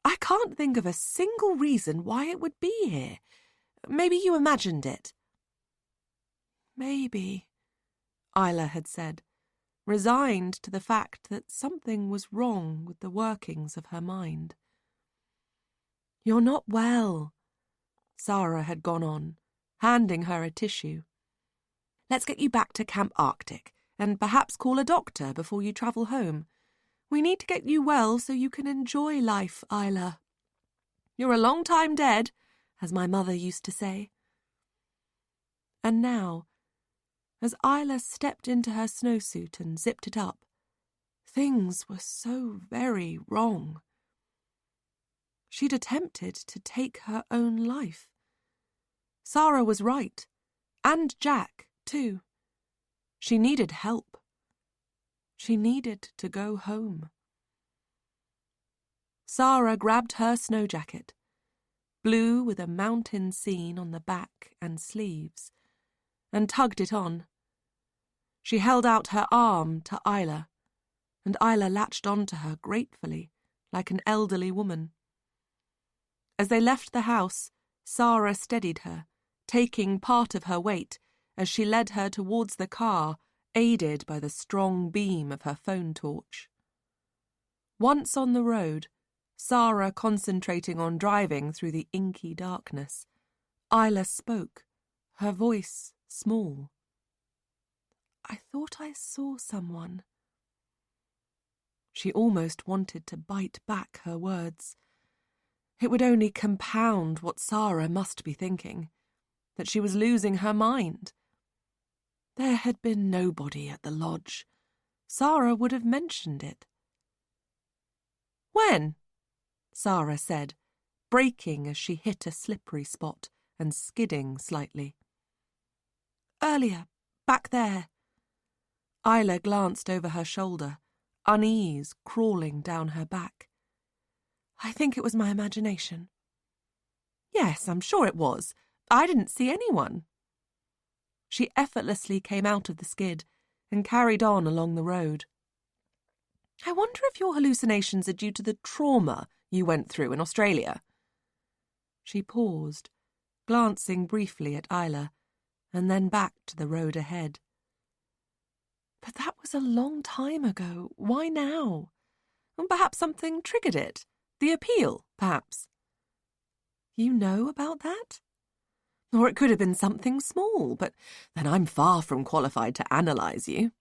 "I can't think of a single reason why it would be here. Maybe you imagined it." "Maybe," Isla had said, resigned to the fact that something was wrong with the workings of her mind. "You're not well," Sarah had gone on, handing her a tissue. "Let's get you back to Camp Arctic, and perhaps call a doctor before you travel home. We need to get you well so you can enjoy life, Isla. You're a long time dead, as my mother used to say." And now, as Isla stepped into her snowsuit and zipped it up, things were so very wrong. She'd attempted to take her own life. Sarah was right, and Jack, too. She needed help. She needed to go home. Sarah grabbed her snow jacket, blue with a mountain scene on the back and sleeves, and tugged it on. She held out her arm to Isla, and Isla latched onto her gratefully, like an elderly woman. As they left the house, Sarah steadied her, taking part of her weight as she led her towards the car, aided by the strong beam of her phone torch. Once on the road, Sarah concentrating on driving through the inky darkness, Isla spoke, her voice small. "I thought I saw someone." She almost wanted to bite back her words. It would only compound what Sarah must be thinking, that she was losing her mind. There had been nobody at the lodge. Sarah would have mentioned it. "When?" Sarah said, braking as she hit a slippery spot and skidding slightly. "Earlier, back there." Isla glanced over her shoulder, unease crawling down her back. "I think it was my imagination." "Yes, I'm sure it was. I didn't see anyone." She effortlessly came out of the skid and carried on along the road. "I wonder if your hallucinations are due to the trauma you went through in Australia." She paused, glancing briefly at Isla, and then back to the road ahead. "But that was a long time ago. Why now? Perhaps something triggered it. The appeal, perhaps." "You know about that?" "Or it could have been something small, but then I'm far from qualified to analyse you."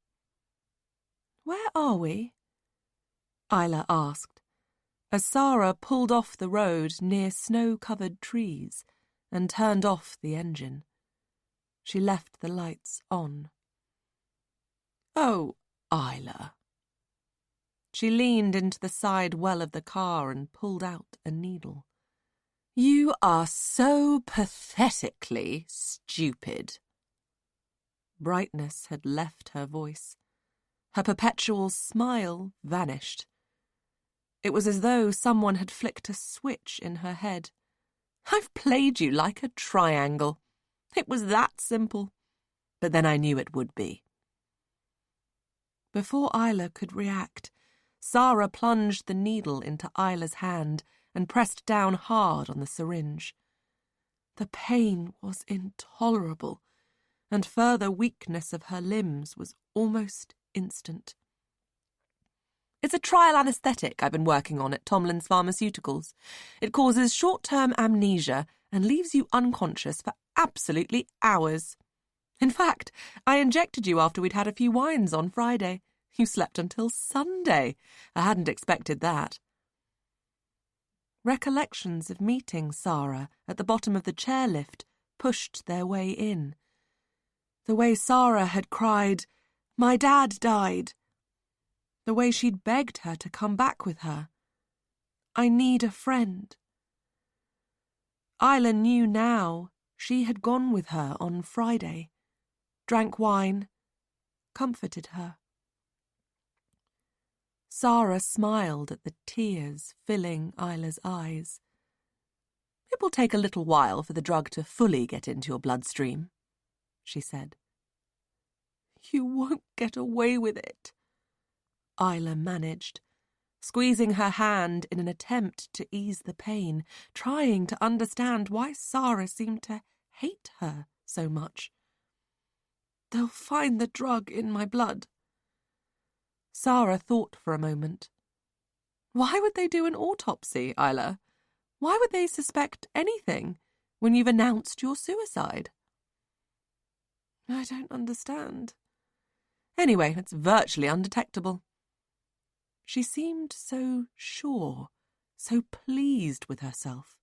"Where are we?" Isla asked, as Sarah pulled off the road near snow-covered trees and turned off the engine. She left the lights on. "Oh, Isla." She leaned into the side well of the car and pulled out a needle. "You are so pathetically stupid." Brightness had left her voice. Her perpetual smile vanished. It was as though someone had flicked a switch in her head. "I've played you like a triangle. It was that simple. But then I knew it would be." Before Isla could react, Sarah plunged the needle into Isla's hand and pressed down hard on the syringe. The pain was intolerable, and further weakness of her limbs was almost instant. "It's a trial anaesthetic I've been working on at Tomlin's Pharmaceuticals. It causes short-term amnesia and leaves you unconscious for absolutely hours. In fact, I injected you after we'd had a few wines on Friday. You slept until Sunday. I hadn't expected that." Recollections of meeting Sarah at the bottom of the chairlift pushed their way in. The way Sarah had cried, "My dad died." The way she'd begged her to come back with her. "I need a friend." Isla knew now she had gone with her on Friday, drank wine, comforted her. Sarah smiled at the tears filling Isla's eyes. It will take a little while for the drug to fully get into your bloodstream, she said. You won't get away with it, Isla managed, squeezing her hand in an attempt to ease the pain, trying to understand why Sarah seemed to hate her so much. They'll find the drug in my blood. Sarah thought for a moment. Why would they do an autopsy, Isla? Why would they suspect anything when you've announced your suicide? I don't understand. Anyway, it's virtually undetectable. She seemed so sure, so pleased with herself.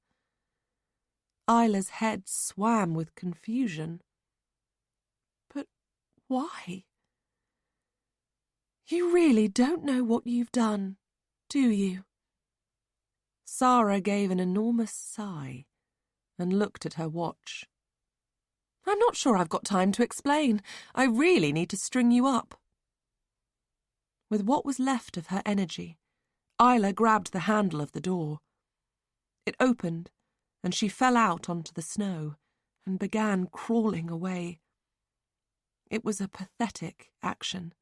Isla's head swam with confusion. But why? You really don't know what you've done, do you? Sarah gave an enormous sigh and looked at her watch. I'm not sure I've got time to explain. I really need to string you up. With what was left of her energy, Isla grabbed the handle of the door. It opened, and she fell out onto the snow and began crawling away. It was a pathetic action.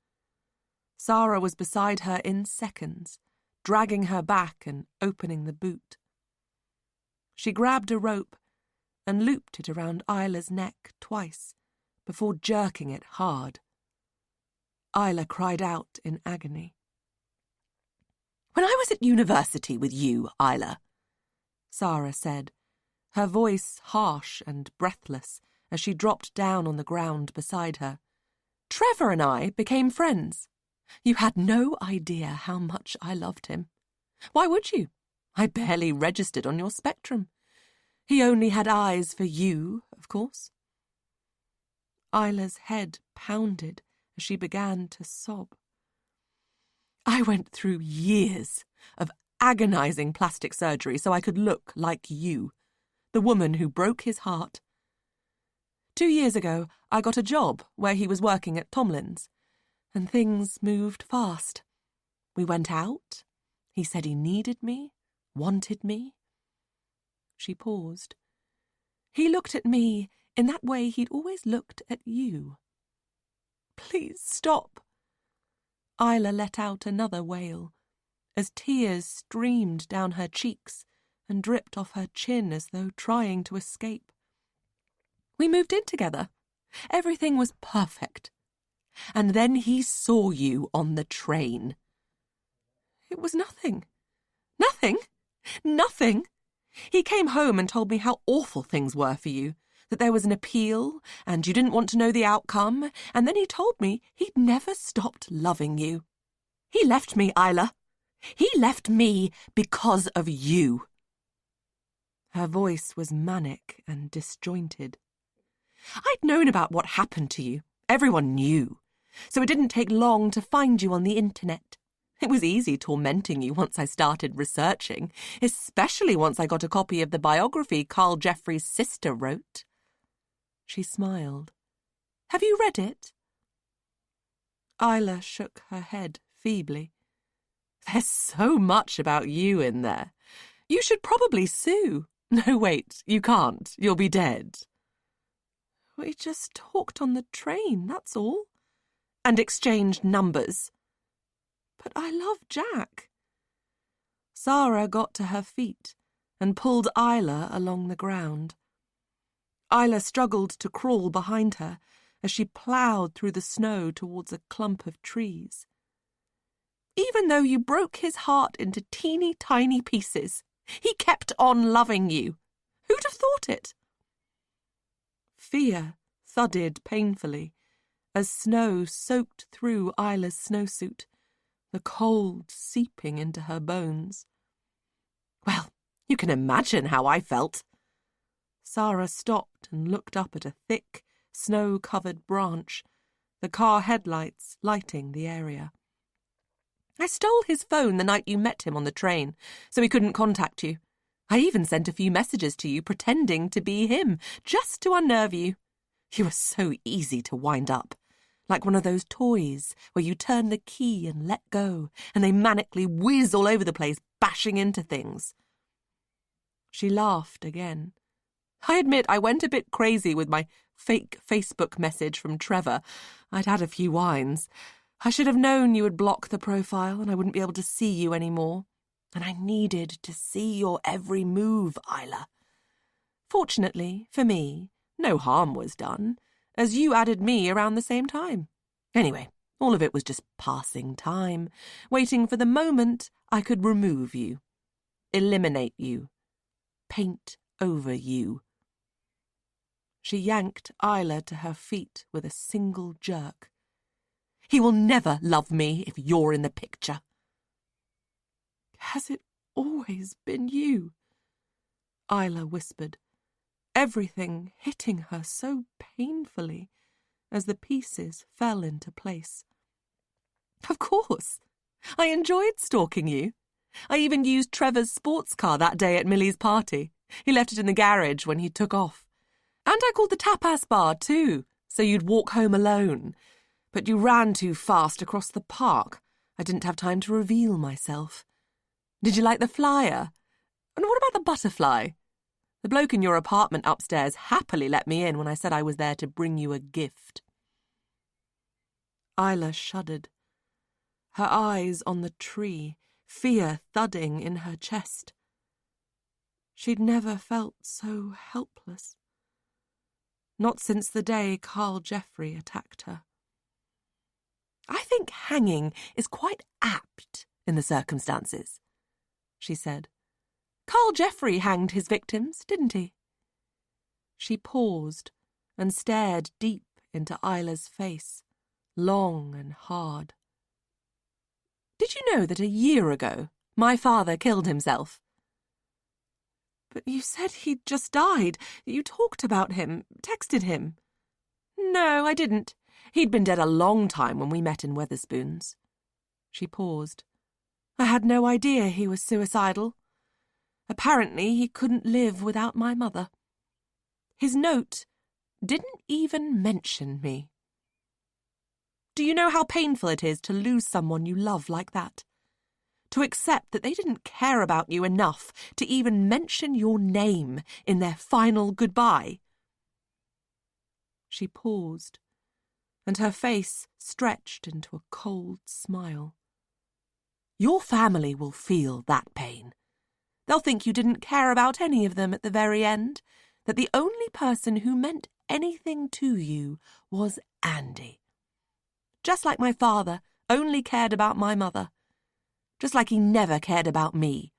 Sarah was beside her in seconds, dragging her back and opening the boot. She grabbed a rope and looped it around Isla's neck twice before jerking it hard. Isla cried out in agony. When I was at university with you, Isla, Sarah said, her voice harsh and breathless as she dropped down on the ground beside her, Trevor and I became friends. You had no idea how much I loved him. Why would you? I barely registered on your spectrum. He only had eyes for you, of course. Isla's head pounded as she began to sob. I went through years of agonizing plastic surgery so I could look like you, the woman who broke his heart. 2 years ago, I got a job where he was working at Tomlin's, and things moved fast. We went out. He said he needed me, wanted me. She paused. He looked at me in that way he'd always looked at you. Please stop. Isla let out another wail, as tears streamed down her cheeks and dripped off her chin as though trying to escape. We moved in together. Everything was perfect. And then he saw you on the train. It was nothing. Nothing. Nothing. He came home and told me how awful things were for you, that there was an appeal and you didn't want to know the outcome, and then he told me he'd never stopped loving you. He left me, Isla. He left me because of you. Her voice was manic and disjointed. I'd known about what happened to you. Everyone knew. So it didn't take long to find you on the internet. It was easy tormenting you once I started researching, especially once I got a copy of the biography Carl Jeffrey's sister wrote. She smiled. Have you read it? Isla shook her head feebly. There's so much about you in there. You should probably sue. No, wait, you can't. You'll be dead. We just talked on the train, that's all. And exchanged numbers. But I love Jack. Sarah got to her feet and pulled Isla along the ground. Isla struggled to crawl behind her as she ploughed through the snow towards a clump of trees. Even though you broke his heart into teeny tiny pieces, he kept on loving you. Who'd have thought it? Fear thudded painfully as snow soaked through Isla's snowsuit, the cold seeping into her bones. Well, you can imagine how I felt. Sarah stopped and looked up at a thick, snow-covered branch, the car headlights lighting the area. I stole his phone the night you met him on the train, so he couldn't contact you. I even sent a few messages to you pretending to be him, just to unnerve you. You were so easy to wind up, like one of those toys where you turn the key and let go, and they manically whiz all over the place, bashing into things. She laughed again. I admit I went a bit crazy with my fake Facebook message from Trevor. I'd had a few wines. I should have known you would block the profile and I wouldn't be able to see you anymore. And I needed to see your every move, Isla. Fortunately, for me, no harm was done, as you added me around the same time. Anyway, all of it was just passing time, waiting for the moment I could remove you, eliminate you, paint over you. She yanked Isla to her feet with a single jerk. He will never love me if you're in the picture. Has it always been you? Isla whispered, everything hitting her so painfully as the pieces fell into place. Of course. I enjoyed stalking you. I even used Trevor's sports car that day at Millie's party. He left it in the garage when he took off. And I called the tapas bar too, so you'd walk home alone. But you ran too fast across the park. I didn't have time to reveal myself. Did you like the flyer? And what about the butterfly? The bloke in your apartment upstairs happily let me in when I said I was there to bring you a gift. Isla shuddered, her eyes on the tree, fear thudding in her chest. She'd never felt so helpless. Not since the day Carl Jeffrey attacked her. I think hanging is quite apt in the circumstances, she said. Carl Jeffrey hanged his victims, didn't he? She paused and stared deep into Isla's face, long and hard. Did you know that a year ago my father killed himself? But you said he'd just died. You talked about him, texted him. No, I didn't. He'd been dead a long time when we met in Wetherspoons. She paused. I had no idea he was suicidal. Apparently he couldn't live without my mother. His note didn't even mention me. Do you know how painful it is to lose someone you love like that? To accept that they didn't care about you enough to even mention your name in their final goodbye? She paused, and her face stretched into a cold smile. Your family will feel that pain. They'll think you didn't care about any of them at the very end, that the only person who meant anything to you was Andy. Just like my father only cared about my mother. Just like he never cared about me.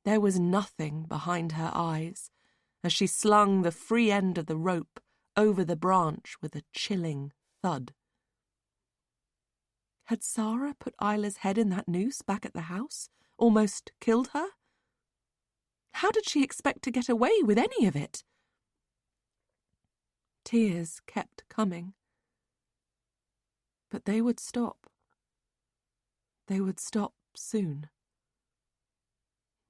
There was nothing behind her eyes as she slung the free end of the rope over the branch with a chilling thud. Had Sarah put Isla's head in that noose back at the house? Almost killed her? How did she expect to get away with any of it? Tears kept coming. But they would stop. They would stop soon.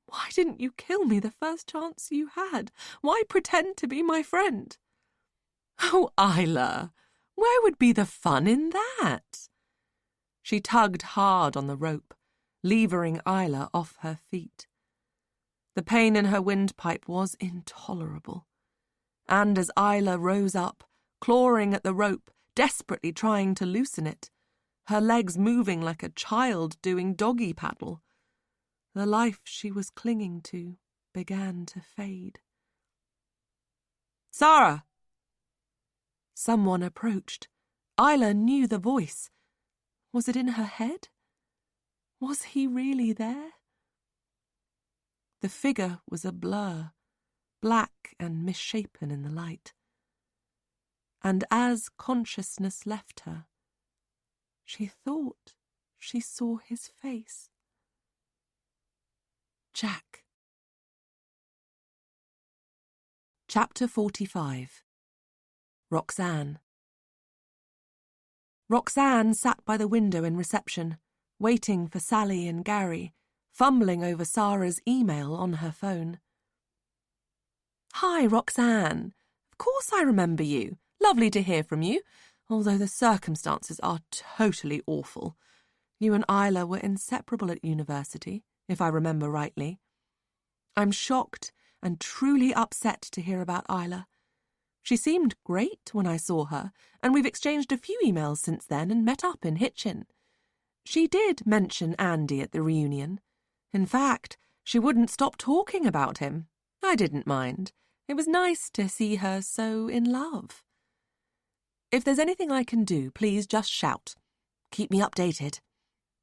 Why didn't you kill me the first chance you had? Why pretend to be my friend? Oh, Isla, where would be the fun in that? She tugged hard on the rope, levering Isla off her feet. The pain in her windpipe was intolerable. And as Isla rose up, clawing at the rope, desperately trying to loosen it, her legs moving like a child doing doggy paddle, the life she was clinging to began to fade. Sarah! Someone approached. Isla knew the voice. Was it in her head? Was he really there? The figure was a blur, black and misshapen in the light. And as consciousness left her, she thought she saw his face. Jack. Chapter 45. Roxanne. Roxanne sat by the window in reception, waiting for Sally and Gary, fumbling over Sarah's email on her phone. Hi, Roxanne. Of course I remember you. Lovely to hear from you, although the circumstances are totally awful. You and Isla were inseparable at university, if I remember rightly. I'm shocked and truly upset to hear about Isla. She seemed great when I saw her, and we've exchanged a few emails since then and met up in Hitchin. She did mention Andy at the reunion. In fact, she wouldn't stop talking about him. I didn't mind. It was nice to see her so in love. If there's anything I can do, please just shout. Keep me updated.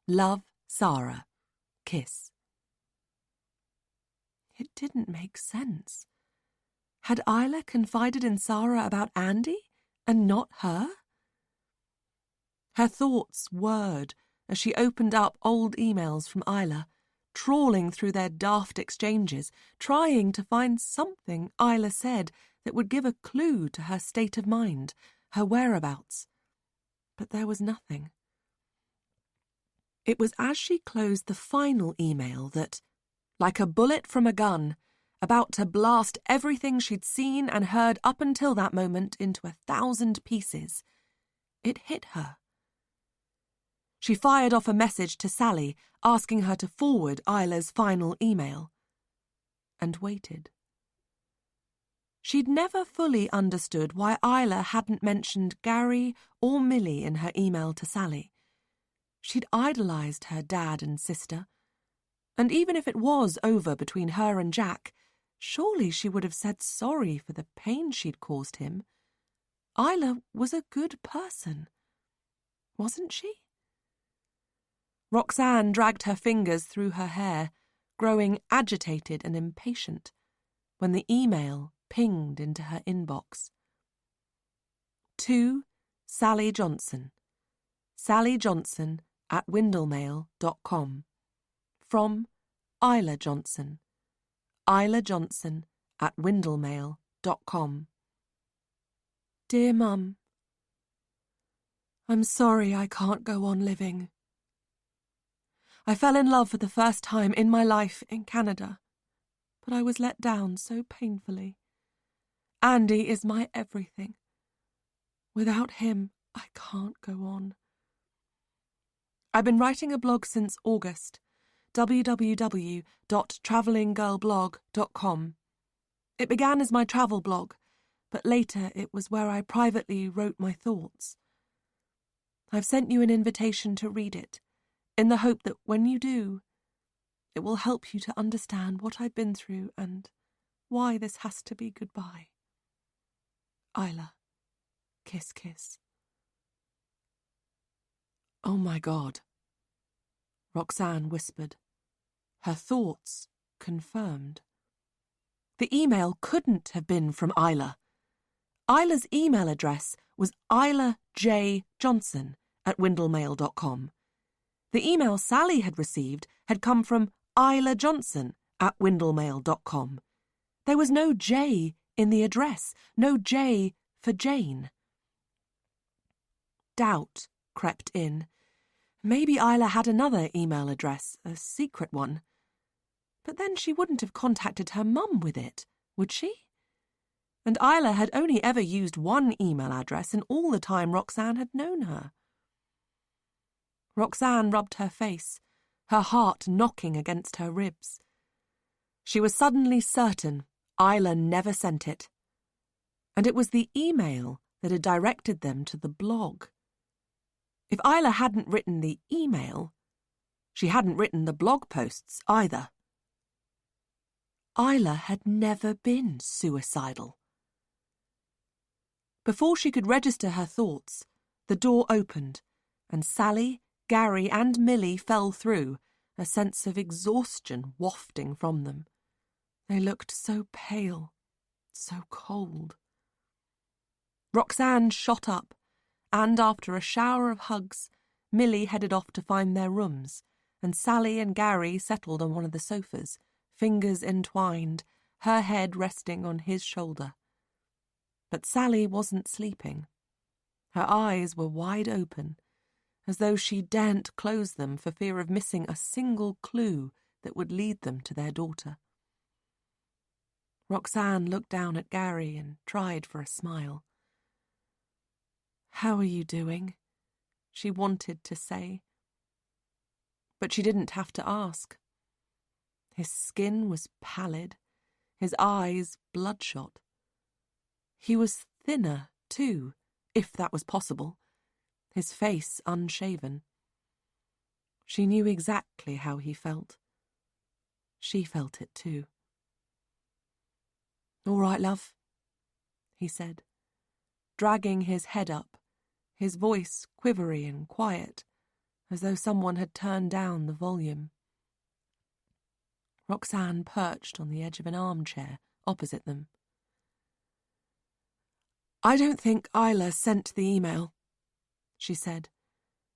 Love, Sarah. Kiss. It didn't make sense. Had Isla confided in Sarah about Andy and not her? Her thoughts whirred as she opened up old emails from Isla, trawling through their daft exchanges, trying to find something Isla said that would give a clue to her state of mind, her whereabouts. But there was nothing. It was as she closed the final email that, like a bullet from a gun, about to blast everything she'd seen and heard up until that moment into 1,000 pieces, it hit her. She fired off a message to Sally, asking her to forward Isla's final email, and waited. She'd never fully understood why Isla hadn't mentioned Gary or Millie in her email to Sally. She'd idolised her dad and sister, and even if it was over between her and Jack, surely she would have said sorry for the pain she'd caused him. Isla was a good person, wasn't she? Roxanne dragged her fingers through her hair, growing agitated and impatient, when the email pinged into her inbox. To Sally Johnson. Sally Johnson at windlemail.com. From Isla Johnson. Isla Johnson at windlemail.com. Dear Mum, I'm sorry I can't go on living. I fell in love for the first time in my life in Canada, but I was let down so painfully. Andy is my everything. Without him, I can't go on. I've been writing a blog since August, www.travellinggirlblog.com. It began as my travel blog, but later it was where I privately wrote my thoughts. I've sent you an invitation to read it, in the hope that when you do, it will help you to understand what I've been through and why this has to be goodbye. Isla. Kiss, kiss. Oh my God, Roxanne whispered, her thoughts confirmed. The email couldn't have been from Isla. Isla's email address was ilajjohnson@windlemail.com. The email Sally had received had come from Isla Johnson at windlemail.com. There was no J in the address, no J for Jane. Doubt crept in. Maybe Isla had another email address, a secret one. But then she wouldn't have contacted her mum with it, would she? And Isla had only ever used one email address in all the time Roxanne had known her. Roxanne rubbed her face, her heart knocking against her ribs. She was suddenly certain Isla never sent it. And it was the email that had directed them to the blog. If Isla hadn't written the email, she hadn't written the blog posts either. Isla had never been suicidal. Before she could register her thoughts, the door opened, and Sally, Gary, and Millie fell through, a sense of exhaustion wafting from them. They looked so pale, so cold. Roxanne shot up, and after a shower of hugs, Millie headed off to find their rooms, and Sally and Gary settled on one of the sofas, fingers entwined, her head resting on his shoulder. But Sally wasn't sleeping. Her eyes were wide open, as though she daren't close them for fear of missing a single clue that would lead them to their daughter. Roxanne looked down at Gary and tried for a smile. "How are you doing?" she wanted to say. But she didn't have to ask. His skin was pallid, his eyes bloodshot. He was thinner, too, if that was possible, his face unshaven. She knew exactly how he felt. She felt it too. "All right, love," he said, dragging his head up, his voice quivery and quiet, as though someone had turned down the volume. Roxanne perched on the edge of an armchair opposite them. "I don't think Isla sent the email," she said,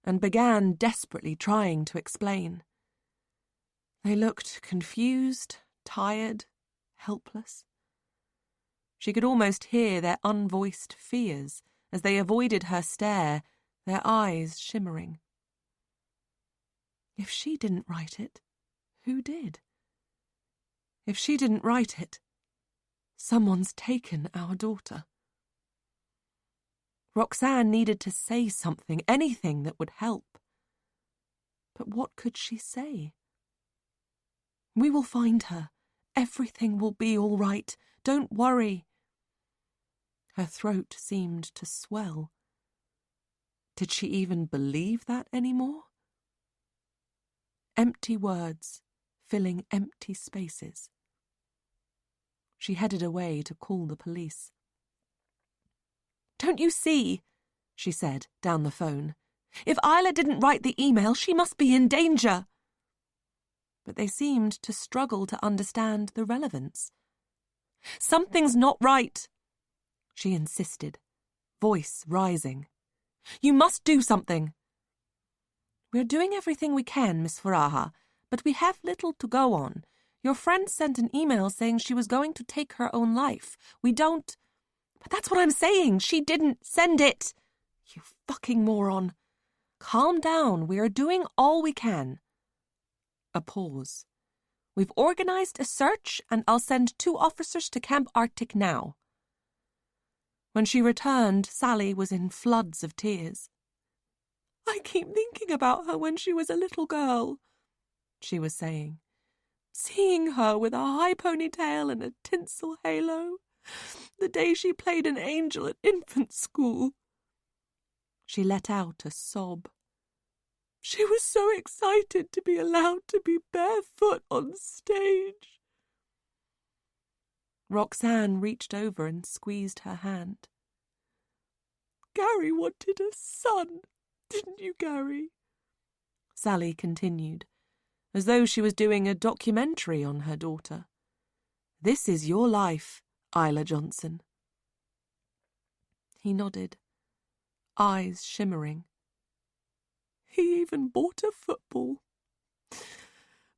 and began desperately trying to explain. They looked confused, tired, helpless. She could almost hear their unvoiced fears as they avoided her stare, their eyes shimmering. If she didn't write it, who did? If she didn't write it, someone's taken our daughter. Roxanne needed to say something, anything that would help. But what could she say? "We will find her. Everything will be all right. Don't worry." Her throat seemed to swell. Did she even believe that anymore? Empty words, filling empty spaces. She headed away to call the police. "Don't you see?" she said down the phone. "If Isla didn't write the email, she must be in danger." But they seemed to struggle to understand the relevance. "Something's not right," she insisted, voice rising. "You must do something." "We're doing everything we can, Miss Faraha, but we have little to go on. Your friend sent an email saying she was going to take her own life. We don't—" "But that's what I'm saying. She didn't send it." "You fucking moron. Calm down. We are doing all we can." A pause. "We've organized a search, and I'll send 2 officers to Camp Arctic now." When she returned, Sally was in floods of tears. "I keep thinking about her when she was a little girl," she was saying. "Seeing her with a high ponytail and a tinsel halo, the day she played an angel at infant school." She let out a sob. "She was so excited to be allowed to be barefoot on stage." Roxanne reached over and squeezed her hand. "Gary wanted a son, didn't you, Gary?" Sally continued, as though she was doing a documentary on her daughter. "This is your life, Isla Johnson." He nodded, eyes shimmering. "He even bought a football.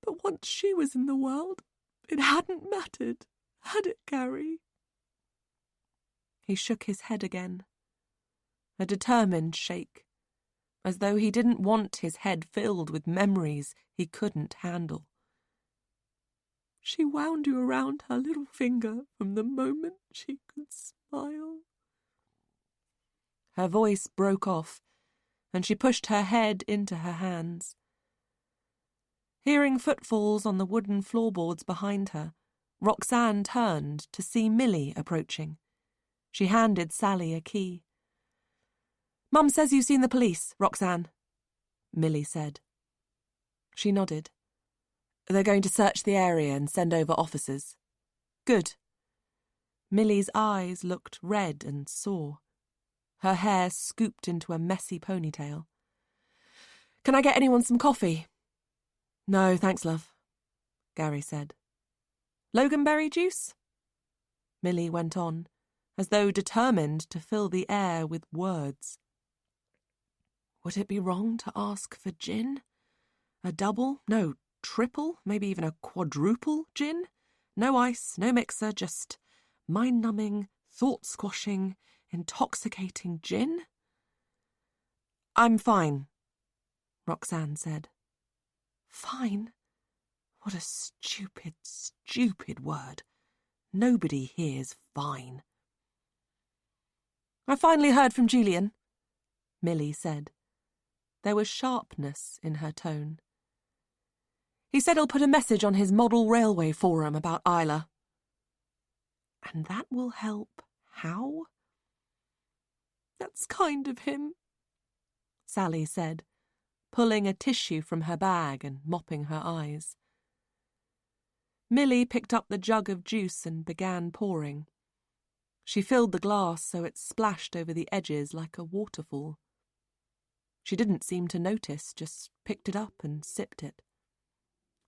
But once she was in the world, it hadn't mattered, had it, Gary?" He shook his head again, a determined shake, as though he didn't want his head filled with memories he couldn't handle. "She wound you around her little finger from the moment she could smile." Her voice broke off, and she pushed her head into her hands. Hearing footfalls on the wooden floorboards behind her, Roxanne turned to see Millie approaching. She handed Sally a key. "Mum says you've seen the police, Roxanne," Millie said. She nodded. "They're going to search the area and send over officers." "Good." Millie's eyes looked red and sore. Her hair scooped into a messy ponytail. "Can I get anyone some coffee?" "No, thanks, love," Gary said. "Loganberry juice?" Millie went on, as though determined to fill the air with words. Would it be wrong to ask for gin? A double, no, triple, maybe even a quadruple gin? No ice, no mixer, just mind-numbing, thought-squashing, intoxicating gin? "I'm fine," Roxanne said. Fine? What a stupid, stupid word. Nobody hears fine. "I finally heard from Julian," Millie said. There was sharpness in her tone. He said he'll put a message on his model railway forum about Isla. And that will help how? That's kind of him, Sally said, pulling a tissue from her bag and mopping her eyes. Millie picked up the jug of juice and began pouring. She filled the glass so it splashed over the edges like a waterfall. She didn't seem to notice, just picked it up and sipped it.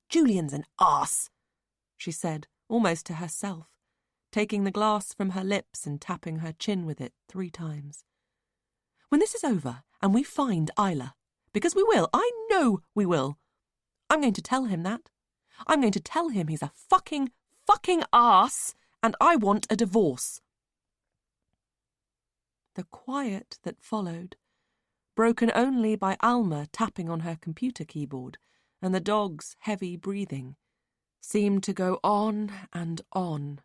"Julian's an arse," she said, almost to herself, taking the glass from her lips and tapping her chin with it 3 times. "When this is over and we find Isla, because we will, I know we will, I'm going to tell him that. I'm going to tell him he's a fucking arse and I want a divorce." The quiet that followed, broken only by Alma tapping on her computer keyboard and the dog's heavy breathing, seemed to go on and on,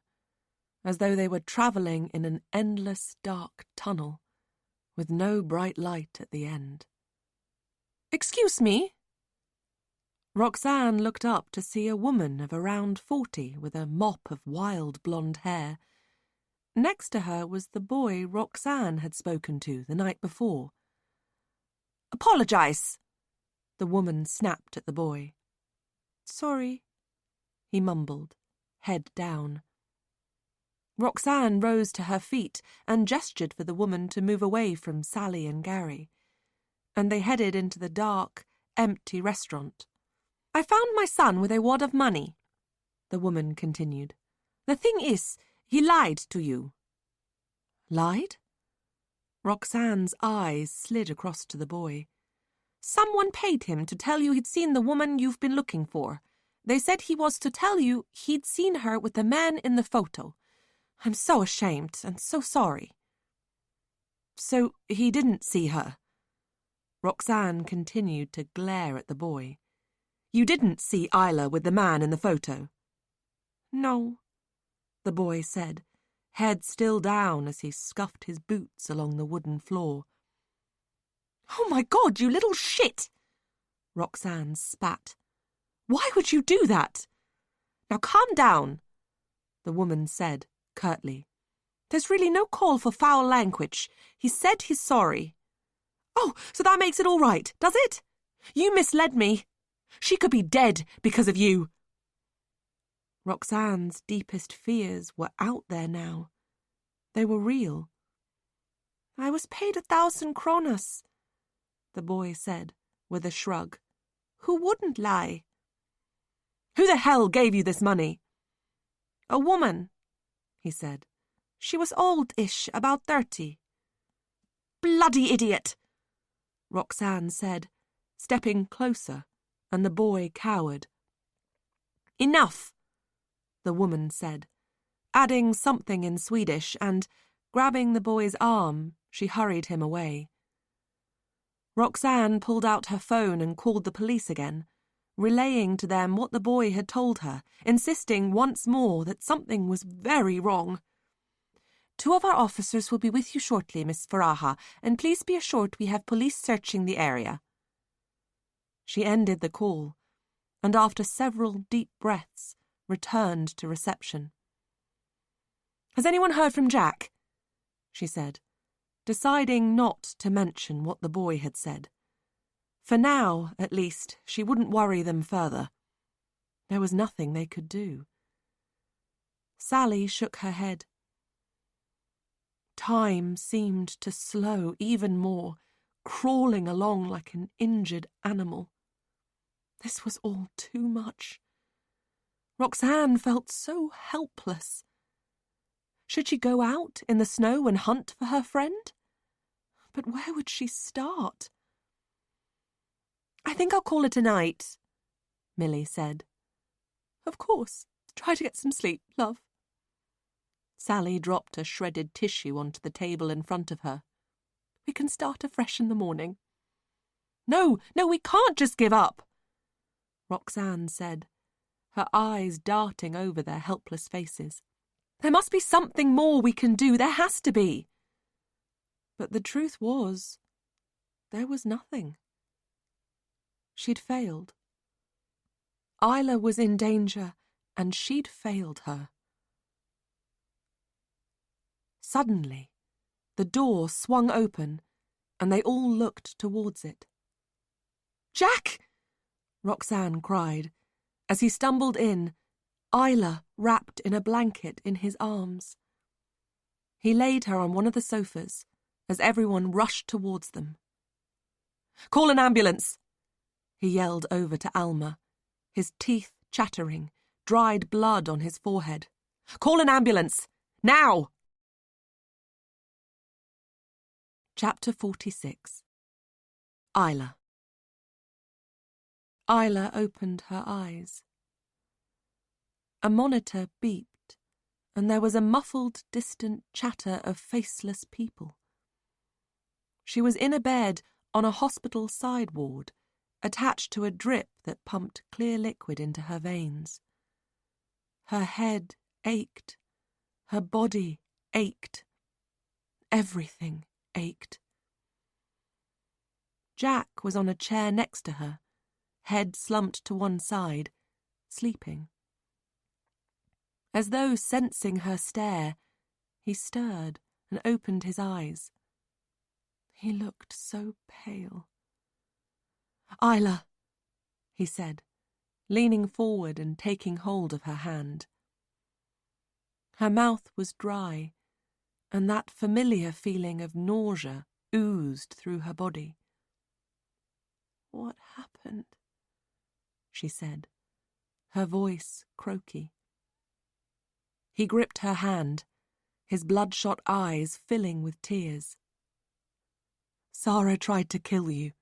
as though they were travelling in an endless dark tunnel, with no bright light at the end. "Excuse me?" Roxanne looked up to see a woman of around 40 with a mop of wild blonde hair. Next to her was the boy Roxanne had spoken to the night before. "Apologise," the woman snapped at the boy. "Sorry," he mumbled, head down. Roxanne rose to her feet and gestured for the woman to move away from Sally and Gary, and they headed into the dark, empty restaurant. "I found my son with a wad of money," the woman continued. "The thing is, he lied to you." "Lied?" Roxanne's eyes slid across to the boy. "Someone paid him to tell you he'd seen the woman you've been looking for. They said he was to tell you he'd seen her with the man in the photo. I'm so ashamed and so sorry." "So he didn't see her?" Roxanne continued to glare at the boy. "You didn't see Isla with the man in the photo?" "No," the boy said, head still down as he scuffed his boots along the wooden floor. "Oh my God, you little shit!" Roxanne spat. "Why would you do that?" "Now calm down," the woman said curtly. "There's really no call for foul language. He said he's sorry." "Oh, so that makes it all right, does it? You misled me. She could be dead because of you." Roxanne's deepest fears were out there now. They were real. "I was paid 1,000 kronas, the boy said, with a shrug. "Who wouldn't lie?" "Who the hell gave you this money?" "A woman," he said. "She was old-ish, about 30. "Bloody idiot," Roxanne said, stepping closer, and the boy cowered. "Enough," the woman said, adding something in Swedish, and, grabbing the boy's arm, she hurried him away. Roxanne pulled out her phone and called the police again, relaying to them what the boy had told her, insisting once more that something was very wrong. "2 of our officers will be with you shortly, Miss Faraha, and please be assured we have police searching the area." She ended the call, and after several deep breaths, returned to reception. "Has anyone heard from Jack?" she said, deciding not to mention what the boy had said. For now, at least, she wouldn't worry them further. There was nothing they could do. Sally shook her head. Time seemed to slow even more, crawling along like an injured animal. This was all too much. Roxanne felt so helpless. Should she go out in the snow and hunt for her friend? But where would she start? "I think I'll call it a night," Millie said. "Of course. Try to get some sleep, love." Sally dropped a shredded tissue onto the table in front of her. "We can start afresh in the morning." No, we can't just give up," Roxanne said, her eyes darting over their helpless faces. "There must be something more we can do. There has to be." But the truth was, there was nothing. She'd failed. Isla was in danger, and she'd failed her. Suddenly, the door swung open, and they all looked towards it. "Jack!" Roxanne cried. As he stumbled in, Isla wrapped in a blanket in his arms. He laid her on one of the sofas as everyone rushed towards them. "Call an ambulance!" he yelled over to Alma, his teeth chattering, dried blood on his forehead. "Call an ambulance! Now!" Chapter 46. Isla. Isla opened her eyes. A monitor beeped, and there was a muffled, distant chatter of faceless people. She was in a bed on a hospital side ward, attached to a drip that pumped clear liquid into her veins. Her head ached. Her body ached. Everything ached. Jack was on a chair next to her, head slumped to one side, sleeping. As though sensing her stare, he stirred and opened his eyes. He looked so pale. "Isla," he said, leaning forward and taking hold of her hand. Her mouth was dry, and that familiar feeling of nausea oozed through her body. "What happened?" she said, her voice croaky. He gripped her hand, his bloodshot eyes filling with tears. "Sarah tried to kill you."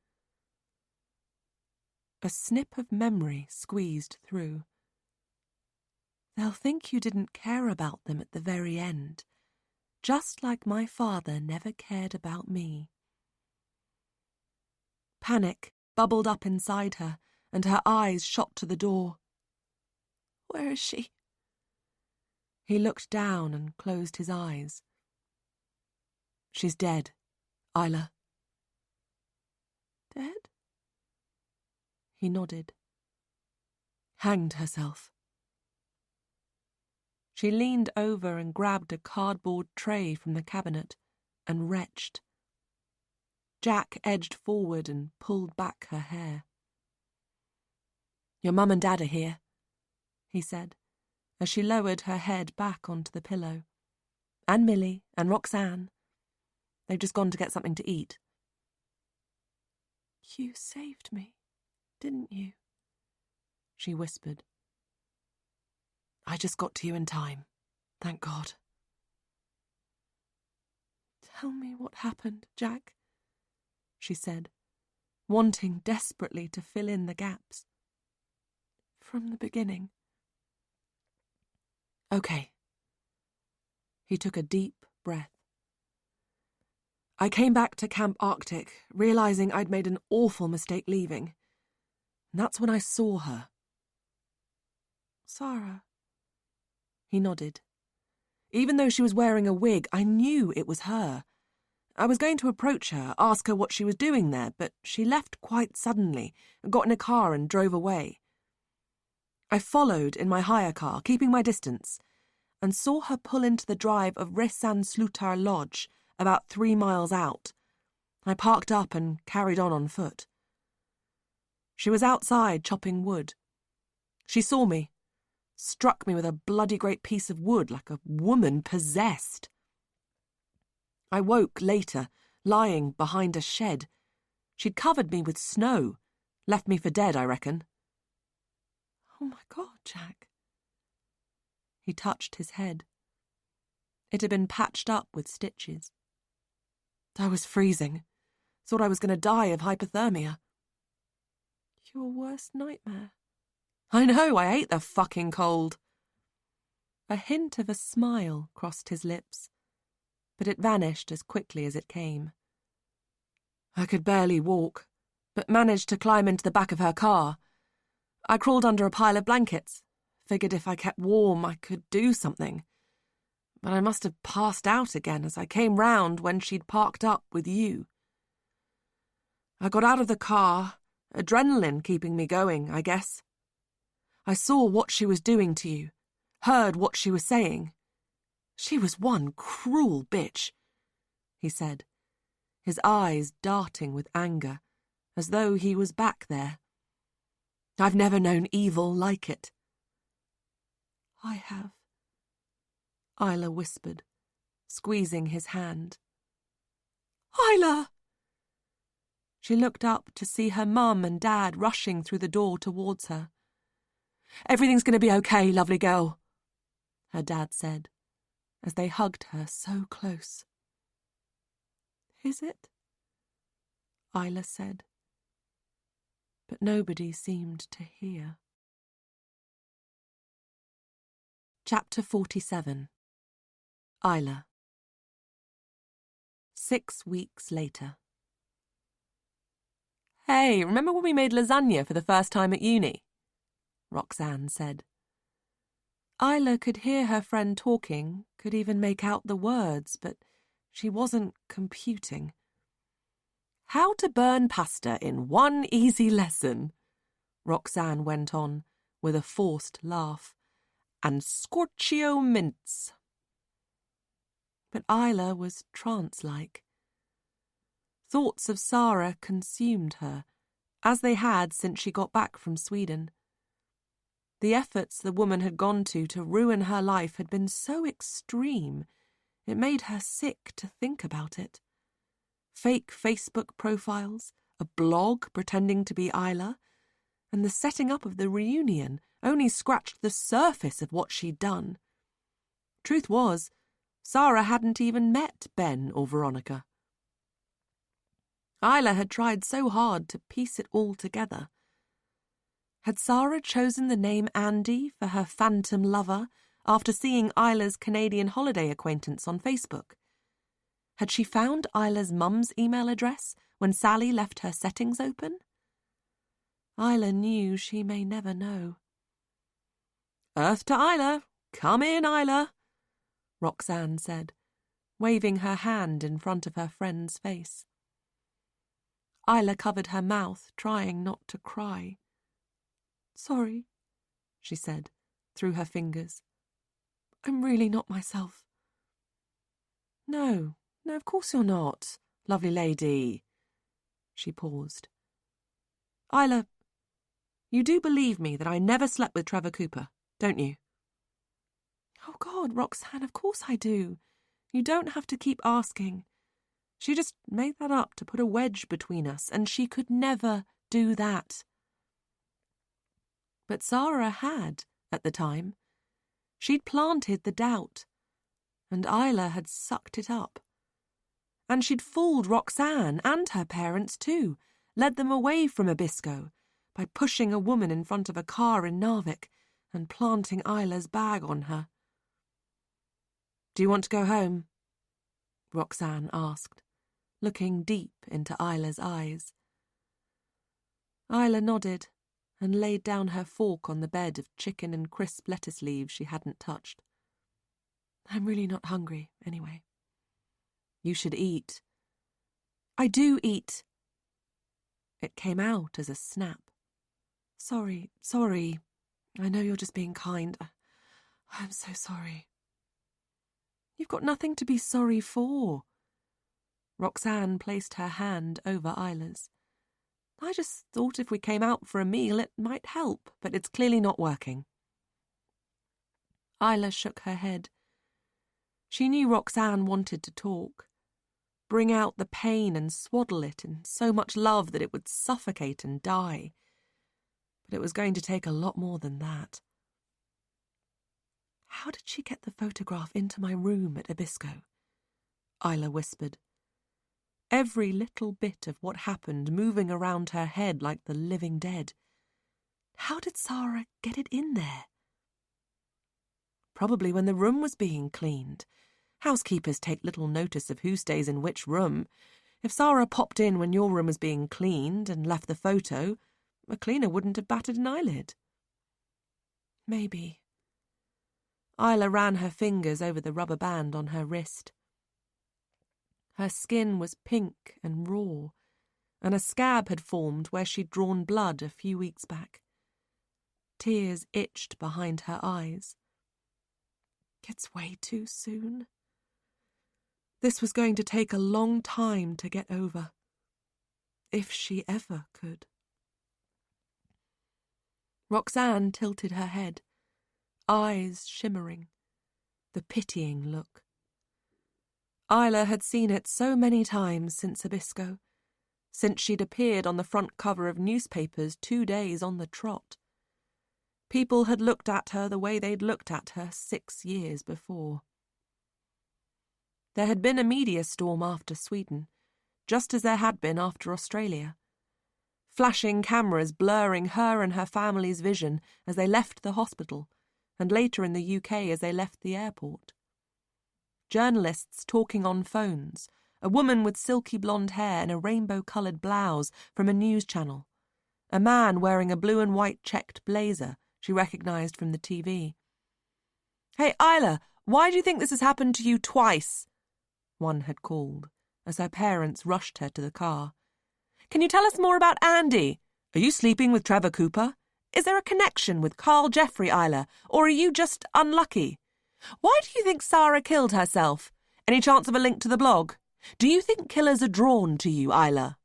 A snip of memory squeezed through. "They'll think you didn't care about them at the very end, just like my father never cared about me." Panic bubbled up inside her, and her eyes shot to the door. "Where is she?" He looked down and closed his eyes. "She's dead, Isla." "Dead?" He nodded. "Hanged herself." She leaned over and grabbed a cardboard tray from the cabinet and retched. Jack edged forward and pulled back her hair. "Your mum and dad are here," he said, as she lowered her head back onto the pillow. "And Millie and Roxanne. They've just gone to get something to eat." "You saved me, didn't you?" she whispered. "I just got to you in time, thank God." "Tell me what happened, Jack," she said, wanting desperately to fill in the gaps. "From the beginning." "Okay." He took a deep breath. "I came back to Camp Arctic, realizing I'd made an awful mistake leaving. And that's when I saw her." "Sarah?" He nodded. "Even though she was wearing a wig, I knew it was her. I was going to approach her, ask her what she was doing there, but she left quite suddenly, got in a car and drove away. I followed in my hire car, keeping my distance, and saw her pull into the drive of Resan Slutar Lodge, about 3 miles out. I parked up and carried on foot. She was outside chopping wood. She saw me, struck me with a bloody great piece of wood like a woman possessed. I woke later, lying behind a shed. She'd covered me with snow, left me for dead, I reckon." "Oh my God, Jack." He touched his head. It had been patched up with stitches. "I was freezing. Thought I was going to die of hypothermia." "Your worst nightmare." "I know, I hate the fucking cold." A hint of a smile crossed his lips, but it vanished as quickly as it came. "I could barely walk, but managed to climb into the back of her car. I crawled under a pile of blankets, figured if I kept warm I could do something. But I must have passed out again as I came round when she'd parked up with you. I got out of the car, adrenaline keeping me going, I guess. I saw what she was doing to you, heard what she was saying. She was one cruel bitch, he said, his eyes darting with anger, as though he was back there. I've never known evil like it. I have, Isla whispered, squeezing his hand. Isla! She looked up to see her mum and dad rushing through the door towards her. Everything's going to be okay, lovely girl, her dad said, as they hugged her so close. Is it? Isla said, but nobody seemed to hear. Chapter 47. Isla. 6 weeks later. Hey, remember when we made lasagna for the first time at uni? Roxanne said. Isla could hear her friend talking, could even make out the words, but she wasn't computing. How to burn pasta in one easy lesson, Roxanne went on, with a forced laugh, and scorchio mince. But Isla was trance-like. Thoughts of Sarah consumed her, as they had since she got back from Sweden. The efforts the woman had gone to ruin her life had been so extreme, it made her sick to think about it. Fake Facebook profiles, a blog pretending to be Isla, and the setting up of the reunion only scratched the surface of what she'd done. Truth was, Sarah hadn't even met Ben or Veronica. Isla had tried so hard to piece it all together. Had Sarah chosen the name Andy for her phantom lover after seeing Isla's Canadian holiday acquaintance on Facebook? Had she found Isla's mum's email address when Sally left her settings open? Isla knew she may never know. Earth to Isla! Come in, Isla! Roxanne said, waving her hand in front of her friend's face. Isla covered her mouth, trying not to cry. Sorry, she said, through her fingers. I'm really not myself. No, of course you're not, lovely lady. She paused. Isla, you do believe me that I never slept with Trevor Cooper, don't you? Oh, God, Roxanne, of course I do. You don't have to keep asking. She just made that up to put a wedge between us, and she could never do that. But Sarah had, at the time. She'd planted the doubt, and Isla had sucked it up. And she'd fooled Roxanne and her parents too, led them away from Abisko by pushing a woman in front of a car in Narvik and planting Isla's bag on her. Do you want to go home? Roxanne asked, looking deep into Isla's eyes. Isla nodded and laid down her fork on the bed of chicken and crisp lettuce leaves she hadn't touched. I'm really not hungry, anyway. You should eat. I do eat. It came out as a snap. Sorry. I know you're just being kind. I'm so sorry. You've got nothing to be sorry for. Roxanne placed her hand over Isla's. I just thought if we came out for a meal it might help, but it's clearly not working. Isla shook her head. She knew Roxanne wanted to talk, bring out the pain and swaddle it in so much love that it would suffocate and die. But it was going to take a lot more than that. How did she get the photograph into my room at Abisko? Isla whispered. Every little bit of what happened moving around her head like the living dead. How did Sarah get it in there? Probably when the room was being cleaned. Housekeepers take little notice of who stays in which room. If Sarah popped in when your room was being cleaned and left the photo, a cleaner wouldn't have batted an eyelid. Maybe. Isla ran her fingers over the rubber band on her wrist. Her skin was pink and raw, and a scab had formed where she'd drawn blood a few weeks back. Tears itched behind her eyes. It's way too soon. This was going to take a long time to get over, if she ever could. Roxanne tilted her head, eyes shimmering, the pitying look. Isla had seen it so many times since Abisko, since she'd appeared on the front cover of newspapers 2 days on the trot. People had looked at her the way they'd looked at her 6 years before. There had been a media storm after Sweden, just as there had been after Australia. Flashing cameras blurring her and her family's vision as they left the hospital, and later in the UK as they left the airport. Journalists talking on phones, a woman with silky blonde hair and a rainbow-coloured blouse from a news channel, a man wearing a blue and white checked blazer she recognised from the TV. "Hey, Isla, why do you think this has happened to you twice?" one had called, as her parents rushed her to the car. "Can you tell us more about Andy? Are you sleeping with Trevor Cooper? Is there a connection with Carl Jeffrey, Isla, or are you just unlucky? Why do you think Sarah killed herself? Any chance of a link to the blog? Do you think killers are drawn to you, Isla?"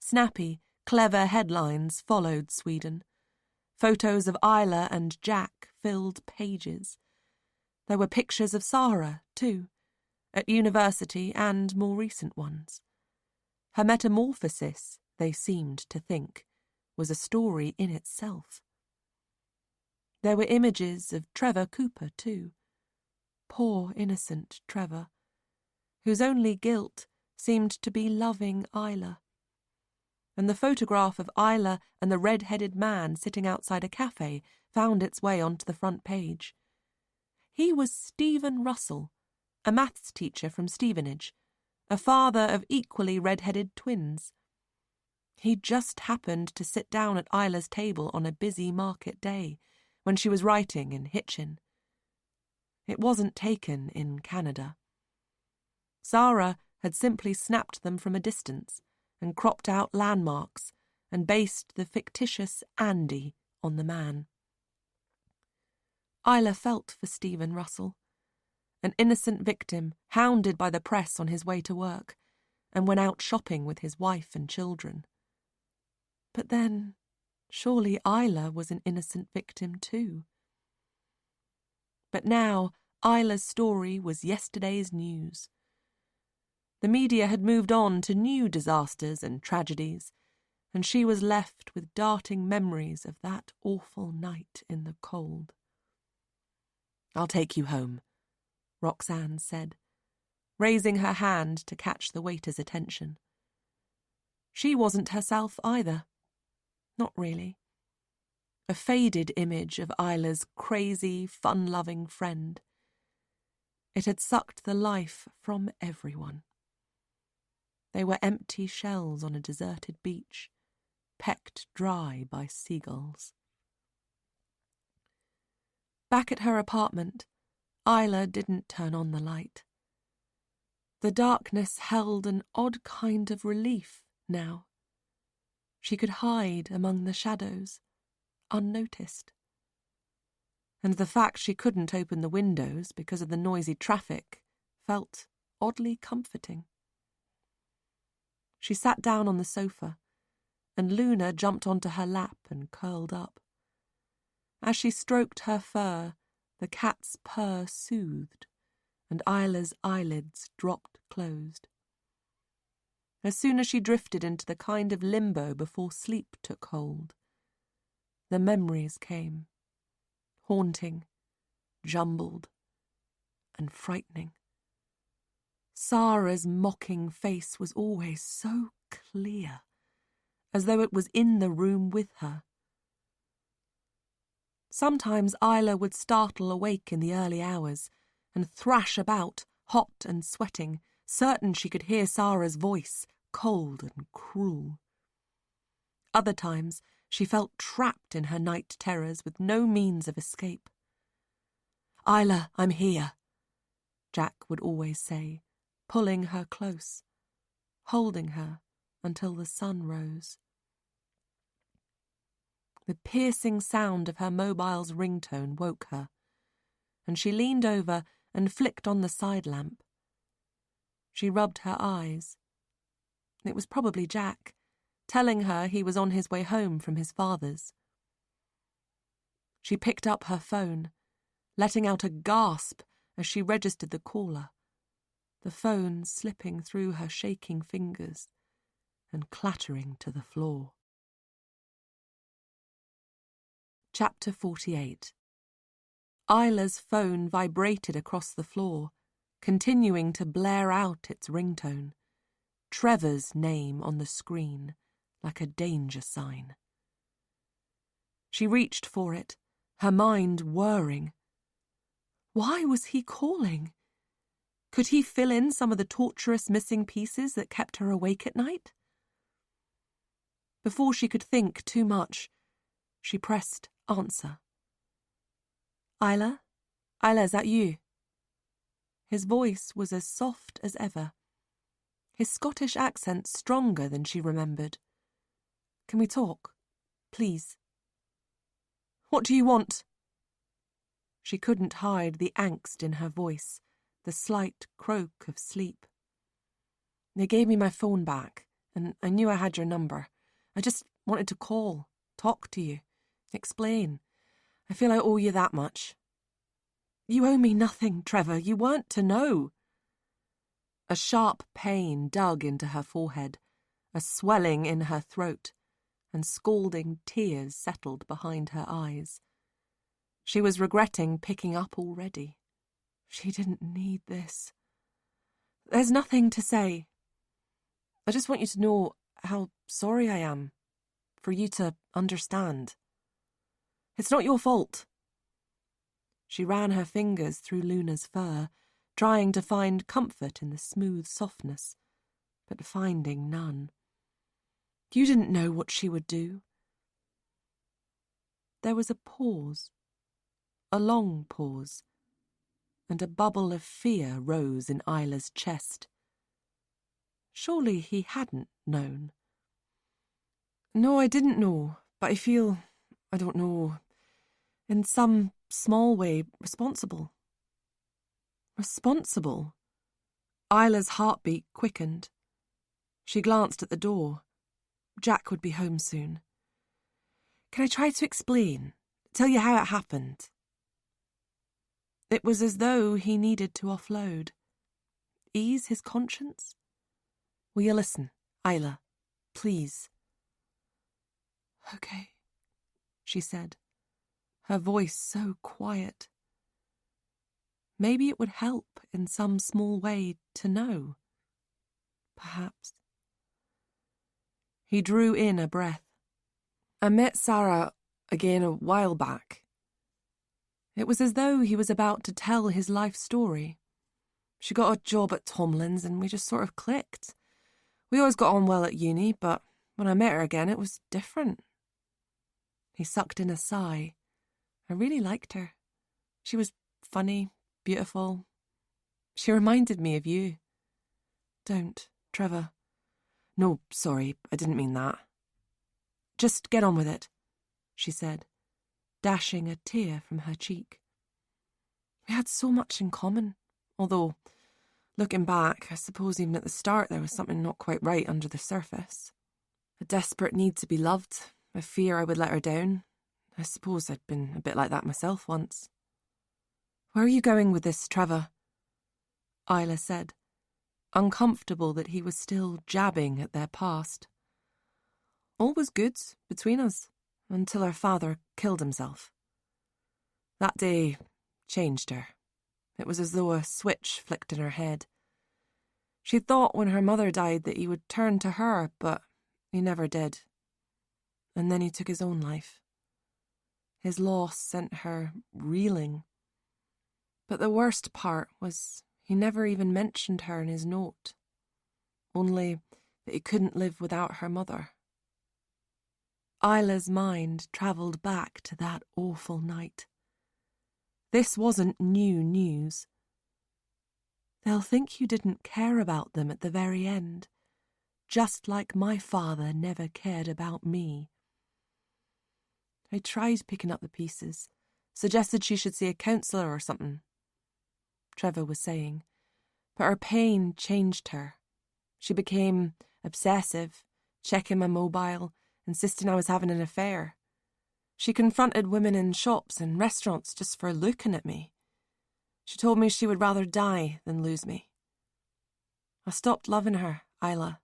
Snappy, clever headlines followed Sweden. Photos of Isla and Jack filled pages. There were pictures of Sarah, too, at university and more recent ones. Her metamorphosis, they seemed to think, was a story in itself. There were images of Trevor Cooper, too. Poor, innocent Trevor, whose only guilt seemed to be loving Isla. And the photograph of Isla and the red-headed man sitting outside a cafe found its way onto the front page. He was Stephen Russell, a maths teacher from Stevenage, a father of equally red-headed twins. He just happened to sit down at Isla's table on a busy market day when she was writing in Hitchin. It wasn't taken in Canada. Sarah had simply snapped them from a distance and cropped out landmarks and based the fictitious Andy on the man. Isla felt for Stephen Russell, an innocent victim hounded by the press on his way to work and went out shopping with his wife and children. But then, surely Isla was an innocent victim too. But now, Isla's story was yesterday's news. The media had moved on to new disasters and tragedies, and she was left with darting memories of that awful night in the cold. "I'll take you home," Roxanne said, raising her hand to catch the waiter's attention. She wasn't herself either. Not really. A faded image of Isla's crazy, fun-loving friend. It had sucked the life from everyone. They were empty shells on a deserted beach, pecked dry by seagulls. Back at her apartment, Isla didn't turn on the light. The darkness held an odd kind of relief now. She could hide among the shadows, unnoticed. And the fact she couldn't open the windows because of the noisy traffic felt oddly comforting. She sat down on the sofa, and Luna jumped onto her lap and curled up. As she stroked her fur, the cat's purr soothed, and Isla's eyelids dropped closed. As soon as she drifted into the kind of limbo before sleep took hold, the memories came, haunting, jumbled, and frightening. Sarah's mocking face was always so clear, as though it was in the room with her. Sometimes Isla would startle awake in the early hours and thrash about, hot and sweating, certain she could hear Sarah's voice, cold and cruel. Other times she felt trapped in her night terrors with no means of escape. "Isla, I'm here," Jack would always say, pulling her close, holding her until the sun rose. The piercing sound of her mobile's ringtone woke her, and she leaned over and flicked on the side lamp. She rubbed her eyes. It was probably Jack, telling her he was on his way home from his father's. She picked up her phone, letting out a gasp as she registered the caller, the phone slipping through her shaking fingers and clattering to the floor. Chapter 48. Isla's phone vibrated across the floor, continuing to blare out its ringtone, Trevor's name on the screen like a danger sign. She reached for it, her mind whirring. Why was he calling? Could he fill in some of the torturous missing pieces that kept her awake at night? Before she could think too much, she pressed answer. Isla? Isla, is that you? His voice was as soft as ever, his Scottish accent stronger than she remembered. Can we talk, please? What do you want? She couldn't hide the angst in her voice, the slight croak of sleep. They gave me my phone back, and I knew I had your number. I just wanted to call, talk to you, explain. I feel I owe you that much. You owe me nothing, Trevor. You weren't to know. A sharp pain dug into her forehead, a swelling in her throat, and scalding tears settled behind her eyes. She was regretting picking up already. She didn't need this. There's nothing to say. I just want you to know how sorry I am, for you to understand. It's not your fault. She ran her fingers through Luna's fur, trying to find comfort in the smooth softness, but finding none. You didn't know what she would do. There was a pause, a long pause, and a bubble of fear rose in Isla's chest. Surely he hadn't known. No, I didn't know, but I feel, I don't know, in some small way responsible. Responsible? Isla's heartbeat quickened. She glanced at the door. Jack would be home soon. Can I try to explain? Tell you how it happened? It was as though he needed to offload. Ease his conscience? Will you listen, Isla? Please. Okay, she said, her voice so quiet. Maybe it would help in some small way to know. Perhaps. He drew in a breath. I met Sarah again a while back. It was as though he was about to tell his life story. She got a job at Tomlin's and we just sort of clicked. We always got on well at uni, but when I met her again it was different. He sucked in a sigh. I really liked her. She was funny, beautiful. She reminded me of you. Don't, Trevor. No, sorry, I didn't mean that. Just get on with it, she said, dashing a tear from her cheek. We had so much in common, although, looking back, I suppose even at the start there was something not quite right under the surface. A desperate need to be loved, a fear I would let her down. I suppose I'd been a bit like that myself once. Where are you going with this, Trevor? Isla said, uncomfortable that he was still jabbing at their past. All was good between us, until her father killed himself. That day changed her. It was as though a switch flicked in her head. She thought when her mother died that he would turn to her, but he never did. And then he took his own life. His loss sent her reeling. But the worst part was he never even mentioned her in his note, only that he couldn't live without her mother. Isla's mind travelled back to that awful night. This wasn't new news. They'll think you didn't care about them at the very end, just like my father never cared about me. I tried picking up the pieces, suggested she should see a counsellor or something, Trevor was saying, but her pain changed her. She became obsessive, checking my mobile, insisting I was having an affair. She confronted women in shops and restaurants just for looking at me. She told me she would rather die than lose me. I stopped loving her, Isla.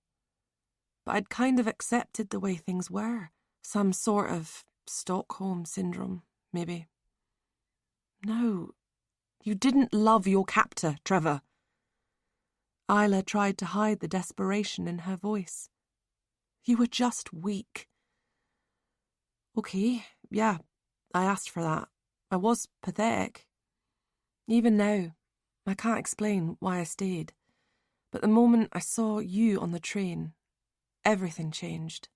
But I'd kind of accepted the way things were. Some sort of Stockholm syndrome, maybe. No, you didn't love your captor, Trevor. Isla tried to hide the desperation in her voice. You were just weak. Okay, yeah, I asked for that. I was pathetic. Even now, I can't explain why I stayed. But the moment I saw you on the train, everything changed.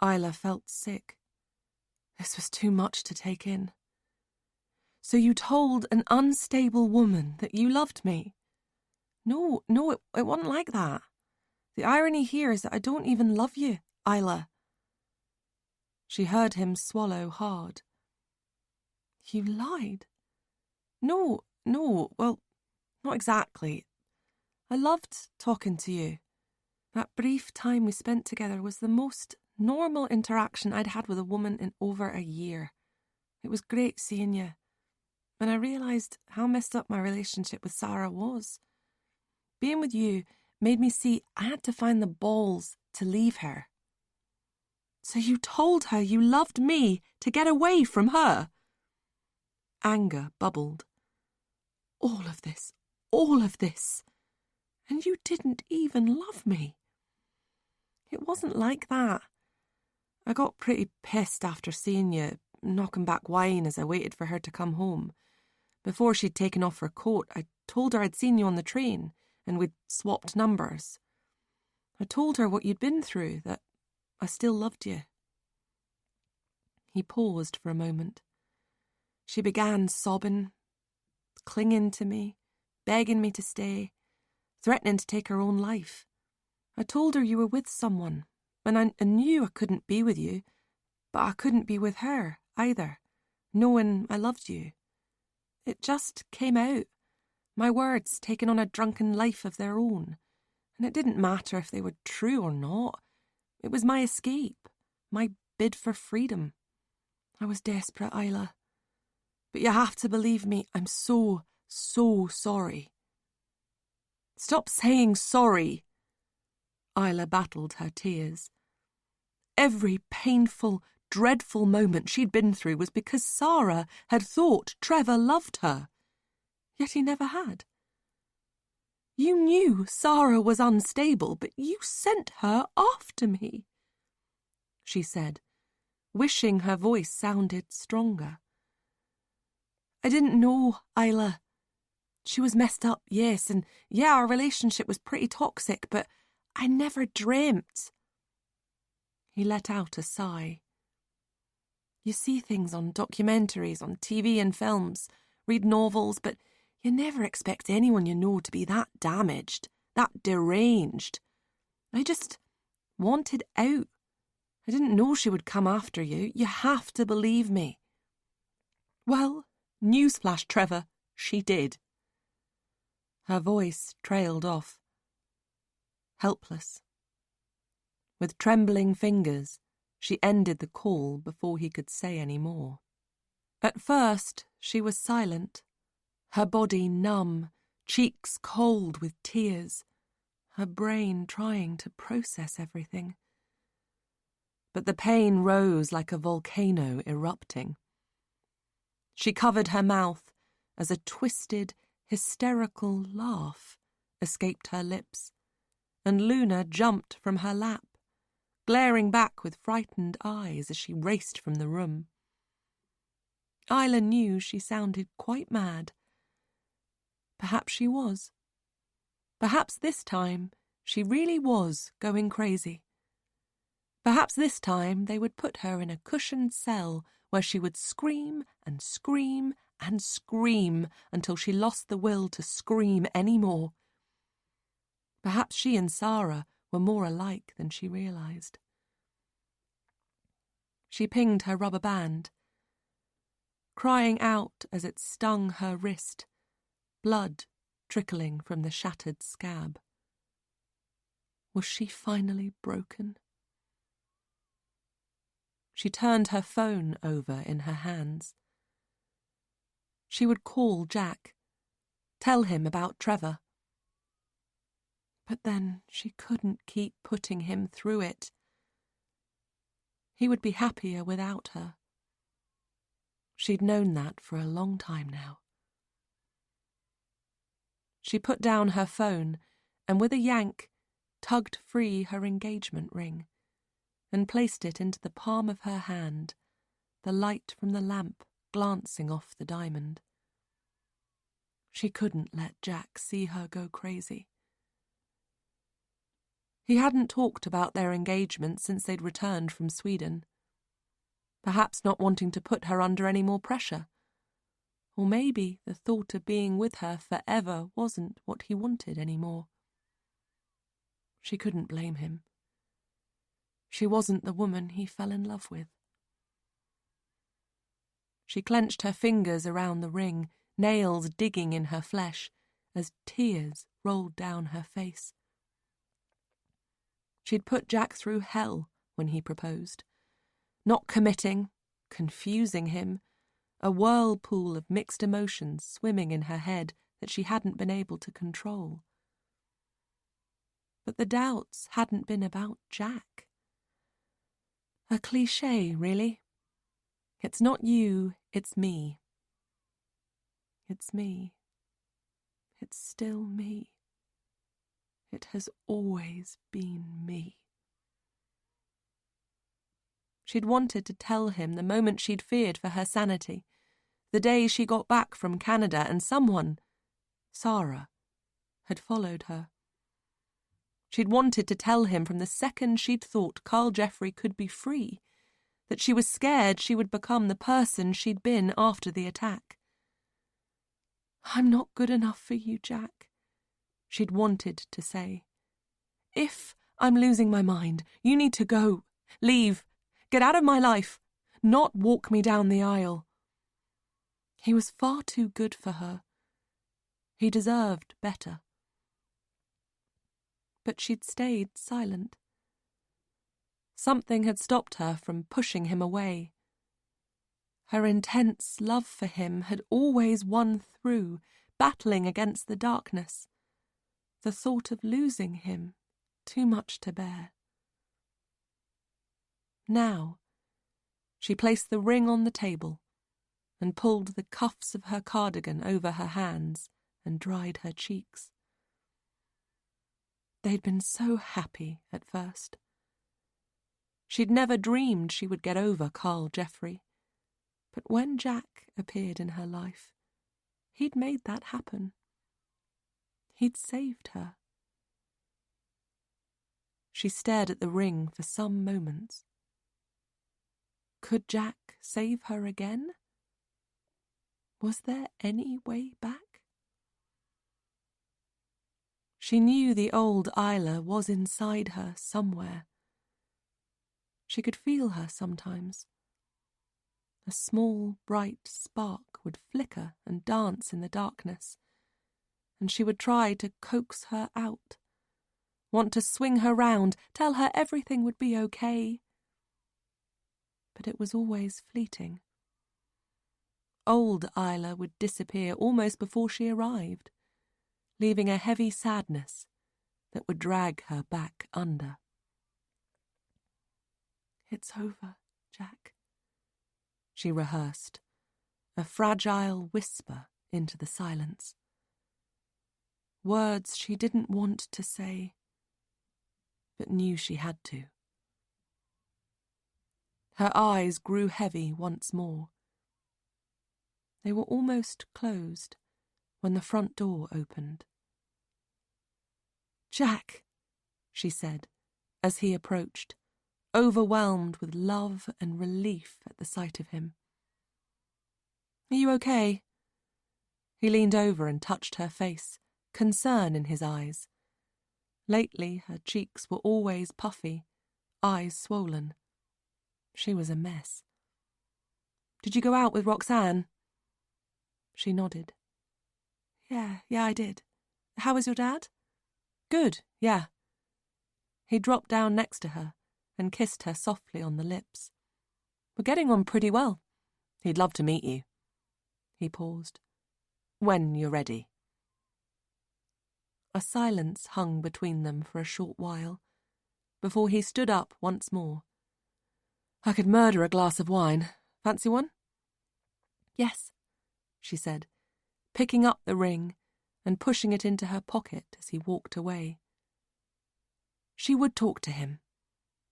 Isla felt sick. This was too much to take in. So you told an unstable woman that you loved me? No, it wasn't like that. The irony here is that I don't even love you, Isla. She heard him swallow hard. You lied? No, well, not exactly. I loved talking to you. That brief time we spent together was the most normal interaction I'd had with a woman in over a year. It was great seeing you. And I realised how messed up my relationship with Sarah was. Being with you made me see I had to find the balls to leave her. So you told her you loved me to get away from her? Anger bubbled. All of this. And you didn't even love me. It wasn't like that. I got pretty pissed after seeing you, knocking back wine as I waited for her to come home. Before she'd taken off her coat, I told her I'd seen you on the train, and we'd swapped numbers. I told her what you'd been through, that I still loved you. He paused for a moment. She began sobbing, clinging to me, begging me to stay, threatening to take her own life. I told her you were with someone, and I knew I couldn't be with you, but I couldn't be with her either, knowing I loved you. It just came out, my words taking on a drunken life of their own, and it didn't matter if they were true or not. It was my escape, my bid for freedom. I was desperate, Isla. But you have to believe me, I'm so sorry. Stop saying sorry. Isla battled her tears. Every painful, dreadful moment she'd been through was because Sarah had thought Trevor loved her. Yet he never had. You knew Sarah was unstable, but you sent her after me, she said, wishing her voice sounded stronger. I didn't know, Isla. She was messed up, yes, and yeah, our relationship was pretty toxic, but I never dreamt. He let out a sigh. You see things on documentaries, on TV and films, read novels, but you never expect anyone you know to be that damaged, that deranged. I just wanted out. I didn't know she would come after you. You have to believe me. Well, newsflash, Trevor, she did. Her voice trailed off. Helpless. With trembling fingers, she ended the call before he could say any more. At first, she was silent, her body numb, cheeks cold with tears, her brain trying to process everything. But the pain rose like a volcano erupting. She covered her mouth as a twisted, hysterical laugh escaped her lips, and Luna jumped from her lap, glaring back with frightened eyes as she raced from the room. Isla knew she sounded quite mad. Perhaps she was. Perhaps this time she really was going crazy. Perhaps this time they would put her in a cushioned cell where she would scream and scream and scream until she lost the will to scream any more. Perhaps she and Sarah were more alike than she realised. She pinged her rubber band, crying out as it stung her wrist, blood trickling from the shattered scab. Was she finally broken? She turned her phone over in her hands. She would call Jack, tell him about Trevor. But then she couldn't keep putting him through it. He would be happier without her. She'd known that for a long time now. She put down her phone and with a yank tugged free her engagement ring and placed it into the palm of her hand, the light from the lamp glancing off the diamond. She couldn't let Jack see her go crazy. He hadn't talked about their engagement since they'd returned from Sweden, perhaps not wanting to put her under any more pressure. Or maybe the thought of being with her forever wasn't what he wanted anymore. She couldn't blame him. She wasn't the woman he fell in love with. She clenched her fingers around the ring, nails digging in her flesh, as tears rolled down her face. She'd put Jack through hell when he proposed, not committing, confusing him, a whirlpool of mixed emotions swimming in her head that she hadn't been able to control. But the doubts hadn't been about Jack. A cliché, really. It's not you, it's me. It's me. It's still me. It has always been me. She'd wanted to tell him the moment she'd feared for her sanity, the day she got back from Canada and someone, Sarah, had followed her. She'd wanted to tell him from the second she'd thought Carl Jeffrey could be free, that she was scared she would become the person she'd been after the attack. I'm not good enough for you, Jack, she'd wanted to say. If I'm losing my mind, you need to go, leave, get out of my life, not walk me down the aisle. He was far too good for her. He deserved better. But she'd stayed silent. Something had stopped her from pushing him away. Her intense love for him had always won through, battling against the darkness. The thought of losing him, too much to bear. Now, she placed the ring on the table and pulled the cuffs of her cardigan over her hands and dried her cheeks. They'd been so happy at first. She'd never dreamed she would get over Carl Jeffrey, but when Jack appeared in her life, he'd made that happen. He'd saved her. She stared at the ring for some moments. Could Jack save her again? Was there any way back? She knew the old Isla was inside her somewhere. She could feel her sometimes. A small, bright spark would flicker and dance in the darkness, and she would try to coax her out, want to swing her round, tell her everything would be okay. But it was always fleeting. Old Isla would disappear almost before she arrived, leaving a heavy sadness that would drag her back under. It's over, Jack, she rehearsed, a fragile whisper into the silence. Words she didn't want to say, but knew she had to. Her eyes grew heavy once more. They were almost closed when the front door opened. Jack, she said, as he approached, overwhelmed with love and relief at the sight of him. Are you okay? He leaned over and touched her face, concern in his eyes. Lately her cheeks were always puffy, eyes swollen. She was a mess. "Did you go out with Roxanne?" She nodded. Yeah, I did. How was your dad?" "Good, yeah." He dropped down next to her and kissed her softly on the lips. "We're getting on pretty well. He'd love to meet you." He paused. "When you're ready." A silence hung between them for a short while, before he stood up once more. "I could murder a glass of wine. Fancy one?" "Yes," she said, picking up the ring and pushing it into her pocket as he walked away. She would talk to him,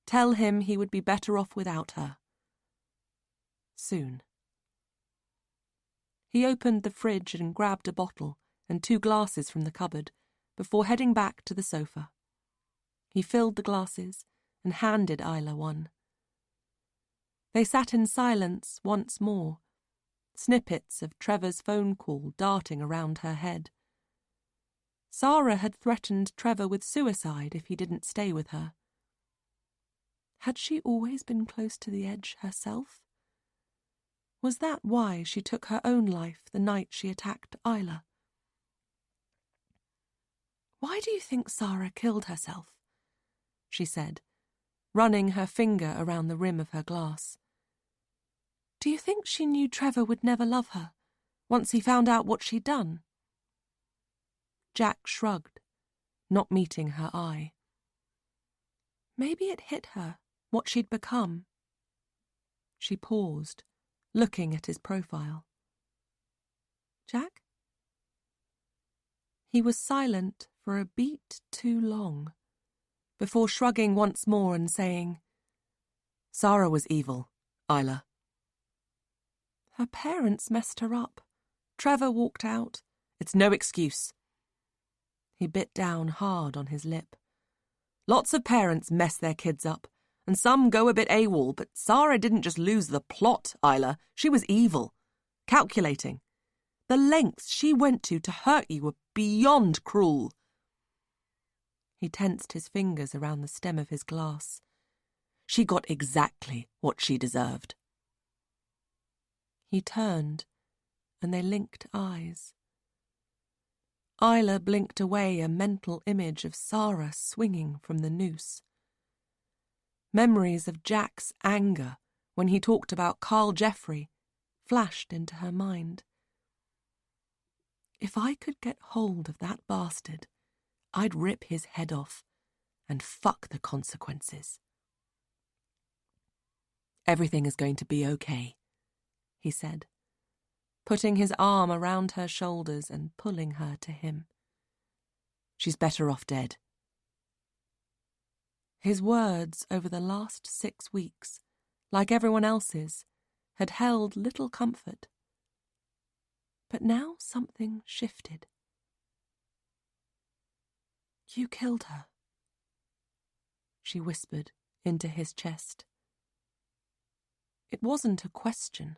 tell him he would be better off without her. Soon. He opened the fridge and grabbed a bottle and 2 glasses from the cupboard before heading back to the sofa. He filled the glasses and handed Isla one. They sat in silence once more, snippets of Trevor's phone call darting around her head. Sarah had threatened Trevor with suicide if he didn't stay with her. Had she always been close to the edge herself? Was that why she took her own life the night she attacked Isla? "Why do you think Sarah killed herself?" she said, running her finger around the rim of her glass. "Do you think she knew Trevor would never love her, once he found out what she'd done?" Jack shrugged, not meeting her eye. Maybe it hit her, what she'd become. She paused, looking at his profile. "Jack?" He was silent for a beat too long, before shrugging once more and saying, "Sarah was evil, Isla." "Her parents messed her up. Trevor walked out." "It's no excuse." He bit down hard on his lip. "Lots of parents mess their kids up, and some go a bit AWOL, but Sarah didn't just lose the plot, Isla. She was evil. Calculating. The lengths she went to hurt you were beyond cruel." He tensed his fingers around the stem of his glass. "She got exactly what she deserved." He turned, and they linked eyes. Isla blinked away a mental image of Sarah swinging from the noose. Memories of Jack's anger when he talked about Carl Jeffrey flashed into her mind. If I could get hold of that bastard, I'd rip his head off and fuck the consequences. "Everything is going to be okay," he said, putting his arm around her shoulders and pulling her to him. "She's better off dead." His words over the last 6 weeks, like everyone else's, had held little comfort. But now something shifted. "You killed her," she whispered into his chest. It wasn't a question,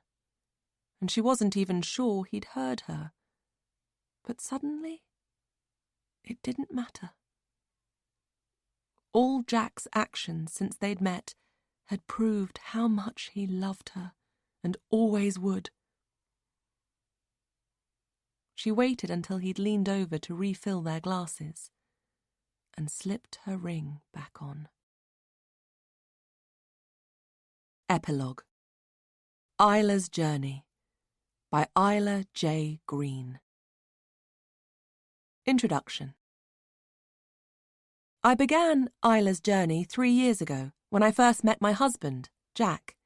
and she wasn't even sure he'd heard her. But suddenly, it didn't matter. All Jack's actions since they'd met had proved how much he loved her and always would. She waited until he'd leaned over to refill their glasses and slipped her ring back on. Epilogue. Isla's Journey by Isla J. Green. Introduction. I began Isla's Journey 3 years ago when I first met my husband, Jack.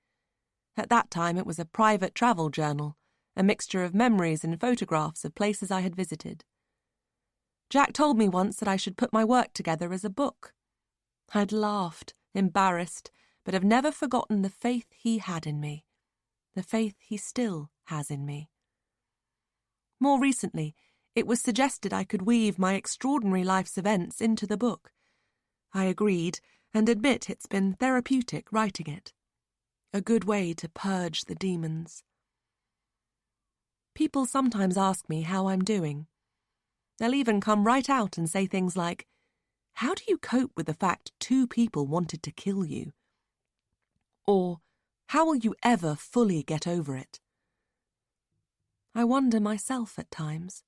At that time it was a private travel journal, a mixture of memories and photographs of places I had visited. Jack told me once that I should put my work together as a book. I'd laughed, embarrassed, but have never forgotten the faith he had in me, the faith he still has in me. More recently, it was suggested I could weave my extraordinary life's events into the book. I agreed, and admit it's been therapeutic writing it. A good way to purge the demons. People sometimes ask me how I'm doing. They'll even come right out and say things like, "How do you cope with the fact 2 people wanted to kill you?" Or, How will you ever fully get over it? I wonder myself at times.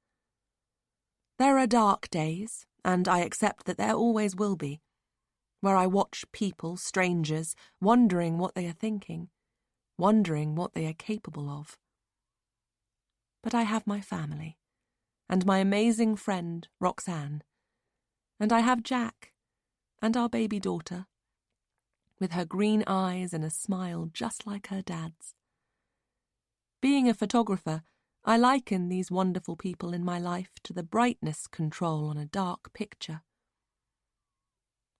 There are dark days, and I accept that there always will be, where I watch people, strangers, wondering what they are thinking, wondering what they are capable of. But I have my family, and my amazing friend, Roxanne, and I have Jack, and our baby daughter, with her green eyes and a smile just like her dad's. Being a photographer, I liken these wonderful people in my life to the brightness control on a dark picture.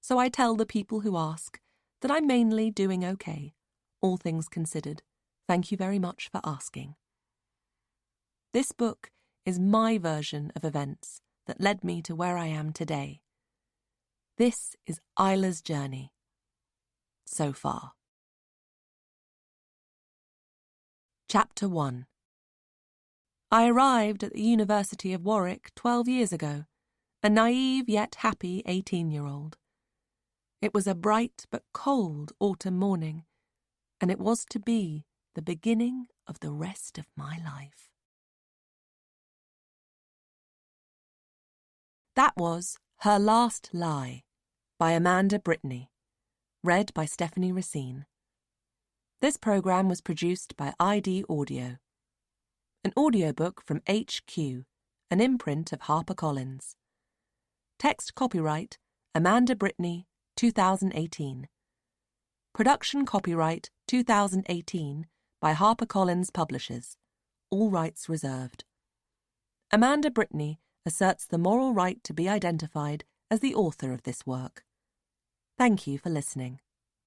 So I tell the people who ask that I'm mainly doing okay, all things considered. Thank you very much for asking. This book is my version of events that led me to where I am today. This is Isla's journey. So far. Chapter 1. I arrived at the University of Warwick 12 years ago, a naive yet happy 18-year-old. It was a bright but cold autumn morning, and it was to be the beginning of the rest of my life. That was Her Last Lie by Amanda Brittany, read by Stephanie Racine. This programme was produced by ID Audio. An audiobook from HQ, an imprint of HarperCollins. Text copyright Amanda Brittany, 2018. Production copyright 2018 by HarperCollins Publishers. All rights reserved. Amanda Brittany asserts the moral right to be identified as the author of this work. Thank you for listening.